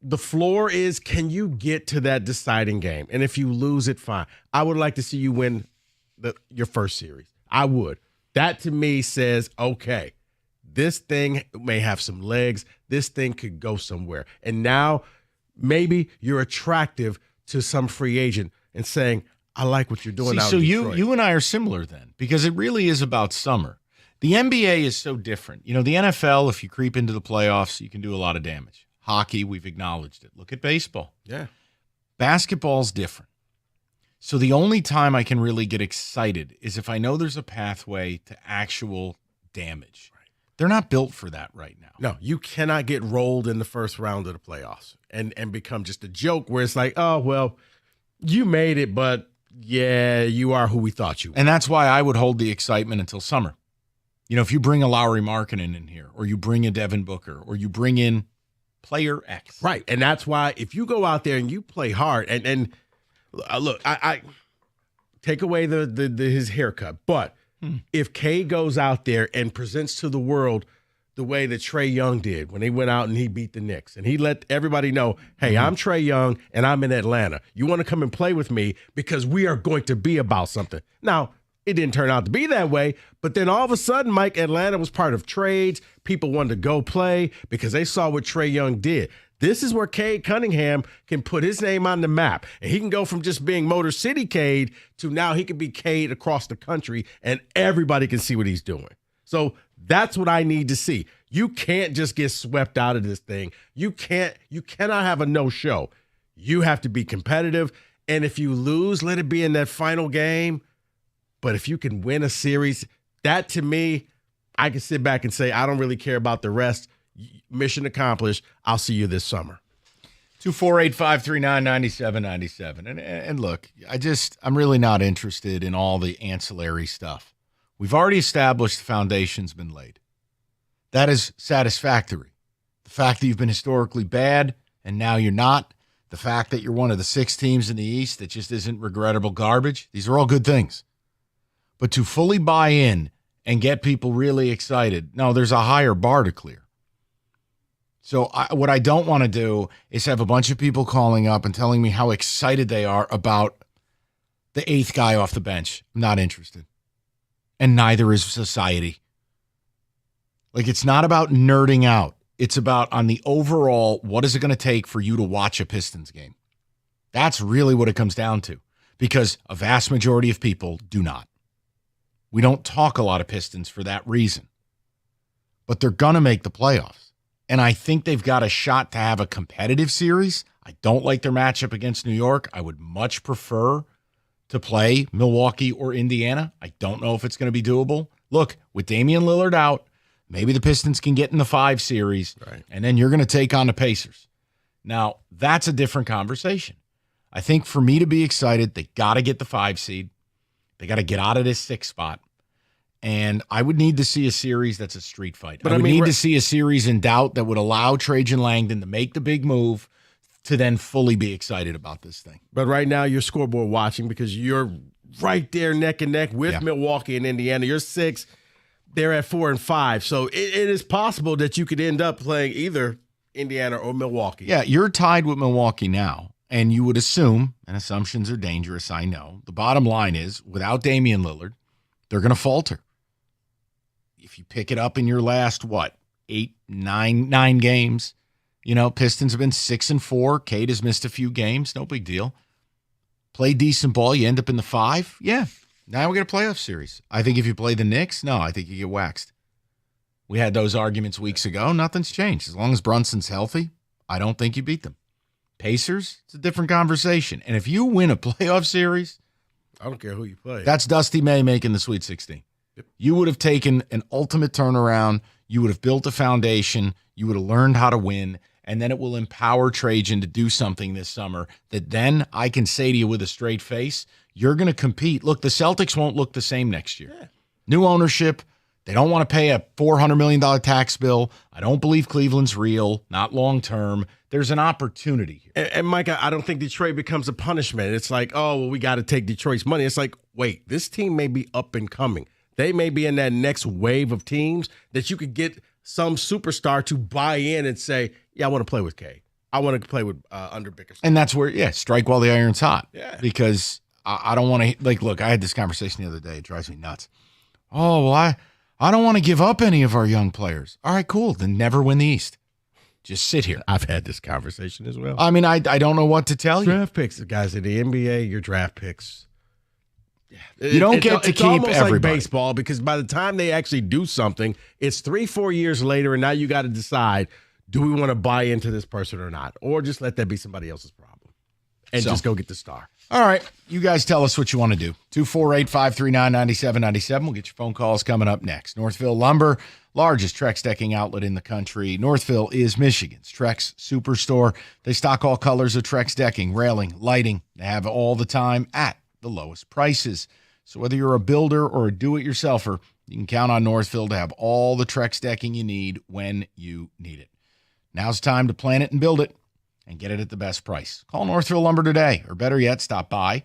the floor is, can you get to that deciding game? And if you lose it, fine. I would like to see you win your first series. I would. That to me says, okay, this thing may have some legs. This thing could go somewhere. And now maybe you're attractive to some free agent and saying, I like what you're doing out so in Detroit. you and I are similar then, because it really is about summer. The NBA is so different. The NFL, if you creep into the playoffs, you can do a lot of damage. Hockey, we've acknowledged it. Look at baseball. Yeah. Basketball's different. So the only time I can really get excited is if I know there's a pathway to actual damage. Right. They're not built for that right now. No, you cannot get rolled in the first round of the playoffs and become just a joke where it's like, oh, well, you made it, but yeah, you are who we thought you were. And that's why I would hold the excitement until summer. If you bring a Lowry Markkanen in here, or you bring a Devin Booker, or you bring in player X. Right. And that's why if you go out there and you play hard and look, I take away his haircut, but if Cade goes out there and presents to the world the way that Trae Young did when he went out and he beat the Knicks, and he let everybody know, hey, I'm Trae Young and I'm in Atlanta. You want to come and play with me because we are going to be about something. Now, it didn't turn out to be that way, but then all of a sudden, Mike, Atlanta was part of trades. People wanted to go play because they saw what Trae Young did. This is where Cade Cunningham can put his name on the map, and he can go from just being Motor City Cade to now he can be Cade across the country, and everybody can see what he's doing. So that's what I need to see. You can't just get swept out of this thing. You cannot have a no-show. You have to be competitive, and if you lose, let it be in that final game. But if you can win a series, that to me, I can sit back and say, I don't really care about the rest. Mission accomplished. I'll see you this summer. 248-539-9797. And look, I'm really not interested in all the ancillary stuff. We've already established the foundation's been laid. That is satisfactory. The fact that you've been historically bad and now you're not, the fact that you're one of the 6 teams in the East that just isn't regrettable garbage, these are all good things. But to fully buy in and get people really excited, no, there's a higher bar to clear. So what I don't want to do is have a bunch of people calling up and telling me how excited they are about the 8th guy off the bench. I'm not interested. And neither is society. Like, it's not about nerding out. It's about on the overall, what is it going to take for you to watch a Pistons game? That's really what it comes down to, because a vast majority of people do not. We don't talk a lot of Pistons for that reason. But they're going to make the playoffs. And I think they've got a shot to have a competitive series. I don't like their matchup against New York. I would much prefer to play Milwaukee or Indiana. I don't know if it's going to be doable. Look, with Damian Lillard out, maybe the Pistons can get in the 5 series, right, and then you're going to take on the Pacers. Now, that's a different conversation. I think for me to be excited, they got to get the 5 seed. They got to get out of this 6th spot. And I would need to see a series that's a street fight. But I would need to see a series in doubt that would allow Trajan Langdon to make the big move to then fully be excited about this thing. But right now you're scoreboard watching because you're right there neck and neck with Milwaukee and Indiana. You're 6. They're at 4 and 5. So it is possible that you could end up playing either Indiana or Milwaukee. Yeah, you're tied with Milwaukee now. And you would assume, and assumptions are dangerous, I know. The bottom line is, without Damian Lillard, they're going to falter. If you pick it up in your last, 9 games, Pistons have been 6-4. Cade has missed a few games. No big deal. Play decent ball. You end up in the 5. Yeah. Now we got a playoff series. I think if you play the Knicks, no, I think you get waxed. We had those arguments weeks ago. Nothing's changed. As long as Brunson's healthy, I don't think you beat them. Pacers, it's a different conversation. And if you win a playoff series, I don't care who you play. That's Dusty May making the Sweet 16. Yep. You would have taken an ultimate turnaround. You would have built a foundation. You would have learned how to win. And then it will empower Trajan to do something this summer that then I can say to you with a straight face, you're going to compete. Look, the Celtics won't look the same next year. Yeah. New ownership. They don't want to pay a $400 million tax bill. I don't believe Cleveland's real, not long term. There's an opportunity here. And Mike, I don't think Detroit becomes a punishment. It's like, oh, well, we got to take Detroit's money. It's like, wait, this team may be up and coming. They may be in that next wave of teams that you could get some superstar to buy in and say, yeah, I want to play with Cade. I want to play with under Bickerstaff. And that's where, strike while the iron's hot. Yeah. Because I don't want to, look, I had this conversation the other day. It drives me nuts. Oh, well, I don't want to give up any of our young players. All right, cool. Then never win the East. Just sit here. I've had this conversation as well. I mean, I don't know what to tell you. Draft picks, guys, in the NBA, your draft picks. You don't get to it's keep almost everybody. like baseball, because by the time they actually do something, it's 3-4 years later, and now you got to decide, do we want to buy into this person or not? Or just let that be somebody else's problem and just go get the star. All right. You guys tell us what you want to do. 248-539-9797. We'll get your phone calls coming up next. Northville Lumber, largest Trex decking outlet in the country. Northville is Michigan's Trex Superstore. They stock all colors of Trex decking, railing, lighting. They have it all the time at the lowest prices. So whether you're a builder or a do-it-yourselfer, you can count on Northville to have all the Trex decking you need when you need it. Now's time to plan it and build it and get it at the best price. Call Northville Lumber today, or better yet, stop by,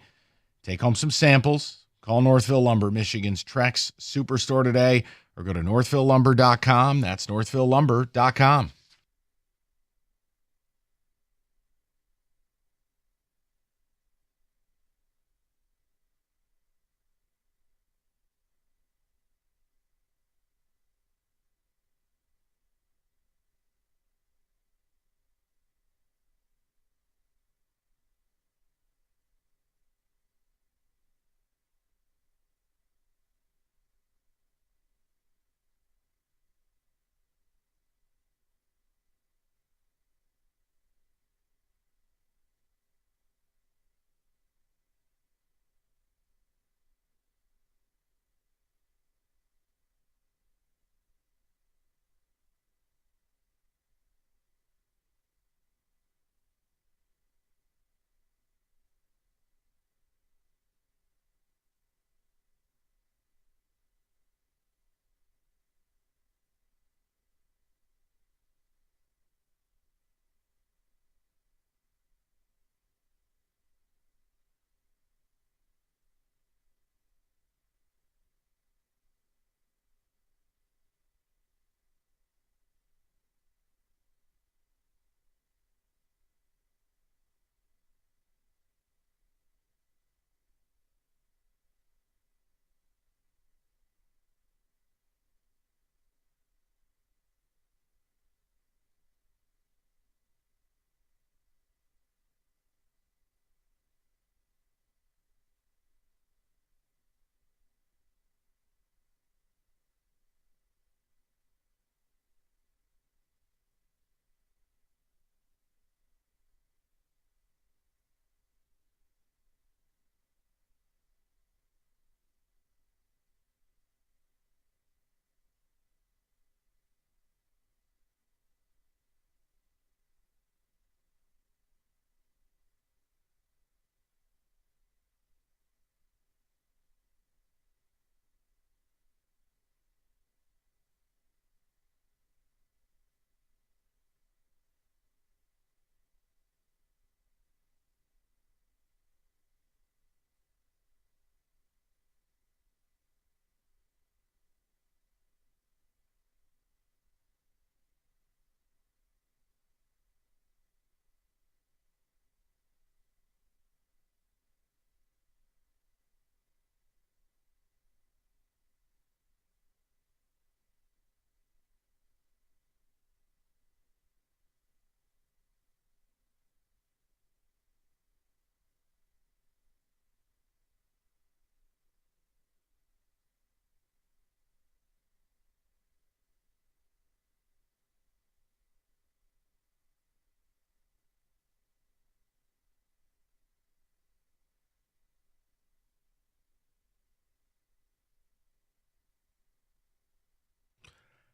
take home some samples. Call Northville Lumber, Michigan's Trex Superstore today, or go to northvillelumber.com. That's northvillelumber.com.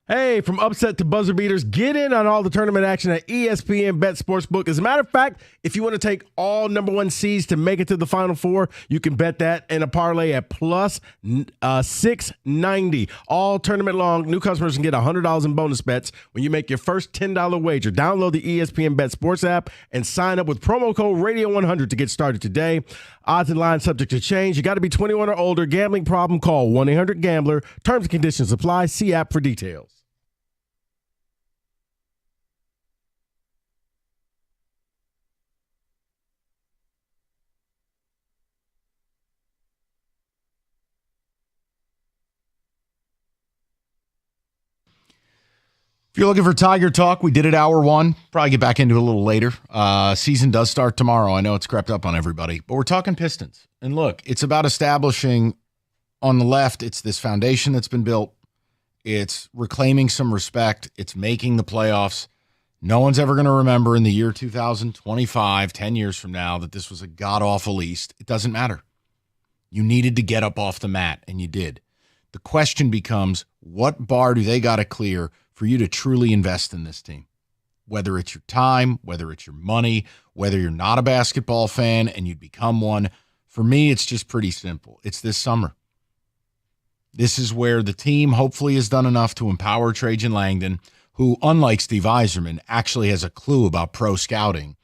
Hey, from upset to buzzer beaters, get in on all the tournament action at ESPN Bet Sportsbook. As a matter of fact, if you want to take all number one seeds to make it to the Final Four, you can bet that in a parlay at plus 690. All tournament long, new customers can get $100 in bonus bets when you make your first $10 wager. Download the ESPN Bet Sports app and sign up with promo code Radio100 to get started today. Odds and lines subject to change. You got to be 21 or older. Gambling problem, call 1-800-GAMBLER. Terms and conditions apply. See app for details. If you're looking for Tiger Talk, we did it hour one. Probably get back into it a little later. Season does start tomorrow. I know it's crept up on everybody, but we're talking Pistons. And look, it's about establishing on the left, it's this foundation that's been built. It's reclaiming some respect. It's making the playoffs. No one's ever going to remember in the year 2025, 10 years from now, that this was a god-awful East. It doesn't matter. You needed to get up off the mat, and you did. The question becomes, what bar do they got to clear for you to truly invest in this team? Whether it's your time, whether it's your money, whether you're not a basketball fan and you'd become one. For me, it's just pretty simple. It's this summer. This is where the team hopefully has done enough to empower Trajan Langdon, who, unlike Steve Yzerman, actually has a clue about pro scouting,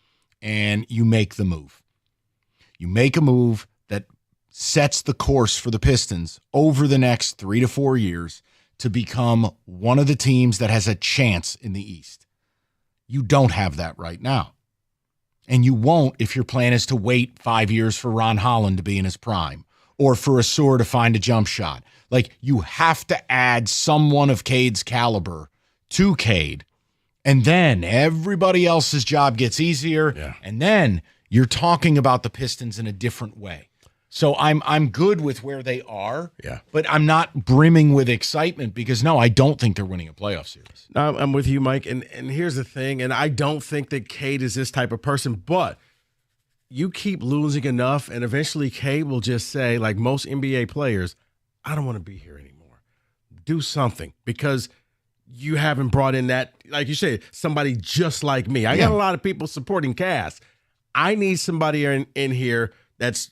and you make the move. You make a move that sets the course for the Pistons over the next 3 to 4 years to become one of the teams that has a chance in the East. You don't have that right now. And you won't if your plan is to wait 5 years for Ron Holland to be in his prime or for Assur to find a jump shot. Like, you have to add someone of Cade's caliber to Cade, and then everybody else's job gets easier, and then you're talking about the Pistons in a different way. So I'm good with where they are, but I'm not brimming with excitement because, no, I don't think they're winning a playoff series. No, I'm with you, Mike, and here's the thing, and I don't think that Cade is this type of person, but you keep losing enough, and eventually Cade will just say, like most NBA players, I don't want to be here anymore. Do something, because you haven't brought in that, like you said, somebody just like me. I got a lot of people supporting Cass. I need somebody in here that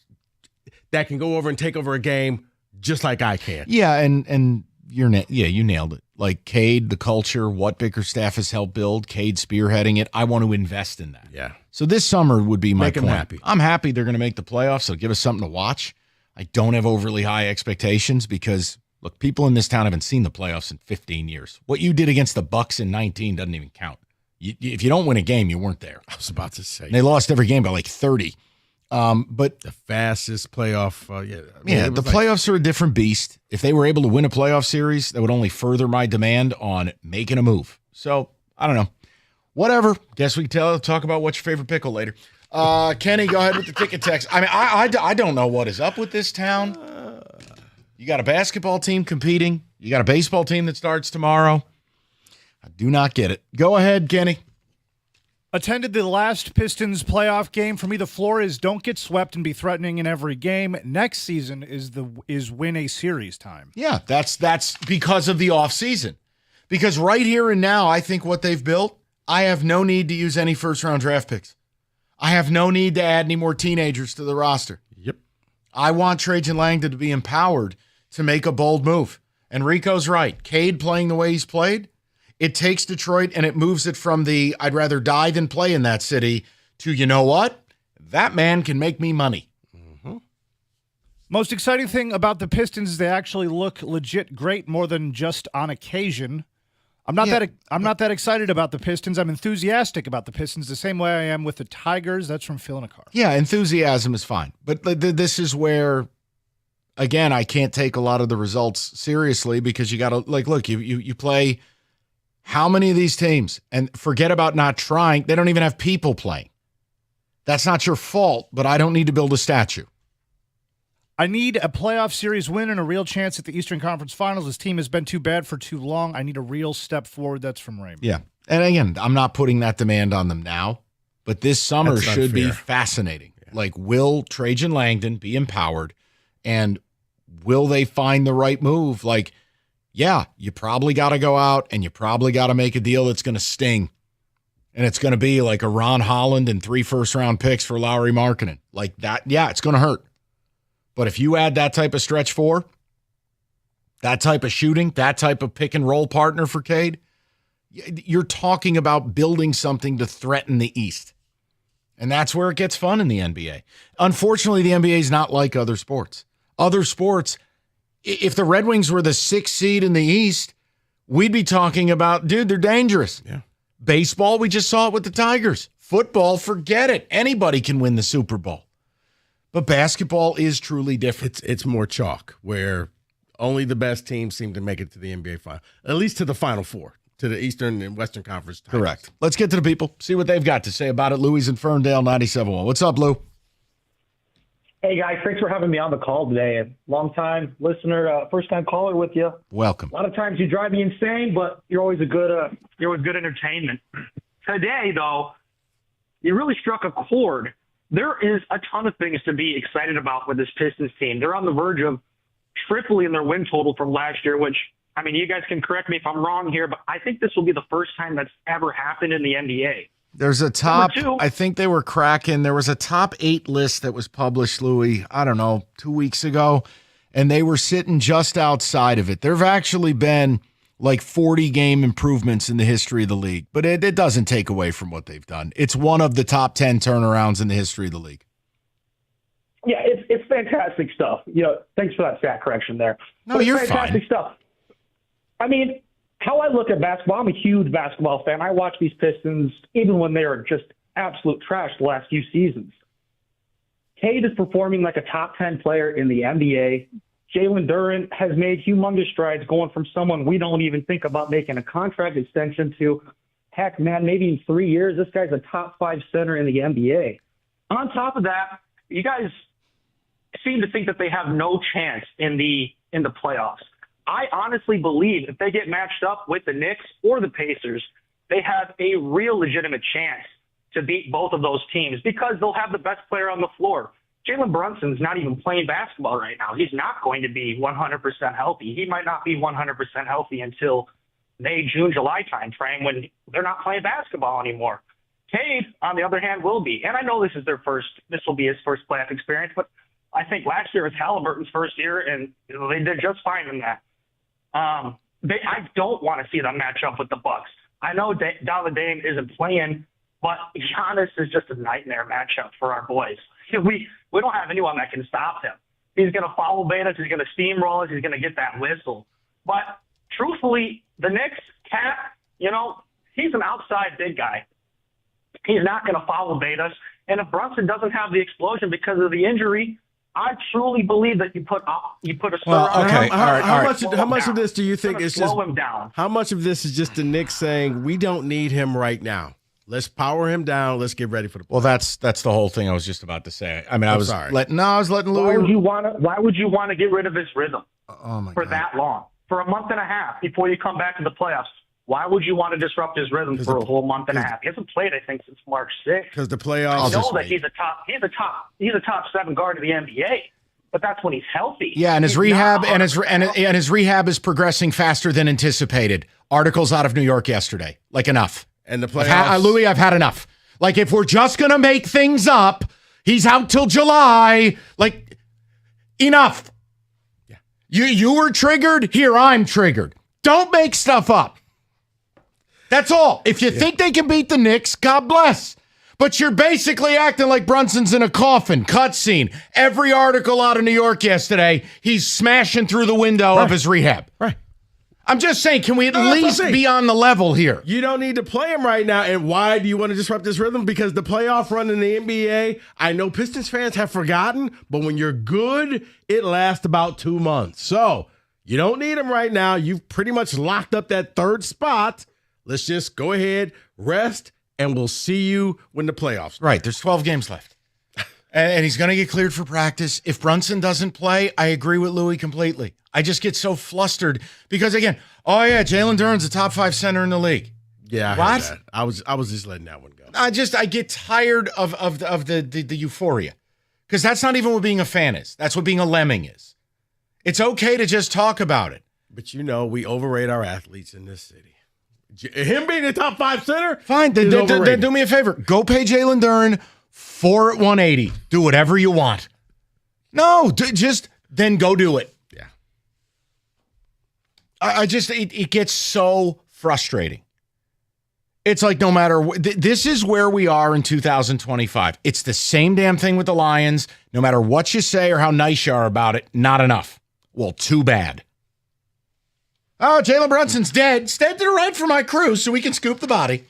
can go over and take over a game just like I can. Yeah, and you nailed it. Like Cade, the culture, what Bickerstaff has helped build, Cade spearheading it. I want to invest in that. Yeah. So this summer would be my Make 'em point. happy. I'm happy they're going to make the playoffs. So give us something to watch. I don't have overly high expectations because, look, people in this town haven't seen the playoffs in 15 years. What you did against the Bucks in 19 doesn't even count. If you don't win a game, you weren't there. I was about to say. And they lost every game by like 30. But the fastest playoff. The playoffs are a different beast. If they were able to win a playoff series, that would only further my demand on making a move. So I don't know. Whatever. Guess we can talk about what's your favorite pickle later. Kenny, go ahead with the ticket text. I mean, I don't know what is up with this town. You got a basketball team competing. You got a baseball team that starts tomorrow. I do not get it. Go ahead, Kenny. Attended the last Pistons playoff game. For me, the floor is don't get swept and be threatening in every game. Next season is win a series time. Yeah, that's because of the offseason. Because right here and now, I think what they've built, I have no need to use any first-round draft picks. I have no need to add any more teenagers to the roster. Yep. I want Trajan Langdon to be empowered to make a bold move. And Rico's right. Cade playing the way he's played, it takes Detroit and it moves it from the I'd rather die than play in that city to, you know what? That man can make me money. Mm-hmm. Most exciting thing about the Pistons is they actually look legit great more than just on occasion. I'm not that excited about the Pistons. I'm enthusiastic about the Pistons the same way I am with the Tigers. That's from Phil in a car. Yeah, enthusiasm is fine. But this is where, again, I can't take a lot of the results seriously because you got to, like, look, you play how many of these teams, and forget about not trying, they don't even have people playing. That's not your fault, but I don't need to build a statue. I need a playoff series win and a real chance at the Eastern Conference Finals. This team has been too bad for too long. I need a real step forward. That's from Raymond. Yeah. And again, I'm not putting that demand on them now, but this summer That's should be unfair. fascinating. Yeah. Like, will Trajan Langdon be empowered, and will they find the right move? Like, yeah, you probably got to go out and you probably got to make a deal that's going to sting. And it's going to be like a Ron Holland and 3 first-round picks for Lauri Markkanen. Like that, yeah, it's going to hurt. But if you add that type of stretch four, that type of shooting, that type of pick-and-roll partner for Cade, you're talking about building something to threaten the East. And that's where it gets fun in the NBA. Unfortunately, the NBA is not like other sports. Other sports, if the Red Wings were the 6th seed in the East, we'd be talking about, dude, they're dangerous. Yeah. Baseball, we just saw it with the Tigers. Football, forget it. Anybody can win the Super Bowl. But basketball is truly different. It's more chalk, where only the best teams seem to make it to the NBA final, at least to the Final Four. to the Eastern and Western Conference. Correct. Let's get to the people, see what they've got to say about it. Louis in Ferndale, 97.1. What's up, Lou? Hey, guys. Thanks for having me on the call today. Long-time listener, first-time caller with you. Welcome. A lot of times you drive me insane, but you're always good entertainment. Today, though, you really struck a chord. There is a ton of things to be excited about with this Pistons team. They're on the verge of tripling their win total from last year, which, I mean, you guys can correct me if I'm wrong here, but I think this will be the first time that's ever happened in the NBA. There's a top, I think they were cracking. There was a top 8 list that was published, Louis, I don't know, 2 weeks ago, and they were sitting just outside of it. There have actually been like 40 game improvements in the history of the league, but it doesn't take away from what they've done. It's one of the top 10 turnarounds in the history of the league. Yeah, it's fantastic stuff. Thanks for that stat correction there. No, you're fine. Fantastic stuff. I mean, how I look at basketball, I'm a huge basketball fan. I watch these Pistons even when they are just absolute trash the last few seasons. Cade is performing like a top 10 player in the NBA. Jalen Duren has made humongous strides going from someone we don't even think about making a contract extension to, heck, man, maybe in 3 years, this guy's a top 5 center in the NBA. On top of that, you guys seem to think that they have no chance in the playoffs. I honestly believe if they get matched up with the Knicks or the Pacers, they have a real legitimate chance to beat both of those teams because they'll have the best player on the floor. Jalen Brunson's not even playing basketball right now. He's not going to be 100% healthy. He might not be 100% healthy until May, June, July time frame when they're not playing basketball anymore. Cade, on the other hand, will be. And I know this will be his first playoff experience, but I think last year was Halliburton's first year, and they did just fine in that. I don't want to see them match up with the Bucks. I know Dalvin Dame isn't playing, but Giannis is just a nightmare matchup for our boys. We don't have anyone that can stop him. He's going to follow Betas. He's going to steamroll us. He's going to get that whistle. But truthfully, the Knicks, Cat, he's an outside big guy. He's not going to follow Betas. And if Brunson doesn't have the explosion because of the injury, I truly believe that you put a well, okay. All right. How much of this do you think is just slow him down? How much of this is just the Knicks saying we don't need him right now? Let's power him down. Let's get ready for the playoffs. Well, that's the whole thing I was just about to say. I mean, I was letting Louis. Why would you want to get rid of his rhythm for that long? For a month and a half before you come back to the playoffs? Why would you want to disrupt his rhythm for a whole month and a half? He hasn't played, I think, since March 6th. Because the playoffs. I know that he's a top 7 guard in the NBA, but that's when he's healthy. Yeah, and his rehab and his rehab is progressing faster than anticipated. Articles out of New York yesterday. Like enough. And the playoffs. Louis, I've had enough. Like if we're just gonna make things up, he's out till July. Like enough. Yeah. You were triggered. Here I'm triggered. Don't make stuff up. That's all. If you think they can beat the Knicks, God bless. But you're basically acting like Brunson's in a coffin. Cutscene. Every article out of New York yesterday, he's smashing through the window of his rehab. Right. I'm just saying, can we at least be on the level here? You don't need to play him right now. And why do you want to disrupt this rhythm? Because the playoff run in the NBA, I know Pistons fans have forgotten, but when you're good, it lasts about 2 months. So you don't need him right now. You've pretty much locked up that 3rd spot. Let's just go ahead, rest, and we'll see you when the playoffs. Right, there's 12 games left. And he's going to get cleared for practice. If Brunson doesn't play, I agree with Louis completely. I just get so flustered because, again, Jalen Duren's a top 5 center in the league. Yeah, I heard that. I was just letting that one go. I get tired of the euphoria because that's not even what being a fan is. That's what being a lemming is. It's okay to just talk about it. But we overrate our athletes in this city. Him being a top 5 center? Fine. Then do me a favor. Go pay Jalen Duren 4 at 180. Do whatever you want. No, just then go do it. Yeah. It gets so frustrating. It's like no matter what, this is where we are in 2025. It's the same damn thing with the Lions. No matter what you say or how nice you are about it, not enough. Well, too bad. Oh, Jalen Brunson's dead. Step to the right for my crew so we can scoop the body.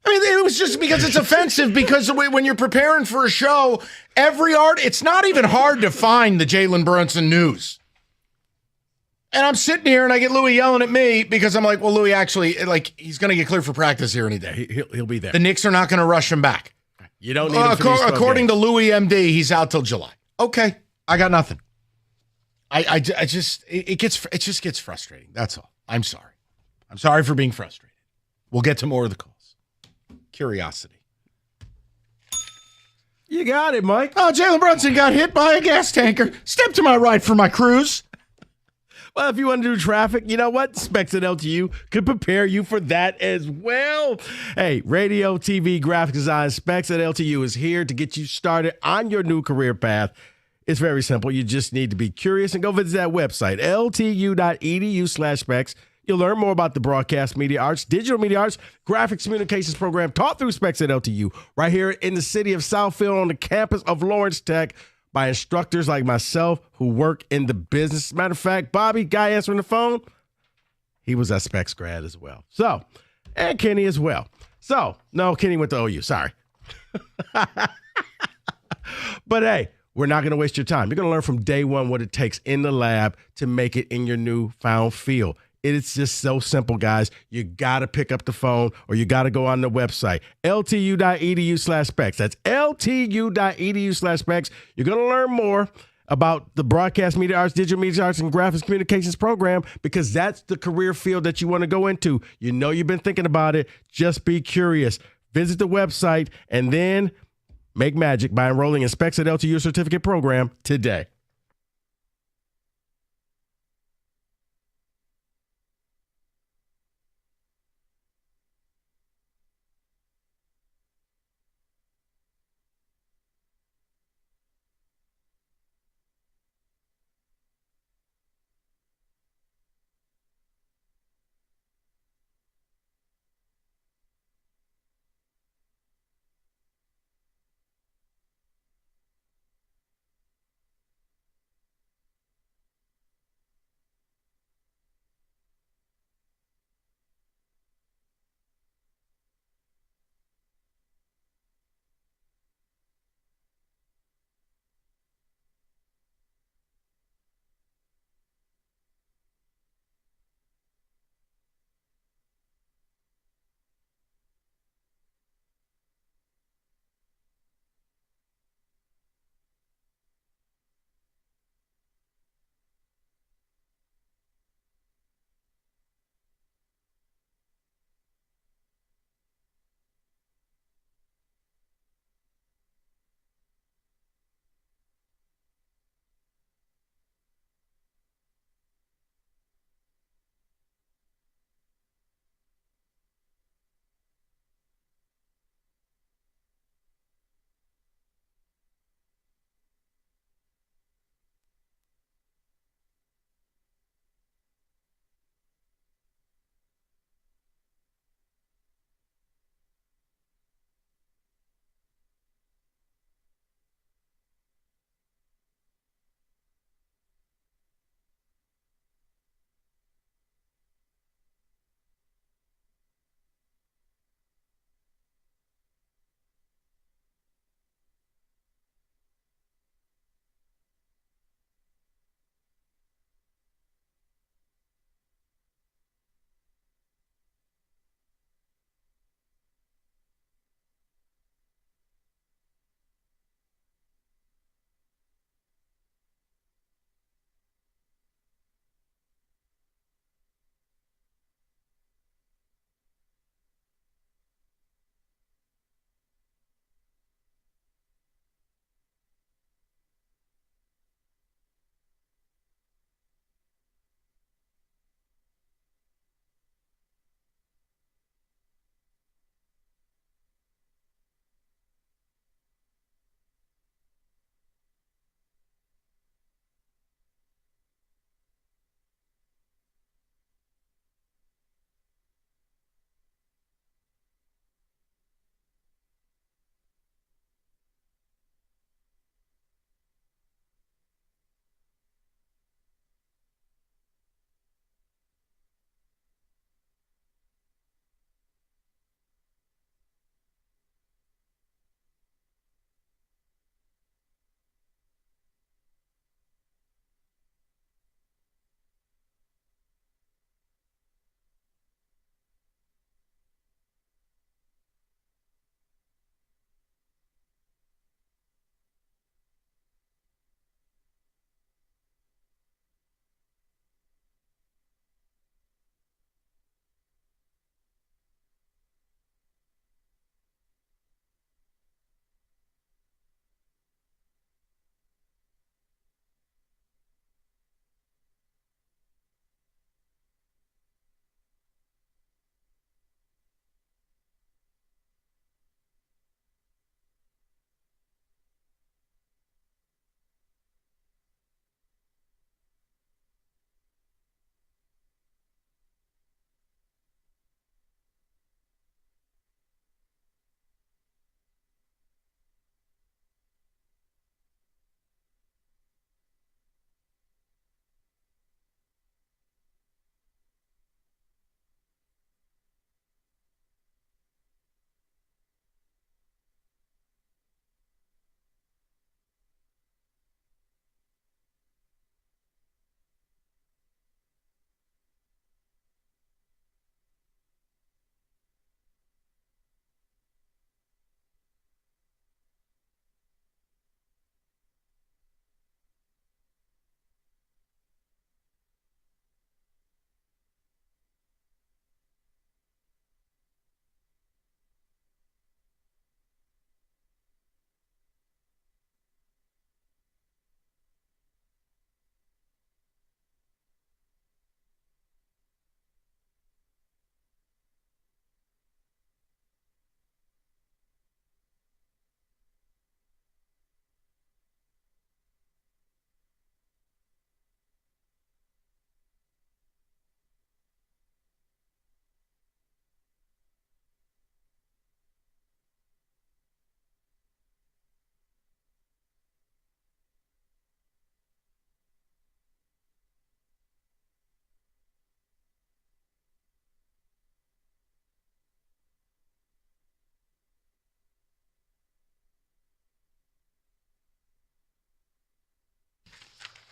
I mean, it was just because it's offensive because when you're preparing for a show, it's not even hard to find the Jalen Brunson news. And I'm sitting here and I get Louis yelling at me because I'm like, well, Louis actually, like, he's going to get cleared for practice here any day. He'll be there. The Knicks are not going to rush him back. You don't need him for these 12 according to games. Louis MD, he's out till July. Okay, I got nothing. I just it just gets frustrating. That's all. I'm sorry. I'm sorry for being frustrated. We'll get to more of the calls. Curiosity. You got it, Mike. Oh, Jalen Brunson got hit by a gas tanker. Step to my right for my cruise. Well, if you want to do traffic, you know what? Specs at LTU could prepare you for that as well. Hey, radio, TV, graphic design, Specs at LTU is here to get you started on your new career path. It's very simple. You just need to be curious and go visit that website, ltu.edu/specs. You'll learn more about the broadcast media arts, digital media arts, graphics communications program taught through Specs at LTU right here in the city of Southfield on the campus of Lawrence Tech, by instructors like myself who work in the business. Matter of fact, Bobby, guy answering the phone, he was a Specs grad as well. So, and Kenny as well. So, no, Kenny went to OU. Sorry. But hey, we're not going to waste your time. You're going to learn from day one what it takes in the lab to make it in your newfound field. It's just so simple, guys. You got to pick up the phone or you got to go on the website, ltu.edu/specs. That's ltu.edu/specs. You're going to learn more about the broadcast media arts, digital media arts, and graphics communications program because that's the career field that you want to go into. You know you've been thinking about it. Just be curious. Visit the website and then make magic by enrolling in Specs at LTU certificate program today.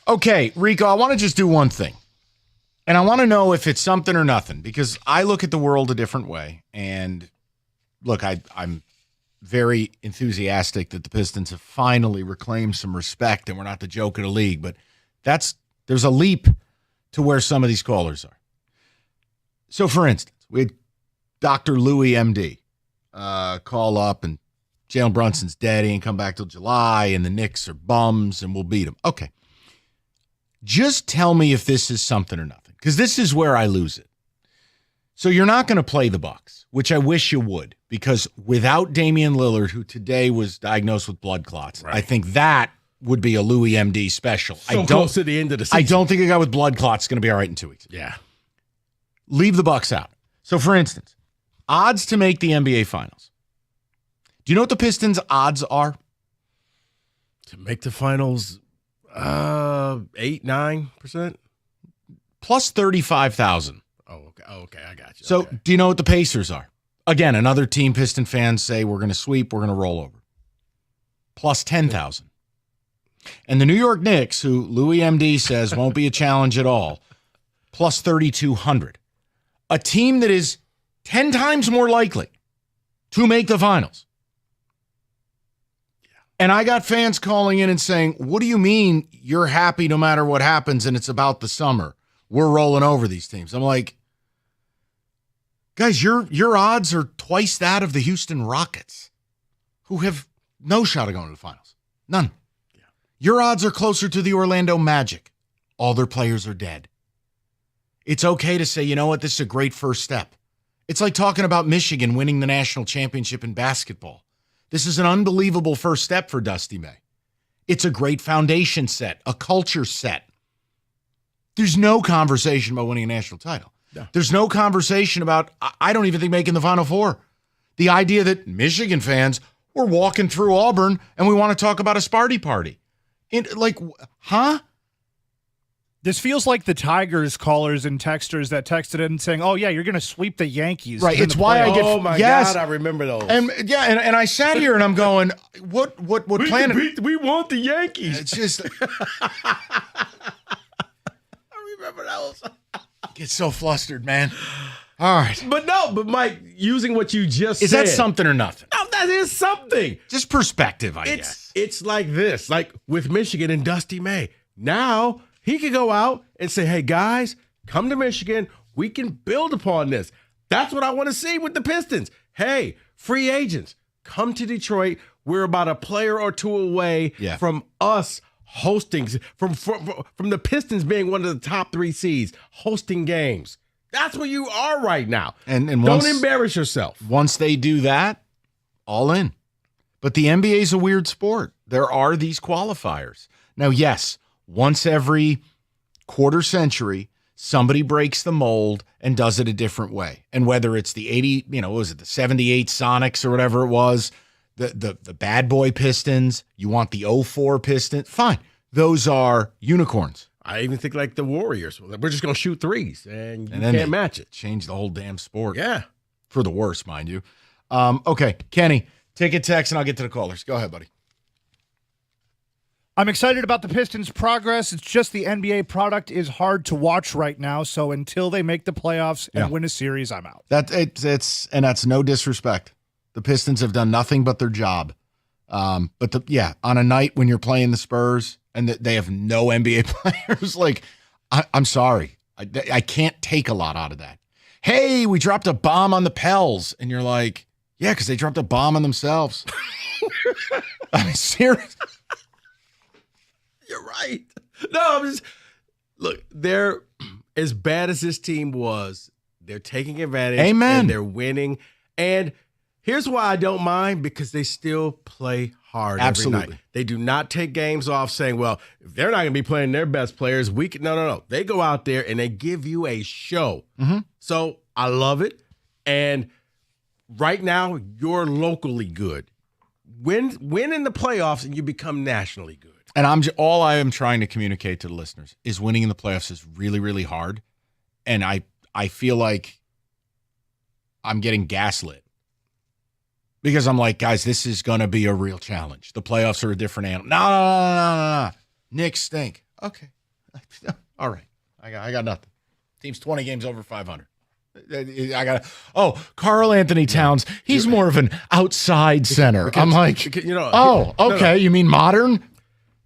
Okay, Rico, I want to just do one thing. And I want to know if it's something or nothing, because I look at the world a different way. And look, I'm very enthusiastic that the Pistons have finally reclaimed some respect and we're not the joke of the league. But there's a leap to where some of these callers are. So, for instance, we had Dr. Louis, MD, call up and Jalen Brunson's dead. He ain't come back till July, and the Knicks are bums, and we'll beat them. Okay. Just tell me if this is something or nothing, because this is where I lose it. So you're not going to play the Bucks, which I wish you would, because without Damian Lillard, who today was diagnosed with blood clots, I think that would be a Louis MD special. So close to the end of the season. I don't think a guy with blood clots is going to be all right in 2 weeks. Yeah. Leave the Bucks out. So, for instance, odds to make the NBA Finals. Do you know what the Pistons' odds are? To make the finals, 8-9%? Plus 35,000. Oh, okay, I got you. So, do you know what the Pacers are? Again, another team Piston fans say we're going to sweep, we're going to roll over. Plus 10,000. And the New York Knicks, who Louis MD says won't be a challenge at all, plus 3,200. A team that is 10 times more likely to make the finals. And I got fans calling in and saying, what do you mean you're happy no matter what happens and it's about the summer? We're rolling over these teams. I'm like, guys, your odds are twice that of the Houston Rockets, who have no shot of going to the finals. None. Yeah. Your odds are closer to the Orlando Magic. All their players are dead. It's okay to say, you know what, this is a great first step. It's like talking about Michigan winning the national championship in basketball. This is an unbelievable first step for Dusty May. It's a great foundation set, a culture set. There's no conversation about winning a national title. No. There's no conversation about, I don't even think, making the Final Four. The idea that Michigan fans were walking through Auburn and we want to talk about a Sparty party. Huh? This feels like the Tigers callers and texters that texted in saying, "Oh yeah, you're going to sweep the Yankees." Right. It's why I get. Oh my God, I remember those. And I sat here and I'm going, what planet? We want the Yankees. It's just. I remember those. Get so flustered, man. All right. But Mike, using what you just said. Is that something or nothing? No, that is something. Just perspective, I guess. It's like this, like with Michigan and Dusty May. Now he could go out and say, hey, guys, come to Michigan. We can build upon this. That's what I want to see with the Pistons. Hey, free agents, come to Detroit. We're about a player or two away from us hosting, from the Pistons being one of the top 3 seeds, hosting games. That's where you are right now. And don't embarrass yourself. Once they do that, all in. But the NBA is a weird sport. There are these qualifiers. Now, yes, once every quarter century, somebody breaks the mold and does it a different way. And whether it's the 80, what was it, the 78 Sonics or whatever it was, the bad boy Pistons, you want the 04 Pistons, fine. Those are unicorns. I even think like the Warriors. We're just going to shoot threes, and you can't match it. Change the whole damn sport. Yeah. For the worse, mind you. Okay, Kenny, take a text and I'll get to the callers. Go ahead, buddy. I'm excited about the Pistons' progress. It's just the NBA product is hard to watch right now. So until they make the playoffs and win a series, I'm out. That's no disrespect. The Pistons have done nothing but their job. On a night when you're playing the Spurs and they have no NBA players, I'm sorry. I can't take a lot out of that. Hey, we dropped a bomb on the Pels. And you're like, yeah, because they dropped a bomb on themselves. I mean, seriously. You're right. No, look, they're as bad as this team was, they're taking advantage. Amen. And they're winning. And here's why I don't mind, because they still play hard every night. They do not take games off saying, well, if they're not going to be playing their best players, we can. No. They go out there and they give you a show. Mm-hmm. So I love it. And right now, you're locally good. Win in the playoffs and you become nationally good. And all I am trying to communicate to the listeners is winning in the playoffs is really, really hard. And I feel like I'm getting gaslit. Because I'm like, guys, this is going to be a real challenge. The playoffs are a different animal. No. Knicks stink. Okay. All right. I got nothing. Team's 20 games over 500. Karl Anthony Towns. He's more of an outside center. I'm like, okay. You mean modern?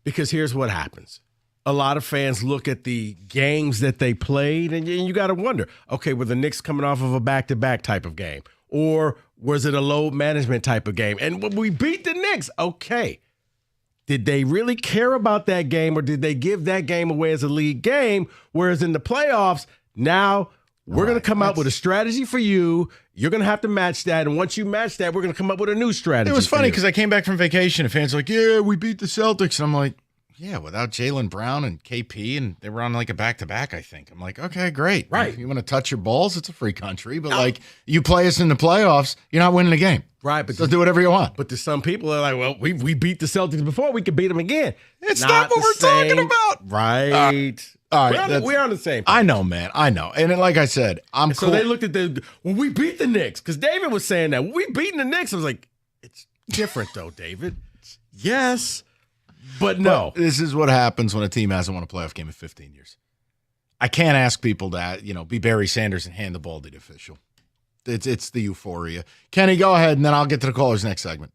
Because here's what happens. A lot of fans look at the games that they played, and you got to wonder, okay, were the Knicks coming off of a back-to-back type of game? Or was it a load management type of game? And when we beat the Knicks, okay, did they really care about that game, or did they give that game away as a league game? Whereas in the playoffs, now we're going to come out with a strategy for you. You're going to have to match that. And once you match that, we're going to come up with a new strategy. It was funny because I came back from vacation and fans were like, yeah, we beat the Celtics. And I'm like, yeah, without Jaylen Brown and KP, and they were on like a back-to-back, I think. I'm like, okay, great. Right. You want to touch your balls? It's a free country. But, like, you play us in the playoffs, you're not winning the game. Right. But so do whatever you want. But to some people, they're like, well, we beat the Celtics before. We could beat them again. It's not what we're talking about. Right. All right. We're on the same page. I know, man. I know. And then, like I said, I'm so cool. they looked at we beat the Knicks. Because David was saying that. When we beating the Knicks, I was like, it's different, though, David. Yes. But no. But this is what happens when a team hasn't won a playoff game in 15 years. I can't ask people to, be Barry Sanders and hand the ball to the official. It's the euphoria. Kenny, go ahead, and then I'll get to the callers next segment.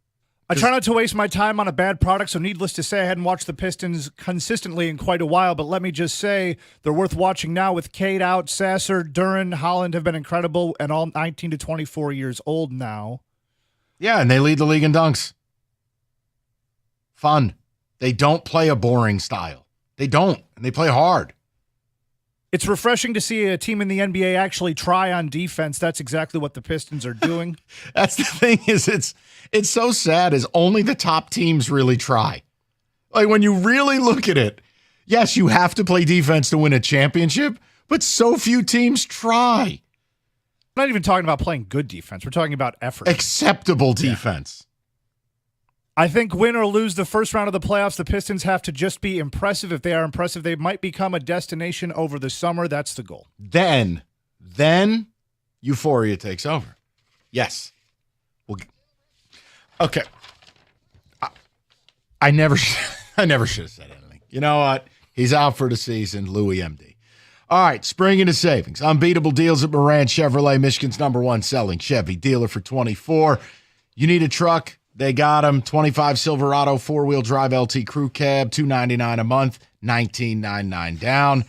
I try not to waste my time on a bad product, so needless to say, I hadn't watched the Pistons consistently in quite a while, but let me just say they're worth watching now with Cade out. Sasser, Duran, Holland have been incredible, and all 19 to 24 years old now. Yeah, and they lead the league in dunks. Fun. They don't play a boring style. They don't, and they play hard. It's refreshing to see a team in the NBA actually try on defense. That's exactly what the Pistons are doing. That's the thing is it's so sad is only the top teams really try. Like when you really look at it, yes, you have to play defense to win a championship, but so few teams try. We're not even talking about playing good defense. We're talking about effort. Acceptable defense. I think win or lose the first round of the playoffs, the Pistons have to just be impressive. If they are impressive, they might become a destination over the summer. That's the goal. Then euphoria takes over. Yes. Okay. I never should have said anything. You know what? He's out for the season, Louis MD. All right, spring into savings. Unbeatable deals at Moran Chevrolet, Michigan's #1 selling Chevy dealer for 24. You need a truck? They got them. 25 Silverado 4-wheel drive LT crew cab, $299 a month, $19.99 down.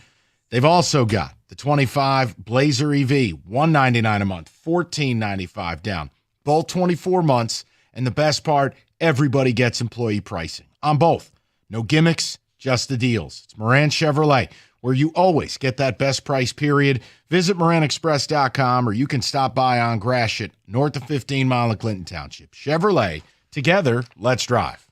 They've also got the 25 Blazer EV, $199 a month, $14.95 down. Both 24 months, and the best part, everybody gets employee pricing on both. No gimmicks, just the deals. It's Moran Chevrolet, where you always get that best price, period. Visit MoranExpress.com, or you can stop by on Gratiot, north of 15 Mile in Clinton Township. Chevrolet, together, let's drive.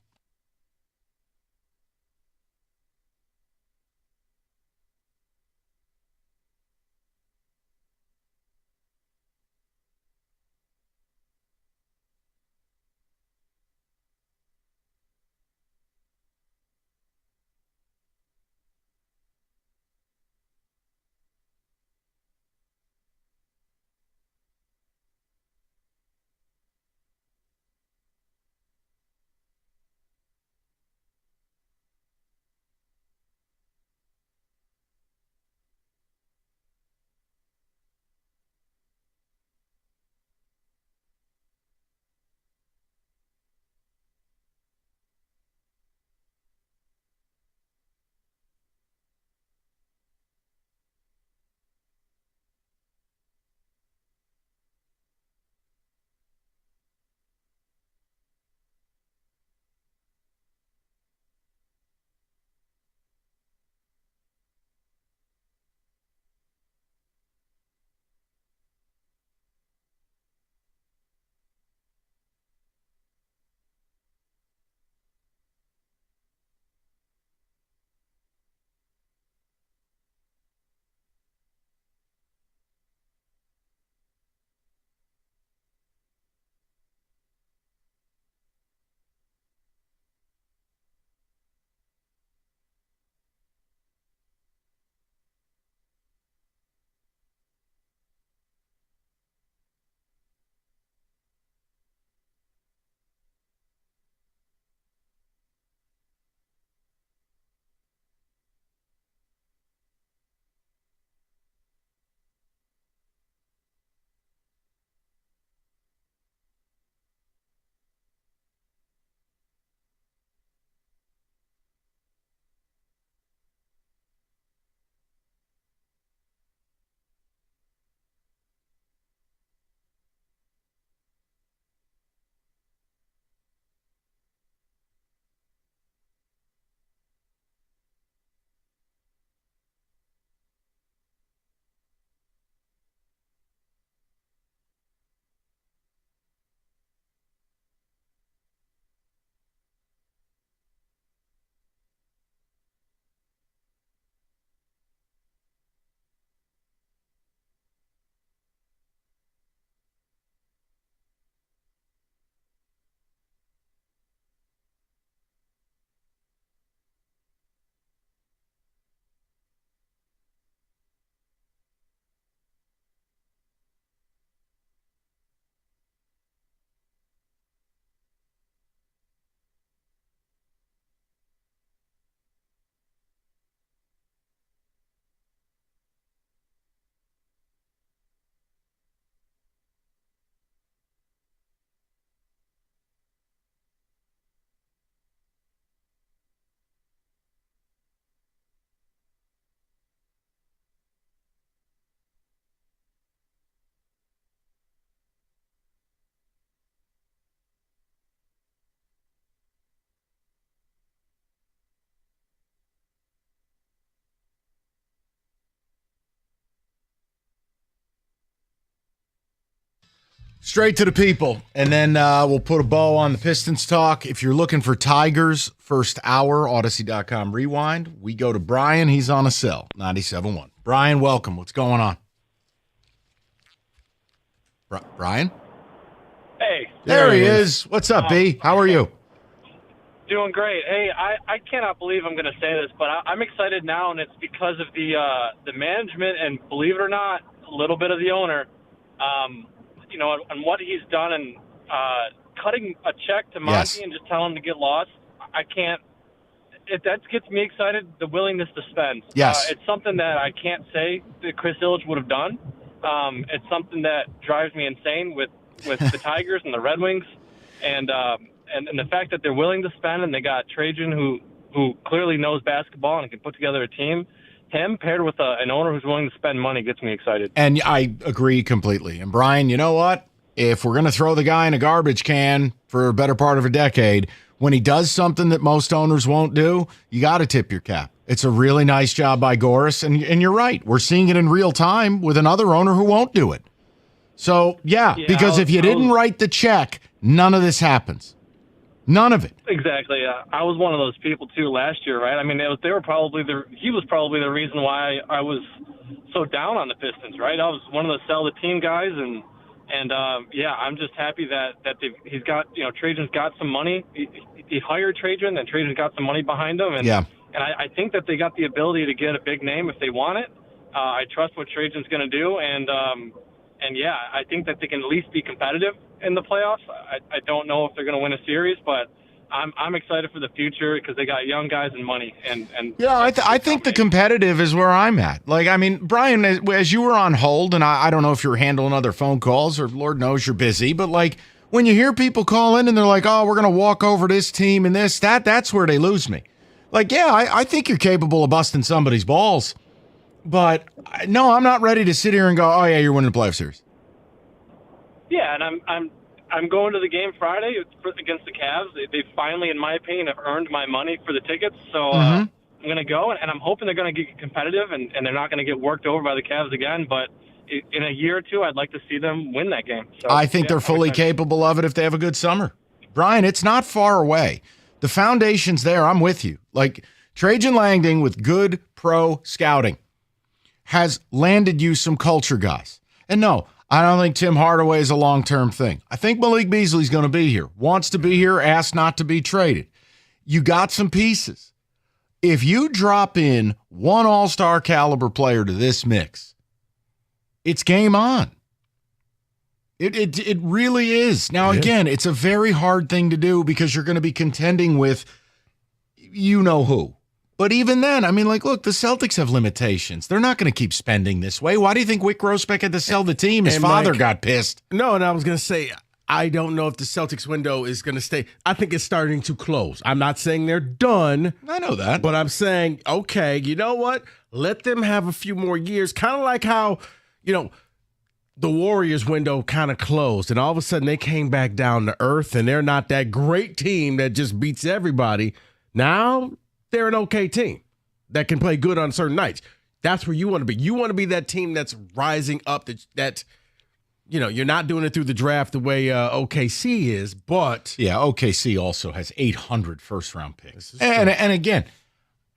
Straight to the people, and then we'll put a bow on the Pistons talk. If you're looking for Tigers first hour, Odyssey.com rewind, we go to Brian. He's on a cell, 97.1. Brian, welcome. What's going on? Brian? Hey. There he is. What's up, B? How are you? Doing great. Hey, I cannot believe I'm going to say this, but I'm excited now, and it's because of the management and, believe it or not, a little bit of the owner. And what he's done and cutting a check to Monty and just telling him to get lost, I can't. That gets me excited, the willingness to spend. Yes. It's something that I can't say that Chris Ilitch would have done. It's something that drives me insane with the Tigers and the Red Wings. And the fact that they're willing to spend, and they got Trajan, who clearly knows basketball and can put together a team. Him paired with an owner who's willing to spend money gets me excited. And I agree completely. And Brian, you know what? If we're going to throw the guy in a garbage can for a better part of a decade, when he does something that most owners won't do, you got to tip your cap. It's a really nice job by Goris. And you're right. We're seeing it in real time with another owner who won't do it. So, because if you didn't write the check, none of this happens. None of it. Exactly. I was one of those people too last year, right? I mean, he was probably the reason why I was so down on the Pistons, right? I was one of the sell the team guys, and I'm just happy that he's got, Trajan's got some money. He hired Trajan, and Trajan's got some money behind him, and I think that they got the ability to get a big name if they want it. I trust what Trajan's going to do, and I think that they can at least be competitive in the playoffs. I don't know if they're going to win a series, but I'm excited for the future because they got young guys and money. I think the competitive is where I'm at. Like, I mean, Brian, as you were on hold, and I don't know if you're handling other phone calls or Lord knows you're busy, but like when you hear people call in and they're like, oh, we're going to walk over this team and that's where they lose me. Like, I think you're capable of busting somebody's balls. But no, I'm not ready to sit here and go, oh yeah, you're winning the playoff series. Yeah, and I'm going to the game Friday against the Cavs. They finally, in my opinion, have earned my money for the tickets. So I'm going to go, and I'm hoping they're going to get competitive and they're not going to get worked over by the Cavs again. But in a year or two, I'd like to see them win that game. So, I think they're fully capable of it if they have a good summer. Brian, it's not far away. The foundation's there. I'm with you. Like Trajan Langdon with good pro scouting has landed you some culture guys. And no, I don't think Tim Hardaway is a long-term thing. I think Malik Beasley's going to be here. Wants to be here, asked not to be traded. You got some pieces. If you drop in one all-star caliber player to this mix, it's game on. It really is. Now, again, it's a very hard thing to do because you're going to be contending with you know who. But even then, I mean, like, look, the Celtics have limitations. They're not going to keep spending this way. Why do you think Wick Grossbeck had to sell the team? His father got pissed. No, and I was going to say, I don't know if the Celtics window is going to stay. I think it's starting to close. I'm not saying they're done. I know that. But I'm saying, okay, you know what? Let them have a few more years. Kind of like how, the Warriors window kind of closed, and all of a sudden they came back down to earth, and they're not that great team that just beats everybody. Now they're an okay team that can play good on certain nights. That's where you want to be. You want to be that team that's rising up, that you're not doing it through the draft the way OKC is, but... Yeah, OKC also has 800 first-round picks. And again,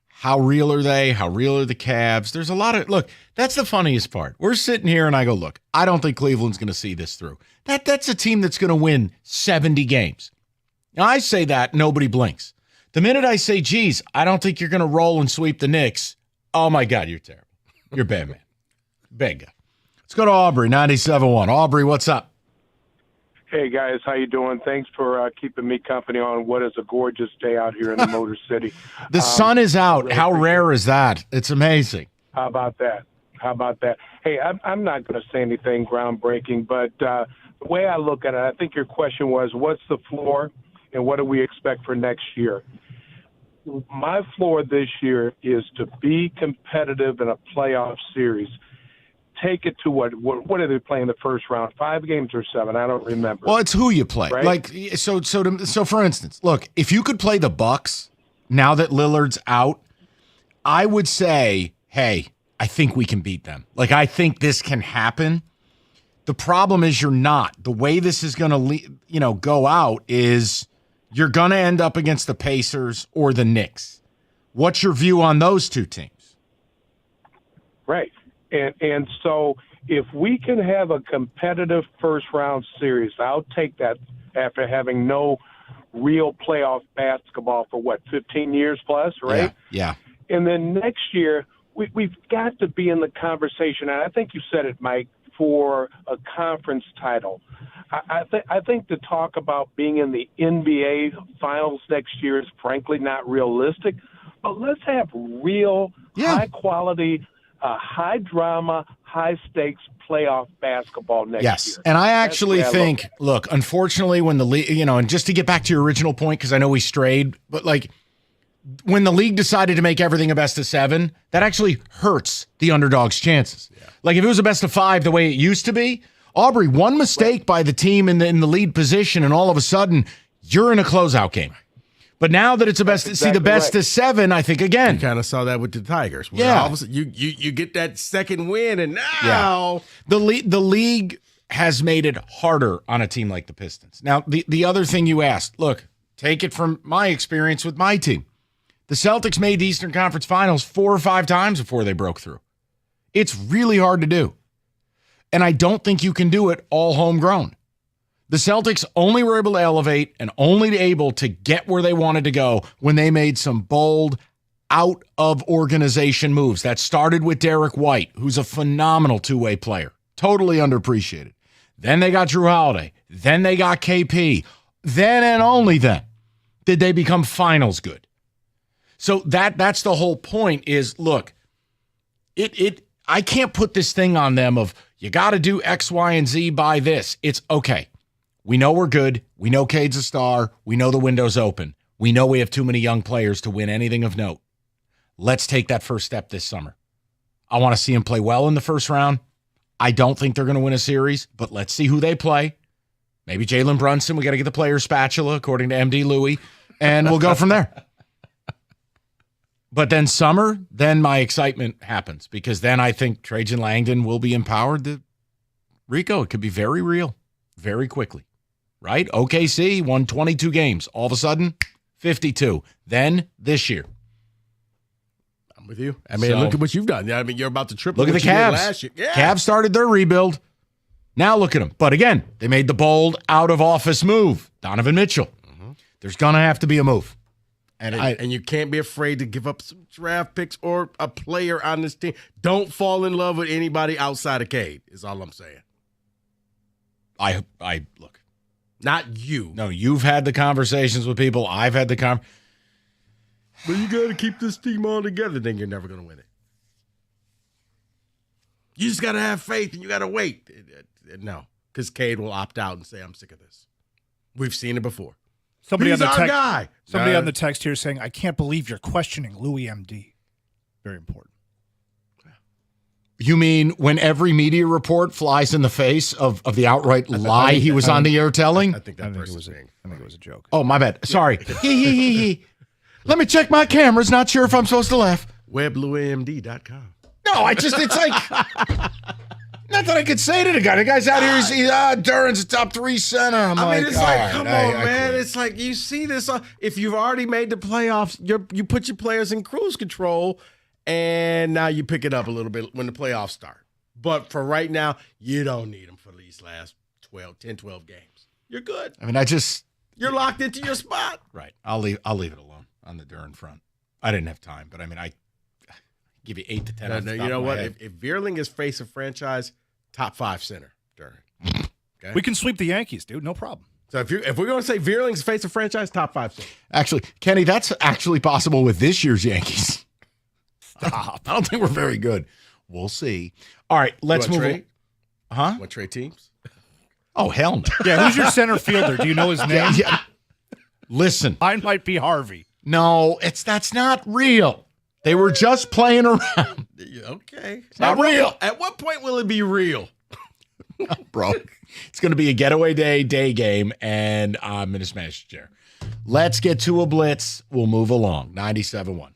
how real are they? How real are the Cavs? There's a lot of... Look, that's the funniest part. We're sitting here and I go, look, I don't think Cleveland's going to see this through. That's a team that's going to win 70 games. Now, I say that, nobody blinks. The minute I say, geez, I don't think you're going to roll and sweep the Knicks, oh, my God, you're terrible. You're a bad man. Bad guy. Let's go to Aubrey, 97.1. Aubrey, what's up? Hey, guys. How you doing? Thanks for keeping me company on what is a gorgeous day out here in the Motor City. The sun is out. How rare is that? It's amazing. How about that? Hey, I'm not going to say anything groundbreaking, but the way I look at it, I think your question was, what's the floor and what do we expect for next year? My floor this year is to be competitive in a playoff series. Take it to what are they playing the first round? 5 games or 7? I don't remember. Well, it's who you play. Right? Like so for instance, look, if you could play the Bucks now that Lillard's out, I would say, hey, I think we can beat them. Like I think this can happen. The problem is you're not. The way this is going to go out is you're going to end up against the Pacers or the Knicks. What's your view on those two teams? Right. And so if we can have a competitive first-round series, I'll take that after having no real playoff basketball for, 15 years plus, right? Yeah. And then next year, we've got to be in the conversation, and I think you said it, Mike, for a conference title. I think to talk about being in the NBA Finals next year is frankly not realistic, but let's have real, high-quality, high-drama, high-stakes playoff basketball next year. Yes, and I actually think, look, unfortunately, when the league, and just to get back to your original point, because I know we strayed, but like when the league decided to make everything a best of 7, that actually hurts the underdog's chances. Yeah. Like if it was a best of 5 the way it used to be, Aubrey, one mistake by the team in the lead position, and all of a sudden you're in a closeout game. But now that it's a best, the best of 7, I think again. You kind of saw that with the Tigers. Yeah, all of a sudden you get that second win, and now the league has made it harder on a team like the Pistons. Now the other thing you asked, look, take it from my experience with my team. The Celtics made the Eastern Conference Finals 4 or 5 times before they broke through. It's really hard to do, and I don't think you can do it all homegrown. The Celtics only were able to elevate and only able to get where they wanted to go when they made some bold, out-of-organization moves. That started with Derek White, who's a phenomenal two-way player, totally underappreciated. Then they got Drew Holiday. Then they got KP. Then and only then did they become finals good. So that's the whole point is, look, I can't put this thing on them of you got to do X, Y, and Z by this. It's okay. We know we're good. We know Cade's a star. We know the window's open. We know we have too many young players to win anything of note. Let's take that first step this summer. I want to see them play well in the first round. I don't think they're going to win a series, but let's see who they play. Maybe Jalen Brunson. We got to get the player spatula, according to MD Louie, and we'll go from there. But then summer, then my excitement happens because then I think Trajan Langdon will be empowered to Rico. It could be very real, very quickly, right? OKC won 22 games. All of a sudden, 52. Then this year. I'm with you. I mean, look at what you've done. I mean, you're about to triple. Look at the Cavs. Last year. Yeah. Cavs started their rebuild. Now look at them. But again, they made the bold out-of-office move. Donovan Mitchell. Mm-hmm. There's going to have to be a move. And you can't be afraid to give up some draft picks or a player on this team. Don't fall in love with anybody outside of Cade, is all I'm saying. I look. Not you. No, you've had the conversations with people. I've had the But you got to keep this team all together, then you're never going to win it. You just got to have faith and you got to wait. No, because Cade will opt out and say, I'm sick of this. We've seen it before. Somebody He's on the our text, guy. Somebody on the text here saying, I can't believe you're questioning Louis MD. Very important. You mean when every media report flies in the face of the outright lie he was on the air telling? I think it was a joke. Oh, my bad. Sorry. Let me check my cameras. Not sure if I'm supposed to laugh. WebLouisMD.com. No, it's like... Not that I could say to the guy. The guy's out here. He's Duran's a top 3 center. I mean, it's like, come on, man. It's like you see this. If you've already made the playoffs, you put your players in cruise control, and now you pick it up a little bit when the playoffs start. But for right now, you don't need them for these last 10, 12 games. You're good. I mean, you're locked into your spot. Right. I'll leave it alone on the Duran front. I didn't have time, but I mean, I give you 8 to 10. You know what? If Vierling is face of franchise, top 5 center, Duran. Okay? We can sweep the Yankees, dude. No problem. So if we're going to say Vierling's face of franchise, top 5 center. Actually, Kenny, that's actually possible with this year's Yankees. Stop. I don't think we're very good. We'll see. All right, let's move on. Huh? Want trade teams? Oh, hell no. Yeah, who's your center fielder? Do you know his name? Yeah. Listen. Mine might be Harvey. No, that's not real. They were just playing around. Okay. It's not real. At what point will it be real? Bro, it's going to be a getaway day game, and I'm in a smash chair. Let's get to a blitz. We'll move along. 97.1.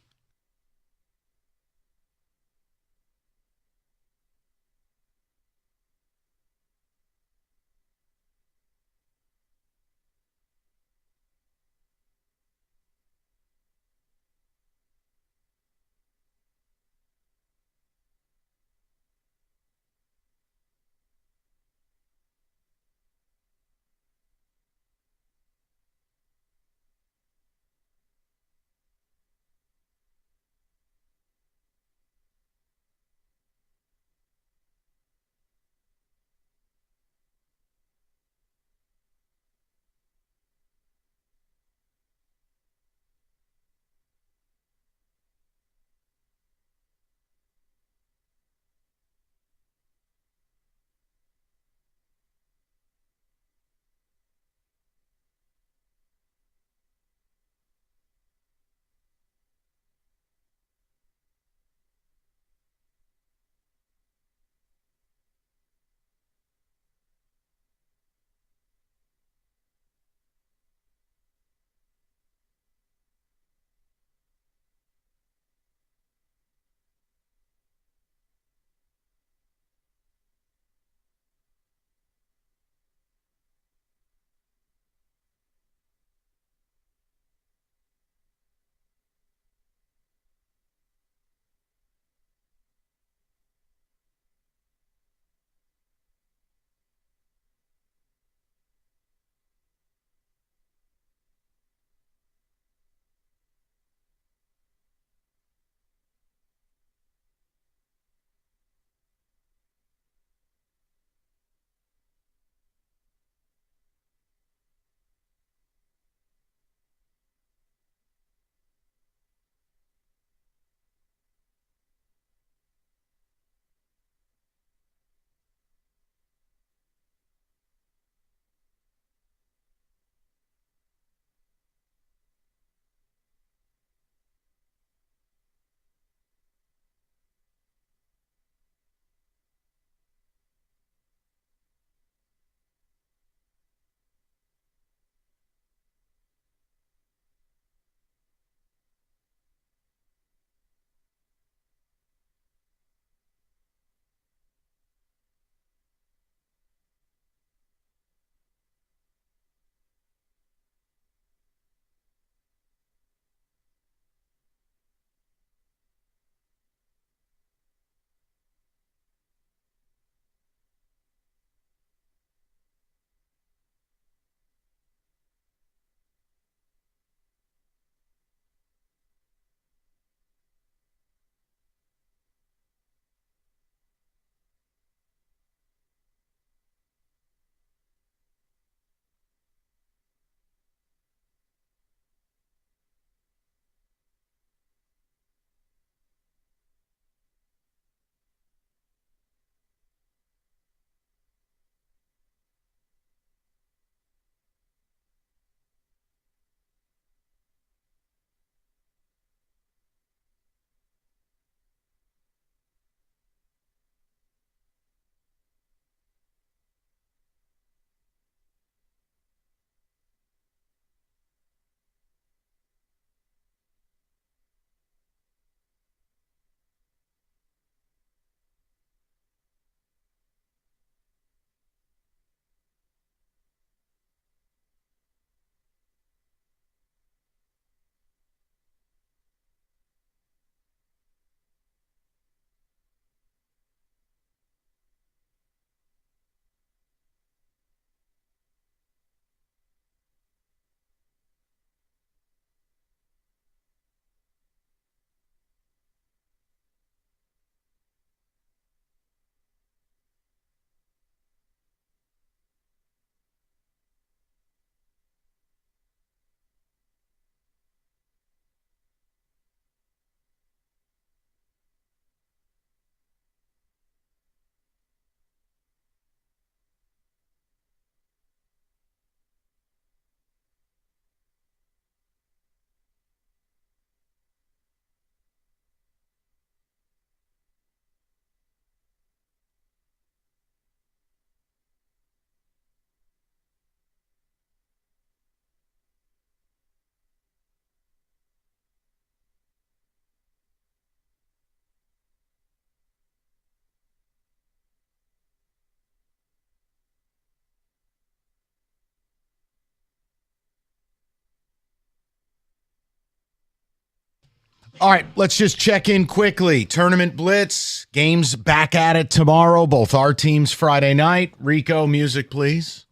All right, let's just check in quickly. Tournament Blitz, games back at it tomorrow, both our teams Friday night. Rico, music, please.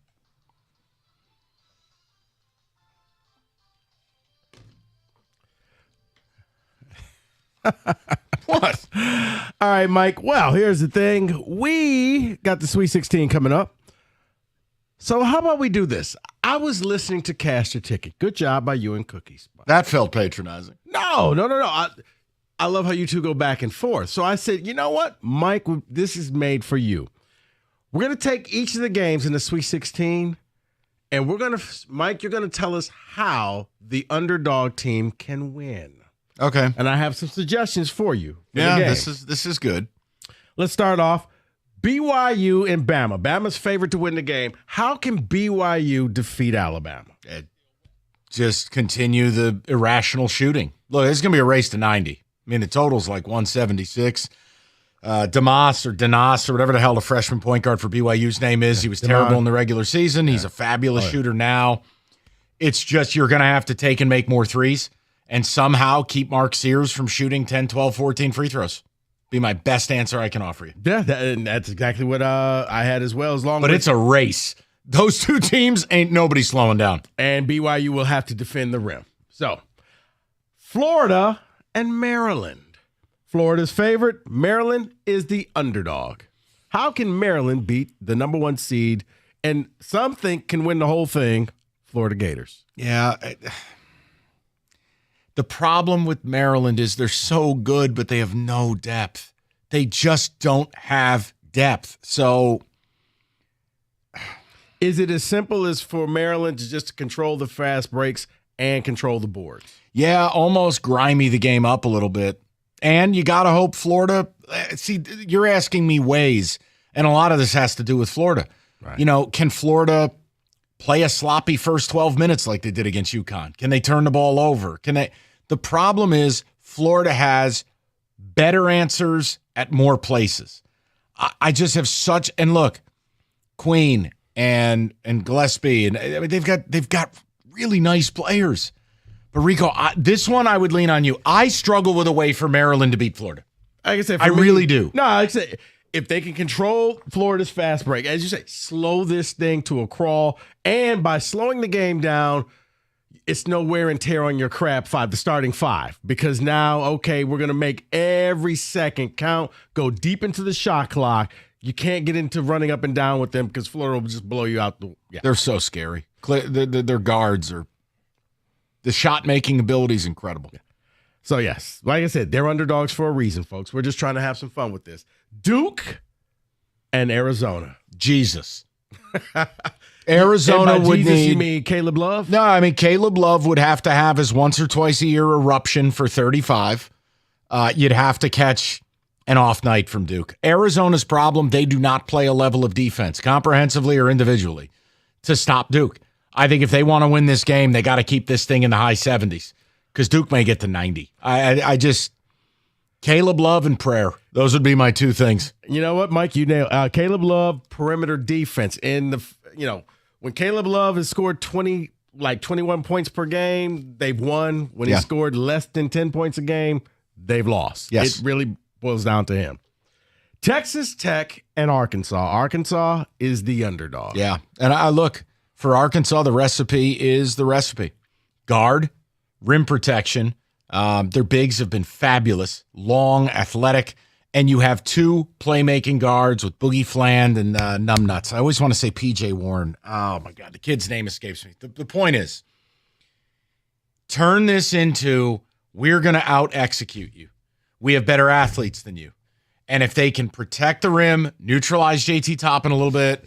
What? All right, Mike. Well, here's the thing. We got the Sweet 16 coming up. So how about we do this? I was listening to Cash Your Ticket. Good job by you and Cookies. That felt patronizing. No. I love how you two go back and forth. So I said, you know what, Mike, this is made for you. We're going to take each of the games in the Sweet 16, and Mike, you're going to tell us how the underdog team can win. Okay. And I have some suggestions for you. This is good. Let's start off. BYU and Bama. Bama's favorite to win the game. How can BYU defeat Alabama? Just continue the irrational shooting. Look, it's going to be a race to 90. I mean, the total's like 176. Damas or whatever the hell the freshman point guard for BYU's name is. He was terrible in the regular season. He's a fabulous shooter now. It's just you're going to have to take and make more threes and somehow keep Mark Sears from shooting 10, 12, 14 free throws. Be my best answer I can offer you. Yeah, that's exactly what I had as well. But it's a race. Those two teams ain't nobody slowing down. And BYU will have to defend the rim. So, Florida and Maryland. Florida's favorite. Maryland is the underdog. How can Maryland beat the number 1 seed and some think can win the whole thing, Florida Gators? Yeah. The problem with Maryland is they're so good, but they have no depth. They just don't have depth. So is it as simple as for Maryland to just control the fast breaks and control the boards? Yeah, almost grimy the game up a little bit. And you got to hope Florida – see, you're asking me ways, and a lot of this has to do with Florida. Right. You know, can Florida – play a sloppy first 12 minutes like they did against UConn? Can they turn the ball over? The problem is Florida has better answers at more places. I just have such, and look, Queen and Gillespie, and I mean, they've got really nice players. But Rico, this one I would lean on you. I struggle with a way for Maryland to beat Florida. Like I said, I really do. No, like I said, if they can control Florida's fast break, as you say, slow this thing to a crawl, and by slowing the game down, it's no wear and tear on your the starting 5, because now, okay, we're going to make every second count, go deep into the shot clock. You can't get into running up and down with them because Florida will just blow you out. They're so scary. Their guards are – the shot-making ability is incredible. Yeah. So, yes, like I said, they're underdogs for a reason, folks. We're just trying to have some fun with this. Duke and Arizona. Jesus. Arizona would Jesus, need. You mean Caleb Love? No, I mean Caleb Love would have to have his once or twice a year eruption for 35. You'd have to catch an off night from Duke. Arizona's problem, they do not play a level of defense, comprehensively or individually, to stop Duke. I think if they want to win this game, they got to keep this thing in the high 70s because Duke may get to 90. I just Caleb Love and prayer. Those would be my two things. You know what, Mike? You nailed Caleb Love, perimeter defense. When Caleb Love has scored 21 points per game, they've won. When he scored less than 10 points a game, they've lost. Yes. It really boils down to him. Texas Tech and Arkansas. Arkansas is the underdog. Yeah. And I look, for Arkansas, the recipe is the recipe. Guard, rim protection. Their bigs have been fabulous, long, athletic, and you have two playmaking guards with Boogie Fland and Numbnuts. I always want to say P.J. Warren. Oh, my God, the kid's name escapes me. The point is, turn this into we're going to out-execute you. We have better athletes than you. And if they can protect the rim, neutralize JT Toppin a little bit,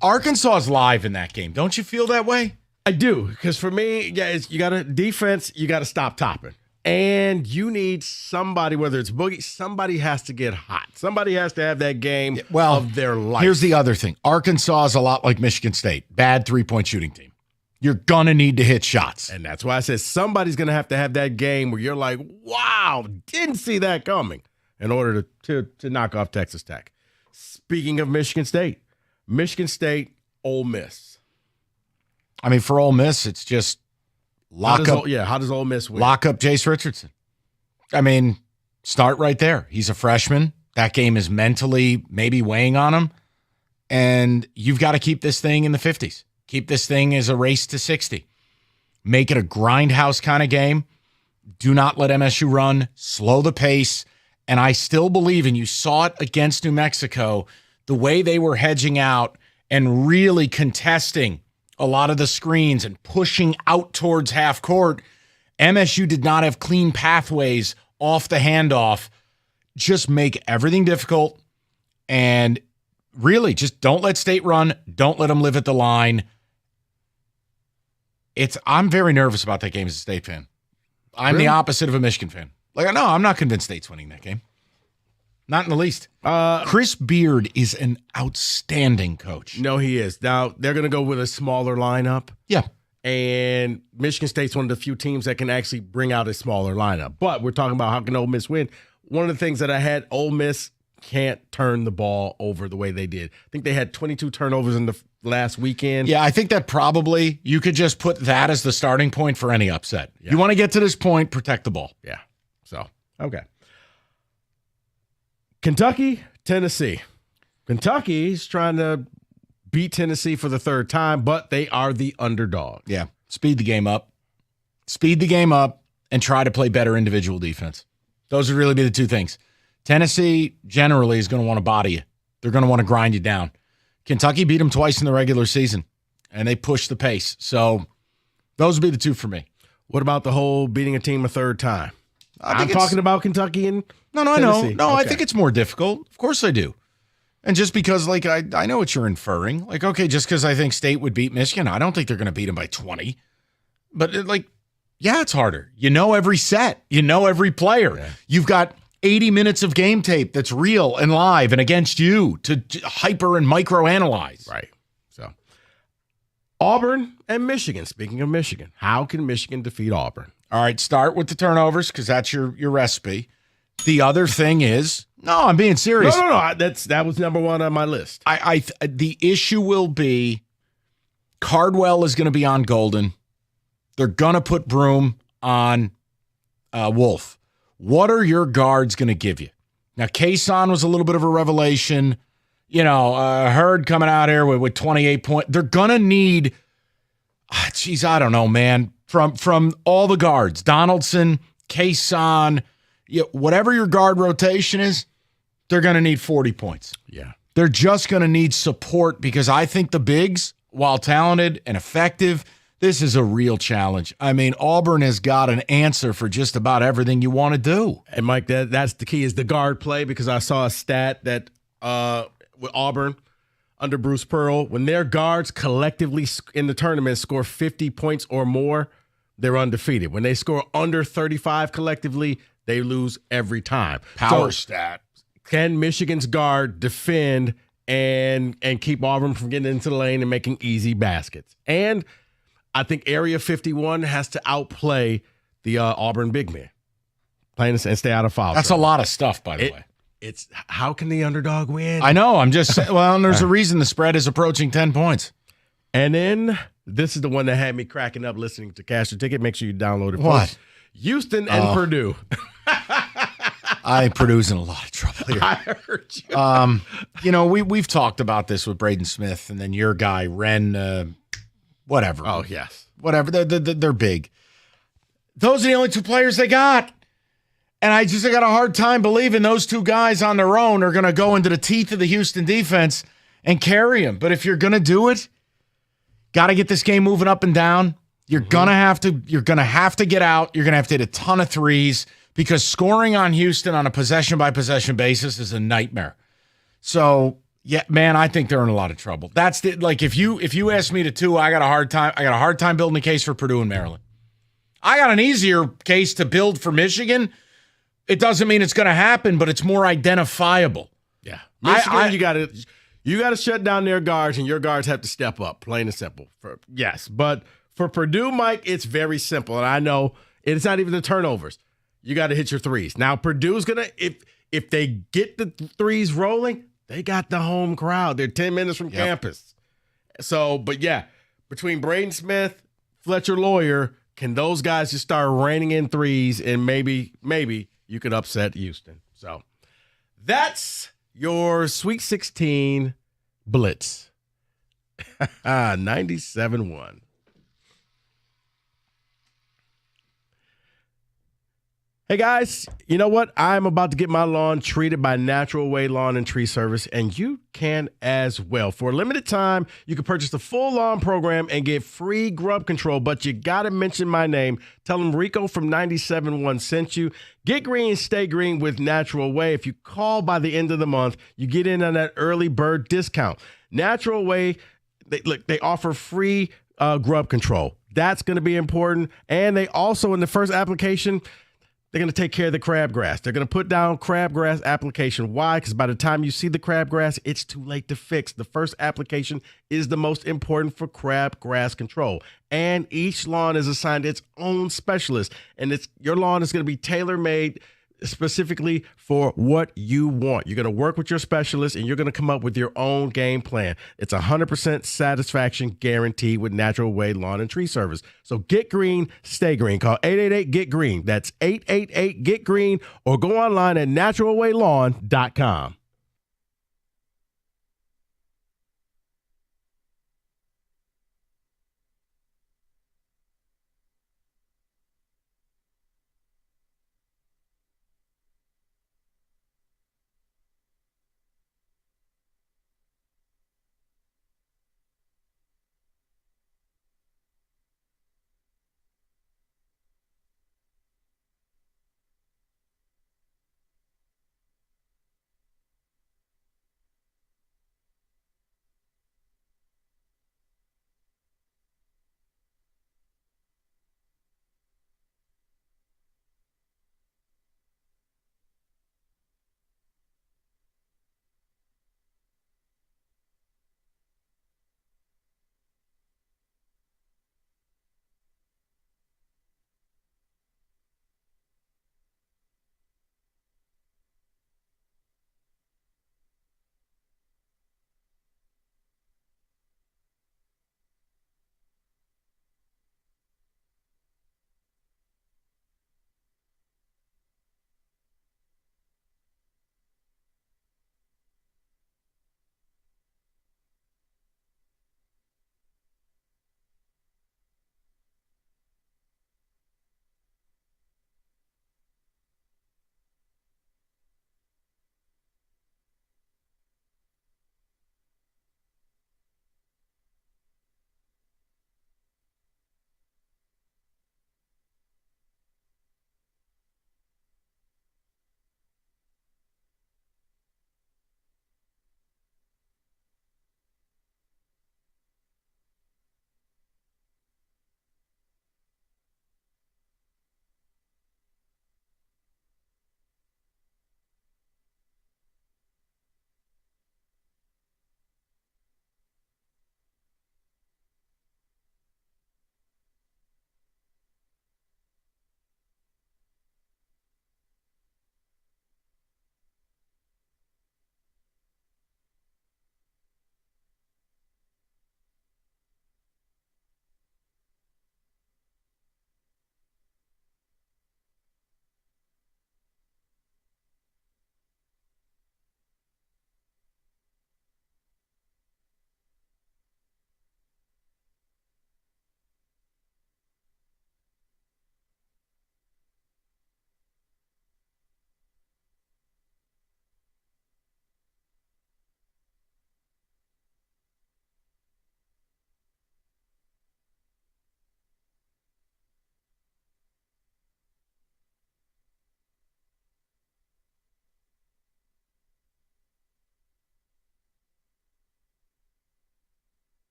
Arkansas is live in that game. Don't you feel that way? I do, because for me, you got to defense, you got to stop Toppin. And you need somebody, whether it's Boogie, somebody has to get hot. Somebody has to have that game of their life. Here's the other thing. Arkansas is a lot like Michigan State. Bad three-point shooting team. You're going to need to hit shots. And that's why I said somebody's going to have that game where you're like, wow, didn't see that coming, in order to knock off Texas Tech. Speaking of Michigan State, Ole Miss. I mean, for Ole Miss, it's just how does Ole Miss win? Lock up Jace Richardson. I mean, start right there. He's a freshman. That game is mentally maybe weighing on him. And you've got to keep this thing in the 50s. Keep this thing as a race to 60. Make it a grindhouse kind of game. Do not let MSU run. Slow the pace. And I still believe, and you saw it against New Mexico, the way they were hedging out and really contesting a lot of the screens and pushing out towards half court. MSU did not have clean pathways off the handoff. Just make everything difficult and really just don't let State run. Don't let them live at the line. I'm very nervous about that game as a State fan. I'm Really? the opposite of a Michigan fan. Like, no, I'm not convinced State's winning that game. Not in the least. Chris Beard is an outstanding coach. No, he is. Now, they're going to go with a smaller lineup. Yeah. And Michigan State's one of the few teams that can actually bring out a smaller lineup. But we're talking about how can Ole Miss win. One of the things that I had, Ole Miss can't turn the ball over the way they did. I think they had 22 turnovers in the last weekend. Yeah, I think that probably you could just put that as the starting point for any upset. You want to get to this point, protect the ball. Yeah. So, okay. Kentucky, Tennessee. Kentucky's trying to beat Tennessee for the third time, but they are the underdog. Yeah. Speed the game up. Speed the game up and try to play better individual defense. Those would really be the two things. Tennessee generally is going to want to body you. They're going to want to grind you down. Kentucky beat them twice in the regular season, and they pushed the pace. So those would be the two for me. What about the whole beating a team a third time? I'm it's- talking about Kentucky and No, I Tennessee. know. No, I Okay. think it's more difficult. Of course I do. And just because, like, I know what you're inferring. Like, okay, just because I think State would beat Michigan, I don't think they're going to beat them by 20. But, yeah, it's harder. You know every set. You know every player. Yeah. You've got 80 minutes of game tape that's real and live and against you to hyper and micro analyze. Right. So, Auburn and Michigan. Speaking of Michigan, how can Michigan defeat Auburn? All right, start with the turnovers because that's your recipe. The other thing is, no, I'm being serious. No. That was number one on my list. The issue will be Cardwell is going to be on Golden. They're going to put Broom on Wolf. What are your guards going to give you? Now, Kason was a little bit of a revelation. Hurd coming out here with 28 points. They're going to need, I don't know, man. From all the guards, Donaldson, Kason, whatever your guard rotation is, they're going to need 40 points. Yeah. They're just going to need support because I think the bigs, while talented and effective, this is a real challenge. I mean, Auburn has got an answer for just about everything you want to do. And, Mike, that's the key is the guard play because I saw a stat that with Auburn under Bruce Pearl, when their guards collectively in the tournament score 50 points or more, they're undefeated. When they score under 35 collectively, they lose every time. Power stat. Can Michigan's guard defend and keep Auburn from getting into the lane and making easy baskets? And I think Area 51 has to outplay the Auburn big man. Playing and stay out of foul. That's a lot of stuff, by the way. It's how can the underdog win? I know. I'm just saying, there's a reason the spread is approaching 10 points. And then this is the one that had me cracking up listening to Cash Your Ticket. Make sure you download it. What? Folks. Houston and Purdue. Purdue's in a lot of trouble here. I heard you. We've talked about this with Braden Smith and then your guy, Ren, whatever. Oh, yes. Whatever. They're big. Those are the only two players they got. And I got a hard time believing those two guys on their own are going to go into the teeth of the Houston defense and carry them. But if you're going to do it, got to get this game moving up and down. You're going to have to get out. You're going to have to hit a ton of threes because scoring on Houston on a possession by possession basis is a nightmare. So, yeah, man, I think they're in a lot of trouble. That's if you ask me to two, I got a hard time building a case for Purdue and Maryland. I got an easier case to build for Michigan. It doesn't mean it's going to happen, but it's more identifiable. Yeah. Michigan, you got to shut down their guards, and your guards have to step up, plain and simple. Yes, but for Purdue, Mike, it's very simple, and I know it's not even the turnovers. You got to hit your threes. Now, Purdue's going to, if they get the threes rolling, they got the home crowd. They're 10 minutes from campus. So, but yeah, between Braden Smith, Fletcher Lawyer, can those guys just start raining in threes and maybe you could upset Houston. So that's your Sweet 16 blitz. 97-1. Hey guys, you know what? I'm about to get my lawn treated by Natural Way Lawn and Tree Service, and you can as well. For a limited time, you can purchase the full lawn program and get free grub control, but you got to mention my name. Tell them Rico from 97.1 sent you. Get green, stay green with Natural Way. If you call by the end of the month, you get in on that early bird discount. Natural Way, they offer free grub control. That's going to be important. And they also, in the first application, they're going to take care of the crabgrass. They're going to put down crabgrass application. Why? Because by the time you see the crabgrass, it's too late to fix. The first application is the most important for crabgrass control. And each lawn is assigned its own specialist. And your lawn is going to be tailor-made specifically for what you want. You're going to work with your specialist, and you're going to come up with your own game plan. It's 100% satisfaction guaranteed with Natural Way Lawn and Tree Service. So get green, stay green. Call 888-GET-GREEN. That's 888-GET-GREEN, or go online at naturalwaylawn.com.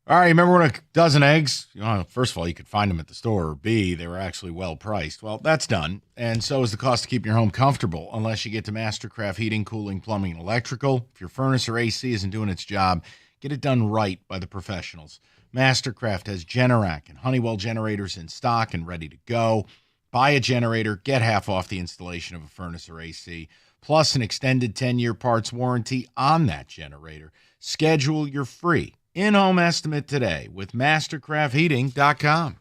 All right, remember when a dozen eggs, first of all, you could find them at the store, or B, they were actually well priced. Well, that's done, and so is the cost of keeping your home comfortable, unless you get to Mastercraft Heating, Cooling, Plumbing, and Electrical. If your furnace or AC isn't doing its job, get it done right by the professionals. Mastercraft has Generac and Honeywell generators in stock and ready to go. Buy a generator, get half off the installation of a furnace or AC, plus an extended 10-year parts warranty on that generator. Schedule your free in-home estimate today with mastercraftheating.com.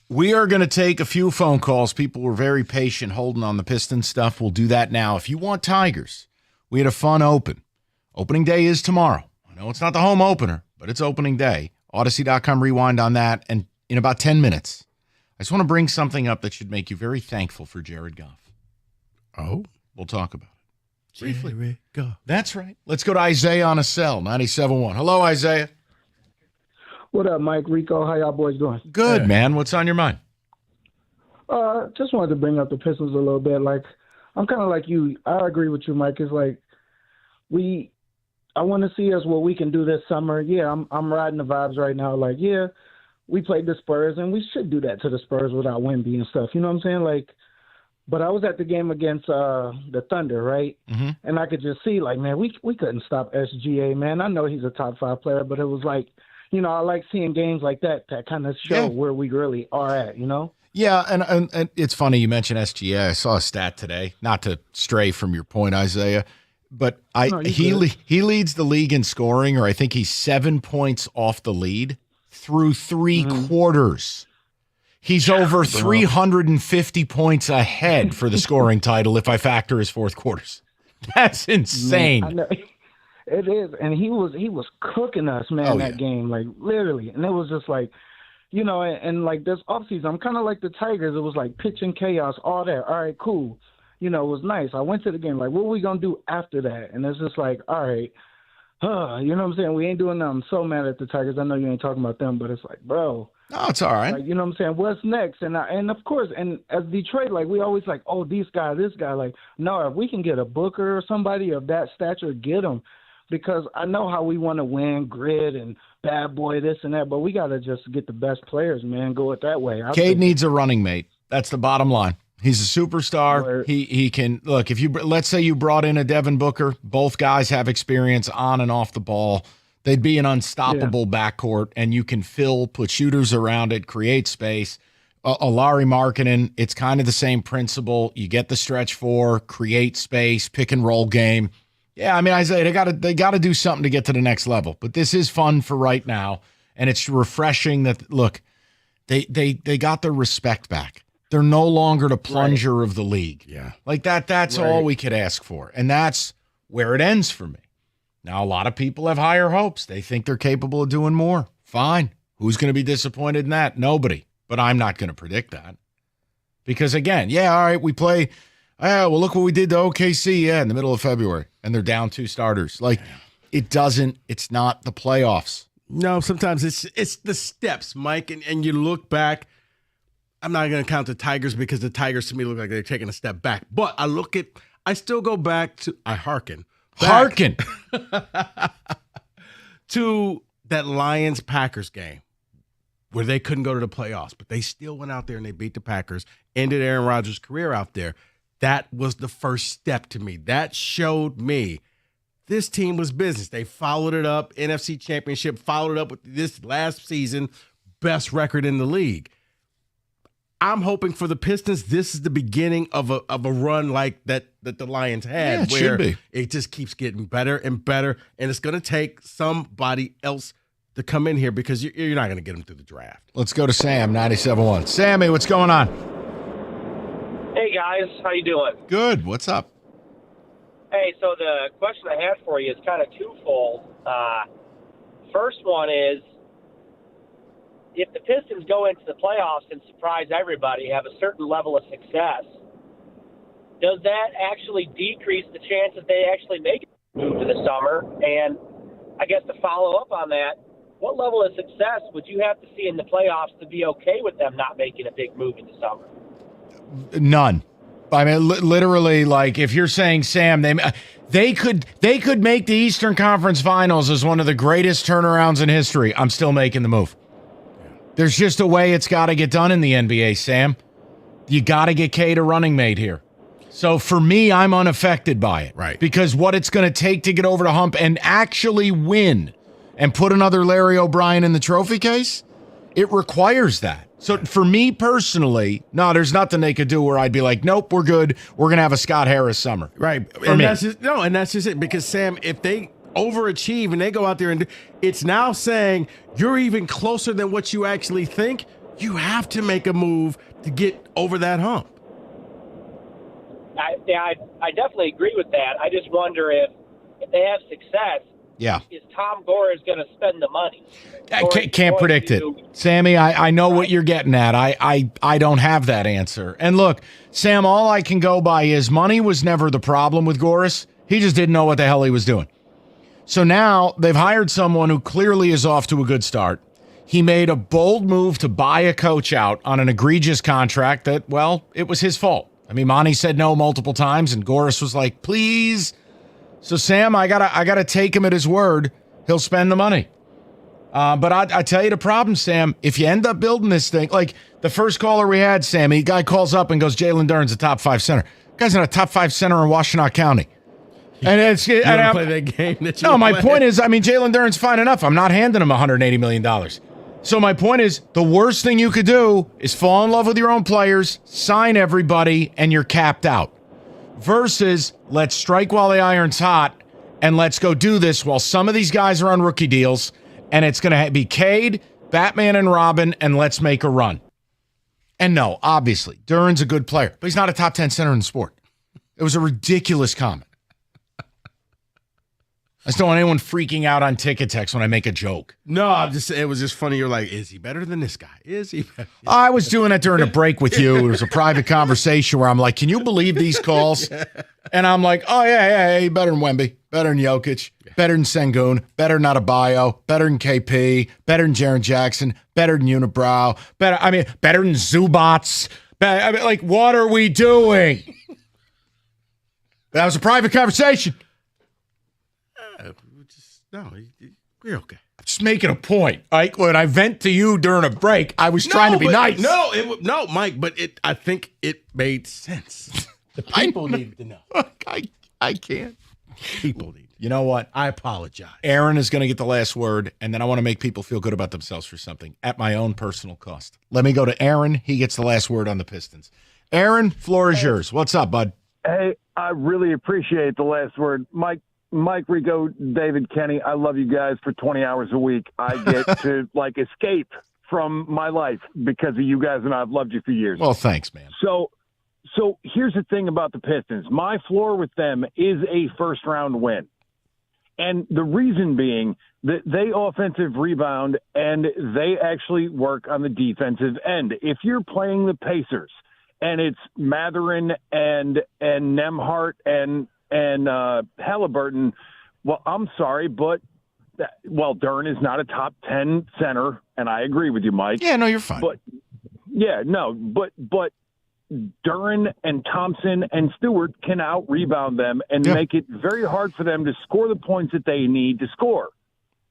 We are going to take a few phone calls. People were very patient holding on the Pistons stuff. We'll do that now. If you want Tigers, we had a fun open. Opening day is tomorrow. I know it's not the home opener, but it's opening day. Odyssey.com rewind on that. And in about 10 minutes, I just want to bring something up that should make you very thankful for Jared Goff. Oh? We'll talk about it. Briefly. Jared Goff. That's right. Let's go to Isaiah on a cell, 97.1. Hello, Isaiah. What up, Mike, Rico? How y'all boys doing? Good, man. What's on your mind? Just wanted to bring up the Pistons a little bit. Like, I'm kind of like you. I agree with you, Mike. It's like I want to see us what we can do this summer. Yeah, I'm riding the vibes right now. Like, yeah, we played the Spurs, and we should do that to the Spurs without Wemby and stuff. You know what I'm saying? Like, but I was at the game against the Thunder, right? Mm-hmm. And I could just see, like, man, we couldn't stop SGA, man. I know he's a top 5 player, but it was like, you know, I like seeing games like that kind of show where we really are at, you know? Yeah, and it's funny you mentioned SGA. I saw a stat today, not to stray from your point, Isaiah, but he leads the league in scoring, or I think he's 7 points off the lead through 3 quarters. He's over 350 points ahead for the scoring title if I factor his fourth quarters. That's insane. Man, I know. It is, and he was cooking us, man, that game, like literally, and it was just like, you know, and like this offseason, I'm kind of like the Tigers. It was like pitch and chaos, all that. All right, cool, you know, it was nice. I went to the game, like, what are we gonna do after that? And it's just like, all right, you know what I'm saying? We ain't doing nothing. I'm so mad at the Tigers. I know you ain't talking about them, but it's like, bro. No, it's all right. Like, you know what I'm saying? What's next? And of course, and as Detroit, like, we always like, oh, this guy. Like, no, if we can get a Booker or somebody of that stature, get him. Because I know how we want to win, grit and bad boy, this and that, but we got to just get the best players, man. Go it that way. Cade needs a running mate. That's the bottom line. He's a superstar. He can look. If let's say you brought in a Devin Booker, both guys have experience on and off the ball. They'd be an unstoppable backcourt, and you can put shooters around it, create space. Larry Markkinen, it's kind of the same principle. You get the stretch 4, create space, pick and roll game. Yeah, I mean, Isaiah, they got to do something to get to the next level. But this is fun for right now, and it's refreshing that look, they got their respect back. They're no longer the plunger of the league. Yeah, like that. That's all we could ask for, and that's where it ends for me. Now, a lot of people have higher hopes. They think they're capable of doing more. Fine. Who's going to be disappointed in that? Nobody. But I'm not going to predict that because again, all right, we play. Well, look what we did to OKC, in the middle of February, and they're down 2 starters. Like, it's not the playoffs. No, sometimes it's the steps, Mike, and you look back. I'm not going to count the Tigers because the Tigers to me look like they're taking a step back. But I still go back to, I hearken to that Lions-Packers game where they couldn't go to the playoffs, but they still went out there and they beat the Packers, ended Aaron Rodgers' career out there. That was the first step to me. That showed me this team was business. They followed it up, NFC Championship, followed it up with this last season, best record in the league. I'm hoping for the Pistons, this is the beginning of a run like that the Lions had, where should be. It just keeps getting better and better, and it's going to take somebody else to come in here because you're not going to get them through the draft. Let's go to Sam, 97.1. Sammy, what's going on? Hey, guys. How you doing? Good. What's up? Hey, so the question I had for you is kind of twofold. First one is, if the Pistons go into the playoffs and surprise everybody, have a certain level of success, does that actually decrease the chance that they actually make it move to the summer? And I guess to follow up on that, what level of success would you have to see in the playoffs to be okay with them not making a big move in the summer? None. I mean, literally, like if you're saying, Sam, they could make the Eastern Conference Finals as one of the greatest turnarounds in history. I'm still making the move. There's just a way it's got to get done in the NBA, Sam. You got to get Cade a running mate here. So for me, I'm unaffected by it. Right. Because what it's going to take to get over the hump and actually win and put another Larry O'Brien in the trophy case, it requires that. So for me personally, no, there's nothing they could do where I'd be like, nope, we're good. We're going to have a Scott Harris summer. Right. For me. That's just it. Because, Sam, if they overachieve and they go out there and it's now saying you're even closer than what you actually think, You have to make a move to get over that hump. I definitely agree with that. I just wonder if they have success, is Tom Gores going to spend the money? I can't predict it. Sammy, I know what you're getting at. I don't have that answer. And look, Sam, all I can go by is money was never the problem with Gores. He just didn't know what the hell he was doing. So now they've hired someone who clearly is off to a good start. He made a bold move to buy a coach out on an egregious contract that, well, it was his fault. I mean, Monty said no multiple times, and Gores was like, please. So, Sam, I gotta take him at his word. He'll spend the money. But I tell you the problem, Sam, if you end up building this thing, like the first caller we had, Sammy, guy calls up and goes, Jalen Duren's a top 5 center. Guy's not a top 5 center in Washtenaw County. And it's you want to play that game that you No, my play? point is, I mean, Jalen Duren's fine enough. I'm not handing him $180 million. So my point is, the worst thing you could do is fall in love with your own players, sign everybody, and you're capped out. Versus, let's strike while the iron's hot, and let's go do this while some of these guys are on rookie deals, and it's going to be Cade, Batman, and Robin, and let's make a run. And no, obviously, Duren's a good player, but he's not a top 10 center in the sport. It was a ridiculous comment. I just don't want anyone freaking out on Ticket Text when I make a joke. No, it was just funny. You're like, is he better than this guy? Is he better? I was doing that during a break with you. It was a private conversation where I'm like, can you believe these calls? And I'm like, oh, yeah, better than Wemby, better than Jokic, better than Sengun, better than Adebayo, better than KP, better than Jaren Jackson, better than Unibrow, better than Zubats. Like, what are we doing? That was a private conversation. No, we're okay. I'm just making a point. Like when I vent to you during a break, I was trying to be nice. No, Mike, but I think it made sense. The people needed to know. I can't. People need. You know what? I apologize. Aaron is going to get the last word, and then I want to make people feel good about themselves for something at my own personal cost. Let me go to Aaron. He gets the last word on the Pistons. Aaron, floor is yours. What's up, bud? Hey, I really appreciate the last word. Mike, Rico, David, Kenny, I love you guys for 20 hours a week. I get to, escape from my life because of you guys, and I've loved you for years. Well, thanks, man. So here's the thing about the Pistons. My floor with them is a first-round win. And the reason being that they offensive rebound and they actually work on the defensive end. If you're playing the Pacers and it's Mathurin and Nembhard and Halliburton, well, I'm sorry, but Duren is not a top 10 center, and I agree with you, Mike. Yeah, no, you're fine. But Duren and Thompson and Stewart can out-rebound them and make it very hard for them to score the points that they need to score.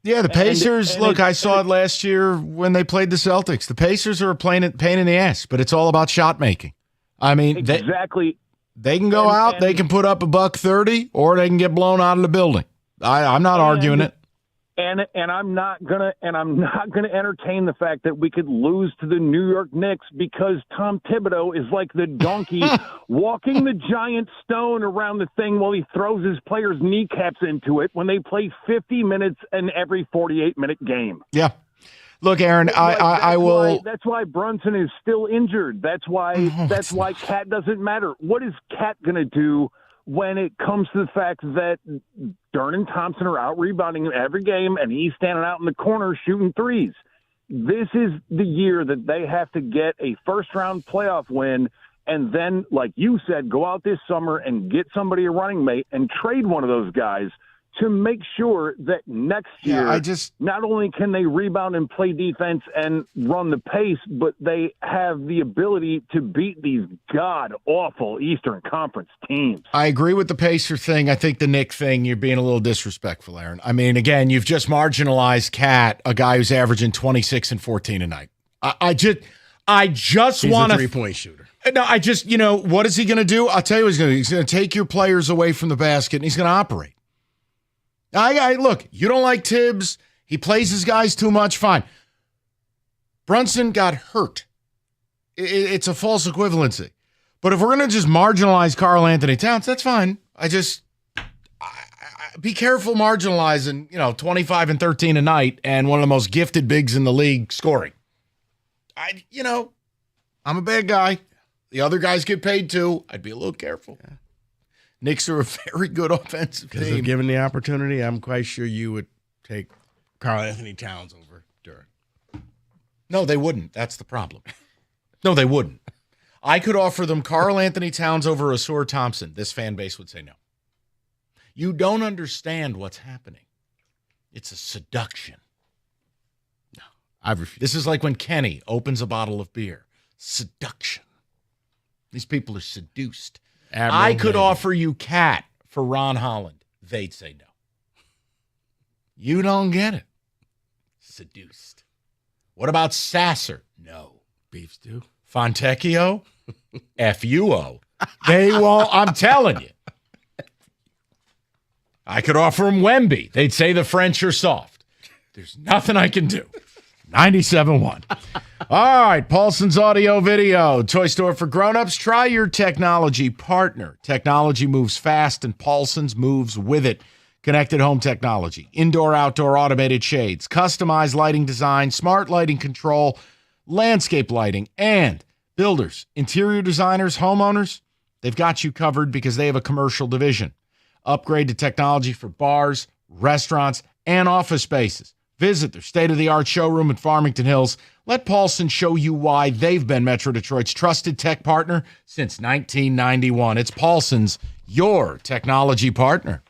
Yeah, the Pacers, I saw it last year when they played the Celtics. The Pacers are a pain in the ass, but it's all about shot making. I mean, exactly. They can go out, they can put up $130, or they can get blown out of the building. I'm not arguing it. And I'm not gonna entertain the fact that we could lose to the New York Knicks because Tom Thibodeau is like the donkey walking the giant stone around the thing while he throws his players' kneecaps into it when they play 50 minutes in every 48-minute game. Yeah. Look, Aaron, I will. That's why Brunson is still injured. That's why Cat doesn't matter. What is Cat going to do when it comes to the fact that Duren and Thompson are out rebounding him every game and he's standing out in the corner shooting threes? This is the year that they have to get a first-round playoff win and then, like you said, go out this summer and get somebody a running mate and trade one of those guys to make sure that next year, not only can they rebound and play defense and run the pace, but they have the ability to beat these god-awful Eastern Conference teams. I agree with the Pacer thing. I think the Nick thing, you're being a little disrespectful, Aaron. I mean, again, you've just marginalized Cat, a guy who's averaging 26 and 14 a night. I just want a three-point shooter. No, what is he going to do? I'll tell you what he's going to do. He's going to take your players away from the basket, and he's going to operate. Look, you don't like Tibbs. He plays his guys too much. Fine. Brunson got hurt. It's a false equivalency. But if we're going to just marginalize Karl Anthony Towns, that's fine. Be careful marginalizing, 25 and 13 a night and one of the most gifted bigs in the league scoring. I'm a bad guy. The other guys get paid too. I'd be a little careful. Yeah. Knicks are a very good offensive team. Because if given the opportunity, I'm quite sure you would take Karl Anthony Towns over Durant. No, they wouldn't. That's the problem. No, they wouldn't. I could offer them Karl Anthony Towns over Asur Thompson. This fan base would say no. You don't understand what's happening. It's a seduction. No, I've refused. This is like when Kenny opens a bottle of beer. Seduction. These people are seduced. I could offer you Cat for Ron Holland. They'd say no. You don't get it. Seduced. What about Sasser? No. Beef stew. Fontecchio? F-U-O. They won't. I'm telling you. I could offer them Wemby. They'd say the French are soft. There's nothing I can do. 97.1. All right, Paulson's audio video. Toy store for grown-ups. Try your technology partner. Technology moves fast, and Paulson's moves with it. Connected home technology, indoor-outdoor automated shades, customized lighting design, smart lighting control, landscape lighting, and builders, interior designers, homeowners, they've got you covered because they have a commercial division. Upgrade to technology for bars, restaurants, and office spaces. Visit their state-of-the-art showroom in Farmington Hills. Let Paulson show you why they've been Metro Detroit's trusted tech partner since 1991. It's Paulson's, your technology partner.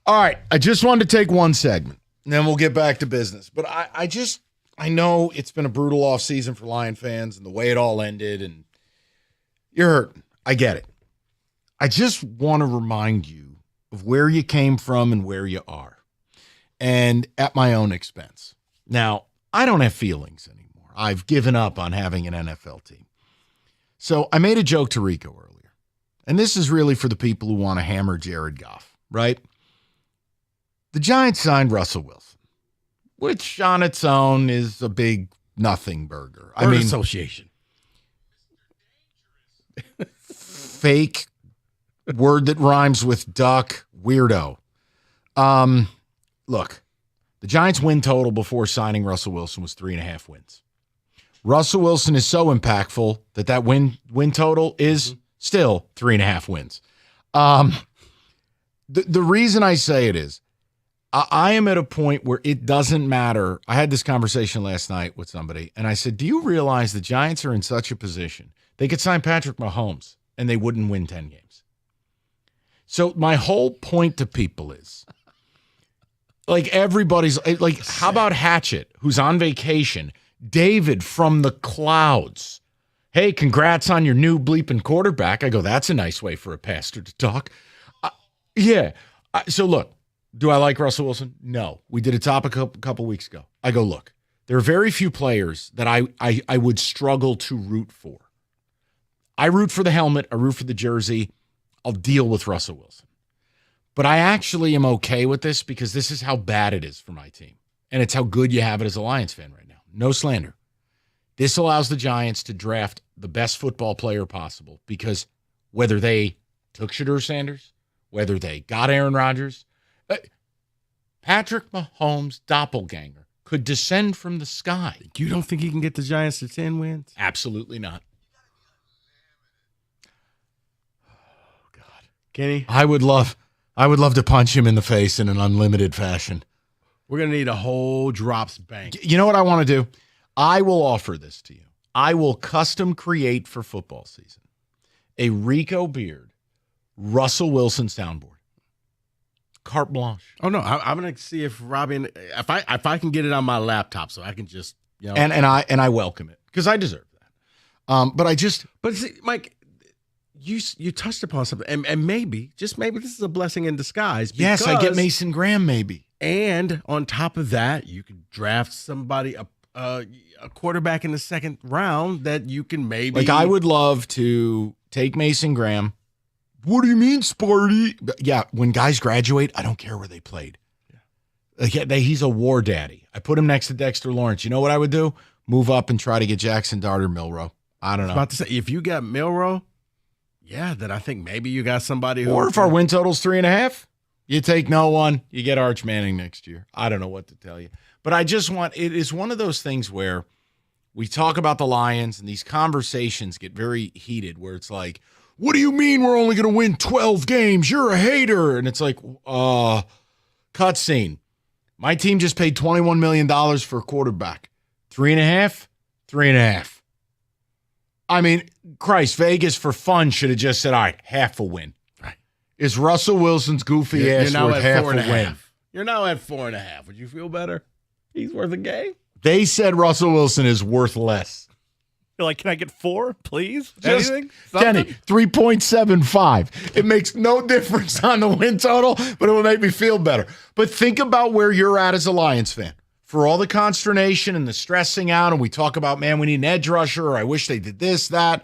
All right. I just wanted to take one segment, and then we'll get back to business. But I know it's been a brutal offseason for Lion fans and the way it all ended, and you're hurting. I get it. I just want to remind you of where you came from and where you are, and at my own expense. Now, I don't have feelings anymore. I've given up on having an NFL team. So I made a joke to Rico earlier, and this is really for the people who want to hammer Jared Goff, right? The Giants signed Russell Wilson, which on its own is a big nothing burger. I mean, association. Fake word that rhymes with duck, weirdo. Look, the Giants' win total before signing Russell Wilson was 3.5 wins. Russell Wilson is so impactful that win total is still 3.5 wins. The reason I say it is I am at a point where it doesn't matter. I had this conversation last night with somebody, and I said, do you realize the Giants are in such a position? They could sign Patrick Mahomes, and they wouldn't win 10 games. So my whole point to people is, like, everybody's like, how about Hatchet, who's on vacation? David from the clouds. Hey, congrats on your new bleeping quarterback. I go, that's a nice way for a pastor to talk. Yeah. So look, do I like Russell Wilson? No. We did a topic a couple weeks ago. I go, look, there are very few players that I would struggle to root for. I root for the helmet. I root for the jersey. I'll deal with Russell Wilson. But I actually am okay with this because this is how bad it is for my team. And it's how good you have it as a Lions fan right now. No slander. This allows the Giants to draft the best football player possible because whether they took Shedeur Sanders, whether they got Aaron Rodgers, Patrick Mahomes' doppelganger could descend from the sky. You don't think he can get the Giants to 10 wins? Absolutely not. Oh, God. Kenny? I would love to punch him in the face in an unlimited fashion. We're going to need a whole drops bank. You know what I want to do? I will offer this to you. I will custom create for football season a Rico Beard, Russell Wilson soundboard. Carte blanche. Oh no, I'm going to see if Robbie, if I can get it on my laptop, so I can just, you know, and I welcome it because I deserve that. But see, Mike, you touched upon something, and maybe this is a blessing in disguise. Yes, I get Mason Graham maybe, and on top of that, you could draft somebody a quarterback in the second round that you can maybe. Like I would love to take Mason Graham. What do you mean, Sparty? Yeah, when guys graduate, I don't care where they played. Yeah. He's a war daddy. I put him next to Dexter Lawrence. You know what I would do? Move up and try to get Jackson Dart or Milroe. I don't know. I was about to say, if you got Milroe, yeah, then I think maybe you got somebody who. Or if our win total's 3.5, you take no one, you get Arch Manning next year. I don't know what to tell you. But it is one of those things where we talk about the Lions and these conversations get very heated where it's like, what do you mean we're only going to win 12 games? You're a hater. And it's like, cutscene. My team just paid $21 million for a quarterback. 3.5? 3.5. I mean, Christ, Vegas for fun should have just said, all right, half a win. Right. Is Russell Wilson's goofy ass worth half a win? You're now at 4.5. Would you feel better? He's worth a game? They said Russell Wilson is worth less. You're like, can I get 4, please? Just, anything? Kenny, 3.75. It makes no difference on the win total, but it will make me feel better. But think about where you're at as a Lions fan. For all the consternation and the stressing out, and we talk about, man, we need an edge rusher, or I wish they did this, that.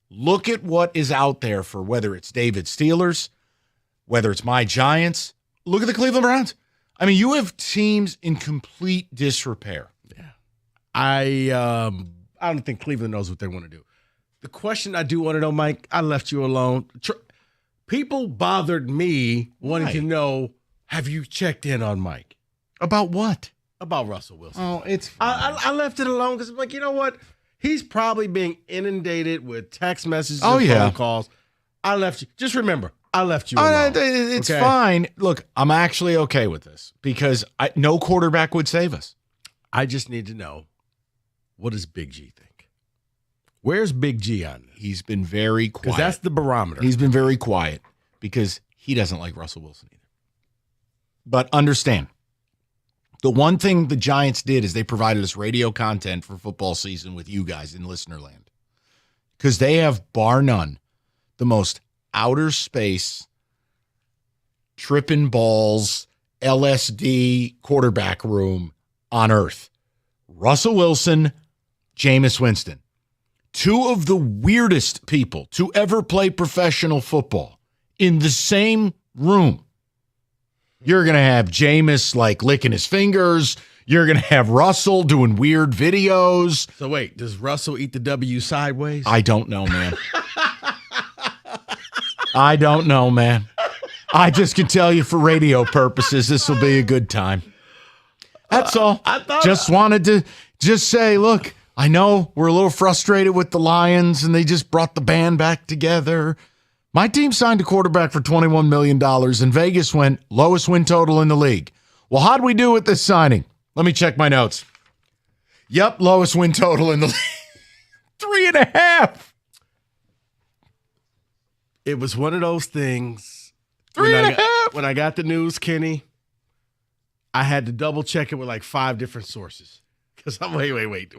Look at what is out there for whether it's David Steelers, whether it's my Giants. Look at the Cleveland Browns. I mean, you have teams in complete disrepair. Yeah. I don't think Cleveland knows what they want to do. The question I do want to know, Mike, I left you alone. People bothered me wanting to know, have you checked in on Mike? About what? About Russell Wilson. Oh, it's fine. I left it alone because I'm like, you know what? He's probably being inundated with text messages and phone calls. I left you. Just remember, I left you alone. It's fine. Look, I'm actually okay with this because no quarterback would save us. I just need to know, what does Big G think? Where's Big G on this? He's been very quiet. Because that's the barometer. He's been very quiet because he doesn't like Russell Wilson either. But understand, the one thing the Giants did is they provided us radio content for football season with you guys in listener land. Because they have, bar none, the most outer space, tripping balls, LSD quarterback room on earth. Russell Wilson, Jameis Winston. Two of the weirdest people to ever play professional football in the same room. You're going to have Jameis like licking his fingers. You're going to have Russell doing weird videos. So wait, does Russell eat the W sideways? I don't know, man. I don't know, man. I just can tell you for radio purposes, this will be a good time. That's all. Just wanted to just say, look, I know we're a little frustrated with the Lions, and they just brought the band back together. My team signed a quarterback for $21 million, and Vegas went lowest win total in the league. Well, how'd we do with this signing? Let me check my notes. Yep, lowest win total in the league. 3.5. It was one of those things. 3.5. When I got the news, Kenny, I had to double check it with like 5 different sources. Because I'm wait.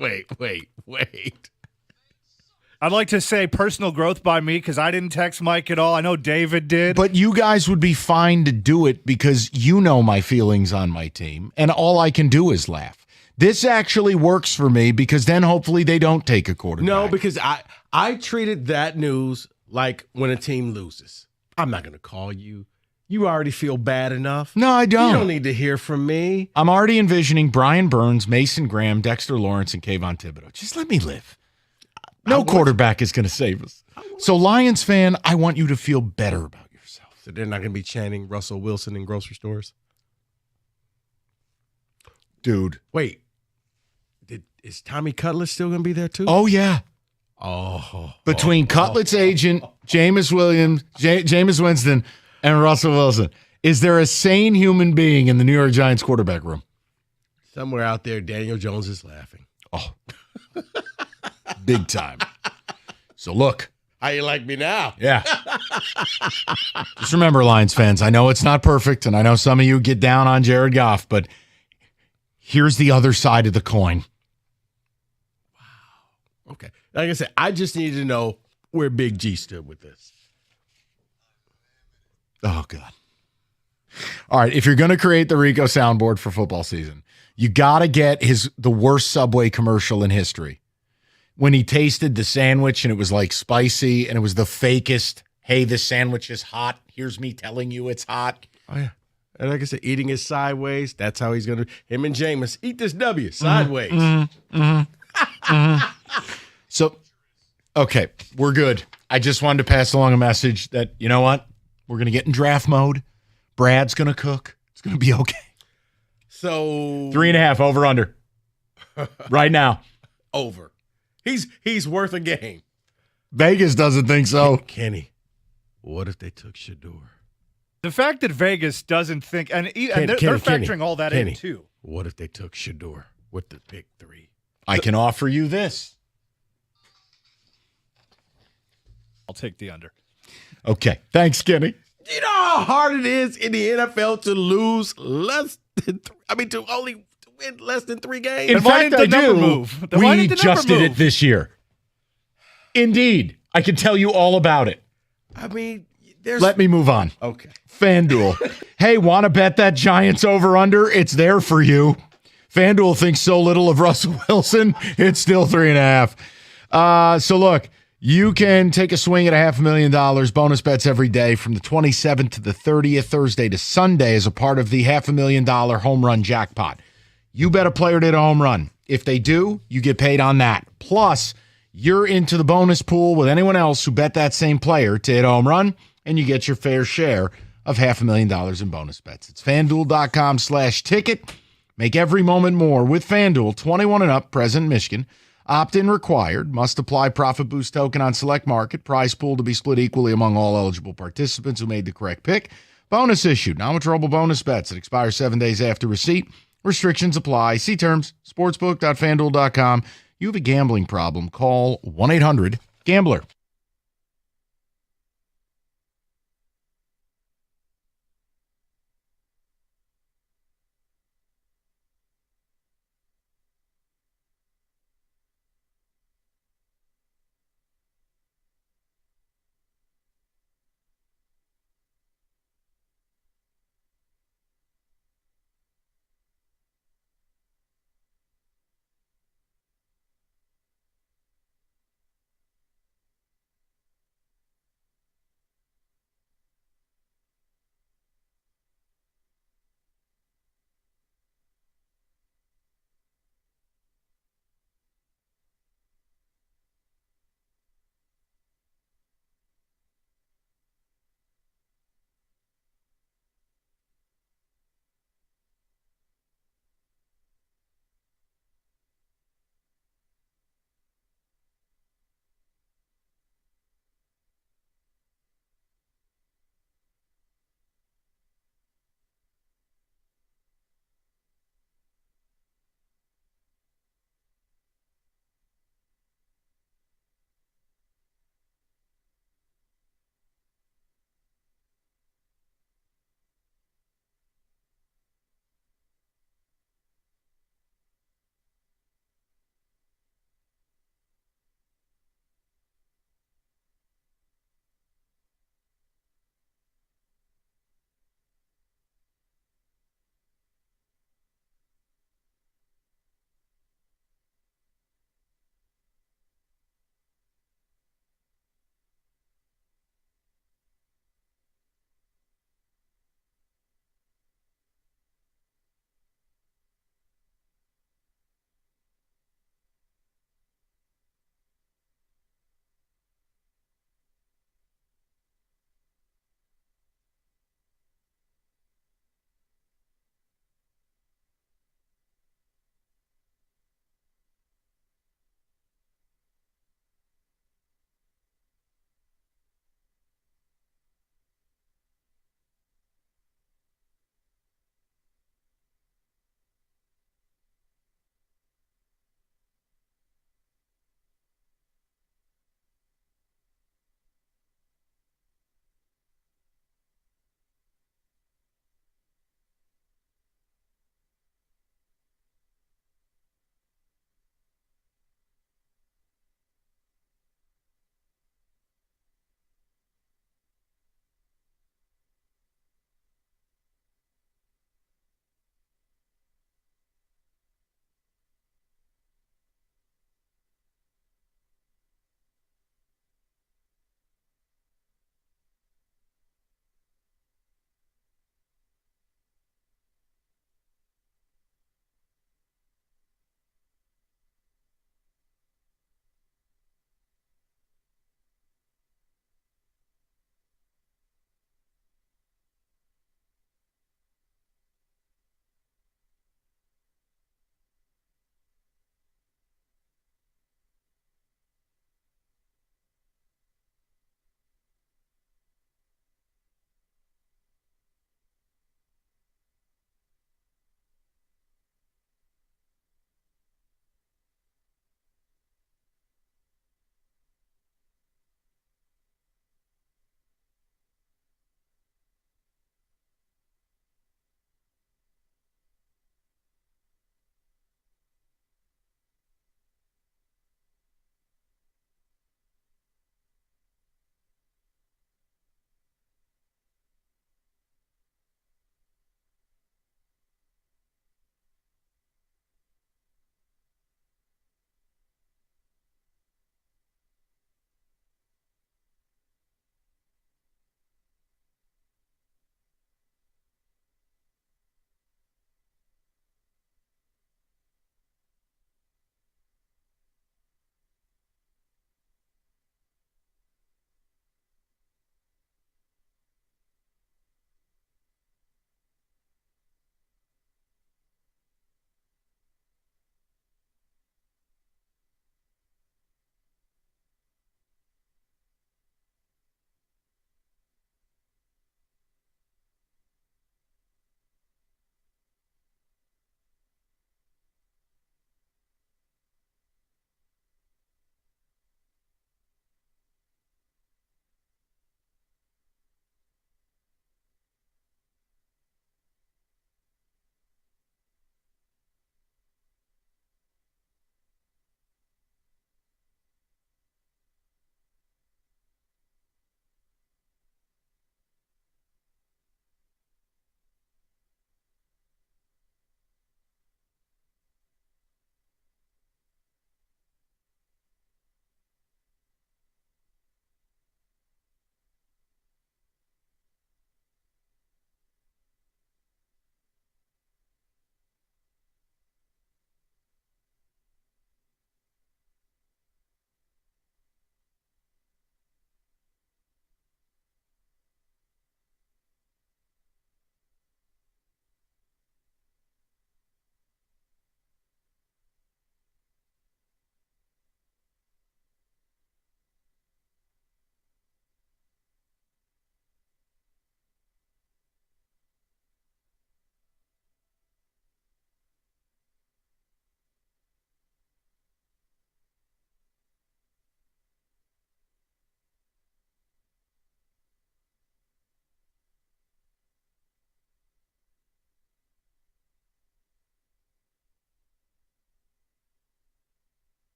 I'd like to say personal growth by me because I didn't text Mike at all. I know David did. But you guys would be fine to do it because you know my feelings on my team, and all I can do is laugh. This actually works for me because then hopefully they don't take a quarterback. No, because I treated that news like when a team loses. I'm not going to call you. You already feel bad enough. No, I don't. You don't need to hear from me. I'm already envisioning Brian Burns, Mason Graham, Dexter Lawrence, and Kayvon Thibodeau. Just let me live. No quarterback is going to save us. So, Lions fan, I want you to feel better about yourself. So they're not going to be chanting Russell Wilson in grocery stores? Dude. Wait. Is Tommy Cutlass still going to be there too? Oh, yeah. Between Cutlass agent, Jameis Winston, and Russell Wilson. Is there a sane human being in the New York Giants quarterback room? Somewhere out there, Daniel Jones is laughing. Oh. Big time. So look. How you like me now? Yeah. Just remember, Lions fans, I know it's not perfect, and I know some of you get down on Jared Goff, but here's the other side of the coin. Wow. Okay. Like I said, I just needed to know where Big G stood with this. Oh, God. All right, if you're going to create the Rico soundboard for football season, you got to get the worst Subway commercial in history. When he tasted the sandwich and it was like spicy and it was the fakest, hey, this sandwich is hot. Here's me telling you it's hot. Oh, yeah. And like I said, eating it sideways, that's how he's going to, him and Jameis, eat this W sideways. So, okay, we're good. I just wanted to pass along a message that, you know what? We're going to get in draft mode. Brad's going to cook. It's going to be okay. So 3.5 over under. Right now. Over. He's worth a game. Vegas doesn't think so. Kenny, what if they took Shador? The fact that Vegas doesn't think, and they're factoring all that in too. What if they took Shador with the pick 3? I can offer you this. I'll take the under. Okay. Thanks, Kenny. You know how hard it is in the NFL to lose to only win less than 3 games? In fact, I do. We just did it this year. Indeed. I can tell you all about it. I mean, let me move on. Okay. FanDuel. Hey, want to bet that Giants over under? It's there for you. FanDuel thinks so little of Russell Wilson. It's still 3.5. So look, you can take a swing at $500,000 bonus bets every day from the 27th to the 30th, Thursday to Sunday, as a part of the $500,000 home run jackpot. You bet a player did a home run. If they do, you get paid on that. Plus, you're into the bonus pool with anyone else who bet that same player to hit a home run, and you get your fair share of $500,000 in bonus bets. It's FanDuel.com/ticket. Make every moment more with FanDuel. 21 and up, present in Michigan. Opt-in required. Must apply profit boost token on select market. Prize pool to be split equally among all eligible participants who made the correct pick. Bonus issued. Non-withdrawable bonus bets that expire 7 days after receipt. Restrictions apply. See terms. Sportsbook.fanduel.com. You have a gambling problem. Call 1-800-GAMBLER.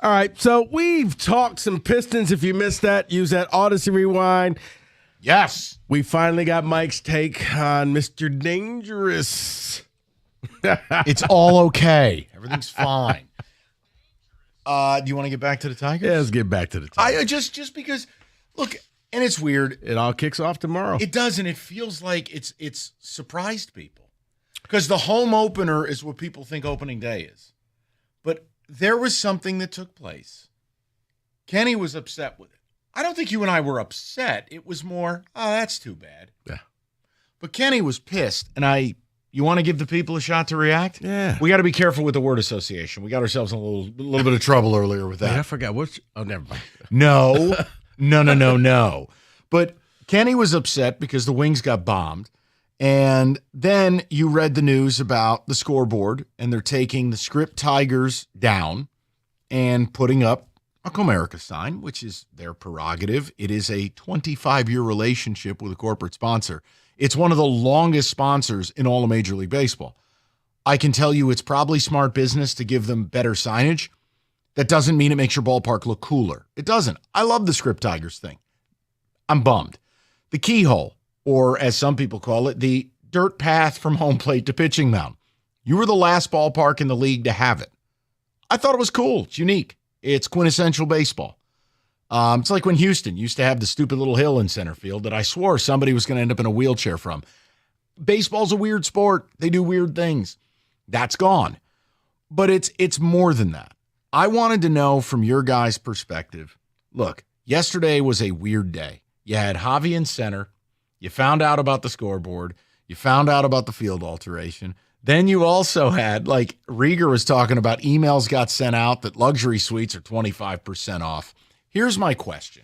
All right, so we've talked some Pistons. If you missed that, use that Odyssey Rewind. Yes. We finally got Mike's take on Mr. Dangerous. It's all okay. Everything's fine. Do you want to get back to the Tigers? Yeah, let's get back to the Tigers. I just because, look, and it's weird. It all kicks off tomorrow. It does, and it feels like it's surprised people. Because the home opener is what people think opening day is. But there was something that took place. Kenny was upset with it. I don't think you and I were upset. It was more, oh, that's too bad. Yeah. But Kenny was pissed, and you want to give the people a shot to react? Yeah. We got to be careful with the word association. We got ourselves in a little bit of trouble earlier with that. Wait, I forgot. Never mind. No. But Kenny was upset because the Wings got bombed. And then you read the news about the scoreboard, and they're taking the script Tigers down and putting up a Comerica sign, which is their prerogative. It is a 25-year relationship with a corporate sponsor. It's one of the longest sponsors in all of Major League Baseball. I can tell you it's probably smart business to give them better signage. That doesn't mean it makes your ballpark look cooler. It doesn't. I love the script Tigers thing. I'm bummed. The keyhole, or as some people call it, the dirt path from home plate to pitching mound. You were the last ballpark in the league to have it. I thought it was cool. It's unique. It's quintessential baseball. It's like when Houston used to have the stupid little hill in center field that I swore somebody was going to end up in a wheelchair from. Baseball's a weird sport. They do weird things. That's gone. But it's more than that. I wanted to know from your guys' perspective, look, yesterday was a weird day. You had Javi in center. You found out about the scoreboard. You found out about the field alteration. Then you also had, like Rieger was talking about, emails got sent out that luxury suites are 25% off. Here's my question.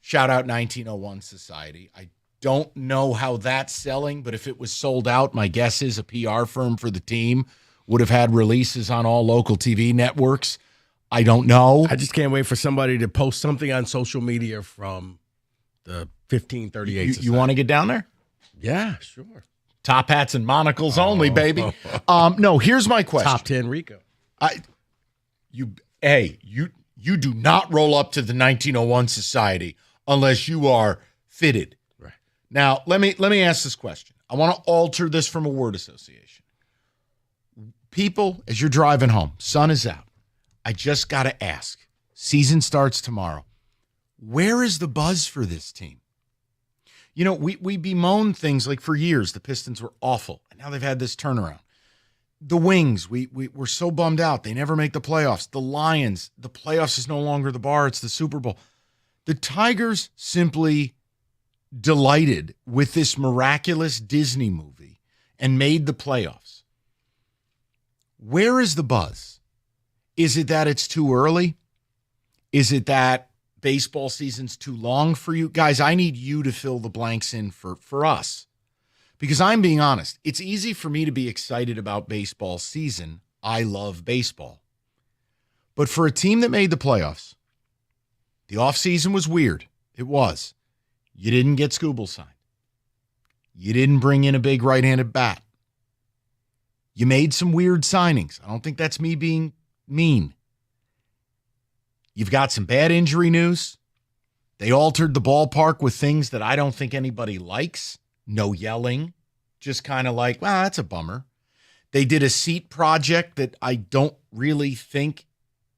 Shout out 1901 Society. I don't know how that's selling, but if it was sold out, my guess is a PR firm for the team would have had releases on all local TV networks. I don't know. I just can't wait for somebody to post something on social media from the 1538. You want to get down there? Yeah, sure. Top hats and monocles only, baby. No, here's my question. Top 10 Rico. You do not roll up to the 1901 Society unless you are fitted. Right. Now, let me ask this question. I want to alter this from a word association. People, as you're driving home, sun is out. I just got to ask. Season starts tomorrow. Where is the buzz for this team? You know, we bemoan things like for years the Pistons were awful, and now they've had this turnaround. The Wings, we're so bummed out. They never make the playoffs. The Lions, the playoffs is no longer the bar. It's the Super Bowl. The Tigers simply delighted with this miraculous Disney movie and made the playoffs. Where is the buzz? Is it that it's too early? Is it that baseball season's too long for you? Guys, I need you to fill the blanks in for us. Because I'm being honest, it's easy for me to be excited about baseball season. I love baseball. But for a team that made the playoffs, the offseason was weird. It was. You didn't get Scooble signed. You didn't bring in a big right-handed bat. You made some weird signings. I don't think that's me being mean. You've got some bad injury news. They altered the ballpark with things that I don't think anybody likes. No yelling. Just kind of like, well, that's a bummer. They did a seat project that I don't really think.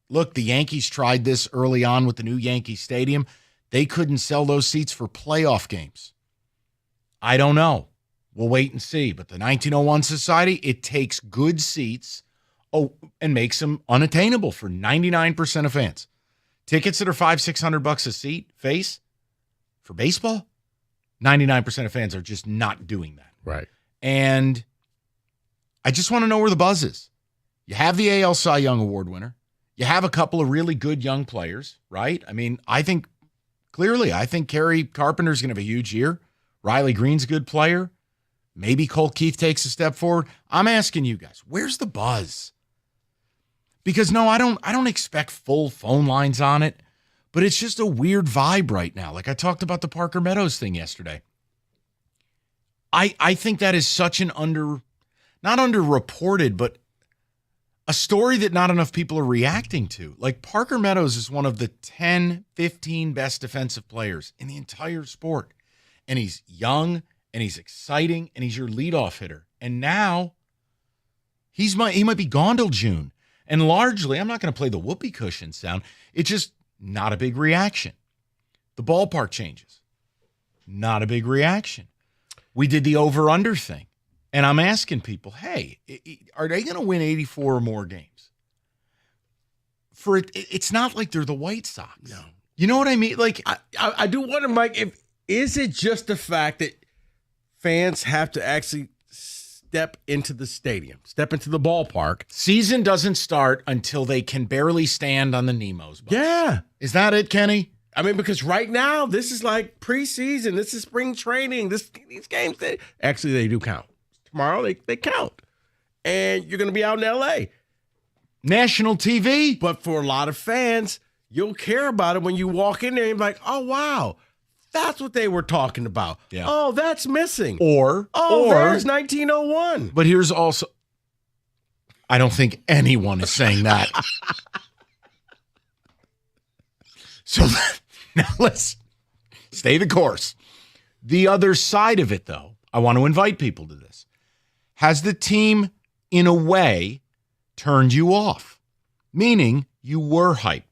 Look, the Yankees tried this early on with the new Yankee Stadium. They couldn't sell those seats for playoff games. I don't know. We'll wait and see. But the 1901 Society, it takes good seats and makes them unattainable for 99% of fans. Tickets that are $500-$600 a seat, for baseball, 99% of fans are just not doing that. Right. And I just want to know where the buzz is. You have the AL Cy Young Award winner. You have a couple of really good young players, right? I mean, I think Kerry Carpenter's going to have a huge year. Riley Green's a good player. Maybe Colt Keith takes a step forward. I'm asking you guys, where's the buzz? Because no, I don't expect full phone lines on it, but it's just a weird vibe right now. Like I talked about the Parker Meadows thing yesterday. I think that is such an not underreported, but a story that not enough people are reacting to. Like, Parker Meadows is one of the 10, 15 best defensive players in the entire sport. And he's young, and he's exciting, and he's your leadoff hitter. And now he might be gone till June. And largely, I'm not going to play the whoopee cushion sound. It's just not a big reaction. The ballpark changes. Not a big reaction. We did the over-under thing. And I'm asking people, hey, are they going to win 84 or more games? It's not like they're the White Sox. No. You know what I mean? Like, I do wonder, Mike, is it just the fact that fans have to actually step into the stadium, step into the ballpark? Season doesn't start until they can barely stand on the Nemos bus. Yeah. Is that it, Kenny? I mean, because right now, this is like preseason. This is spring training. These games, they do count. Tomorrow, they count. And you're going to be out in L.A. National TV. But for a lot of fans, you'll care about it when you walk in there and you're like, oh, wow. That's what they were talking about. Yeah. Oh, that's missing. Or there's 1901. But here's also, I don't think anyone is saying that. So now let's stay the course. The other side of it, though, I want to invite people to this. Has the team, in a way, turned you off? Meaning you were hyped.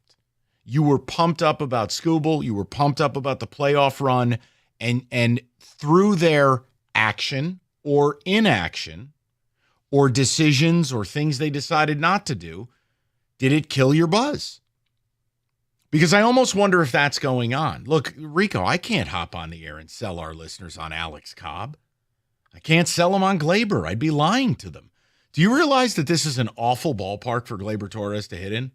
You were pumped up about Scooble. You were pumped up about the playoff run. And through their action or inaction or decisions or things they decided not to do, did it kill your buzz? Because I almost wonder if that's going on. Look, Rico, I can't hop on the air and sell our listeners on Alex Cobb. I can't sell them on Glaber. I'd be lying to them. Do you realize that this is an awful ballpark for Glaber Torres to hit in?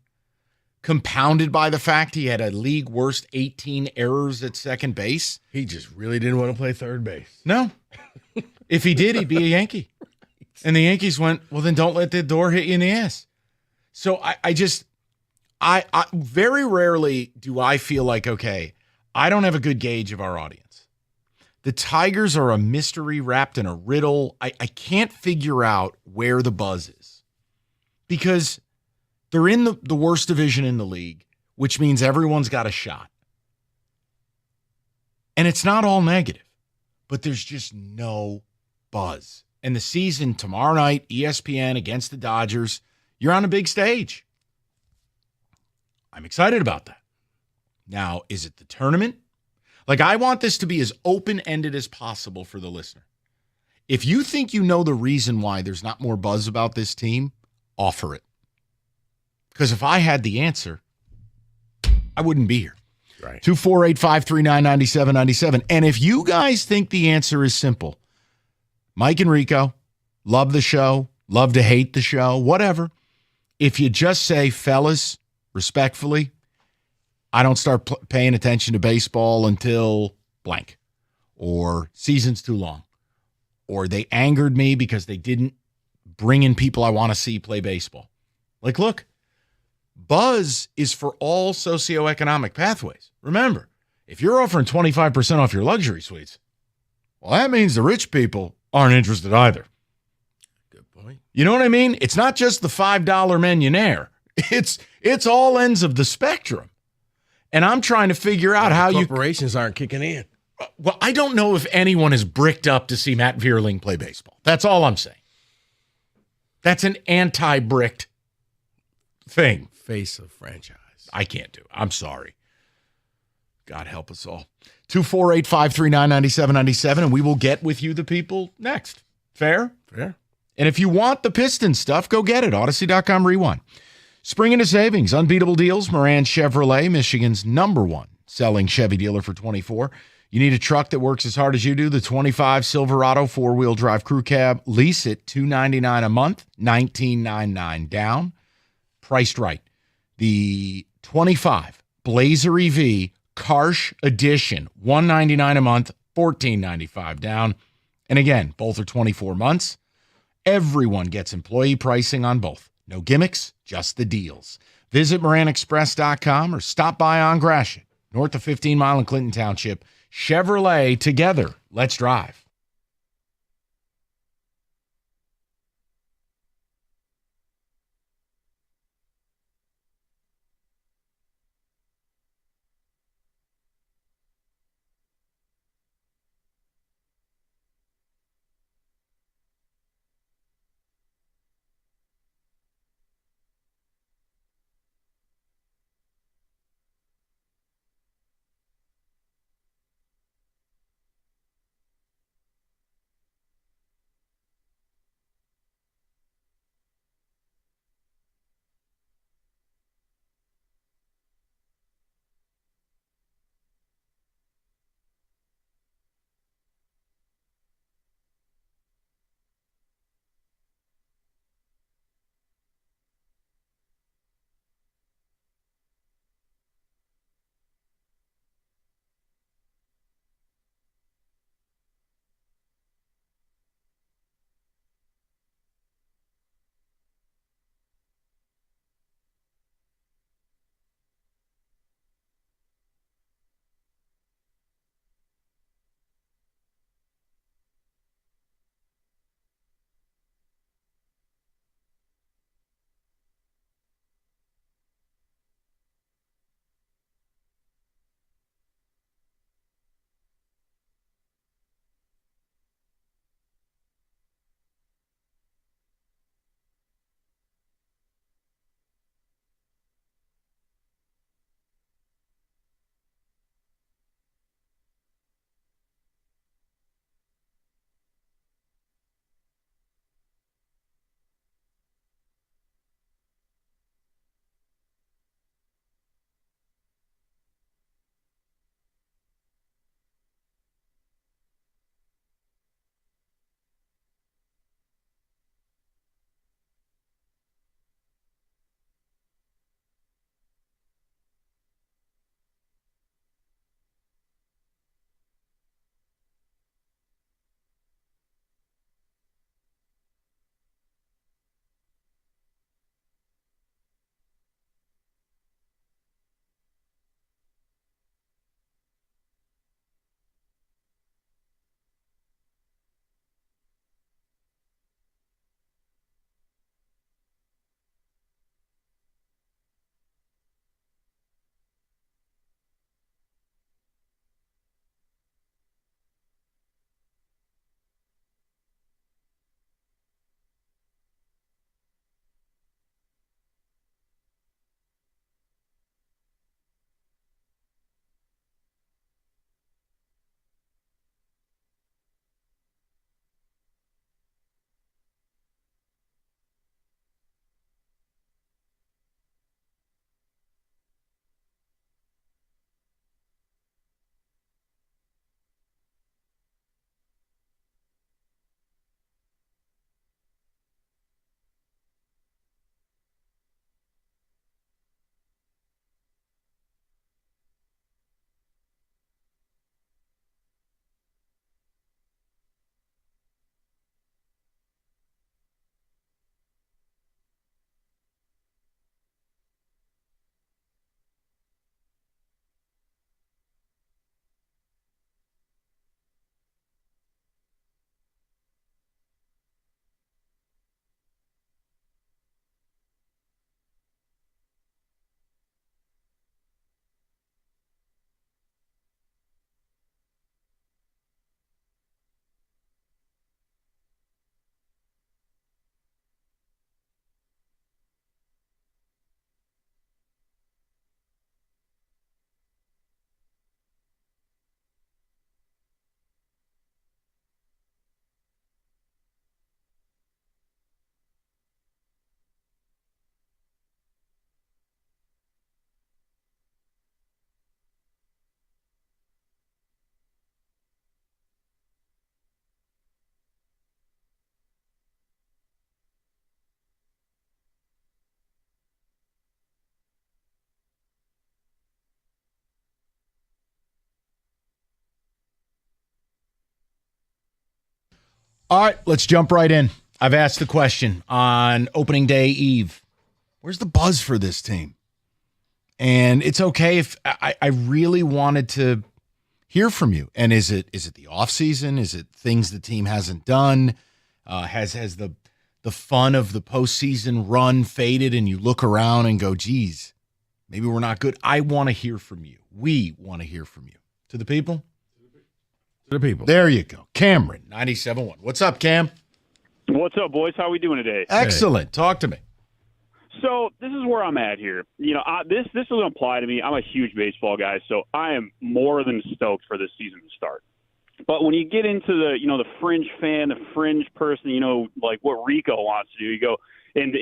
Compounded by the fact he had a league worst 18 errors at second base. He just really didn't want to play third base. No. If he did, he'd be a Yankee. And the Yankees went, well, then don't let the door hit you in the ass. So I very rarely do I feel like, okay, I don't have a good gauge of our audience. The Tigers are a mystery wrapped in a riddle. I can't figure out where the buzz is because they're in the worst division in the league, which means everyone's got a shot. And it's not all negative, but there's just no buzz. And the season tomorrow night, ESPN against the Dodgers, you're on a big stage. I'm excited about that. Now, is it the tournament? Like, I want this to be as open-ended as possible for the listener. If you think you know the reason why there's not more buzz about this team, offer it. Because if I had the answer, I wouldn't be here. Right. 248-539-9797. And if you guys think the answer is simple, Mike and Rico, love the show, love to hate the show, whatever. If you just say, fellas, respectfully, I don't start paying attention to baseball until blank, or season's too long, or they angered me because they didn't bring in people I want to see play baseball. Like, look, buzz is for all socioeconomic pathways. Remember, if you're offering 25% off your luxury suites, well, that means the rich people aren't interested either. Good point. You know what I mean? It's not just the $5 millionaire. It's all ends of the spectrum. And I'm trying to figure out how corporations aren't kicking in. Well, I don't know if anyone is bricked up to see Matt Vierling play baseball. That's all I'm saying. That's an anti-bricked thing. Face of franchise. I can't do it. I'm sorry. God help us all. 248-539-9797, and we will get with you, the people, next. Fair? Fair. And if you want the Pistons stuff, go get it. Odyssey.com Rewind. Spring into savings. Unbeatable deals. Moran Chevrolet, Michigan's #1 selling Chevy dealer for 24. You need a truck that works as hard as you do. The 25 Silverado 4-wheel drive crew cab. Lease it $299 a month, $19.99 down. Priced right. The 25 Blazer EV Karsh Edition, $199 a month, $14.95 down. And again, both are 24 months. Everyone gets employee pricing on both. No gimmicks, just the deals. Visit MoranExpress.com or stop by on Gratiot, north of 15 Mile in Clinton Township. Chevrolet, together. Let's drive. All right, let's jump right in. I've asked the question on opening day eve. Where's the buzz for this team? And it's okay if I really wanted to hear from you. And is it the offseason? Is it things the team hasn't done? Has the fun of the postseason run faded and you look around and go, geez, maybe we're not good? I want to hear from you. We want to hear from you. To the people? To the people. There you go. Cameron, 97.1. What's up, Cam? What's up, boys? How are we doing today? Excellent. Hey. Talk to me. So this is where I'm at here. This doesn't apply to me. I'm a huge baseball guy, so I am more than stoked for this season to start. But when you get into the fringe fan, the fringe person, like what Rico wants to do, you go and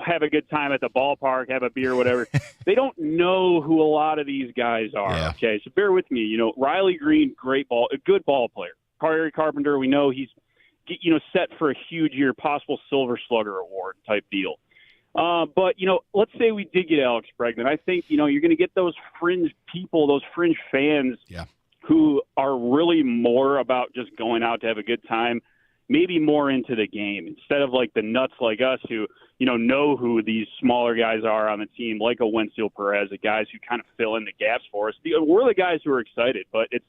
have a good time at the ballpark, have a beer, whatever. They don't know who a lot of these guys are. Yeah. Okay, so bear with me. Riley Green, a good ball player. Corey Carpenter, we know he's set for a huge year, possible Silver Slugger award type deal. But let's say we did get Alex Bregman. I think you're going to get those fringe people, those fringe fans, who are really more about just going out to have a good time, maybe more into the game instead of like the nuts like us who know who these smaller guys are on the team, like a Wenzel Perez, the guys who kind of fill in the gaps for us. We're the guys who are excited, but it's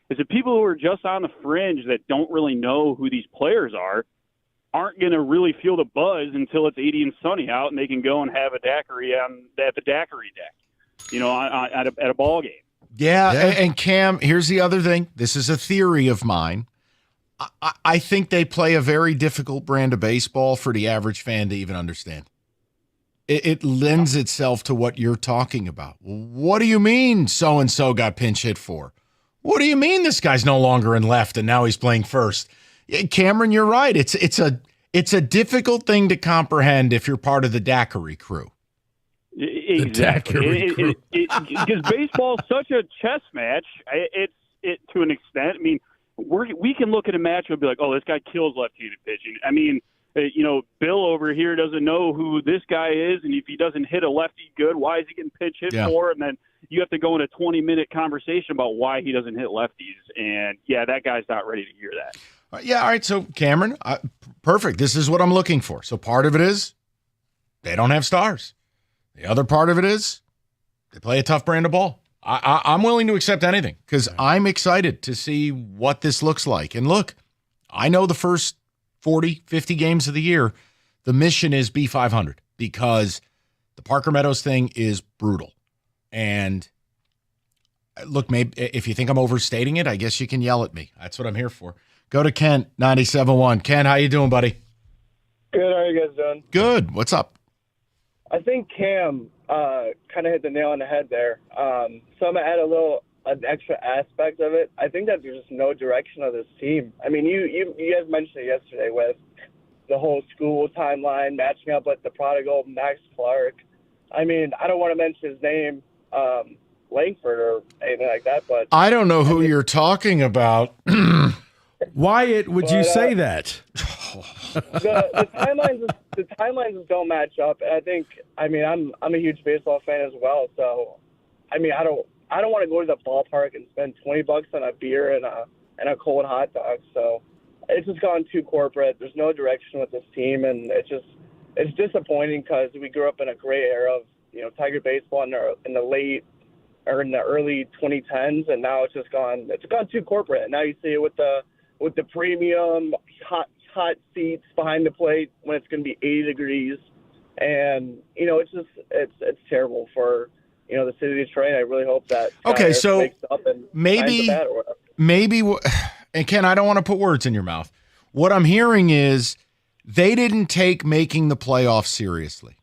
the people who are just on the fringe that don't really know who these players aren't going to really feel the buzz until it's 80 and sunny out and they can go and have a daiquiri at the daiquiri deck, at a ball game. Yeah, and Cam, here's the other thing. This is a theory of mine. I think they play a very difficult brand of baseball for the average fan to even understand. It lends itself to what you're talking about. What do you mean so-and-so got pinch hit for? What do you mean this guy's no longer in left and now he's playing first? Cameron, you're right. It's a difficult thing to comprehend if you're part of the daiquiri crew. Exactly. Because baseball is such a chess match. It to an extent. I mean, we can look at a match and be like, oh, this guy kills left-handed pitching. I mean, Bill over here doesn't know who this guy is, and if he doesn't hit a lefty good, why is he getting pinch hit for? And then you have to go in a 20-minute conversation about why he doesn't hit lefties. And, that guy's not ready to hear that. Yeah, all right. So, Cameron, perfect. This is what I'm looking for. So part of it is they don't have stars. The other part of it is they play a tough brand of ball. I'm willing to accept anything because I'm excited to see what this looks like. And look, I know the first 40, 50 games of the year, the mission is B500 because the Parker Meadows thing is brutal. And look, maybe if you think I'm overstating it, I guess you can yell at me. That's what I'm here for. Go to Kent, 97.1. Kent, how you doing, buddy? Good. How are you guys doing? Good. What's up? I think Cam kind of hit the nail on the head there. So I'm going to add an extra aspect of it. I think that there's just no direction of this team. I mean, you guys mentioned it yesterday with the whole school timeline, matching up with the prodigal Max Clark. I mean, I don't want to mention his name, Langford or anything like that, but I don't know who you're talking about. Wyatt, would you say that? the timelines don't match up, and I think I'm a huge baseball fan as well. So, I mean, I don't want to go to the ballpark and spend $20 on a beer and a cold hot dog. So, it's just gone too corporate. There's no direction with this team, and it's disappointing because we grew up in a great era of Tiger baseball in the early 2010s, and now it's gone too corporate. And now you see it with the premium hot seats behind the plate when it's going to be 80 degrees, and it's terrible for the city of Detroit. I really hope that so maybe and Ken, I don't want to put words in your mouth. What I'm hearing is they didn't take making the playoffs seriously.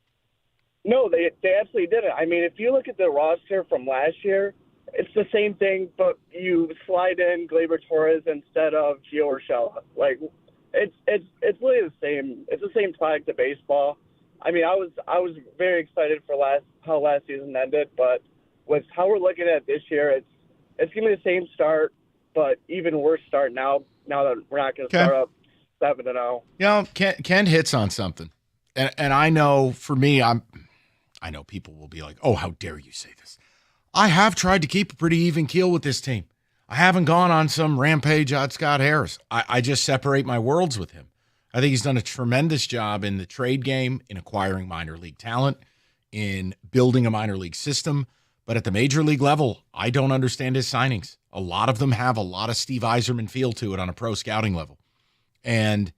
No, they absolutely didn't. I mean, if you look at the roster from last year, it's the same thing, but you slide in Gleyber Torres instead of Gio Urshela. Like, it's really the same. It's the same product of baseball. I mean, I was very excited for how last season ended, but with how we're looking at this year, it's gonna be the same start, but even worse start now that we're not gonna start up 7-0. Ken hits on something, and I know for me, I know people will be like, "Oh, how dare you say this?" I have tried to keep a pretty even keel with this team. I haven't gone on some rampage on Scott Harris. I just separate my worlds with him. I think he's done a tremendous job in the trade game, in acquiring minor league talent, in building a minor league system. But at the major league level, I don't understand his signings. A lot of them have a lot of Steve Yzerman feel to it on a pro scouting level. And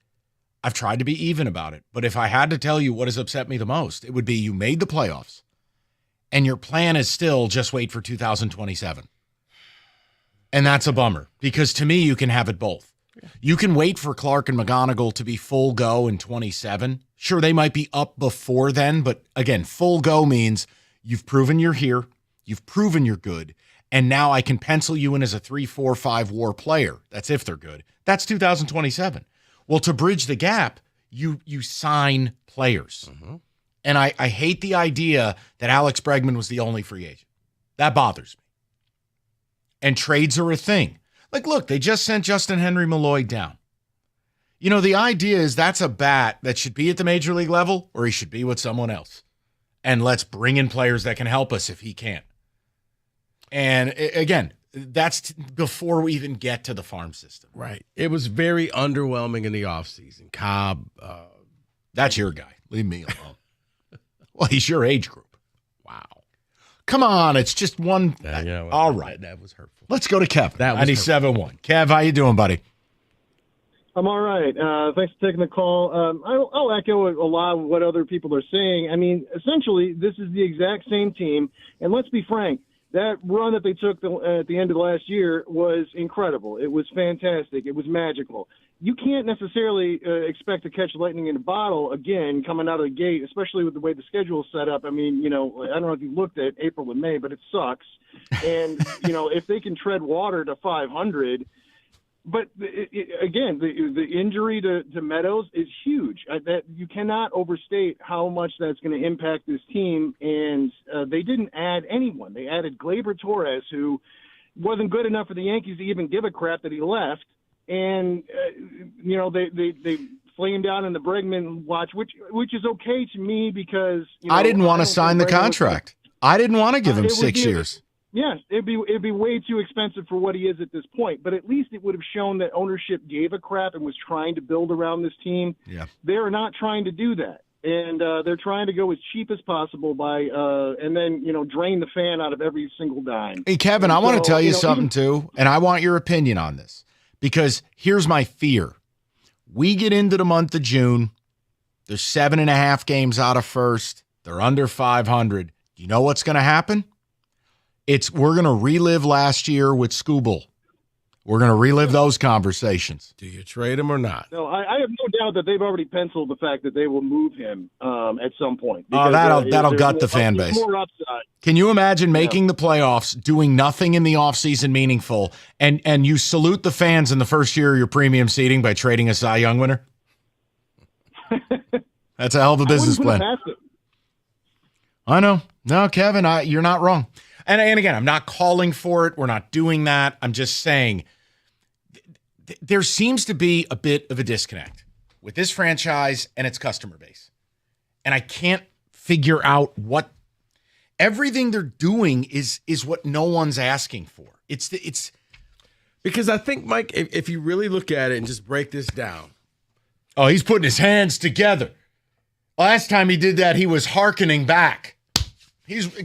I've tried to be even about it. But if I had to tell you what has upset me the most, it would be you made the playoffs and your plan is still just wait for 2027. And that's a bummer, because to me, you can have it both. You can wait for Clark and McGonigal to be full go in 27. Sure, they might be up before then, but again, full go means you've proven you're here, you've proven you're good, and now I can pencil you in as a 3, 4, 5 WAR player. That's if they're good. That's 2027. Well, to bridge the gap, you sign players. Mm-hmm. And I hate the idea that Alex Bregman was the only free agent. That bothers me. And trades are a thing. Like, look, they just sent Justin Henry Malloy down. You know, the idea is that's a bat that should be at the major league level, or he should be with someone else. And let's bring in players that can help us if he can't. And again, that's before we even get to the farm system. Right. It was very underwhelming in the offseason. Cobb. That's your guy. Leave me alone. Well, he's your age group. Wow. Come on, it's just one. All right. That was hurtful. Let's go to Kev. That was 97.1. Kev, how you doing, buddy? I'm all right. Thanks for taking the call. I'll echo a lot of what other people are saying. I mean, essentially, this is the exact same team. And let's be frank, that run that they took at the end of last year was incredible. It was fantastic. It was magical. You can't necessarily expect to catch lightning in a bottle again coming out of the gate, especially with the way the schedule is set up. I mean, you know, I don't know if you looked at April and May, but it sucks. And, you know, if they can tread water to 500, but again, the injury to Meadows is huge. That you cannot overstate how much that's going to impact this team. And they didn't add anyone. They added Gleyber Torres, who wasn't good enough for the Yankees to even give a crap that he left. And you know, they flamed out in the Bregman watch, which is okay to me because I didn't want to sign the contract. I didn't want to give him 6 years. Yes, it'd be way too expensive for what he is at this point. But at least it would have shown that ownership gave a crap and was trying to build around this team. Yeah, they're not trying to do that, and they're trying to go as cheap as possible by and then drain the fan out of every single dime. Hey, Kevin, I want to tell you something too, and I want your opinion on this. Because here's my fear. We get into the month of June. There's 7.5 games out of first. They're under 500. You know what's going to happen? We're going to relive last year with Skubal. We're going to relive those conversations. Do you trade him or not? No, I have no doubt that they've already penciled the fact that they will move him at some point. Oh, that'll gut the fan base. More upside. Can you imagine making the playoffs, doing nothing in the offseason meaningful, and you salute the fans in the first year of your premium seating by trading a Cy Young winner? That's a hell of a business plan. I know. No, Kevin, you're not wrong. And again, I'm not calling for it. We're not doing that. I'm just saying there seems to be a bit of a disconnect with this franchise and its customer base. And I can't figure out what everything they're doing is what no one's asking for. It's because I think, Mike, if you really look at it and just break this down. Oh, he's putting his hands together. Last time he did that, he was hearkening back.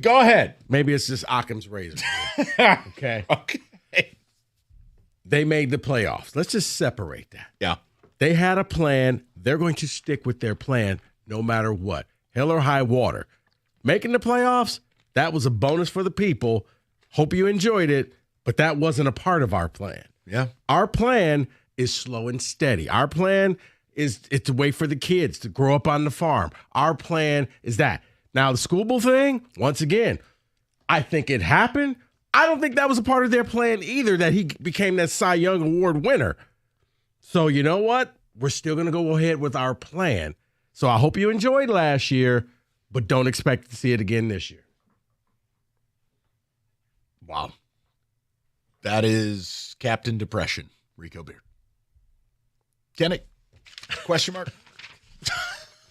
Go ahead. Maybe it's just Occam's razor. Okay. They made the playoffs. Let's just separate that. Yeah. They had a plan. They're going to stick with their plan no matter what. Hell or high water. Making the playoffs, that was a bonus for the people. Hope you enjoyed it, but that wasn't a part of our plan. Yeah. Our plan is slow and steady. Our plan is to wait for the kids to grow up on the farm. Our plan is that. Now, the Skubal thing, once again, I think it happened. I don't think that was a part of their plan either, that he became that Cy Young Award winner. So you know what? We're still going to go ahead with our plan. So I hope you enjoyed last year, but don't expect to see it again this year. Wow. That is Captain Depression, Rico Beard. Kenny, question mark?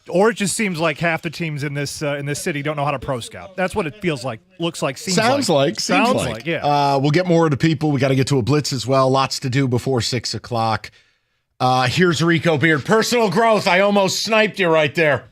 Or it just seems like half the teams in this city don't know how to pro scout. That's what it feels like, looks like, seems Sounds like. Sounds like, yeah. We'll get more to people. We got to get to a blitz as well. Lots to do before 6 o'clock. Here's Rico Beard. Personal growth. I almost sniped you right there.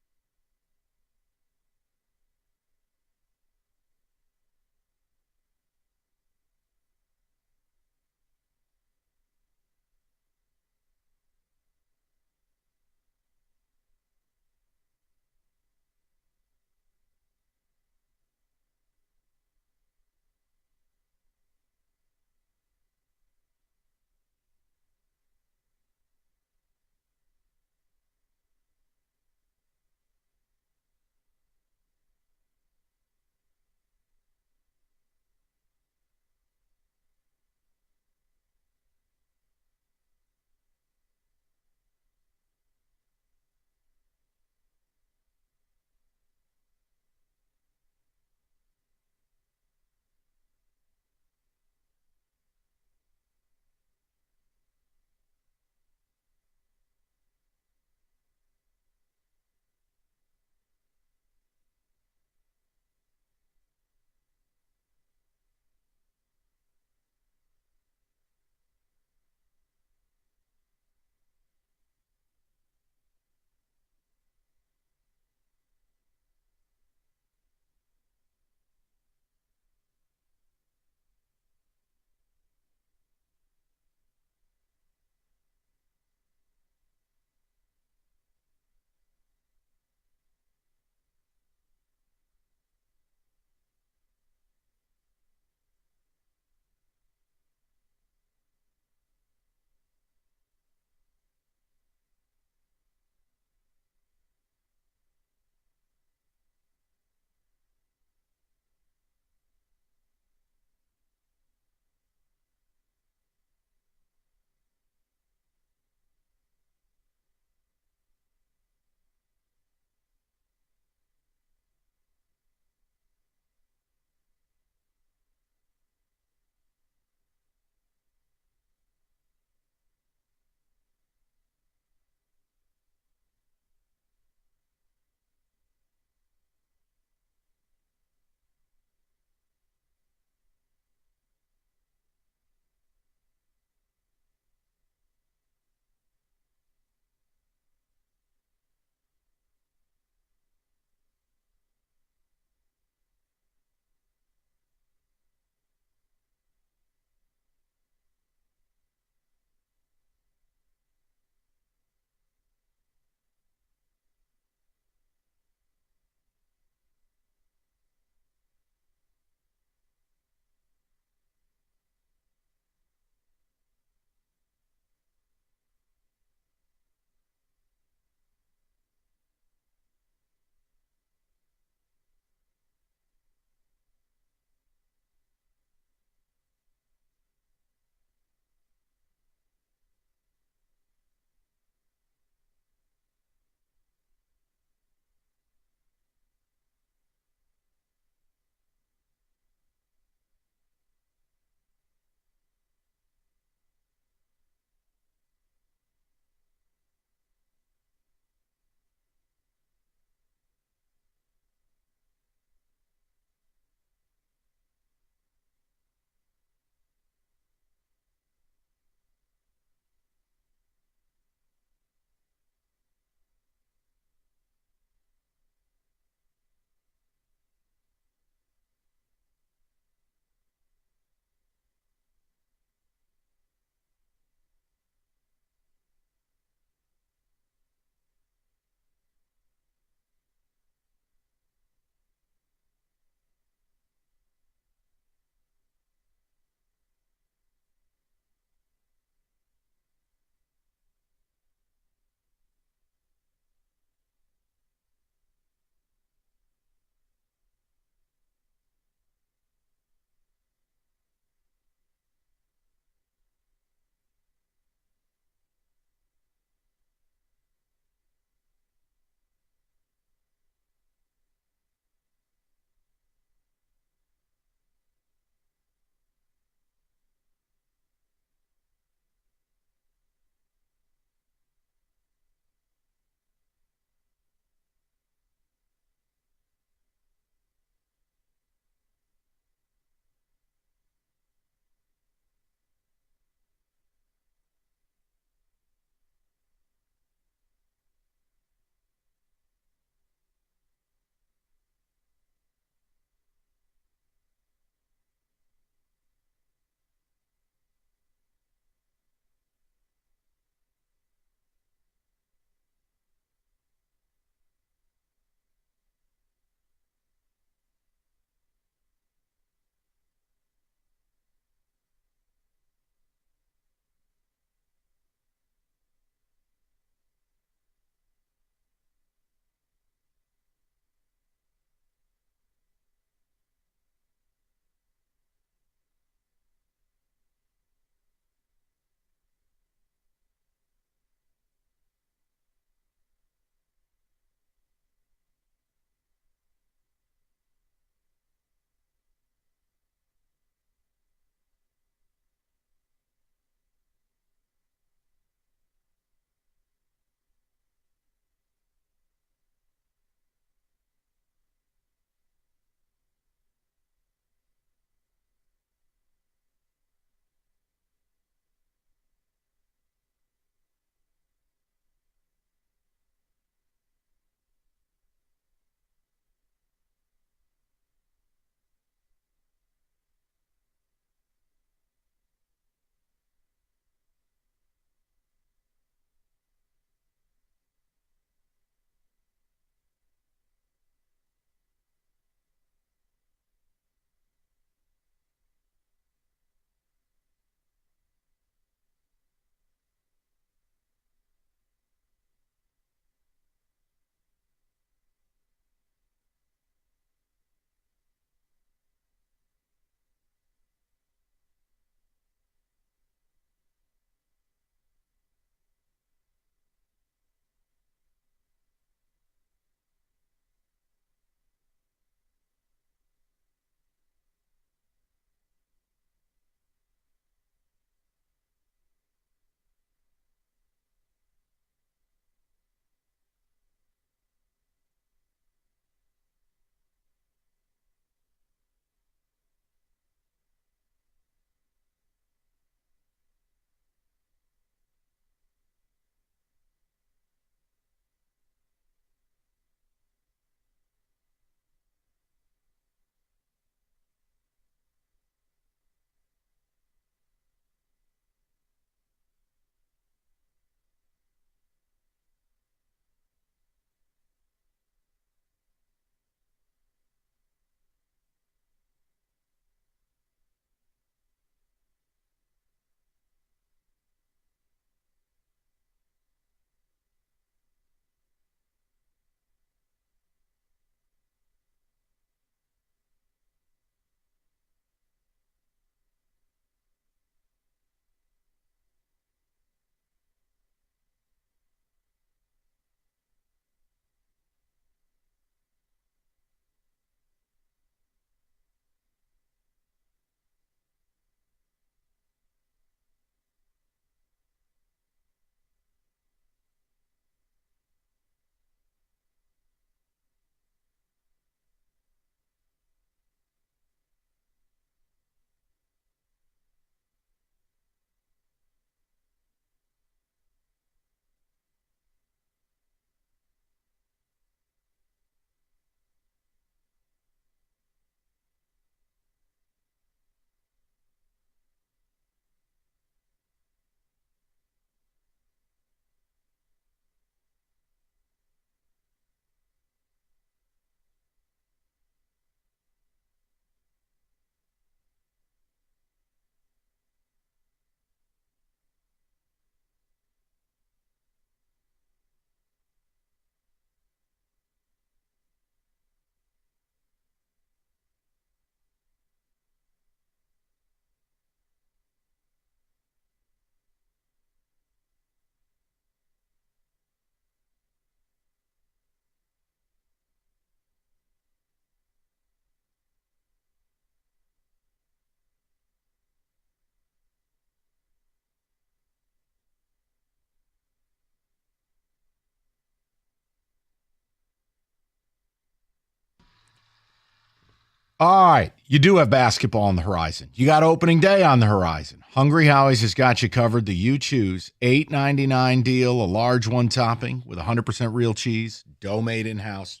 All right, you do have basketball on the horizon. You got opening day on the horizon. Hungry Howie's has got you covered. The You Choose $8.99 deal, a large one topping with 100% real cheese, dough made in-house,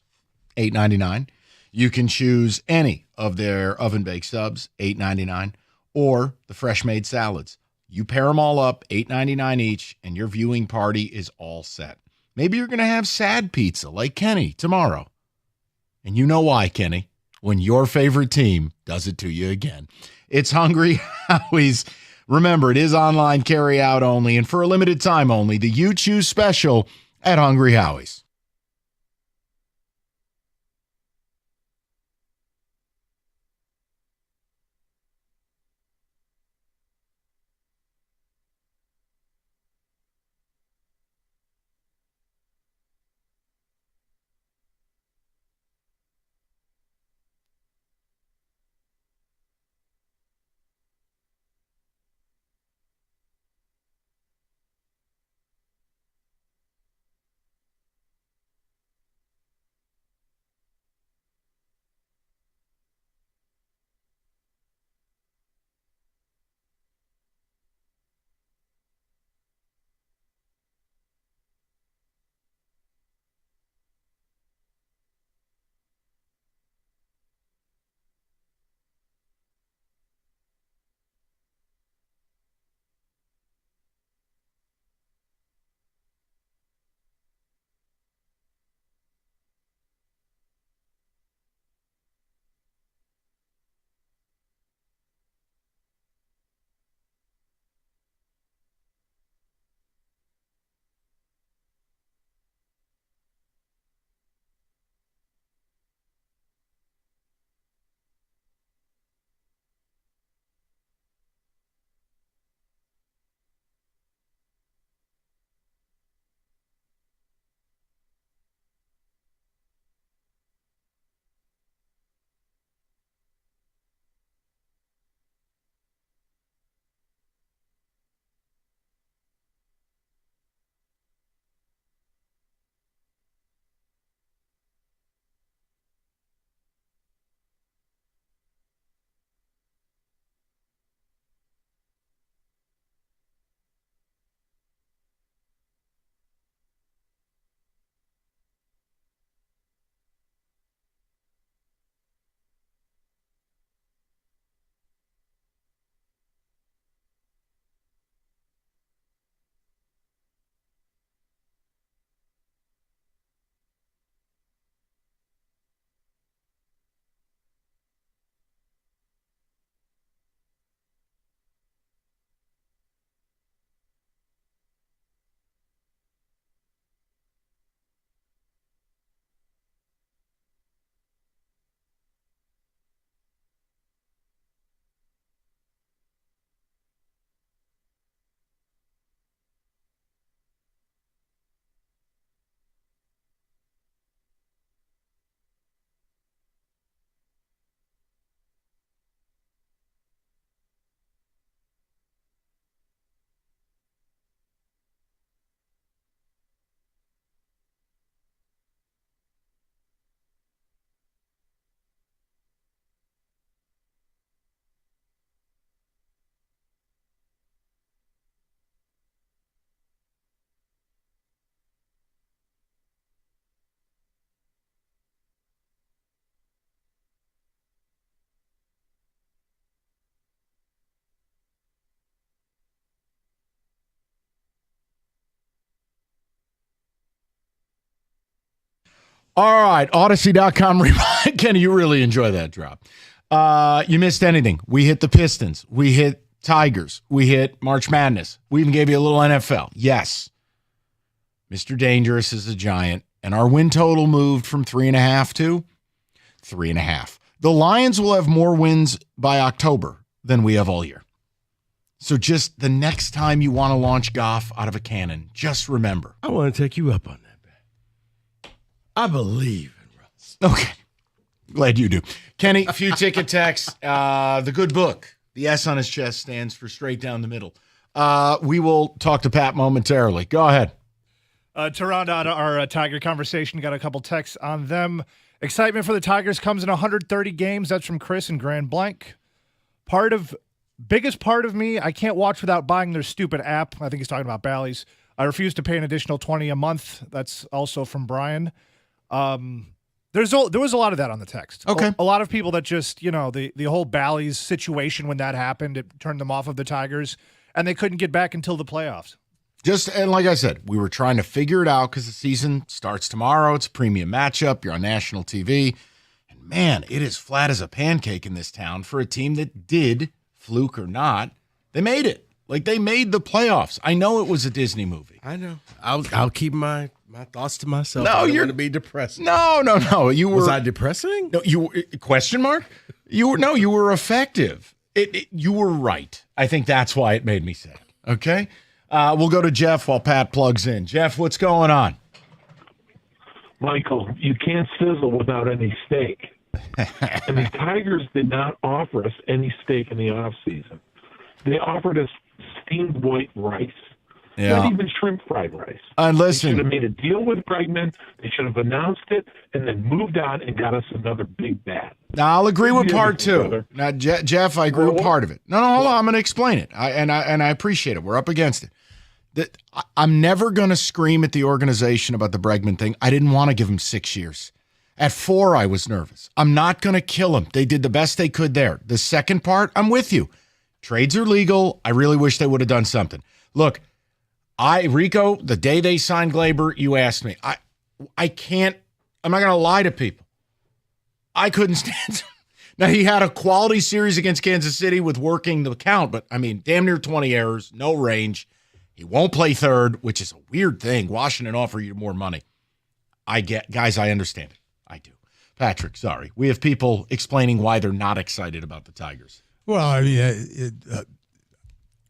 $8.99. You can choose any of their oven-baked subs, $8.99, or the fresh-made salads. You pair them all up, $8.99 each, and your viewing party is all set. Maybe you're going to have sad pizza like Kenny tomorrow. And you know why, Kenny? When your favorite team does it to you again. It's Hungry Howie's. Remember, it is online carry out only, and for a limited time only, the You Choose special at Hungry Howie's. All right, Odyssey.com. Kenny, you really enjoy that drop. You missed anything. We hit the Pistons. We hit Tigers. We hit March Madness. We even gave you a little NFL. Yes. Mr. Dangerous is a giant. And our win total moved from 3.5 to 3.5. The Lions will have more wins by October than we have all year. So just the next time you want to launch Goff out of a cannon, just remember. I want to take you up on that. I believe in Russ. Okay. Glad you do. Kenny, a few ticket texts. The good book. The S on his chest stands for straight down the middle. We will talk to Pat momentarily. Go ahead. To round out our Tiger conversation, got a couple texts on them. Excitement for the Tigers comes in 130 games. That's from Chris in Grand Blanc. Biggest part of me, I can't watch without buying their stupid app. I think he's talking about Bally's. I refuse to pay an additional $20 a month. That's also from Brian. There was a lot of that on the text. Okay. A lot of people that just, the whole Bally's situation when that happened, it turned them off of the Tigers, and they couldn't get back until the playoffs. And like I said, we were trying to figure it out because the season starts tomorrow. It's a premium matchup. You're on national TV. And man, it is flat as a pancake in this town for a team that did, fluke or not, they made it. Like, they made the playoffs. I know it was a Disney movie. I know. I'll keep my thoughts to myself. No, you're going to be depressing. No. Was I depressing? No, question mark? You were effective. You were right. I think that's why it made me sad. Okay? We'll go to Jeff while Pat plugs in. Jeff, what's going on? Michael, you can't sizzle without any steak. And the Tigers did not offer us any steak in the offseason. They offered us steamed white rice. Yeah. Not even shrimp fried rice. Listen. They should have made a deal with Bregman. They should have announced it and then moved on and got us another big bat. Now, I'll agree with part two. Now, Jeff, I agree with part of it. No, hold on. I'm going to explain it. I appreciate it. We're up against it. I'm never going to scream at the organization about the Bregman thing. I didn't want to give him 6 years. At 4, I was nervous. I'm not going to kill him. They did the best they could there. The second part, I'm with you. Trades are legal. I really wish they would have done something. Look, Rico, the day they signed Glaber, you asked me. I'm not going to lie to people. I couldn't stand him. Now, he had a quality series against Kansas City with working the count, but, damn near 20 errors, no range. He won't play third, which is a weird thing. Washington offer you more money. Guys, I understand it. I do. Patrick, sorry. We have people explaining why they're not excited about the Tigers. Well,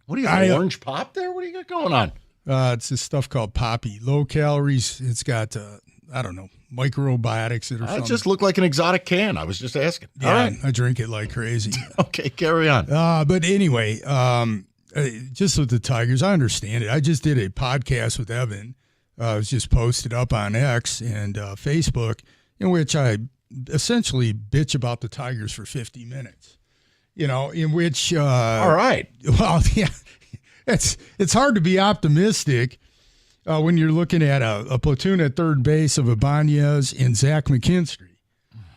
what do you got, orange pop there? What do you got going on? It's this stuff called Poppy. Low calories. It's got, microbiotics or something. It just looked like an exotic can. I was just asking. Yeah, all right. I drink it like crazy. Okay, carry on. But anyway, just with the Tigers, I understand it. I just did a podcast with Evan. It was just posted up on X and Facebook, in which I essentially bitch about the Tigers for 50 minutes. In which all right. Well, yeah, it's hard to be optimistic when you're looking at a platoon at third base of Ibanez and Zach McKinstry.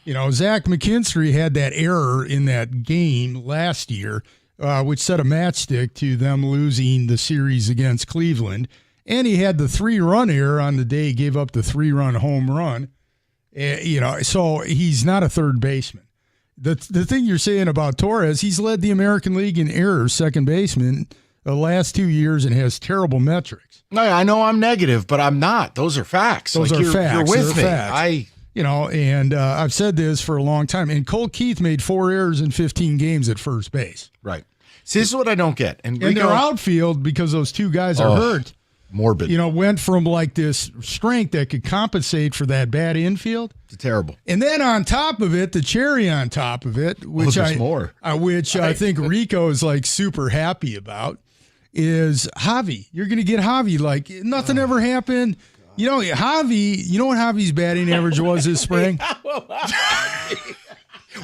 Zach McKinstry had that error in that game last year, which set a matchstick to them losing the series against Cleveland. And he had the 3-run error on the day he gave up the 3-run home run. So he's not a third baseman. The thing you're saying about Torres, he's led the American League in errors, second baseman, the last 2 years and has terrible metrics. No, I know I'm negative, but I'm not. Those are facts. Those are facts. You're with me. Facts. And I've said this for a long time. And Cole Keith made 4 errors in 15 games at first base. Right. See, this is what I don't get. And their outfield, because those two guys are hurt, morbid. Went from like this strength that could compensate for that bad infield. It's terrible. And then on top of it, the cherry on top of it, which I think Rico is like super happy about, is Javi. You're going to get Javi like nothing ever happened. Javi, you know what Javi's batting average was this spring?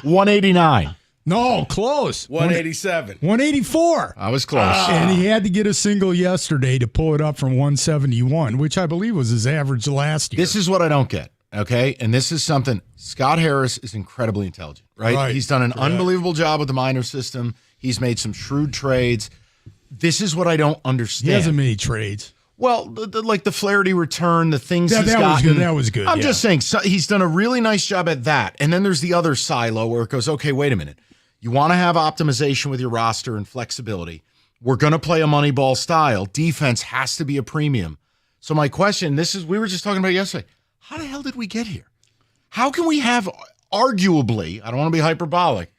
189. No, close. 187. 184. I was close. And he had to get a single yesterday to pull it up from 171, which I believe was his average last year. This is what I don't get, okay? And this is something, Scott Harris is incredibly intelligent, right? He's done an unbelievable job with the minor system. He's made some shrewd trades. This is what I don't understand. He hasn't made trades. Well, like the Flaherty return, the things he's that gotten. Was good. That was good. I'm just saying, so he's done a really nice job at that. And then there's the other silo where it goes, okay, wait a minute. You want to have optimization with your roster and flexibility. We're going to play a Moneyball style. Defense has to be a premium. So my question, we were just talking about yesterday. How the hell did we get here? How can we have arguably, I don't want to be hyperbolic,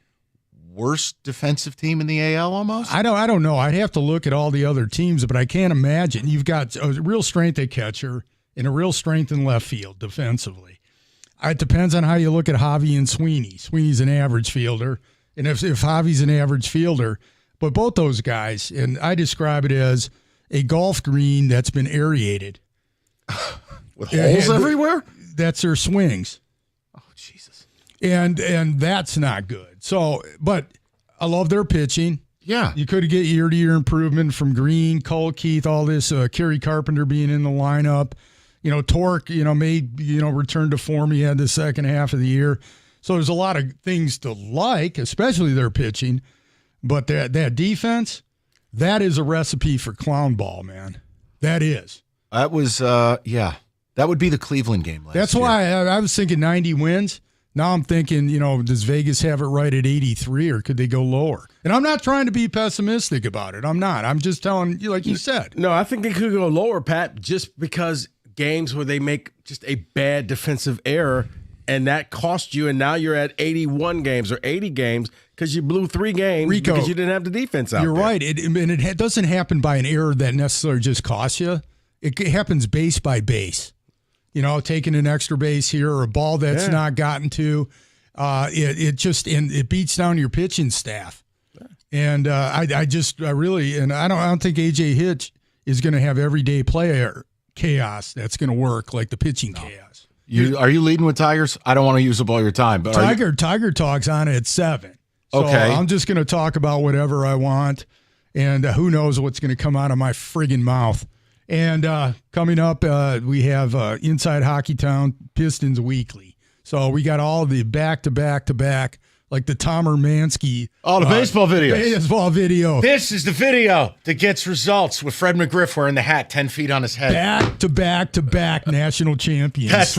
worst defensive team in the AL almost? I don't know. I'd have to look at all the other teams, but I can't imagine. You've got a real strength at catcher and a real strength in left field defensively. It depends on how you look at Javi and Sweeney. Sweeney's an average fielder. And if Javi's an average fielder, but both those guys, and I describe it as a golf green that's been aerated. With holes everywhere? That's their swings. Oh, Jesus. And that's not good. So, but I love their pitching. Yeah. You could get year-to-year improvement from Green, Cole, Keith, all this, Kerry Carpenter being in the lineup. Torque, may, return to form he had the second half of the year. So there's a lot of things to like, especially their pitching. But that defense, that is a recipe for clown ball, man. That is. That was, that would be the Cleveland game last year. That's why I was thinking 90 wins. Now I'm thinking, does Vegas have it right at 83 or could they go lower? And I'm not trying to be pessimistic about it. I'm not. I'm just telling you, like you said. No, I think they could go lower, Pat, just because games where they make just a bad defensive error and that cost you, and now you're at 81 games or 80 games because you blew 3 games because you didn't have the defense out there. You're right. It doesn't happen by an error that necessarily just costs you. It happens base by base. Taking an extra base here or a ball that's not gotten to. It beats down your pitching staff. And I don't think AJ Hitch is going to have everyday player chaos that's going to work like the pitching chaos. Are you leading with Tigers? I don't want to use up all your time, but Tiger Talk's on at 7. So okay. I'm just going to talk about whatever I want, and who knows what's going to come out of my friggin' mouth. And coming up, we have Inside Hockey Town Pistons Weekly. So we got all the back-to-back, like the Tom Hermansky. Oh, the baseball videos. Baseball video. This is the video that gets results with Fred McGriff wearing the hat 10 feet on his head. Back-to-back national champions. That's